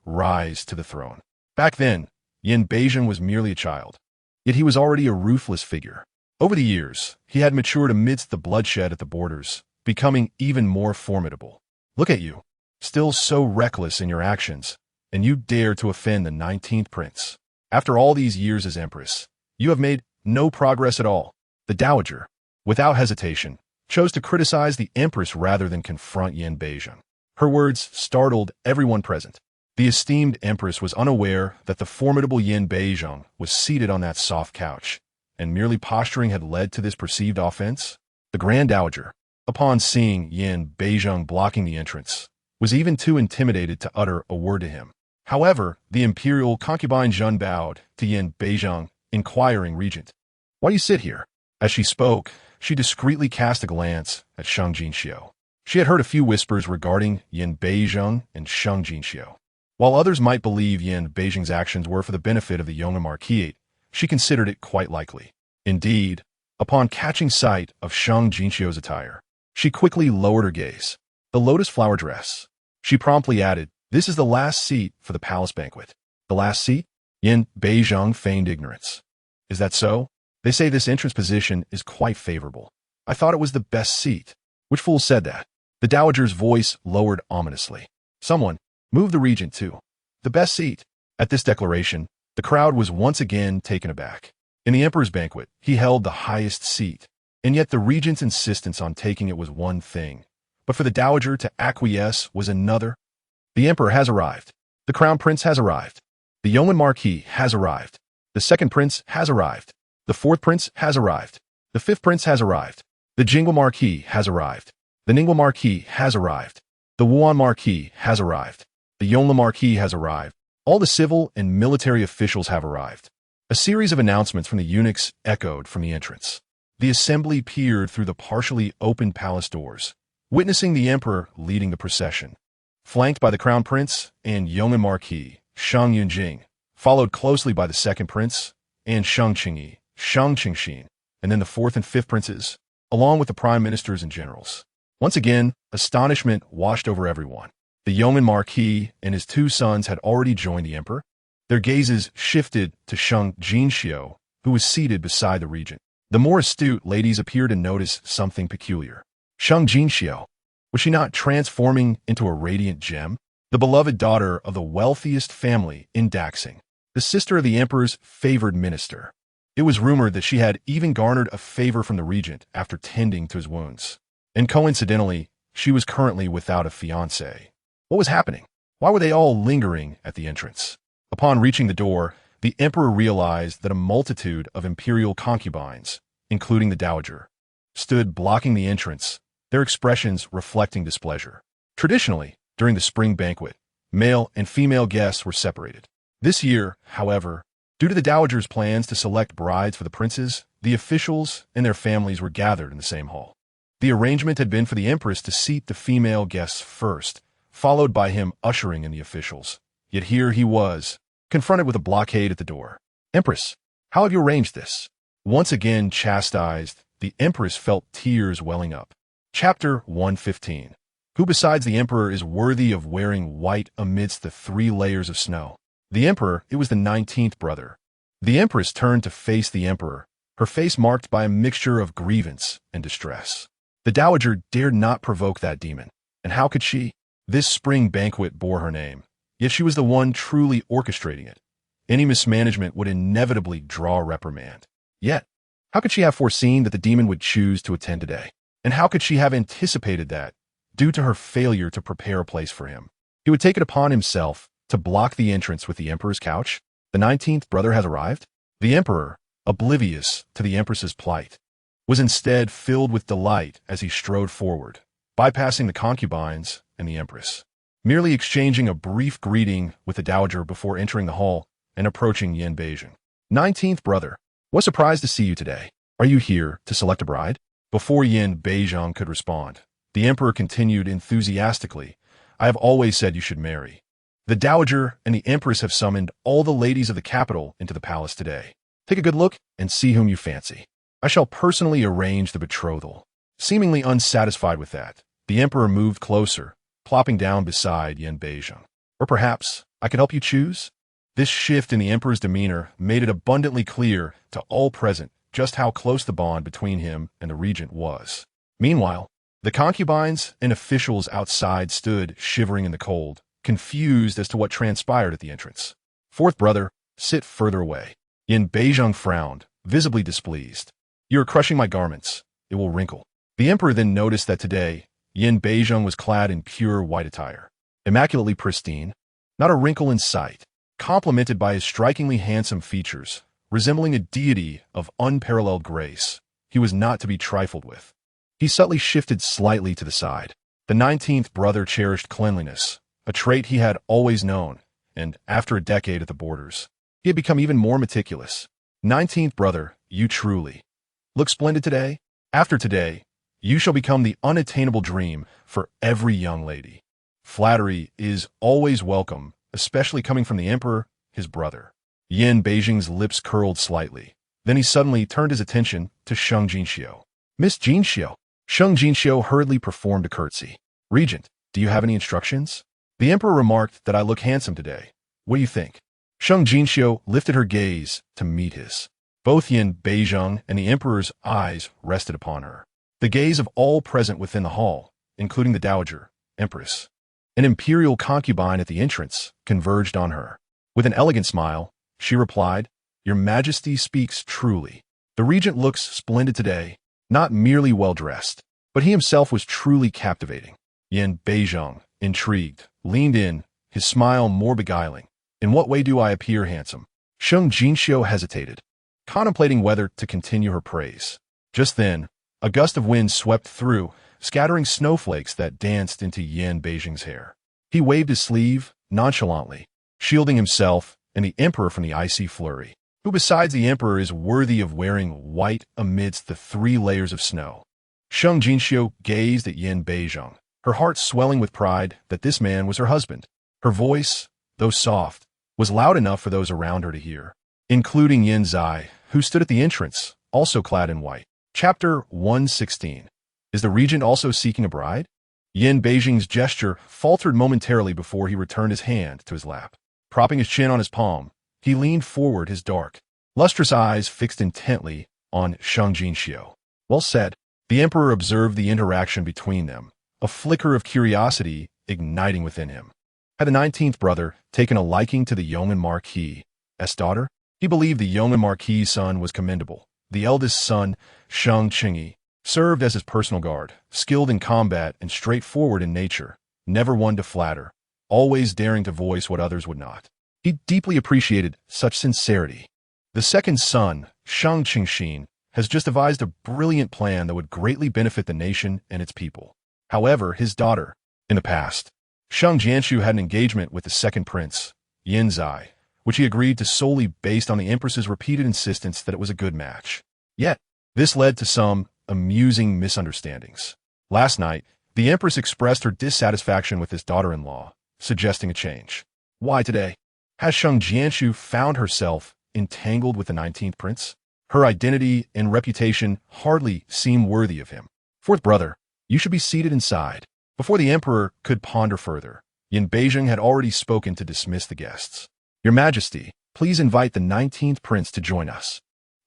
rise to the throne. Back then, Yin Beijing was merely a child, yet he was already a ruthless figure. Over the years, he had matured amidst the bloodshed at the borders, becoming even more formidable. Look at you, still so reckless in your actions, and you dare to offend the 19th prince. After all these years as empress, you have made no progress at all. The Dowager, without hesitation, chose to criticize the empress rather than confront Yin Beijing. Her words startled everyone present. The esteemed empress was unaware that the formidable Yin Beijing was seated on that soft couch, and merely posturing had led to this perceived offense. The Grand Dowager, upon seeing Yin Beijing blocking the entrance, was even too intimidated to utter a word to him. However, the imperial concubine Zhen bowed to Yin Beizheng, inquiring regent. Why do you sit here? As she spoke, she discreetly cast a glance at Sheng Jinxiu. She had heard a few whispers regarding Yin Beizheng and Sheng Jinxiu. While others might believe Yin Beizheng's actions were for the benefit of the young marquis, she considered it quite likely. Indeed, upon catching sight of Sheng Jinxiu's attire, she quickly lowered her gaze. The lotus flower dress. She promptly added, "This is the last seat for the palace banquet." The last seat? Yin Beizheng feigned ignorance. Is that so? They say this entrance position is quite favorable. I thought it was the best seat. Which fool said that? The dowager's voice lowered ominously. Someone, move the regent to the best seat. At this declaration, the crowd was once again taken aback. In the emperor's banquet, he held the highest seat, and yet the regent's insistence on taking it was one thing, but for the dowager to acquiesce was another. The emperor has arrived. The crown prince has arrived. The yeoman marquis has arrived. The second prince has arrived. The fourth prince has arrived. The fifth prince has arrived. The Jingwa marquis has arrived. The Ningwa marquis has arrived. The Wuan marquis has arrived. The Yonla marquis has arrived. All the civil and military officials have arrived. A series of announcements from the eunuchs echoed from the entrance. The assembly peered through the partially opened palace doors, witnessing the emperor leading the procession. Flanked by the crown prince and yeoman marquis, Sheng Yunjing, followed closely by the second prince and Sheng Qingyi, Sheng Qingxin, and then the fourth and fifth princes, along with the prime ministers and generals. Once again, astonishment washed over everyone. The yeoman marquis and his two sons had already joined the emperor. Their gazes shifted to Sheng Jinxiu, who was seated beside the regent. The more astute ladies appeared to notice something peculiar. Sheng Jinxiu, was she not transforming into a radiant gem? The beloved daughter of the wealthiest family in Daxing, the sister of the emperor's favored minister. It was rumored that she had even garnered a favor from the regent after tending to his wounds. And coincidentally, she was currently without a fiancé. What was happening? Why were they all lingering at the entrance? Upon reaching the door, the emperor realized that a multitude of imperial concubines, including the dowager, stood blocking the entrance, their expressions reflecting displeasure. Traditionally, during the spring banquet, male and female guests were separated. This year, however, due to the dowager's plans to select brides for the princes, the officials and their families were gathered in the same hall. The arrangement had been for the empress to seat the female guests first, followed by him ushering in the officials. Yet here he was, confronted with a blockade at the door. "Empress, how have you arranged this?" Once again chastised, the empress felt tears welling up. Chapter 115. Who besides the emperor is worthy of wearing white amidst the 3 layers of snow? The emperor, it was the 19th brother. The empress turned to face the emperor, her face marked by a mixture of grievance and distress. The dowager dared not provoke that demon, and how could she? This spring banquet bore her name, yet she was the one truly orchestrating it. Any mismanagement would inevitably draw a reprimand. Yet, how could she have foreseen that the demon would choose to attend today? And how could she have anticipated that, due to her failure to prepare a place for him, he would take it upon himself to block the entrance with the emperor's couch? The 19th brother has arrived? The emperor, oblivious to the empress's plight, was instead filled with delight as he strode forward, bypassing the concubines and the empress, merely exchanging a brief greeting with the dowager before entering the hall and approaching Yin Beizheng. 19th brother, was surprised to see you today. Are you here to select a bride? Before Yin Beizheng could respond, the emperor continued enthusiastically, I have always said you should marry. The dowager and the empress have summoned all the ladies of the capital into the palace today. Take a good look and see whom you fancy. I shall personally arrange the betrothal. Seemingly unsatisfied with that, the emperor moved closer, plopping down beside Yin Beizheng. Or perhaps I could help you choose? This shift in the emperor's demeanor made it abundantly clear to all present just how close the bond between him and the regent was. Meanwhile, the concubines and officials outside stood shivering in the cold, confused as to what transpired at the entrance. Fourth brother, sit further away. Yin Beizheng frowned, visibly displeased. You are crushing my garments. It will wrinkle. The emperor then noticed that today, Yin Beizheng was clad in pure white attire, immaculately pristine, not a wrinkle in sight, complemented by his strikingly handsome features, resembling a deity of unparalleled grace. He was not to be trifled with. He subtly shifted slightly to the side. The 19th brother cherished cleanliness, a trait he had always known, and after a decade at the borders, he had become even more meticulous. 19th brother, you truly look splendid today. After today, you shall become the unattainable dream for every young lady. Flattery is always welcome, especially coming from the emperor, his brother. Yin Beijing's lips curled slightly. Then he suddenly turned his attention to Sheng Jinxiu. Miss Jinxiu. Sheng Jinxiu hurriedly performed a curtsy. Regent, do you have any instructions? The emperor remarked that I look handsome today. What do you think? Sheng Jinxiu lifted her gaze to meet his. Both Yin Beijing and the emperor's eyes rested upon her. The gaze of all present within the hall, including the dowager, empress, an imperial concubine at the entrance, converged on her. With an elegant smile, she replied, Your Majesty speaks truly. The regent looks splendid today, not merely well-dressed, but he himself was truly captivating. Yin Beijing, intrigued, leaned in, his smile more beguiling. In what way do I appear handsome? Sheng Jinxiu hesitated, contemplating whether to continue her praise. Just then, a gust of wind swept through, scattering snowflakes that danced into Yin Beijing's hair. He waved his sleeve, nonchalantly, shielding himself and the emperor from the icy flurry. Who besides the emperor is worthy of wearing white amidst the 3 layers of snow? Sheng Jinxiu gazed at Yin Beijing, her heart swelling with pride that this man was her husband. Her voice, though soft, was loud enough for those around her to hear, including Yin Zai, who stood at the entrance, also clad in white. Chapter 116. Is the regent also seeking a bride? Yin Beijing's gesture faltered momentarily before he returned his hand to his lap. Propping his chin on his palm, he leaned forward, his dark, lustrous eyes fixed intently on Sheng Jinxiu. Well said. The emperor observed the interaction between them, a flicker of curiosity igniting within him. Had the 19th brother taken a liking to the Yong'an Marquis' daughter? He believed the Yong'an Marquis' son was commendable. The eldest son, Sheng Jinxiu, served as his personal guard, skilled in combat and straightforward in nature, never one to flatter, always daring to voice what others would not. He deeply appreciated such sincerity. The second son, Sheng Jinxiu, has just devised a brilliant plan that would greatly benefit the nation and its people. However, his daughter, in the past, Sheng Jinxiu had an engagement with the second prince, Yin Zai, which he agreed to solely based on the empress's repeated insistence that it was a good match. Yet, this led to some amusing misunderstandings. Last night, the empress expressed her dissatisfaction with his daughter-in-law, suggesting a change. Why today? Has Sheng Jinxiu found herself entangled with the 19th prince? Her identity and reputation hardly seem worthy of him. Fourth brother, you should be seated inside. Before the emperor could ponder further, Yin Beijing had already spoken to dismiss the guests. Your Majesty, please invite the 19th prince to join us.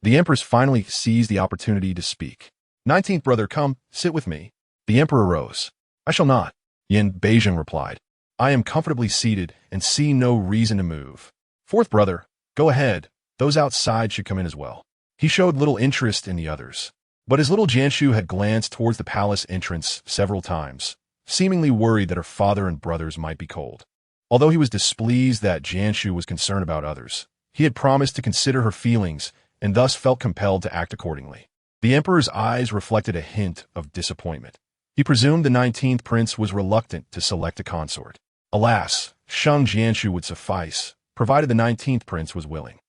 The empress finally seized the opportunity to speak. 19th brother, come, sit with me. The emperor rose. I shall not, Yin Beijing replied. I am comfortably seated and see no reason to move. Fourth brother, go ahead. Those outside should come in as well. He showed little interest in the others, but his little Jianshu had glanced towards the palace entrance several times, seemingly worried that her father and brothers might be cold. Although he was displeased that Jianshu was concerned about others, he had promised to consider her feelings and thus felt compelled to act accordingly. The emperor's eyes reflected a hint of disappointment. He presumed the 19th prince was reluctant to select a consort. Alas, Sheng Jinxiu would suffice, provided the 19th prince was willing.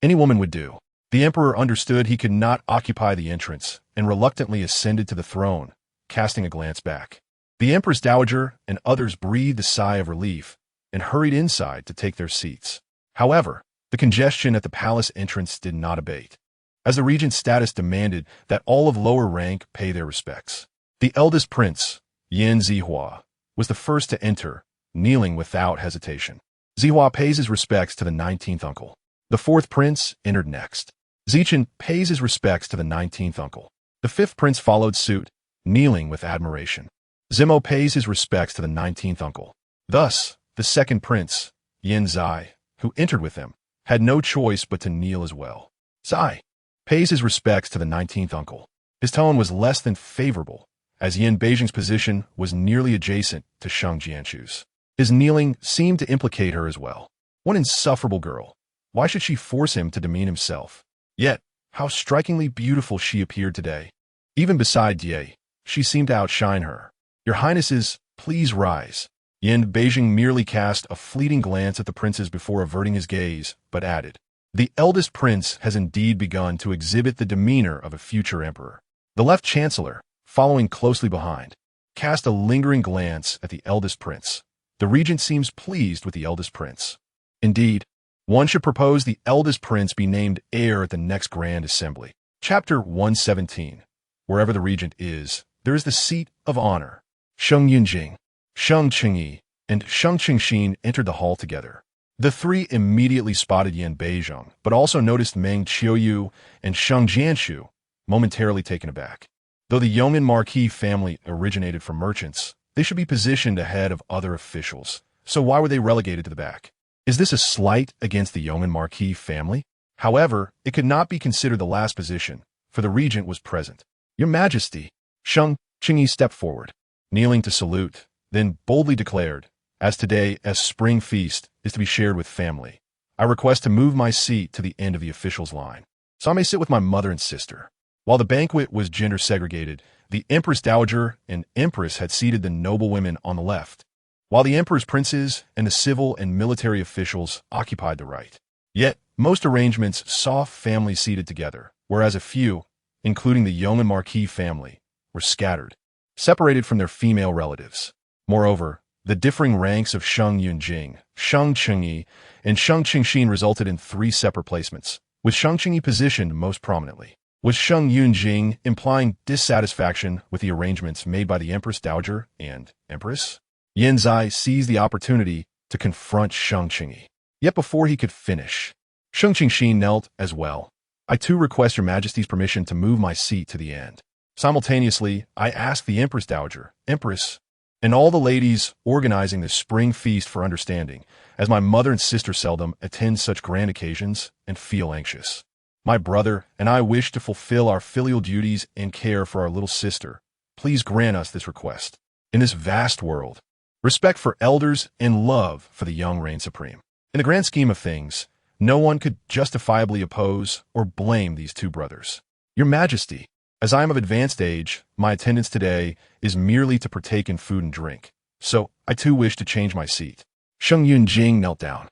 Any woman would do. The emperor understood he could not occupy the entrance and reluctantly ascended to the throne, casting a glance back. The empress dowager and others breathed a sigh of relief and hurried inside to take their seats. However, the congestion at the palace entrance did not abate, as the regent's status demanded that all of lower rank pay their respects. The eldest prince, Yin Zihua, was the first to enter, kneeling without hesitation. Zihua pays his respects to the 19th uncle. The fourth prince entered next. Zichen pays his respects to the 19th uncle. The fifth prince followed suit, kneeling with admiration. Zimo pays his respects to the 19th uncle. Thus, the second prince, Yin Zai, who entered with them, had no choice but to kneel as well. Zai pays his respects to the 19th uncle. His tone was less than favorable, as Yin Beijing's position was nearly adjacent to Sheng Jinxiu's. His kneeling seemed to implicate her as well. One insufferable girl. Why should she force him to demean himself? Yet, how strikingly beautiful she appeared today. Even beside Ye, she seemed to outshine her. Your Highnesses, please rise. Yin Beijing merely cast a fleeting glance at the princes before averting his gaze, but added, "The eldest prince has indeed begun to exhibit the demeanor of a future emperor." The left chancellor, following closely behind, cast a lingering glance at the eldest prince. The regent seems pleased with the eldest prince. Indeed, one should propose the eldest prince be named heir at the next grand assembly. Chapter 117. Wherever the regent is, there is the seat of honor. Sheng Jinxiu, Sheng Jinxiu, and Sheng Jinxiu entered the hall together. The three immediately spotted Yin Beizhong, but also noticed Meng Qiuyu and Sheng Jinxiu, momentarily taken aback. Though the Yong'an Marquis family originated from merchants, they should be positioned ahead of other officials, so why were they relegated to the back? Is this a slight against the Yong'an Marquis family? However, it could not be considered the last position, for the regent was present. "Your Majesty," Sheng Jinxiu stepped forward, kneeling to salute, then boldly declared, "As today, as spring feast, is to be shared with family, I request to move my seat to the end of the officials' line, so I may sit with my mother and sister." While the banquet was gender segregated, the Empress Dowager and Empress had seated the noble women on the left, while the Emperor's princes and the civil and military officials occupied the right. Yet, most arrangements saw families seated together, whereas a few, including the Yong'an Marquis family, were scattered, separated from their female relatives. Moreover, the differing ranks of Sheng Yunjing, Sheng Jinxiu, and Sheng Jinxiu resulted in three separate placements, with Sheng Jinxiu positioned most prominently. Was Sheng Yunjing implying dissatisfaction with the arrangements made by the Empress Dowager and Empress? Yin Zai seized the opportunity to confront Sheng Jinxiu. Yet before he could finish, Sheng Jinxiu knelt as well. "I too request your Majesty's permission to move my seat to the end." Simultaneously, I ask the Empress Dowager, Empress, and all the ladies organizing the spring feast for understanding, as my mother and sister seldom attend such grand occasions and feel anxious. My brother and I wish to fulfill our filial duties and care for our little sister. Please grant us this request. In this vast world, respect for elders and love for the young reign supreme. In the grand scheme of things, no one could justifiably oppose or blame these two brothers. Your Majesty, as I am of advanced age, my attendance today is merely to partake in food and drink, so I too wish to change my seat. Sheng Yunjing knelt down.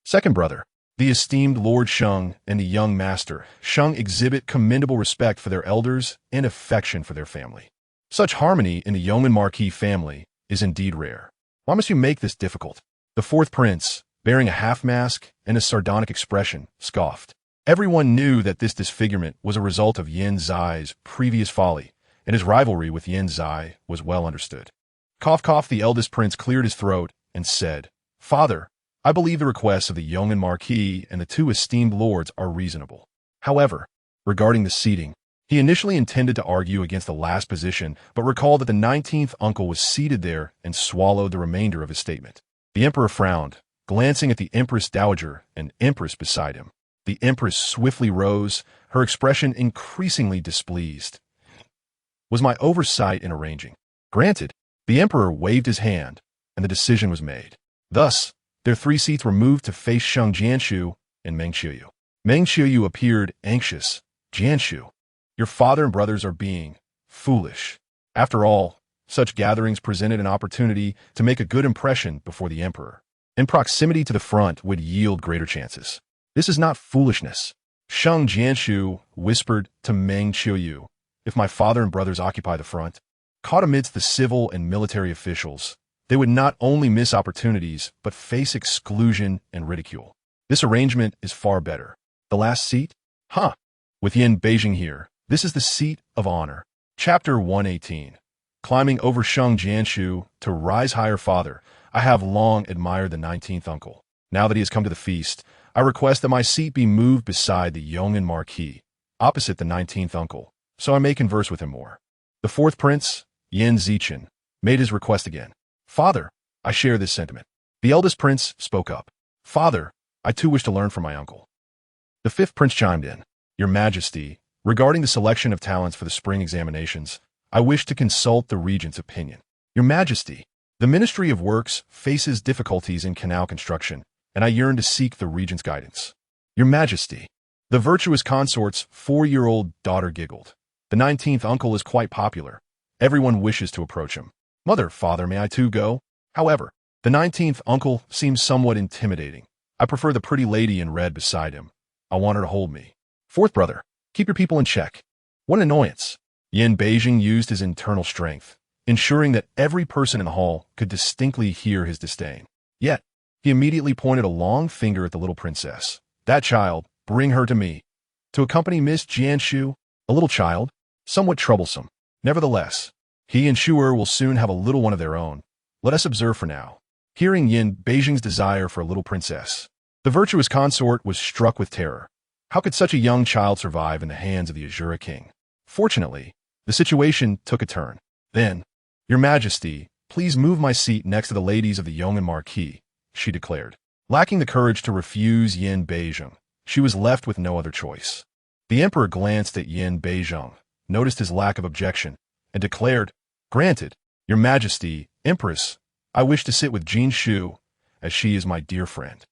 Second brother, the esteemed Lord Sheng and the young master, Sheng, exhibit commendable respect for their elders and affection for their family. Such harmony in the Yong'an Marquis family is indeed rare. Why must you make this difficult? The fourth prince, bearing a half-mask and a sardonic expression, scoffed. Everyone knew that this disfigurement was a result of Yin Zai's previous folly, and his rivalry with Yin Zai was well understood. Cough, cough, the eldest prince cleared his throat and said, "Father, I believe the requests of the Yong'an Marquis and the two esteemed lords are reasonable. However, regarding the seating, he initially intended to argue against the last position, but recalled that the 19th uncle was seated there and swallowed the remainder of his statement." The emperor frowned, glancing at the Empress Dowager and Empress beside him. The Empress swiftly rose, her expression increasingly displeased. "Was my oversight in arranging?" "Granted." The emperor waved his hand, and the decision was made. Thus, their three seats were moved to face Sheng Jinxiu and Meng Qiuyu. Meng Qiuyu appeared anxious. "Jianshu, your father and brothers are being foolish." After all, such gatherings presented an opportunity to make a good impression before the emperor, and proximity to the front would yield greater chances. "This is not foolishness." Sheng Jinxiu whispered to Meng Qiuyu, "If my father and brothers occupy the front, caught amidst the civil and military officials, they would not only miss opportunities, but face exclusion and ridicule. This arrangement is far better. The last seat? Huh. With Yin Beijing here, this is the seat of honor." Chapter 118. Climbing over Sheng Jinxiu to rise higher. "Father, I have long admired the 19th uncle. Now that he has come to the feast, I request that my seat be moved beside the Yong'an Marquis, opposite the 19th uncle, so I may converse with him more." The fourth prince, Yin Zichen, made his request again. "Father, I share this sentiment." The eldest prince spoke up. "Father, I too wish to learn from my uncle." The fifth prince chimed in. "Your Majesty, regarding the selection of talents for the spring examinations, I wish to consult the regent's opinion." "Your Majesty, the Ministry of Works faces difficulties in canal construction, and I yearn to seek the regent's guidance." "Your Majesty." The virtuous consort's 4-year-old daughter giggled. "The 19th uncle is quite popular. Everyone wishes to approach him." Mother, father, may I too go? However, the 19th uncle seems somewhat intimidating. I prefer the pretty lady in red beside him. I want her to hold me. Fourth brother, keep your people in check. What an annoyance. Yin Beijing used his internal strength, ensuring that every person in the hall could distinctly hear his disdain. Yet, he immediately pointed a long finger at the little princess. That child, bring her to me. To accompany Miss Jianshu, a little child, somewhat troublesome. Nevertheless, he and Shu'er will soon have a little one of their own. Let us observe for now. Hearing Yin Beijing's desire for a little princess, the virtuous consort was struck with terror. How could such a young child survive in the hands of the Azura king? Fortunately, the situation took a turn. Then, Your Majesty, please move my seat next to the ladies of the Yong'an Marquis, she declared. Lacking the courage to refuse Yin Beijing, she was left with no other choice. The emperor glanced at Yin Beijing, noticed his lack of objection, and declared, Granted, Your Majesty, Empress, I wish to sit with Jinxiu, as she is my dear friend.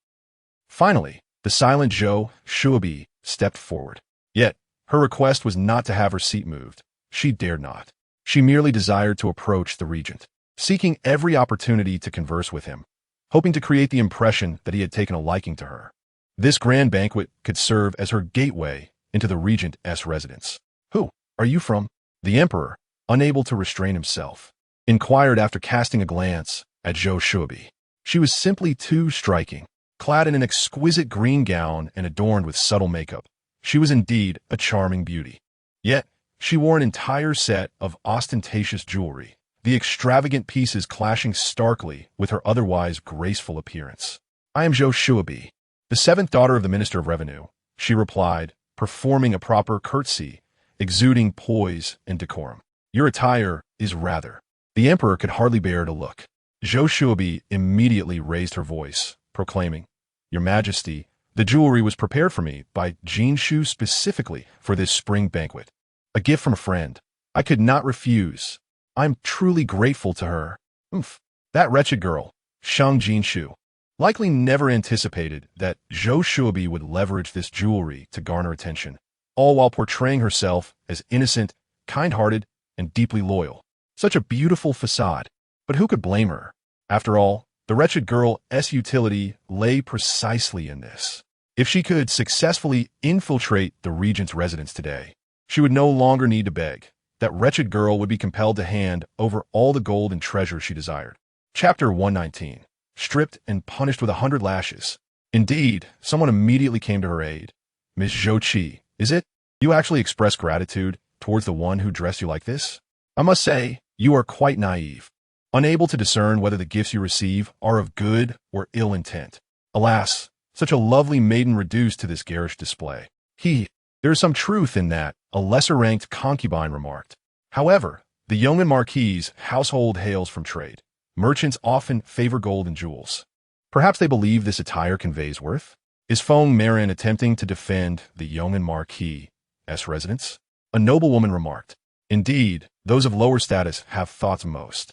Finally, the silent Zhou Shuobi stepped forward. Yet, her request was not to have her seat moved. She dared not. She merely desired to approach the regent, seeking every opportunity to converse with him, hoping to create the impression that he had taken a liking to her. This grand banquet could serve as her gateway into the regent's residence. Who are you from? The emperor, unable to restrain himself, inquired after casting a glance at Zhou Shuobi. She was simply too striking. Clad in an exquisite green gown and adorned with subtle makeup, she was indeed a charming beauty. Yet, she wore an entire set of ostentatious jewelry, the extravagant pieces clashing starkly with her otherwise graceful appearance. I am Zhou Shuobi, the seventh daughter of the Minister of Revenue, she replied, performing a proper curtsy, exuding poise and decorum. Your attire is rather. The emperor could hardly bear to look. Zhou Shuobi immediately raised her voice, proclaiming, Your Majesty, the jewelry was prepared for me by Jinshu specifically for this spring banquet. A gift from a friend. I could not refuse. I'm truly grateful to her. That wretched girl, Sheng Jinxiu, likely never anticipated that Zhou Shuobi would leverage this jewelry to garner attention, all while portraying herself as innocent, kind-hearted, and deeply loyal. Such a beautiful facade. But who could blame her? After all, the wretched girl's utility lay precisely in this. If she could successfully infiltrate the regent's residence today, she would no longer need to beg. That wretched girl would be compelled to hand over all the gold and treasure she desired. Chapter 119. Stripped and punished with 100 lashes. Indeed, someone immediately came to her aid. Miss Zhou Qi, is it? You actually express gratitude towards the one who dressed you like this? I must say, you are quite naive, unable to discern whether the gifts you receive are of good or ill intent. Alas, such a lovely maiden reduced to this garish display. There is some truth in that, a lesser-ranked concubine remarked. However, the Yong'an Marquis' household hails from trade. Merchants often favor gold and jewels. Perhaps they believe this attire conveys worth? Is Feng Marin attempting to defend the Yong'an Marquis' residence? A noblewoman remarked. Indeed, those of lower status have thoughts most.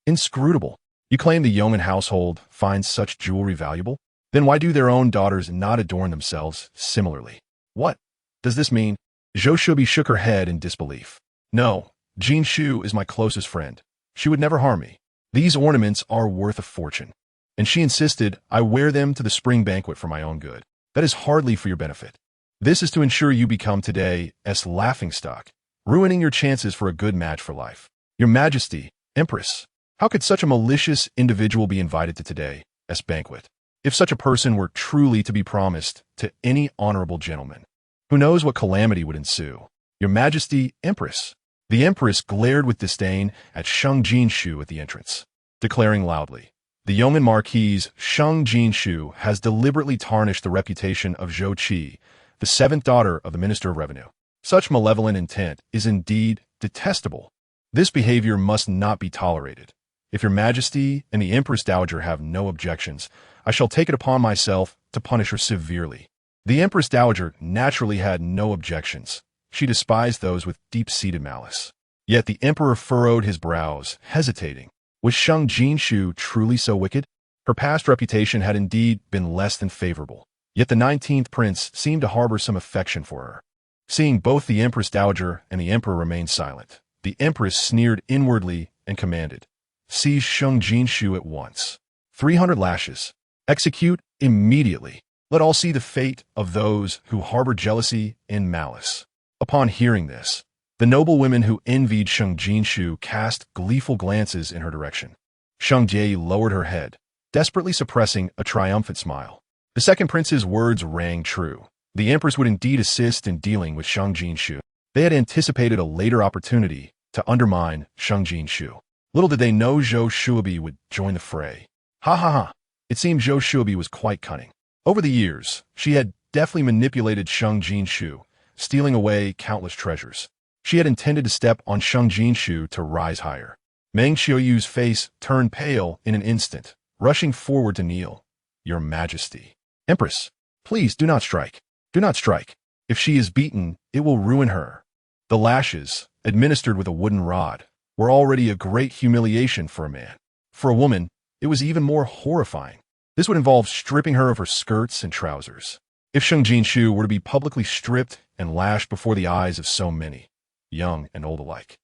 Inscrutable. You claim the Yong'an household finds such jewelry valuable? Then why do their own daughters not adorn themselves similarly? What does this mean? Zhou Shuobi shook her head in disbelief. No, Jinshu is my closest friend. She would never harm me. These ornaments are worth a fortune. And she insisted I wear them to the spring banquet for my own good. That is hardly for your benefit. This is to ensure you become today's laughingstock, ruining your chances for a good match for life. Your Majesty, Empress, how could such a malicious individual be invited to today's banquet? If such a person were truly to be promised to any honorable gentleman, who knows what calamity would ensue? Your Majesty, Empress. The Empress glared with disdain at Sheng Jinxiu at the entrance, declaring loudly, the Yong'an Marquis' Sheng Jinxiu has deliberately tarnished the reputation of Zhou Qi, the seventh daughter of the Minister of Revenue. Such malevolent intent is indeed detestable. This behavior must not be tolerated. If Your Majesty and the Empress Dowager have no objections, I shall take it upon myself to punish her severely. The Empress Dowager naturally had no objections. She despised those with deep-seated malice. Yet the Emperor furrowed his brows, hesitating. Was Sheng Jinxiu truly so wicked? Her past reputation had indeed been less than favorable. Yet the 19th prince seemed to harbor some affection for her. Seeing both the Empress Dowager and the Emperor remain silent, the Empress sneered inwardly and commanded, seize Sheng Jinxiu at once. 300 lashes. Execute immediately. Let all see the fate of those who harbor jealousy and malice. Upon hearing this, the noble women who envied Sheng Jinxiu cast gleeful glances in her direction. Sheng Jie lowered her head, desperately suppressing a triumphant smile. The second prince's words rang true. The empress would indeed assist in dealing with Sheng Jinxiu. They had anticipated a later opportunity to undermine Sheng Jinxiu. Little did they know Zhou Shuobi would join the fray. Ha ha ha. It seemed Zhou Shuobi was quite cunning. Over the years, she had deftly manipulated Sheng Jinxiu, stealing away countless treasures. She had intended to step on Sheng Jinxiu to rise higher. Meng Qiuyu's face turned pale in an instant, rushing forward to kneel. Your Majesty. Empress, please do not strike. Do not strike. If she is beaten, it will ruin her. The lashes, administered with a wooden rod, were already a great humiliation for a man. For a woman, it was even more horrifying. This would involve stripping her of her skirts and trousers. If Sheng Jinxiu were to be publicly stripped and lashed before the eyes of so many, young and old alike,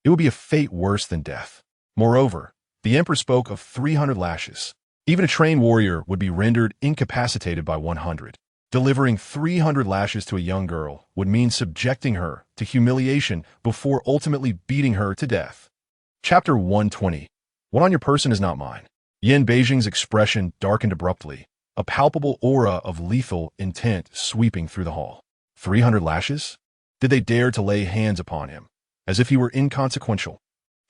it would be a fate worse than death. Moreover, the emperor spoke of 300 lashes. Even a trained warrior would be rendered incapacitated by 100. Delivering 300 lashes to a young girl would mean subjecting her to humiliation before ultimately beating her to death. Chapter 120. What on your person is not mine. Yan Beijing's expression darkened abruptly, a palpable aura of lethal intent sweeping through the hall. 300 lashes? Did they dare to lay hands upon him, as if he were inconsequential?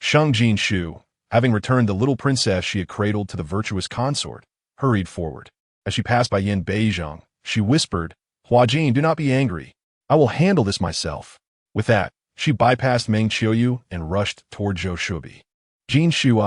Sheng Jinxiu, having returned the little princess she had cradled to the virtuous consort, hurried forward. As she passed by Yan Beijing, she whispered, Huajin, do not be angry. I will handle this myself. With that, she bypassed Meng Qiuyu and rushed toward Zhou Shuobi. Jinxiu,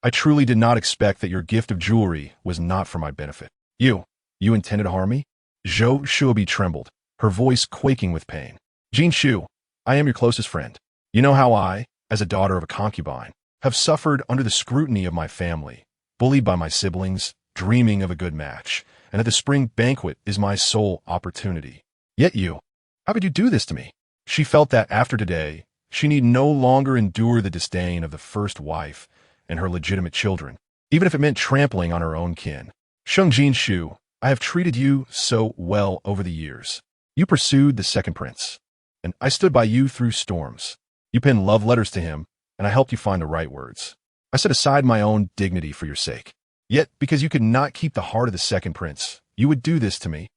I truly did not expect that your gift of jewelry was not for my benefit. You intended to harm me? Zhou Shuobi trembled, her voice quaking with pain. Jinxiu, I am your closest friend. You know how I, as a daughter of a concubine, have suffered under the scrutiny of my family, bullied by my siblings, dreaming of a good match, and that the spring banquet is my sole opportunity. Yet how could you do this to me? She felt that after today, she need no longer endure the disdain of the first wife and her legitimate children, even if it meant trampling on her own kin. Sheng Jinxiu, I have treated you so well over the years. You pursued the second prince, and I stood by you through storms. You penned love letters to him, and I helped you find the right words. I set aside my own dignity for your sake. Yet, because you could not keep the heart of the second prince, you would do this to me.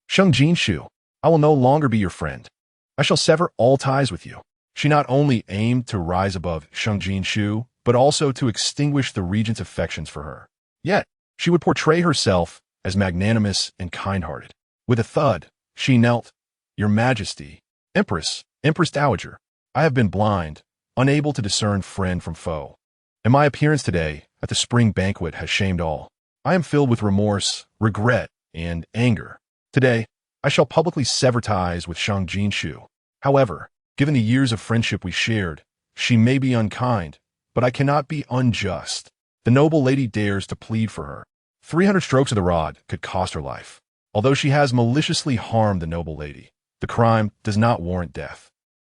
Sheng Jinxiu, I will no longer be your friend. I shall sever all ties with you. She not only aimed to rise above Sheng Jinxiu, but also to extinguish the regent's affections for her. Yet, she would portray herself as magnanimous and kind-hearted. With a thud, she knelt. Your Majesty, Empress Dowager, I have been blind, unable to discern friend from foe. And my appearance today at the spring banquet has shamed all. I am filled with remorse, regret, and anger. Today, I shall publicly sever ties with Sheng Jinxiu. However, given the years of friendship we shared, she may be unkind, but I cannot be unjust. The noble lady dares to plead for her. 300 strokes of the rod could cost her life. Although she has maliciously harmed the noble lady, the crime does not warrant death.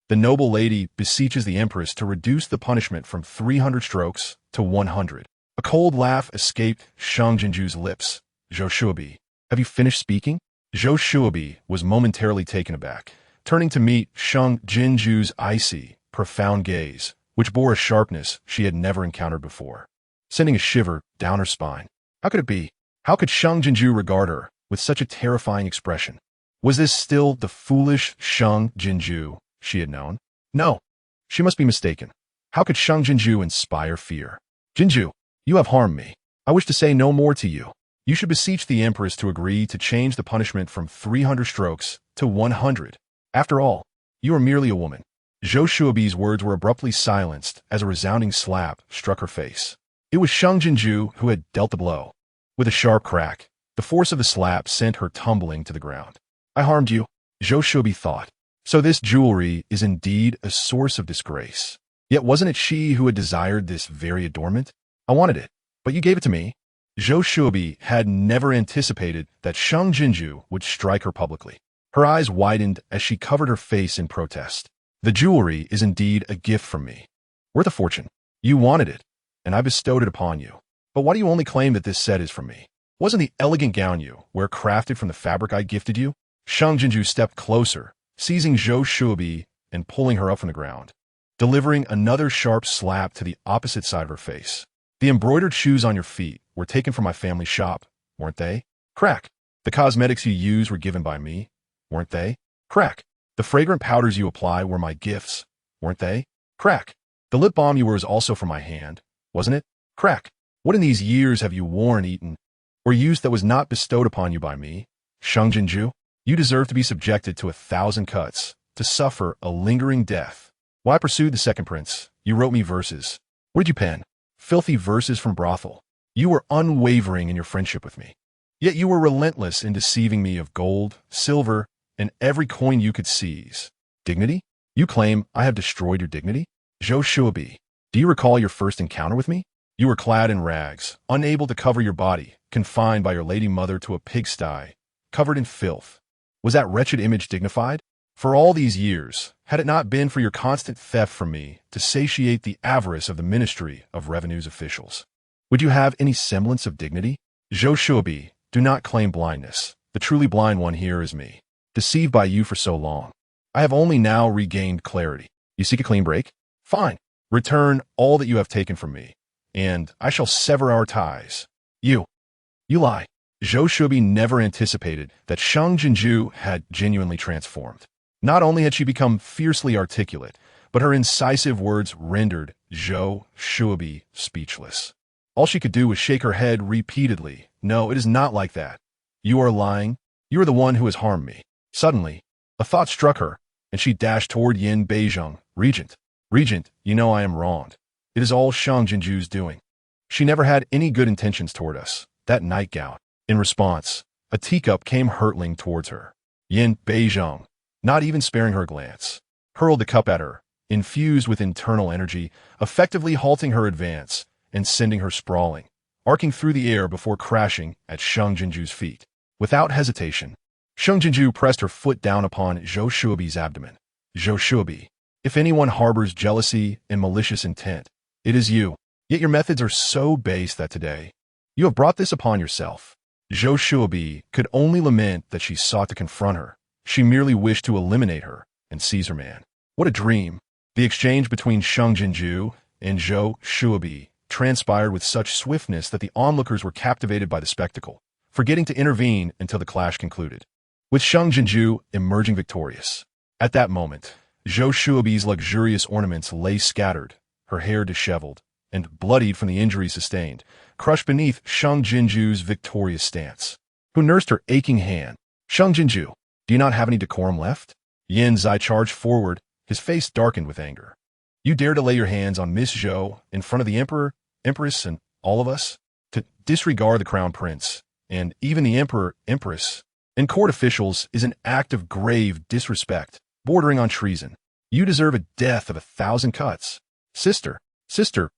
The noble lady beseeches the empress to reduce the punishment from 300 strokes to 100. A cold laugh escaped Sheng Jinxiu's lips. Zhou Shuobi, have you finished speaking? Zhou Shuobi was momentarily taken aback, turning to meet Sheng Jinxiu's icy, profound gaze, which bore a sharpness she had never encountered before, sending a shiver down her spine. How could it be? How could Sheng Jinxiu regard her with such a terrifying expression? Was this still the foolish Sheng Jinxiu she had known? No, she must be mistaken. How could Sheng Jinxiu inspire fear? Jinxiu, you have harmed me. I wish to say no more to you. You should beseech the empress to agree to change the punishment from 300 strokes to 100. After all, you are merely a woman. Zhou Shuobi's words were abruptly silenced as a resounding slap struck her face. It was Sheng Jinxiu who had dealt the blow. With a sharp crack, the force of the slap sent her tumbling to the ground. I harmed you, Zhou Shuobi thought. So this jewelry is indeed a source of disgrace. Yet wasn't it she who had desired this very adornment? I wanted it, but you gave it to me. Zhou Shuobi had never anticipated that Sheng Jinxiu would strike her publicly. Her eyes widened as she covered her face in protest. The jewelry is indeed a gift from me. Worth a fortune. You wanted it, and I bestowed it upon you. But why do you only claim that this set is from me? Wasn't the elegant gown you wear crafted from the fabric I gifted you? Sheng Jinxiu stepped closer, seizing Zhou Shuobi and pulling her up from the ground, delivering another sharp slap to the opposite side of her face. The embroidered shoes on your feet were taken from my family shop, weren't they? Crack. The cosmetics you use were given by me, weren't they? Crack. The fragrant powders you apply were my gifts, weren't they? Crack. The lip balm you wear is also from my hand, wasn't it? Crack. What in these years have you worn, eaten, or used that was not bestowed upon you by me? Sheng Jinxiu, you deserve to be subjected to 1,000 cuts, to suffer a lingering death. Why I pursued the second prince? You wrote me verses. What did you pen? Filthy verses from brothel. You were unwavering in your friendship with me. Yet you were relentless in deceiving me of gold, silver, and every coin you could seize. Dignity? You claim I have destroyed your dignity? Zhou Shuobi, do you recall your first encounter with me? You were clad in rags, unable to cover your body, confined by your lady mother to a pigsty, covered in filth. Was that wretched image dignified? For all these years, had it not been for your constant theft from me to satiate the avarice of the Ministry of Revenue's officials, would you have any semblance of dignity? Zhou Shuobi, do not claim blindness. The truly blind one here is me, deceived by you for so long. I have only now regained clarity. You seek a clean break? Fine. Return all that you have taken from me, and I shall sever our ties. You lie. Zhou Shuobi never anticipated that Sheng Jinxiu had genuinely transformed. Not only had she become fiercely articulate, but her incisive words rendered Zhou Shuobi speechless. All she could do was shake her head repeatedly. No, it is not like that. You are lying. You are the one who has harmed me. Suddenly, a thought struck her, and she dashed toward Yin Beizheng. Regent, you know I am wronged. It is all Sheng Jinxiu's doing. She never had any good intentions toward us. That nightgown. In response, a teacup came hurtling towards her. Yin Beizheng, not even sparing her a glance, hurled the cup at her, infused with internal energy, effectively halting her advance and sending her sprawling, arcing through the air before crashing at Sheng Jinxiu's feet. Without hesitation, Sheng Jinxiu pressed her foot down upon Zhou Shuobi's abdomen. Zhou Shuobi, if anyone harbors jealousy and malicious intent, it is you. Yet your methods are so base that today, you have brought this upon yourself. Zhou Shuobi could only lament that she sought to confront her. She merely wished to eliminate her and seize her man. What a dream! The exchange between Sheng Jinxiu and Zhou Shuobi transpired with such swiftness that the onlookers were captivated by the spectacle, forgetting to intervene until the clash concluded, with Sheng Jinxiu emerging victorious. At that moment, Zhou Shuobi's luxurious ornaments lay scattered, her hair disheveled, and bloodied from the injuries sustained, crushed beneath Sheng Jinxiu's victorious stance, who nursed her aching hand. Sheng Jinxiu, do you not have any decorum left? Yin Zai charged forward, his face darkened with anger. You dare to lay your hands on Miss Zhou in front of the Emperor, Empress, and all of us? To disregard the Crown Prince, and even the Emperor, Empress, and court officials is an act of grave disrespect, bordering on treason. You deserve a death of 1,000 cuts. Sister,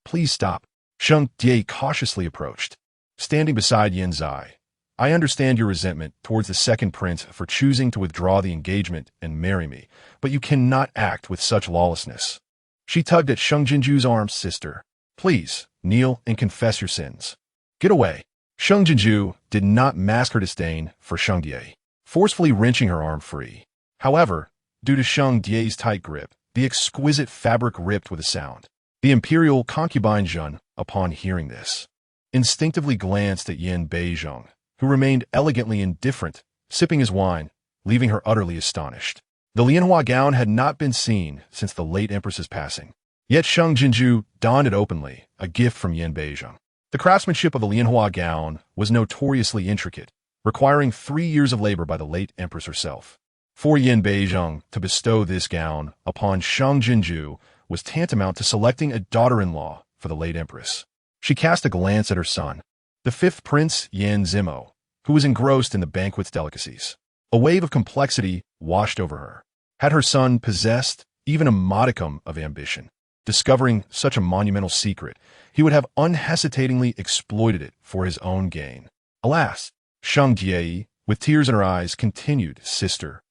please stop. Sheng Die cautiously approached, standing beside Yin Zai. I understand your resentment towards the second prince for choosing to withdraw the engagement and marry me, but you cannot act with such lawlessness. She tugged at Sheng Jinxiu's arm. Sister, please, kneel and confess your sins. Get away. Sheng Jinxiu did not mask her disdain for Sheng Die, forcefully wrenching her arm free. However, due to Sheng Die's tight grip, the exquisite fabric ripped with a sound. The Imperial Concubine Zhen, upon hearing this, instinctively glanced at Yin Beizheng, who remained elegantly indifferent, sipping his wine, leaving her utterly astonished. The Lianhua gown had not been seen since the late Empress's passing. Yet Sheng Jinxiu donned it openly, a gift from Yin Beizheng. The craftsmanship of the Lianhua gown was notoriously intricate, requiring 3 years of labor by the late Empress herself. For Yin Beizheng to bestow this gown upon Sheng Jinxiu was tantamount to selecting a daughter-in-law for the late Empress. She cast a glance at her son, the 5th Prince Yan Zimo, who was engrossed in the banquet's delicacies. A wave of complexity washed over her. Had her son possessed even a modicum of ambition, discovering such a monumental secret, he would have unhesitatingly exploited it for his own gain. Alas, Sheng Die, with tears in her eyes, continued, Sister,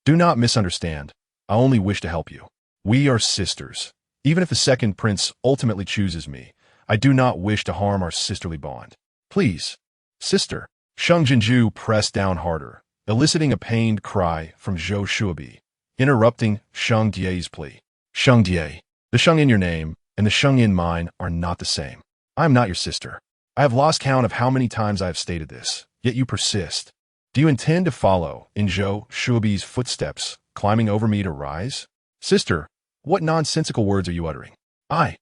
do not misunderstand. I only wish to help you. We are sisters. Even if the second prince ultimately chooses me, I do not wish to harm our sisterly bond. Please, sister. Sheng Jinxiu pressed down harder, eliciting a pained cry from Zhou Shuabi, interrupting Sheng Jie's plea. Sheng Jie, the Sheng in your name and the Sheng in mine are not the same. I am not your sister. I have lost count of how many times I have stated this, yet you persist. Do you intend to follow in Zhou Shuabi's footsteps, climbing over me to rise? Sister, what nonsensical words are you uttering? I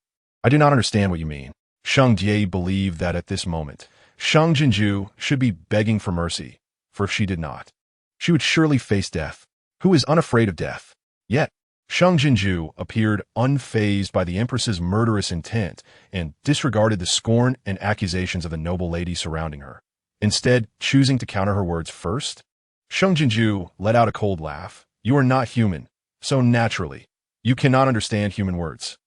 do not understand what you mean. Sheng Jie believed that at this moment, Sheng Jinxiu should be begging for mercy, for if she did not, she would surely face death. Who is unafraid of death? Yet, Sheng Jinxiu appeared unfazed by the Empress's murderous intent and disregarded the scorn and accusations of the noble lady surrounding her, instead choosing to counter her words first. Sheng Jinxiu let out a cold laugh. You are not human, so naturally, you cannot understand human words.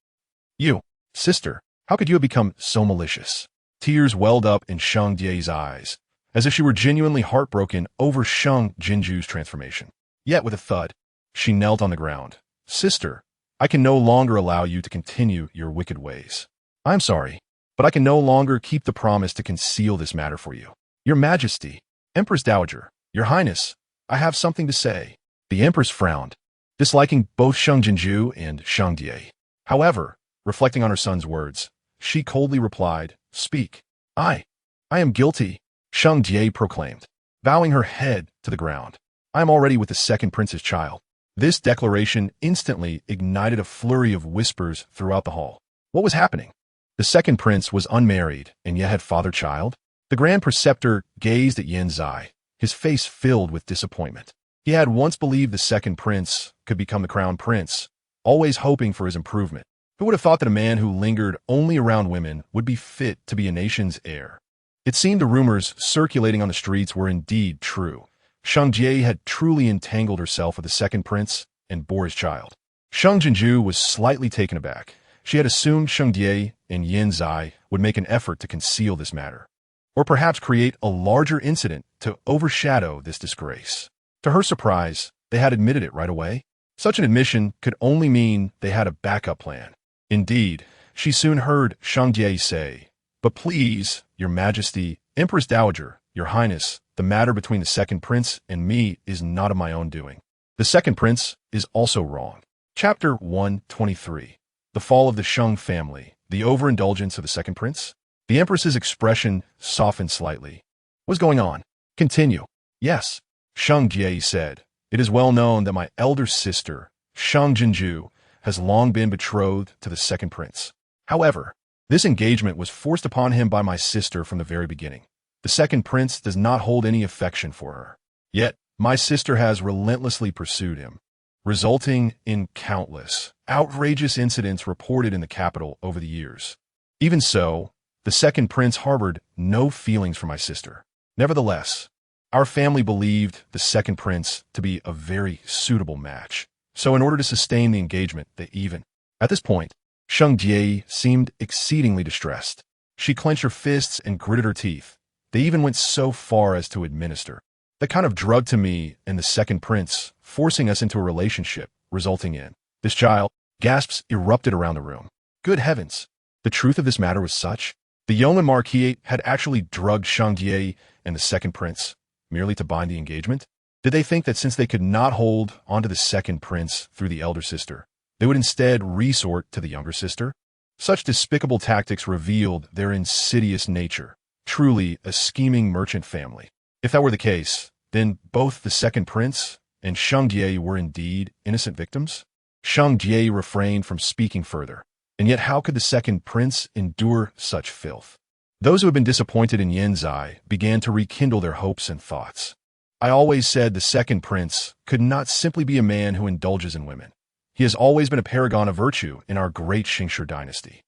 You, sister, how could you have become so malicious? Tears welled up in Sheng Jie's eyes, as if she were genuinely heartbroken over Sheng Jinxiu's transformation. Yet with a thud, she knelt on the ground. Sister, I can no longer allow you to continue your wicked ways. I'm sorry, but I can no longer keep the promise to conceal this matter for you. Your Majesty, Empress Dowager, Your Highness, I have something to say. The Empress frowned, disliking both Sheng Jinxiu and Sheng Jie. However, reflecting on her son's words, she coldly replied, Speak. I am guilty, Sheng Jie proclaimed, bowing her head to the ground. I am already with the second prince's child. This declaration instantly ignited a flurry of whispers throughout the hall. What was happening? The second prince was unmarried and yet had father-child? The Grand Preceptor gazed at Yin Zai, his face filled with disappointment. He had once believed the second prince could become the crown prince, always hoping for his improvement. Who would have thought that a man who lingered only around women would be fit to be a nation's heir? It seemed the rumors circulating on the streets were indeed true. Sheng Jie had truly entangled herself with the second prince and bore his child. Sheng Jinxiu was slightly taken aback. She had assumed Sheng Jie and Yin Zai would make an effort to conceal this matter, or perhaps create a larger incident to overshadow this disgrace. To her surprise, they had admitted it right away. Such an admission could only mean they had a backup plan. Indeed, she soon heard Sheng Jie say, But please, Your Majesty, Empress Dowager, Your Highness, the matter between the second prince and me is not of my own doing. The second prince is also wrong. Chapter 123. The Fall of the Sheng Family, the Overindulgence of the Second Prince. The Empress's expression softened slightly. What's going on? Continue. Yes, Sheng Jie said. It is well known that my elder sister, Sheng Jinxiu, has long been betrothed to the second prince. However, this engagement was forced upon him by my sister from the very beginning. The second prince does not hold any affection for her. Yet, my sister has relentlessly pursued him, resulting in countless, outrageous incidents reported in the capital over the years. Even so, the second prince harbored no feelings for my sister. Nevertheless, our family believed the second prince to be a very suitable match. So in order to sustain the engagement, at this point, Sheng Jie seemed exceedingly distressed. She clenched her fists and gritted her teeth. They even went so far as to administer the kind of drug to me and the second prince, forcing us into a relationship, resulting in this child. Gasps erupted around the room. Good heavens! The truth of this matter was such. The Yong'an Marquis had actually drugged Sheng Jie and the second prince, merely to bind the engagement? Did they think that since they could not hold onto the second prince through the elder sister, they would instead resort to the younger sister? Such despicable tactics revealed their insidious nature, truly a scheming merchant family. If that were the case, then both the second prince and Sheng Jie were indeed innocent victims? Sheng Jie refrained from speaking further, and yet how could the second prince endure such filth? Those who had been disappointed in Yin Zai began to rekindle their hopes and thoughts. I always said the second prince could not simply be a man who indulges in women. He has always been a paragon of virtue in our great Xingshi dynasty.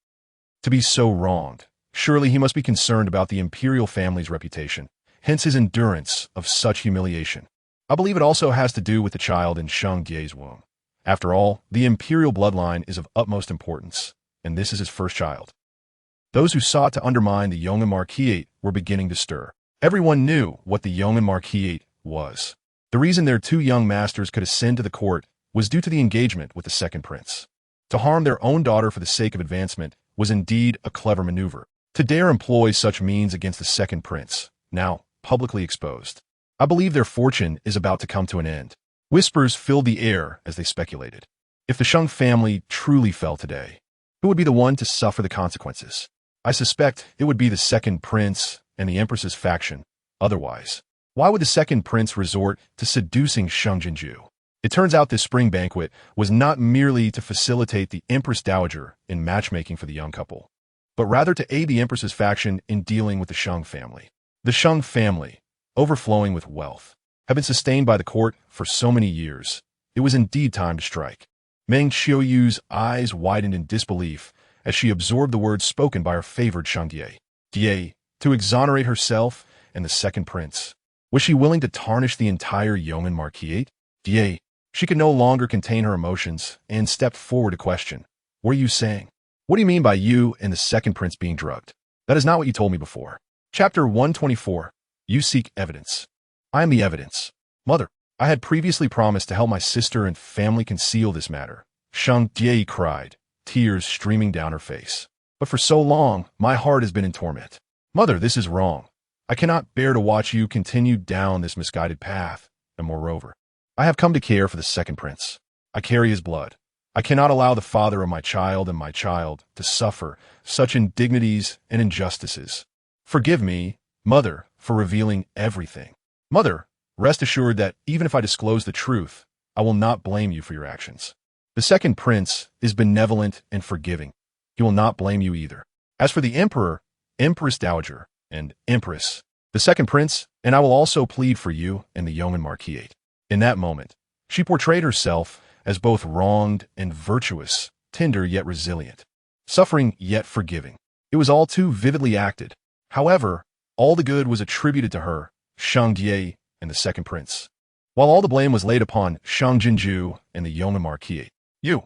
To be so wronged, surely he must be concerned about the Imperial family's reputation, hence his endurance of such humiliation. I believe it also has to do with the child in Sheng Jie's womb. After all, the Imperial bloodline is of utmost importance, and this is his first child. Those who sought to undermine the Yong'an Marquis were beginning to stir. Everyone knew what the Yong'an Marquis was. The reason their two young masters could ascend to the court was due to the engagement with the second prince. To harm their own daughter for the sake of advancement was indeed a clever maneuver. To dare employ such means against the second prince, now publicly exposed. I believe their fortune is about to come to an end. Whispers filled the air as they speculated. If the Sheng family truly fell today, who would be the one to suffer the consequences? I suspect it would be the second prince and the empress's faction. Otherwise, why would the second prince resort to seducing Sheng Jinxiu? It turns out this spring banquet was not merely to facilitate the Empress Dowager in matchmaking for the young couple, but rather to aid the Empress's faction in dealing with the Sheng family. The Sheng family, overflowing with wealth, had been sustained by the court for so many years. It was indeed time to strike. Meng Qiuyu's eyes widened in disbelief as she absorbed the words spoken by her favored Sheng Die, to exonerate herself and the second prince. Was she willing to tarnish the entire yeoman marquisate? Die. She could no longer contain her emotions and stepped forward to question. What are you saying? What do you mean by you and the second prince being drugged? That is not what you told me before. Chapter 124. You seek evidence. I am the evidence. Mother, I had previously promised to help my sister and family conceal this matter. Sheng Die cried, tears streaming down her face. But for so long, my heart has been in torment. Mother, this is wrong. I cannot bear to watch you continue down this misguided path, and moreover, I have come to care for the second prince. I carry his blood. I cannot allow the father of my child and my child to suffer such indignities and injustices. Forgive me, Mother, for revealing everything. Mother, rest assured that even if I disclose the truth, I will not blame you for your actions. The second prince is benevolent and forgiving. He will not blame you either. As for the emperor, Empress Dowager, and Empress, the second prince, and I will also plead for you and the yeoman marquisate. In that moment, she portrayed herself as both wronged and virtuous, tender yet resilient, suffering yet forgiving. It was all too vividly acted. However, all the good was attributed to her, Sheng Die, and the second prince, while all the blame was laid upon Sheng Jinxiu and the yeoman marquisate. You,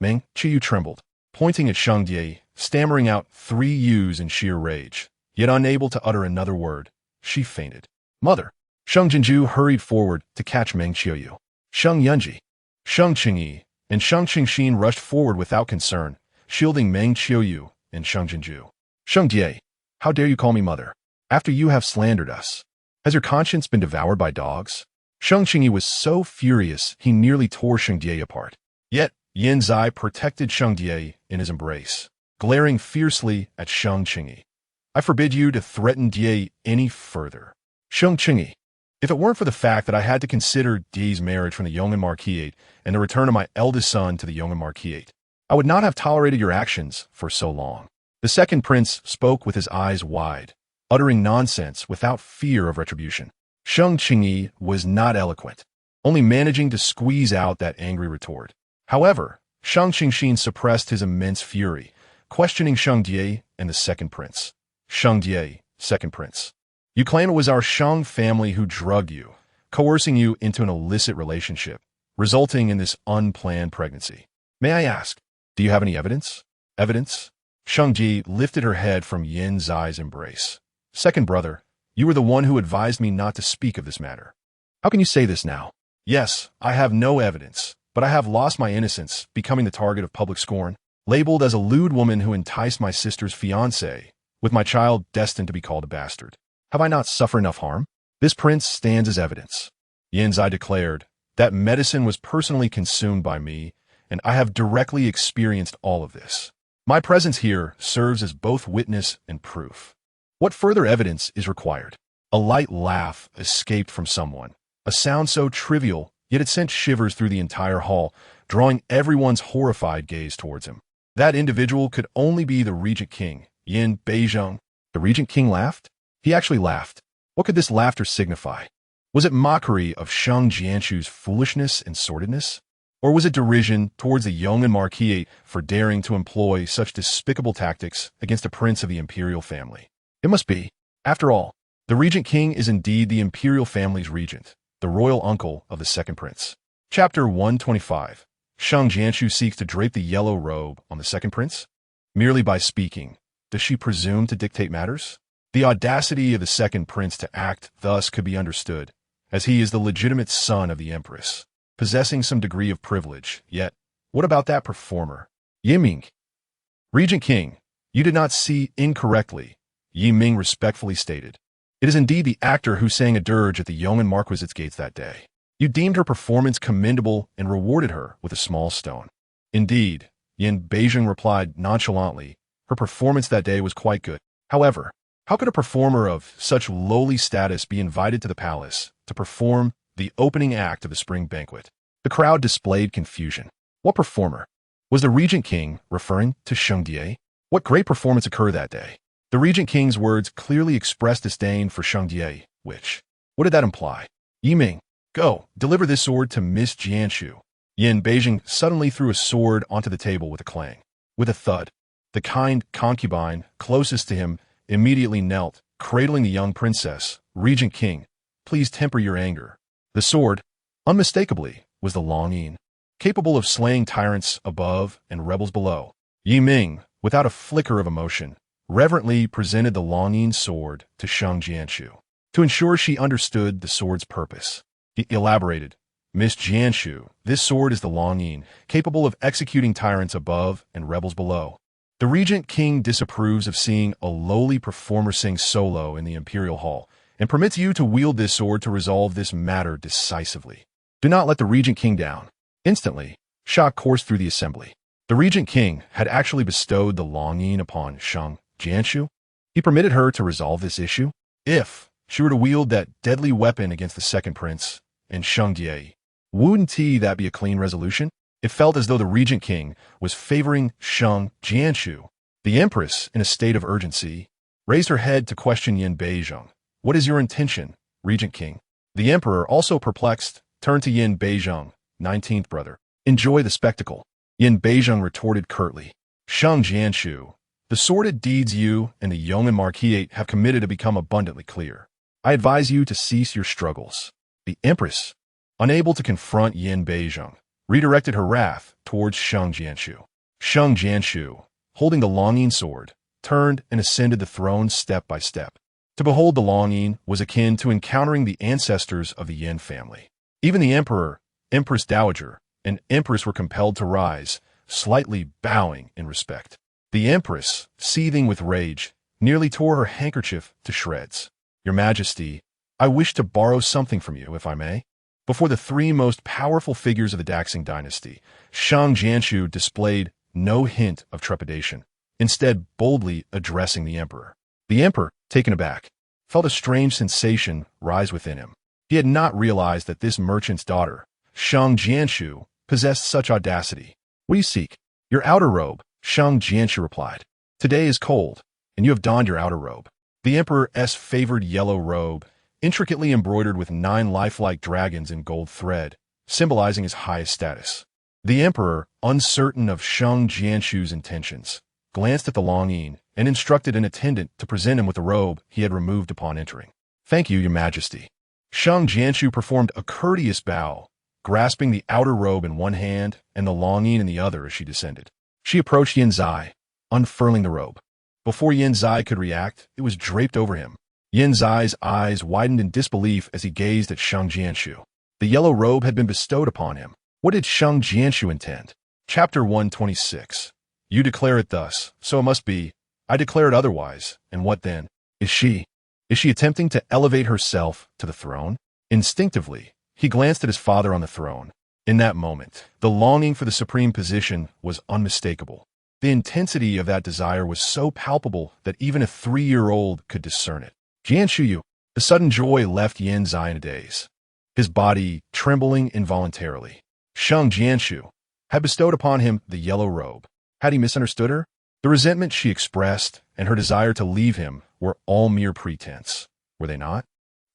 Meng Qiuyu trembled, pointing at Sheng Die, stammering out 3 U's in sheer rage, yet unable to utter another word. She fainted. Mother! Sheng Jinxiu hurried forward to catch Meng Qiuyu. Sheng Yunji, Sheng Qingyi, and Sheng Qingxin rushed forward without concern, shielding Meng Qiuyu and Sheng Jinxiu. Sheng Die, how dare you call me mother, after you have slandered us? Has your conscience been devoured by dogs? Sheng Qingyi was so furious he nearly tore Sheng Die apart. Yet, Yin Zai protected Sheng Die in his embrace, glaring fiercely at Sheng Qingyi. I forbid you to threaten Die any further. Sheng Qingyi, if it weren't for the fact that I had to consider Die's marriage from the yeoman marquisate and the return of my eldest son to the yeoman marquisate, I would not have tolerated your actions for so long. The second prince spoke with his eyes wide, uttering nonsense without fear of retribution. Sheng Qingyi was not eloquent, only managing to squeeze out that angry retort. However, Sheng Qingxin suppressed his immense fury, questioning Sheng Die and the second prince. Sheng Die, second prince. You claim it was our Sheng family who drugged you, coercing you into an illicit relationship, resulting in this unplanned pregnancy. May I ask, do you have any evidence? Evidence? Sheng Ji lifted her head from Yin Zai's embrace. Second brother, you were the one who advised me not to speak of this matter. How can you say this now? Yes, I have no evidence, but I have lost my innocence, becoming the target of public scorn, labeled as a lewd woman who enticed my sister's fiancé, with my child destined to be called a bastard. Have I not suffered enough harm? This prince stands as evidence. Yin Zai declared, that medicine was personally consumed by me, and I have directly experienced all of this. My presence here serves as both witness and proof. What further evidence is required? A light laugh escaped from someone, a sound so trivial, yet it sent shivers through the entire hall, drawing everyone's horrified gaze towards him. That individual could only be the Regent King, Yin Beizheng. The Regent King laughed? He actually laughed. What could this laughter signify? Was it mockery of Sheng Jinxiu's foolishness and sordidness? Or was it derision towards the yeoman marquisate for daring to employ such despicable tactics against a prince of the Imperial family? It must be. After all, the Regent King is indeed the Imperial family's regent, the royal uncle of the second prince. Chapter 125. Sheng Jinxiu seeks to drape the yellow robe on the second prince? Merely by speaking, does she presume to dictate matters? The audacity of the second prince to act thus could be understood, as he is the legitimate son of the empress, possessing some degree of privilege. Yet, what about that performer, Yiming? Regent King, you did not see incorrectly, Yi Ming respectfully stated. It is indeed the actor who sang a dirge at the Yong'an Marquisate gates that day. You deemed her performance commendable and rewarded her with a small stone. Indeed, Yin Beijing replied nonchalantly, her performance that day was quite good. However, how could a performer of such lowly status be invited to the palace to perform the opening act of the spring banquet? The crowd displayed confusion. What performer? Was the Regent King referring to Sheng Jinxiu? What great performance occurred that day? The Regent King's words clearly expressed disdain for Sheng Jinxiu, which, what did that imply? Yi Ming, go, deliver this sword to Miss Jianshu. Yin Beijing suddenly threw a sword onto the table with a clang. With a thud, the kind concubine closest to him immediately knelt, cradling the young princess. Regent King, please temper your anger. The sword, unmistakably, was the long yin, capable of slaying tyrants above and rebels below. Yi Ming, without a flicker of emotion, reverently presented the long yin sword to Sheng Jinshu. To ensure she understood the sword's purpose, he elaborated, Miss Jianshu, this sword is the long yin, capable of executing tyrants above and rebels below. The Regent King disapproves of seeing a lowly performer sing solo in the Imperial Hall and permits you to wield this sword to resolve this matter decisively. Do not let the Regent King down. Instantly, shock coursed through the assembly. The Regent King had actually bestowed the long yin upon Sheng Jinxiu. He permitted her to resolve this issue. If she were to wield that deadly weapon against the second prince and Sheng Jinxiu, wouldn't that be a clean resolution? It felt as though the Regent King was favoring Sheng Jinxiu. The Empress, in a state of urgency, raised her head to question Yin Beijing. What is your intention, Regent King? The Emperor, also perplexed, turned to Yin Beijing, 19th brother. Enjoy the spectacle. Yin Beijing retorted curtly. Sheng Jinshu, the sordid deeds you and the Yong'an Marquisate have committed have become abundantly clear. I advise you to cease your struggles. The Empress, unable to confront Yin Beijing, redirected her wrath towards Sheng Jinshu. Sheng Jinshu, holding the long yin sword, turned and ascended the throne step by step. To behold the long yin was akin to encountering the ancestors of the Yin family. Even the Emperor, Empress Dowager, and Empress were compelled to rise, slightly bowing in respect. The Empress, seething with rage, nearly tore her handkerchief to shreds. Your Majesty, I wish to borrow something from you, if I may. Before the three most powerful figures of the Daxing dynasty, Sheng Jinshu displayed no hint of trepidation, instead boldly addressing the Emperor. The Emperor, taken aback, felt a strange sensation rise within him. He had not realized that this merchant's daughter, Sheng Jinshu, possessed such audacity. What do you seek? Your outer robe, Sheng Jinshu replied. Today is cold, and you have donned your outer robe. The Emperor's favored yellow robe, intricately embroidered with 9 lifelike dragons in gold thread, symbolizing his highest status. The Emperor, uncertain of Sheng Jinshu's intentions, glanced at the long yin and instructed an attendant to present him with the robe he had removed upon entering. Thank you, Your Majesty. Sheng Jinshu performed a courteous bow, grasping the outer robe in one hand and the long yin in the other as she descended. She approached Yin Zai, unfurling the robe. Before Yin Zai could react, it was draped over him. Yin Zai's eyes widened in disbelief as he gazed at Sheng Jinshu. The yellow robe had been bestowed upon him. What did Sheng Jinshu intend? Chapter 126. You declare it thus, so it must be. I declare it otherwise, and what then? Is she attempting to elevate herself to the throne? Instinctively, he glanced at his father on the throne. In that moment, the longing for the supreme position was unmistakable. The intensity of that desire was so palpable that even a 3-year-old could discern it. Jianshuyu, the sudden joy left Yin Zai in a daze, his body trembling involuntarily. Sheng Jinshu had bestowed upon him the yellow robe. Had he misunderstood her? The resentment she expressed and her desire to leave him were all mere pretense, were they not?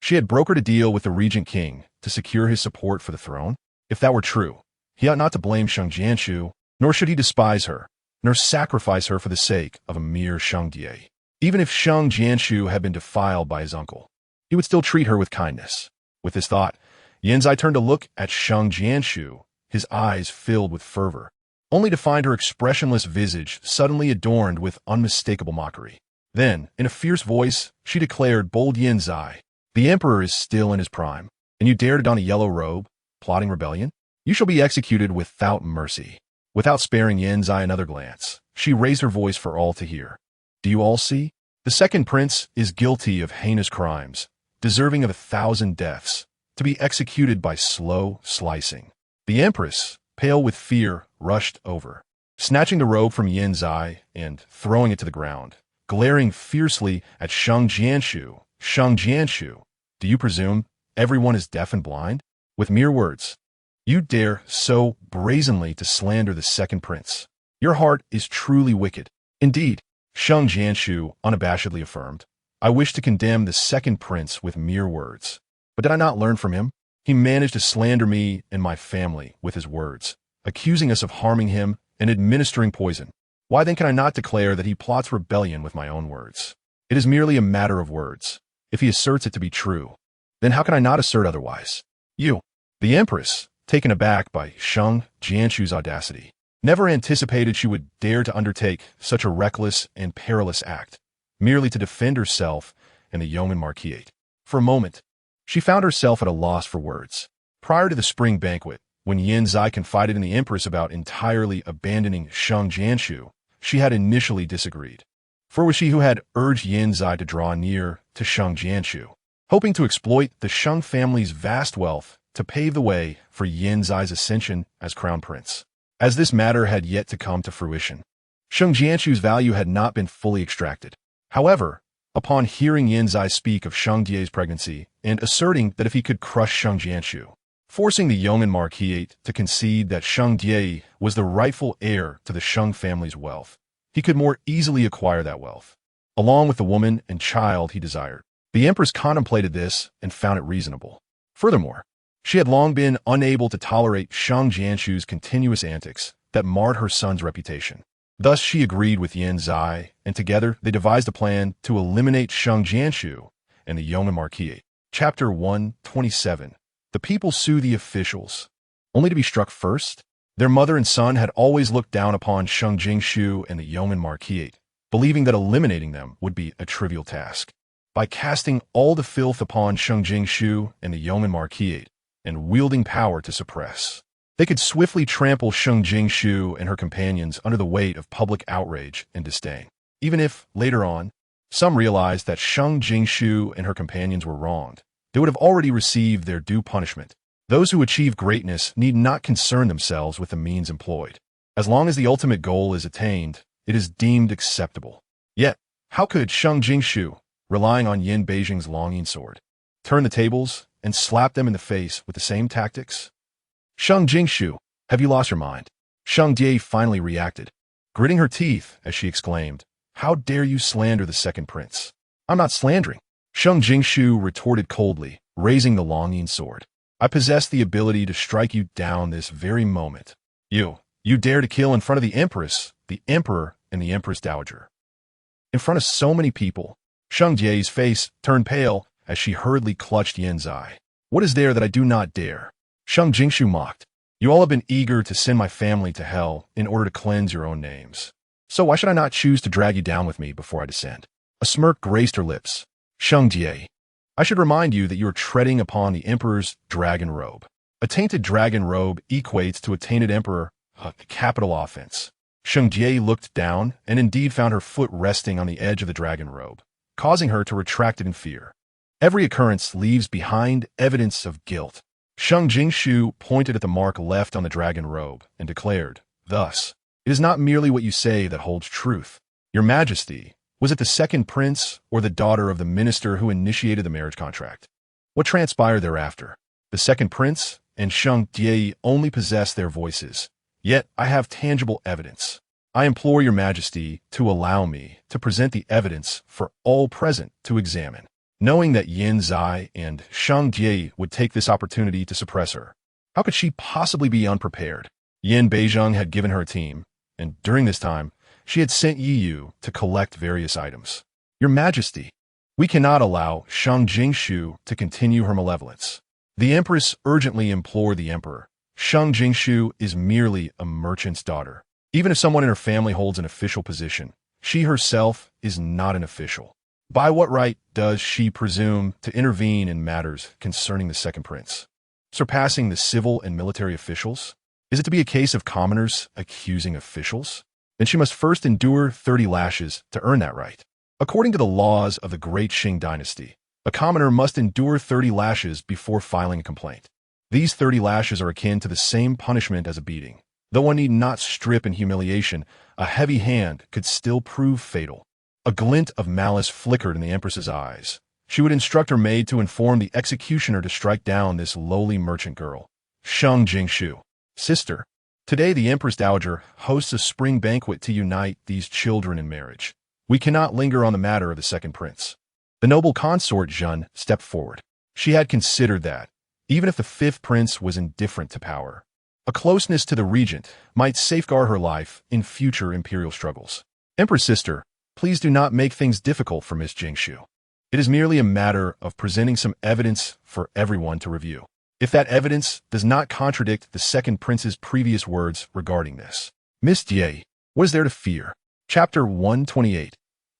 She had brokered a deal with the Regent King to secure his support for the throne. If that were true, he ought not to blame Sheng Jinshu, nor should he despise her, nor sacrifice her for the sake of a mere Sheng Die. Even if Sheng Jinshu had been defiled by his uncle, he would still treat her with kindness. With this thought, Yin Zai turned to look at Sheng Jinshu, his eyes filled with fervor, only to find her expressionless visage suddenly adorned with unmistakable mockery. Then, in a fierce voice, she declared, Bold Yin Zai, the Emperor is still in his prime, and you dare to don a yellow robe, plotting rebellion? You shall be executed without mercy. Without sparing Yin Zai another glance, She raised her voice for all to hear. Do you all see? The second prince is guilty of heinous crimes, deserving of 1,000 deaths, to be executed by slow slicing. The empress, pale with fear, rushed over, snatching the robe from Yin Zai and throwing it to the ground, glaring fiercely at Sheng Jinxiu. Sheng Jinxiu, do you presume everyone is deaf and blind? With mere words, you dare so brazenly to slander the second prince. Your heart is truly wicked. Indeed, Sheng Jinxiu unabashedly affirmed, I wish to condemn the second prince with mere words. But did I not learn from him? He managed to slander me and my family with his words, accusing us of harming him and administering poison. Why then can I not declare that he plots rebellion with my own words? It is merely a matter of words. If he asserts it to be true, then how can I not assert otherwise? You, the empress, taken aback by Sheng Jinxiu's audacity, never anticipated she would dare to undertake such a reckless and perilous act, merely to defend herself and the yeoman marquisate. For a moment, she found herself at a loss for words. Prior to the spring banquet, when Yin Zai confided in the empress about entirely abandoning Sheng Jinxiu, she had initially disagreed. For it was she who had urged Yin Zai to draw near to Sheng Jinxiu, hoping to exploit the Sheng family's vast wealth to pave the way for Yin Zai's ascension as crown prince. As this matter had yet to come to fruition, Sheng Jinxiu's value had not been fully extracted. However, upon hearing Yin Zai speak of Sheng Jie's pregnancy and asserting that if he could crush Sheng Jinxiu, forcing the yeoman marquisate to concede that Sheng Jie was the rightful heir to the Sheng family's wealth, he could more easily acquire that wealth, along with the woman and child he desired. The empress contemplated this and found it reasonable. Furthermore, she had long been unable to tolerate Sheng Jinxiu's continuous antics that marred her son's reputation. Thus she agreed with Yin Zai, and together they devised a plan to eliminate Sheng Jinxiu and the yeoman marquisate. Chapter 127. The people sue the officials, only to be struck first. Their mother and son had always looked down upon Sheng Jinxiu and the yeoman marquisate, believing that eliminating them would be a trivial task. By casting all the filth upon Sheng Jinxiu and the yeoman marquisate, and wielding power to suppress, they could swiftly trample Sheng Jinxiu and her companions under the weight of public outrage and disdain. Even if, later on, some realized that Sheng Jinxiu and her companions were wronged, they would have already received their due punishment. Those who achieve greatness need not concern themselves with the means employed. As long as the ultimate goal is attained, it is deemed acceptable. Yet, how could Sheng Jinxiu, relying on Yin Beijing's longing sword, turn the tables and slap them in the face with the same tactics? Sheng Jinxiu, have you lost your mind? Sheng Jie finally reacted, gritting her teeth as she exclaimed, How dare you slander the second prince? I'm not slandering. Sheng Jinxiu retorted coldly, raising the longing sword. I possess the ability to strike you down this very moment. You dare to kill in front of the empress, the emperor, and the empress dowager. In front of so many people, Sheng Jie's face turned pale as she hurriedly clutched Yin Zai. What is there that I do not dare? Sheng Jinxiu mocked. You all have been eager to send my family to hell in order to cleanse your own names. So why should I not choose to drag you down with me before I descend? A smirk graced her lips. Sheng Jie, I should remind you that you are treading upon the emperor's dragon robe. A tainted dragon robe equates to a tainted emperor, a capital offense. Sheng Jie looked down and indeed found her foot resting on the edge of the dragon robe, causing her to retract it in fear. Every occurrence leaves behind evidence of guilt. Sheng Jinxiu pointed at the mark left on the dragon robe and declared, Thus, it is not merely what you say that holds truth. Your Majesty, was it the second prince or the daughter of the minister who initiated the marriage contract? What transpired thereafter? The second prince and Sheng Jie only possess their voices, yet I have tangible evidence. I implore your Majesty to allow me to present the evidence for all present to examine. Knowing that Yin Zai and Sheng Jie would take this opportunity to suppress her, how could she possibly be unprepared? Yin Beijing had given her a team, and during this time, she had sent Yi Yu to collect various items. Your Majesty, we cannot allow Sheng Jinxiu to continue her malevolence. The Empress urgently implored the Emperor. Sheng Jinxiu is merely a merchant's daughter. Even if someone in her family holds an official position, she herself is not an official. By what right does she presume to intervene in matters concerning the second prince, surpassing the civil and military officials? Is it to be a case of commoners accusing officials? then she must first endure 30 lashes to earn that right. According to the laws of the great Sheng dynasty, a commoner must endure 30 lashes before filing a complaint. These 30 lashes are akin to the same punishment as a beating. Though one need not strip in humiliation, a heavy hand could still prove fatal. A glint of malice flickered in the Empress's eyes. She would instruct her maid to inform the executioner to strike down this lowly merchant girl. Sheng Jinxiu. Sister, today the Empress Dowager hosts a spring banquet to unite these children in marriage. We cannot linger on the matter of the second prince. The noble consort Zhen stepped forward. She had considered that, even if the fifth prince was indifferent to power, a closeness to the regent might safeguard her life in future imperial struggles. Empress sister, please do not make things difficult for Miss Jinxiu. It is merely a matter of presenting some evidence for everyone to review. If that evidence does not contradict the second prince's previous words regarding this, Miss Jie, what is there to fear? Chapter 128.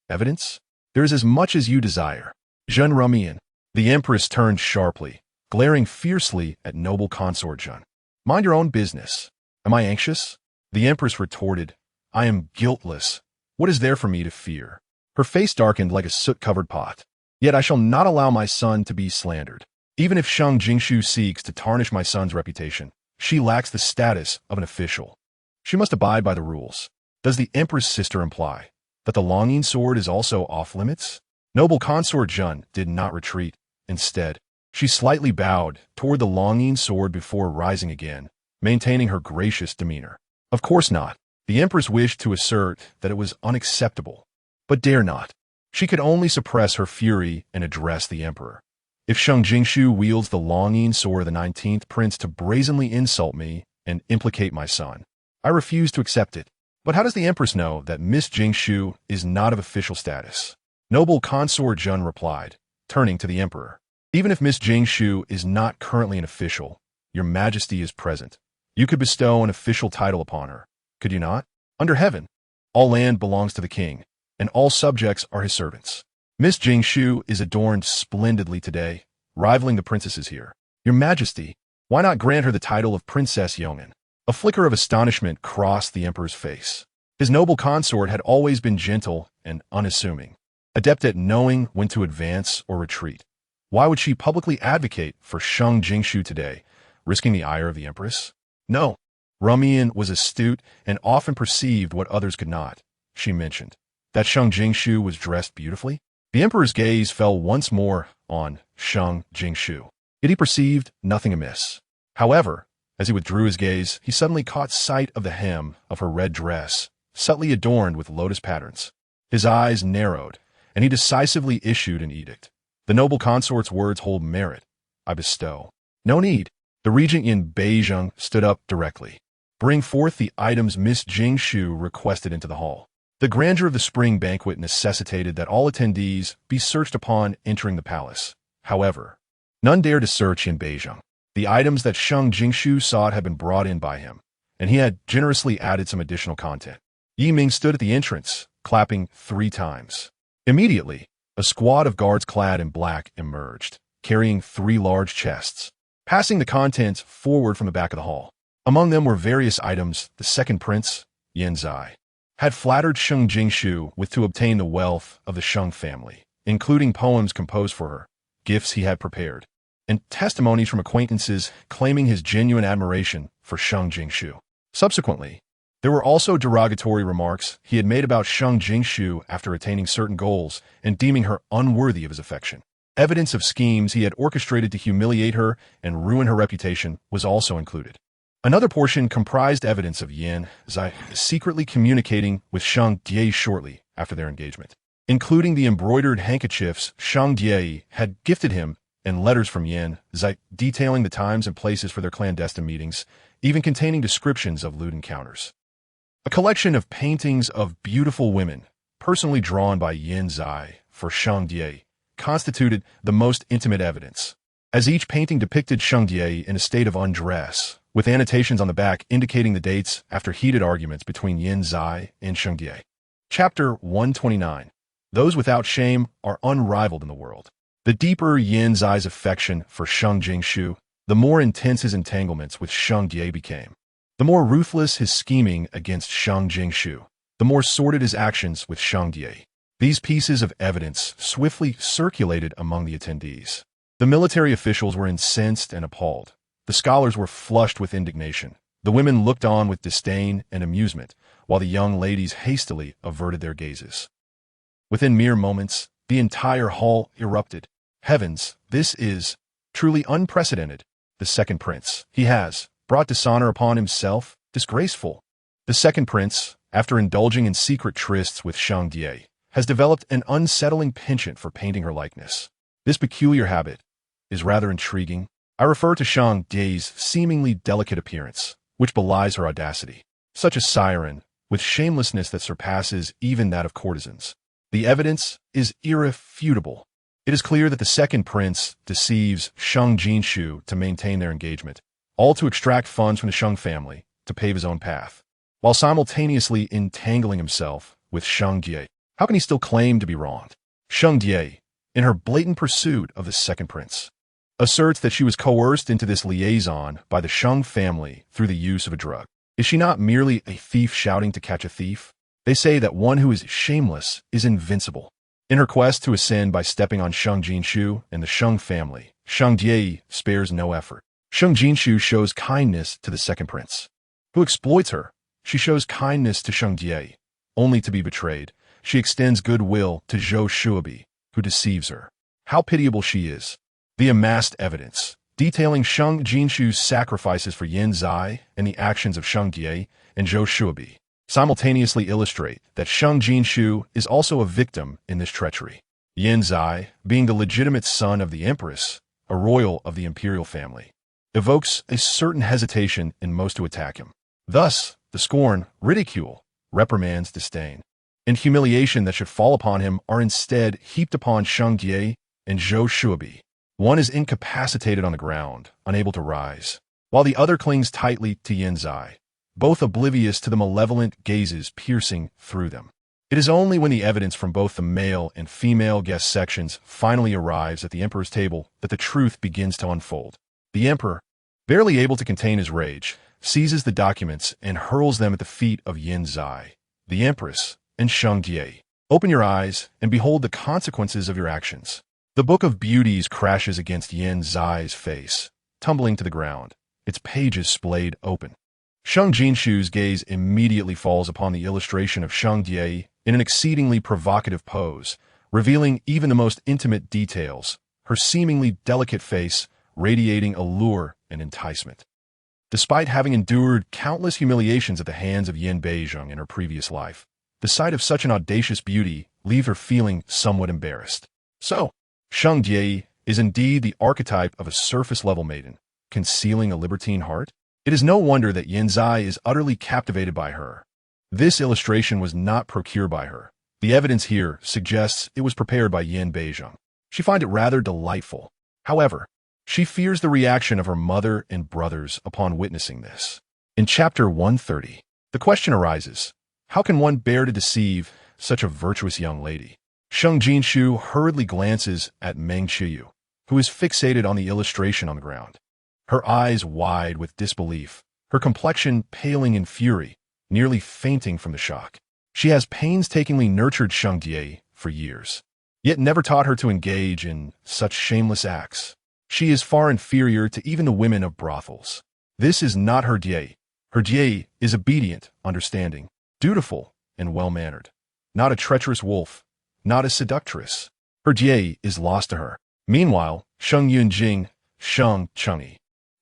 Evidence? There is as much as you desire. Zhen Rumian. The Empress turned sharply, glaring fiercely at noble consort Zhen. Mind your own business. Am I anxious? The Empress retorted. I am guiltless. What is there for me to fear? Her face darkened like a soot-covered pot. Yet I shall not allow my son to be slandered. Even if Sheng Jinxiu seeks to tarnish my son's reputation, she lacks the status of an official. She must abide by the rules. Does the Empress sister imply that the longing sword is also off-limits? Noble consort Zhen did not retreat. Instead, she slightly bowed toward the longing sword before rising again, maintaining her gracious demeanor. Of course not. The Empress wished to assert that it was unacceptable, but dare not. She could only suppress her fury and address the Emperor. If Sheng Jinxiu wields the longing sword of the 19th prince to brazenly insult me and implicate my son, I refuse to accept it. But how does the Empress know that Miss Jinxiu is not of official status? Noble consort Zhen replied, turning to the Emperor. Even if Miss Jinxiu is not currently an official, your Majesty is present. You could bestow an official title upon her, could you not? Under heaven, all land belongs to the king, and all subjects are his servants. Miss Jinxiu is adorned splendidly today, rivaling the princesses here. Your Majesty, why not grant her the title of Princess Yong'an? A flicker of astonishment crossed the Emperor's face. His noble consort had always been gentle and unassuming, adept at knowing when to advance or retreat. Why would she publicly advocate for Sheng Jinxiu today, risking the ire of the Empress? No. Rumian was astute and often perceived what others could not. She mentioned that Sheng Jinxiu was dressed beautifully. The Emperor's gaze fell once more on Sheng Jinxiu, yet he perceived nothing amiss. However, as he withdrew his gaze, he suddenly caught sight of the hem of her red dress, subtly adorned with lotus patterns. His eyes narrowed, and he decisively issued an edict. The noble consort's words hold merit. I bestow. No need. The regent in Beijing stood up directly. Bring forth the items Miss Jinxiu requested into the hall. The grandeur of the spring banquet necessitated that all attendees be searched upon entering the palace. However, none dared to search in Beijing. The items that Sheng Jinxiu sought had been brought in by him, and he had generously added some additional content. Yi Ming stood at the entrance, clapping 3 times. Immediately, a squad of guards clad in black emerged, carrying 3 large chests, passing the contents forward from the back of the hall. Among them were various items the second prince, Yan Zai, had flattered Sheng Jinxiu with to obtain the wealth of the Sheng family, including poems composed for her, gifts he had prepared, and testimonies from acquaintances claiming his genuine admiration for Sheng Jinxiu. Subsequently, there were also derogatory remarks he had made about Sheng Jinxiu after attaining certain goals and deeming her unworthy of his affection. Evidence of schemes he had orchestrated to humiliate her and ruin her reputation was also included. Another portion comprised evidence of Yan Zai secretly communicating with Sheng Jie shortly after their engagement, including the embroidered handkerchiefs Sheng Jie had gifted him and letters from Yan Zai detailing the times and places for their clandestine meetings, even containing descriptions of lewd encounters. A collection of paintings of beautiful women, personally drawn by Yan Zai for Sheng Jie, constituted the most intimate evidence, as each painting depicted Sheng Jie in a state of undress, with annotations on the back indicating the dates after heated arguments between Yan Zai and Sheng Jie. Chapter 129. Those without shame are unrivaled in the world. The deeper Yan Zai's affection for Sheng Jinxiu, the more intense his entanglements with Sheng Jie became. The more ruthless his scheming against Sheng Jinxiu, the more sordid his actions with Sheng Jinxiu. These pieces of evidence swiftly circulated among the attendees. The military officials were incensed and appalled. The scholars were flushed with indignation. The women looked on with disdain and amusement, while the young ladies hastily averted their gazes. Within mere moments, the entire hall erupted. Heavens, this is truly unprecedented. The second prince. He has brought dishonor upon himself. Disgraceful. The second prince, after indulging in secret trysts with Sheng Jinxiu, has developed an unsettling penchant for painting her likeness. This peculiar habit is rather intriguing. I refer to Sheng Jinxiu's seemingly delicate appearance, which belies her audacity. Such a siren, with shamelessness that surpasses even that of courtesans. The evidence is irrefutable. It is clear that the second prince deceives Sheng Jinxiu to maintain their engagement, all to extract funds from the Sheng family to pave his own path, while simultaneously entangling himself with Sheng Jinxiu. How can he still claim to be wronged? Sheng Jinxiu, in her blatant pursuit of the second prince, asserts that she was coerced into this liaison by the Sheng family through the use of a drug. Is she not merely a thief shouting to catch a thief? They say that one who is shameless is invincible. In her quest to ascend by stepping on Sheng Jinxiu and the Sheng family, Sheng Jinxiu spares no effort. Sheng Jinxiu shows kindness to the second prince, who exploits her. She shows kindness to Sheng Jinxiu, only to be betrayed. She extends goodwill to Zhou Shuabi, who deceives her. How pitiable she is. The amassed evidence, detailing Sheng Jinxiu's sacrifices for Yin Zai and the actions of Sheng Jinxiu and Zhou Shuabi, simultaneously illustrate that Sheng Jinxiu is also a victim in this treachery. Yin Zai, being the legitimate son of the empress, a royal of the Imperial family, evokes a certain hesitation in most who attack him. Thus, the scorn, ridicule, reprimands, disdain, and humiliation that should fall upon him are instead heaped upon Sheng Jinxiu and Zhou Shuabi. One is incapacitated on the ground, unable to rise, while the other clings tightly to Yin Zai, both oblivious to the malevolent gazes piercing through them. It is only when the evidence from both the male and female guest sections finally arrives at the emperor's table that the truth begins to unfold. The emperor, barely able to contain his rage, seizes the documents and hurls them at the feet of Yin Zai, the empress, and Sheng Jinxiu. Open your eyes and behold the consequences of your actions. The Book of Beauties crashes against Yin Zai's face, tumbling to the ground, its pages splayed open. Sheng Jinxiu's gaze immediately falls upon the illustration of Sheng Jinxiu in an exceedingly provocative pose, revealing even the most intimate details, her seemingly delicate face radiating allure and enticement. Despite having endured countless humiliations at the hands of Yin Beizheng in her previous life, the sight of such an audacious beauty leaves her feeling somewhat embarrassed. So, Sheng Jinxiu is indeed the archetype of a surface-level maiden, concealing a libertine heart? It is no wonder that Yin Zai is utterly captivated by her. This illustration was not procured by her. The evidence here suggests it was prepared by Yin Beizheng. She finds it rather delightful. However, she fears the reaction of her mother and brothers upon witnessing this. In chapter 130, the question arises, how can one bear to deceive such a virtuous young lady? Sheng Jinxiu hurriedly glances at Meng Qiyu, who is fixated on the illustration on the ground. Her eyes wide with disbelief, her complexion paling in fury, nearly fainting from the shock. She has painstakingly nurtured Sheng Jinxiu for years, yet never taught her to engage in such shameless acts. She is far inferior to even the women of brothels. This is not her Jinxiu. Her Jinxiu is obedient, understanding, dutiful, and well-mannered. Not a treacherous wolf, not a seductress. Her Jinxiu is lost to her. Meanwhile, Sheng Yunjing, Sheng Chengyi,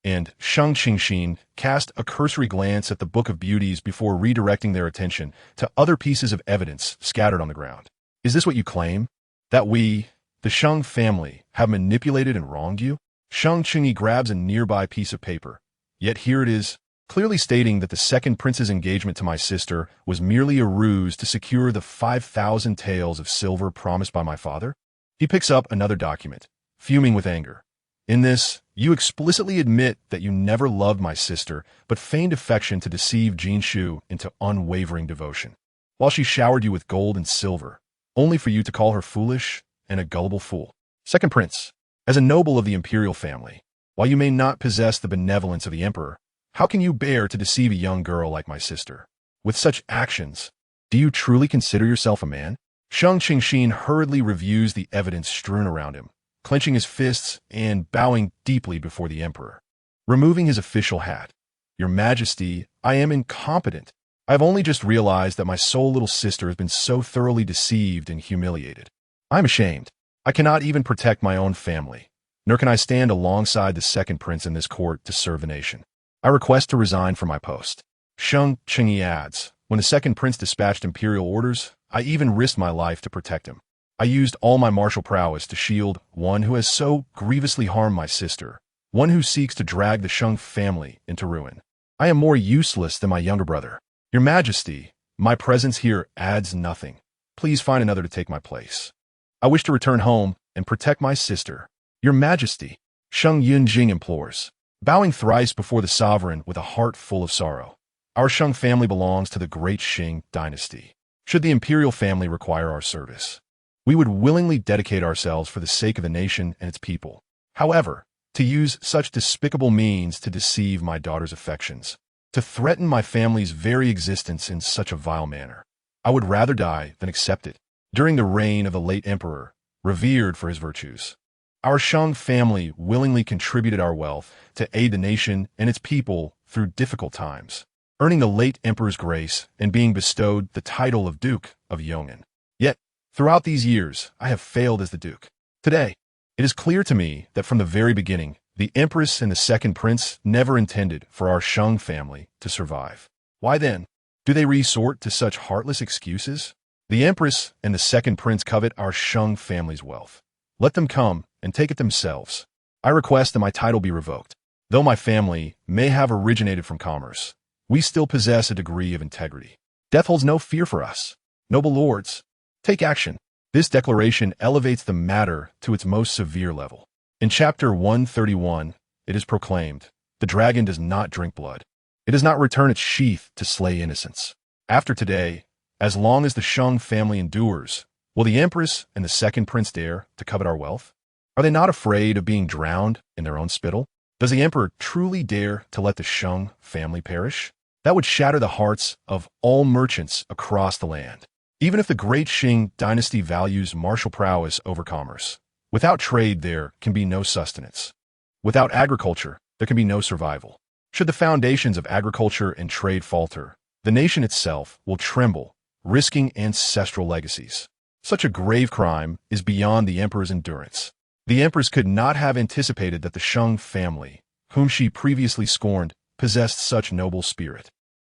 and Sheng Qingxin cast a cursory glance at the Book of Beauties before redirecting their attention to other pieces of evidence scattered on the ground. Is this what you claim? That we, the Sheng family, have manipulated and wronged you? Sheng Chengyi grabs a nearby piece of paper. Yet here it is, clearly stating that the second prince's engagement to my sister was merely a ruse to secure the 5,000 taels of silver promised by my father. He picks up another document, fuming with anger. In this, you explicitly admit that you never loved my sister, but feigned affection to deceive Jinxiu into unwavering devotion, while she showered you with gold and silver, only for you to call her foolish and a gullible fool. Second prince, as a noble of the Imperial family, while you may not possess the benevolence of the emperor, how can you bear to deceive a young girl like my sister? With such actions, Do you truly consider yourself a man? Sheng Jinxiu hurriedly reviews the evidence strewn around him, clenching his fists and bowing deeply before the emperor. Removing his official hat. Your Majesty, I am incompetent. I have only just realized that my sole little sister has been so thoroughly deceived and humiliated. I am ashamed. I cannot even protect my own family, nor can I stand alongside the second prince in this court to serve the nation. I request to resign from my post. Sheng Jinxiu adds, when the second prince dispatched imperial orders, I even risked my life to protect him. I used all my martial prowess to shield one who has so grievously harmed my sister, one who seeks to drag the Sheng family into ruin. I am more useless than my younger brother. Your Majesty, my presence here adds nothing. Please find another to take my place. I wish to return home and protect my sister. Your Majesty, Sheng Jinxiu implores, bowing thrice before the sovereign with a heart full of sorrow. Our Sheng family belongs to the great Sheng dynasty. Should the imperial family require our service, we would willingly dedicate ourselves for the sake of the nation and its people. However, to use such despicable means to deceive my daughter's affections, to threaten my family's very existence in such a vile manner, I would rather die than accept it. During the reign of the late emperor, revered for his virtues, our Sheng family willingly contributed our wealth to aid the nation and its people through difficult times, earning the late emperor's grace and being bestowed the title of Duke of Yong'an. Yet, throughout these years, I have failed as the Duke. Today, it is clear to me that from the very beginning, the Empress and the second prince never intended for our Sheng family to survive. Why then do they resort to such heartless excuses? The Empress and the second prince covet our Sheng family's wealth. Let them come and take it themselves. I request that my title be revoked. Though my family may have originated from commerce, we still possess a degree of integrity. Death holds no fear for us. Noble lords, take action. This declaration elevates the matter to its most severe level. In chapter 131, it is proclaimed, the dragon does not drink blood. It does not return its sheath to slay innocents. After today, as long as the Sheng family endures, will the Empress and the second prince dare to covet our wealth? Are they not afraid of being drowned in their own spittle? Does the emperor truly dare to let the Sheng family perish? That would shatter the hearts of all merchants across the land. Even if the great Sheng dynasty values martial prowess over commerce, without trade there can be no sustenance. Without agriculture, there can be no survival. Should the foundations of agriculture and trade falter, the nation itself will tremble, risking ancestral legacies. Such a grave crime is beyond the emperor's endurance. The empress could not have anticipated that the Sheng family, whom she previously scorned, possessed such noble spirit.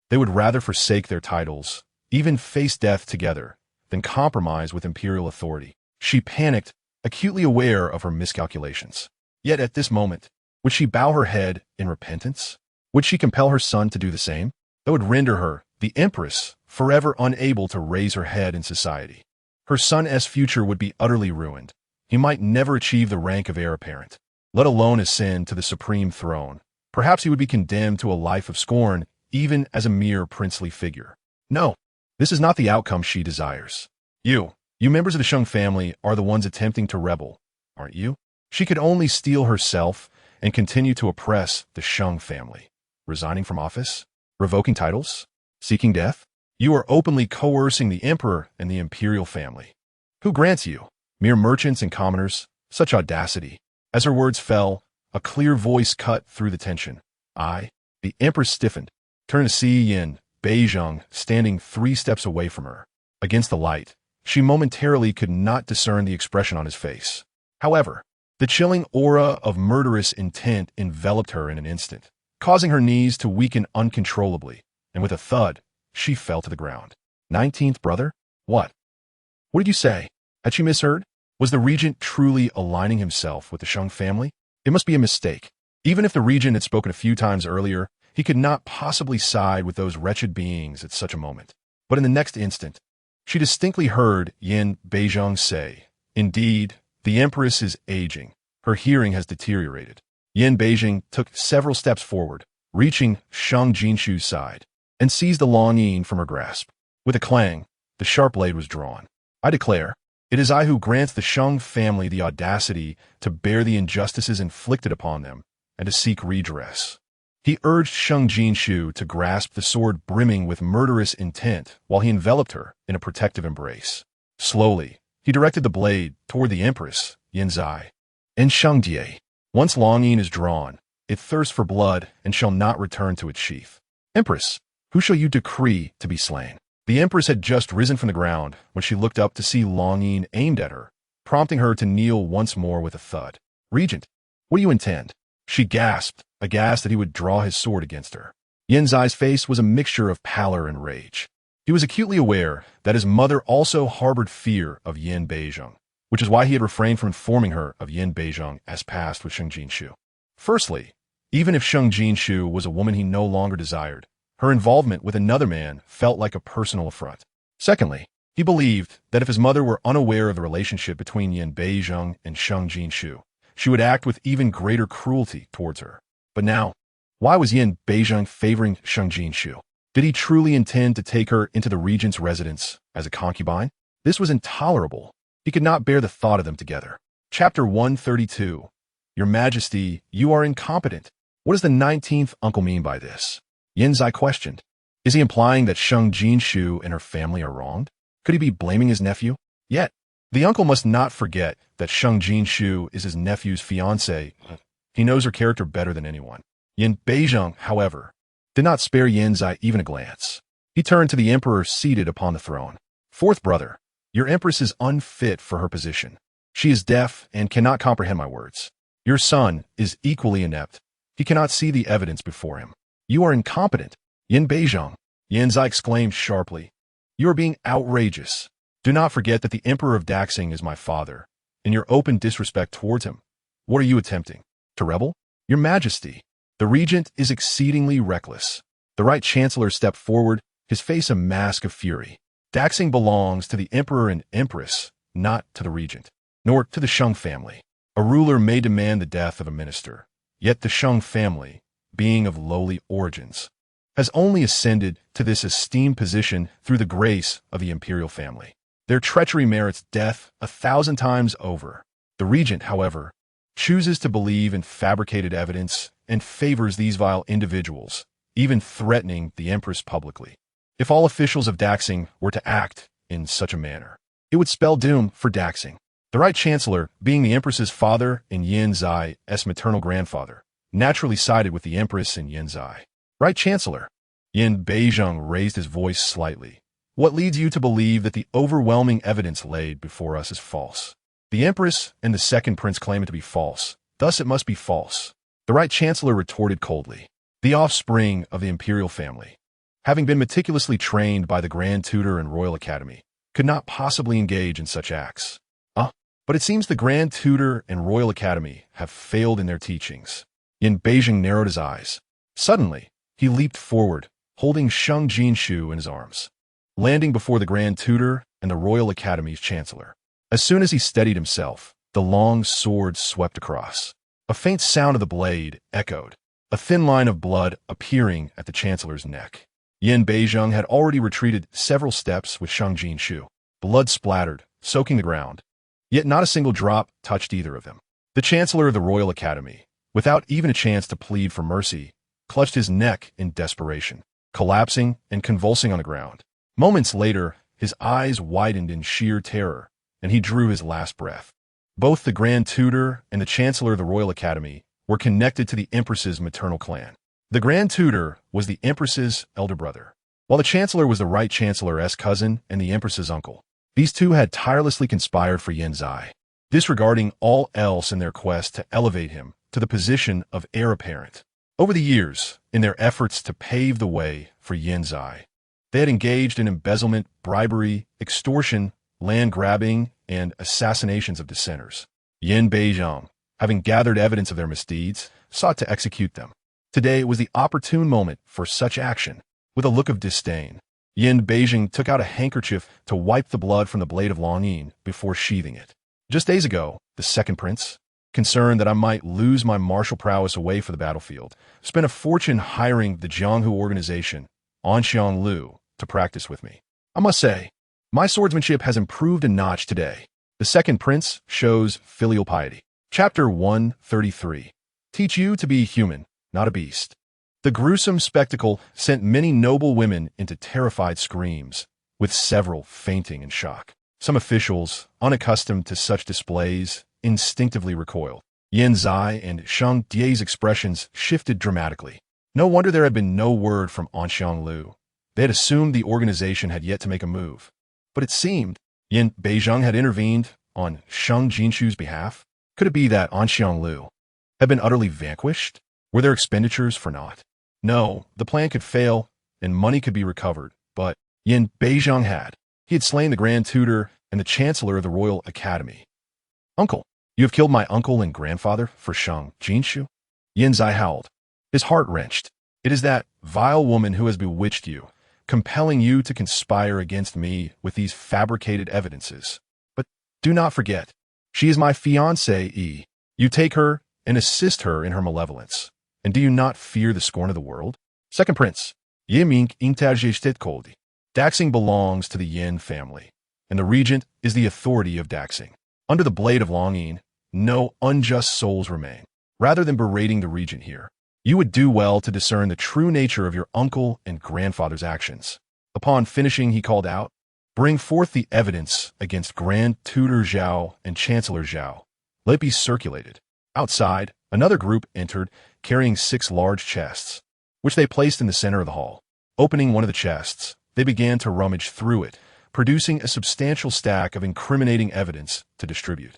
They would rather forsake their titles, even face death together, than compromise with imperial authority. She panicked, acutely aware of her miscalculations. Yet at this moment, would she bow her head in repentance? Would she compel her son to do the same? That would render her, the empress, forever unable to raise her head in society. Her son's future would be utterly ruined. He might never achieve the rank of heir apparent, let alone ascend to the supreme throne. Perhaps he would be condemned to a life of scorn, even as a mere princely figure. No, this is not the outcome she desires. You members of the Sheng family are the ones attempting to rebel, aren't you? She could only steel herself and continue to oppress the Sheng family. Resigning from office? Revoking titles? Seeking death? You are openly coercing the emperor and the imperial family. Who grants you, mere merchants and commoners, such audacity? As her words fell, a clear voice cut through the tension. The empress stiffened, turned to see Yin Beizheng standing 3 steps away from her. Against the light, she momentarily could not discern the expression on his face. However, the chilling aura of murderous intent enveloped her in an instant, causing her knees to weaken uncontrollably, and with a thud, she fell to the ground. 19th brother? What? What did you say? Had she misheard? Was the regent truly aligning himself with the Sheng family? It must be a mistake. Even if the regent had spoken a few times earlier, he could not possibly side with those wretched beings at such a moment. But in the next instant, she distinctly heard Yin Beizheng say, "Indeed, the empress is aging. Her hearing has deteriorated." Yin Beizheng took several steps forward, reaching Sheng Jinxiu's side, and seized the long yin from her grasp. With a clang, the sharp blade was drawn. "I declare, it is I who grants the Sheng family the audacity to bear the injustices inflicted upon them and to seek redress." He urged Sheng Jinxiu to grasp the sword brimming with murderous intent while he enveloped her in a protective embrace. Slowly, he directed the blade toward the empress, Yanzai. And Sheng Jie. Once longing is drawn, it thirsts for blood and shall not return to its sheath. Empress, who shall you decree to be slain? The empress had just risen from the ground when she looked up to see longing aimed at her, prompting her to kneel once more with a thud. Regent, what do you intend? She gasped, aghast that he would draw his sword against her. Yanzai's face was a mixture of pallor and rage. He was acutely aware that his mother also harbored fear of Yin Beizheng, which is why he had refrained from informing her of Yin Beizheng as past with Sheng Jinxiu. Firstly, even if Sheng Jinxiu was a woman he no longer desired, her involvement with another man felt like a personal affront. Secondly, he believed that if his mother were unaware of the relationship between Yin Beizheng and Sheng Jinxiu, she would act with even greater cruelty towards her. But now, why was Yin Beizheng favoring Sheng Jinxiu? Did he truly intend to take her into the regent's residence as a concubine? This was intolerable. He could not bear the thought of them together. Chapter 132. Your Majesty, you are incompetent. What does the 19th uncle mean by this? Yanzai questioned. Is he implying that Sheng Jinxiu and her family are wronged? Could he be blaming his nephew? Yet, the uncle must not forget that Sheng Jinxiu is his nephew's fiancé. He knows her character better than anyone. Yin Beizheng, however, did not spare Yanzai even a glance. He turned to the emperor seated upon the throne. Fourth brother, your empress is unfit for her position. She is deaf and cannot comprehend my words. Your son is equally inept. He cannot see the evidence before him. You are incompetent. Yin Beizheng, Yanzai exclaimed sharply. You are being outrageous. Do not forget that the Emperor of Daxing is my father. In your open disrespect towards him, what are you attempting? To rebel? Your Majesty, the regent is exceedingly reckless. The Right Chancellor stepped forward, his face a mask of fury. Daxing belongs to the Emperor and Empress, not to the regent, nor to the Sheng family. A ruler may demand the death of a minister, yet the Sheng family, being of lowly origins, has only ascended to this esteemed position through the grace of the Imperial family. Their treachery merits death 1,000 times over. The regent, however, chooses to believe in fabricated evidence and favors these vile individuals, even threatening the empress publicly. If all officials of Daxing were to act in such a manner, it would spell doom for Daxing. The Right Chancellor, being the empress's father and Yanzai's maternal grandfather, naturally sided with the empress and Yanzai. Right Chancellor, Yin Beizheng raised his voice slightly. What leads you to believe that the overwhelming evidence laid before us is false? The empress and the second prince claim it to be false, thus it must be false. The Right Chancellor retorted coldly. The offspring of the Imperial family, having been meticulously trained by the Grand Tutor and Royal Academy, could not possibly engage in such acts. But it seems the Grand Tutor and Royal Academy have failed in their teachings. Yin Beizheng narrowed his eyes. Suddenly, he leaped forward, holding Sheng Jinxiu in his arms, landing before the Grand Tutor and the Royal Academy's Chancellor. As soon as he steadied himself, the long sword swept across. A faint sound of the blade echoed, a thin line of blood appearing at the Chancellor's neck. Yin Beizheng had already retreated several steps with Sheng Jinxiu. Blood splattered, soaking the ground. Yet not a single drop touched either of them. The Chancellor of the Royal Academy, without even a chance to plead for mercy, clutched his neck in desperation, collapsing and convulsing on the ground. Moments later, his eyes widened in sheer terror, and he drew his last breath. Both the Grand Tutor and the Chancellor of the Royal Academy were connected to the Empress's maternal clan. The Grand Tutor was the Empress's elder brother, while the Chancellor was the Right Chancellor's cousin and the Empress's uncle. These two had tirelessly conspired for Yanzai, disregarding all else in their quest to elevate him to the position of heir apparent. Over the years, in their efforts to pave the way for Yanzai, they had engaged in embezzlement, bribery, extortion, land grabbing, and assassinations of dissenters. Yin Beizheng, having gathered evidence of their misdeeds, sought to execute them. Today was the opportune moment for such action. With a look of disdain, Yin Beizheng took out a handkerchief to wipe the blood from the blade of Longyin before sheathing it. Just days ago, the second prince, concerned that I might lose my martial prowess away for the battlefield, spent a fortune hiring the Jianghu organization, Anxiang Lu, to practice with me. I must say, my swordsmanship has improved a notch today. The second prince shows filial piety. Chapter 133. Teach you to be human, not a beast. The gruesome spectacle sent many noble women into terrified screams, with several fainting in shock. Some officials, unaccustomed to such displays, instinctively recoiled. Yan Zai and Sheng Die's expressions shifted dramatically. No wonder there had been no word from Anxiang Lu. They had assumed the organization had yet to make a move. But it seemed Yin Beizheng had intervened on Sheng Jinxiu's behalf. Could it be that Anxiang Lu had been utterly vanquished? Were their expenditures for naught? No, the plan could fail, and money could be recovered, but Yin Beizheng had. He had slain the Grand Tutor and the Chancellor of the Royal Academy. Uncle, you have killed my uncle and grandfather for Sheng Jinxiu? Yin Zai howled, his heart wrenched. It is that vile woman who has bewitched you, compelling you to conspire against me with these fabricated evidences. But do not forget, she is my fiancé. You take her and assist her in her malevolence. And do you not fear the scorn of the world? Second Prince, Yiming Ingtajishtet Koldi. Daxing belongs to the Yin family, and the regent is the authority of Daxing. Under the blade of Longyin, no unjust souls remain. Rather than berating the regent here, you would do well to discern the true nature of your uncle and grandfather's actions. Upon finishing, he called out, "Bring forth the evidence against Grand Tutor Zhao and Chancellor Zhao." Let it be circulated. Outside, another group entered, carrying 6 large chests, which they placed in the center of the hall. Opening one of the chests, they began to rummage through it, producing a substantial stack of incriminating evidence to distribute.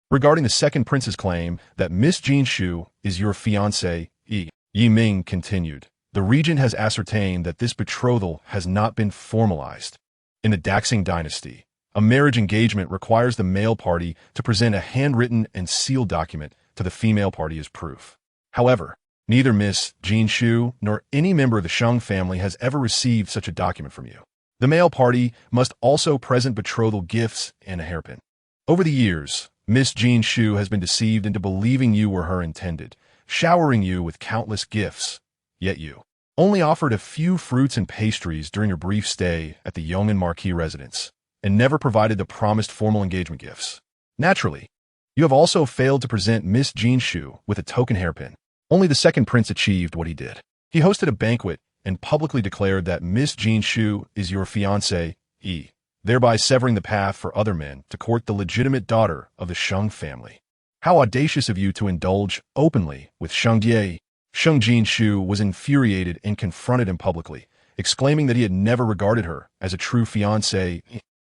Regarding the second prince's claim that Miss Jinxiu is your fiancé, Yi Ming continued, the regent has ascertained that this betrothal has not been formalized. In the Daxing dynasty, a marriage engagement requires the male party to present a handwritten and sealed document to the female party as proof. However, neither Miss Jinxiu nor any member of the Sheng family has ever received such a document from you. The male party must also present betrothal gifts and a hairpin. Over the years, Miss Jinxiu has been deceived into believing you were her intended, showering you with countless gifts. Yet you only offered a few fruits and pastries during your brief stay at the Yong'an Marquis residence, and never provided the promised formal engagement gifts. Naturally, you have also failed to present Miss Jinxiu with a token hairpin. Only the second prince achieved what he did. He hosted a banquet and publicly declared that Miss Jinxiu is your fiancé, thereby severing the path for other men to court the legitimate daughter of the Sheng family. How audacious of you to indulge openly with Sheng Die. Sheng Jinxiu was infuriated and confronted him publicly, exclaiming that he had never regarded her as a true fiancé.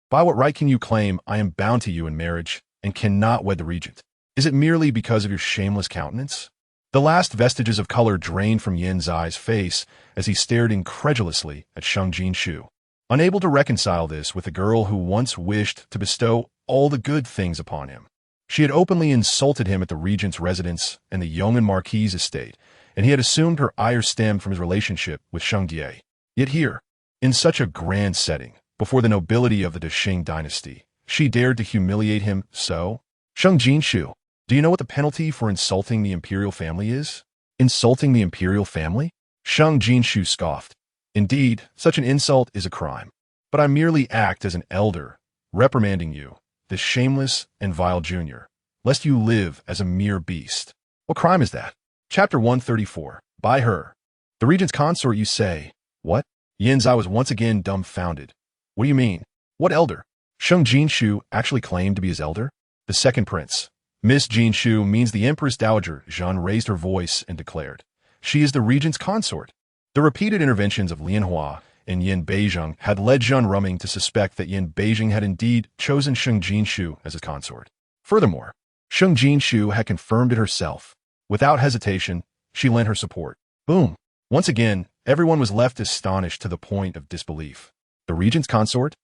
By what right can you claim I am bound to you in marriage and cannot wed the regent? Is it merely because of your shameless countenance? The last vestiges of color drained from Yin Zai's face as he stared incredulously at Sheng Jinxiu. Unable to reconcile this with the girl who once wished to bestow all the good things upon him. She had openly insulted him at the regent's residence and the Yong'an Marquis' estate, and he had assumed her ire stemmed from his relationship with Sheng Die. Yet here, in such a grand setting, before the nobility of the Dashing dynasty, she dared to humiliate him so? Sheng Jinxiu, do you know what the penalty for insulting the Imperial family is? Insulting the Imperial family? Sheng Jinxiu scoffed. Indeed, such an insult is a crime. But I merely act as an elder, reprimanding you, this shameless and vile junior, lest you live as a mere beast. What crime is that? Chapter 134. By her. The regent's consort, you say? What? Yin Zai was once again dumbfounded. What do you mean? What elder? Sheng Jinxiu actually claimed to be his elder? The second prince. Miss Jinxiu means the Empress Dowager. Zhan raised her voice and declared. She is the regent's consort. The repeated interventions of Lian Hua and Yin Beizheng had led Zhan Ruming to suspect that Yin Beizheng had indeed chosen Sheng Jinxiu as his consort. Furthermore, Sheng Jinxiu had confirmed it herself. Without hesitation, she lent her support. Boom! Once again, everyone was left astonished to the point of disbelief. The regent's consort?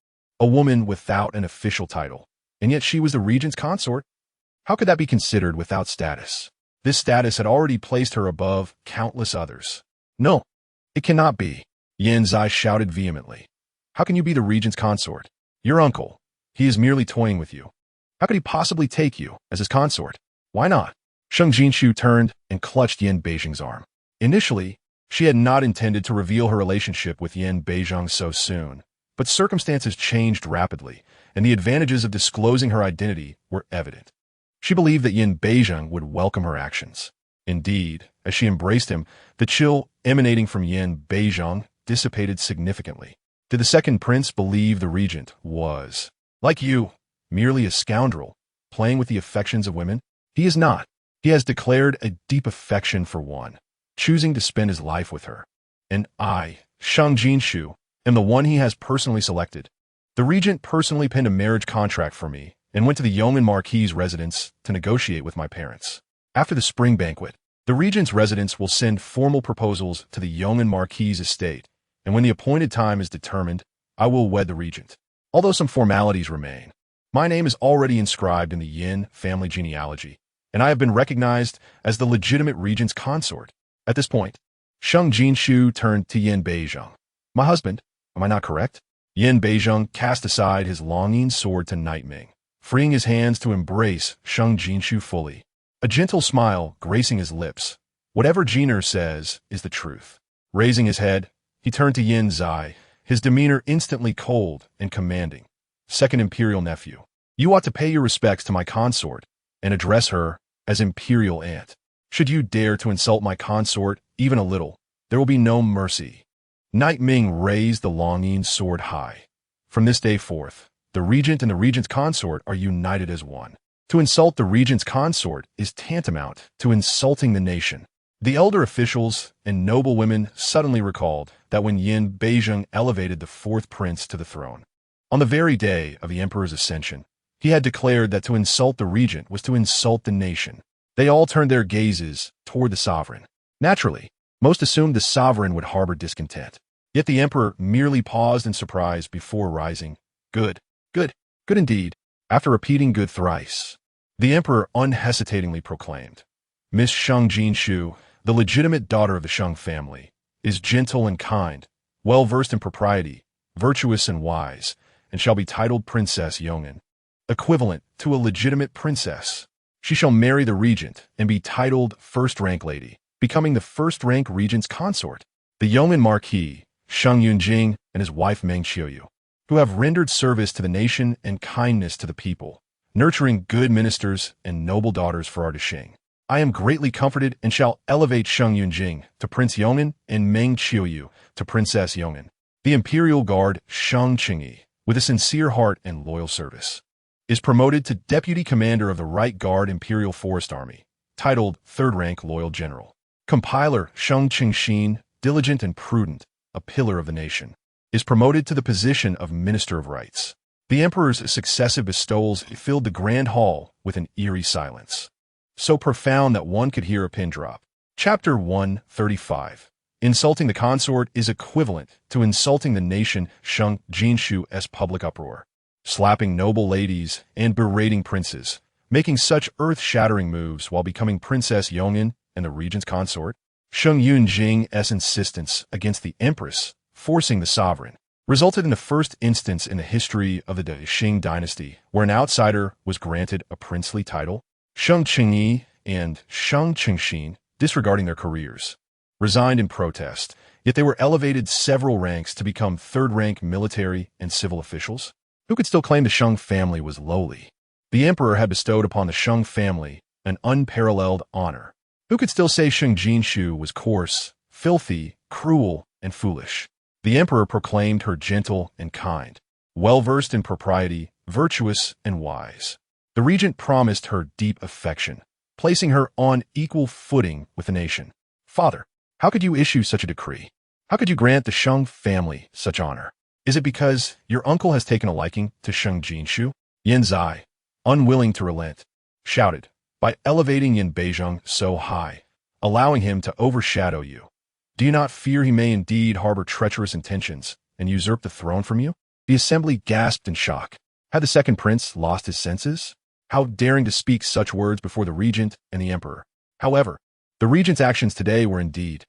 A woman without an official title. And yet she was the regent's consort? How could that be considered without status? This status had already placed her above countless others. No, it cannot be. Yin Zai shouted vehemently. How can you be the regent's consort? Your uncle. He is merely toying with you. How could he possibly take you as his consort? Why not? Sheng Jinxiu turned and clutched Yin Beizheng's arm. Initially, she had not intended to reveal her relationship with Yin Beizheng so soon, but circumstances changed rapidly, and the advantages of disclosing her identity were evident. She believed that Yin Beizheng would welcome her actions. Indeed, as she embraced him, the chill emanating from Yin Beizhong dissipated significantly. Did the second prince believe the regent was, like you, merely a scoundrel, playing with the affections of women? He is not. He has declared a deep affection for one, choosing to spend his life with her. And I, Sheng Jinxiu, am the one he has personally selected. The regent personally penned a marriage contract for me and went to the Yong'an Marquis's residence to negotiate with my parents. After the spring banquet, the regent's residence will send formal proposals to the Yong'an Marquis's estate, and when the appointed time is determined, I will wed the regent. Although some formalities remain, my name is already inscribed in the Yin family genealogy, and I have been recognized as the legitimate regent's consort. At this point, Sheng Jinxiu turned to Yin Beizhong. My husband, am I not correct? Yin Beizhong cast aside his longing sword to Night Ming, freeing his hands to embrace Sheng Jinxiu fully. A gentle smile gracing his lips. Whatever Jiner says is the truth. Raising his head, he turned to Yin Zai, his demeanor instantly cold and commanding. Second Imperial nephew, you ought to pay your respects to my consort and address her as Imperial aunt. Should you dare to insult my consort even a little, there will be no mercy. Night Ming raised the longing sword high. From this day forth, the regent and the regent's consort are united as one. To insult the regent's consort is tantamount to insulting the nation. The elder officials and noble women suddenly recalled that when Yin Beizhong elevated the fourth prince to the throne, on the very day of the emperor's ascension, he had declared that to insult the regent was to insult the nation. They all turned their gazes toward the sovereign. Naturally, most assumed the sovereign would harbor discontent. Yet the emperor merely paused in surprise before rising. Good, good, good indeed. After repeating good thrice, the emperor unhesitatingly proclaimed, Miss Sheng Jinxiu, the legitimate daughter of the Sheng family, is gentle and kind, well-versed in propriety, virtuous and wise, and shall be titled Princess Yong'an, equivalent to a legitimate princess. She shall marry the regent and be titled first-rank lady, becoming the first-rank regent's consort. The Yong'an Marquis, Sheng Yunjing, and his wife Meng Qiuyu, who have rendered service to the nation and kindness to the people, nurturing good ministers and noble daughters for our Dashing. I am greatly comforted and shall elevate Sheng Yunjing to Prince Yong'an and Meng Qiuyu to Princess Yong'an. The Imperial Guard Sheng Qingyi, with a sincere heart and loyal service, is promoted to Deputy Commander of the Right Guard Imperial Forest Army, titled third-rank Loyal General. Compiler Sheng Qingxin, diligent and prudent, a pillar of the nation, is promoted to the position of Minister of Rights. The Emperor's successive bestowals filled the Grand Hall with an eerie silence, so profound that one could hear a pin drop. Chapter 135. Insulting the consort is equivalent to insulting the nation. Sheng Jinxiu's public uproar, slapping noble ladies and berating princes, making such earth-shattering moves while becoming Princess Yong'an and the regent's consort. Sheng Yunjing's insistence against the empress, forcing the sovereign, resulted in the first instance in the history of the Qing dynasty where an outsider was granted a princely title. Sheng Qingyi and Sheng Qingxin, disregarding their careers, resigned in protest, yet they were elevated several ranks to become third-rank military and civil officials. Who could still claim the Sheng family was lowly? The emperor had bestowed upon the Sheng family an unparalleled honor. Who could still say Sheng Jinxiu was coarse, filthy, cruel, and foolish? The emperor proclaimed her gentle and kind, well-versed in propriety, virtuous and wise. The regent promised her deep affection, placing her on equal footing with the nation. Father, how could you issue such a decree? How could you grant the Sheng family such honor? Is it because your uncle has taken a liking to Sheng Jinxiu? Yin Zai, unwilling to relent, shouted, by elevating Yin Beizhong so high, allowing him to overshadow you. Do you not fear he may indeed harbor treacherous intentions and usurp the throne from you? The assembly gasped in shock. Had the second prince lost his senses? How daring to speak such words before the regent and the emperor. However, the regent's actions today were indeed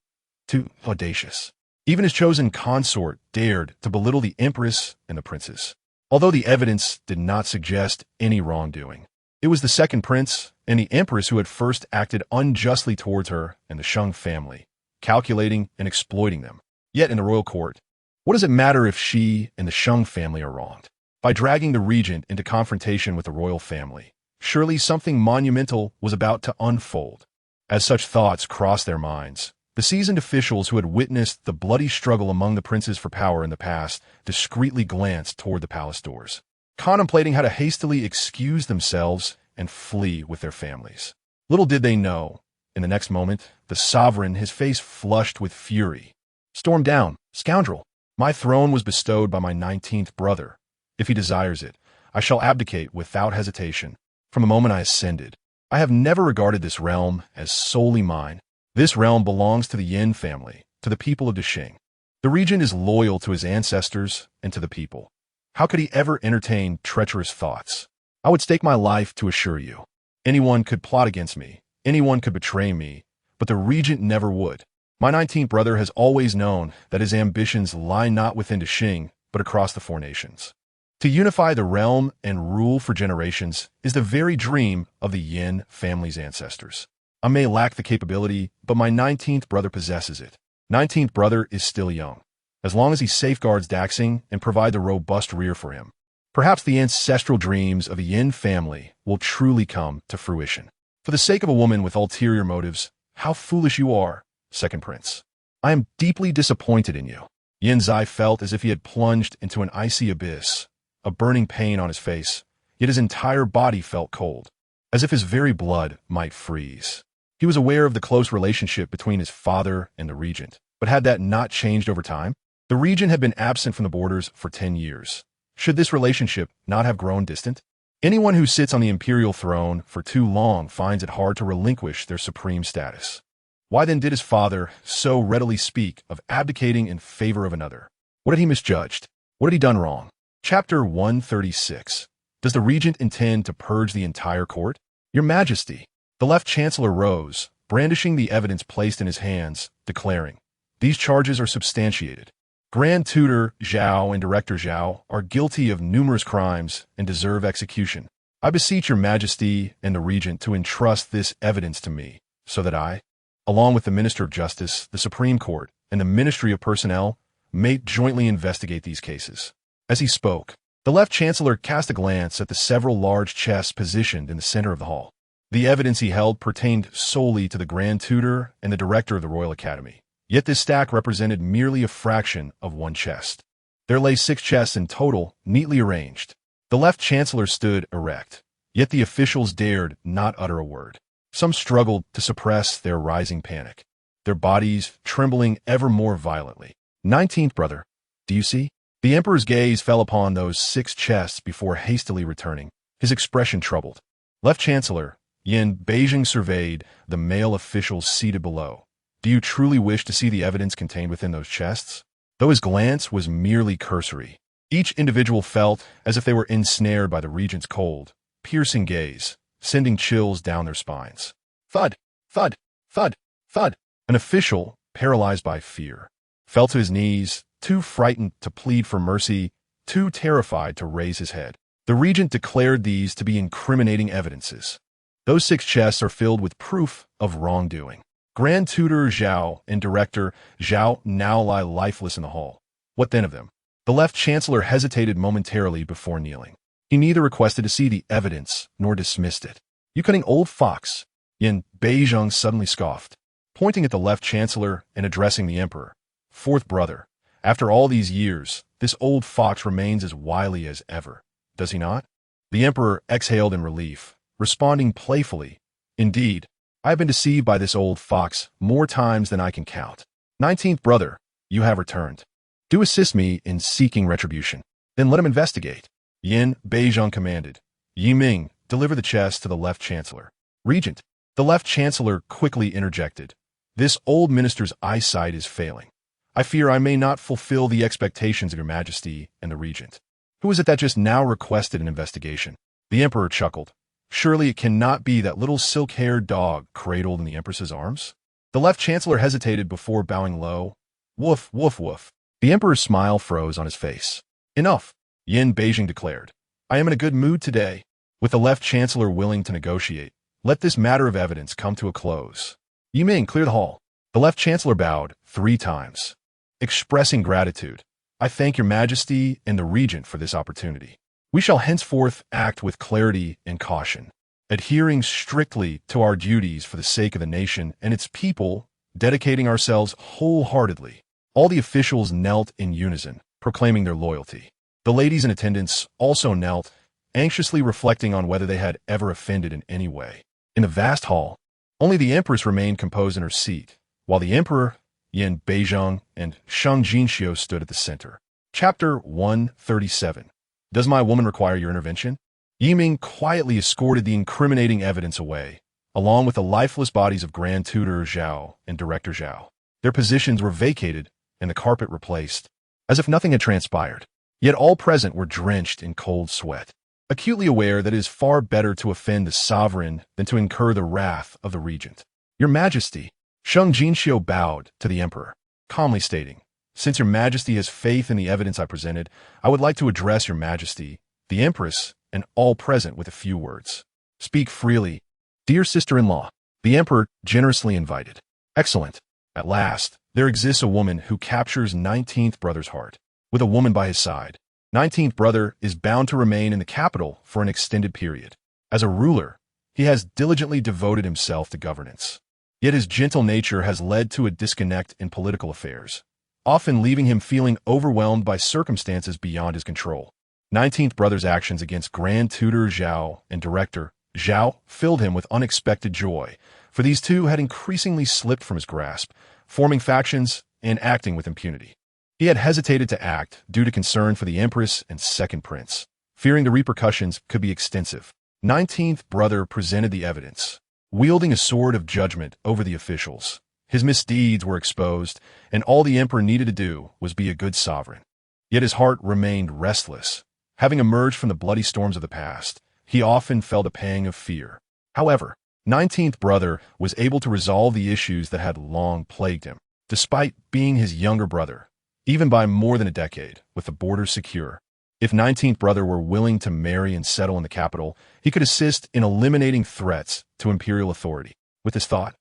too audacious. Even his chosen consort dared to belittle the empress and the princes, although the evidence did not suggest any wrongdoing. It was the second prince and the empress who had first acted unjustly towards her and the Sheng family, calculating and exploiting them. Yet in the royal court, what does it matter if she and the Sheng family are wronged? By dragging the regent into confrontation with the royal family, surely something monumental was about to unfold. As such thoughts crossed their minds, the seasoned officials who had witnessed the bloody struggle among the princes for power in the past discreetly glanced toward the palace doors, contemplating how to hastily excuse themselves and flee with their families. Little did they know, in the next moment, the sovereign, his face flushed with fury, stormed down, "Scoundrel! My throne was bestowed by my 19th brother. If he desires it, I shall abdicate without hesitation. From the moment I ascended, I have never regarded this realm as solely mine. This realm belongs to the Yin family, to the people of Sheng. The regent is loyal to his ancestors and to the people. How could he ever entertain treacherous thoughts? I would stake my life to assure you. Anyone could plot against me, anyone could betray me, but the regent never would. My 19th brother has always known that his ambitions lie not within Sheng, but across the 4 nations. To unify the realm and rule for generations is the very dream of the Yin family's ancestors. I may lack the capability, but my 19th brother possesses it. 19th brother is still young. As long as he safeguards Daxing and provides a robust rear for him, perhaps the ancestral dreams of the Yin family will truly come to fruition. For the sake of a woman with ulterior motives, how foolish you are, second prince. I am deeply disappointed in you. Yin Zai felt as if he had plunged into an icy abyss, a burning pain on his face, yet his entire body felt cold, as if his very blood might freeze. He was aware of the close relationship between his father and the regent, but had that not changed over time? The regent had been absent from the borders for 10 years. Should this relationship not have grown distant? Anyone who sits on the imperial throne for too long finds it hard to relinquish their supreme status. Why then did his father so readily speak of abdicating in favor of another? What had he misjudged? What had he done wrong? Chapter 136. Does the regent intend to purge the entire court? Your Majesty. The left chancellor rose, brandishing the evidence placed in his hands, declaring, "These charges are substantiated. Grand Tutor Zhao and Director Zhao are guilty of numerous crimes and deserve execution. I beseech your Majesty and the regent to entrust this evidence to me, so that I, along with the Minister of Justice, the Supreme Court, and the Ministry of Personnel, may jointly investigate these cases." As he spoke, the left chancellor cast a glance at the several large chests positioned in the center of the hall. The evidence he held pertained solely to the Grand Tutor and the Director of the Royal Academy. Yet this stack represented merely a fraction of one chest. There lay 6 chests in total, neatly arranged. The left chancellor stood erect, yet the officials dared not utter a word. Some struggled to suppress their rising panic, their bodies trembling ever more violently. 19th brother, do you see? The emperor's gaze fell upon those 6 chests before hastily returning, his expression troubled. Left chancellor, Yin Beijing surveyed the male officials seated below. Do you truly wish to see the evidence contained within those chests? Though his glance was merely cursory, each individual felt as if they were ensnared by the regent's cold, piercing gaze, sending chills down their spines. Thud, thud, thud, thud. An official, paralyzed by fear, fell to his knees, too frightened to plead for mercy, too terrified to raise his head. The regent declared these to be incriminating evidences. Those 6 chests are filled with proof of wrongdoing. Grand Tutor Zhao and Director Zhao now lie lifeless in the hall. What then of them? The left chancellor hesitated momentarily before kneeling. He neither requested to see the evidence nor dismissed it. You cunning old fox, Yin Beijing suddenly scoffed, pointing at the left chancellor and addressing the emperor. 4th brother, after all these years, this old fox remains as wily as ever, does he not? The emperor exhaled in relief, responding playfully, "Indeed, I have been deceived by this old fox more times than I can count. 19th brother, you have returned. Do assist me in seeking retribution. Then let him investigate." Yin Beijing commanded. Yi Ming, deliver the chest to the left chancellor. Regent, the left chancellor quickly interjected. This old minister's eyesight is failing. I fear I may not fulfill the expectations of your Majesty and the regent. Who is it that just now requested an investigation? The emperor chuckled. Surely it cannot be that little silk-haired dog cradled in the empress's arms? The left chancellor hesitated before bowing low. Woof, woof, woof. The emperor's smile froze on his face. Enough, Yin Beijing declared. I am in a good mood today. With the left chancellor willing to negotiate, let this matter of evidence come to a close. Yi Ming, clear the hall. The left chancellor bowed 3 times. Expressing gratitude, I thank your Majesty and the regent for this opportunity. We shall henceforth act with clarity and caution. adhering strictly to our duties for the sake of the nation and its people, dedicating ourselves wholeheartedly. All the officials knelt in unison, proclaiming their loyalty. The ladies in attendance also knelt, anxiously reflecting on whether they had ever offended in any way. In the vast hall, only the empress remained composed in her seat, while the emperor, Yin Beizhong, and Sheng Jinxiu stood at the center. Chapter 137. Does my woman require your intervention? Yiming quietly escorted the incriminating evidence away, along with the lifeless bodies of Grand Tutor Zhao and Director Zhao. Their positions were vacated and the carpet replaced, as if nothing had transpired. Yet all present were drenched in cold sweat, acutely aware that it is far better to offend the sovereign than to incur the wrath of the regent. Your Majesty, Sheng Jinxiu bowed to the emperor, calmly stating, "Since your Majesty has faith in the evidence I presented, I would like to address your Majesty, the empress, and all present with a few words. Speak freely, dear sister-in-law." The emperor generously invited. Excellent. At last, there exists a woman who captures 19th brother's heart. With a woman by his side, 19th brother is bound to remain in the capital for an extended period. As a ruler, he has diligently devoted himself to governance. Yet his gentle nature has led to a disconnect in political affairs, often leaving him feeling overwhelmed by circumstances beyond his control. 19th brother's actions against Grand Tutor Zhao and Director Zhao filled him with unexpected joy, for these two had increasingly slipped from his grasp, forming factions and acting with impunity. He had hesitated to act due to concern for the empress and second prince, fearing the repercussions could be extensive. 19th brother presented the evidence, wielding a sword of judgment over the officials. His misdeeds were exposed, and all the emperor needed to do was be a good sovereign. Yet his heart remained restless. Having emerged from the bloody storms of the past, he often felt a pang of fear. However, 19th brother was able to resolve the issues that had long plagued him, despite being his younger brother, even by more than a decade, with the borders secure. If 19th brother were willing to marry and settle in the capital, he could assist in eliminating threats to imperial authority. With this thought,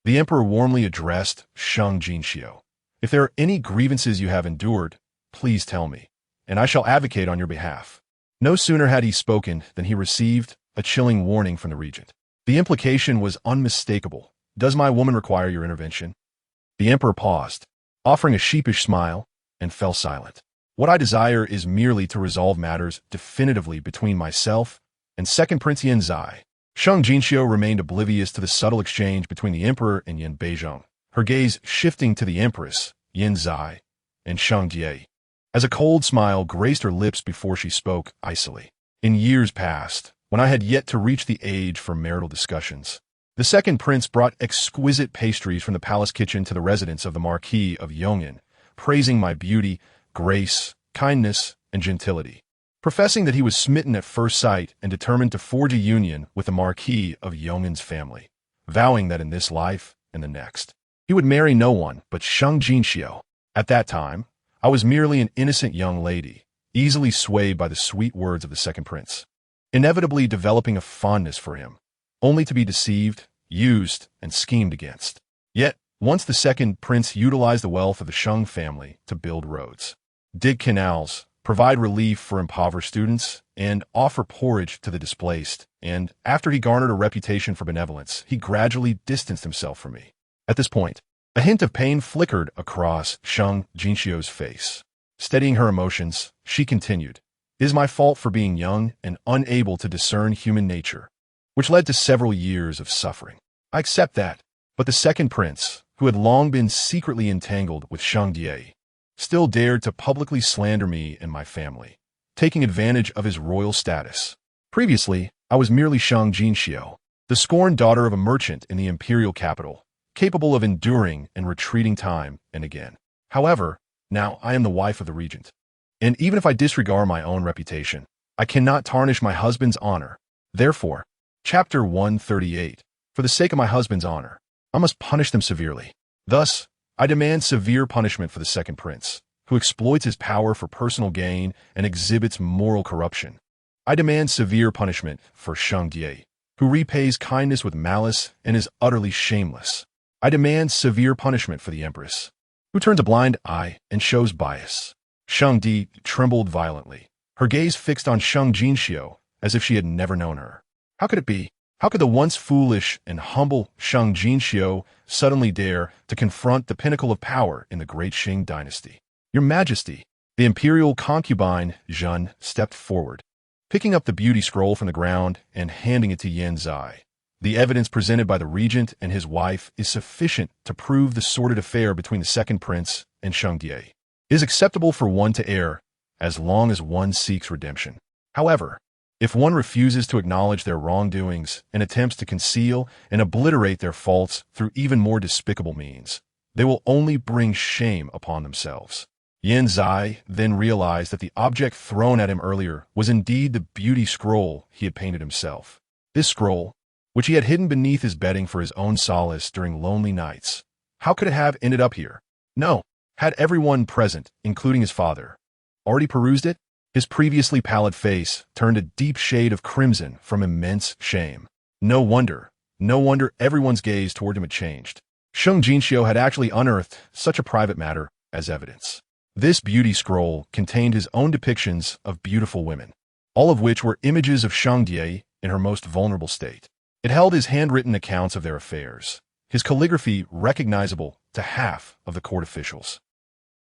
the emperor warmly addressed Sheng Jinxiu. If there are any grievances you have endured, please tell me, and I shall advocate on your behalf. No sooner had he spoken than he received a chilling warning from the regent. The implication was unmistakable. Does my woman require your intervention? The emperor paused, offering a sheepish smile, and fell silent. What I desire is merely to resolve matters definitively between myself and second Prince Yin Zai. Sheng Jinxiu remained oblivious to the subtle exchange between the emperor and Yin Beizhong, her gaze shifting to the empress, Yin Zai, and Sheng Jie. As a cold smile graced her lips before she spoke icily. In years past, when I had yet to reach the age for marital discussions, the second prince brought exquisite pastries from the palace kitchen to the residence of the Marquis of Yong'an, praising my beauty, grace, kindness, and gentility. Professing that he was smitten at first sight and determined to forge a union with the Marquis of Yong'an's family, vowing that in this life and the next, he would marry no one but Sheng Jinxiu. At that time, I was merely an innocent young lady, easily swayed by the sweet words of the second prince, inevitably developing a fondness for him, only to be deceived, used, and schemed against. Yet, once the second prince utilized the wealth of the Sheng family to build roads, dig canals, provide relief for impoverished students, and offer porridge to the displaced, and after he garnered a reputation for benevolence, he gradually distanced himself from me. At this point, a hint of pain flickered across Sheng Jinxiu's face. Steadying her emotions, she continued, "It is my fault for being young and unable to discern human nature, which led to several years of suffering. I accept that." But the second prince, who had long been secretly entangled with Sheng Jie, still dared to publicly slander me and my family, taking advantage of his royal status. Previously, I was merely Sheng Jinxiu, the scorned daughter of a merchant in the Imperial capital, capable of enduring and retreating time and again. However, now I am the wife of the regent. And even if I disregard my own reputation, I cannot tarnish my husband's honor. Therefore, Chapter 138, for the sake of my husband's honor, I must punish them severely. Thus, I demand severe punishment for the second prince, who exploits his power for personal gain and exhibits moral corruption. I demand severe punishment for Sheng Jie, who repays kindness with malice and is utterly shameless. I demand severe punishment for the empress, who turns a blind eye and shows bias. Sheng Di trembled violently, her gaze fixed on Sheng Jinxiu as if she had never known her. How could it be? How could the once foolish and humble Sheng Jinxiu suddenly dare to confront the pinnacle of power in the great Shing dynasty? Your Majesty, the Imperial concubine Zhen stepped forward, picking up the beauty scroll from the ground and handing it to Yin Zai. The evidence presented by the regent and his wife is sufficient to prove the sordid affair between the second prince and Sheng Jie. It is acceptable for one to err as long as one seeks redemption. However, if one refuses to acknowledge their wrongdoings and attempts to conceal and obliterate their faults through even more despicable means, they will only bring shame upon themselves. Yin Zai then realized that the object thrown at him earlier was indeed the beauty scroll he had painted himself. This scroll, which he had hidden beneath his bedding for his own solace during lonely nights, how could it have ended up here? No. Had everyone present, including his father, already perused it? His previously pallid face turned a deep shade of crimson from immense shame. No wonder everyone's gaze toward him had changed. Sheng Jinxiu had actually unearthed such a private matter as evidence. This beauty scroll contained his own depictions of beautiful women, all of which were images of Sheng Jie in her most vulnerable state. It held his handwritten accounts of their affairs, his calligraphy recognizable to half of the court officials,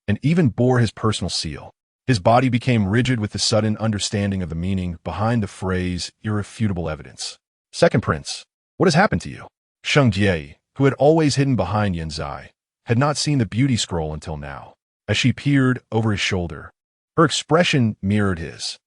and even bore his personal seal. His body became rigid with the sudden understanding of the meaning behind the phrase irrefutable evidence. Second Prince, what has happened to you? Sheng Jie, who had always hidden behind Yin Zai, had not seen the beauty scroll until now. As she peered over his shoulder, her expression mirrored his.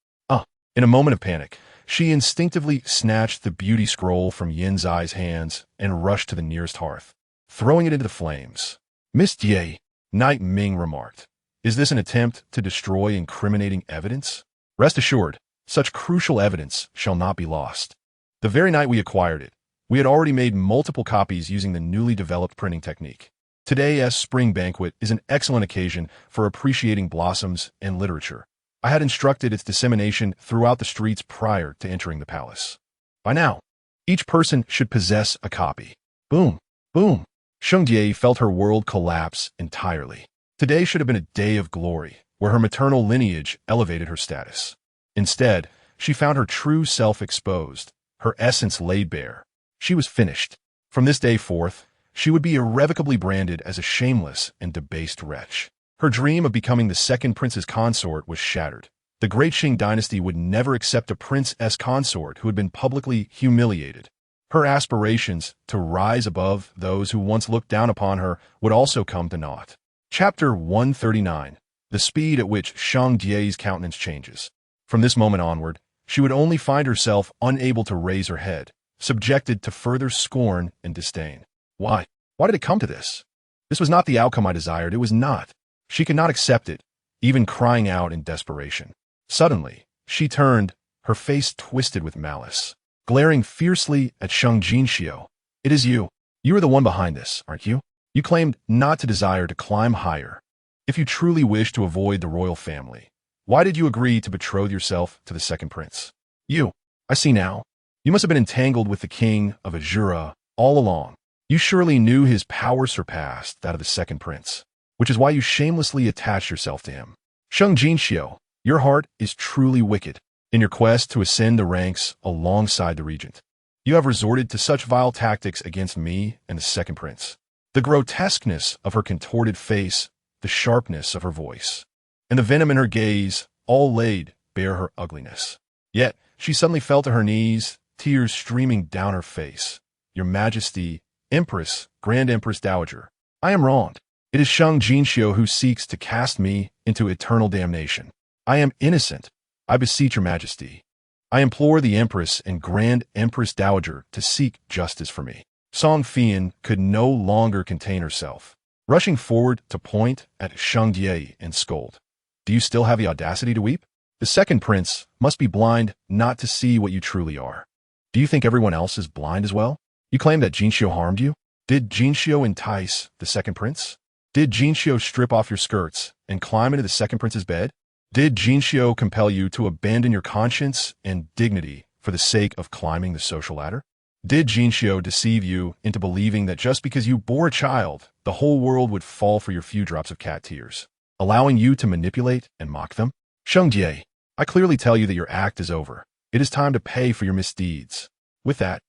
In a moment of panic, she instinctively snatched the beauty scroll from Yin Zai's hands and rushed to the nearest hearth, throwing it into the flames. Miss Jie, Knight Ming remarked, is this an attempt to destroy incriminating evidence? Rest assured, such crucial evidence shall not be lost. The very night we acquired it, we had already made multiple copies using the newly developed printing technique. Today's spring banquet is an excellent occasion for appreciating blossoms and literature. I had instructed its dissemination throughout the streets prior to entering the palace. By now, each person should possess a copy. Boom, boom. Sheng Jie felt her world collapse entirely. Today should have been a day of glory, where her maternal lineage elevated her status. Instead, she found her true self exposed, her essence laid bare. She was finished. From this day forth, she would be irrevocably branded as a shameless and debased wretch. Her dream of becoming the second prince's consort was shattered. The great Shing dynasty would never accept a prince's consort who had been publicly humiliated. Her aspirations to rise above those who once looked down upon her would also come to naught. Chapter 139. The speed at which Sheng Jie's countenance changes. From this moment onward, she would only find herself unable to raise her head, subjected to further scorn and disdain. Why? Why did it come to this? This was not the outcome I desired. It was not. She could not accept it, even crying out in desperation. Suddenly, she turned, her face twisted with malice, glaring fiercely at Sheng Jinxiu. It is you. You are the one behind this, aren't you? You claimed not to desire to climb higher. If you truly wish to avoid the royal family, why did you agree to betroth yourself to the second prince? You. I see now. You must have been entangled with the king of Azura all along. You surely knew his power surpassed that of the second prince, which is why you shamelessly attached yourself to him. Sheng Jinxiu, your heart is truly wicked. In your quest to ascend the ranks alongside the regent, you have resorted to such vile tactics against me and the second prince. The grotesqueness of her contorted face, the sharpness of her voice, and the venom in her gaze all laid bare her ugliness. Yet she suddenly fell to her knees, tears streaming down her face. Your Majesty, Empress, Grand Empress Dowager, I am wronged. It is Sheng Jinxiu who seeks to cast me into eternal damnation. I am innocent. I beseech your Majesty. I implore the Empress and Grand Empress Dowager to seek justice for me. Song Fian could no longer contain herself, rushing forward to point at Sheng Jie and scold. Do you still have the audacity to weep? The second prince must be blind not to see what you truly are. Do you think everyone else is blind as well? You claim that Jinxiu harmed you? Did Jinxiu entice the second prince? Did Jinxiu strip off your skirts and climb into the second prince's bed? Did Jinxiu compel you to abandon your conscience and dignity for the sake of climbing the social ladder? Did Jinxiu deceive you into believing that just because you bore a child, the whole world would fall for your few drops of cat tears, allowing you to manipulate and mock them? Sheng Jie, I clearly tell you that your act is over. It is time to pay for your misdeeds. With that,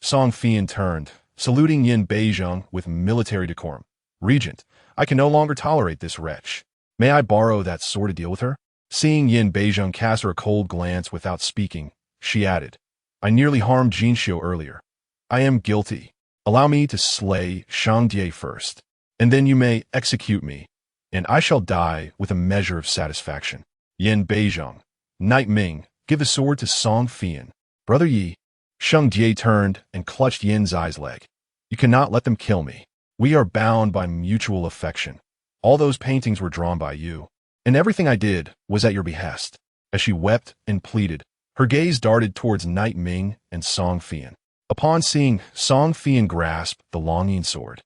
Song Fian turned, saluting Yin Beizheng with military decorum. Regent, I can no longer tolerate this wretch. May I borrow that sword to deal with her? Seeing Yin Beizheng cast her a cold glance without speaking, she added, I nearly harmed Jinxiu earlier. I am guilty. Allow me to slay Shang Jie first, and then you may execute me, and I shall die with a measure of satisfaction. Yin Beizheng, Knight Ming, give the sword to Song Fian. Brother Yi. Sheng Jie turned and clutched Yin Zai's leg. You cannot let them kill me. We are bound by mutual affection. All those paintings were drawn by you, and everything I did was at your behest. As she wept and pleaded, her gaze darted towards Knight Ming and Song Fian. Upon seeing Song Fian grasp the longing sword,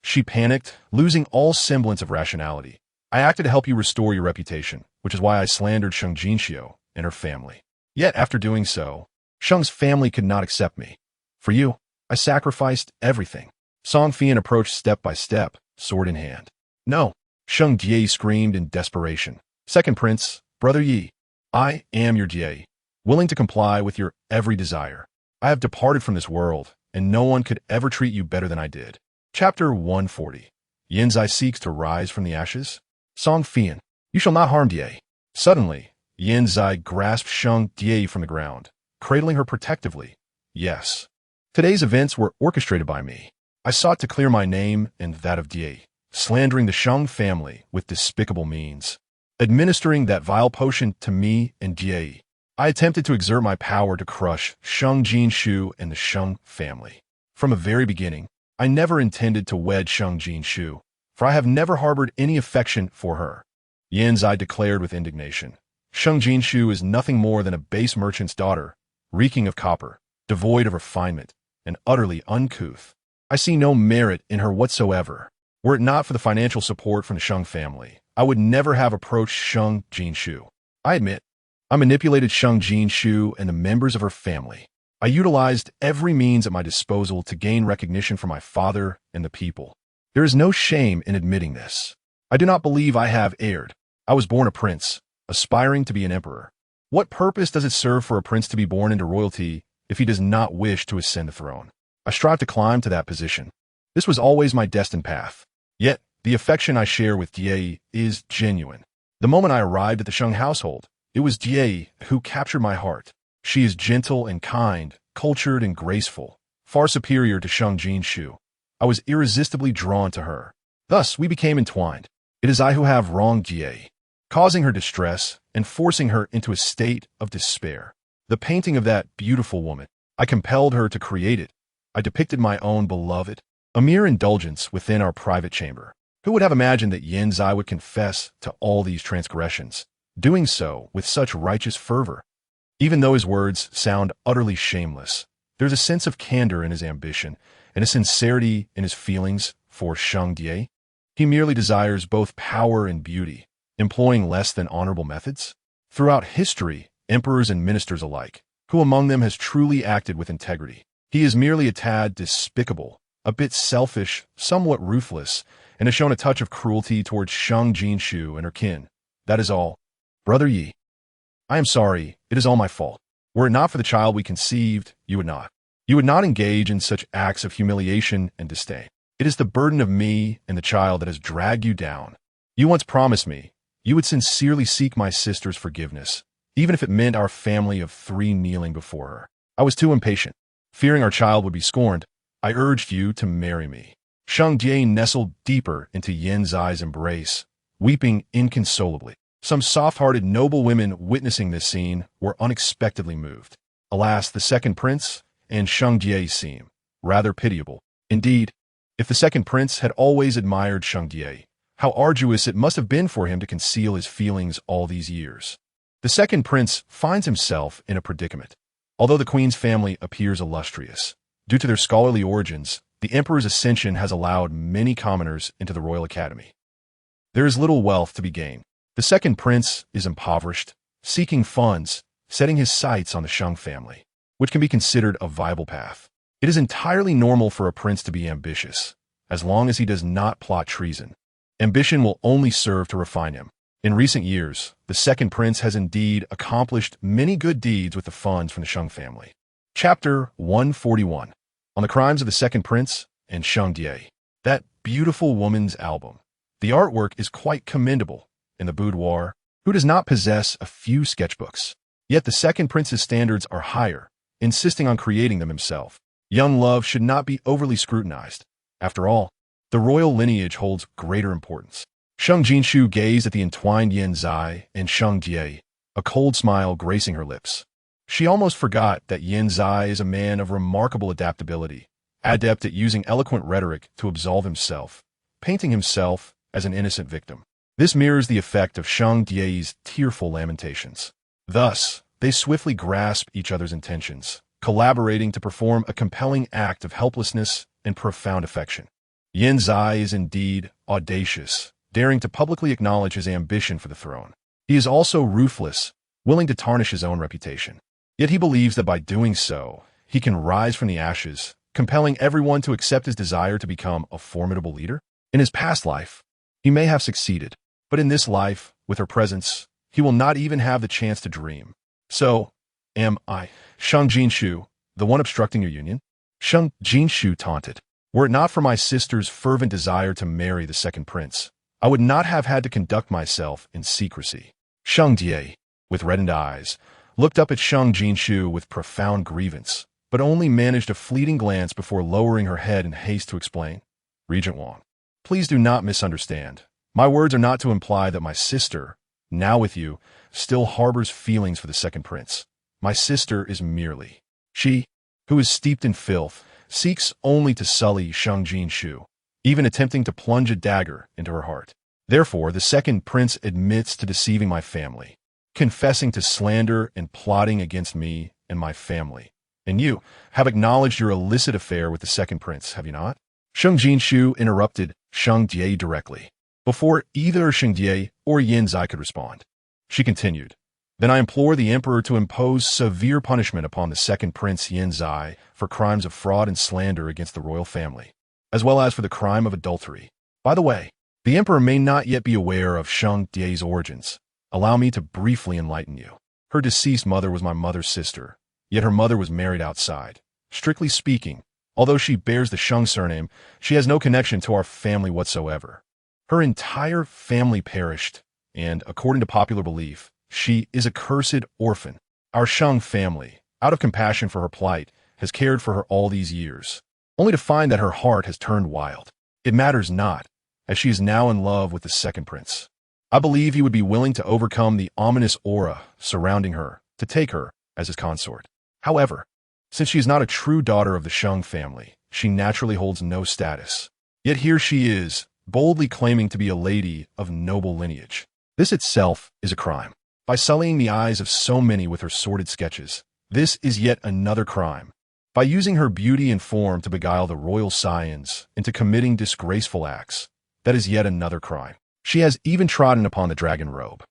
she panicked, losing all semblance of rationality. I acted to help you restore your reputation, which is why I slandered Sheng Jinxiu and her family. Yet after doing so, Sheng's family could not accept me. For you, I sacrificed everything. Song Fian approached step by step, sword in hand. No, Sheng Jie screamed in desperation. Second Prince, Brother Yi, I am your Jie, willing to comply with your every desire. I have departed from this world, and no one could ever treat you better than I did. Chapter 140. Yin Zai seeks to rise from the ashes. Song Fian, you shall not harm Jie. Suddenly, Yin Zai grasped Sheng Jie from the ground, cradling her protectively. Yes. Today's events were orchestrated by me. I sought to clear my name and that of Jie, slandering the Sheng family with despicable means. Administering that vile potion to me and Jie, I attempted to exert my power to crush Sheng Jinxiu and the Sheng family. From the very beginning, I never intended to wed Sheng Jinxiu, for I have never harbored any affection for her. Yin Zai declared with indignation. Sheng Jinxiu is nothing more than a base merchant's daughter, reeking of copper, devoid of refinement, and utterly uncouth. I see no merit in her whatsoever. Were it not for the financial support from the Sheng family, I would never have approached Sheng Jinxiu. I admit, I manipulated Sheng Jinxiu and the members of her family. I utilized every means at my disposal to gain recognition for my father and the people. There is no shame in admitting this. I do not believe I have erred. I was born a prince, aspiring to be an emperor. What purpose does it serve for a prince to be born into royalty if he does not wish to ascend the throne? I strive to climb to that position. This was always my destined path. Yet, the affection I share with Jie is genuine. The moment I arrived at the Sheng household, it was Jie who captured my heart. She is gentle and kind, cultured and graceful, far superior to Sheng Jinxiu. I was irresistibly drawn to her. Thus, we became entwined. It is I who have wronged Jie, causing her distress and forcing her into a state of despair. The painting of that beautiful woman, I compelled her to create it. I depicted my own beloved, a mere indulgence within our private chamber. Who would have imagined that Yin Zai would confess to all these transgressions, doing so with such righteous fervor? Even though his words sound utterly shameless, there's a sense of candor in his ambition and a sincerity in his feelings for Sheng Jie. He merely desires both power and beauty, employing less than honorable methods. Throughout history, emperors and ministers alike, who among them has truly acted with integrity? He is merely a tad despicable, a bit selfish, somewhat ruthless, and has shown a touch of cruelty towards Sheng Jinxiu and her kin. That is all. Brother Yi, I am sorry, it is all my fault. Were it not for the child we conceived, you would not. You would not engage in such acts of humiliation and disdain. It is the burden of me and the child that has dragged you down. You once promised me you would sincerely seek my sister's forgiveness, even if it meant our family of 3 kneeling before her. I was too impatient. Fearing our child would be scorned, I urged you to marry me. Sheng Jie nestled deeper into Yin Zai's embrace, weeping inconsolably. Some soft-hearted noble women witnessing this scene were unexpectedly moved. Alas, the second prince and Sheng Jie seem rather pitiable. Indeed, if the second prince had always admired Sheng Jie, how arduous it must have been for him to conceal his feelings all these years. The second prince finds himself in a predicament. Although the queen's family appears illustrious, due to their scholarly origins, the emperor's ascension has allowed many commoners into the royal academy. There is little wealth to be gained. The second prince is impoverished, seeking funds, setting his sights on the Sheng family, which can be considered a viable path. It is entirely normal for a prince to be ambitious, as long as he does not plot treason. Ambition will only serve to refine him. In recent years, the second prince has indeed accomplished many good deeds with the funds from the Sheng family. Chapter 141. on the crimes of the second prince and Sheng Jinxiu. That beautiful woman's album. The artwork is quite commendable in the boudoir. Who does not possess a few sketchbooks? Yet the second prince's standards are higher, insisting on creating them himself. Young love should not be overly scrutinized. After all, the royal lineage holds greater importance. Sheng Jinxiu gazed at the entwined Yin Zai and Sheng Jinxiu, a cold smile gracing her lips. She almost forgot that Yin Zai is a man of remarkable adaptability, adept at using eloquent rhetoric to absolve himself, painting himself as an innocent victim. This mirrors the effect of Sheng Jinxiu's tearful lamentations. Thus, they swiftly grasp each other's intentions, collaborating to perform a compelling act of helplessness and profound affection. Yin Zai is indeed audacious, daring to publicly acknowledge his ambition for the throne. He is also ruthless, willing to tarnish his own reputation. Yet he believes that by doing so, he can rise from the ashes, compelling everyone to accept his desire to become a formidable leader. In his past life, he may have succeeded, but in this life, with her presence, he will not even have the chance to dream. So, am I, Sheng Jinxiu, the one obstructing your union? Sheng Jinxiu taunted. Were it not for my sister's fervent desire to marry the second prince, I would not have had to conduct myself in secrecy. Sheng Jinxiu, with reddened eyes, looked up at Sheng Jinxiu with profound grievance, but only managed a fleeting glance before lowering her head in haste to explain. Regent Wang, please do not misunderstand. My words are not to imply that my sister, now with you, still harbors feelings for the second prince. My sister is merely. She, who is steeped in filth, seeks only to sully Sheng Jinxiu, even attempting to plunge a dagger into her heart. Therefore, the second prince admits to deceiving my family, confessing to slander and plotting against me and my family. And you have acknowledged your illicit affair with the second prince, have you not? Sheng Jinxiu interrupted Sheng Jinxiu directly, before either Sheng Jinxiu or Yin Zai could respond. She continued, Then I implore the emperor to impose severe punishment upon the second prince Yin Zai for crimes of fraud and slander against the royal family, as well as for the crime of adultery. By the way, the emperor may not yet be aware of Sheng Jinxiu's origins. Allow me to briefly enlighten you. Her deceased mother was my mother's sister, yet her mother was married outside. Strictly speaking, although she bears the Sheng surname, she has no connection to our family whatsoever. Her entire family perished, and, according to popular belief, she is a cursed orphan. Our Sheng family, out of compassion for her plight, has cared for her all these years, only to find that her heart has turned wild. It matters not, as she is now in love with the second prince. I believe he would be willing to overcome the ominous aura surrounding her to take her as his consort. However, since she is not a true daughter of the Sheng family, she naturally holds no status. Yet here she is, boldly claiming to be a lady of noble lineage. This itself is a crime. By sullying the eyes of so many with her sordid sketches, this is yet another crime. By using her beauty and form to beguile the royal scions into committing disgraceful acts, that is yet another crime. She has even trodden upon the dragon robe.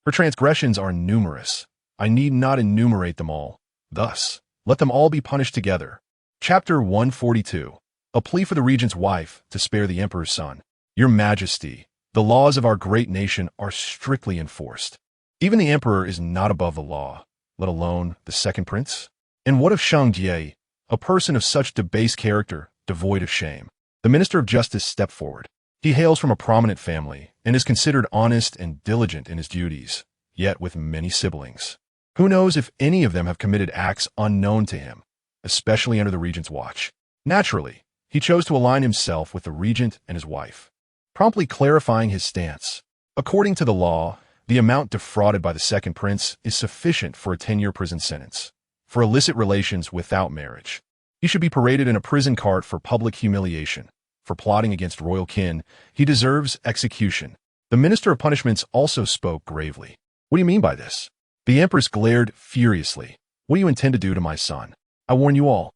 Her transgressions are numerous. I need not enumerate them all. Thus, let them all be punished together. Chapter 142. A plea for the regent's wife to spare the emperor's son. Your Majesty, the laws of our great nation are strictly enforced. Even the emperor is not above the law, let alone the second prince. And what of Sheng Jinxiu, a person of such debased character, devoid of shame? The Minister of Justice stepped forward. He hails from a prominent family and is considered honest and diligent in his duties, yet with many siblings. Who knows if any of them have committed acts unknown to him, especially under the regent's watch? Naturally, he chose to align himself with the regent and his wife, promptly clarifying his stance. According to the law, the amount defrauded by the second prince is sufficient for a 10-year prison sentence for illicit relations without marriage. He should be paraded in a prison cart for public humiliation. For plotting against royal kin, he deserves execution. The Minister of Punishments also spoke gravely. What do you mean by this? The Empress glared furiously. What do you intend to do to my son? I warn you all.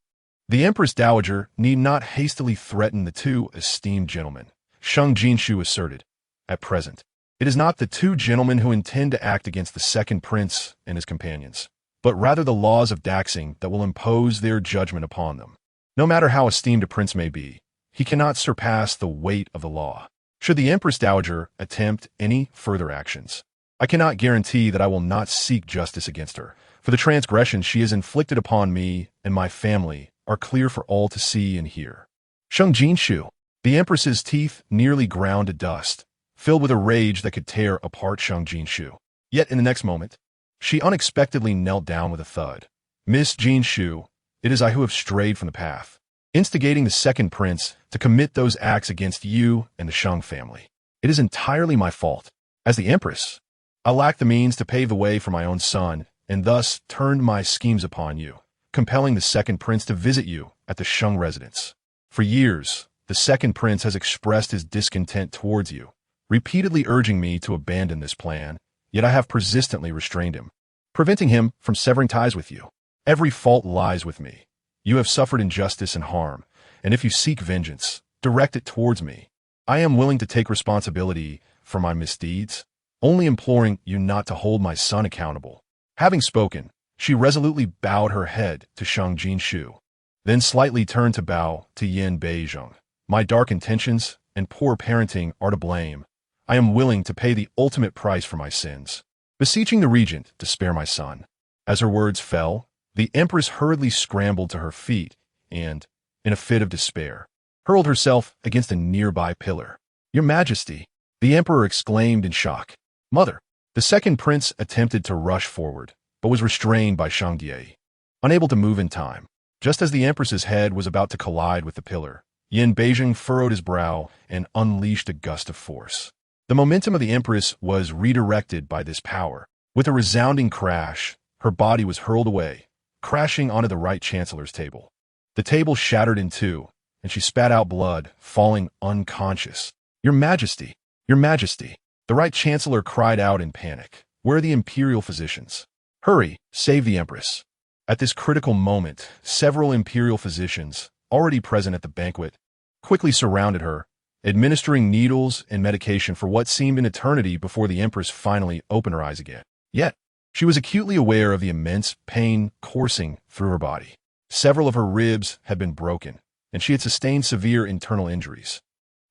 The Empress Dowager need not hastily threaten the two esteemed gentlemen, Sheng Jinxiu asserted. At present, it is not the two gentlemen who intend to act against the second prince and his companions, but rather the laws of Daxing that will impose their judgment upon them. No matter how esteemed a prince may be, he cannot surpass the weight of the law. Should the Empress Dowager attempt any further actions, I cannot guarantee that I will not seek justice against her for the transgressions she has inflicted upon me and my family are clear for all to see and hear. Sheng Jinxiu, the empress's teeth nearly ground to dust, filled with a rage that could tear apart Sheng Jinxiu. Yet in the next moment, she unexpectedly knelt down with a thud. Miss Jinxiu, it is I who have strayed from the path, instigating the second prince to commit those acts against you and the Sheng family. It is entirely my fault. As the empress, I lacked the means to pave the way for my own son, and thus turned my schemes upon you, compelling the second prince to visit you at the Sheng residence. For years, the second prince has expressed his discontent towards you, repeatedly urging me to abandon this plan, yet I have persistently restrained him, preventing him from severing ties with you. Every fault lies with me. You have suffered injustice and harm, and if you seek vengeance, direct it towards me. I am willing to take responsibility for my misdeeds, only imploring you not to hold my son accountable. Having spoken, she resolutely bowed her head to Sheng Jinxiu, then slightly turned to bow to Yin Beizheng. My dark intentions and poor parenting are to blame. I am willing to pay the ultimate price for my sins, beseeching the regent to spare my son. As her words fell, the empress hurriedly scrambled to her feet and, in a fit of despair, hurled herself against a nearby pillar. Your Majesty, the emperor exclaimed in shock. Mother, the second prince attempted to rush forward, but was restrained by Shang Jie. Unable to move in time, just as the empress's head was about to collide with the pillar, Yin Beizheng furrowed his brow and unleashed a gust of force. The momentum of the empress was redirected by this power. With a resounding crash, her body was hurled away, crashing onto the right chancellor's table. The table shattered in two, and she spat out blood, falling unconscious. Your Majesty! Your Majesty! The right chancellor cried out in panic. Where are the imperial physicians? Hurry, save the empress. At this critical moment, several imperial physicians, already present at the banquet, quickly surrounded her, administering needles and medication for what seemed an eternity before the empress finally opened her eyes again. Yet, she was acutely aware of the immense pain coursing through her body. Several of her ribs had been broken, and she had sustained severe internal injuries.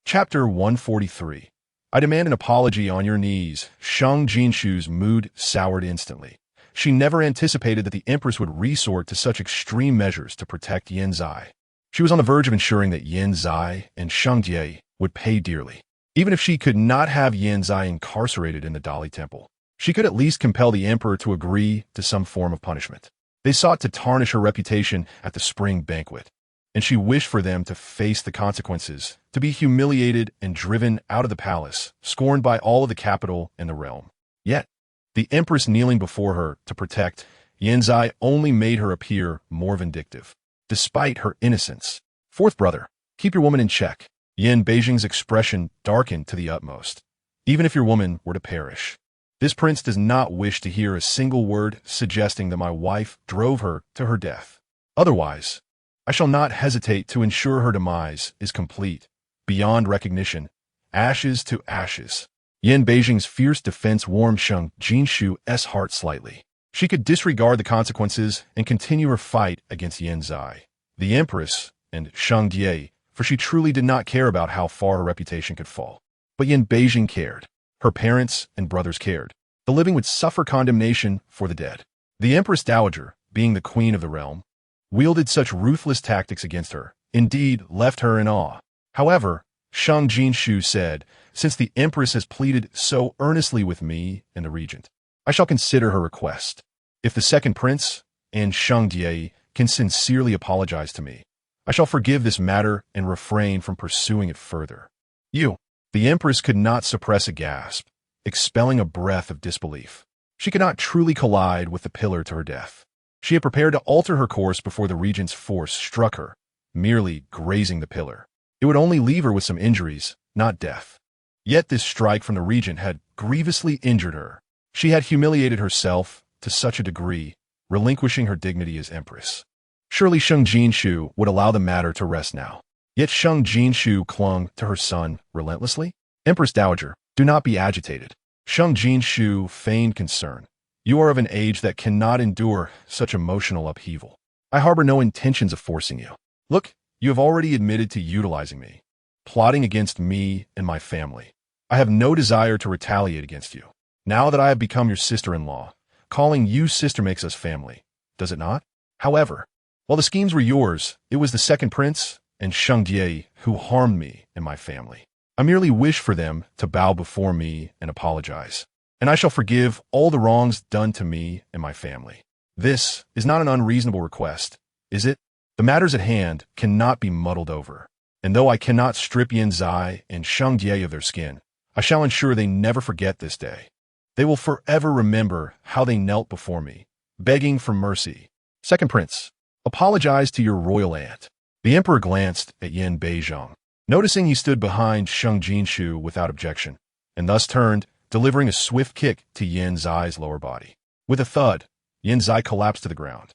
Chapter 143. I demand an apology on your knees. Sheng Jinxiu's mood soured instantly. She never anticipated that the empress would resort to such extreme measures to protect Yin Zai. She was on the verge of ensuring that Yin Zai and Sheng Jie would pay dearly. Even if she could not have Yin Zai incarcerated in the Dali Temple, she could at least compel the emperor to agree to some form of punishment. They sought to tarnish her reputation at the spring banquet, and she wished for them to face the consequences, to be humiliated and driven out of the palace, scorned by all of the capital and the realm. Yet, the empress kneeling before her to protect Yin Zai only made her appear more vindictive. Despite her innocence, fourth brother, keep your woman in check. Yin Beizheng's expression darkened to the utmost. Even if your woman were to perish, this prince does not wish to hear a single word suggesting that my wife drove her to her death. Otherwise, I shall not hesitate to ensure her demise is complete, beyond recognition, ashes to ashes. Yin Beizheng's fierce defense warmed Sheng Jinxiu's heart slightly. She could disregard the consequences and continue her fight against Yin Zai, the empress, and Shang Jie, for she truly did not care about how far her reputation could fall. But Yin Beizheng cared. Her parents and brothers cared. The living would suffer condemnation for the dead. The Empress Dowager, being the queen of the realm, wielded such ruthless tactics against her, indeed left her in awe. However, Sheng Jinxiu said, since the empress has pleaded so earnestly with me and the regent, I shall consider her request. If the second prince and Shang Jie can sincerely apologize to me, I shall forgive this matter and refrain from pursuing it further. You, the empress could not suppress a gasp, expelling a breath of disbelief. She could not truly collide with the pillar to her death. She had prepared to alter her course before the regent's force struck her, merely grazing the pillar. It would only leave her with some injuries, not death. Yet this strike from the regent had grievously injured her. She had humiliated herself to such a degree, relinquishing her dignity as empress. Surely Sheng Jinxiu would allow the matter to rest now. Yet Sheng Jinxiu clung to her son relentlessly. Empress Dowager, do not be agitated. Sheng Jinxiu feigned concern. You are of an age that cannot endure such emotional upheaval. I harbor no intentions of forcing you. Look, you have already admitted to utilizing me, plotting against me and my family. I have no desire to retaliate against you. Now that I have become your sister-in-law, calling you sister makes us family, does it not? However, While the schemes were yours, it was the second prince and Sheng Jinxiu who harmed me and my family. I merely wish for them to bow before me and apologize, and I shall forgive all the wrongs done to me and my family. This is not an unreasonable request, is it? The matters at hand cannot be muddled over, and though I cannot strip Yin Zai and Sheng Jinxiu of their skin, I shall ensure they never forget this day. They will forever remember how they knelt before me, begging for mercy. Second prince, apologize to your royal aunt. The emperor glanced at Yin Beizhong, noticing he stood behind Sheng Jinxiu without objection, and thus turned, delivering a swift kick to Yin Zai's lower body. With a thud, Yin Zai collapsed to the ground.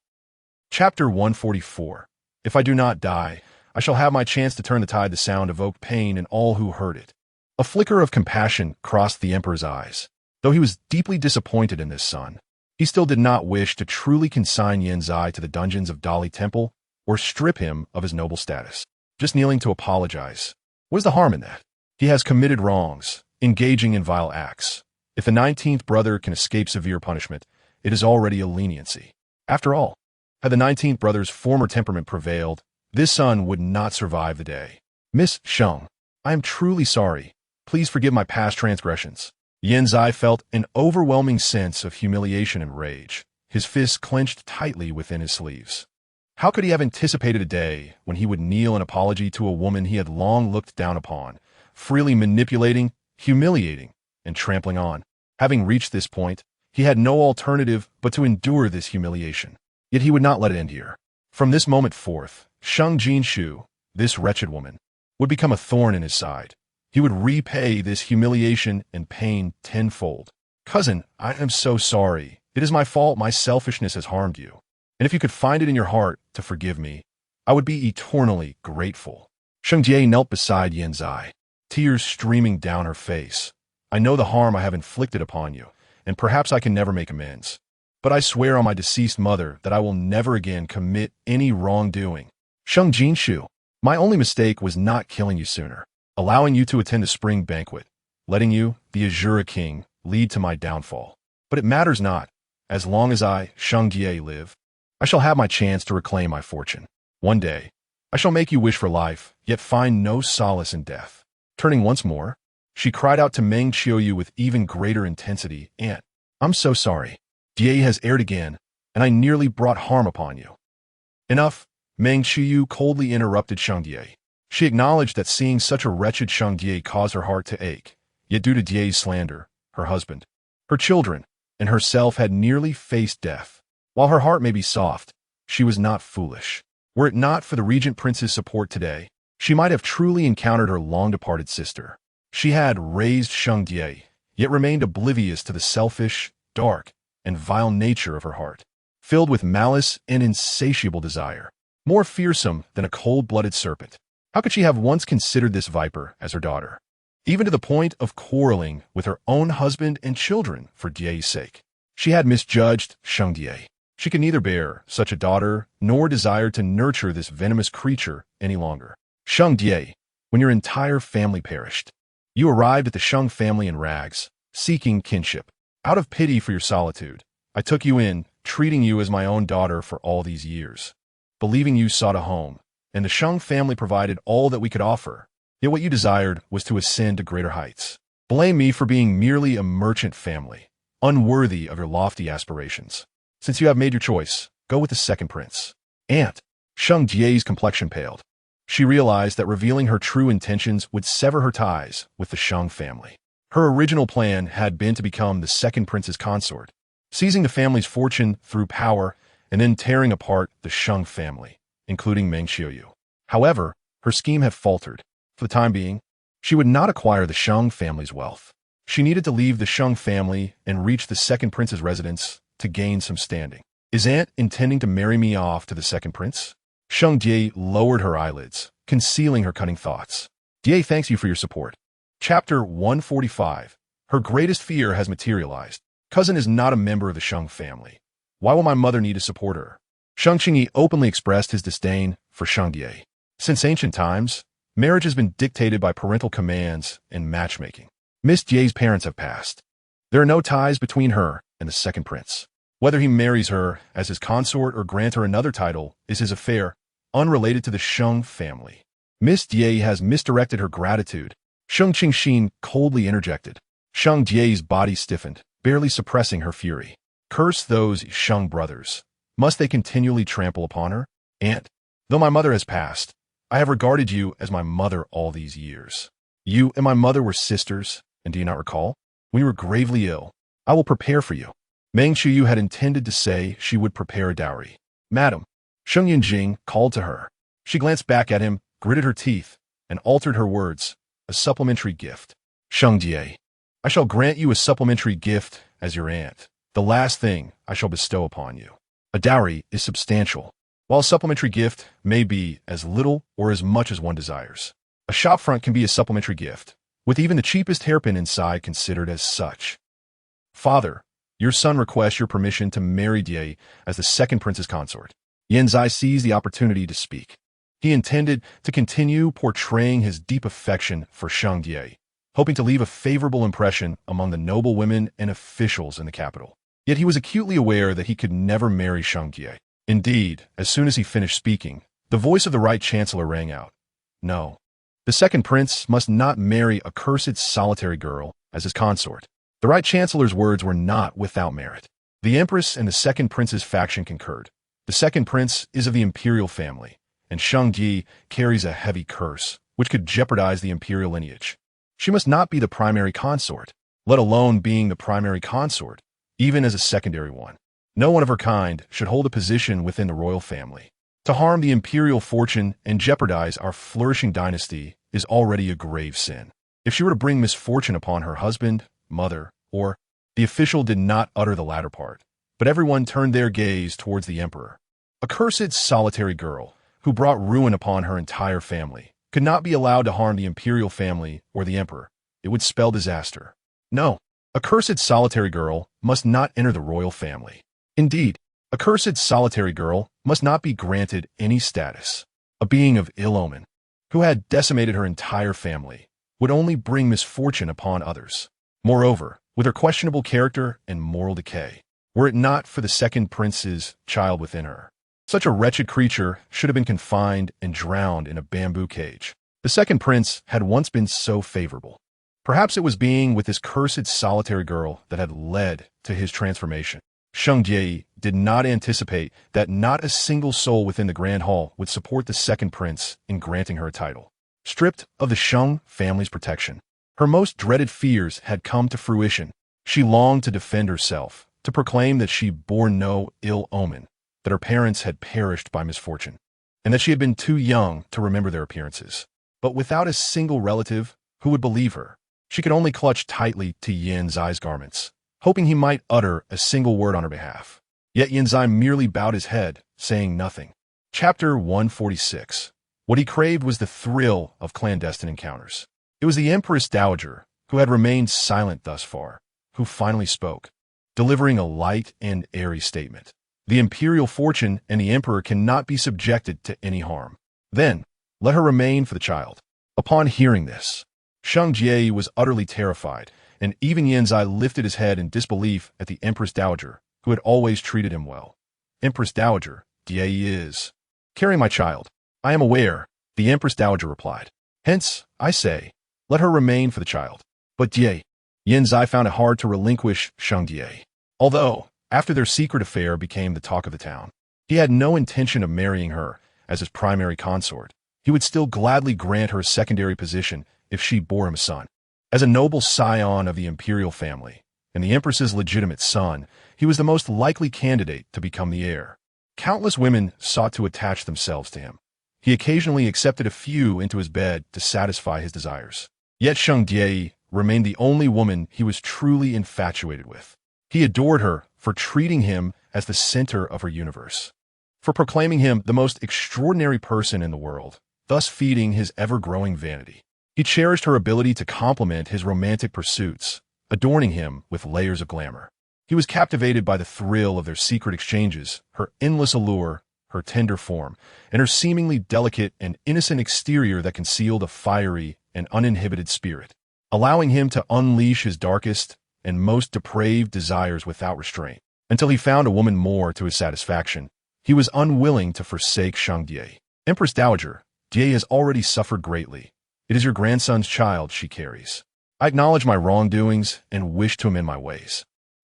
Chapter 144. If I do not die, I shall have my chance to turn the tide. The sound evoked pain in all who heard it. A flicker of compassion crossed the emperor's eyes. Though he was deeply disappointed in this son, he still did not wish to truly consign Yin Zai to the dungeons of Dali Temple or strip him of his noble status. Just kneeling to apologize. What is the harm in that? He has committed wrongs, engaging in vile acts. If the 19th brother can escape severe punishment, it is already a leniency. After all, had the 19th brother's former temperament prevailed, this son would not survive the day. Miss Sheng, I am truly sorry. Please forgive my past transgressions. Yin Zai felt an overwhelming sense of humiliation and rage, his fists clenched tightly within his sleeves. How could he have anticipated a day when he would kneel in apology to a woman he had long looked down upon, freely manipulating, humiliating, and trampling on? Having reached this point, he had no alternative but to endure this humiliation. Yet he would not let it end here. From this moment forth, Sheng Jinxiu, this wretched woman, would become a thorn in his side. He would repay this humiliation and pain tenfold. Cousin, I am so sorry. It is my fault. My selfishness has harmed you. And if you could find it in your heart to forgive me, I would be eternally grateful. Sheng Jinxiu knelt beside Yin Zai, tears streaming down her face. I know the harm I have inflicted upon you, and perhaps I can never make amends. But I swear on my deceased mother that I will never again commit any wrongdoing. Sheng Jinxiu, my only mistake was not killing you sooner, allowing you to attend the spring banquet, letting you, the Azura King, lead to my downfall. But it matters not. As long as I, Sheng Jinxiu, live, I shall have my chance to reclaim my fortune. One day, I shall make you wish for life, yet find no solace in death. Turning once more, she cried out to Meng Qiuyu with even greater intensity, Aunt, I'm so sorry. Jie has erred again, and I nearly brought harm upon you. Enough, Meng Qiuyu coldly interrupted Sheng Jinxiu. She acknowledged that seeing such a wretched Sheng Jinxiu caused her heart to ache, yet due to Jie's slander, her husband, her children, and herself had nearly faced death. While her heart may be soft, she was not foolish. Were it not for the regent prince's support today, she might have truly encountered her long-departed sister. She had raised Sheng Jinxiu, yet remained oblivious to the selfish, dark, and vile nature of her heart, filled with malice and insatiable desire, more fearsome than a cold-blooded serpent. How could she have once considered this viper as her daughter, even to the point of quarreling with her own husband and children for Jie's sake? She had misjudged Sheng Jinxiu. She could neither bear such a daughter nor desire to nurture this venomous creature any longer. Sheng Jinxiu, when your entire family perished, you arrived at the Sheng family in rags, seeking kinship. Out of pity for your solitude, I took you in, treating you as my own daughter for all these years, believing you sought a home, and the Sheng family provided all that we could offer. Yet what you desired was to ascend to greater heights. Blame me for being merely a merchant family, unworthy of your lofty aspirations. Since you have made your choice, go with the second prince. Aunt, Sheng Jinxiu's complexion paled. She realized that revealing her true intentions would sever her ties with the Sheng family. Her original plan had been to become the second prince's consort, seizing the family's fortune through power and then tearing apart the Sheng family, including Meng Qiuyu. However, her scheme had faltered. For the time being, she would not acquire the Sheng family's wealth. She needed to leave the Sheng family and reach the second prince's residence to gain some standing. Is Aunt intending to marry me off to the second prince? Sheng Jinxiu lowered her eyelids, concealing her cunning thoughts. Jie thanks you for your support. Chapter 145. Her greatest fear has materialized. Cousin is not a member of the Sheng family. Why will my mother need to support her? Sheng Qingyi openly expressed his disdain for Sheng Jinxiu. Since ancient times, marriage has been dictated by parental commands and matchmaking. Miss Jie's parents have passed. There are no ties between her and the second prince. Whether he marries her as his consort or grant her another title is his affair, unrelated to the Sheng family. Miss Jie has misdirected her gratitude. Sheng Jinxiu coldly interjected. Sheng Jie's body stiffened, barely suppressing her fury. Curse those Sheng brothers. Must they continually trample upon her? Aunt, though my mother has passed, I have regarded you as my mother all these years. You and my mother were sisters, and do you not recall? We were gravely ill. I will prepare for you. Meng Qiyu had intended to say she would prepare a dowry. Madam, Sheng Yinjing called to her. She glanced back at him, gritted her teeth, and altered her words. A supplementary gift. Sheng Jie, I shall grant you a supplementary gift as your aunt. The last thing I shall bestow upon you. A dowry is substantial, while a supplementary gift may be as little or as much as one desires. A shopfront can be a supplementary gift, with even the cheapest hairpin inside considered as such. Father, your son requests your permission to marry Jie as the second prince's consort. Yanzai seized the opportunity to speak. He intended to continue portraying his deep affection for Sheng Jie, hoping to leave a favorable impression among the noble women and officials in the capital. Yet he was acutely aware that he could never marry Sheng Jie. Indeed, as soon as he finished speaking, the voice of the right chancellor rang out. No. The second prince must not marry a cursed solitary girl as his consort. The right chancellor's words were not without merit. The empress and the second prince's faction concurred. The second prince is of the Imperial family, and Sheng Ji carries a heavy curse, which could jeopardize the Imperial lineage. She must not be the primary consort, let alone being the primary consort, even as a secondary one. No one of her kind should hold a position within the royal family. To harm the imperial fortune and jeopardize our flourishing dynasty is already a grave sin. If she were to bring misfortune upon her husband, mother, or the official did not utter the latter part, but everyone turned their gaze towards the emperor. A cursed solitary girl, who brought ruin upon her entire family, could not be allowed to harm the imperial family or the emperor. It would spell disaster. No, a cursed solitary girl must not enter the royal family. Indeed, a cursed solitary girl must not be granted any status. A being of ill omen, who had decimated her entire family, would only bring misfortune upon others. Moreover, with her questionable character and moral decay, were it not for the second prince's child within her, such a wretched creature should have been confined and drowned in a bamboo cage. The second prince had once been so favorable. Perhaps it was being with this cursed solitary girl that had led to his transformation. Sheng Jie did not anticipate that not a single soul within the Grand Hall would support the second prince in granting her a title. Stripped of the Sheng family's protection, her most dreaded fears had come to fruition. She longed to defend herself, to proclaim that she bore no ill omen, that her parents had perished by misfortune, and that she had been too young to remember their appearances. But without a single relative who would believe her, she could only clutch tightly to Yan Zai's garments, hoping he might utter a single word on her behalf. Yet Yan Zai merely bowed his head, saying nothing. Chapter 146. What he craved was the thrill of clandestine encounters. It was the Empress Dowager, who had remained silent thus far, who finally spoke, delivering a light and airy statement. The imperial fortune and the emperor cannot be subjected to any harm. Then, let her remain for the child. Upon hearing this, Sheng Jie was utterly terrified, and even Yanzai lifted his head in disbelief at the Empress Dowager, who had always treated him well. Empress Dowager, Jie is. Carry my child. I am aware, the Empress Dowager replied. Hence, I say, let her remain for the child. But Jie, Yanzai found it hard to relinquish Sheng Jie. Although, after their secret affair became the talk of the town, he had no intention of marrying her as his primary consort. He would still gladly grant her a secondary position if she bore him a son. As a noble scion of the imperial family, and the empress's legitimate son, he was the most likely candidate to become the heir. Countless women sought to attach themselves to him. He occasionally accepted a few into his bed to satisfy his desires. Yet Sheng Jie remained the only woman he was truly infatuated with. He adored her for treating him as the center of her universe, for proclaiming him the most extraordinary person in the world, thus feeding his ever-growing vanity. He cherished her ability to complement his romantic pursuits, adorning him with layers of glamour. He was captivated by the thrill of their secret exchanges, her endless allure, her tender form, and her seemingly delicate and innocent exterior that concealed a fiery and uninhibited spirit, allowing him to unleash his darkest and most depraved desires without restraint. Until he found a woman more to his satisfaction, he was unwilling to forsake Sheng Jinxiu. Empress Dowager, Jie has already suffered greatly. It is your grandson's child she carries. I acknowledge my wrongdoings and wish to amend my ways.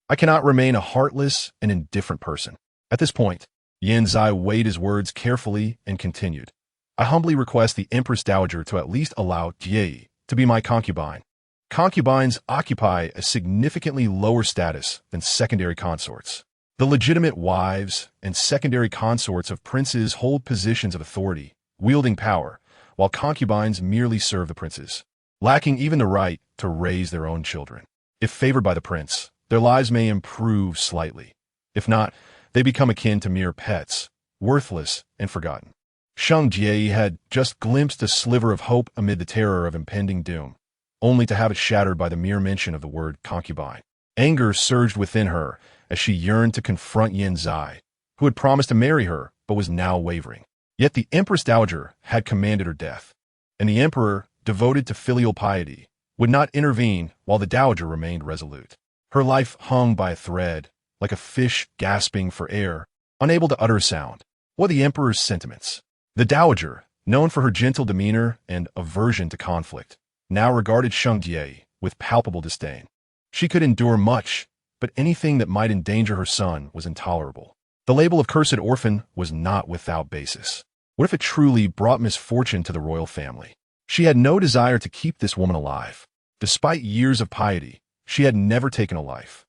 I cannot remain a heartless and indifferent person. At this point, Yan Zai weighed his words carefully and continued. I humbly request the Empress Dowager to at least allow Jie to be my concubine. Concubines occupy a significantly lower status than secondary consorts. The legitimate wives and secondary consorts of princes hold positions of authority, wielding power, while concubines merely serve the princes, lacking even the right to raise their own children. If favored by the prince, their lives may improve slightly. If not, they become akin to mere pets, worthless and forgotten. Sheng Jinxiu had just glimpsed a sliver of hope amid the terror of impending doom, only to have it shattered by the mere mention of the word concubine. Anger surged within her as she yearned to confront Yan Zai, who had promised to marry her but was now wavering. Yet the Empress Dowager had commanded her death, and the Emperor, devoted to filial piety, would not intervene while the Dowager remained resolute. Her life hung by a thread, like a fish gasping for air, unable to utter a sound. What the Emperor's sentiments? The Dowager, known for her gentle demeanor and aversion to conflict, now regarded Sheng Jinxiu with palpable disdain. She could endure much, but anything that might endanger her son was intolerable. The label of cursed orphan was not without basis. What if it truly brought misfortune to the royal family? She had no desire to keep this woman alive. Despite years of piety, she had never taken a life.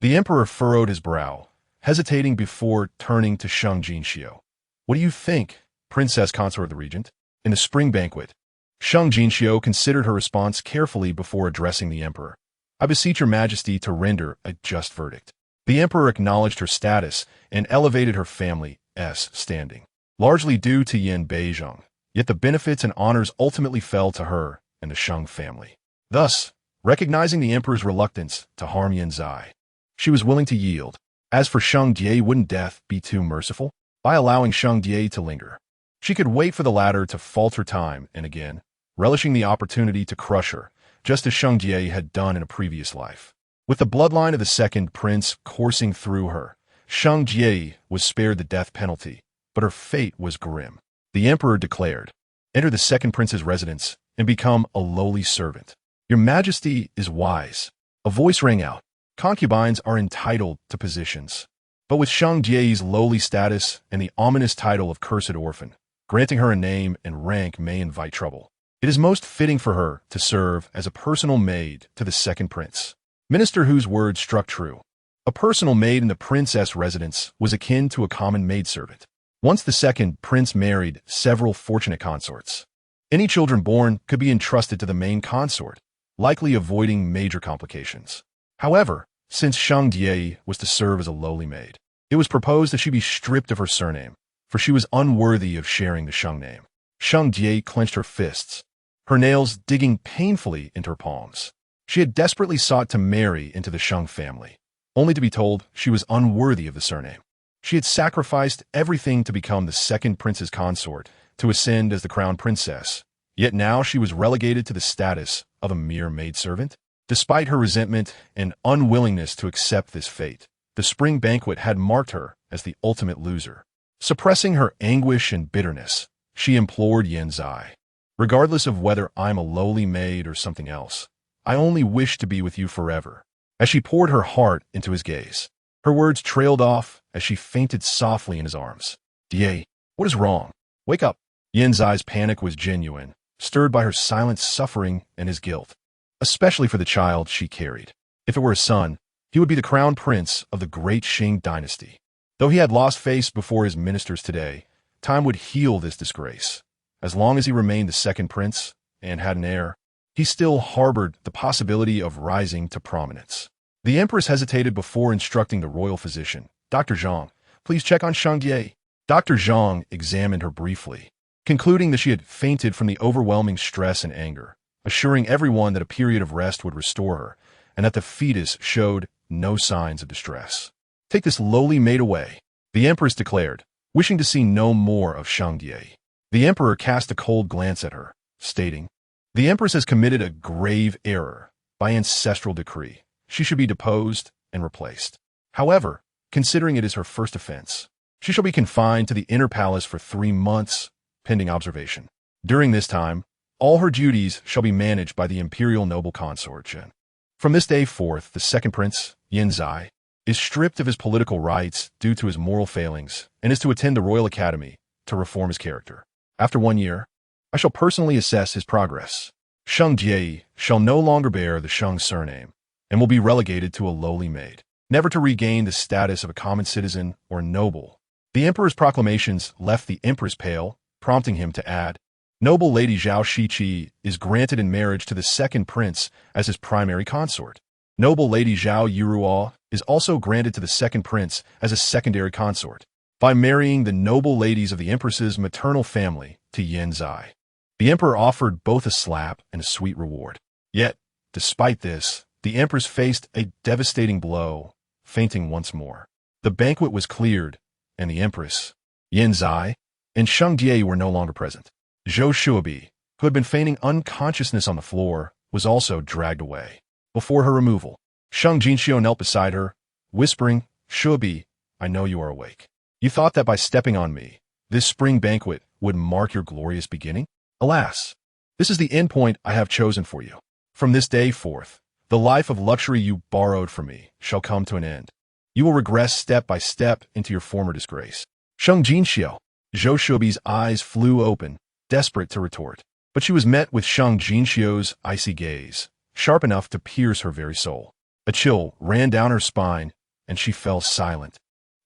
The Emperor furrowed his brow, hesitating before turning to Sheng Jinxiu. What do you think, Princess Consort of the Regent? In the spring banquet, Sheng Jinxiu considered her response carefully before addressing the Emperor. I beseech your majesty to render a just verdict. The Emperor acknowledged her status and elevated her family's standing, largely due to Yan Beizhong, yet the benefits and honors ultimately fell to her and the Sheng family. Thus, recognizing the Emperor's reluctance to harm Yan Zai, she was willing to yield. As for Sheng Jinxiu, wouldn't death be too merciful? By allowing Sheng Jinxiu to linger, she could wait for the latter to falter time and again, relishing the opportunity to crush her, just as Sheng Jinxiu had done in a previous life. With the bloodline of the second prince coursing through her, Sheng Jinxiu was spared the death penalty, but her fate was grim. The Emperor declared, "Enter the second prince's residence and become a lowly servant. Your majesty is wise." A voice rang out. Concubines are entitled to positions. But with Sheng Jinxiu's lowly status and the ominous title of cursed orphan, granting her a name and rank may invite trouble. It is most fitting for her to serve as a personal maid to the second prince. Minister Hu's words struck true. A personal maid in the princess residence was akin to a common maidservant. Once the second prince married several fortunate consorts, any children born could be entrusted to the main consort, likely avoiding major complications. However, since Sheng Jinxiu was to serve as a lowly maid, it was proposed that she be stripped of her surname, for she was unworthy of sharing the Sheng name. Sheng Jinxiu clenched her fists, her nails digging painfully into her palms. She had desperately sought to marry into the Sheng family, only to be told she was unworthy of the surname. She had sacrificed everything to become the second prince's consort, to ascend as the crown princess, yet now she was relegated to the status of a mere maidservant. Despite her resentment and unwillingness to accept this fate, the spring banquet had marked her as the ultimate loser. Suppressing her anguish and bitterness, she implored Yan Zai, "Regardless of whether I'm a lowly maid or something else, I only wish to be with you forever." As she poured her heart into his gaze, her words trailed off as she fainted softly in his arms. "Jie, what is wrong? Wake up." Yan Zai's panic was genuine, stirred by her silent suffering and his guilt, especially for the child she carried. If it were a son, he would be the crown prince of the great Shing dynasty. Though he had lost face before his ministers today, time would heal this disgrace. As long as he remained the second prince and had an heir, he still harbored the possibility of rising to prominence. The empress hesitated before instructing the royal physician, "Dr. Zhang, please check on Sheng Jinxiu." Dr. Zhang examined her briefly, concluding that she had fainted from the overwhelming stress and anger, assuring everyone that a period of rest would restore her, and that the fetus showed no signs of distress. "Take this lowly maid away," the empress declared, wishing to see no more of Sheng Jinxiu. The emperor cast a cold glance at her, stating, "The empress has committed a grave error. By ancestral decree, she should be deposed and replaced." However, considering it is her first offense. She shall be confined to the inner palace for 3 months, pending observation. During this time, all her duties shall be managed by the imperial noble consort. From this day forth, the second prince, Yin Zai, is stripped of his political rights due to his moral failings and is to attend the Royal Academy to reform his character. After 1 year, I shall personally assess his progress. Sheng Jinxiu shall no longer bear the Sheng surname and will be relegated to a lowly maid, never to regain the status of a common citizen or noble. The emperor's proclamations left the empress pale, prompting him to add, Noble Lady Zhao Shiqi is granted in marriage to the second prince as his primary consort. Noble Lady Zhao Yuruo is also granted to the second prince as a secondary consort, by marrying the noble ladies of the empress's maternal family to Yin Zai. The emperor offered both a slap and a sweet reward. Yet, despite this, the empress faced a devastating blow, fainting once more. The banquet was cleared, and the empress, Yin Zai, and Sheng Jinxiu were no longer present. Zhou Shuobi, who had been feigning unconsciousness on the floor, was also dragged away. Before her removal, Sheng Jinxiu knelt beside her, whispering, Shuobi, I know you are awake. You thought that by stepping on me, this spring banquet would mark your glorious beginning? Alas, this is the end point I have chosen for you. From this day forth, the life of luxury you borrowed from me shall come to an end. You will regress step by step into your former disgrace. Sheng Jinxiu, Zhou Shuobi's eyes flew open, desperate to retort. But she was met with Sheng Jinxiu's icy gaze, sharp enough to pierce her very soul. A chill ran down her spine, and she fell silent,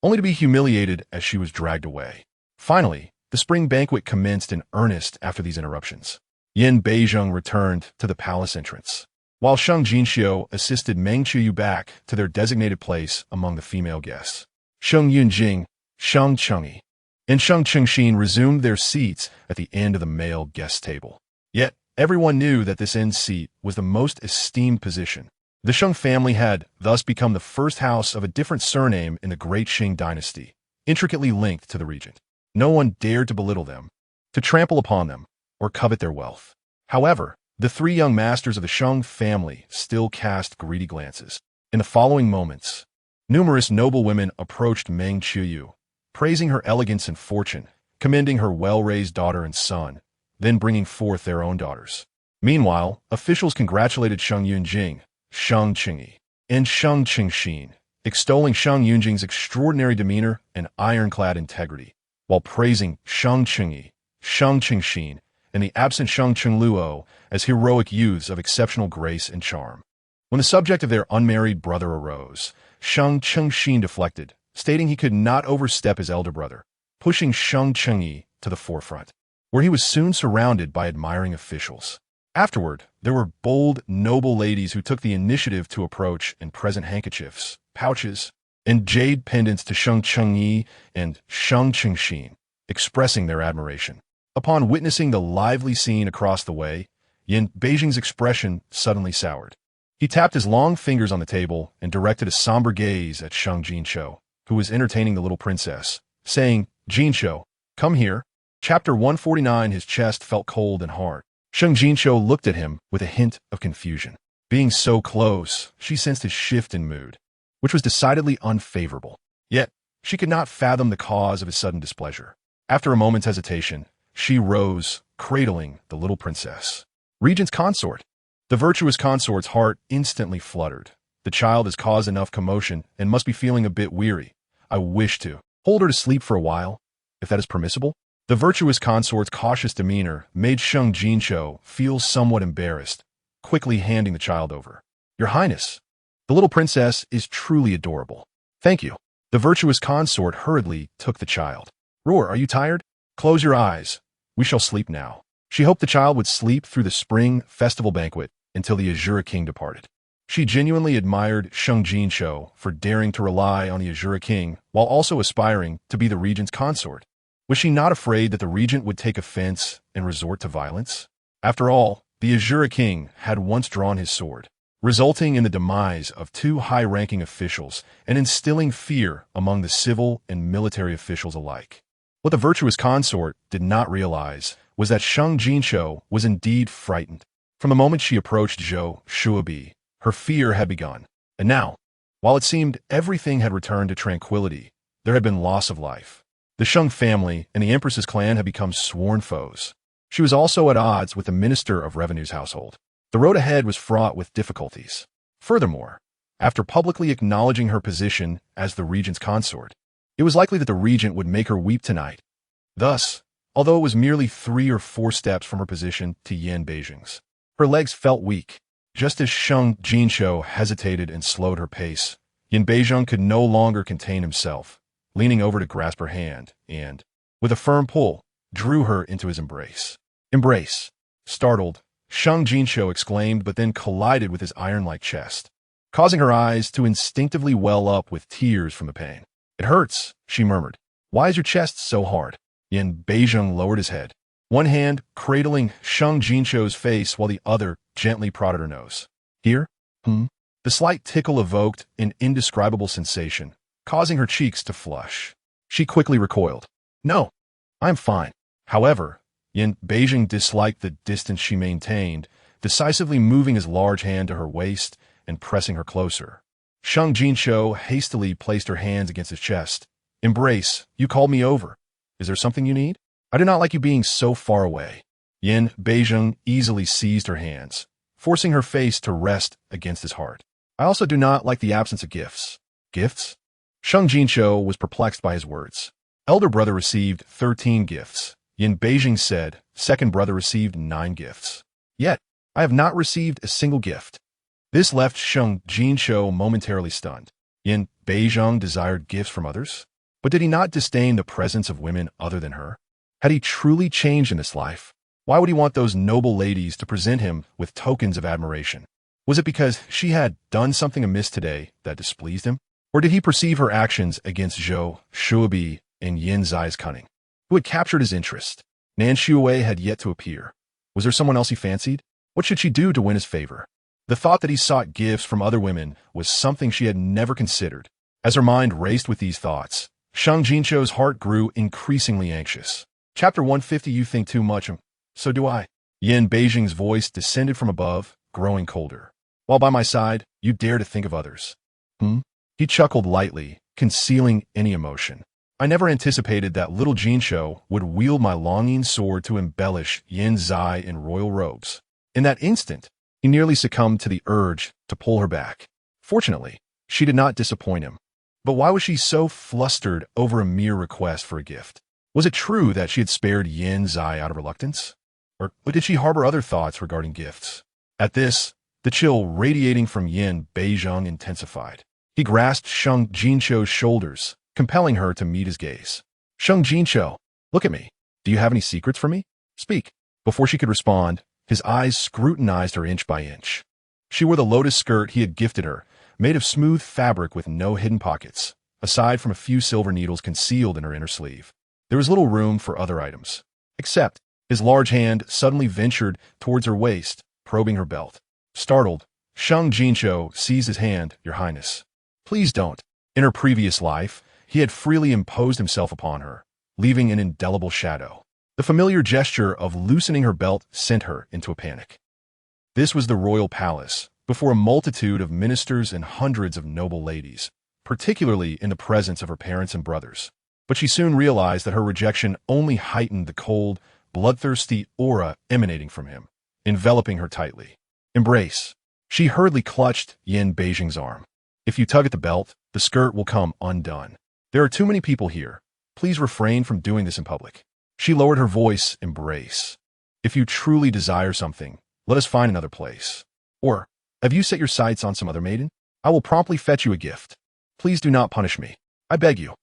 only to be humiliated as she was dragged away. Finally, the spring banquet commenced in earnest after these interruptions. Yin Beizheng returned to the palace entrance, while Sheng Jinxiu assisted Meng Qiuyu back to their designated place among the female guests. Sheng Yunjing, Sheng Chengyi, and Sheng Chengxin resumed their seats at the end of the male guest table. Yet, everyone knew that this end seat was the most esteemed position. The Sheng family had thus become the first house of a different surname in the Great Qing dynasty, intricately linked to the regent. No one dared to belittle them, to trample upon them, or covet their wealth. However, the 3 young masters of the Sheng family still cast greedy glances. In the following moments, numerous noble women approached Meng Qiuyu, praising her elegance and fortune, commending her well-raised daughter and son, then bringing forth their own daughters. Meanwhile, officials congratulated Sheng Yunjing, Sheng Chengyi, and Sheng Chengxin, extolling Sheng Yunjing's extraordinary demeanor and ironclad integrity, while praising Sheng Chengyi, Sheng Chengxin, and the absent Sheng Chengluo as heroic youths of exceptional grace and charm. When the subject of their unmarried brother arose, Sheng Chengxin deflected, stating he could not overstep his elder brother, pushing Sheng Chengyi to the forefront, where he was soon surrounded by admiring officials. Afterward, there were bold, noble ladies who took the initiative to approach and present handkerchiefs, pouches, and jade pendants to Sheng Chengyi and Sheng Chengxin, expressing their admiration. Upon witnessing the lively scene across the way, Yin Beizheng's expression suddenly soured. He tapped his long fingers on the table and directed a somber gaze at Sheng Jinxiu, who was entertaining the little princess, saying, Jinxiu, come here. Chapter 149. His chest felt cold and hard. Sheng Jinxiu looked at him with a hint of confusion. Being so close, she sensed his shift in mood, which was decidedly unfavorable. Yet, she could not fathom the cause of his sudden displeasure. After a moment's hesitation, she rose, cradling the little princess. Regent's consort. The virtuous consort's heart instantly fluttered. The child has caused enough commotion and must be feeling a bit weary. I wish to hold her to sleep for a while, if that is permissible. The virtuous consort's cautious demeanor made Sheng Jinxiu feel somewhat embarrassed, quickly handing the child over. Your Highness, the little princess is truly adorable. Thank you. The virtuous consort hurriedly took the child. Roar, are you tired? Close your eyes. We shall sleep now. She hoped the child would sleep through the spring festival banquet until the Azura King departed. She genuinely admired Sheng Jinxiu for daring to rely on the Azura King while also aspiring to be the regent's consort. Was she not afraid that the regent would take offense and resort to violence? After all, the Azura King had once drawn his sword, resulting in the demise of 2 high-ranking officials and instilling fear among the civil and military officials alike. What the virtuous consort did not realize was that Sheng Jinxiu was indeed frightened. From the moment she approached Zhou Shuobi, her fear had begun. And now, While it seemed everything had returned to tranquility, there had been loss of life. The Sheng family and the Empress's clan had become sworn foes. She was also at odds with the Minister of Revenue's household. The road ahead was fraught with difficulties. Furthermore, after publicly acknowledging her position as the regent's consort, it was likely that the regent would make her weep tonight. Thus, although it was merely 3 or 4 steps from her position to Yin Beijing's, her legs felt weak. Just as Sheng Jinxiu hesitated and slowed her pace, Yin Beijing could no longer contain himself, leaning over to grasp her hand and, with a firm pull, drew her into his embrace. Embrace. Startled, Sheng Jinxiu exclaimed but then collided with his iron-like chest, causing her eyes to instinctively well up with tears from the pain. It hurts, she murmured. Why is your chest so hard? Yin Beijing lowered his head, one hand cradling Sheng Jinxiu's face while the other gently prodded her nose. Here? The slight tickle evoked an indescribable sensation, causing her cheeks to flush. She quickly recoiled. No, I'm fine. However, Yin Beijing disliked the distance she maintained, decisively moving his large hand to her waist and pressing her closer. Sheng Jinxiu hastily placed her hands against his chest. Embrace, you called me over. Is there something you need? I do not like you being so far away. Yin Beijing easily seized her hands, forcing her face to rest against his heart. I also do not like the absence of gifts. Gifts? Sheng Jinxiu was perplexed by his words. Elder brother received 13 gifts. Yin Beijing said, second brother received 9 gifts. Yet, I have not received a single gift. This left Sheng Jinxiu momentarily stunned. Yin Beijing desired gifts from others? But did he not disdain the presence of women other than her? Had he truly changed in this life? Why would he want those noble ladies to present him with tokens of admiration? Was it because she had done something amiss today that displeased him? Or did he perceive her actions against Zhou, Shuobi, and Yin Zai's cunning, who had captured his interest? Nan Shuwei had yet to appear. Was there someone else he fancied? What should she do to win his favor? The thought that he sought gifts from other women was something she had never considered. As her mind raced with these thoughts, Sheng Jinxiu's heart grew increasingly anxious. Chapter 150. You think too much. So do I. Yin Beijing's voice descended from above, growing colder. While by my side, you dare to think of others. He chuckled lightly, concealing any emotion. I never anticipated that little Jinxiu would wield my longing sword to embellish Yin Zai in royal robes. In that instant, he nearly succumbed to the urge to pull her back. Fortunately, she did not disappoint him. But why was she so flustered over a mere request for a gift? Was it true that she had spared Yin Zai out of reluctance? Or did she harbor other thoughts regarding gifts? At this, the chill radiating from Yin Beijing intensified. He grasped Sheng Jinxiu's shoulders, compelling her to meet his gaze. Sheng Jinxiu, look at me. Do you have any secrets for me? Speak. Before she could respond, his eyes scrutinized her inch by inch. She wore the lotus skirt he had gifted her, made of smooth fabric with no hidden pockets, aside from a few silver needles concealed in her inner sleeve. There was little room for other items. Except, his large hand suddenly ventured towards her waist, probing her belt. Startled, Sheng Jinxiu seized his hand. Your Highness. Please don't. In her previous life, he had freely imposed himself upon her, leaving an indelible shadow. The familiar gesture of loosening her belt sent her into a panic. This was the royal palace, before a multitude of ministers and hundreds of noble ladies, particularly in the presence of her parents and brothers. But she soon realized that her rejection only heightened the cold, bloodthirsty aura emanating from him, enveloping her tightly. Embrace. She hurriedly clutched Yin Beijing's arm. If you tug at the belt, the skirt will come undone. There are too many people here. Please refrain from doing this in public. She lowered her voice. Embrace. If you truly desire something, let us find another place. Or, have you set your sights on some other maiden? I will promptly fetch you a gift. Please do not punish me. I beg you.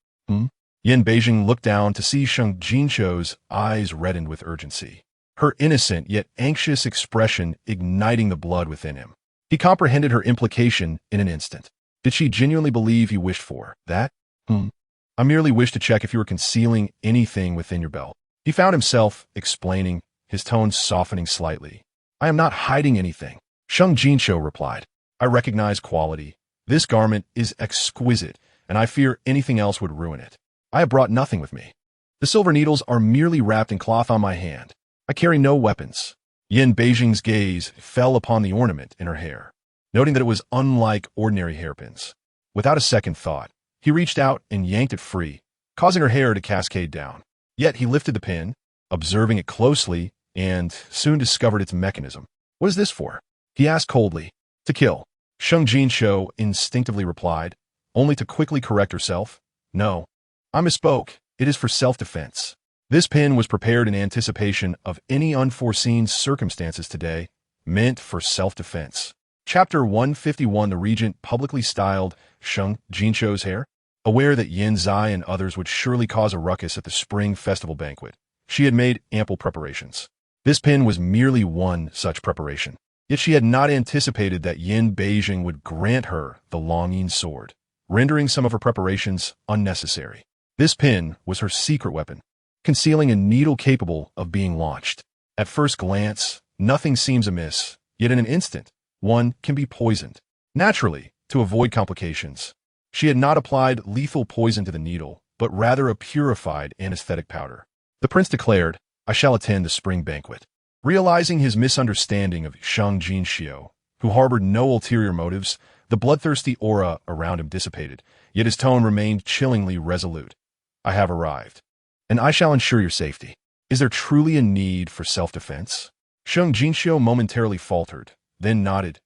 Yin Beijing looked down to see Sheng Jinxiu's eyes reddened with urgency, her innocent yet anxious expression igniting the blood within him. He comprehended her implication in an instant. Did she genuinely believe he wished for that? I merely wished to check if you were concealing anything within your belt. He found himself explaining, his tone softening slightly. I am not hiding anything. Sheng Jinxiu replied. I recognize quality. This garment is exquisite, and I fear anything else would ruin it. I have brought nothing with me. The silver needles are merely wrapped in cloth on my hand. I carry no weapons. Yin Beijing's gaze fell upon the ornament in her hair, noting that it was unlike ordinary hairpins. Without a second thought, he reached out and yanked it free, causing her hair to cascade down. Yet he lifted the pin, observing it closely, and soon discovered its mechanism. "What is this for?" he asked coldly. "To kill," Sheng Jinxiu instinctively replied, only to quickly correct herself. "No, I misspoke. It is for self-defense." This pin was prepared in anticipation of any unforeseen circumstances today, meant for self-defense. Chapter 151. The regent publicly styled Sheng Jinxiu's hair. Aware that Yin Zai and others would surely cause a ruckus at the spring festival banquet, she had made ample preparations. This pin was merely one such preparation. Yet she had not anticipated that Yin Beijing would grant her the longing sword, rendering some of her preparations unnecessary. This pin was her secret weapon, concealing a needle capable of being launched. At first glance, nothing seems amiss, yet in an instant, one can be poisoned. Naturally, to avoid complications, she had not applied lethal poison to the needle, but rather a purified anesthetic powder. The prince declared, "I shall attend the spring banquet." Realizing his misunderstanding of Sheng Jinxiu, who harbored no ulterior motives, the bloodthirsty aura around him dissipated, yet his tone remained chillingly resolute. "I have arrived, and I shall ensure your safety. Is there truly a need for self-defense?" Sheng Jinxiu momentarily faltered, then nodded.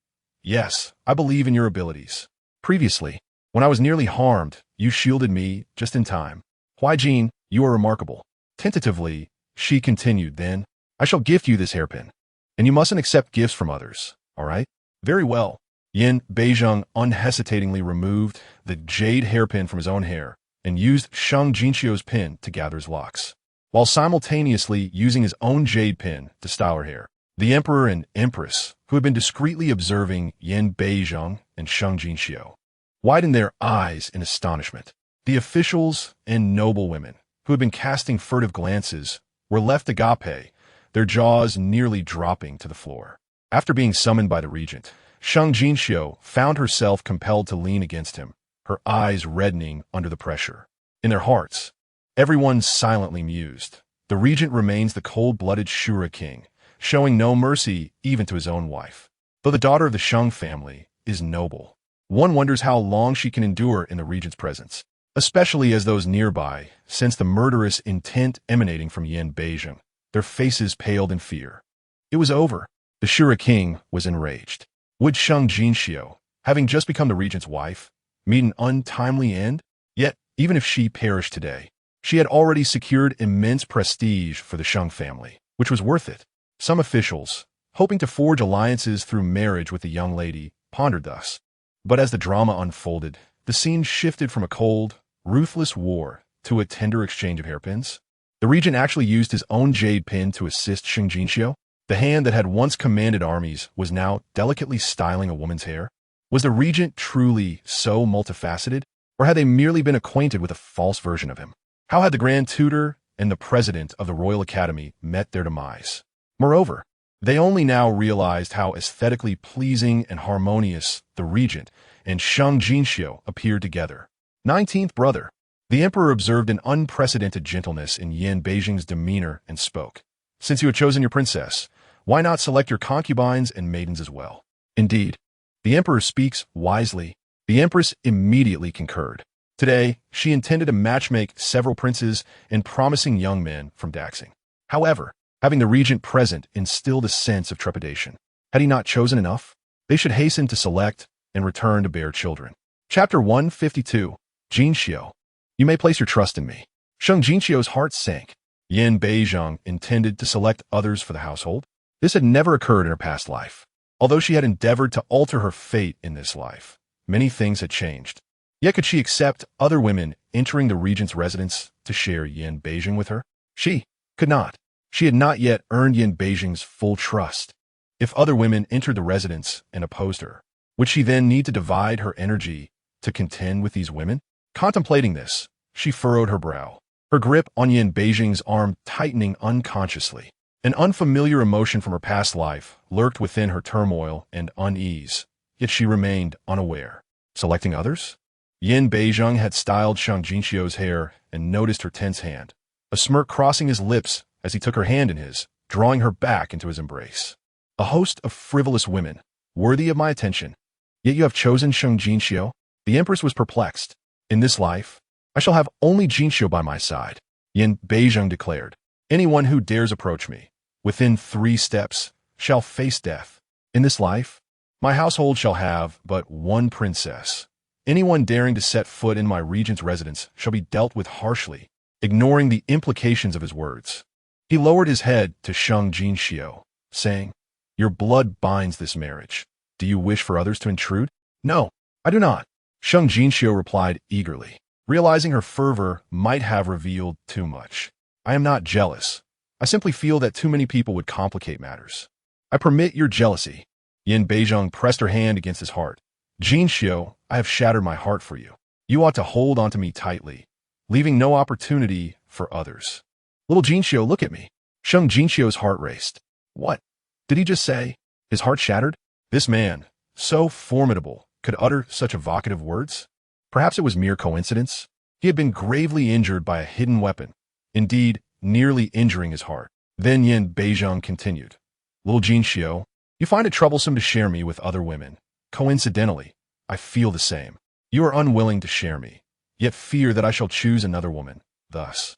"Yes, I believe in your abilities. Previously, when I was nearly harmed, you shielded me just in time. Huai Jin, you are remarkable." Tentatively, she continued, "Then, I shall gift you this hairpin. And you mustn't accept gifts from others, all right?" "Very well." Yin Beijing unhesitatingly removed the jade hairpin from his own hair and used Sheng Jinxiu's pin to gather his locks, while simultaneously using his own jade pin to style her hair. The emperor and empress, who had been discreetly observing Yin Beijing and Sheng Jinxiu, widened their eyes in astonishment. The officials and noblewomen, who had been casting furtive glances, were left agape, their jaws nearly dropping to the floor. After being summoned by the regent, Sheng Jinxiu found herself compelled to lean against him, her eyes reddening under the pressure. In their hearts, everyone silently mused. The regent remains the cold-blooded Shura king, showing no mercy even to his own wife. Though the daughter of the Sheng family is noble, one wonders how long she can endure in the regent's presence, especially as those nearby sensed the murderous intent emanating from Yin Beijing. Their faces paled in fear. It was over. The Shura king was enraged. Would Sheng Jinxiu, having just become the regent's wife, meet an untimely end? Yet, even if she perished today, she had already secured immense prestige for the Sheng family, which was worth it. Some officials, hoping to forge alliances through marriage with the young lady, pondered thus. But as the drama unfolded, the scene shifted from a cold, ruthless war to a tender exchange of hairpins. The regent actually used his own jade pin to assist Sheng Jinxiu. The hand that had once commanded armies was now delicately styling a woman's hair. Was the regent truly so multifaceted, or had they merely been acquainted with a false version of him? How had the Grand Tutor and the president of the Royal Academy met their demise? Moreover, they only now realized how aesthetically pleasing and harmonious the regent and Sheng Jinxiu appeared together. 19th brother. The emperor observed an unprecedented gentleness in Yin Beijing's demeanor and spoke. "Since you had chosen your princess, why not select your concubines and maidens as well?" "Indeed, the emperor speaks wisely." The empress immediately concurred. Today, she intended to matchmake several princes and promising young men from Daxing. However, having the regent present instilled a sense of trepidation. Had he not chosen enough? They should hasten to select and return to bear children. Chapter 152. Jinxiu. You may place your trust in me. Sheng Jinxiu's heart sank. Yin Beijing intended to select others for the household. This had never occurred in her past life. Although she had endeavored to alter her fate in this life, many things had changed. Yet could she accept other women entering the regent's residence to share Yin Beijing with her? She could not. She had not yet earned Yin Beijing's full trust. If other women entered the residence and opposed her, would she then need to divide her energy to contend with these women? Contemplating this, she furrowed her brow, her grip on Yin Beijing's arm tightening unconsciously. An unfamiliar emotion from her past life lurked within her turmoil and unease, yet she remained unaware. Selecting others? Yin Beijing had styled Sheng Jinxiu's hair and noticed her tense hand, a smirk crossing his lips as he took her hand in his, drawing her back into his embrace. A host of frivolous women, worthy of my attention. Yet you have chosen Sheng Jinxiu? The empress was perplexed. In this life, I shall have only Jinxiu by my side, Yin Beizheng declared. Anyone who dares approach me, within 3 steps, shall face death. In this life, my household shall have but one princess. Anyone daring to set foot in my regent's residence shall be dealt with harshly, ignoring the implications of his words. He lowered his head to Sheng Jinxiu, saying, Your blood binds this marriage. Do you wish for others to intrude? No, I do not. Sheng Jinxiu replied eagerly, realizing her fervor might have revealed too much. I am not jealous. I simply feel that too many people would complicate matters. I permit your jealousy. Yin Beizheng pressed her hand against his heart. Jinxiu, I have shattered my heart for you. You ought to hold onto me tightly, leaving no opportunity for others. Little Jinxiu, look at me. Sheng Jinxiu's heart raced. What? Did he just say? His heart shattered? This man, so formidable, could utter such evocative words? Perhaps it was mere coincidence. He had been gravely injured by a hidden weapon, indeed, nearly injuring his heart. Then Yin Beizheng continued. Little Jinxiu, you find it troublesome to share me with other women. Coincidentally, I feel the same. You are unwilling to share me, yet fear that I shall choose another woman. Thus,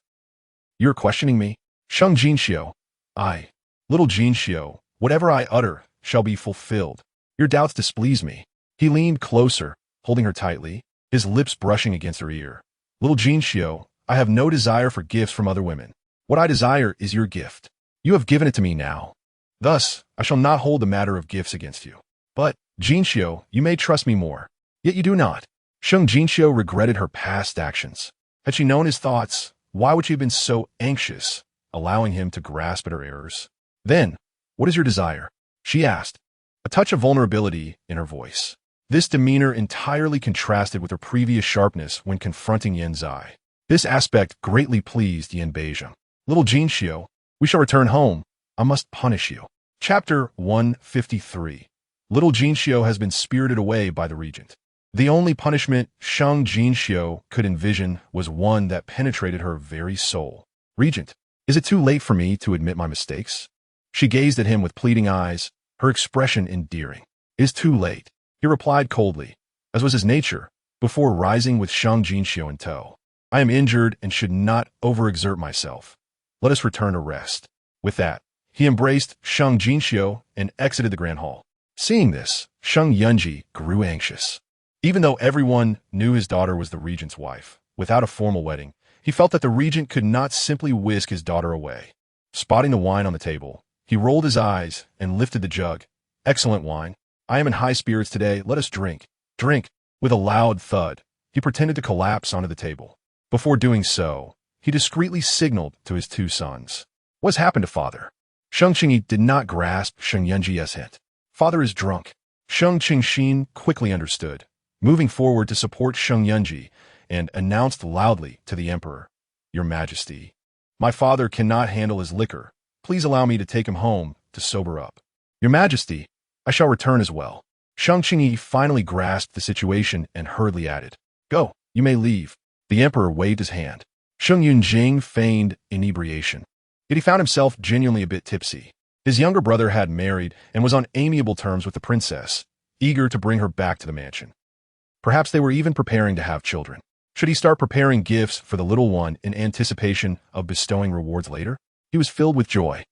you are questioning me? Sheng Jinxiu, Little Jinxiu, whatever I utter shall be fulfilled. Your doubts displease me. He leaned closer, holding her tightly, his lips brushing against her ear. Little Jinxiu, I have no desire for gifts from other women. What I desire is your gift. You have given it to me now. Thus, I shall not hold the matter of gifts against you. But, Jinxiu, you may trust me more. Yet you do not. Sheng Jinxiu regretted her past actions. Had she known his thoughts, why would she have been so anxious, allowing him to grasp at her errors? Then, what is your desire? She asked, a touch of vulnerability in her voice. This demeanor entirely contrasted with her previous sharpness when confronting Yin Zai. This aspect greatly pleased Yin Beizheng. Little Jinxiu, we shall return home. I must punish you. Chapter 153. Little Jinxiu has been spirited away by the regent. The only punishment Sheng Jinxiu could envision was one that penetrated her very soul. Regent, is it too late for me to admit my mistakes? She gazed at him with pleading eyes, her expression endearing. It is too late, he replied coldly, as was his nature, before rising with Sheng Jinxiu in tow. I am injured and should not overexert myself. Let us return to rest. With that, he embraced Sheng Jinxiu and exited the grand hall. Seeing this, Sheng Yunji grew anxious. Even though everyone knew his daughter was the regent's wife, without a formal wedding, he felt that the regent could not simply whisk his daughter away. Spotting the wine on the table, he rolled his eyes and lifted the jug. Excellent wine. I am in high spirits today. Let us drink. Drink. With a loud thud, he pretended to collapse onto the table. Before doing so, he discreetly signaled to his 2 sons. What's happened to father? Sheng Qingyi did not grasp Sheng Yunji's hint. Father is drunk. Sheng Qingxin quickly understood, moving forward to support Sheng Yunji, and announced loudly to the emperor, Your Majesty, my father cannot handle his liquor. Please allow me to take him home to sober up. Your Majesty, I shall return as well. Sheng Qingyi finally grasped the situation and hurriedly added, Go, you may leave. The emperor waved his hand. Sheng Yunjing feigned inebriation. Yet he found himself genuinely a bit tipsy. His younger brother had married and was on amiable terms with the princess, eager to bring her back to the mansion. Perhaps they were even preparing to have children. Should he start preparing gifts for the little one in anticipation of bestowing rewards later? He was filled with joy.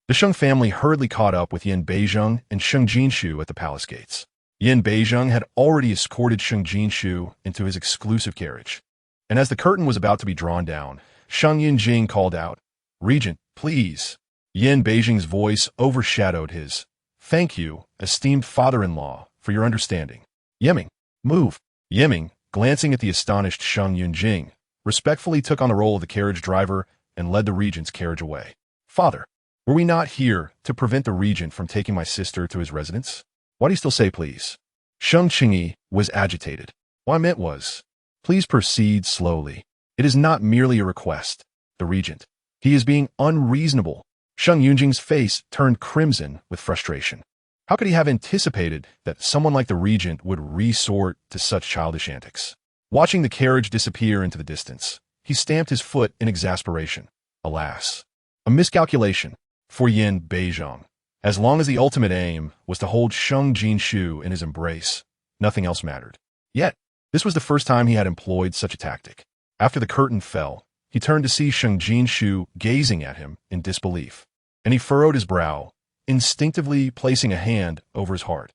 The Sheng family hurriedly caught up with Yin Beizheng and Sheng Jinxiu at the palace gates. Yin Beizheng had already escorted Sheng Jinxiu into his exclusive carriage. And as the curtain was about to be drawn down, Sheng Yunjing called out, Regent, please. Yin Beizheng's voice overshadowed his. Thank you, esteemed father-in-law, for your understanding. Yiming, move. Yiming, glancing at the astonished Sheng Yunjing, respectfully took on the role of the carriage driver and led the regent's carriage away. Father, were we not here to prevent the regent from taking my sister to his residence? Why do you still say please? Sheng Qingyi was agitated. What I meant was, please proceed slowly. It is not merely a request. The regent, he is being unreasonable. Sheng Yunjing's face turned crimson with frustration. How could he have anticipated that someone like the regent would resort to such childish antics? Watching the carriage disappear into the distance, he stamped his foot in exasperation. Alas, a miscalculation for Yin Beizheng. As long as the ultimate aim was to hold Sheng Jinxiu in his embrace, nothing else mattered. Yet, This was the first time he had employed such a tactic. After the curtain fell, he turned to see Sheng Jinxiu gazing at him in disbelief, and he furrowed his brow, instinctively placing a hand over his heart.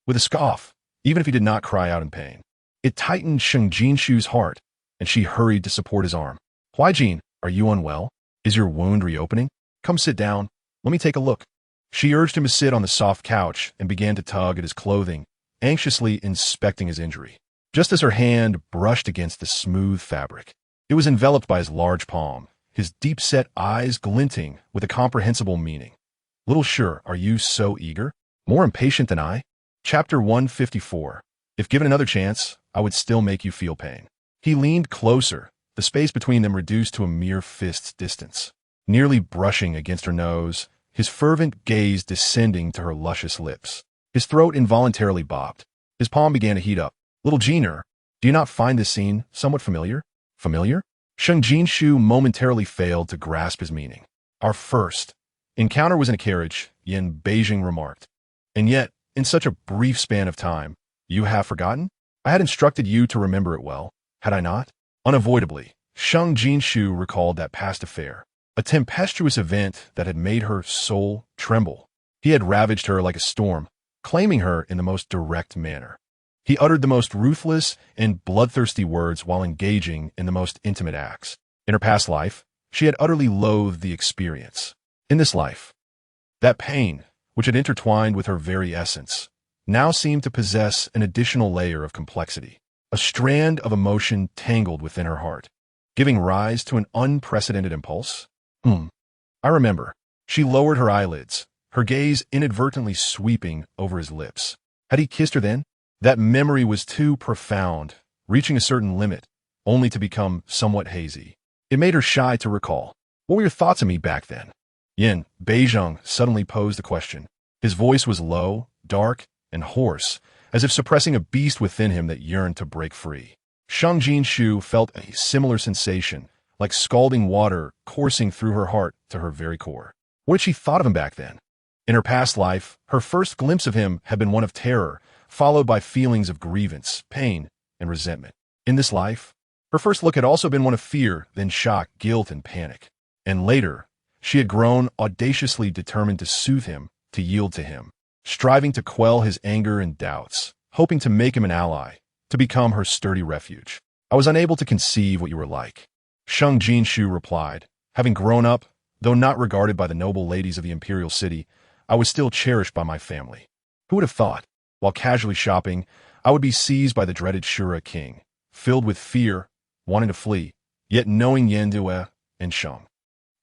With a scoff, even if he did not cry out in pain. It tightened Sheng Jinxiu's heart, and she hurried to support his arm. Why, Jean, are you unwell? Is your wound reopening? Come sit down. Let me take a look. She urged him to sit on the soft couch and began to tug at his clothing, anxiously inspecting his injury. Just as her hand brushed against the smooth fabric, it was enveloped by his large palm, his deep-set eyes glinting with a comprehensible meaning. Little sure, are you so eager? More impatient than I? Chapter 154. If given another chance, I would still make you feel pain. He leaned closer, the space between them reduced to a mere fist's distance. Nearly brushing against her nose, his fervent gaze descending to her luscious lips. His throat involuntarily bobbed. His palm began to heat up. Little Jeaner, do you not find this scene somewhat familiar? Familiar? Sheng Jinxiu momentarily failed to grasp his meaning. Our first encounter was in a carriage, Yin Beijing remarked. And yet, in such a brief span of time, you have forgotten? I had instructed you to remember it well, had I not? Unavoidably, Sheng Jinxiu recalled that past affair, a tempestuous event that had made her soul tremble. He had ravaged her like a storm, claiming her in the most direct manner. He uttered the most ruthless and bloodthirsty words while engaging in the most intimate acts. In her past life, she had utterly loathed the experience. In this life, that pain, which had intertwined with her very essence, now seemed to possess an additional layer of complexity, a strand of emotion tangled within her heart, giving rise to an unprecedented impulse. I remember. She lowered her eyelids, her gaze inadvertently sweeping over his lips. Had he kissed her then? That memory was too profound, reaching a certain limit, only to become somewhat hazy. It made her shy to recall. What were your thoughts of me back then? Yin Beijing suddenly posed the question. His voice was low, dark, and hoarse, as if suppressing a beast within him that yearned to break free. Sheng Jinxiu felt a similar sensation, like scalding water coursing through her heart to her very core. What had she thought of him back then? In her past life, her first glimpse of him had been one of terror, followed by feelings of grievance, pain, and resentment. In this life, her first look had also been one of fear, then shock, guilt, and panic. And later, she had grown audaciously determined to soothe him, to yield to him, striving to quell his anger and doubts, hoping to make him an ally, to become her sturdy refuge. I was unable to conceive what you were like. Sheng Jinxiu replied, having grown up, though not regarded by the noble ladies of the Imperial city, I was still cherished by my family. Who would have thought, while casually shopping, I would be seized by the dreaded Shura king, filled with fear, wanting to flee, yet knowing Yendue and Sheng.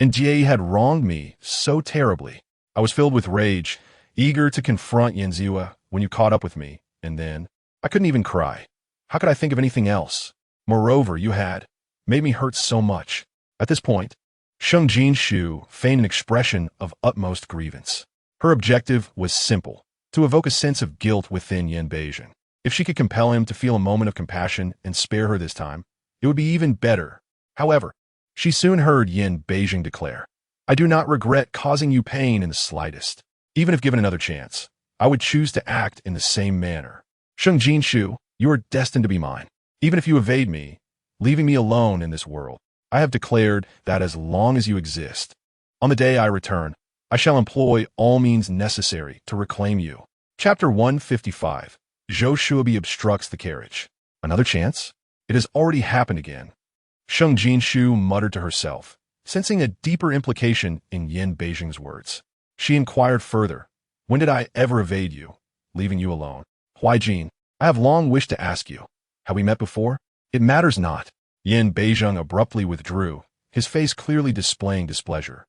And Jie had wronged me so terribly. I was filled with rage, eager to confront Yenzhua when you caught up with me, and then, I couldn't even cry. How could I think of anything else? Moreover, you had made me hurt so much. At this point, Sheng Jinxiu feigned an expression of utmost grievance. Her objective was simple, to evoke a sense of guilt within Yin Beijing. If she could compel him to feel a moment of compassion and spare her this time, it would be even better. However, she soon heard Yin Beijing declare, I do not regret causing you pain in the slightest. Even if given another chance, I would choose to act in the same manner. Sheng Jinxiu, you are destined to be mine. Even if you evade me, leaving me alone in this world, I have declared that as long as you exist, on the day I return, I shall employ all means necessary to reclaim you. Chapter 155. Zhou Shuobi obstructs the carriage. Another chance? It has already happened again. Sheng Jinxiu muttered to herself, sensing a deeper implication in Yin Beijing's words. She inquired further, when did I ever evade you, leaving you alone? Why, Jean, I have long wished to ask you. Have we met before? It matters not. Yin Beijing abruptly withdrew, his face clearly displaying displeasure.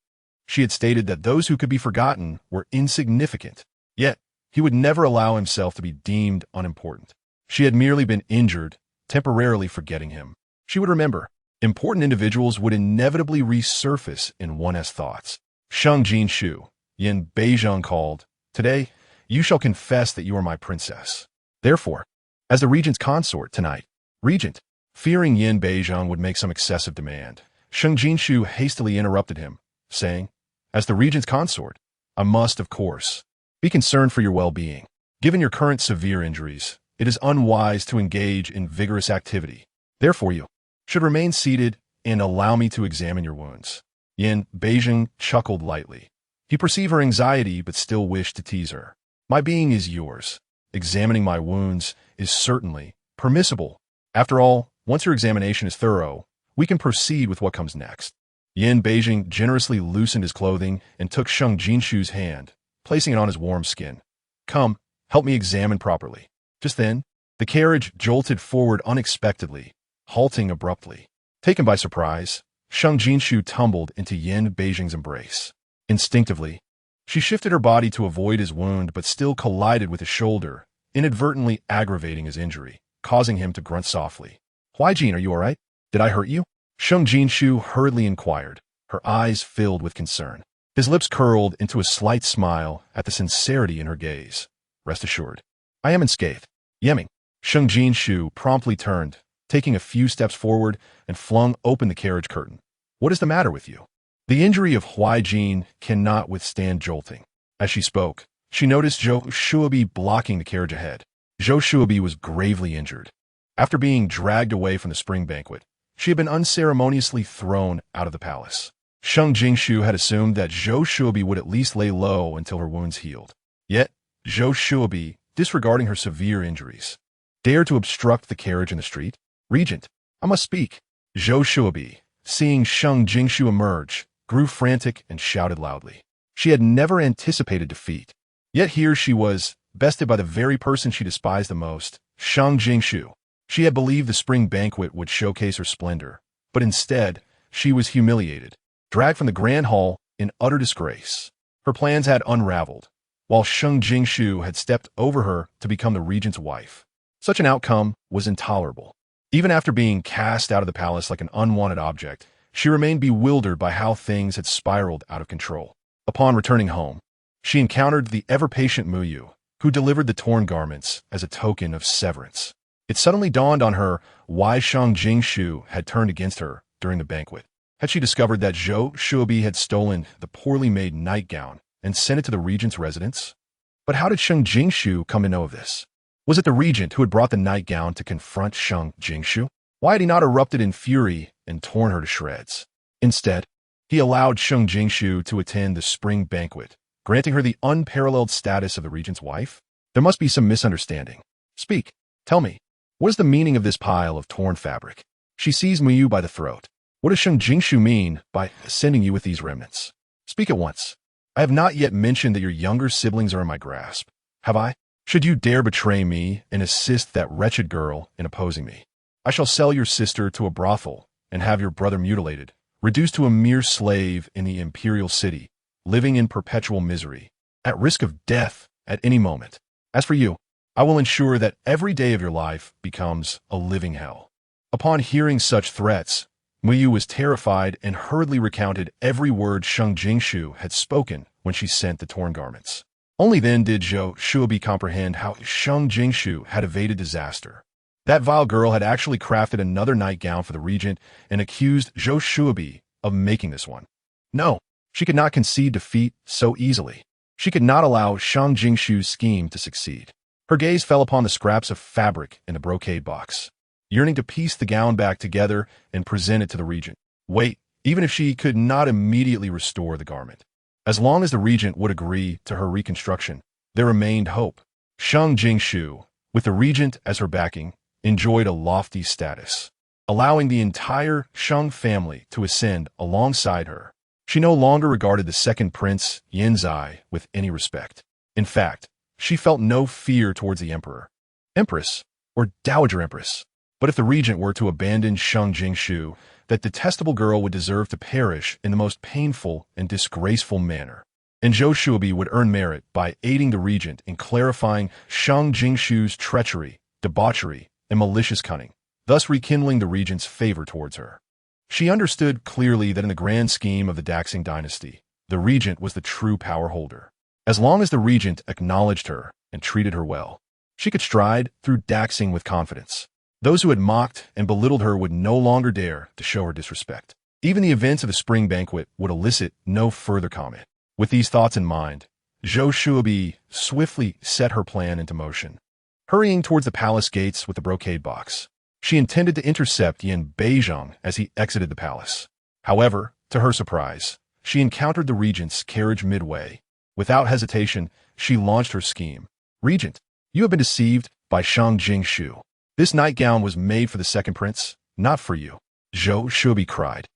She had stated that those who could be forgotten were insignificant, yet he would never allow himself to be deemed unimportant. She had merely been injured, temporarily forgetting him. She would remember. Important individuals would inevitably resurface in one's thoughts. Sheng Jinxiu, Yin Beijing called, Today, you shall confess that you are my princess. Therefore, as the regent's consort tonight, regent, fearing Yin Beijing would make some excessive demand, Sheng Jinxiu hastily interrupted him, saying, as the regent's consort, I must, of course, be concerned for your well-being. Given your current severe injuries, it is unwise to engage in vigorous activity. Therefore you should remain seated and allow me to examine your wounds." Yin Beijing chuckled lightly. He perceived her anxiety but still wished to tease her. "My being is yours. Examining my wounds is certainly permissible. After all, once your examination is thorough, we can proceed with what comes next." Yin Beijing generously loosened his clothing and took Sheng Jinxiu's hand, placing it on his warm skin. "Come, help me examine properly." Just then, the carriage jolted forward unexpectedly, halting abruptly. Taken by surprise, Sheng Jinxiu tumbled into Yin Beijing's embrace. Instinctively, she shifted her body to avoid his wound but still collided with his shoulder, inadvertently aggravating his injury, causing him to grunt softly. "Huaijin, are you all right? Did I hurt you?" Sheng Jinxiu hurriedly inquired, her eyes filled with concern. His lips curled into a slight smile at the sincerity in her gaze. "Rest assured, I am unscathed." Yemming. Sheng Jinxiu promptly turned, taking a few steps forward and flung open the carriage curtain. "What is the matter with you?" The injury of Huaijin cannot withstand jolting. As she spoke, she noticed Zhou Shuobi blocking the carriage ahead. Zhou Shuobi was gravely injured. After being dragged away from the spring banquet, she had been unceremoniously thrown out of the palace. Sheng Jinxiu had assumed that Zhou Shuobi would at least lay low until her wounds healed. Yet, Zhou Shuobi, disregarding her severe injuries, dared to obstruct the carriage in the street. "Regent, I must speak." Zhou Shuobi, seeing Sheng Jinxiu emerge, grew frantic and shouted loudly. She had never anticipated defeat. Yet here she was, bested by the very person she despised the most, Sheng Jinxiu. She had believed the spring banquet would showcase her splendor, but instead, she was humiliated, dragged from the grand hall in utter disgrace. Her plans had unraveled, while Sheng Jinxiu had stepped over her to become the regent's wife. Such an outcome was intolerable. Even after being cast out of the palace like an unwanted object, she remained bewildered by how things had spiraled out of control. Upon returning home, she encountered the ever-patient Muyu, who delivered the torn garments as a token of severance. It suddenly dawned on her why Sheng Jinxiu had turned against her during the banquet. Had she discovered that Zhou Shuobi had stolen the poorly made nightgown and sent it to the regent's residence? But how did Sheng Jinxiu come to know of this? Was it the regent who had brought the nightgown to confront Sheng Jinxiu? Why had he not erupted in fury and torn her to shreds? Instead, he allowed Sheng Jinxiu to attend the spring banquet, granting her the unparalleled status of the regent's wife? There must be some misunderstanding. "Speak. Tell me, what is the meaning of this pile of torn fabric?" She seized Muyu by the throat. "What does Sheng Jinxiu mean by sending you with these remnants? Speak at once. I have not yet mentioned that your younger siblings are in my grasp. Have I? Should you dare betray me and assist that wretched girl in opposing me, I shall sell your sister to a brothel and have your brother mutilated, reduced to a mere slave in the Imperial city, living in perpetual misery, at risk of death at any moment. As for you, I will ensure that every day of your life becomes a living hell." Upon hearing such threats, Muyu was terrified and hurriedly recounted every word Sheng Jinxiu had spoken when she sent the torn garments. Only then did Zhou Shuobi comprehend how Sheng Jinxiu had evaded disaster. That vile girl had actually crafted another nightgown for the regent and accused Zhou Shuobi of making this one. No, she could not concede defeat so easily. She could not allow Sheng Jinxiu's scheme to succeed. Her gaze fell upon the scraps of fabric in the brocade box, yearning to piece the gown back together and present it to the regent. Wait, even if she could not immediately restore the garment. As long as the regent would agree to her reconstruction, there remained hope. Sheng Jinxiu, with the regent as her backing, enjoyed a lofty status, allowing the entire Sheng family to ascend alongside her. She no longer regarded the second prince, Yanzai, with any respect. In fact, she felt no fear towards the emperor, empress, or dowager empress. But if the regent were to abandon Sheng Jinxiu, that detestable girl would deserve to perish in the most painful and disgraceful manner. And Zhou Shuobi would earn merit by aiding the regent in clarifying Sheng Jinxiu's treachery, debauchery, and malicious cunning, thus rekindling the regent's favor towards her. She understood clearly that in the grand scheme of the Daxing dynasty, the regent was the true power holder. As long as the regent acknowledged her and treated her well, she could stride through Daxing with confidence. Those who had mocked and belittled her would no longer dare to show her disrespect. Even the events of the spring banquet would elicit no further comment. With these thoughts in mind, Zhou Shuobi swiftly set her plan into motion. hurrying towards the palace gates with the brocade box. She intended to intercept Yin Beizhong as he exited the palace. However, to her surprise, she encountered the regent's carriage midway. Without hesitation, she launched her scheme. "Regent, you have been deceived by Sheng Jinxiu. This nightgown was made for the second prince, not for you," Zhou Shubi cried,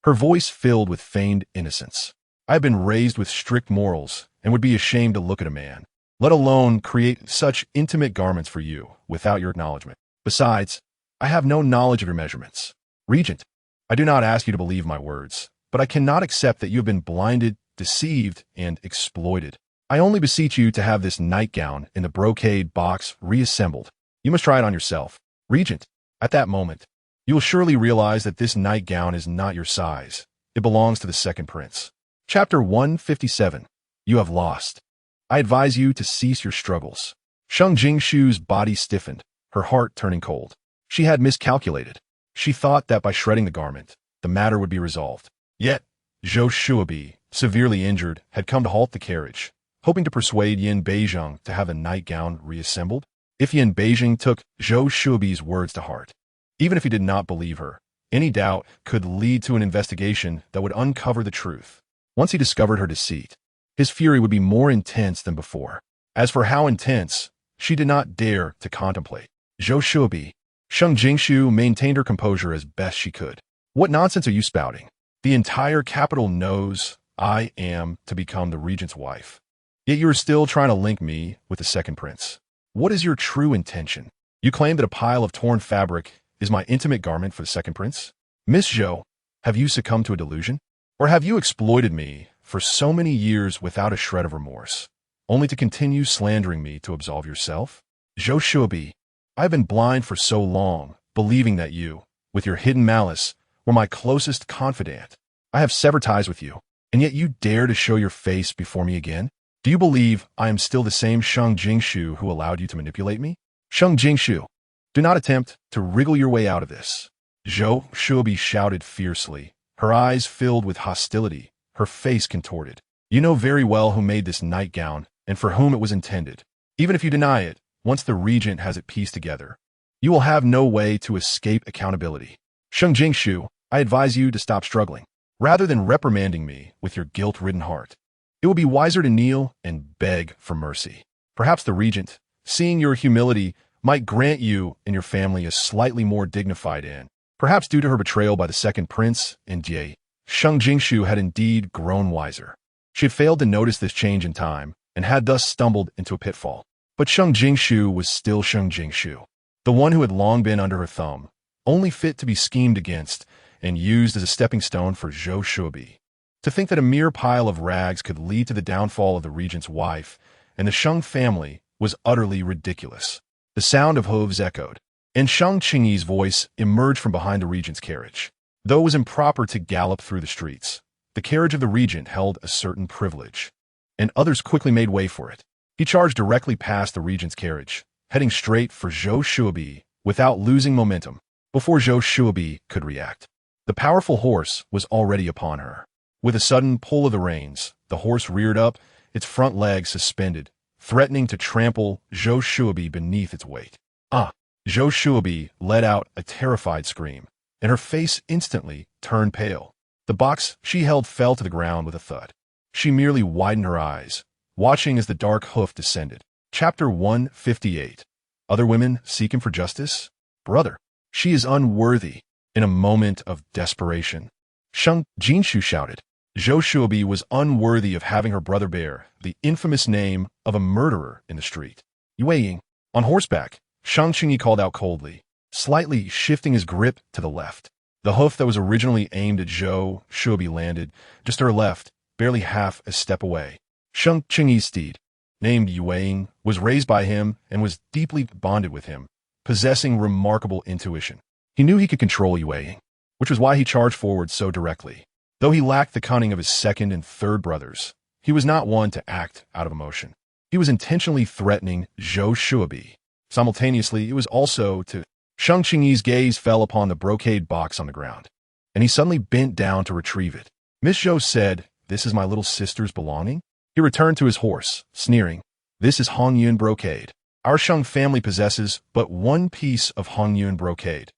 her voice filled with feigned innocence. "I have been raised with strict morals and would be ashamed to look at a man, let alone create such intimate garments for you without your acknowledgement. Besides, I have no knowledge of your measurements. Regent, I do not ask you to believe my words, but I cannot accept that you have been blinded, deceived, and exploited. I only beseech you to have this nightgown in the brocade box reassembled. You must try it on yourself. Regent, at that moment, you will surely realize that this nightgown is not your size. It belongs to the second prince." Chapter 157. You have lost. I advise you to cease your struggles. Sheng Jinxiu's body stiffened, her heart turning cold. She had miscalculated. She thought that by shredding the garment, the matter would be resolved. Yet, Zhou Shubi, severely injured, had come to halt the carriage, hoping to persuade Yin Beizhong to have the nightgown reassembled. If Yin Beizhong took Zhou Shubi's words to heart, even if he did not believe her, any doubt could lead to an investigation that would uncover the truth. Once he discovered her deceit, his fury would be more intense than before. As for how intense, she did not dare to contemplate. Zhou Shubi, Sheng Jinxiu maintained her composure as best she could. "What nonsense are you spouting? The entire capital knows I am to become the regent's wife. Yet you are still trying to link me with the second prince. What is your true intention? You claim that a pile of torn fabric is my intimate garment for the second prince? Miss Zhou, have you succumbed to a delusion? Or have you exploited me for so many years without a shred of remorse, only to continue slandering me to absolve yourself? Zhou Shubi, I have been blind for so long, believing that you, with your hidden malice, were my closest confidant. I have severed ties with you, and yet you dare to show your face before me again? Do you believe I am still the same Sheng Jinxiu who allowed you to manipulate me? Sheng Jinxiu, do not attempt to wriggle your way out of this." Zhou Shubi shouted fiercely, her eyes filled with hostility, her face contorted. "You know very well who made this nightgown and for whom it was intended. Even if you deny it, once the regent has it pieced together, you will have no way to escape accountability. Sheng Jinxiu, I advise you to stop struggling. Rather than reprimanding me with your guilt-ridden heart, it would be wiser to kneel and beg for mercy. Perhaps the regent, seeing your humility, might grant you and your family a slightly more dignified end. Perhaps due to her betrayal by the second prince and Jie, Sheng Jinxiu had indeed grown wiser. She had failed to notice this change in time and had thus stumbled into a pitfall. But Sheng Jinxiu was still Sheng Jinxiu, the one who had long been under her thumb, only fit to be schemed against and used as a stepping stone for Zhou Shubi. To think that a mere pile of rags could lead to the downfall of the regent's wife and the Sheng family was utterly ridiculous. The sound of hooves echoed, and Shang Qingyi's voice emerged from behind the regent's carriage. Though it was improper to gallop through the streets, the carriage of the regent held a certain privilege, and others quickly made way for it. He charged directly past the regent's carriage, heading straight for Zhou Shubi without losing momentum. Before Zhou Shubi could react, the powerful horse was already upon her. With a sudden pull of the reins, the horse reared up, its front legs suspended, threatening to trample Zhou Shubi beneath its weight. "Ah!" Zhou Shubi let out a terrified scream, and her face instantly turned pale. The box she held fell to the ground with a thud. She merely widened her eyes, watching as the dark hoof descended. Chapter 158. Other women seeking for justice? Brother, she is unworthy. In a moment of desperation, Sheng Jinxiu shouted. Zhou Shubi was unworthy of having her brother bear the infamous name of a murderer in the street. Yue, on horseback, Shang Qingyi called out coldly, slightly shifting his grip to the left. The hoof that was originally aimed at Zhou Shubi landed just to her left, barely half a step away. Shang Qingyi's steed, named Yue, was raised by him and was deeply bonded with him, possessing remarkable intuition. He knew he could control Yue, which was why he charged forward so directly. Though he lacked the cunning of his second and third brothers, he was not one to act out of emotion. He was intentionally threatening Zhou Shubi. Simultaneously, it was also to... Shang Qingyi's gaze fell upon the brocade box on the ground, and he suddenly bent down to retrieve it. Miss Zhou said, "This is my little sister's belonging?" He returned to his horse, sneering, "This is Hongyun brocade. Our Sheng family possesses but one piece of Hongyuan brocade.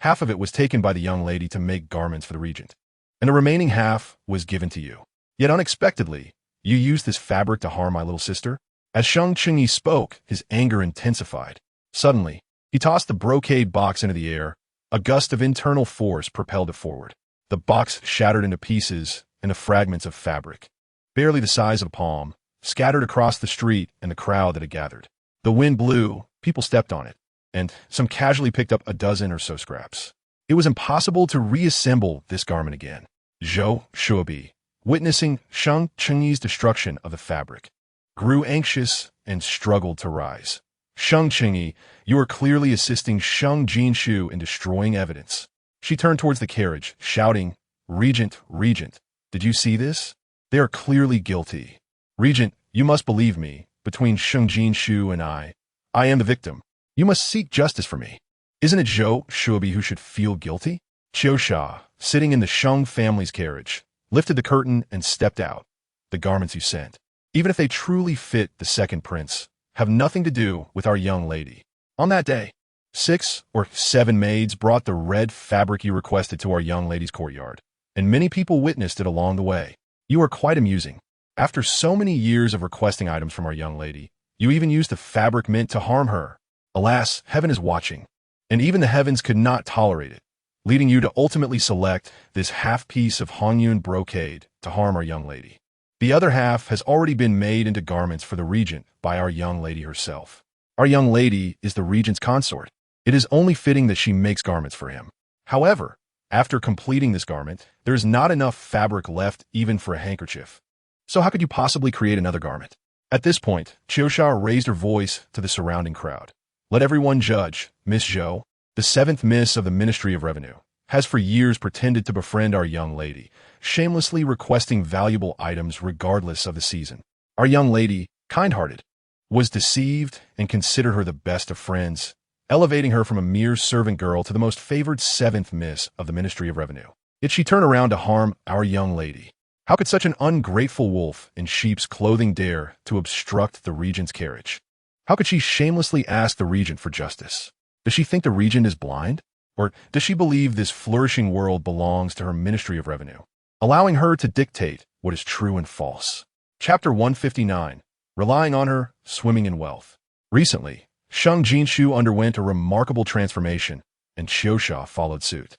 Half of it was taken by the young lady to make garments for the regent, and the remaining half was given to you. Yet unexpectedly, you used this fabric to harm my little sister?" As Sheng Jinxiu spoke, his anger intensified. Suddenly, he tossed the brocade box into the air. A gust of internal force propelled it forward. The box shattered into pieces and fragments of fabric, barely the size of a palm, scattered across the street and the crowd that had gathered. The wind blew, people stepped on it, and some casually picked up a dozen or so scraps. It was impossible to reassemble this garment again. Zhou Shuobi, witnessing Sheng Jinxiu's destruction of the fabric, grew anxious and struggled to rise. "Sheng Jinxiu, you are clearly assisting Sheng Jinxiu in destroying evidence." She turned towards the carriage, shouting, "Regent, Regent, did you see this? They are clearly guilty. Regent, you must believe me. Between Sheng Jinxiu and I am the victim. You must seek justice for me. Isn't it Zhou Shuobi who should feel guilty?" Qiu, sitting in the Sheng family's carriage, lifted the curtain and stepped out. "The garments you sent, even if they truly fit the second prince, have nothing to do with our young lady. On that day, 6 or 7 maids brought the red fabric you requested to our young lady's courtyard, and many people witnessed it along the way. You are quite amusing. After so many years of requesting items from our young lady, you even used the fabric meant to harm her. Alas, heaven is watching, and even the heavens could not tolerate it, leading you to ultimately select this half-piece of Hongyuan brocade to harm our young lady. The other half has already been made into garments for the regent by our young lady herself. Our young lady is the regent's consort. It is only fitting that she makes garments for him. However, after completing this garment, there is not enough fabric left even for a handkerchief. So how could you possibly create another garment?" At this point, Qiu raised her voice to the surrounding crowd. "Let everyone judge. Miss Zhou, the 7th Miss of the Ministry of Revenue, has for years pretended to befriend our young lady, shamelessly requesting valuable items regardless of the season. Our young lady, kind-hearted, was deceived and considered her the best of friends, elevating her from a mere servant girl to the most favored 7th Miss of the Ministry of Revenue. Yet she turned around to harm our young lady. How could such an ungrateful wolf in sheep's clothing dare to obstruct the regent's carriage? How could she shamelessly ask the regent for justice? Does she think the regent is blind? Or does she believe this flourishing world belongs to her Ministry of Revenue, allowing her to dictate what is true and false?" Chapter 159, Relying on Her, Swimming in Wealth. Recently, Sheng Jinxiu underwent a remarkable transformation, and Qiu followed suit.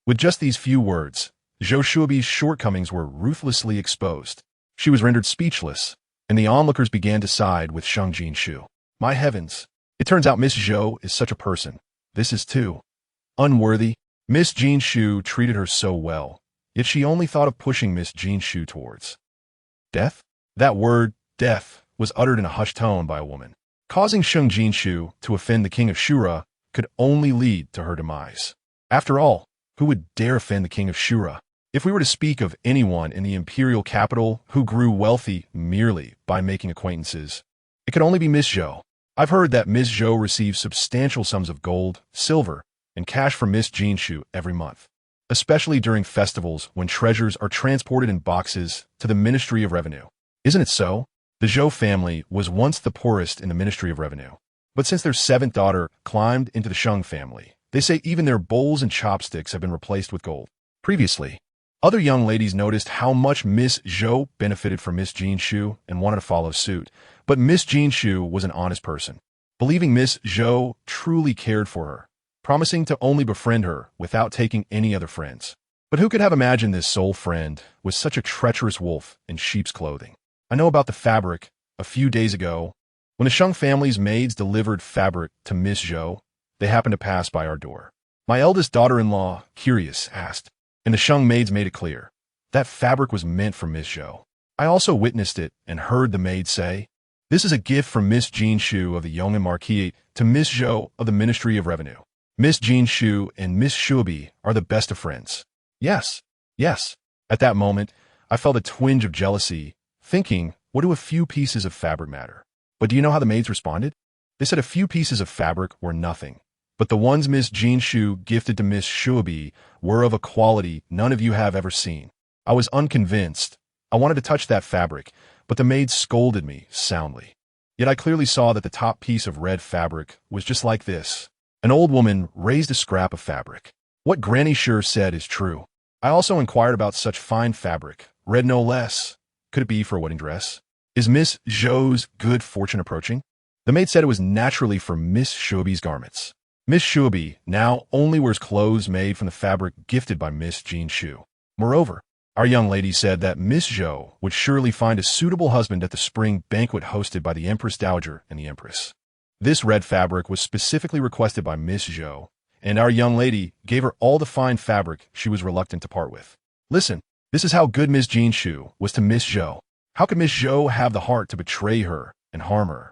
With just these few words, Zhou Shuobi's shortcomings were ruthlessly exposed. She was rendered speechless, and the onlookers began to side with Sheng Jinxiu. My heavens! It turns out Miss Zhou is such a person. This is too unworthy. Miss Jinxiu treated her so well, yet she only thought of pushing Miss Jinxiu towards death. That word, death, was uttered in a hushed tone by a woman. Causing Sheng Jinxiu to offend the king of Shura could only lead to her demise. After all, who would dare offend the king of Shura? If we were to speak of anyone in the Imperial capital who grew wealthy merely by making acquaintances, it could only be Miss Zhou. I've heard that Miss Zhou receives substantial sums of gold, silver, and cash from Miss Jinxiu every month, especially during festivals when treasures are transported in boxes to the Ministry of Revenue. Isn't it so? The Zhou family was once the poorest in the Ministry of Revenue, but since their 7th daughter climbed into the Sheng family, they say even their bowls and chopsticks have been replaced with gold. Previously, other young ladies noticed how much Miss Zhou benefited from Miss Jinxiu and wanted to follow suit, but Miss Jinxiu was an honest person, believing Miss Zhou truly cared for her, promising to only befriend her without taking any other friends. But who could have imagined this sole friend was such a treacherous wolf in sheep's clothing? I know about the fabric. A few days ago, when the Sheng family's maids delivered fabric to Miss Zhou, they happened to pass by our door. My eldest daughter-in-law, curious, asked, and the Sheng maids made it clear. That fabric was meant for Miss Zhou. I also witnessed it and heard the maid say, "This is a gift from Miss Jinxiu of the Yong'an Marquis to Miss Zhou of the Ministry of Revenue. Miss Jinxiu and Miss Shuobi are the best of friends." Yes, yes. At that moment, I felt a twinge of jealousy, thinking, what do a few pieces of fabric matter? But do you know how the maids responded? They said a few pieces of fabric were nothing, but the ones Miss Jinxiu gifted to Miss Shuobi were of a quality none of you have ever seen. I was unconvinced. I wanted to touch that fabric, but the maids scolded me soundly. Yet I clearly saw that the top piece of red fabric was just like this. An old woman raised a scrap of fabric. What Granny sure said is true. I also inquired about such fine fabric, red no less. Could it be for a wedding dress? Is Miss Zhou's good fortune approaching? The maid said it was naturally for Miss Shuobi's garments. Miss Shuobi now only wears clothes made from the fabric gifted by Miss Jinxiu. Moreover, our young lady said that Miss Zhou would surely find a suitable husband at the spring banquet hosted by the Empress Dowager and the Empress. This red fabric was specifically requested by Miss Zhou, and our young lady gave her all the fine fabric she was reluctant to part with. Listen, this is how good Miss Jinxiu was to Miss Zhou. How could Miss Zhou have the heart to betray her and harm her?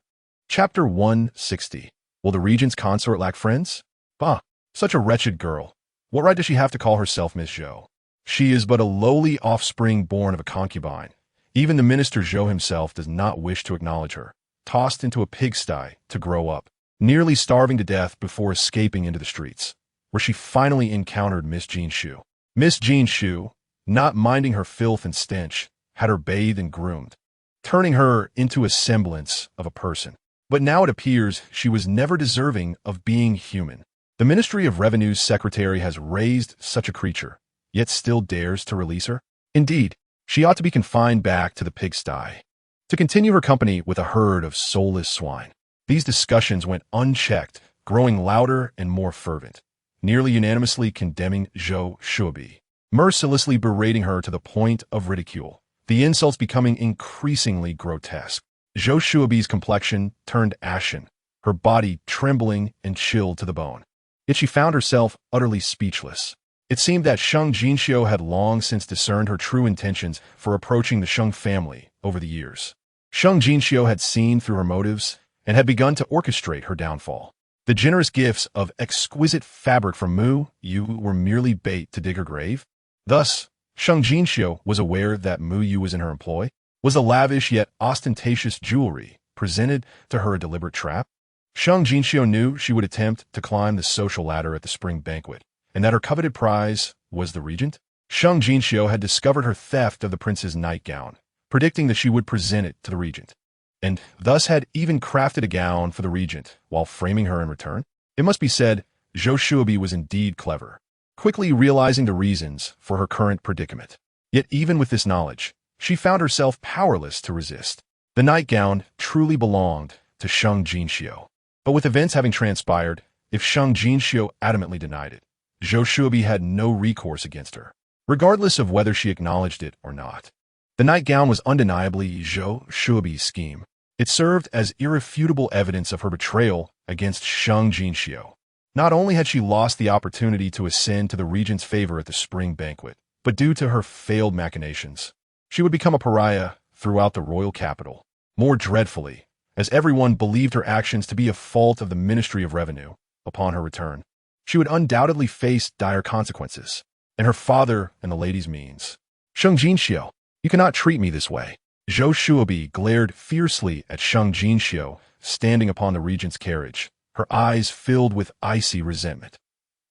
Chapter 160. Will the regent's consort lack friends? Bah, such a wretched girl. What right does she have to call herself Miss Zhou? She is but a lowly offspring born of a concubine. Even the minister Zhou himself does not wish to acknowledge her. Tossed into a pigsty to grow up, nearly starving to death before escaping into the streets, where she finally encountered Miss Jinxiu. Miss Jinxiu, not minding her filth and stench, had her bathed and groomed, turning her into a semblance of a person. But now it appears she was never deserving of being human. The Ministry of Revenue's secretary has raised such a creature, yet still dares to release her? Indeed, she ought to be confined back to the pigsty, to continue her company with a herd of soulless swine. These discussions went unchecked, growing louder and more fervent, nearly unanimously condemning Zhou Shuobi, mercilessly berating her to the point of ridicule, the insults becoming increasingly grotesque. Zhou Shuobi's complexion turned ashen, her body trembling and chilled to the bone. Yet she found herself utterly speechless. It seemed that Sheng Jinxiu had long since discerned her true intentions for approaching the Sheng family over the years. Sheng Jinxiu had seen through her motives and had begun to orchestrate her downfall. The generous gifts of exquisite fabric from Mu Yu were merely bait to dig her grave. Thus, Sheng Jinxiu was aware that Mu Yu was in her employ. Was the lavish yet ostentatious jewelry presented to her a deliberate trap? Sheng Jinxiu knew she would attempt to climb the social ladder at the spring banquet, and that her coveted prize was the regent. Sheng Jinxiu had discovered her theft of the prince's nightgown, predicting that she would present it to the regent, and thus had even crafted a gown for the regent while framing her in return. It must be said, Zhou Shuobi was indeed clever, quickly realizing the reasons for her current predicament. Yet even with this knowledge, she found herself powerless to resist. The nightgown truly belonged to Sheng Jinxiu. But with events having transpired, if Sheng Jinxiu adamantly denied it, Zhou Shuobi had no recourse against her, regardless of whether she acknowledged it or not. The nightgown was undeniably Zhou Shuobi's scheme. It served as irrefutable evidence of her betrayal against Sheng Jinxiu. Not only had she lost the opportunity to ascend to the regent's favor at the spring banquet, but due to her failed machinations, she would become a pariah throughout the royal capital. More dreadfully, as everyone believed her actions to be a fault of the Ministry of Revenue, upon her return, she would undoubtedly face dire consequences, and her father and the lady's means. Sheng Jinxiu, you cannot treat me this way. Zhou Shuobi glared fiercely at Sheng Jinxiu, standing upon the regent's carriage, her eyes filled with icy resentment.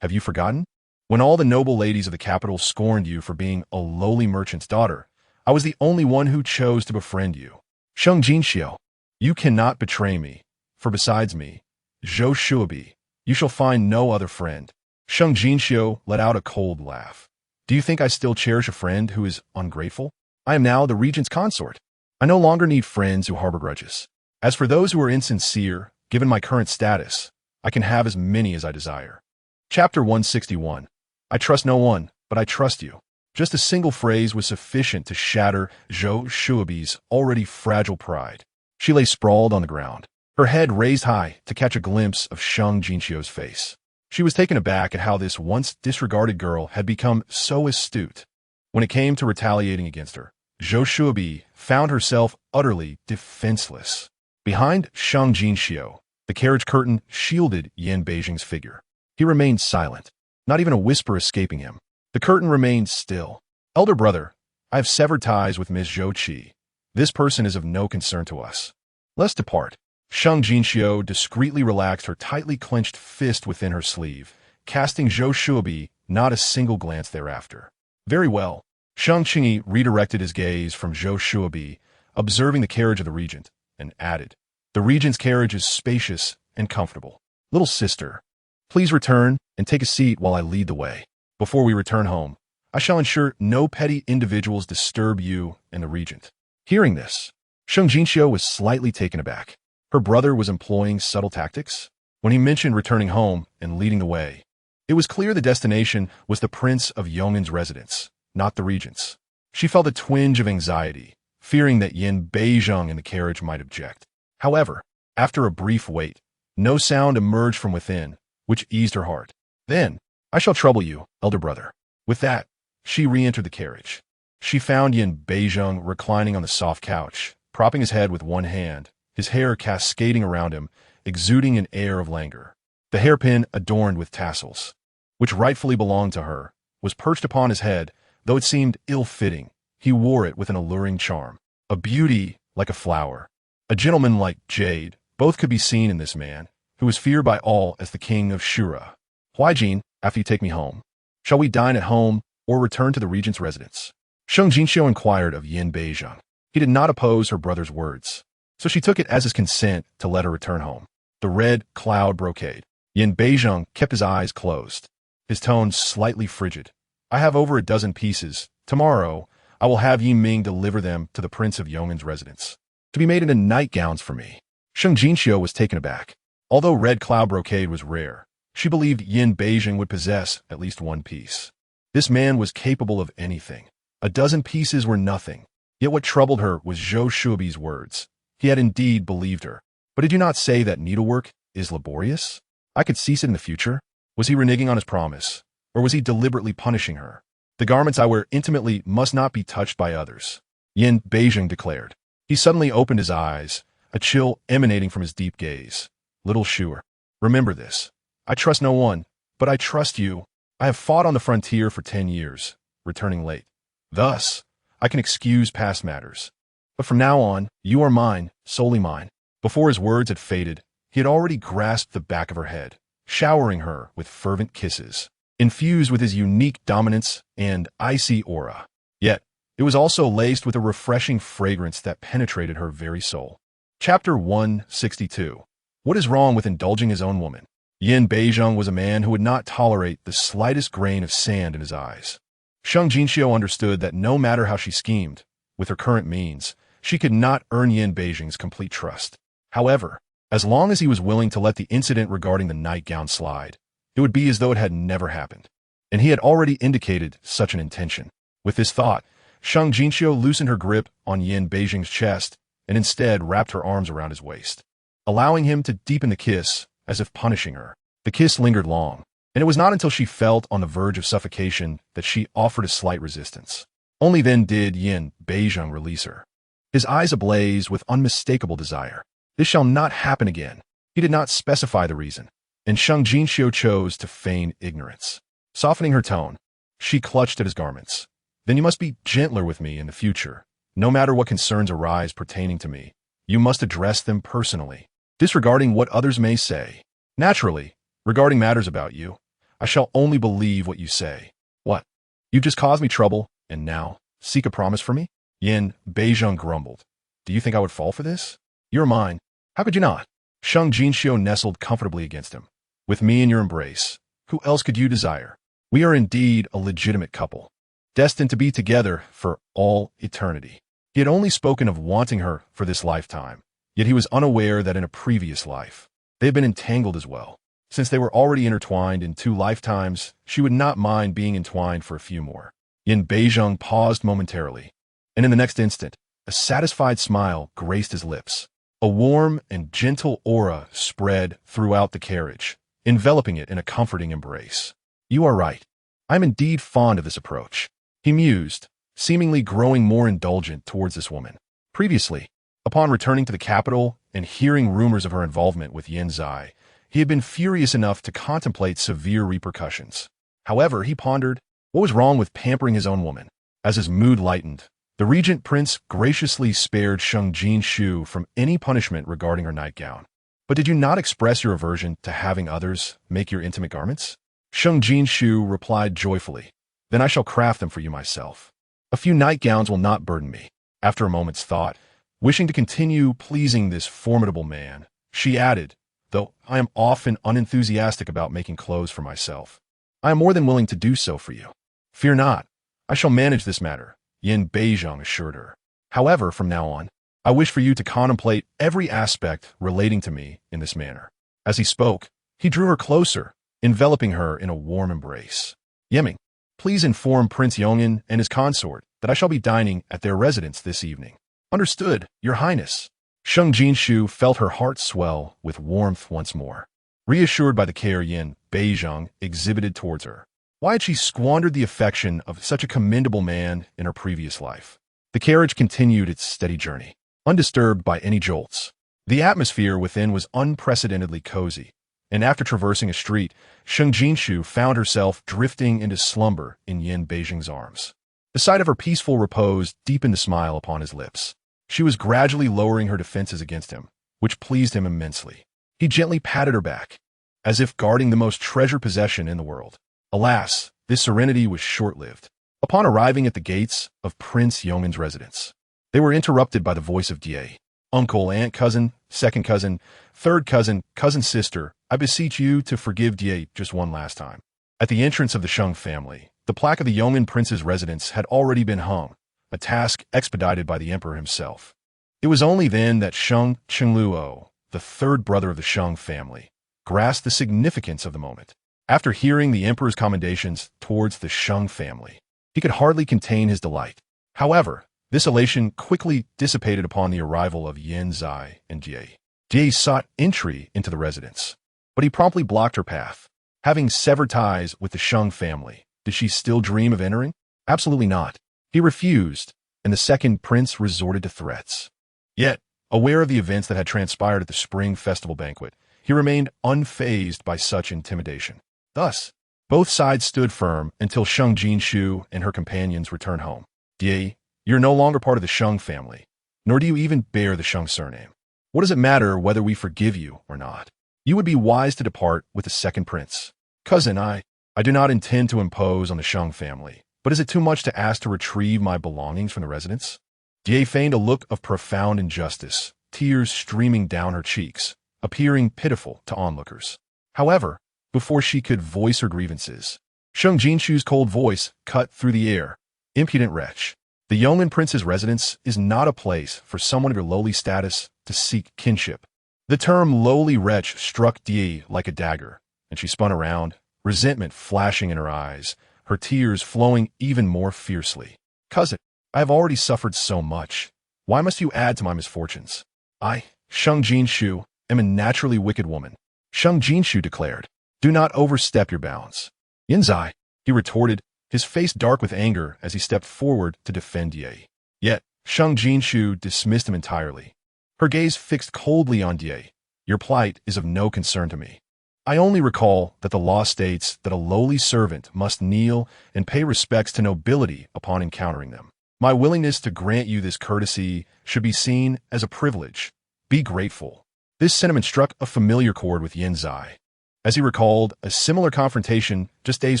Have you forgotten? When all the noble ladies of the capital scorned you for being a lowly merchant's daughter, I was the only one who chose to befriend you. Sheng Jinxiu, you cannot betray me, for besides me, Zhou Shuobi, you shall find no other friend. Sheng Jinxiu let out a cold laugh. Do you think I still cherish a friend who is ungrateful? I am now the regent's consort. I no longer need friends who harbor grudges. As for those who are insincere, given my current status, I can have as many as I desire. Chapter 161. I trust no one, but I trust you. Just a single phrase was sufficient to shatter Zhou Shuobi's already fragile pride. She lay sprawled on the ground, her head raised high to catch a glimpse of Sheng Jinxiu's face. She was taken aback at how this once disregarded girl had become so astute. When it came to retaliating against her, Zhou Shuobi found herself utterly defenseless. Behind Sheng Jinxiu, the carriage curtain shielded Yan Beijing's figure. He remained silent, not even a whisper escaping him. The curtain remained still. Elder brother, I have severed ties with Miss Zhou Qi. This person is of no concern to us. Let's depart. Sheng Jinxiu discreetly relaxed her tightly clenched fist within her sleeve, casting Zhou Shuobi not a single glance thereafter. Very well. Sheng Qingyi redirected his gaze from Zhou Shuobi, observing the carriage of the regent, and added, The regent's carriage is spacious and comfortable. Little sister, please return and take a seat while I lead the way. Before we return home, I shall ensure no petty individuals disturb you and the regent." Hearing this, Sheng Jinxiu was slightly taken aback. Her brother was employing subtle tactics. When he mentioned returning home and leading the way, it was clear the destination was the Prince of Yong'an's residence, not the regent's. She felt a twinge of anxiety, fearing that Yin Beizheng in the carriage might object. However, after a brief wait, no sound emerged from within, which eased her heart. "Then, I shall trouble you, elder brother." With that, she re-entered the carriage. She found Yin Beizheng reclining on the soft couch, propping his head with one hand, his hair cascading around him, exuding an air of languor. The hairpin, adorned with tassels, which rightfully belonged to her, was perched upon his head, though it seemed ill-fitting. He wore it with an alluring charm. A beauty like a flower, a gentleman like jade, both could be seen in this man, who was feared by all as the king of Shura. "Why, Jean, after you take me home? Shall we dine at home or return to the regent's residence?" Sheng Jinxiu inquired of Yin Beizheng. He did not oppose her brother's words, so she took it as his consent to let her return home. The red cloud brocade. Yin Beizheng kept his eyes closed, his tone slightly frigid. "I have over a dozen pieces. Tomorrow, I will have Yi Ming deliver them to the Prince of Yong'an's residence, to be made into nightgowns for me." Sheng Jinxiu was taken aback. Although red cloud brocade was rare, she believed Yin Beizheng would possess at least one piece. This man was capable of anything. A dozen pieces were nothing. Yet what troubled her was Zhou Shuobi's words. He had indeed believed her. "But did you not say that needlework is laborious? I could cease it in the future." Was he reneging on his promise, or was he deliberately punishing her? "The garments I wear intimately must not be touched by others," Yin Beizheng declared. He suddenly opened his eyes, a chill emanating from his deep gaze. "Little Shuer, remember this. I trust no one, but I trust you. I have fought on the frontier for 10 years, returning late. Thus, I can excuse past matters. But from now on, you are mine, solely mine." Before his words had faded, he had already grasped the back of her head, showering her with fervent kisses, infused with his unique dominance and icy aura. Yet, it was also laced with a refreshing fragrance that penetrated her very soul. Chapter 162. What is wrong with indulging his own woman? Yin Beizheng was a man who would not tolerate the slightest grain of sand in his eyes. Sheng Jinxiu understood that no matter how she schemed, with her current means, she could not earn Yin Beizheng's complete trust. However, as long as he was willing to let the incident regarding the nightgown slide, it would be as though it had never happened. And he had already indicated such an intention. With this thought, Sheng Jinxiu loosened her grip on Yin Beizheng's chest and instead wrapped her arms around his waist, allowing him to deepen the kiss as if punishing her. The kiss lingered long, and it was not until she felt on the verge of suffocation that she offered a slight resistance. Only then did Yin Beizheng release her, his eyes ablaze with unmistakable desire. "This shall not happen again." He did not specify the reason, and Sheng Jinxiu chose to feign ignorance. Softening her tone, she clutched at his garments. "Then you must be gentler with me in the future. No matter what concerns arise pertaining to me, you must address them personally, disregarding what others may say. Naturally, regarding matters about you, I shall only believe what you say." "What? You've just caused me trouble, and now seek a promise from me?" Yin Beizheng grumbled. "Do you think I would fall for this? You're mine. How could you not?" Sheng Jinxiu nestled comfortably against him. "With me in your embrace, who else could you desire? We are indeed a legitimate couple, destined to be together for all eternity." He had only spoken of wanting her for this lifetime, yet he was unaware that in a previous life, they had been entangled as well. Since they were already intertwined in 2 lifetimes, she would not mind being entwined for a few more. Yin Beizheng paused momentarily, and in the next instant, a satisfied smile graced his lips. A warm and gentle aura spread throughout the carriage, enveloping it in a comforting embrace. "You are right. I am indeed fond of this approach," he mused, seemingly growing more indulgent towards this woman. Previously, upon returning to the capital and hearing rumors of her involvement with Yin Zai, he had been furious enough to contemplate severe repercussions. However, he pondered, what was wrong with pampering his own woman? As his mood lightened, the regent prince graciously spared Sheng Jinxiu from any punishment regarding her nightgown. "But did you not express your aversion to having others make your intimate garments?" Sheng Jinxiu replied joyfully. "Then I shall craft them for you myself. A few nightgowns will not burden me." After a moment's thought, Wishing to continue pleasing this formidable man, she added, though I am often unenthusiastic about making clothes for myself, I am more than willing to do so for you. Fear not, I shall manage this matter, Yin Beizhong assured her. However, from now on, I wish for you to contemplate every aspect relating to me in this manner. As he spoke, he drew her closer, enveloping her in a warm embrace. Yiming, please inform Prince Yongin and his consort that I shall be dining at their residence this evening. Understood, Your Highness. Sheng Jinxiu felt her heart swell with warmth once more, reassured by the care Yin Beizhong exhibited towards her. Why had she squandered the affection of such a commendable man in her previous life? The carriage continued its steady journey, undisturbed by any jolts. The atmosphere within was unprecedentedly cozy, and after traversing a street, Sheng Jinxiu found herself drifting into slumber in Yin Beizhong's arms. The sight of her peaceful repose deepened the smile upon his lips. She was gradually lowering her defenses against him, which pleased him immensely. He gently patted her back, as if guarding the most treasured possession in the world. Alas, this serenity was short-lived. Upon arriving at the gates of Prince Yong'in's residence, they were interrupted by the voice of Die. Uncle, aunt, cousin, second cousin, third cousin, cousin, sister, I beseech you to forgive Die just one last time. At the entrance of the Sheng family, the plaque of the Yong'in prince's residence had already been hung, a task expedited by the emperor himself. It was only then that Sheng Jinxiu, the third brother of the Sheng family, grasped the significance of the moment. After hearing the emperor's commendations towards the Sheng family, he could hardly contain his delight. However, this elation quickly dissipated upon the arrival of Yin Zai and Die. Die sought entry into the residence, but he promptly blocked her path. Having severed ties with the Sheng family, did she still dream of entering? Absolutely not. He refused, and the second prince resorted to threats. Yet, aware of the events that had transpired at the spring festival banquet, he remained unfazed by such intimidation. Thus, both sides stood firm until Sheng Jinxiu and her companions returned home. Die, you're no longer part of the Sheng family, nor do you even bear the Sheng surname. What does it matter whether we forgive you or not? You would be wise to depart with the second prince. Cousin, I do not intend to impose on the Sheng family, but is it too much to ask to retrieve my belongings from the residence? Die feigned a look of profound injustice, tears streaming down her cheeks, appearing pitiful to onlookers. However, before she could voice her grievances, Sheng Jinxiu's cold voice cut through the air. Impudent wretch. The Yong'in prince's residence is not a place for someone of your lowly status to seek kinship. The term lowly wretch struck Die like a dagger, and she spun around, resentment flashing in her eyes, her tears flowing even more fiercely. Cousin, I have already suffered so much. Why must you add to my misfortunes? I, Sheng Jinxiu, am a naturally wicked woman. Sheng Jinxiu declared. Do not overstep your bounds. Yinzai, he retorted, his face dark with anger as he stepped forward to defend Die. Yet, Sheng Jinxiu dismissed him entirely, her gaze fixed coldly on Die. Your plight is of no concern to me. I only recall that the law states that a lowly servant must kneel and pay respects to nobility upon encountering them. My willingness to grant you this courtesy should be seen as a privilege. Be grateful. This sentiment struck a familiar chord with Yin Zai, as he recalled a similar confrontation just days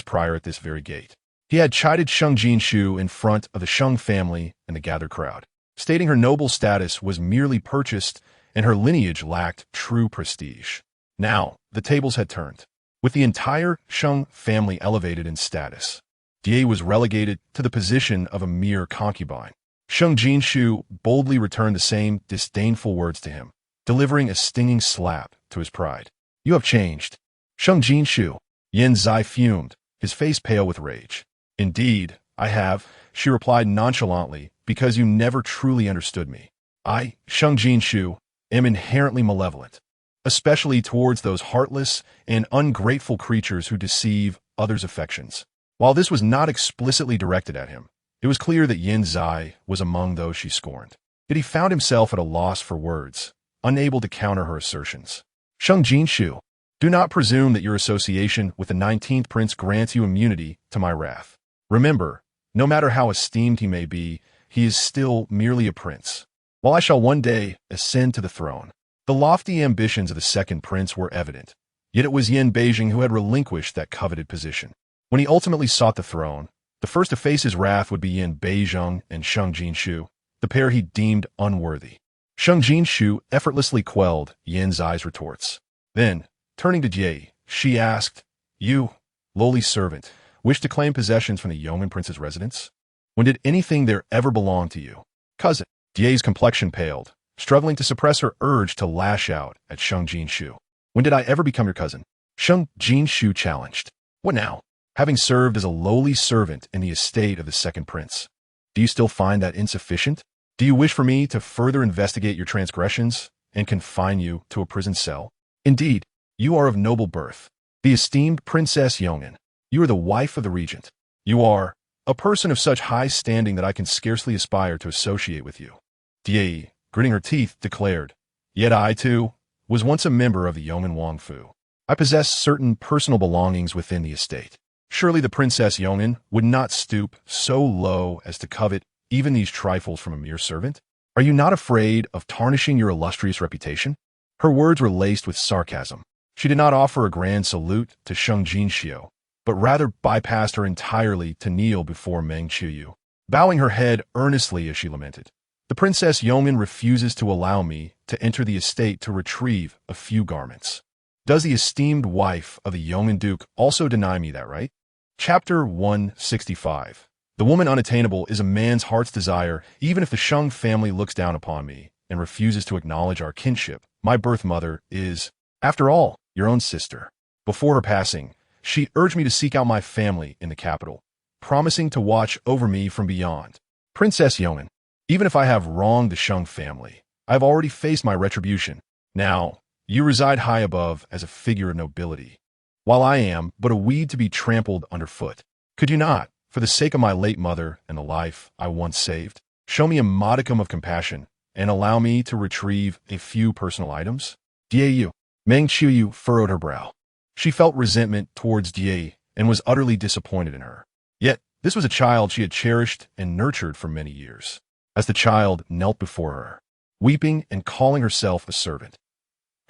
prior at this very gate. He had chided Sheng Jinxiu in front of the Sheng family and the gathered crowd, stating her noble status was merely purchased and her lineage lacked true prestige. Now, the tables had turned. With the entire Sheng family elevated in status, Die was relegated to the position of a mere concubine. Sheng Jinxiu boldly returned the same disdainful words to him, delivering a stinging slap to his pride. You have changed. Sheng Jinxiu. Yin Zai fumed, his face pale with rage. Indeed, I have, she replied nonchalantly, because you never truly understood me. I, Sheng Jinxiu, am inherently malevolent, especially towards those heartless and ungrateful creatures who deceive others' affections. While this was not explicitly directed at him, it was clear that Yin Zai was among those she scorned. Yet he found himself at a loss for words, unable to counter her assertions. Sheng Jinxiu, do not presume that your association with the 19th prince grants you immunity to my wrath. Remember, no matter how esteemed he may be, he is still merely a prince. While I shall one day ascend to the throne, the lofty ambitions of the second prince were evident, yet it was Yin Beijing who had relinquished that coveted position. When he ultimately sought the throne, the first to face his wrath would be Yin Beizhong and Sheng Jinxiu, the pair he deemed unworthy. Sheng Jinxiu effortlessly quelled Yin Zai's retorts. Then, turning to Jie, she asked, "You, lowly servant, wish to claim possessions from the yeoman prince's residence? When did anything there ever belong to you?" Cousin. Jie's complexion paled, struggling to suppress her urge to lash out at Sheng Jinxiu. "When did I ever become your cousin?" Sheng Jinxiu challenged. "What now? Having served as a lowly servant in the estate of the second prince. Do you still find that insufficient? Do you wish for me to further investigate your transgressions and confine you to a prison cell? Indeed, you are of noble birth, the esteemed Princess Yong'an. You are the wife of the regent. You are a person of such high standing that I can scarcely aspire to associate with you." Jie, gritting her teeth, declared, "Yet I, too, was once a member of the yeoman Wang Fu. I possess certain personal belongings within the estate. Surely the Princess Yong'an would not stoop so low as to covet even these trifles from a mere servant? Are you not afraid of tarnishing your illustrious reputation?" Her words were laced with sarcasm. She did not offer a grand salute to Sheng Jinxiu, but rather bypassed her entirely to kneel before Meng Qiuyu, bowing her head earnestly as she lamented. "The Princess Yong'an refuses to allow me to enter the estate to retrieve a few garments. Does the esteemed wife of the Yong'an Duke also deny me that right?" Chapter 165. The woman unattainable is a man's heart's desire, even if the Sheng family looks down upon me and refuses to acknowledge our kinship. My birth mother is, after all, your own sister. Before her passing, she urged me to seek out my family in the capital, promising to watch over me from beyond. Princess Yong'an, even if I have wronged the Sheng family, I have already faced my retribution. Now, you reside high above as a figure of nobility, while I am but a weed to be trampled underfoot. Could you not, for the sake of my late mother and the life I once saved, show me a modicum of compassion and allow me to retrieve a few personal items?" Jie. Meng Qiuyu furrowed her brow. She felt resentment towards Jie and was utterly disappointed in her. Yet, this was a child she had cherished and nurtured for many years. As the child knelt before her, weeping and calling herself a servant,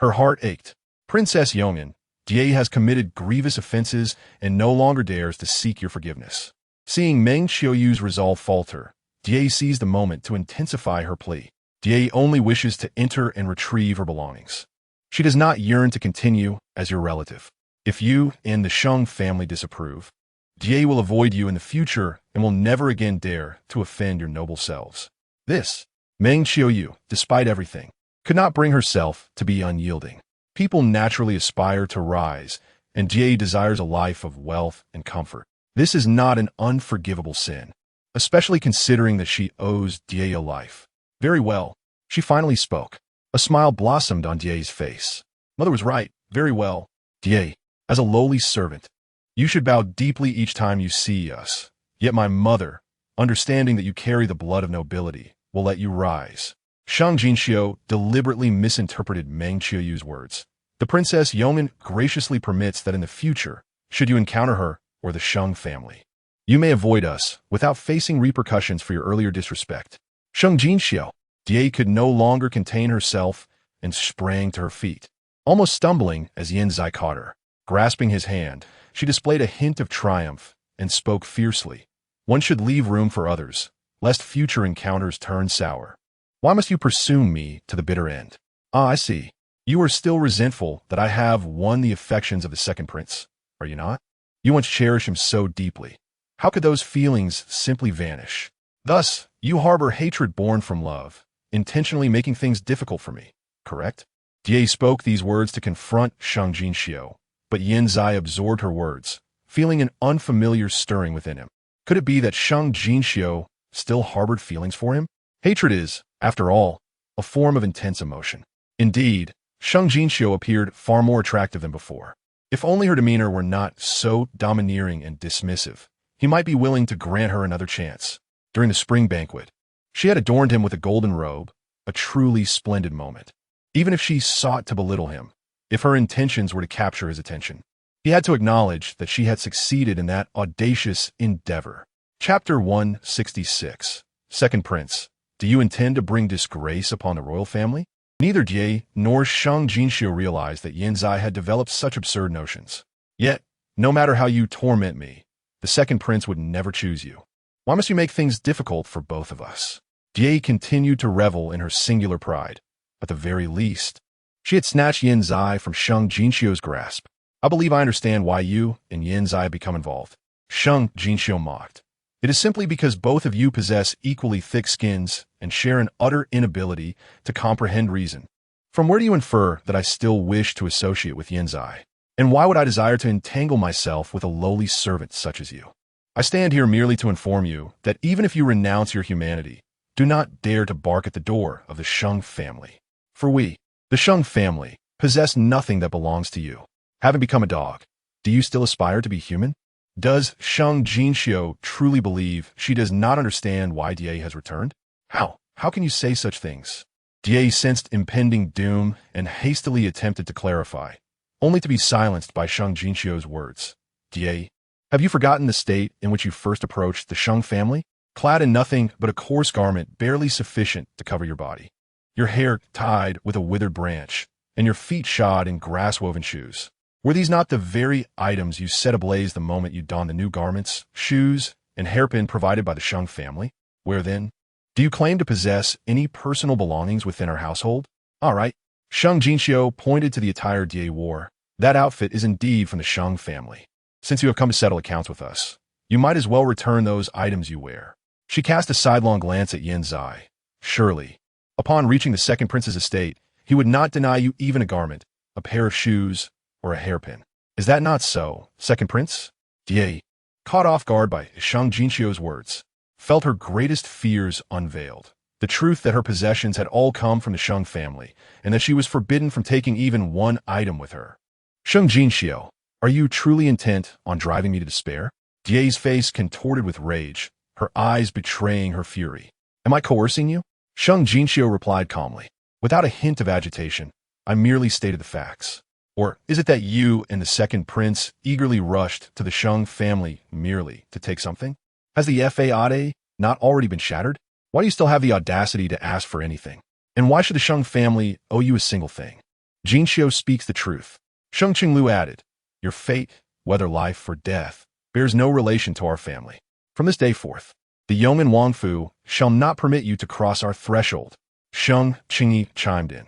her heart ached. "Princess Yong'an, Jie has committed grievous offenses and no longer dares to seek your forgiveness." Seeing Meng Qiuyu's resolve falter, Jie seized the moment to intensify her plea. Jie only wishes to enter and retrieve her belongings. She does not yearn to continue as your relative. If you and the Sheng family disapprove, Jie will avoid you in the future and will never again dare to offend your noble selves. This, Meng Qiuyu, despite everything, could not bring herself to be unyielding. People naturally aspire to rise, and Jie desires a life of wealth and comfort. This is not an unforgivable sin, especially considering that she owes Jie a life. Very well, she finally spoke. A smile blossomed on Jie's face. Mother was right. Very well. Jie, as a lowly servant, you should bow deeply each time you see us. Yet my mother, understanding that you carry the blood of nobility, will let you rise. Sheng Jinxiu deliberately misinterpreted Meng Qiuyu's words. The Princess Yong'an graciously permits that in the future, should you encounter her or the Sheng family, you may avoid us without facing repercussions for your earlier disrespect. Sheng Jinxiu. Jie could no longer contain herself and sprang to her feet, almost stumbling as Yin Zai caught her. Grasping his hand, she displayed a hint of triumph and spoke fiercely. "One should leave room for others, lest future encounters turn sour. Why must you pursue me to the bitter end? Ah, I see. You are still resentful that I have won the affections of the second prince, are you not? You once cherished him so deeply. How could those feelings simply vanish? Thus, you harbor hatred born from love, intentionally making things difficult for me, correct?" Jie spoke these words to confront Sheng Jinxiu, but Yin Zai absorbed her words, feeling an unfamiliar stirring within him. Could it be that Sheng Jinxiu still harbored feelings for him? Hatred is, after all, a form of intense emotion. Indeed, Sheng Jinxiu appeared far more attractive than before. If only her demeanor were not so domineering and dismissive, he might be willing to grant her another chance. During the spring banquet, she had adorned him with a golden robe, a truly splendid moment. Even if she sought to belittle him, if her intentions were to capture his attention, he had to acknowledge that she had succeeded in that audacious endeavor. Chapter 166. Second Prince, do you intend to bring disgrace upon the royal family? Neither Jie nor Sheng Jinxiu realized that Yin Zai had developed such absurd notions. Yet, no matter how you torment me, the second prince would never choose you. Why must you make things difficult for both of us? Die continued to revel in her singular pride. At the very least, she had snatched Yin Zai from Sheng Jinxiu's grasp. I believe I understand why you and Yin Zai have become involved. Sheng Jinxiu mocked. It is simply because both of you possess equally thick skins and share an utter inability to comprehend reason. From where do you infer that I still wish to associate with Yin Zai? And why would I desire to entangle myself with a lowly servant such as you? I stand here merely to inform you that even if you renounce your humanity, do not dare to bark at the door of the Sheng family. For we, the Sheng family, possess nothing that belongs to you. Having become a dog, do you still aspire to be human? Does Sheng Jinxiu truly believe she does not understand why Die has returned? How? How can you say such things? Die sensed impending doom and hastily attempted to clarify, only to be silenced by Sheng Jinxiu's words. Die, have you forgotten the state in which you first approached the Sheng family? Clad in nothing but a coarse garment barely sufficient to cover your body. Your hair tied with a withered branch, and your feet shod in grass-woven shoes. Were these not the very items you set ablaze the moment you donned the new garments, shoes, and hairpin provided by the Sheng family? Where then? Do you claim to possess any personal belongings within our household? All right. Sheng Jinxiu pointed to the attire Die wore. That outfit is indeed from the Sheng family. Since you have come to settle accounts with us, you might as well return those items you wear. She cast a sidelong glance at Yin Zai. Surely, upon reaching the second prince's estate, he would not deny you even a garment, a pair of shoes, or a hairpin. Is that not so, second prince? Die, caught off guard by Sheng Jinxiu's words, felt her greatest fears unveiled. The truth that her possessions had all come from the Sheng family, and that she was forbidden from taking even one item with her. Sheng Jinxiu, are you truly intent on driving me to despair? Die's face contorted with rage, her eyes betraying her fury. Am I coercing you? Sheng Jinxiu replied calmly. Without a hint of agitation, I merely stated the facts. Or is it that you and the second prince eagerly rushed to the Sheng family merely to take something? Has the faade not already been shattered? Why do you still have the audacity to ask for anything? And why should the Sheng family owe you a single thing? Jinxiu speaks the truth. Sheng Qinglu added, your fate, whether life or death, bears no relation to our family. From this day forth, the yeoman Wang Fu shall not permit you to cross our threshold. Sheng Qingyi chimed in.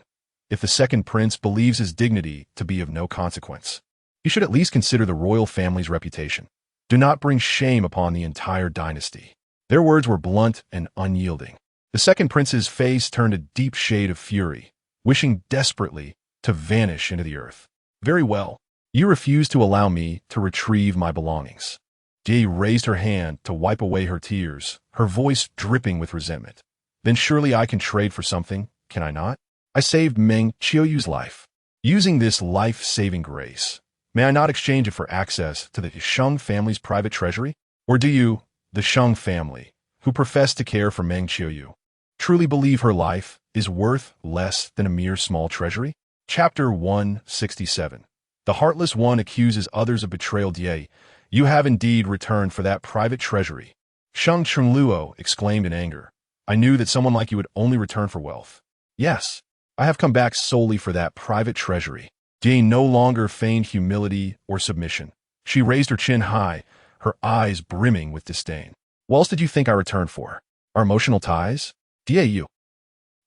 If the second prince believes his dignity to be of no consequence, he should at least consider the royal family's reputation. Do not bring shame upon the entire dynasty. Their words were blunt and unyielding. The second prince's face turned a deep shade of fury, wishing desperately to vanish into the earth. Very well. You refuse to allow me to retrieve my belongings. Die raised her hand to wipe away her tears, her voice dripping with resentment. Then surely I can trade for something, can I not? I saved Meng Qiuyu's life. Using this life-saving grace, may I not exchange it for access to the Sheng family's private treasury? Or do you, the Sheng family, who profess to care for Meng Qiuyu, truly believe her life is worth less than a mere small treasury? Chapter 167. The heartless one accuses others of betrayal. Die, you have indeed returned for that private treasury. Sheng Chengluo exclaimed in anger. I knew that someone like you would only return for wealth. Yes, I have come back solely for that private treasury. Die no longer feigned humility or submission. She raised her chin high, her eyes brimming with disdain. What else did you think I returned for? Our emotional ties? Die,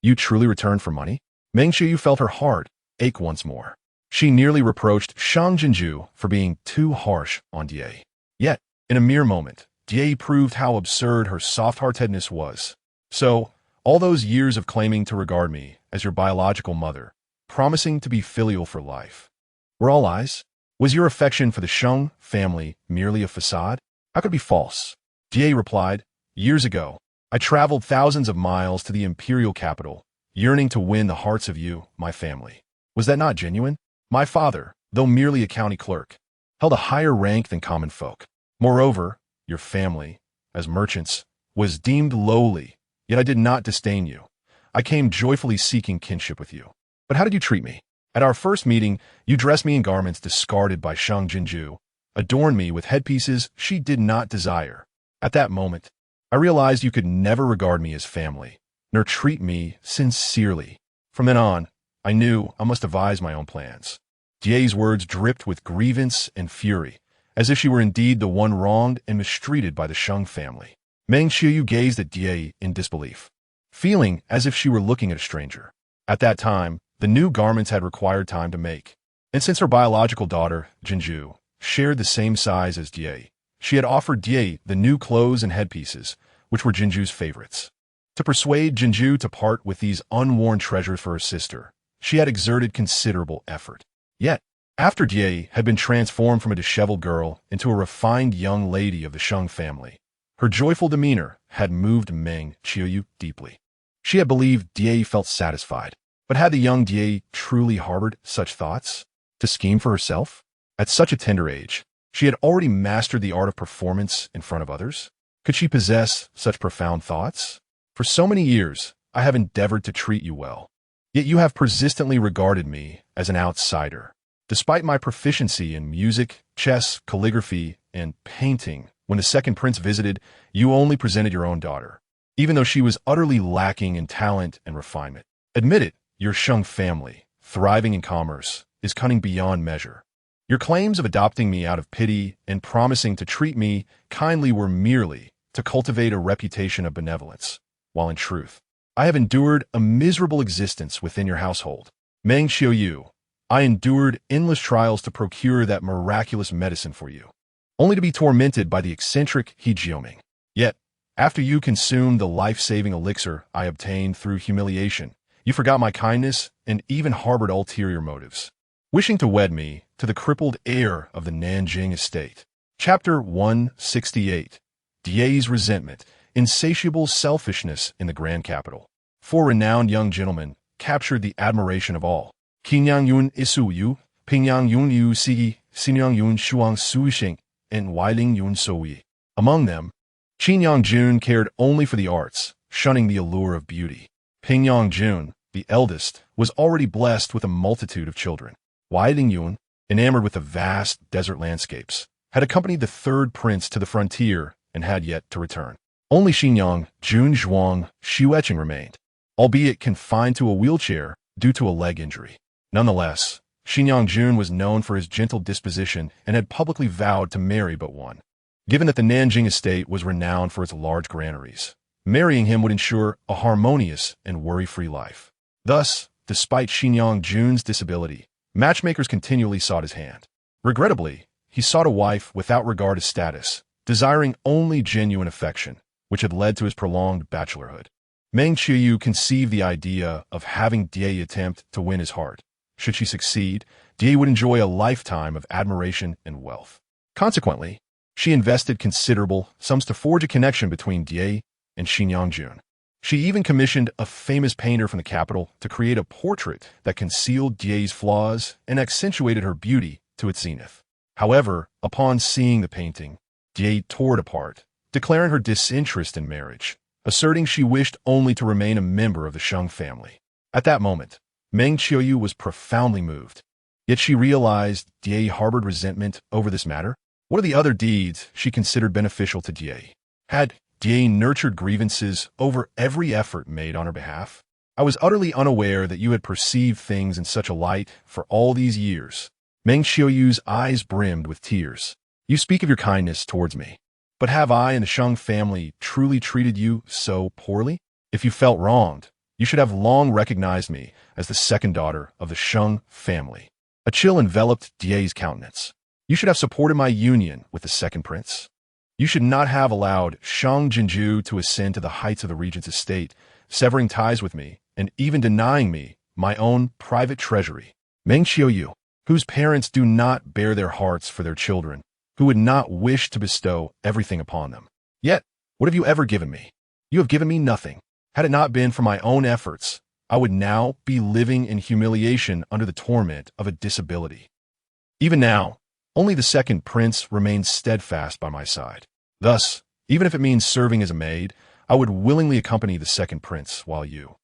you truly returned for money? Meng Qiuyu felt her heart ache once more. She nearly reproached Sheng Jinxiu for being too harsh on Die. Yet, in a mere moment, Die proved how absurd her soft-heartedness was. So, all those years of claiming to regard me as your biological mother, promising to be filial for life, were all lies? Was your affection for the Sheng family merely a facade? How could it be false? Die replied, years ago, I traveled thousands of miles to the Imperial capital, yearning to win the hearts of you, my family. Was that not genuine? My father, though merely a county clerk, held a higher rank than common folk. Moreover, your family, as merchants, was deemed lowly, yet I did not disdain you. I came joyfully seeking kinship with you. But how did you treat me? At our first meeting, you dressed me in garments discarded by Sheng Jinxiu, adorned me with headpieces she did not desire. At that moment, I realized you could never regard me as family, nor treat me sincerely. From then on, I knew I must devise my own plans. Die's words dripped with grievance and fury, as if she were indeed the one wronged and mistreated by the Sheng family. Meng Qiuyu gazed at Die in disbelief. feeling as if she were looking at a stranger. At that time, the new garments had required time to make, and since her biological daughter, Jinju, shared the same size as Die, she had offered Die the new clothes and headpieces, which were Jinju's favorites. To persuade Jinju to part with these unworn treasures for her sister, she had exerted considerable effort. Yet, after Die had been transformed from a disheveled girl into a refined young lady of the Sheng family, her joyful demeanor had moved Meng Qiuyu deeply. She had believed Die felt satisfied, but had the young Die truly harbored such thoughts? To scheme for herself? At such a tender age, she had already mastered the art of performance in front of others. Could she possess such profound thoughts? For so many years, I have endeavored to treat you well, yet you have persistently regarded me as an outsider. Despite my proficiency in music, chess, calligraphy, and painting, when the second prince visited, you only presented your own daughter, even though she was utterly lacking in talent and refinement. Admit it, your Sheng family, thriving in commerce, is cunning beyond measure. Your claims of adopting me out of pity and promising to treat me kindly were merely to cultivate a reputation of benevolence, while in truth, I have endured a miserable existence within your household. Meng Qiuyu, I endured endless trials to procure that miraculous medicine for you, only to be tormented by the eccentric He Jioming. Yet, after you consumed the life-saving elixir I obtained through humiliation, you forgot my kindness and even harbored ulterior motives, wishing to wed me to the crippled heir of the Nanjing estate. Chapter 168. Die's Resentment, Insatiable Selfishness in the Grand Capital. Four renowned young gentlemen captured the admiration of all. Qingyang Yun Isu Yu, Pingyang Yun Yu Si, Xinyang Yun Shuang Su Xing, and Weiling Yun Soyi. Among them, Qingyang Jun cared only for the arts, shunning the allure of beauty. Pingyang Jun, the eldest, was already blessed with a multitude of children. Weiling Yun, enamored with the vast desert landscapes, had accompanied the third prince to the frontier and had yet to return. Only Xinyang Jun Zhuang Xuecheng remained, albeit confined to a wheelchair due to a leg injury. Nonetheless, Xinyang Jun was known for his gentle disposition and had publicly vowed to marry but one. Given that the Nanjing estate was renowned for its large granaries, marrying him would ensure a harmonious and worry-free life. Thus, despite Xinyang Jun's disability, matchmakers continually sought his hand. Regrettably, he sought a wife without regard to status, desiring only genuine affection, which had led to his prolonged bachelorhood. Meng Qiuyu conceived the idea of having Die attempt to win his heart. Should she succeed, Die would enjoy a lifetime of admiration and wealth. Consequently, she invested considerable sums to forge a connection between Die and Xinyang Jun. She even commissioned a famous painter from the capital to create a portrait that concealed Die's flaws and accentuated her beauty to its zenith. However, upon seeing the painting, Die tore it apart, declaring her disinterest in marriage, asserting she wished only to remain a member of the Sheng family. At that moment, Meng Qiuyu was profoundly moved. Yet she realized Die harbored resentment over this matter. What are the other deeds she considered beneficial to Die? Had Die nurtured grievances over every effort made on her behalf? I was utterly unaware that you had perceived things in such a light for all these years. Meng Qiuyu's eyes brimmed with tears. You speak of your kindness towards me, but have I and the Sheng family truly treated you so poorly? If you felt wronged, you should have long recognized me as the second daughter of the Sheng family. A chill enveloped Die's countenance. You should have supported my union with the second prince. You should not have allowed Sheng Jinxiu to ascend to the heights of the regent's estate, severing ties with me and even denying me my own private treasury. Meng Qiuyu, whose parents do not bare their hearts for their children, who would not wish to bestow everything upon them. Yet, what have you ever given me? You have given me nothing. Had it not been for my own efforts, I would now be living in humiliation under the torment of a disability. Even now, only the second prince remains steadfast by my side. Thus, even if it means serving as a maid, I would willingly accompany the second prince while you.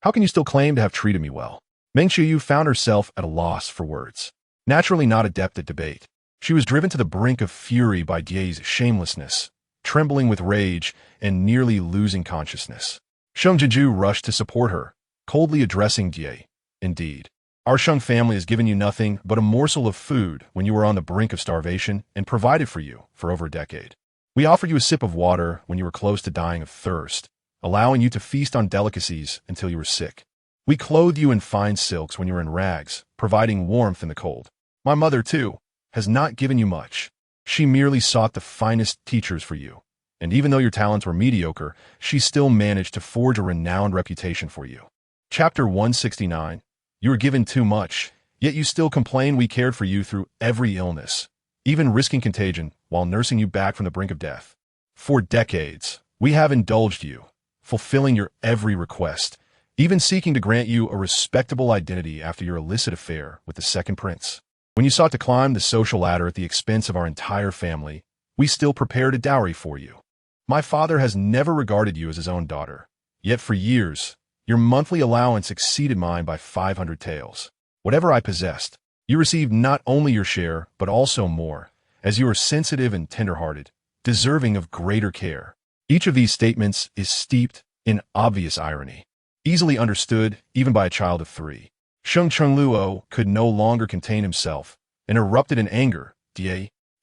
How can you still claim to have treated me well? Meng Qiuyu found herself at a loss for words. Naturally not adept at debate, she was driven to the brink of fury by Die's shamelessness, trembling with rage and nearly losing consciousness. Sheng Jinxiu rushed to support her, coldly addressing Die. Indeed, our Sheng family has given you nothing but a morsel of food when you were on the brink of starvation and provided for you for over a decade. We offered you a sip of water when you were close to dying of thirst, allowing you to feast on delicacies until you were sick. We clothed you in fine silks when you were in rags, providing warmth in the cold. My mother, too, has not given you much. She merely sought the finest teachers for you. And even though your talents were mediocre, she still managed to forge a renowned reputation for you. Chapter 169. You were given too much, yet you still complain we cared for you through every illness, even risking contagion while nursing you back from the brink of death. For decades, we have indulged you, fulfilling your every request, even seeking to grant you a respectable identity after your illicit affair with the second prince. When you sought to climb the social ladder at the expense of our entire family, we still prepared a dowry for you. My father has never regarded you as his own daughter, yet for years, your monthly allowance exceeded mine by 500 taels. Whatever I possessed, you received not only your share, but also more, as you are sensitive and tender-hearted, deserving of greater care. Each of these statements is steeped in obvious irony, easily understood even by a child of 3. Sheng Jinxiu could no longer contain himself and erupted in anger.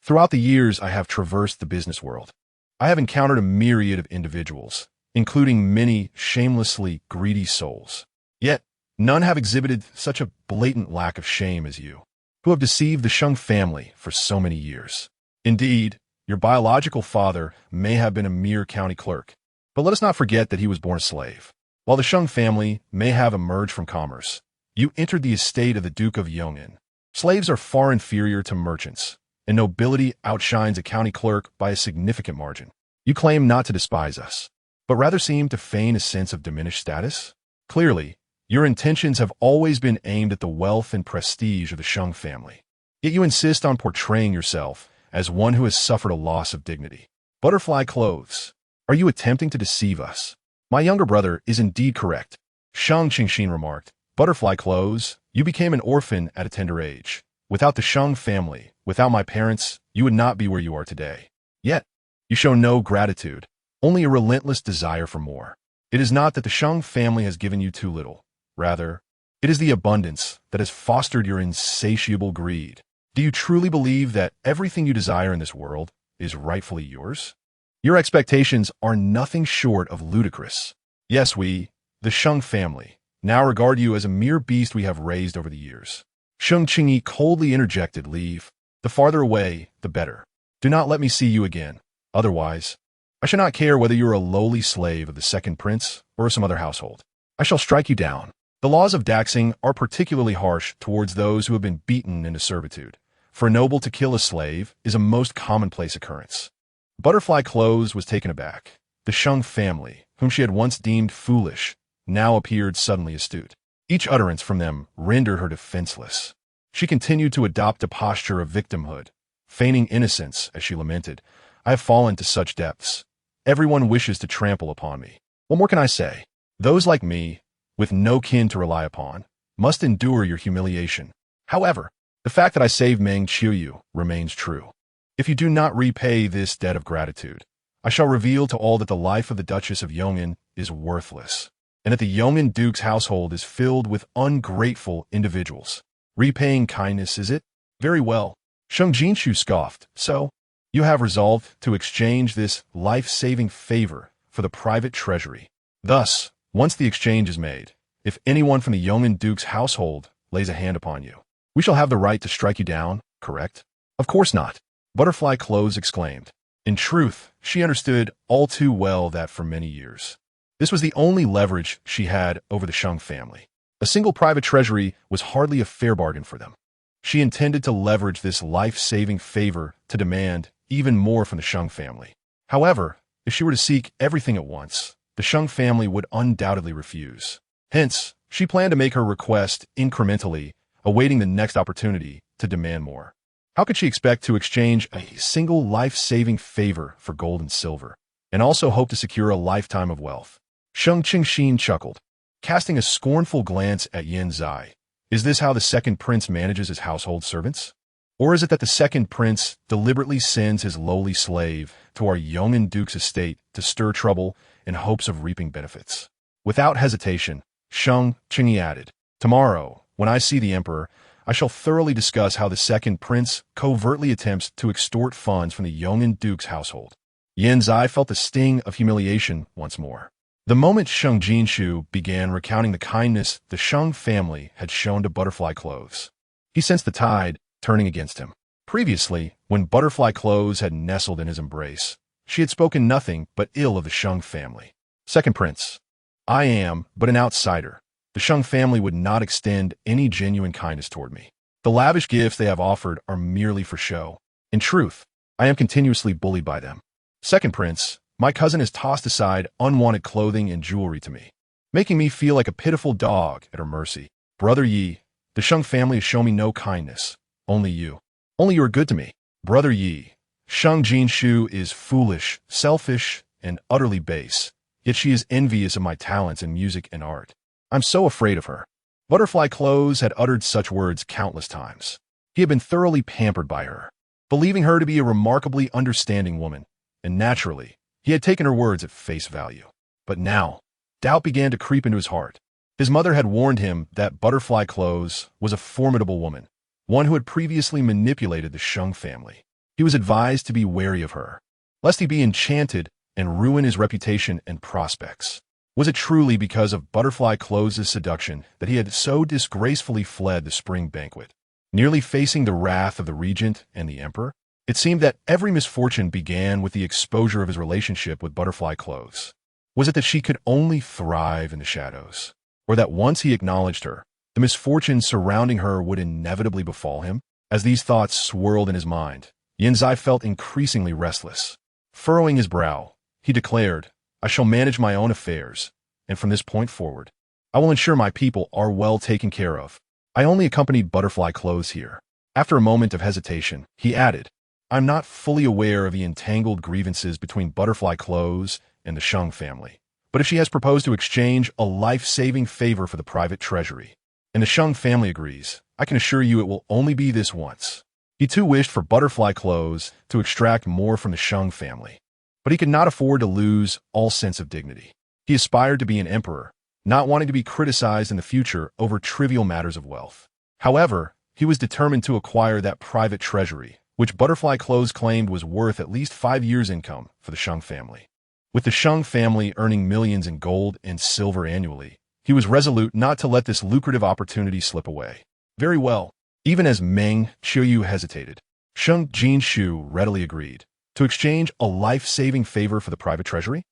Throughout the years I have traversed the business world, I have encountered a myriad of individuals, including many shamelessly greedy souls. Yet, none have exhibited such a blatant lack of shame as you, who have deceived the Sheng family for so many years. Indeed, your biological father may have been a mere county clerk, but let us not forget that he was born a slave. While the Sheng family may have emerged from commerce, you entered the estate of the Duke of Yong'an. Slaves are far inferior to merchants, and nobility outshines a county clerk by a significant margin. You claim not to despise us, but rather seem to feign a sense of diminished status? Clearly, your intentions have always been aimed at the wealth and prestige of the Sheng family. Yet you insist on portraying yourself as one who has suffered a loss of dignity. Butterfly clothes. Are you attempting to deceive us? My younger brother is indeed correct. Sheng Jinxiu remarked. Butterfly clothes, you became an orphan at a tender age. Without the Sheng family, without my parents, you would not be where you are today. Yet, you show no gratitude, only a relentless desire for more. It is not that the Sheng family has given you too little. Rather, it is the abundance that has fostered your insatiable greed. Do you truly believe that everything you desire in this world is rightfully yours? Your expectations are nothing short of ludicrous. Yes, we, the Sheng family, now regard you as a mere beast we have raised over the years. Sheng Jinxiu coldly interjected, leave. The farther away, the better. Do not let me see you again. Otherwise, I shall not care whether you are a lowly slave of the second prince or some other household. I shall strike you down. The laws of Daxing are particularly harsh towards those who have been beaten into servitude. For a noble to kill a slave is a most commonplace occurrence. Butterfly Clothes was taken aback. The Sheng family, whom she had once deemed foolish, now appeared suddenly astute. Each utterance from them rendered her defenseless. She continued to adopt a posture of victimhood, feigning innocence as she lamented, I have fallen to such depths. Everyone wishes to trample upon me. What more can I say? Those like me, with no kin to rely upon, must endure your humiliation. However, the fact that I saved Meng Qiuyu remains true. If you do not repay this debt of gratitude, I shall reveal to all that the life of the Duchess of Yong'an is worthless, and that the Yong'an Duke's household is filled with ungrateful individuals. Repaying kindness, is it? Very well. Sheng Jinxiu scoffed. So, you have resolved to exchange this life-saving favor for the private treasury. Thus, once the exchange is made, if anyone from the Yong'an Duke's household lays a hand upon you, we shall have the right to strike you down, correct? Of course not. Butterfly Clothes exclaimed. In truth, she understood all too well that for many years, this was the only leverage she had over the Sheng family. A single private treasury was hardly a fair bargain for them. She intended to leverage this life-saving favor to demand even more from the Sheng family. However, if she were to seek everything at once, the Sheng family would undoubtedly refuse. Hence, she planned to make her request incrementally, awaiting the next opportunity to demand more. How could she expect to exchange a single life-saving favor for gold and silver, and also hope to secure a lifetime of wealth? Sheng Jinxiu chuckled, casting a scornful glance at Yin Zai. Is this how the second prince manages his household servants? Or is it that the second prince deliberately sends his lowly slave to our Yong'an Duke's estate to stir trouble in hopes of reaping benefits? Without hesitation, Sheng Jinxiu added, tomorrow, when I see the emperor, I shall thoroughly discuss how the second prince covertly attempts to extort funds from the Yong'an Duke's household. Yin Zai felt the sting of humiliation once more. The moment Sheng Jinxiu began recounting the kindness the Sheng family had shown to Butterfly Clothes, he sensed the tide turning against him. Previously, when Butterfly Clothes had nestled in his embrace, she had spoken nothing but ill of the Sheng family. Second Prince, I am but an outsider. The Sheng family would not extend any genuine kindness toward me. The lavish gifts they have offered are merely for show. In truth, I am continuously bullied by them. Second Prince, my cousin has tossed aside unwanted clothing and jewelry to me, making me feel like a pitiful dog at her mercy. Brother Yi, the Sheng family has shown me no kindness. Only you. Only you are good to me. Brother Yi, Sheng Jinxiu is foolish, selfish, and utterly base, yet she is envious of my talents in music and art. I'm so afraid of her. Butterfly Clothes had uttered such words countless times. He had been thoroughly pampered by her, believing her to be a remarkably understanding woman, and naturally, he had taken her words at face value. But now, doubt began to creep into his heart. His mother had warned him that Butterfly Clothes was a formidable woman, one who had previously manipulated the Sheng family. He was advised to be wary of her, lest he be enchanted and ruin his reputation and prospects. Was it truly because of Butterfly Clothes' seduction that he had so disgracefully fled the spring banquet, nearly facing the wrath of the regent and the emperor? It seemed that every misfortune began with the exposure of his relationship with Butterfly Clothes. Was it that she could only thrive in the shadows, or that once he acknowledged her, the misfortune surrounding her would inevitably befall him? As these thoughts swirled in his mind, Yanzai felt increasingly restless. Furrowing his brow, he declared, I shall manage my own affairs, and from this point forward, I will ensure my people are well taken care of. I only accompanied Butterfly Clothes here. After a moment of hesitation, he added, I'm not fully aware of the entangled grievances between Butterfly Clothes and the Sheng family, but if she has proposed to exchange a life-saving favor for the private treasury, and the Sheng family agrees, I can assure you it will only be this once. He too wished for Butterfly Clothes to extract more from the Sheng family, but he could not afford to lose all sense of dignity. He aspired to be an emperor, not wanting to be criticized in the future over trivial matters of wealth. However, he was determined to acquire that private treasury, which Butterfly Clothes claimed was worth at least 5 years' income for the Sheng family. With the Sheng family earning millions in gold and silver annually, he was resolute not to let this lucrative opportunity slip away. Very well. Even as Meng Qiuyu hesitated, Sheng Jinxiu readily agreed. To exchange a life-saving favor for the private treasury?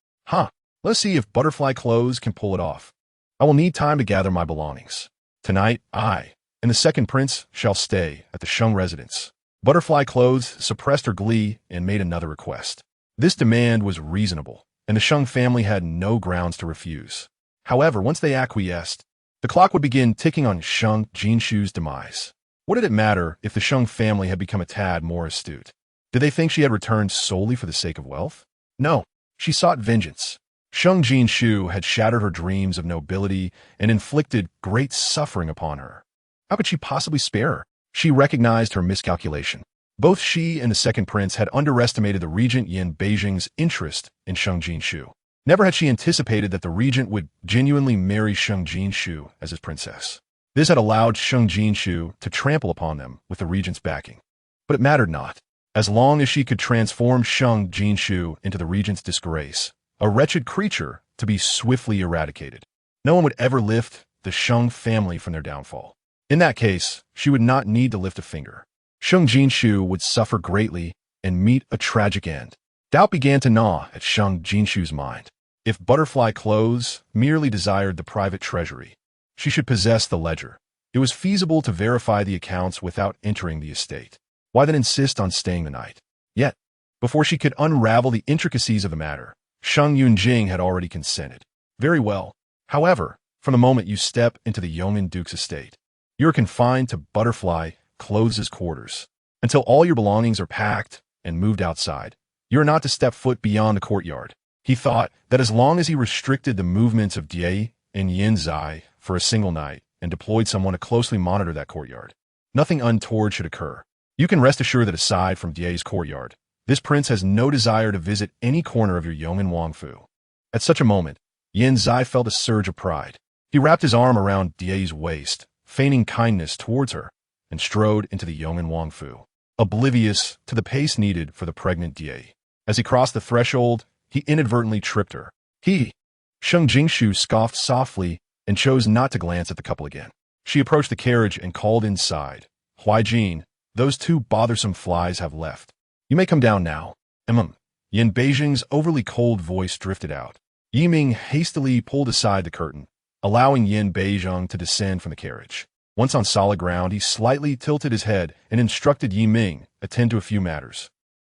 Let's see if Butterfly Clothes can pull it off. I will need time to gather my belongings. Tonight, I and the second prince shall stay at the Sheng residence. Butterfly Clothes suppressed her glee and made another request. This demand was reasonable, and the Sheng family had no grounds to refuse. However, once they acquiesced, the clock would begin ticking on Sheng Jinxiu's demise. What did it matter if the Sheng family had become a tad more astute? Did they think she had returned solely for the sake of wealth? No, she sought vengeance. Sheng Jinxiu had shattered her dreams of nobility and inflicted great suffering upon her. How could she possibly spare her? She recognized her miscalculation. Both she and the second prince had underestimated the regent Yin Beijing's interest in Sheng Jinxiu. Never had she anticipated that the regent would genuinely marry Sheng Jinxiu as his princess. This had allowed Sheng Jinxiu to trample upon them with the regent's backing. But it mattered not. As long as she could transform Sheng Jinxiu into the regent's disgrace, a wretched creature to be swiftly eradicated, no one would ever lift the Sheng family from their downfall. In that case, she would not need to lift a finger. Sheng Jinxiu would suffer greatly and meet a tragic end. Doubt began to gnaw at Sheng Jinxiu's mind. If Butterfly Clothes merely desired the private treasury, she should possess the ledger. It was feasible to verify the accounts without entering the estate. Why then insist on staying the night? Yet, before she could unravel the intricacies of the matter, Sheng Yunjing had already consented. Very well. However, from the moment you step into the Yong'an Duke's estate, you are confined to Butterfly Clothes' quarters. Until all your belongings are packed and moved outside, you are not to step foot beyond the courtyard. He thought that as long as he restricted the movements of Die and Yanzai for a single night and deployed someone to closely monitor that courtyard, nothing untoward should occur. You can rest assured that aside from Die's courtyard, this prince has no desire to visit any corner of your Yong'an Wangfu. At such a moment, Yanzai felt a surge of pride. He wrapped his arm around Die's waist, feigning kindness towards her, and strode into the Yong'an Wangfu, oblivious to the pace needed for the pregnant Die. As he crossed the threshold, he inadvertently tripped her. He Sheng Jinxiu scoffed softly and chose not to glance at the couple again. She approached the carriage and called inside. Huijin, those two bothersome flies have left. You may come down now. Yin Beijing's overly cold voice drifted out. Yiming hastily pulled aside the curtain, allowing Yin Beijing to descend from the carriage. Once on solid ground, he slightly tilted his head and instructed Yiming attend to a few matters.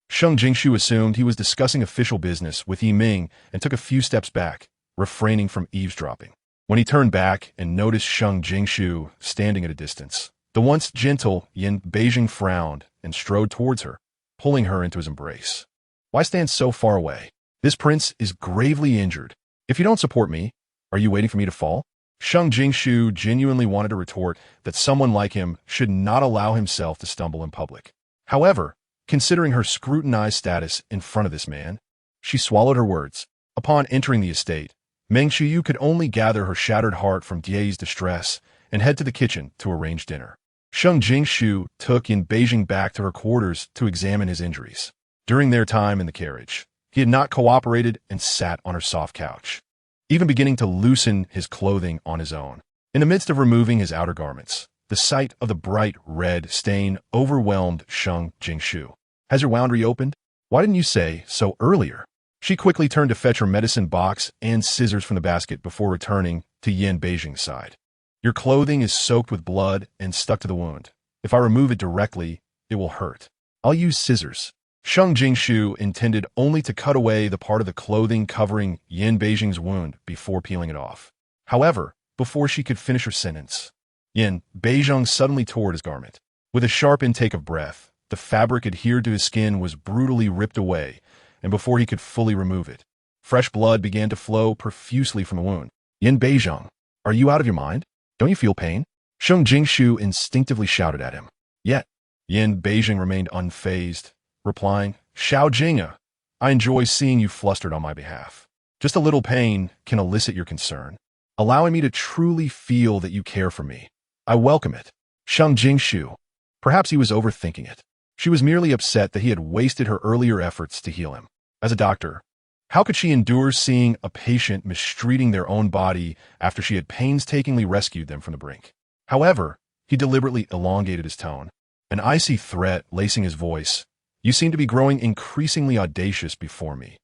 Sheng Jinxiu assumed he was discussing official business with Yiming and took a few steps back, refraining from eavesdropping. When he turned back and noticed Sheng Jinxiu standing at a distance, the once gentle Yin Beijing frowned and strode towards her, pulling her into his embrace. Why stand so far away? This prince is gravely injured. If you don't support me, are you waiting for me to fall? Sheng Jinxiu genuinely wanted to retort that someone like him should not allow himself to stumble in public. However, considering her scrutinized status in front of this man, she swallowed her words. Upon entering the estate, Meng Xiu could only gather her shattered heart from Die's distress and head to the kitchen to arrange dinner. Sheng Jinxiu took Yin Beijing back to her quarters to examine his injuries. During their time in the carriage, he had not cooperated and sat on her soft couch, even beginning to loosen his clothing on his own. In the midst of removing his outer garments, the sight of the bright red stain overwhelmed Sheng Jinxiu. Has your wound reopened? Why didn't you say so earlier? She quickly turned to fetch her medicine box and scissors from the basket before returning to Yin Beijing's side. Your clothing is soaked with blood and stuck to the wound. If I remove it directly, it will hurt. I'll use scissors. Sheng Jinxiu intended only to cut away the part of the clothing covering Yin Beijing's wound before peeling it off. However, before she could finish her sentence, Yin Beijing suddenly tore at his garment. With a sharp intake of breath, the fabric adhered to his skin was brutally ripped away, and before he could fully remove it, fresh blood began to flow profusely from the wound. Yin Beijing, are you out of your mind? Don't you feel pain? Sheng Jinxiu instinctively shouted at him. Yet, Yin Beijing remained unfazed, replying, Xiao Jinga, I enjoy seeing you flustered on my behalf. Just a little pain can elicit your concern, allowing me to truly feel that you care for me. I welcome it. Sheng Jinxiu. Perhaps he was overthinking it. She was merely upset that he had wasted her earlier efforts to heal him. As a doctor, how could she endure seeing a patient mistreating their own body after she had painstakingly rescued them from the brink? However, he deliberately elongated his tone, an icy threat lacing his voice. You seem to be growing increasingly audacious before me.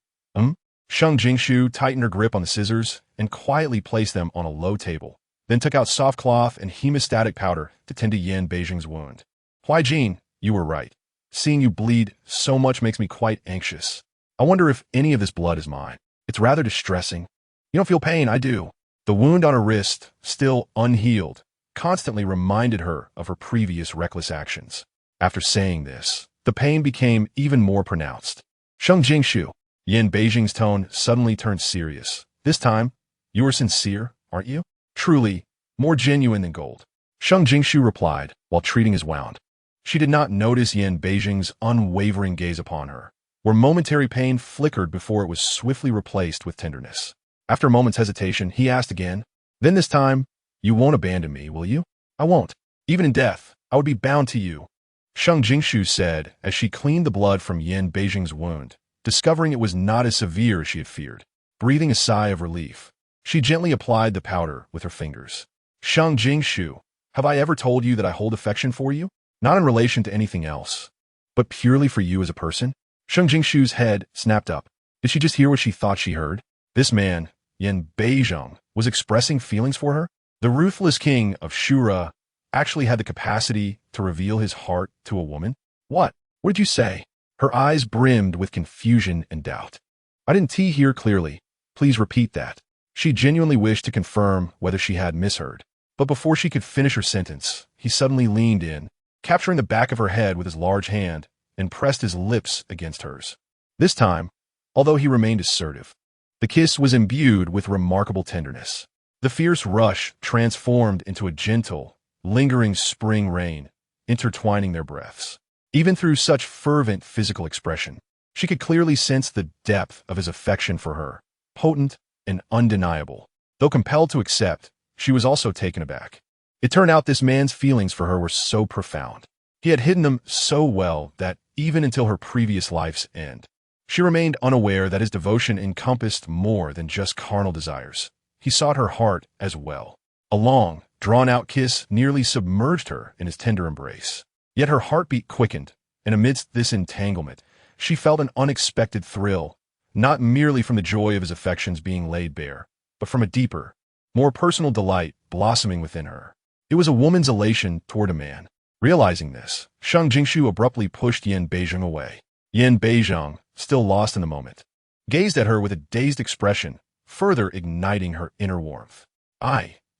Sheng Jinxiu tightened her grip on the scissors and quietly placed them on a low table, then took out soft cloth and hemostatic powder to tend to Yin Beijing's wound. Huijin, you were right. Seeing you bleed so much makes me quite anxious. I wonder if any of this blood is mine. It's rather distressing. You don't feel pain, I do. The wound on her wrist, still unhealed, constantly reminded her of her previous reckless actions. After saying this, the pain became even more pronounced. Sheng Jinxiu, Yin Beijing's tone suddenly turned serious. This time, you are sincere, aren't you? Truly, more genuine than gold. Sheng Jinxiu replied, while treating his wound. She did not notice Yin Beijing's unwavering gaze upon her, where momentary pain flickered before it was swiftly replaced with tenderness. After a moment's hesitation, he asked again, Then this time, you won't abandon me, will you? I won't. Even in death, I would be bound to you. Sheng Jinxiu said as she cleaned the blood from Yin Beijing's wound, discovering it was not as severe as she had feared. Breathing a sigh of relief, she gently applied the powder with her fingers. Sheng Jinxiu, have I ever told you that I hold affection for you? Not in relation to anything else, but purely for you as a person? Sheng Jinxiu's head snapped up. Did she just hear what she thought she heard? This man, Yin Beijing, was expressing feelings for her? The ruthless king of Shura actually had the capacity to reveal his heart to a woman? What? What did you say? Her eyes brimmed with confusion and doubt. I didn't hear clearly. Please repeat that. She genuinely wished to confirm whether she had misheard. But before she could finish her sentence, he suddenly leaned in, capturing the back of her head with his large hand, and pressed his lips against hers. This time, although he remained assertive, the kiss was imbued with remarkable tenderness. The fierce rush transformed into a gentle, lingering spring rain, intertwining their breaths. Even through such fervent physical expression, she could clearly sense the depth of his affection for her, potent and undeniable. Though compelled to accept, she was also taken aback. It turned out this man's feelings for her were so profound. He had hidden them so well that even until her previous life's end, She remained unaware that his devotion encompassed more than just carnal desires. He sought her heart as well. A long, drawn-out kiss nearly submerged her in his tender embrace. Yet her heartbeat quickened, and amidst this entanglement, she felt an unexpected thrill, not merely from the joy of his affections being laid bare, but from a deeper, more personal delight blossoming within her. It was a woman's elation toward a man. Realizing this, Sheng Jinxiu abruptly pushed Yin Beizheng away. Yin Beizheng, still lost in the moment, gazed at her with a dazed expression, further igniting her inner warmth.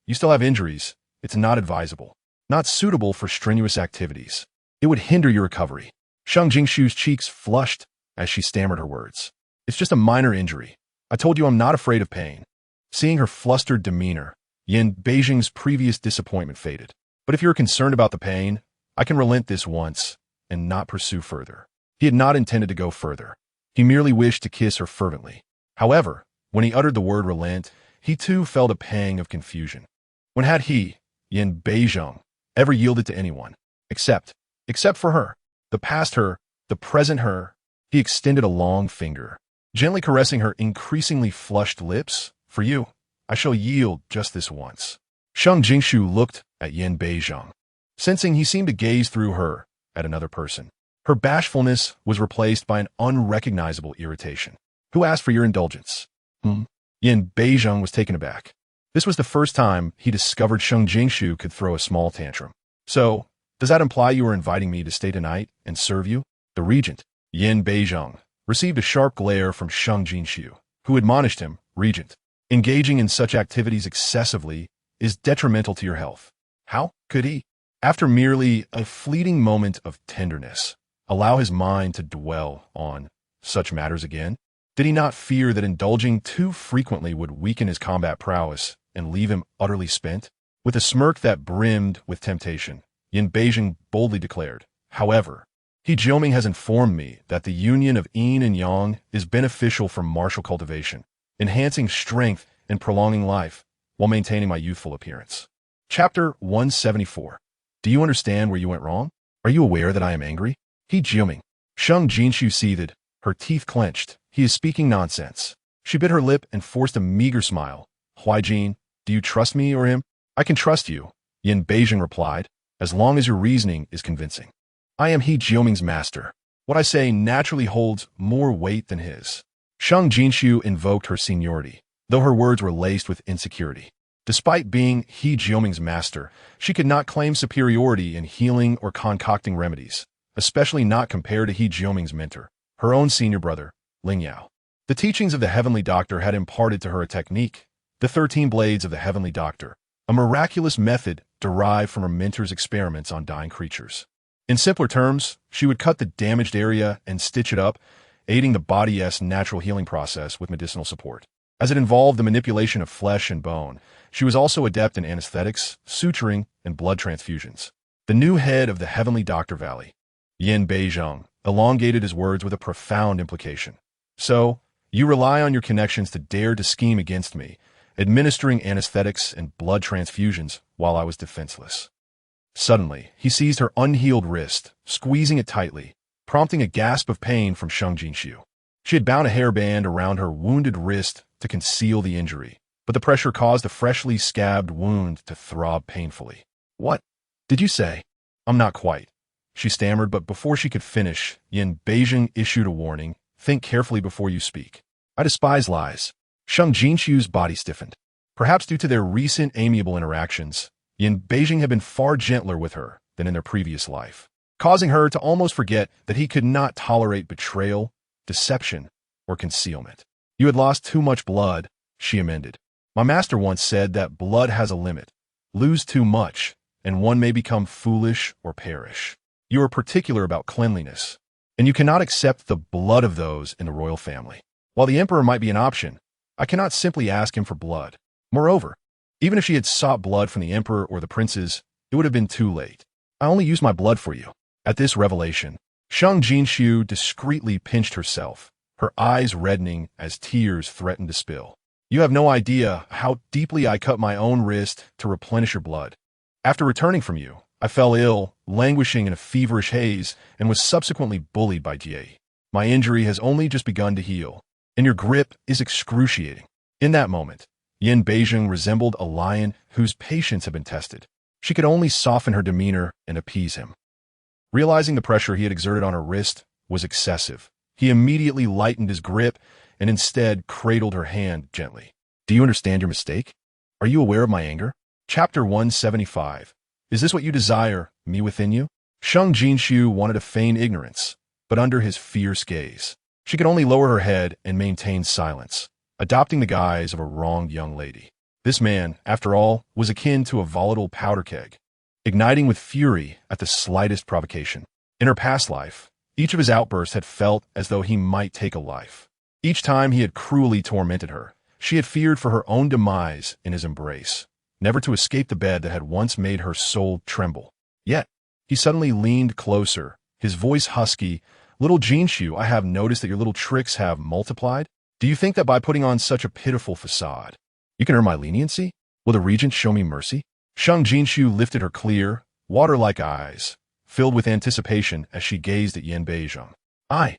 You still have injuries. It's not advisable. Not suitable for strenuous activities. It would hinder your recovery. Sheng Jinxiu's cheeks flushed as she stammered her words. It's just a minor injury. I told you I'm not afraid of pain. Seeing her flustered demeanor, Yin Beizheng's previous disappointment faded. But if you're concerned about the pain, I can relent this once and not pursue further. He had not intended to go further. He merely wished to kiss her fervently. However, when he uttered the word relent, he too felt a pang of confusion. When had he, Yin Beizheng, ever yielded to anyone? Except for her. The past her, the present her. He extended a long finger, gently caressing her increasingly flushed lips. For you, I shall yield just this once. Sheng Jinxiu looked at Yin Beizheng, sensing he seemed to gaze through her at another person. Her bashfulness was replaced by an unrecognizable irritation. Who asked for your indulgence? Yin Beizheng was taken aback. This was the first time he discovered Sheng Jinxiu could throw a small tantrum. So, does that imply you are inviting me to stay tonight and serve you? The regent, Yin Beizheng, received a sharp glare from Sheng Jinxiu, who admonished him, Regent, engaging in such activities excessively is detrimental to your health. How could he, after merely a fleeting moment of tenderness, allow his mind to dwell on such matters again? Did he not fear that indulging too frequently would weaken his combat prowess and leave him utterly spent? With a smirk that brimmed with temptation, Yin Beizheng boldly declared, However, He Jioming has informed me that the union of yin and yang is beneficial for martial cultivation, enhancing strength and prolonging life, while maintaining my youthful appearance. Chapter 174. Do you understand where you went wrong? Are you aware that I am angry? He Jioming. Sheng Jinxiu seethed, her teeth clenched. He is speaking nonsense. She bit her lip and forced a meager smile. Huaijin, do you trust me or him? I can trust you, Yin Beizheng replied, as long as your reasoning is convincing. I am He Jioming's master. What I say naturally holds more weight than his. Sheng Jinxiu invoked her seniority, though her words were laced with insecurity. Despite being He Jioming's master, she could not claim superiority in healing or concocting remedies, especially not compared to He Jioming's mentor, her own senior brother, Ling Yao. The teachings of the Heavenly Doctor had imparted to her a technique, the 13 Blades of the Heavenly Doctor, a miraculous method derived from her mentor's experiments on dying creatures. In simpler terms, she would cut the damaged area and stitch it up, aiding the body's natural healing process with medicinal support. As it involved the manipulation of flesh and bone, she was also adept in anesthetics, suturing, and blood transfusions. The new head of the Heavenly Doctor Valley, Yin Beizheng, elongated his words with a profound implication. So, you rely on your connections to dare to scheme against me, administering anesthetics and blood transfusions while I was defenseless. Suddenly, he seized her unhealed wrist, squeezing it tightly, prompting a gasp of pain from Sheng Jinxiu. She had bound a hairband around her wounded wrist to conceal the injury, but the pressure caused the freshly scabbed wound to throb painfully. What did you say? I'm not quite, she stammered, but before she could finish, Yin Beizheng issued a warning. Think carefully before you speak. I despise lies. Sheng Jinxiu's body stiffened. Perhaps due to their recent amiable interactions, Yin Beizheng had been far gentler with her than in their previous life, causing her to almost forget that he could not tolerate betrayal, deception, or concealment. You had lost too much blood, she amended. My master once said that blood has a limit. Lose too much, and one may become foolish or perish. You are particular about cleanliness, and you cannot accept the blood of those in the royal family. While the emperor might be an option, I cannot simply ask him for blood. Moreover, even if she had sought blood from the emperor or the princes, it would have been too late. I only use my blood for you. At this revelation, Sheng Jinxiu discreetly pinched herself, her eyes reddening as tears threatened to spill. You have no idea how deeply I cut my own wrist to replenish your blood. After returning from you, I fell ill, languishing in a feverish haze, and was subsequently bullied by Jie. My injury has only just begun to heal, and your grip is excruciating. In that moment, Yin Beijing resembled a lion whose patience had been tested. She could only soften her demeanor and appease him. Realizing the pressure he had exerted on her wrist was excessive, he immediately lightened his grip and instead cradled her hand gently. Do you understand your mistake? Are you aware of my anger? Chapter 175. Is this what you desire, me within you? Sheng Jinxiu wanted to feign ignorance, but under his fierce gaze, she could only lower her head and maintain silence, adopting the guise of a wronged young lady. This man, after all, was akin to a volatile powder keg, igniting with fury at the slightest provocation. In her past life, each of his outbursts had felt as though he might take a life. Each time he had cruelly tormented her, she had feared for her own demise in his embrace, never to escape the bed that had once made her soul tremble. Yet, he suddenly leaned closer, his voice husky. Little Jinxiu, I have noticed that your little tricks have multiplied. Do you think that by putting on such a pitiful facade, you can earn my leniency? Will the regent show me mercy? Sheng Jinxiu lifted her clear, water-like eyes, filled with anticipation as she gazed at Yin Beizheng. I.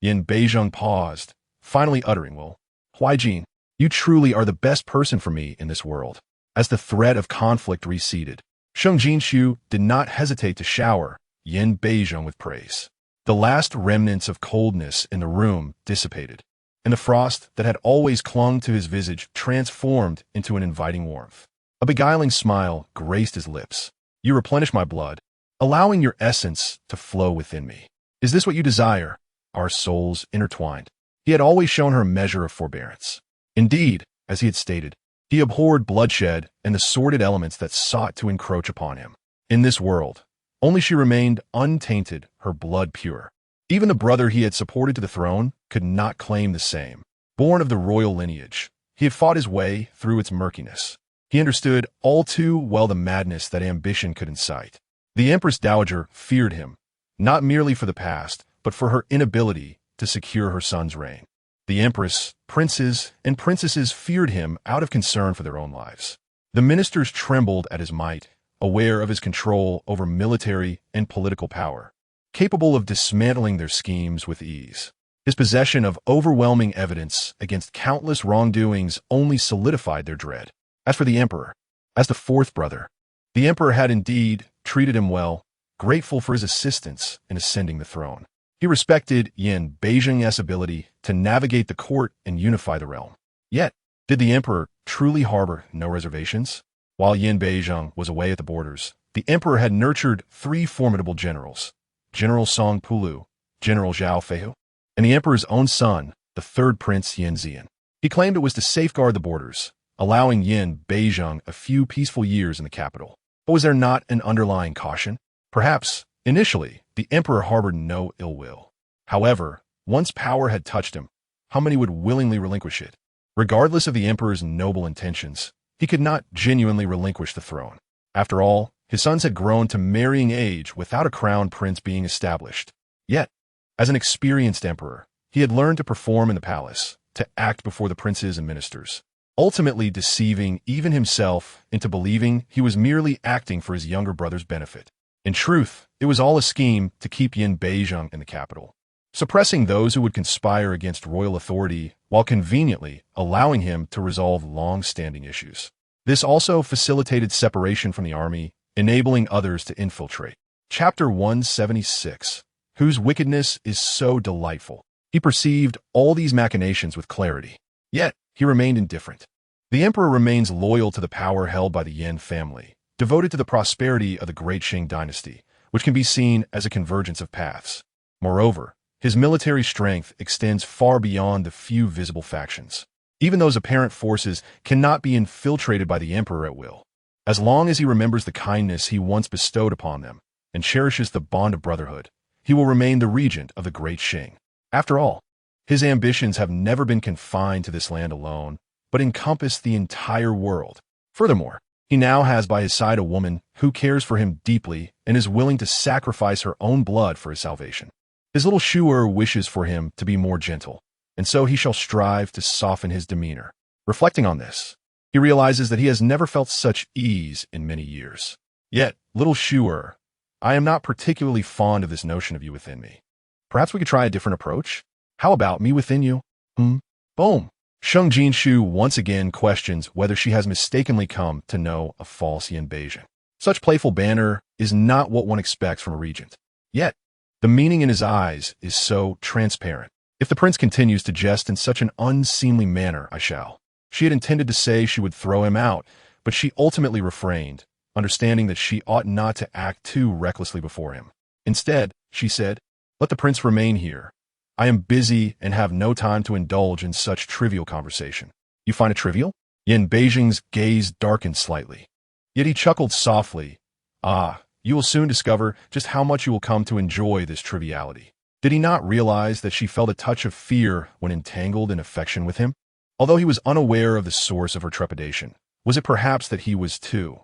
Yin Beizheng paused, finally uttering, well, Huaijin, you truly are the best person for me in this world. As the threat of conflict receded, Sheng Jinxiu did not hesitate to shower Yin Beizheng with praise. The last remnants of coldness in the room dissipated, and the frost that had always clung to his visage transformed into an inviting warmth. A beguiling smile graced his lips. You replenish my blood, allowing your essence to flow within me. Is this what you desire? Our souls intertwined. He had always shown her a measure of forbearance. Indeed, as he had stated, he abhorred bloodshed and the sordid elements that sought to encroach upon him. In this world, only she remained untainted, her blood pure. Even the brother he had supported to the throne could not claim the same. Born of the royal lineage, he had fought his way through its murkiness. He understood all too well the madness that ambition could incite. The Empress Dowager feared him, not merely for the past, but for her inability to secure her son's reign. The Empress, princes, and princesses feared him out of concern for their own lives. The ministers trembled at his might, aware of his control over military and political power, capable of dismantling their schemes with ease. His possession of overwhelming evidence against countless wrongdoings only solidified their dread. As for the emperor, as the fourth brother, the emperor had indeed treated him well, grateful for his assistance in ascending the throne. He respected Yin Beizheng's ability to navigate the court and unify the realm. Yet, did the emperor truly harbor no reservations? While Yin Beizheng was away at the borders, the emperor had nurtured 3 formidable generals, General Song Pulu, General Zhao Feihu, and the emperor's own son, the third prince Yin Zian. He claimed it was to safeguard the borders, allowing Yin Beizheng a few peaceful years in the capital. But was there not an underlying caution? Perhaps, initially, the emperor harbored no ill will. However, once power had touched him, how many would willingly relinquish it? Regardless of the emperor's noble intentions, he could not genuinely relinquish the throne. After all, his sons had grown to marrying age without a crown prince being established. Yet, as an experienced emperor, he had learned to perform in the palace, to act before the princes and ministers, ultimately deceiving even himself into believing he was merely acting for his younger brother's benefit. In truth, it was all a scheme to keep Yin Beizheng in the capital, suppressing those who would conspire against royal authority while conveniently allowing him to resolve long-standing issues. This also facilitated separation from the army, enabling others to infiltrate. Chapter 176. Whose wickedness is so delightful. He perceived all these machinations with clarity. Yet, he remained indifferent. The emperor remains loyal to the power held by the Yin family, devoted to the prosperity of the great Sheng dynasty, which can be seen as a convergence of paths. Moreover, his military strength extends far beyond the few visible factions. Even those apparent forces cannot be infiltrated by the emperor at will. As long as he remembers the kindness he once bestowed upon them and cherishes the bond of brotherhood, he will remain the regent of the great Sheng. After all, his ambitions have never been confined to this land alone, but encompass the entire world. Furthermore, he now has by his side a woman who cares for him deeply and is willing to sacrifice her own blood for his salvation. His little Shu'er wishes for him to be more gentle, and so he shall strive to soften his demeanor. Reflecting on this, he realizes that he has never felt such ease in many years. Yet, little Shu'er, I am not particularly fond of this notion of you within me. Perhaps we could try a different approach? How about me within you? Boom. Sheng Jinxiu once again questions whether she has mistakenly come to know a false Yin Beijing. Such playful banter is not what one expects from a regent. Yet, the meaning in his eyes is so transparent. If the prince continues to jest in such an unseemly manner, I shall. She had intended to say she would throw him out, but she ultimately refrained, understanding that she ought not to act too recklessly before him. Instead, she said, "Let the prince remain here. I am busy and have no time to indulge in such trivial conversation." "You find it trivial?" Yin Beijing's gaze darkened slightly. Yet he chuckled softly. "Ah, you will soon discover just how much you will come to enjoy this triviality." Did he not realize that she felt a touch of fear when entangled in affection with him? Although he was unaware of the source of her trepidation, was it perhaps that he was too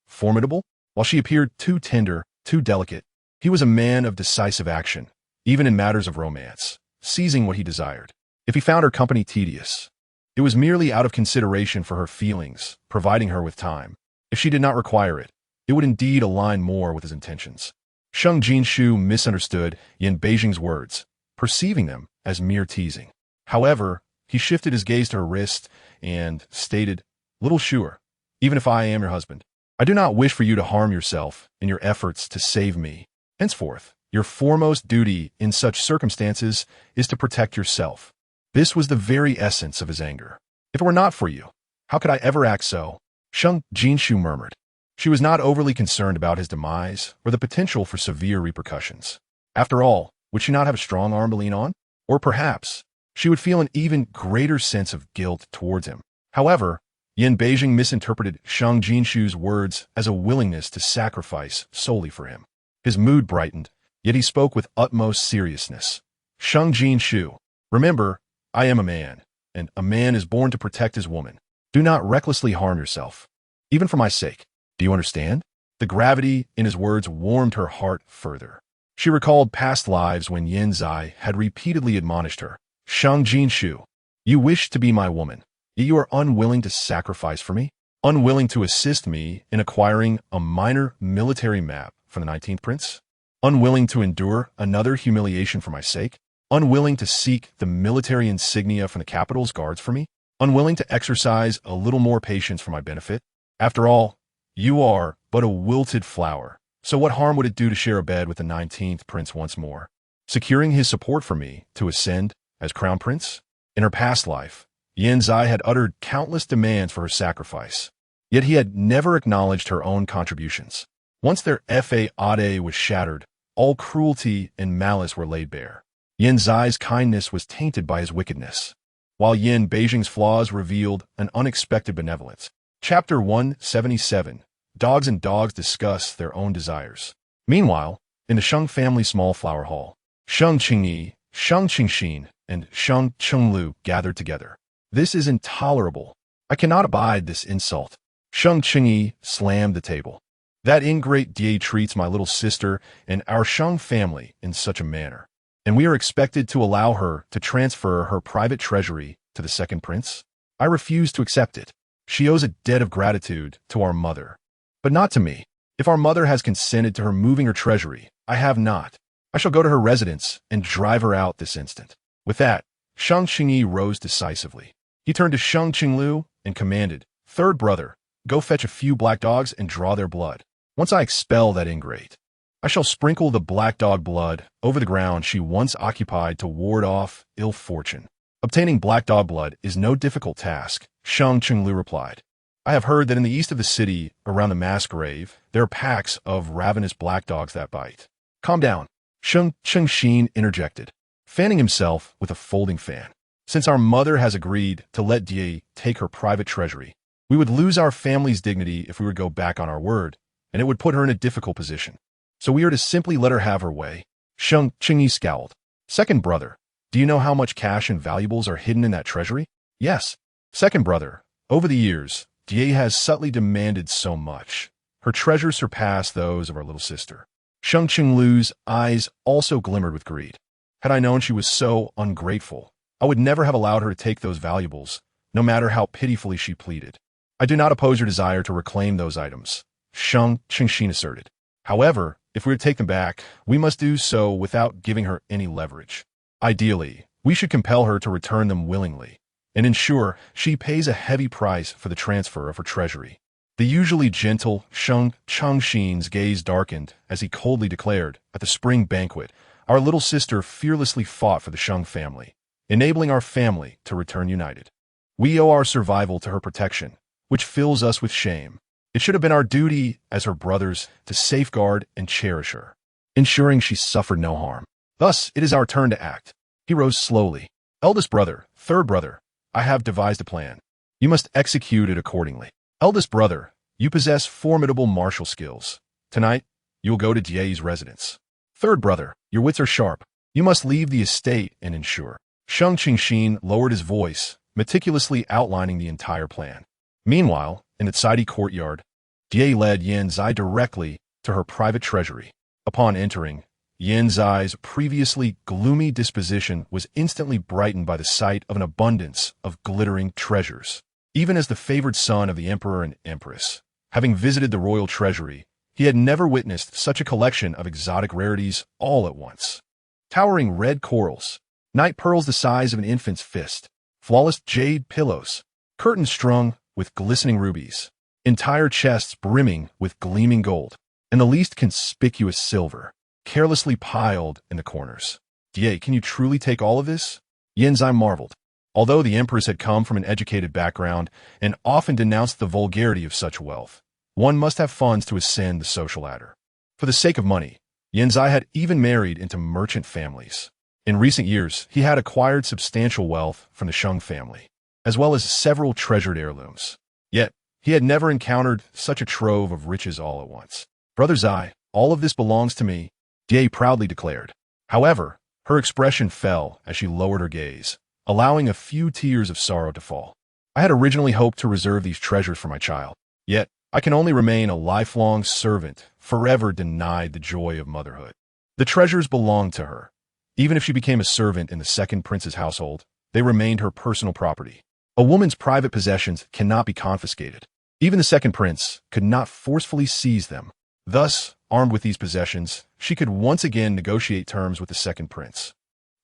formidable? While she appeared too tender, too delicate, he was a man of decisive action, even in matters of romance, seizing what he desired. If he found her company tedious, it was merely out of consideration for her feelings, providing her with time. If she did not require it, it would indeed align more with his intentions. Sheng Jinxiu misunderstood Yin Beijing's words, perceiving them as mere teasing. However, he shifted his gaze to her wrist and stated, "Little Shuer, even if I am your husband, I do not wish for you to harm yourself in your efforts to save me. Henceforth, your foremost duty in such circumstances is to protect yourself." This was the very essence of his anger. "If it were not for you, how could I ever act so?" Sheng Jinxiu murmured. She was not overly concerned about his demise or the potential for severe repercussions. After all, would she not have a strong arm to lean on? Or perhaps she would feel an even greater sense of guilt towards him. However, Yin Beijing misinterpreted Sheng Jinxiu's words as a willingness to sacrifice solely for him. His mood brightened, yet he spoke with utmost seriousness. "Sheng Jinxiu, remember, I am a man, and a man is born to protect his woman. Do not recklessly harm yourself, even for my sake. Do you understand?" The gravity in his words warmed her heart further. She recalled past lives when Yin Zai had repeatedly admonished her. "Sheng Jinxiu, you wish to be my woman, yet you are unwilling to sacrifice for me, unwilling to assist me in acquiring a minor military map for the 19th prince, unwilling to endure another humiliation for my sake, unwilling to seek the military insignia from the capital's guards for me, unwilling to exercise a little more patience for my benefit. After all, you are but a wilted flower, so what harm would it do to share a bed with the 19th prince once more, securing his support for me to ascend as crown prince?" In her past life, Yin Zai had uttered countless demands for her sacrifice, yet he had never acknowledged her own contributions. Once their faade was shattered, all cruelty and malice were laid bare. Yin Zai's kindness was tainted by his wickedness, while Yin Beijing's flaws revealed an unexpected benevolence. Chapter 177. Dogs and Dogs Discuss Their Own Desires. Meanwhile, in the Sheng family small flower hall, Sheng Qingyi, Sheng Qingxin, and Sheng Chenglu gathered together. "This is intolerable. I cannot abide this insult." Sheng Qingyi slammed the table. "That ingrate Die treats my little sister and our Sheng family in such a manner, and we are expected to allow her to transfer her private treasury to the second prince? I refuse to accept it. She owes a debt of gratitude to our mother, but not to me. If our mother has consented to her moving her treasury, I have not. I shall go to her residence and drive her out this instant." With that, Sheng Qingyi rose decisively. He turned to Sheng Qinglu and commanded, "Third brother, go fetch a few black dogs and draw their blood. Once I expel that ingrate, I shall sprinkle the black dog blood over the ground she once occupied to ward off ill fortune." "Obtaining black dog blood is no difficult task," Sheng Qinglu replied. "I have heard that in the east of the city, around the mass grave, there are packs of ravenous black dogs that bite." "Calm down," Sheng Qingxin interjected, fanning himself with a folding fan. "Since our mother has agreed to let Die take her private treasury, we would lose our family's dignity if we would go back on our word, and it would put her in a difficult position. So we are to simply let her have her way." Sheng Qingyi scowled. "Second brother, do you know how much cash and valuables are hidden in that treasury?" "Yes." "Second brother, over the years, Die has subtly demanded so much. Her treasures surpass those of our little sister." Sheng Qinglu's eyes also glimmered with greed. "Had I known she was so ungrateful, I would never have allowed her to take those valuables, no matter how pitifully she pleaded." "I do not oppose your desire to reclaim those items," Sheng Qingxin asserted. "However, If we take them back, we must do so without giving her any leverage. Ideally, we should compel her to return them willingly, and ensure she pays a heavy price for the transfer of her treasury. The usually gentle Sheng Jinxiu's gaze darkened as he coldly declared, at the spring banquet, our little sister fearlessly fought for the Sheng family, enabling our family to return united. We owe our survival to her protection, which fills us with shame. It should have been our duty as her brothers to safeguard and cherish her, ensuring she suffered no harm. Thus, it is our turn to act. He rose slowly. Eldest brother, third brother, I have devised a plan. You must execute it accordingly. Eldest brother, you possess formidable martial skills. Tonight, you will go to Die's residence. Third brother, your wits are sharp. You must leave the estate and ensure. Sheng Jinxiu lowered his voice, meticulously outlining the entire plan. Meanwhile, in the City courtyard, Die led Yan Zai directly to her private treasury. Upon entering, Yan Zai's previously gloomy disposition was instantly brightened by the sight of an abundance of glittering treasures. Even as the favored son of the emperor and empress, having visited the royal treasury, he had never witnessed such a collection of exotic rarities all at once. Towering red corals, night pearls the size of an infant's fist, flawless jade pillows, curtains strung with glistening rubies, entire chests brimming with gleaming gold, and the least conspicuous silver, carelessly piled in the corners. Die, can you truly take all of this? Yan Zai marveled. Although the empress had come from an educated background and often denounced the vulgarity of such wealth, one must have funds to ascend the social ladder. For the sake of money, Yan Zai had even married into merchant families. In recent years, he had acquired substantial wealth from the Sheng family, as well as several treasured heirlooms. Yet, he had never encountered such a trove of riches all at once. Brother Zai, all of this belongs to me, Die proudly declared. However, her expression fell as she lowered her gaze, allowing a few tears of sorrow to fall. I had originally hoped to reserve these treasures for my child, yet I can only remain a lifelong servant, forever denied the joy of motherhood. The treasures belonged to her. Even if she became a servant in the second prince's household, they remained her personal property. A woman's private possessions cannot be confiscated. Even the second prince could not forcefully seize them. Thus, armed with these possessions, she could once again negotiate terms with the second prince.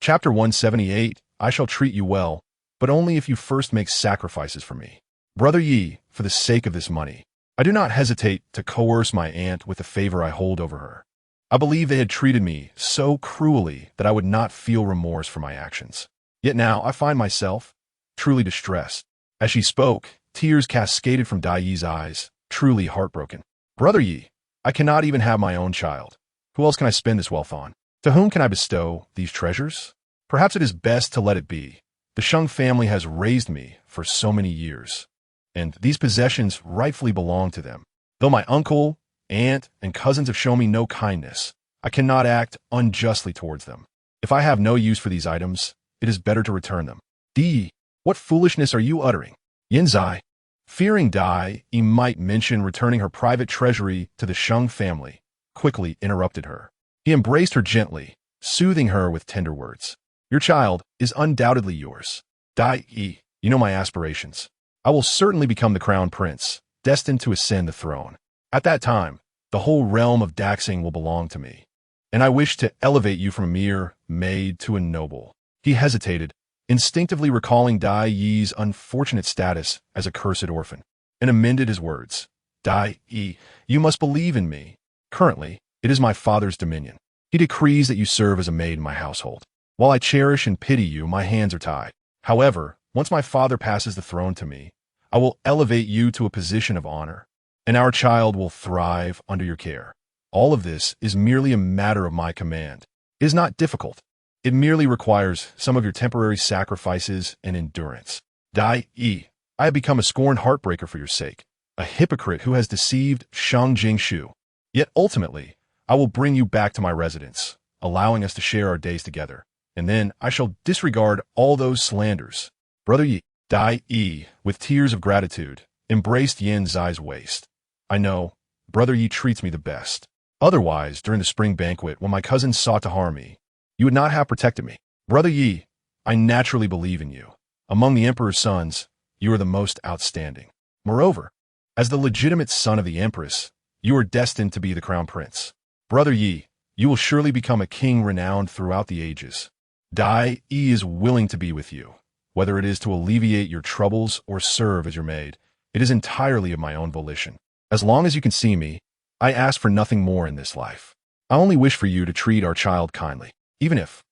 Chapter 178, I shall treat you well, but only if you first make sacrifices for me. Brother Yi, for the sake of this money, I do not hesitate to coerce my aunt with the favor I hold over her. I believe they had treated me so cruelly that I would not feel remorse for my actions. Yet now I find myself truly distressed. As she spoke, tears cascaded from Dai Yi's eyes, truly heartbroken. Brother Yi, I cannot even have my own child. Who else can I spend this wealth on? To whom can I bestow these treasures? Perhaps it is best to let it be. The Sheng family has raised me for so many years, and these possessions rightfully belong to them. Though my uncle, aunt, and cousins have shown me no kindness, I cannot act unjustly towards them. If I have no use for these items, it is better to return them. Di, what foolishness are you uttering? Yan Zai, fearing Dai Yi might mention returning her private treasury to the Sheng family, quickly interrupted her. He embraced her gently, soothing her with tender words. Your child is undoubtedly yours. Dai Yi, you know my aspirations. I will certainly become the crown prince, destined to ascend the throne. At that time, the whole realm of Daxing will belong to me, and I wish to elevate you from a mere maid to a noble. He hesitated, instinctively recalling Dai Yi's unfortunate status as a cursed orphan, and amended his words. Dai Yi, you must believe in me. Currently, it is my father's dominion. He decrees that you serve as a maid in my household. While I cherish and pity you, my hands are tied. However, once my father passes the throne to me, I will elevate you to a position of honor, and our child will thrive under your care. All of this is merely a matter of my command. It is not difficult. It merely requires some of your temporary sacrifices and endurance. Dai Yi, I have become a scorned heartbreaker for your sake, a hypocrite who has deceived Sheng Jinxiu. Yet ultimately, I will bring you back to my residence, allowing us to share our days together, and then I shall disregard all those slanders. Brother Yi, Dai Yi, with tears of gratitude, embraced Yan Zai's waist. I know, Brother Yi treats me the best. Otherwise, during the spring banquet, when my cousins sought to harm me, you would not have protected me. Brother Yi, I naturally believe in you. Among the emperor's sons, you are the most outstanding. Moreover, as the legitimate son of the empress, you are destined to be the crown prince. Brother Yi, you will surely become a king renowned throughout the ages. Dai Yi is willing to be with you. Whether it is to alleviate your troubles or serve as your maid, it is entirely of my own volition. As long as you can see me, I ask for nothing more in this life. I only wish for you to treat our child kindly, even if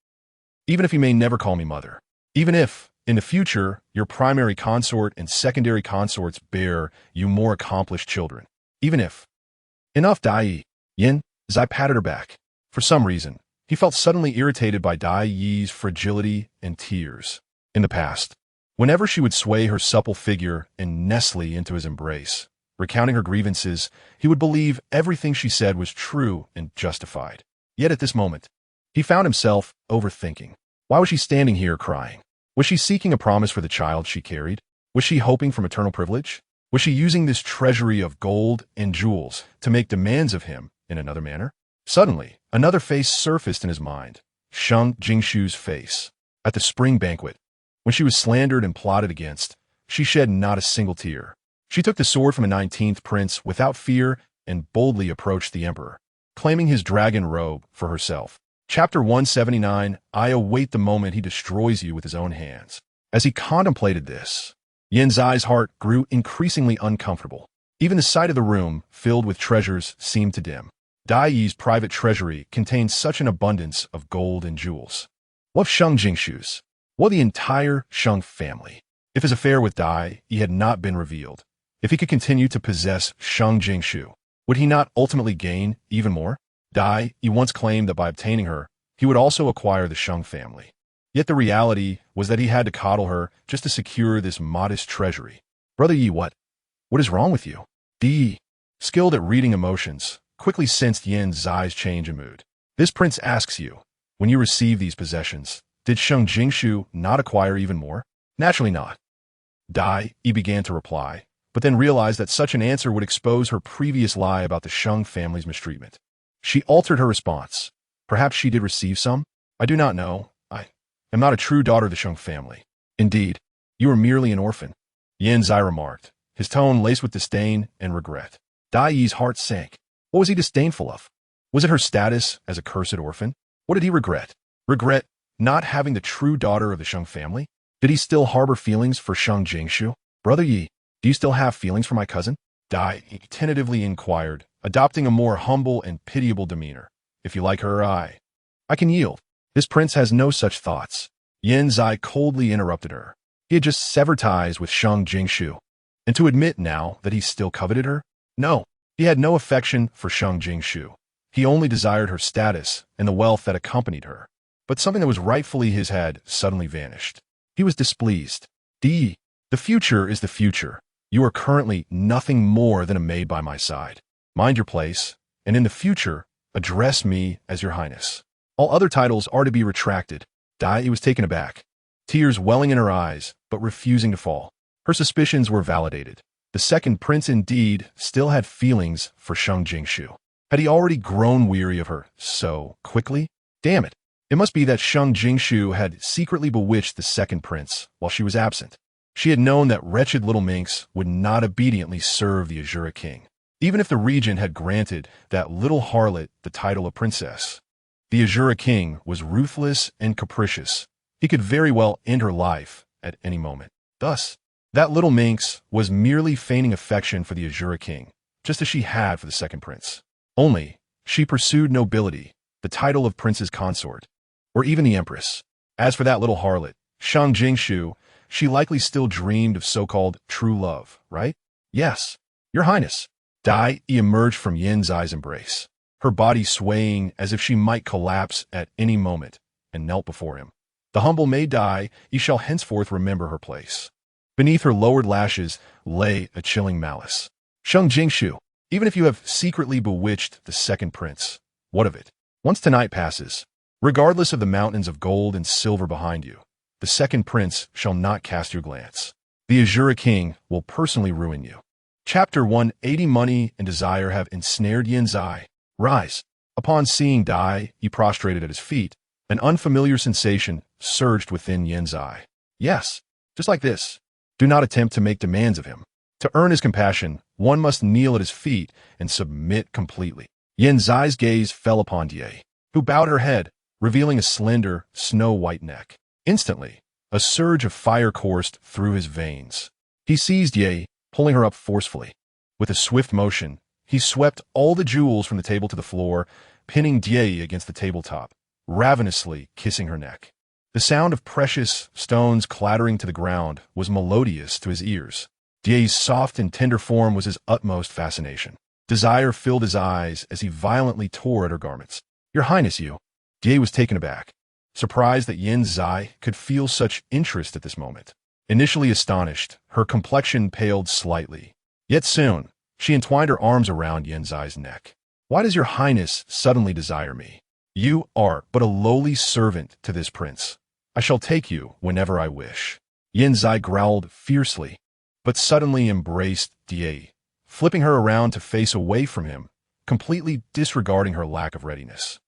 you may never call me mother. Even if, in the future, your primary consort and secondary consorts bear you more accomplished children. Even if. Enough, Dai Yin. Zai patted her back. For some reason, he felt suddenly irritated by Dai Yi's fragility and tears. In the past, whenever she would sway her supple figure and nestle into his embrace, recounting her grievances, he would believe everything she said was true and justified. Yet at this moment, he found himself overthinking. Why was she standing here crying? Was she seeking a promise for the child she carried? Was she hoping for maternal privilege? Was she using this treasury of gold and jewels to make demands of him in another manner? Suddenly, another face surfaced in his mind. Sheng Jinxiu's face. At the spring banquet, when she was slandered and plotted against, she shed not a single tear. She took the sword from a 19th prince without fear and boldly approached the emperor, claiming his dragon robe for herself. Chapter 179, I await the moment he destroys you with his own hands. As he contemplated this, Yin Zai's heart grew increasingly uncomfortable. Even the sight of the room, filled with treasures, seemed to dim. Dai Yi's private treasury contained such an abundance of gold and jewels. What of Sheng Jinxiu's? What of the entire Sheng family? If his affair with Dai Yi had not been revealed, if he could continue to possess Sheng Jinxiu, would he not ultimately gain even more? Dai Yi once claimed that by obtaining her, he would also acquire the Sheng family. Yet the reality was that he had to coddle her just to secure this modest treasury. Brother Yi, what is wrong with you? Yi, skilled at reading emotions, quickly sensed Yin Zai's change in mood. This prince asks you, when you receive these possessions, did Sheng Jinxiu not acquire even more? Naturally not. Dai Yi began to reply, but then realized that such an answer would expose her previous lie about the Sheng family's mistreatment. She altered her response. Perhaps she did receive some? I do not know. I am not a true daughter of the Sheng family. Indeed, you are merely an orphan. Yin Zai remarked, his tone laced with disdain and regret. Dai Yi's heart sank. What was he disdainful of? Was it her status as a cursed orphan? What did he regret? Regret not having the true daughter of the Sheng family? Did he still harbor feelings for Sheng Jinxiu? Brother Yi, do you still have feelings for my cousin? Dai Yi tentatively inquired, adopting a more humble and pitiable demeanor. If you like her, I can yield. This prince has no such thoughts. Yin Zai coldly interrupted her. He had just severed ties with Sheng Jinxiu. And to admit now that he still coveted her? No, he had no affection for Sheng Jinxiu. He only desired her status and the wealth that accompanied her. But something that was rightfully his had suddenly vanished. He was displeased. The future is the future. You are currently nothing more than a maid by my side. Mind your place, and in the future, address me as your highness. All other titles are to be retracted. Dai Yi was taken aback, tears welling in her eyes, but refusing to fall. Her suspicions were validated. The second prince indeed still had feelings for Sheng Jinxiu. Had he already grown weary of her so quickly? Damn it. It must be that Sheng Jinxiu had secretly bewitched the second prince while she was absent. She had known that wretched little minx would not obediently serve the Azura king, even if the regent had granted that little harlot the title of princess. The Azura king was ruthless and capricious. He could very well end her life at any moment. Thus, that little minx was merely feigning affection for the Azura king, just as she had for the second prince. Only, she pursued nobility, the title of prince's consort, or even the empress. As for that little harlot, Sheng Jinxiu, she likely still dreamed of so-called true love, right? Yes, your highness. Dai Yi emerged from Yin Zai's embrace, her body swaying as if she might collapse at any moment, and knelt before him. The humble maid Dai Yi shall henceforth remember her place. Beneath her lowered lashes lay a chilling malice. Sheng Jinxiu, even if you have secretly bewitched the second prince, what of it? Once tonight passes, regardless of the mountains of gold and silver behind you, the second prince shall not cast your glance. The Azura king will personally ruin you. Chapter 180 Money and desire have ensnared Yin Zai. Rise. Upon seeing Dai Yi prostrated at his feet, an unfamiliar sensation surged within Yin Zai. Yes, just like this. Do not attempt to make demands of him. To earn his compassion, one must kneel at his feet and submit completely. Yin Zai's gaze fell upon Die, who bowed her head, revealing a slender, snow-white neck. Instantly, a surge of fire coursed through his veins. He seized Ye, pulling her up forcefully. With a swift motion, he swept all the jewels from the table to the floor, pinning Die against the tabletop, ravenously kissing her neck. The sound of precious stones clattering to the ground was melodious to his ears. Die's soft and tender form was his utmost fascination. Desire filled his eyes as he violently tore at her garments. "Your Highness, you." Die was taken aback, surprised that Yin Zai could feel such interest at this moment. Initially astonished, her complexion paled slightly. Yet soon, she entwined her arms around Yin Zai's neck. "Why does your Highness suddenly desire me? You are but a lowly servant to this prince. I shall take you whenever I wish." Yin Zai growled fiercely, but suddenly embraced Die, flipping her around to face away from him, completely disregarding her lack of readiness.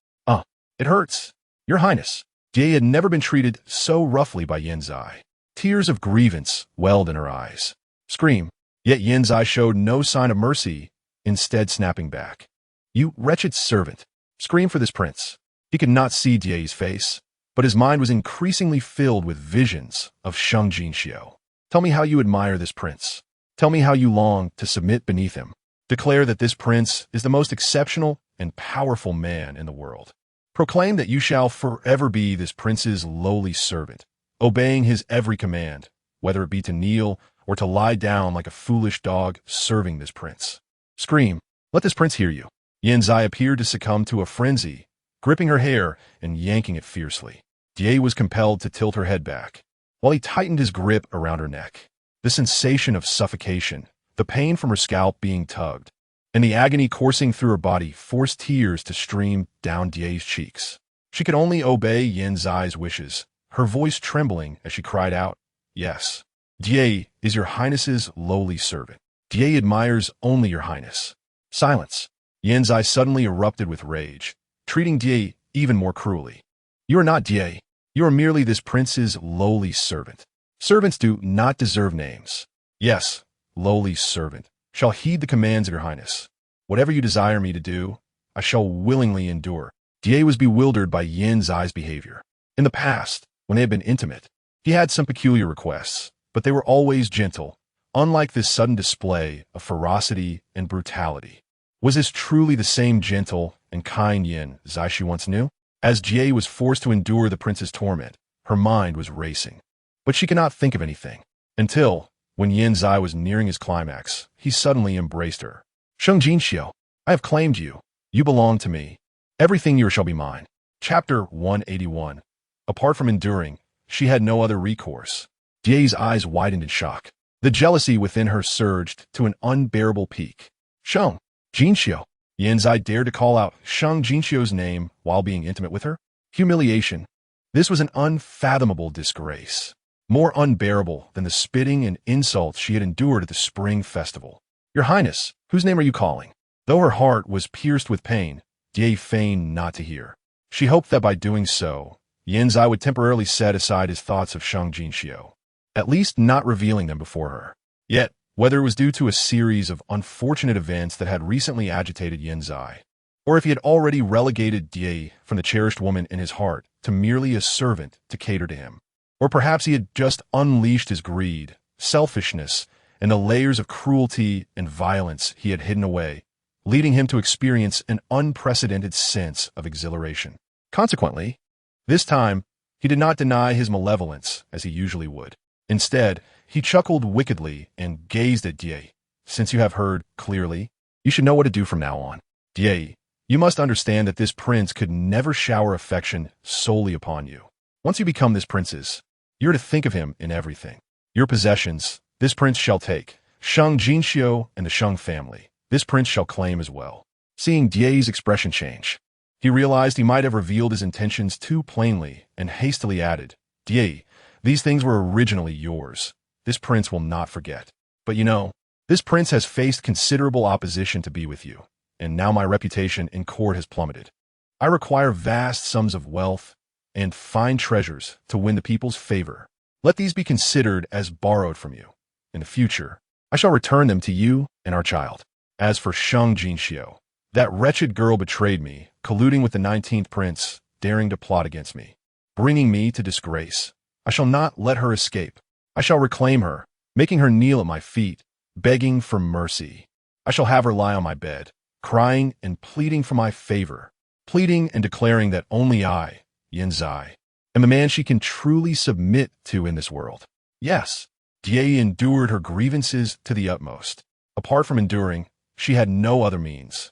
It hurts. Your Highness." Die had never been treated so roughly by Yin Zai. Tears of grievance welled in her eyes. "Scream." Yet Yin Zai showed no sign of mercy, instead snapping back. "You wretched servant. Scream for this prince." He could not see Die's face, but his mind was increasingly filled with visions of Sheng Jinxiu. "Tell me how you admire this prince. Tell me how you long to submit beneath him. Declare that this prince is the most exceptional and powerful man in the world. Proclaim that you shall forever be this prince's lowly servant, obeying his every command, whether it be to kneel or to lie down like a foolish dog serving this prince. Scream. Let this prince hear you." Yin Zai appeared to succumb to a frenzy, gripping her hair and yanking it fiercely. Die was compelled to tilt her head back, while he tightened his grip around her neck. The sensation of suffocation, the pain from her scalp being tugged, and the agony coursing through her body forced tears to stream down Die's cheeks. She could only obey Yin Zai's wishes, her voice trembling as she cried out, "Yes, Die is your Highness's lowly servant. Die admires only your Highness." Silence. Yin Zai suddenly erupted with rage, treating Die even more cruelly. "You are not Die. You are merely this prince's lowly servant. Servants do not deserve names. Yes, lowly servant, shall heed the commands of your Highness. Whatever you desire me to do, I shall willingly endure." Die was bewildered by Yin Zai's behavior. In the past, when they had been intimate, he had some peculiar requests, but they were always gentle, unlike this sudden display of ferocity and brutality. Was this truly the same gentle and kind Yin Zai she once knew? As Jie was forced to endure the prince's torment, her mind was racing. But she could not think of anything, until, when Yin Zai was nearing his climax, he suddenly embraced her. "Sheng Jinxiu, I have claimed you. You belong to me. Everything yours shall be mine." Chapter 181. Apart from enduring, she had no other recourse. Jie's eyes widened in shock. The jealousy within her surged to an unbearable peak. "Sheng Jinxiu." Yin Zai dared to call out Sheng Jinxiu's name while being intimate with her? Humiliation. This was an unfathomable disgrace, more unbearable than the spitting and insults she had endured at the spring festival. "Your Highness, whose name are you calling?" Though her heart was pierced with pain, Die feigned not to hear. She hoped that by doing so, Yin Zai would temporarily set aside his thoughts of Sheng Jinxiu, at least not revealing them before her. Yet, whether it was due to a series of unfortunate events that had recently agitated Yin Zai, or if he had already relegated Die from the cherished woman in his heart to merely a servant to cater to him, or perhaps he had just unleashed his greed, selfishness, and the layers of cruelty and violence he had hidden away, leading him to experience an unprecedented sense of exhilaration. Consequently, this time, he did not deny his malevolence as he usually would. Instead, he chuckled wickedly and gazed at Die. "Since you have heard clearly, you should know what to do from now on. Die, you must understand that this prince could never shower affection solely upon you. Once you become this prince's, you're to think of him in everything. Your possessions, this prince shall take. Sheng Jinxiu and the Sheng family, this prince shall claim as well." Seeing Die's expression change, he realized he might have revealed his intentions too plainly and hastily added, "Die, these things were originally yours. This prince will not forget. But you know, this prince has faced considerable opposition to be with you, and now my reputation in court has plummeted. I require vast sums of wealth and fine treasures to win the people's favor. Let these be considered as borrowed from you. In the future, I shall return them to you and our child. As for Sheng Jinxiu, That wretched girl betrayed me, colluding with the 19th prince, daring to plot against me, bringing me to disgrace. I shall not let her escape. I shall reclaim her, making her kneel at my feet, begging for mercy. I shall have her lie on my bed, crying and pleading for my favor, pleading and declaring that only I, Yinzai, am the man she can truly submit to in this world. Yes, Jie endured her grievances to the utmost. Apart from enduring, she had no other means.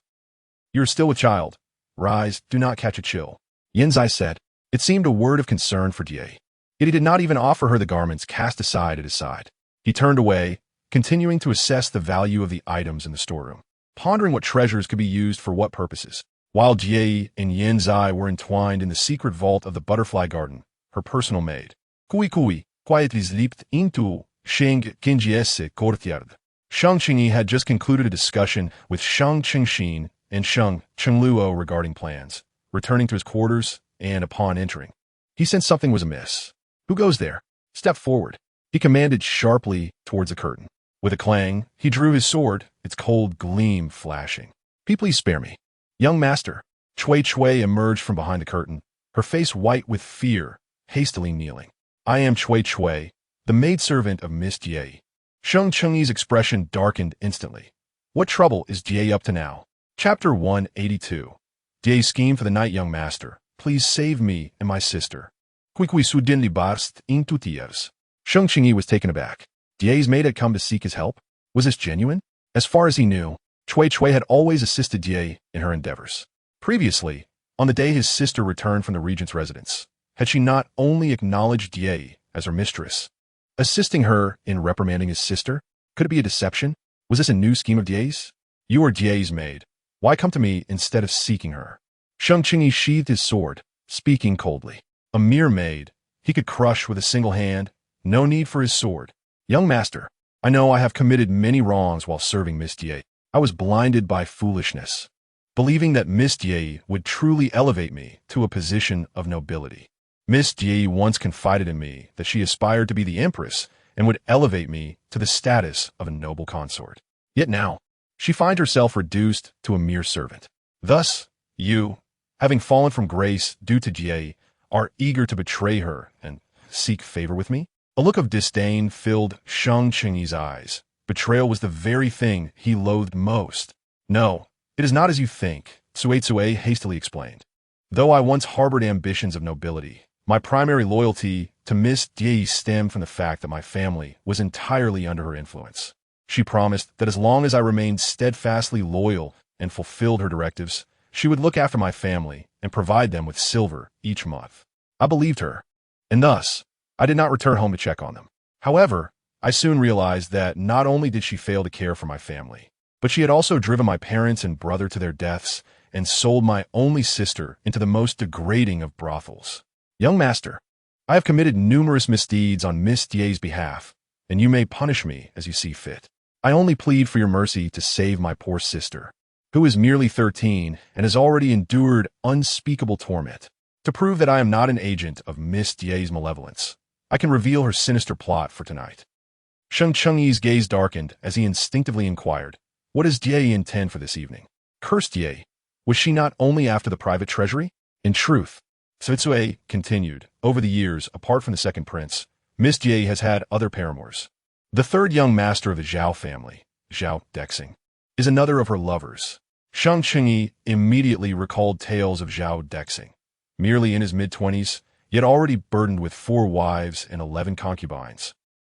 You are still a child. Rise, do not catch a chill, Yinzai said. It seemed a word of concern for Jie. Yet he did not even offer her the garments cast aside at his side. He turned away, continuing to assess the value of the items in the storeroom, pondering what treasures could be used for what purposes. While Jie and Yinzai were entwined in the secret vault of the butterfly garden, her personal maid, Kui quietly slipped into Sheng Jinxiu's courtyard. Sheng Jinxiu had just concluded a discussion with Sheng Jinxiu and Sheng Chengluo regarding plans. Returning to his quarters, and upon entering, he sensed something was amiss. Who goes there? Step forward, he commanded sharply towards the curtain. With a clang, he drew his sword, its cold gleam flashing. Please spare me. Young master. Cui emerged from behind the curtain, her face white with fear, hastily kneeling. I am Cui, the maidservant of Miss Jie. Sheng Jinxiu's expression darkened instantly. What trouble is Jie up to now? Chapter 182. Jie's scheme for the night. Young master, please save me and my sister. Kui suddenly burst into tears. Sheng Jinxiu was taken aback. Jie's maid had come to seek his help? Was this genuine? As far as he knew, Cui had always assisted Jie in her endeavors. Previously, on the day his sister returned from the regent's residence, had she not only acknowledged Jie as her mistress, assisting her in reprimanding his sister? Could it be a deception? Was this a new scheme of Jie's? You are Jie's maid. Why come to me instead of seeking her? Sheng Jinxiu sheathed his sword, speaking coldly. A mere maid, he could crush with a single hand. No need for his sword. Young master, I know I have committed many wrongs while serving Miss Jie. I was blinded by foolishness, believing that Miss Jie would truly elevate me to a position of nobility. Miss Jie once confided in me that she aspired to be the empress and would elevate me to the status of a noble consort. Yet now, she finds herself reduced to a mere servant. Thus, you, having fallen from grace due to Jie, are eager to betray her and seek favor with me? A look of disdain filled Sheng Jinxiu's eyes. Betrayal was the very thing he loathed most. No, it is not as you think, Tsue hastily explained. Though I once harbored ambitions of nobility, my primary loyalty to Miss Jie stemmed from the fact that my family was entirely under her influence. She promised that as long as I remained steadfastly loyal and fulfilled her directives, she would look after my family and provide them with silver each month. I believed her, and thus, I did not return home to check on them. However, I soon realized that not only did she fail to care for my family, but she had also driven my parents and brother to their deaths and sold my only sister into the most degrading of brothels. Young master, I have committed numerous misdeeds on Miss Jie's behalf, and you may punish me as you see fit. I only plead for your mercy to save my poor sister, who is merely 13 and has already endured unspeakable torment. To prove that I am not an agent of Miss Jie's malevolence, I can reveal her sinister plot for tonight. Sheng Jinxiu's gaze darkened as he instinctively inquired, what does Jie intend for this evening? Cursed Jie, was she not only after the private treasury? In truth, Tsue continued, over the years, apart from the second prince, Miss Jie has had other paramours. The third young master of the Zhao family, Zhao Dexing, is another of her lovers. Sheng Jinxiu immediately recalled tales of Zhao Dexing, merely in his mid-20s, yet already burdened with 4 wives and 11 concubines,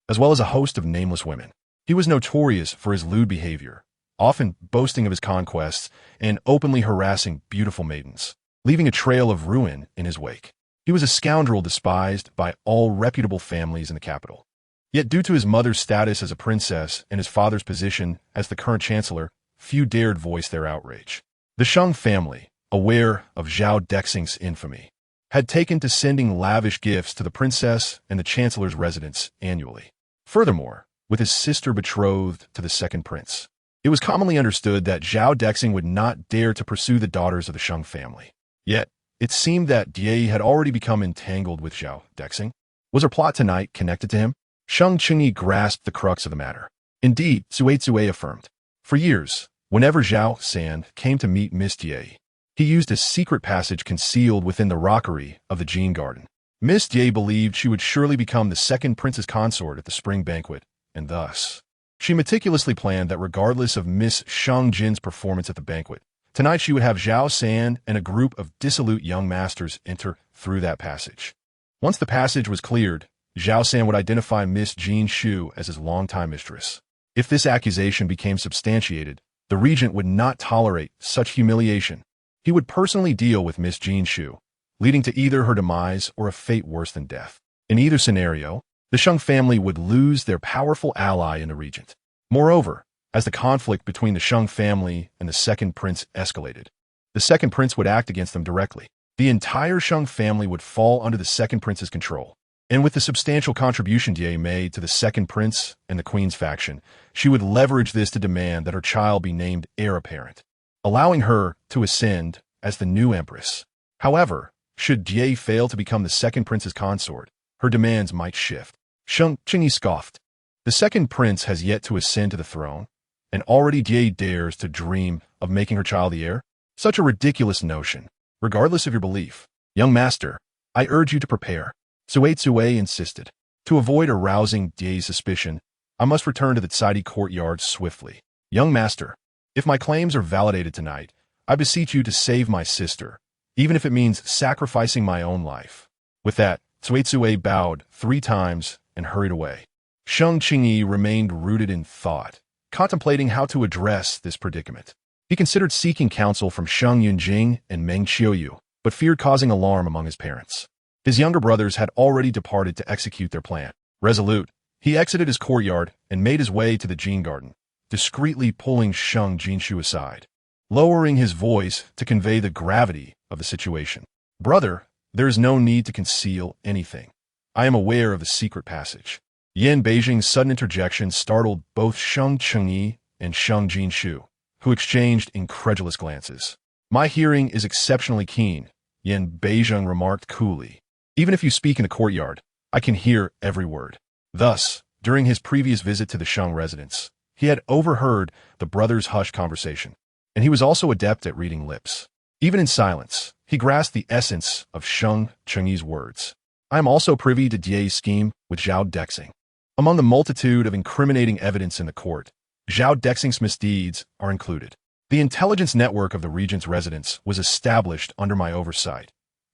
as well as a host of nameless women. He was notorious for his lewd behavior, often boasting of his conquests and openly harassing beautiful maidens, leaving a trail of ruin in his wake. He was a scoundrel despised by all reputable families in the capital. Yet due to his mother's status as a princess and his father's position as the current chancellor, few dared voice their outrage. The Sheng family, aware of Zhao Dexing's infamy, had taken to sending lavish gifts to the princess and the chancellor's residence annually. Furthermore, with his sister betrothed to the second prince, it was commonly understood that Zhao Dexing would not dare to pursue the daughters of the Sheng family. Yet, it seemed that Jie had already become entangled with Zhao Dexing. Was her plot tonight connected to him? Sheng Jinxiu grasped the crux of the matter. Indeed, Tsue affirmed. For years, Whenever Zhao San came to meet Miss Jie, he used a secret passage concealed within the rockery of the Jean Garden. Miss Jie believed she would surely become the second prince's consort at the spring banquet, and thus, she meticulously planned that regardless of Miss Sheng Jin's performance at the banquet, tonight she would have Zhao San and a group of dissolute young masters enter through that passage. Once the passage was cleared, Zhao San would identify Miss Jinxiu as his longtime mistress. If this accusation became substantiated, the regent would not tolerate such humiliation. He would personally deal with Miss Jinxiu, leading to either her demise or a fate worse than death. In either scenario, the Sheng family would lose their powerful ally in the regent. Moreover, as the conflict between the Sheng family and the second prince escalated, the second prince would act against them directly. The entire Sheng family would fall under the second prince's control. And with the substantial contribution Jie made to the second prince and the queen's faction, she would leverage this to demand that her child be named heir apparent, allowing her to ascend as the new empress. However, should Jie fail to become the second prince's consort, her demands might shift. Sheng Jinxiu scoffed. The second prince has yet to ascend to the throne, and already Jie dares to dream of making her child the heir? Such a ridiculous notion. Regardless of your belief, young master, I urge you to prepare. Sui insisted. To avoid arousing Jie's suspicion, I must return to the Tsaidi courtyard swiftly. Young master, if my claims are validated tonight, I beseech you to save my sister, even if it means sacrificing my own life. With that, Sui bowed 3 times and hurried away. Sheng Jinxiu remained rooted in thought, contemplating how to address this predicament. He considered seeking counsel from Sheng Yunjing and Meng Qiuyu, but feared causing alarm among his parents. His younger brothers had already departed to execute their plan. Resolute, he exited his courtyard and made his way to the Jean Garden, discreetly pulling Sheng Jinxiu aside, lowering his voice to convey the gravity of the situation. Brother, there is no need to conceal anything. I am aware of the secret passage. Yan Beijing's sudden interjection startled both Sheng Jinxiu and Sheng Jinxiu, who exchanged incredulous glances. My hearing is exceptionally keen, Yan Beijing remarked coolly. Even if you speak in the courtyard, I can hear every word. Thus, during his previous visit to the Sheng residence, he had overheard the brothers' hushed conversation, and he was also adept at reading lips. Even in silence, he grasped the essence of Sheng Jinxiu's words. I am also privy to Jie's scheme with Zhao Dexing. Among the multitude of incriminating evidence in the court, Zhao Dexing's misdeeds are included. The intelligence network of the regent's residence was established under my oversight.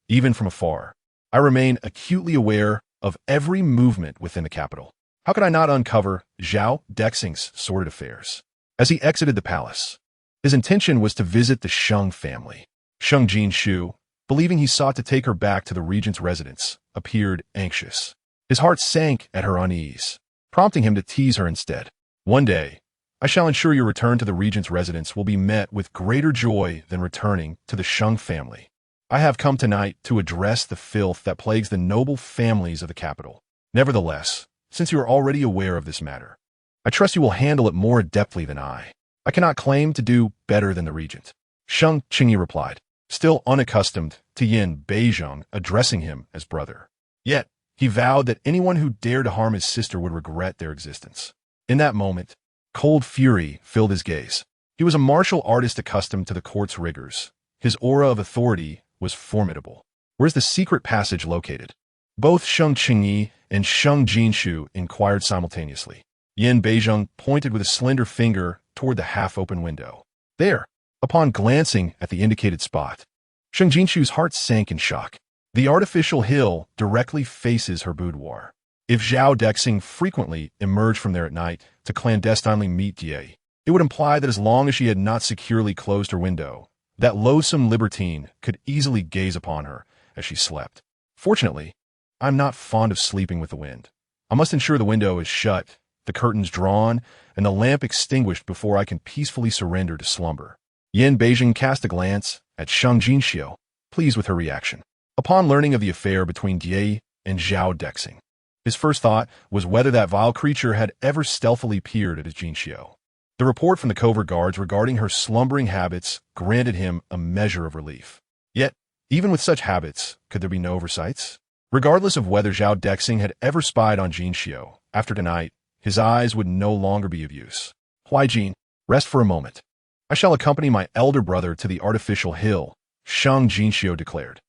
Even from afar, I remain acutely aware of every movement within the capital. How could I not uncover Zhao Dexing's sordid affairs? As he exited the palace, his intention was to visit the Sheng family. Sheng Jinxiu, believing he sought to take her back to the regent's residence, appeared anxious. His heart sank at her unease, prompting him to tease her instead. One day, I shall ensure your return to the regent's residence will be met with greater joy than returning to the Sheng family. I have come tonight to address the filth that plagues the noble families of the capital. Nevertheless, since you are already aware of this matter, I trust you will handle it more adeptly than I. I cannot claim to do better than the regent. Sheng Jinxiu replied, still unaccustomed to Yan Beijing addressing him as brother. Yet, he vowed that anyone who dared to harm his sister would regret their existence. In that moment, cold fury filled his gaze. He was a martial artist accustomed to the court's rigors. His aura of authority was formidable. Where's the secret passage located? Both Sheng Jinxiu and Sheng Jinxiu inquired simultaneously. Yan Beijing pointed with a slender finger toward the half-open window. There, upon glancing at the indicated spot, Sheng Jinxiu's heart sank in shock. The artificial hill directly faces her boudoir. If Zhao Dexing frequently emerged from there at night to clandestinely meet Jie, it would imply that as long as she had not securely closed her window, that loathsome libertine could easily gaze upon her as she slept. Fortunately, I'm not fond of sleeping with the wind. I must ensure the window is shut, the curtains drawn, and the lamp extinguished before I can peacefully surrender to slumber. Yan Beijing cast a glance at Sheng Jinxiu, pleased with her reaction. Upon learning of the affair between Jie and Zhao Dexing, his first thought was whether that vile creature had ever stealthily peered at his Jinxiu. The report from the covert guards regarding her slumbering habits granted him a measure of relief. Yet, even with such habits, could there be no oversights? Regardless of whether Zhao Dexing had ever spied on Jinxiu, after tonight, his eyes would no longer be of use. Huai Jin, rest for a moment. I shall accompany my elder brother to the artificial hill, Sheng Jinxiu declared.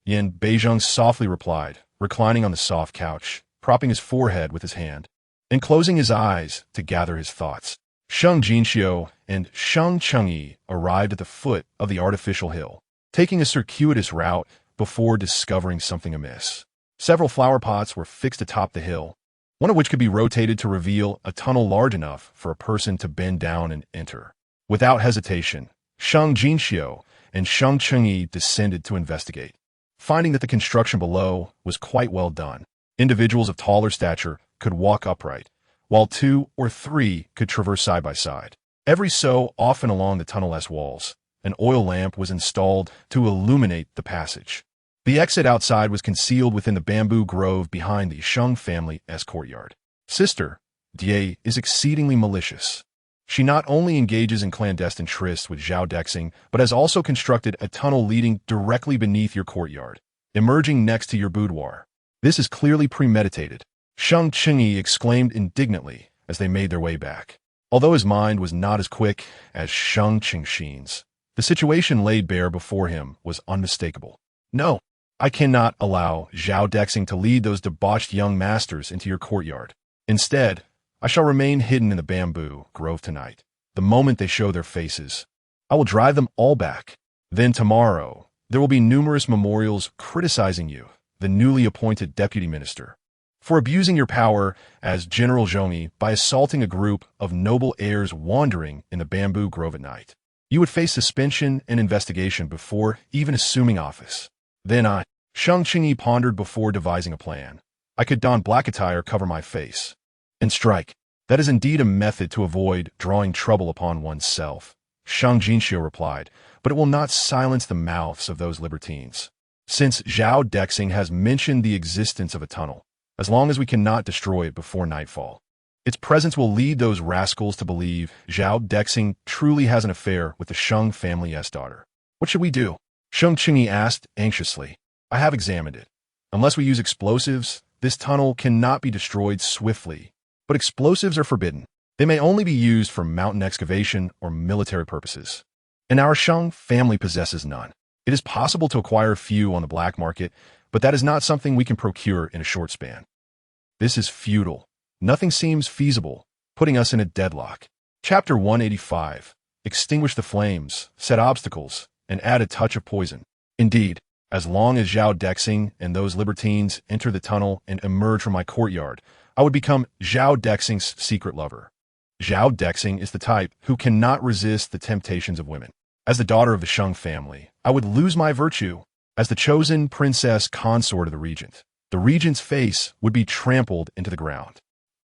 Yin Beizhong softly replied, reclining on the soft couch, propping his forehead with his hand, and closing his eyes to gather his thoughts. Sheng Jinxiu and Sheng Chengyi arrived at the foot of the artificial hill, taking a circuitous route before discovering something amiss. Several flower pots were fixed atop the hill, one of which could be rotated to reveal a tunnel large enough for a person to bend down and enter. Without hesitation, Sheng Jinxiu and Sheng Chengyi descended to investigate, finding that the construction below was quite well done. Individuals of taller stature could walk upright, while 2 or 3 could traverse side by side. Every so often along the tunnel's walls, an oil lamp was installed to illuminate the passage. The exit outside was concealed within the bamboo grove behind the Sheng family's courtyard. Sister Die is exceedingly malicious. She not only engages in clandestine trysts with Zhao Dexing, but has also constructed a tunnel leading directly beneath your courtyard, emerging next to your boudoir. This is clearly premeditated, Sheng Chengyi exclaimed indignantly as they made their way back. Although his mind was not as quick as Sheng Jinxiu's, the situation laid bare before him was unmistakable. No, I cannot allow Zhao Dexing to lead those debauched young masters into your courtyard. Instead, I shall remain hidden in the bamboo grove tonight. The moment they show their faces, I will drive them all back. Then tomorrow, there will be numerous memorials criticizing you, the newly appointed deputy minister, for abusing your power as General Zhongyi by assaulting a group of noble heirs wandering in the bamboo grove at night. You would face suspension and investigation before even assuming office. Then Sheng Chengyi pondered before devising a plan. I could don black attire, cover my face, and strike. That is indeed a method to avoid drawing trouble upon oneself, Sheng Jinxiu replied, but it will not silence the mouths of those libertines. Since Zhao Dexing has mentioned the existence of a tunnel, as long as we cannot destroy it before nightfall, its presence will lead those rascals to believe Zhao Dexing truly has an affair with the Sheng family's daughter. What should we do? Sheng Chengyi asked anxiously. I have examined it. Unless we use explosives, this tunnel cannot be destroyed swiftly. But explosives are forbidden. They may only be used for mountain excavation or military purposes. And our Sheng family possesses none. It is possible to acquire a few on the black market, but that is not something we can procure in a short span. This is futile. Nothing seems feasible, putting us in a deadlock. Chapter 185. Extinguish the flames, set obstacles, and add a touch of poison. Indeed, as long as Zhao Dexing and those libertines enter the tunnel and emerge from my courtyard, I would become Zhao Dexing's secret lover. Zhao Dexing is the type who cannot resist the temptations of women. As the daughter of the Sheng family, I would lose my virtue. As the chosen princess consort of the regent's face would be trampled into the ground.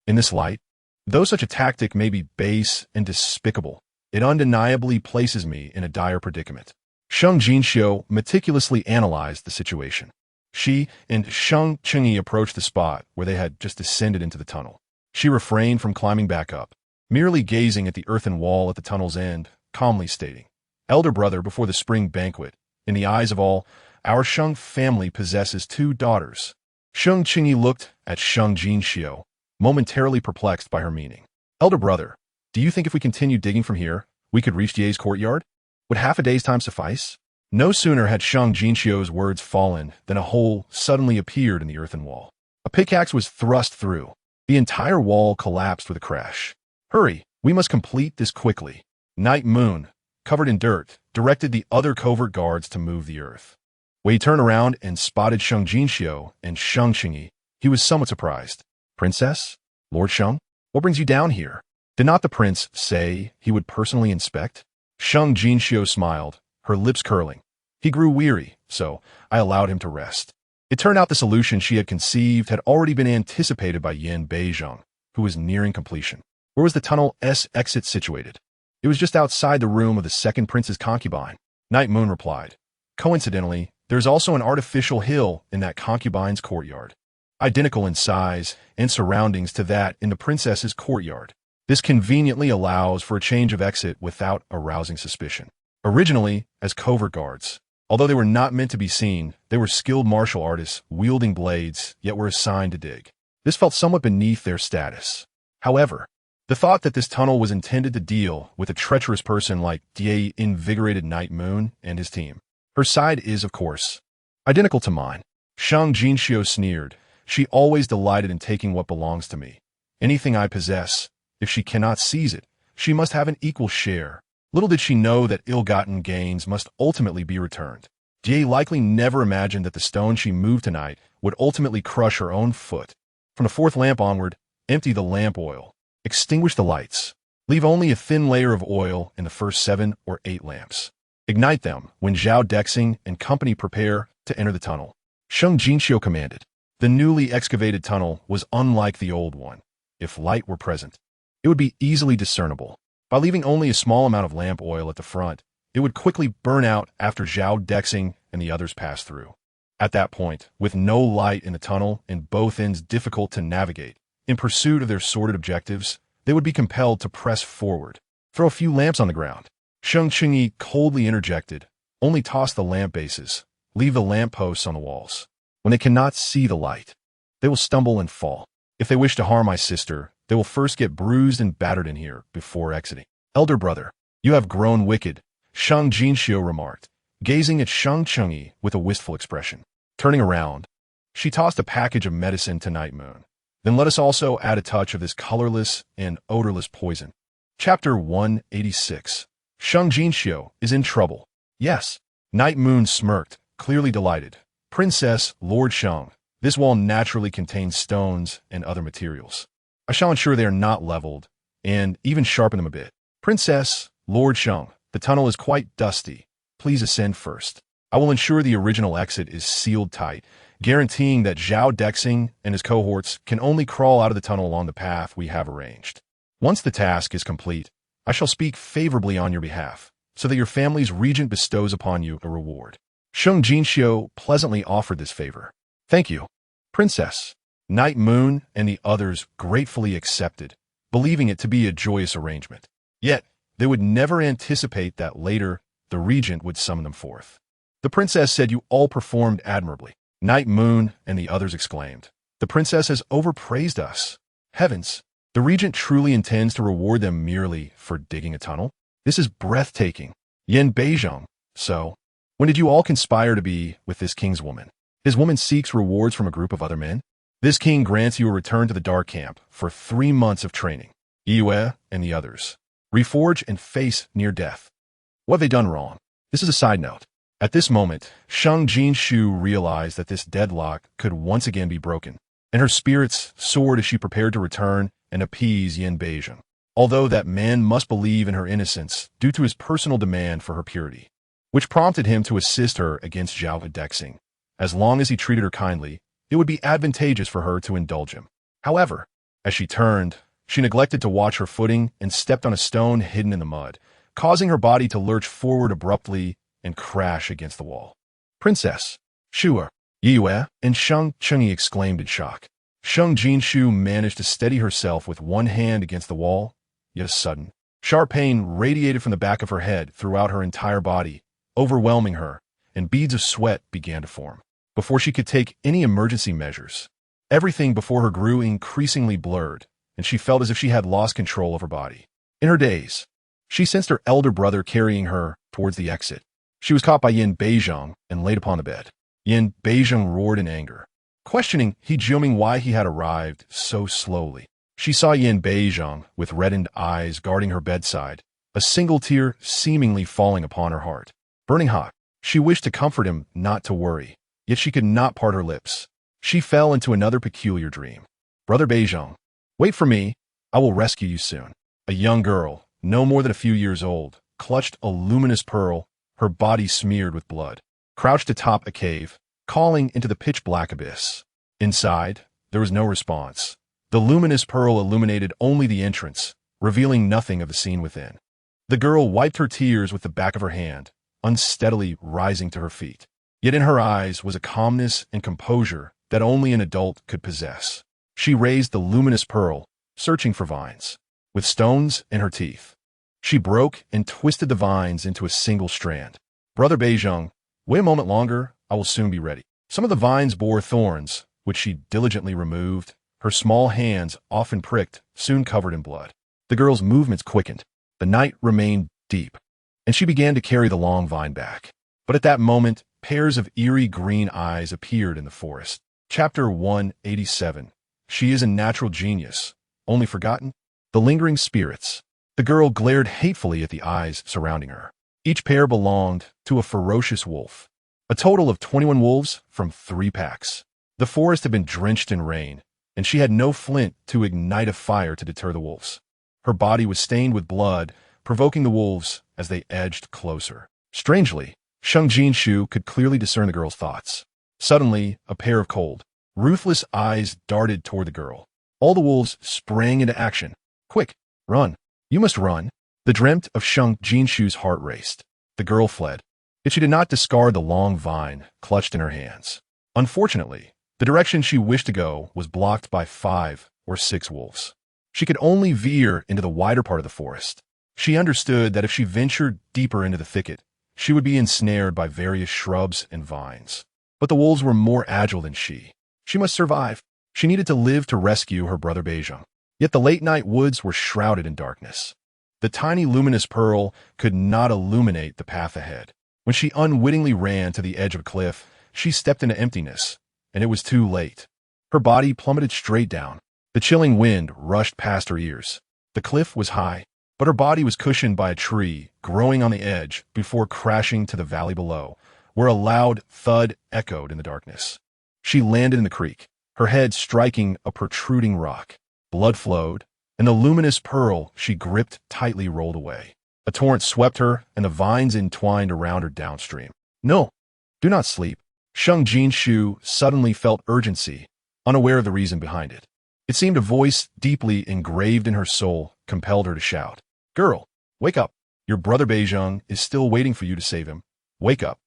In this light, though such a tactic may be base and despicable, it undeniably places me in a dire predicament. Sheng Jinxiu meticulously analyzed the situation. She and Sheng Chengyi approached the spot where they had just descended into the tunnel. She refrained from climbing back up, merely gazing at the earthen wall at the tunnel's end, calmly stating, Elder brother before the spring banquet, in the eyes of all, our Sheng family possesses 2 daughters. Sheng Chengyi looked at Sheng Jinxiu, momentarily perplexed by her meaning. Elder brother, do you think if we continue digging from here, we could reach Die's courtyard? Would half a day's time suffice? No sooner had Sheng Jinxiu's words fallen than a hole suddenly appeared in the earthen wall. A pickaxe was thrust through. The entire wall collapsed with a crash. Hurry, we must complete this quickly. Night Moon, covered in dirt, directed the other covert guards to move the earth. When he turned around and spotted Sheng Jinxiu and Sheng Chengyi, he was somewhat surprised. Princess? Lord Sheng? What brings you down here? Did not the prince say he would personally inspect? Sheng Jinxiu smiled, her lips curling. He grew weary, so I allowed him to rest. It turned out the solution she had conceived had already been anticipated by Yin Beizhong, who was nearing completion. Where was the tunnel's exit situated? It was just outside the room of the second prince's concubine. Night Moon replied. Coincidentally, there's also an artificial hill in that concubine's courtyard, identical in size and surroundings to that in the princess's courtyard. This conveniently allows for a change of exit without arousing suspicion. Originally, as covert guards, although they were not meant to be seen, they were skilled martial artists wielding blades, yet were assigned to dig. This felt somewhat beneath their status. However, The thought that this tunnel was intended to deal with a treacherous person like the invigorated Night Moon and his team. Her side is, of course, identical to mine. Sheng Jinxiu sneered. She always delighted in taking what belongs to me. Anything I possess, if she cannot seize it, she must have an equal share. Little did she know that ill-gotten gains must ultimately be returned. Jie likely never imagined that the stone she moved tonight would ultimately crush her own foot. From the fourth lamp onward, empty the lamp oil. Extinguish the lights. Leave only a thin layer of oil in the first 7 or 8 lamps. Ignite them when Zhao Dexing and company prepare to enter the tunnel. Sheng Jinxiu commanded. The newly excavated tunnel was unlike the old one. If light were present, it would be easily discernible. By leaving only a small amount of lamp oil at the front, it would quickly burn out after Zhao Dexing and the others passed through. At that point, with no light in the tunnel and both ends difficult to navigate, in pursuit of their sordid objectives, they would be compelled to press forward. Throw a few lamps on the ground. Sheng Qingyi coldly interjected. Only toss the lamp bases. Leave the lamp posts on the walls. When they cannot see the light, they will stumble and fall. If they wish to harm my sister, they will first get bruised and battered in here before exiting. Elder brother, you have grown wicked, Sheng Jinxiu remarked, gazing at Sheng Qingyi with a wistful expression. Turning around, she tossed a package of medicine to Night Moon. Then let us also add a touch of this colorless and odorless poison. Chapter 186. Sheng Jinxiu is in trouble. Yes. Night Moon smirked, clearly delighted. Princess, Lord Sheng, this wall naturally contains stones and other materials. I shall ensure they are not leveled, and even sharpen them a bit. Princess, Lord Sheng, the tunnel is quite dusty. Please ascend first. I will ensure the original exit is sealed tight, guaranteeing that Zhao Dexing and his cohorts can only crawl out of the tunnel along the path we have arranged. Once the task is complete, I shall speak favorably on your behalf, so that your family's regent bestows upon you a reward. Sheng Jinxiu pleasantly offered this favor. Thank you, Princess. Night Moon and the others gratefully accepted, believing it to be a joyous arrangement. Yet, they would never anticipate that later the regent would summon them forth. The princess said you all performed admirably. Night Moon and the others exclaimed. The princess has overpraised us. Heavens, the regent truly intends to reward them merely for digging a tunnel? This is breathtaking. Yin Beizhong. So, when did you all conspire to be with this king's woman? His woman seeks rewards from a group of other men? This king grants you a return to the dark camp for 3 months of training. Yue and the others. Reforge and face near death. What have they done wrong? This is a side note. At this moment, Sheng Jinxiu realized that this deadlock could once again be broken, and her spirits soared as she prepared to return and appease Yin Beizhong, although that man must believe in her innocence due to his personal demand for her purity, which prompted him to assist her against Zhao Dexing. As long as he treated her kindly, it would be advantageous for her to indulge him. However, as she turned, she neglected to watch her footing and stepped on a stone hidden in the mud, causing her body to lurch forward abruptly and crash against the wall. Princess, Shuer, Yue, and Sheng Qingyi exclaimed in shock. Sheng Jinxiu managed to steady herself with one hand against the wall, yet a sudden, sharp pain radiated from the back of her head throughout her entire body, overwhelming her, and beads of sweat began to form. Before she could take any emergency measures, everything before her grew increasingly blurred, and she felt as if she had lost control of her body. In her daze, she sensed her elder brother carrying her towards the exit. She was caught by Yin Beizhong and laid upon the bed. Yin Beizhong roared in anger, questioning He Jiuming why he had arrived so slowly. She saw Yin Beizhong with reddened eyes guarding her bedside, a single tear seemingly falling upon her heart. Burning hot, she wished to comfort him not to worry, yet she could not part her lips. She fell into another peculiar dream. Brother Beizhong, wait for me, I will rescue you soon. A young girl, no more than a few years old, clutched a luminous pearl, her body smeared with blood, crouched atop a cave, calling into the pitch-black abyss. Inside, there was no response. The luminous pearl illuminated only the entrance, revealing nothing of the scene within. The girl wiped her tears with the back of her hand, unsteadily rising to her feet. Yet in her eyes was a calmness and composure that only an adult could possess. She raised the luminous pearl, searching for vines. With stones in her teeth, she broke and twisted the vines into a single strand. Brother Beizhong, wait a moment longer, I will soon be ready. Some of the vines bore thorns, which she diligently removed, her small hands, often pricked, soon covered in blood. The girl's movements quickened. The night remained deep, and she began to carry the long vine back. But at that moment, pairs of eerie green eyes appeared in the forest. Chapter 187. She is a natural genius. Only forgotten? The lingering spirits. The girl glared hatefully at the eyes surrounding her. Each pair belonged to a ferocious wolf. A total of 21 wolves from 3 packs. The forest had been drenched in rain, and she had no flint to ignite a fire to deter the wolves. Her body was stained with blood, provoking the wolves as they edged closer. Strangely, Sheng Jinxiu could clearly discern the girl's thoughts. Suddenly, a pair of cold, ruthless eyes darted toward the girl. All the wolves sprang into action. Quick, run. You must run. The dreamt of Sheng Jinxiu's heart raced. The girl fled. Yet she did not discard the long vine clutched in her hands. Unfortunately, the direction she wished to go was blocked by 5 or 6 wolves. She could only veer into the wider part of the forest. She understood that if she ventured deeper into the thicket, she would be ensnared by various shrubs and vines. But the wolves were more agile than she. She must survive. She needed to live to rescue her brother Beijing. Yet the late-night woods were shrouded in darkness. The tiny luminous pearl could not illuminate the path ahead. When she unwittingly ran to the edge of a cliff, she stepped into emptiness, and it was too late. Her body plummeted straight down. The chilling wind rushed past her ears. The cliff was high, but her body was cushioned by a tree growing on the edge before crashing to the valley below, where a loud thud echoed in the darkness. She landed in the creek, her head striking a protruding rock. Blood flowed, and the luminous pearl she gripped tightly rolled away. A torrent swept her, and the vines entwined around her downstream. No, do not sleep. Sheng Jinxiu suddenly felt urgency, unaware of the reason behind it. It seemed a voice deeply engraved in her soul compelled her to shout. Girl, wake up. Your brother Beijing is still waiting for you to save him. Wake up.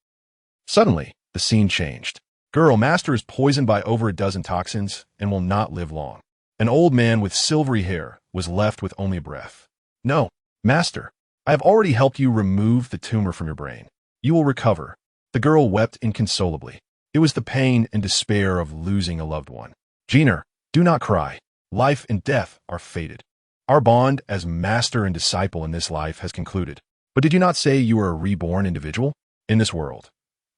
Suddenly, the scene changed. Girl, master is poisoned by over a dozen toxins and will not live long. An old man with silvery hair was left with only a breath. No, master. I have already helped you remove the tumor from your brain. You will recover. The girl wept inconsolably. It was the pain and despair of losing a loved one. Jeaner, do not cry. Life and death are fated. Our bond as master and disciple in this life has concluded. But did you not say you are a reborn individual? In this world,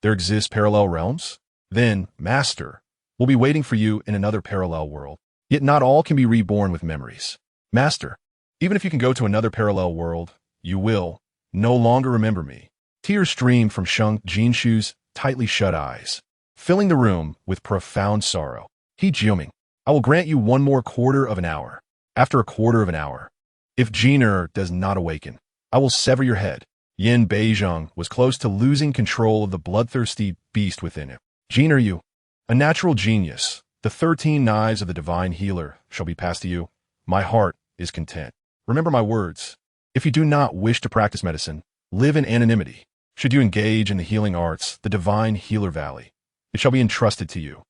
there exist parallel realms? Then, master, will be waiting for you in another parallel world. Yet not all can be reborn with memories. Master, even if you can go to another parallel world, you will no longer remember me. Tears streamed from Sheng Jinxiu's tightly shut eyes, filling the room with profound sorrow. He Jiuming, I will grant you 1 more quarter of an hour. After a quarter of an hour, if Jeaner does not awaken, I will sever your head. Yin Beijing was close to losing control of the bloodthirsty beast within him. Jeaner, you, a natural genius, the 13 knives of the divine healer shall be passed to you. My heart is content. Remember my words. If you do not wish to practice medicine, live in anonymity. Should you engage in the healing arts, the divine healer valley, it shall be entrusted to you.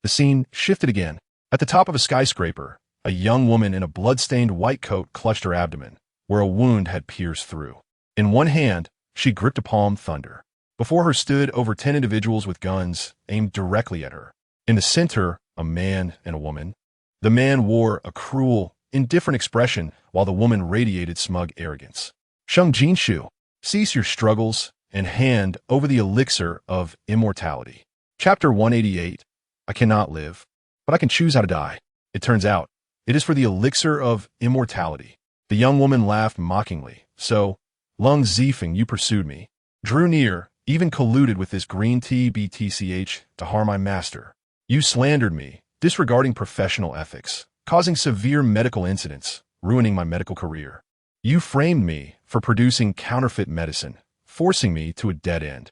The scene shifted again. At the top of a skyscraper, a young woman in a blood-stained white coat clutched her abdomen, where a wound had pierced through. In one hand, she gripped a palm thunder. Before her stood over 10 individuals with guns aimed directly at her. In the center, a man and a woman. The man wore a cruel, indifferent expression, while the woman radiated smug arrogance. Sheng Jinxiu, cease your struggles and hand over the elixir of immortality. Chapter 188. I cannot live, but I can choose how to die. It turns out, it is for the elixir of immortality. The young woman laughed mockingly. So, Lung Zifeng, you pursued me, drew near, even colluded with this green tea BTCH to harm my master. You slandered me, disregarding professional ethics, causing severe medical incidents, ruining my medical career. You framed me for producing counterfeit medicine, forcing me to a dead end,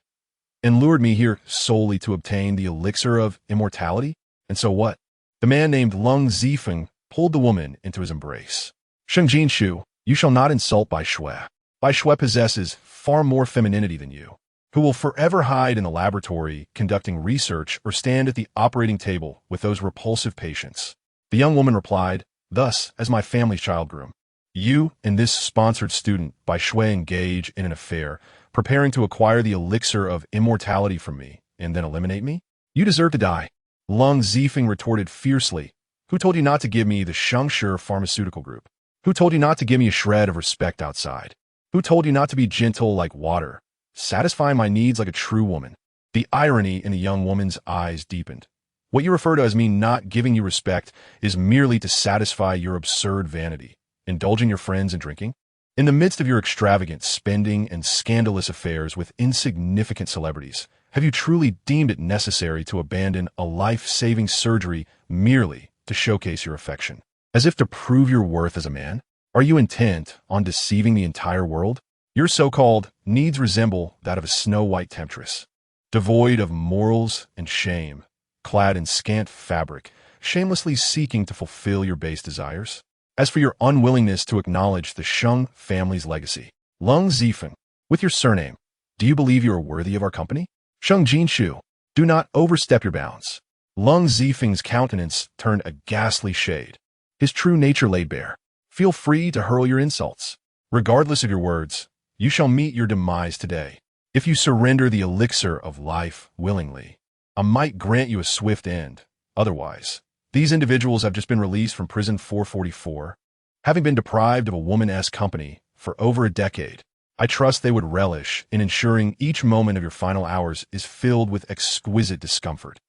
and lured me here solely to obtain the elixir of immortality? And so what? The man named Lung Zifeng pulled the woman into his embrace. Sheng Jinxiu, you shall not insult Bai Shui. Bai Shui possesses far more femininity than you, who will forever hide in the laboratory conducting research or stand at the operating table with those repulsive patients. The young woman replied, thus, as my family's child groom, you and this sponsored student Bai Shui engage in an affair, preparing to acquire the elixir of immortality from me, and then eliminate me? You deserve to die. Lung Zifeng retorted fiercely, who told you not to give me the Shengshi pharmaceutical group? Who told you not to give me a shred of respect outside? Who told you not to be gentle like water, satisfying my needs like a true woman? The irony in the young woman's eyes deepened. What you refer to as me not giving you respect is merely to satisfy your absurd vanity, indulging your friends in drinking? In the midst of your extravagant spending and scandalous affairs with insignificant celebrities, have you truly deemed it necessary to abandon a life-saving surgery merely to showcase your affection? As if to prove your worth as a man? Are you intent on deceiving the entire world? Your so-called needs resemble that of a snow-white temptress, devoid of morals and shame, clad in scant fabric, shamelessly seeking to fulfill your base desires. As for your unwillingness to acknowledge the Sheng family's legacy, Lung Zifeng, with your surname, do you believe you are worthy of our company? Sheng Jinxiu, do not overstep your bounds. Lung Zifeng's countenance turned a ghastly shade, his true nature laid bare. Feel free to hurl your insults. Regardless of your words, you shall meet your demise today. If you surrender the elixir of life willingly, I might grant you a swift end. Otherwise, these individuals have just been released from prison 444, having been deprived of a woman-esque company for over a decade. I trust they would relish in ensuring each moment of your final hours is filled with exquisite discomfort.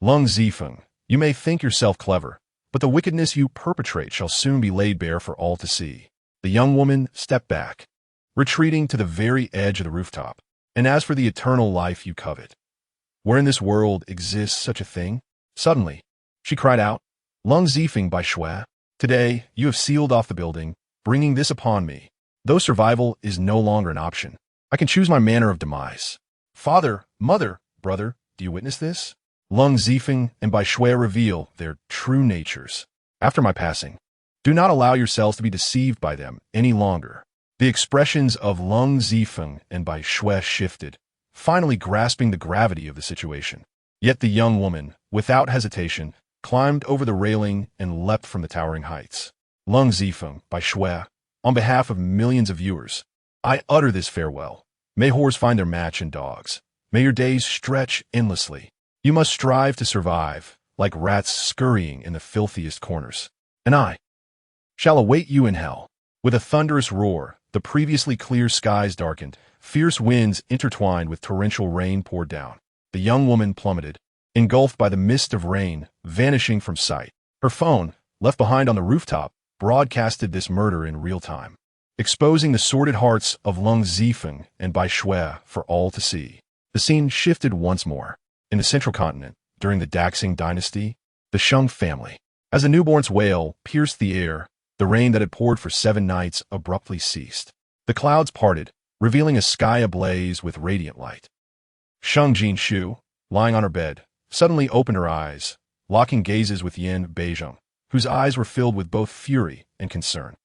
Lung Zifeng, you may think yourself clever, but the wickedness you perpetrate shall soon be laid bare for all to see. The young woman stepped back, retreating to the very edge of the rooftop. And as for the eternal life you covet, where in this world exists such a thing? Suddenly, she cried out, Lung Zifeng by Shui, today you have sealed off the building, bringing this upon me. Though survival is no longer an option, I can choose my manner of demise. Father, mother, brother, do you witness this? Lung Zifeng and Bai Shui reveal their true natures. After my passing, do not allow yourselves to be deceived by them any longer. The expressions of Lung Zifeng and Bai Shui shifted, finally grasping the gravity of the situation. Yet the young woman, without hesitation, climbed over the railing and leapt from the towering heights. Lung Zifeng, Bai Shui, on behalf of millions of viewers, I utter this farewell. May whores find their match in dogs. May your days stretch endlessly. You must strive to survive, like rats scurrying in the filthiest corners. And I shall await you in hell. With a thunderous roar, the previously clear skies darkened, fierce winds intertwined with torrential rain poured down. The young woman plummeted, engulfed by the mist of rain, vanishing from sight. Her phone, left behind on the rooftop, broadcasted this murder in real time, exposing the sordid hearts of Lung Zifeng and Bai Shui for all to see. The scene shifted once more. In the central continent, during the Daxing dynasty, the Sheng family. As the newborn's wail pierced the air, the rain that had poured for 7 nights abruptly ceased. The clouds parted, revealing a sky ablaze with radiant light. Sheng Jinxiu, lying on her bed, suddenly opened her eyes, locking gazes with Yan Beizheng, whose eyes were filled with both fury and concern.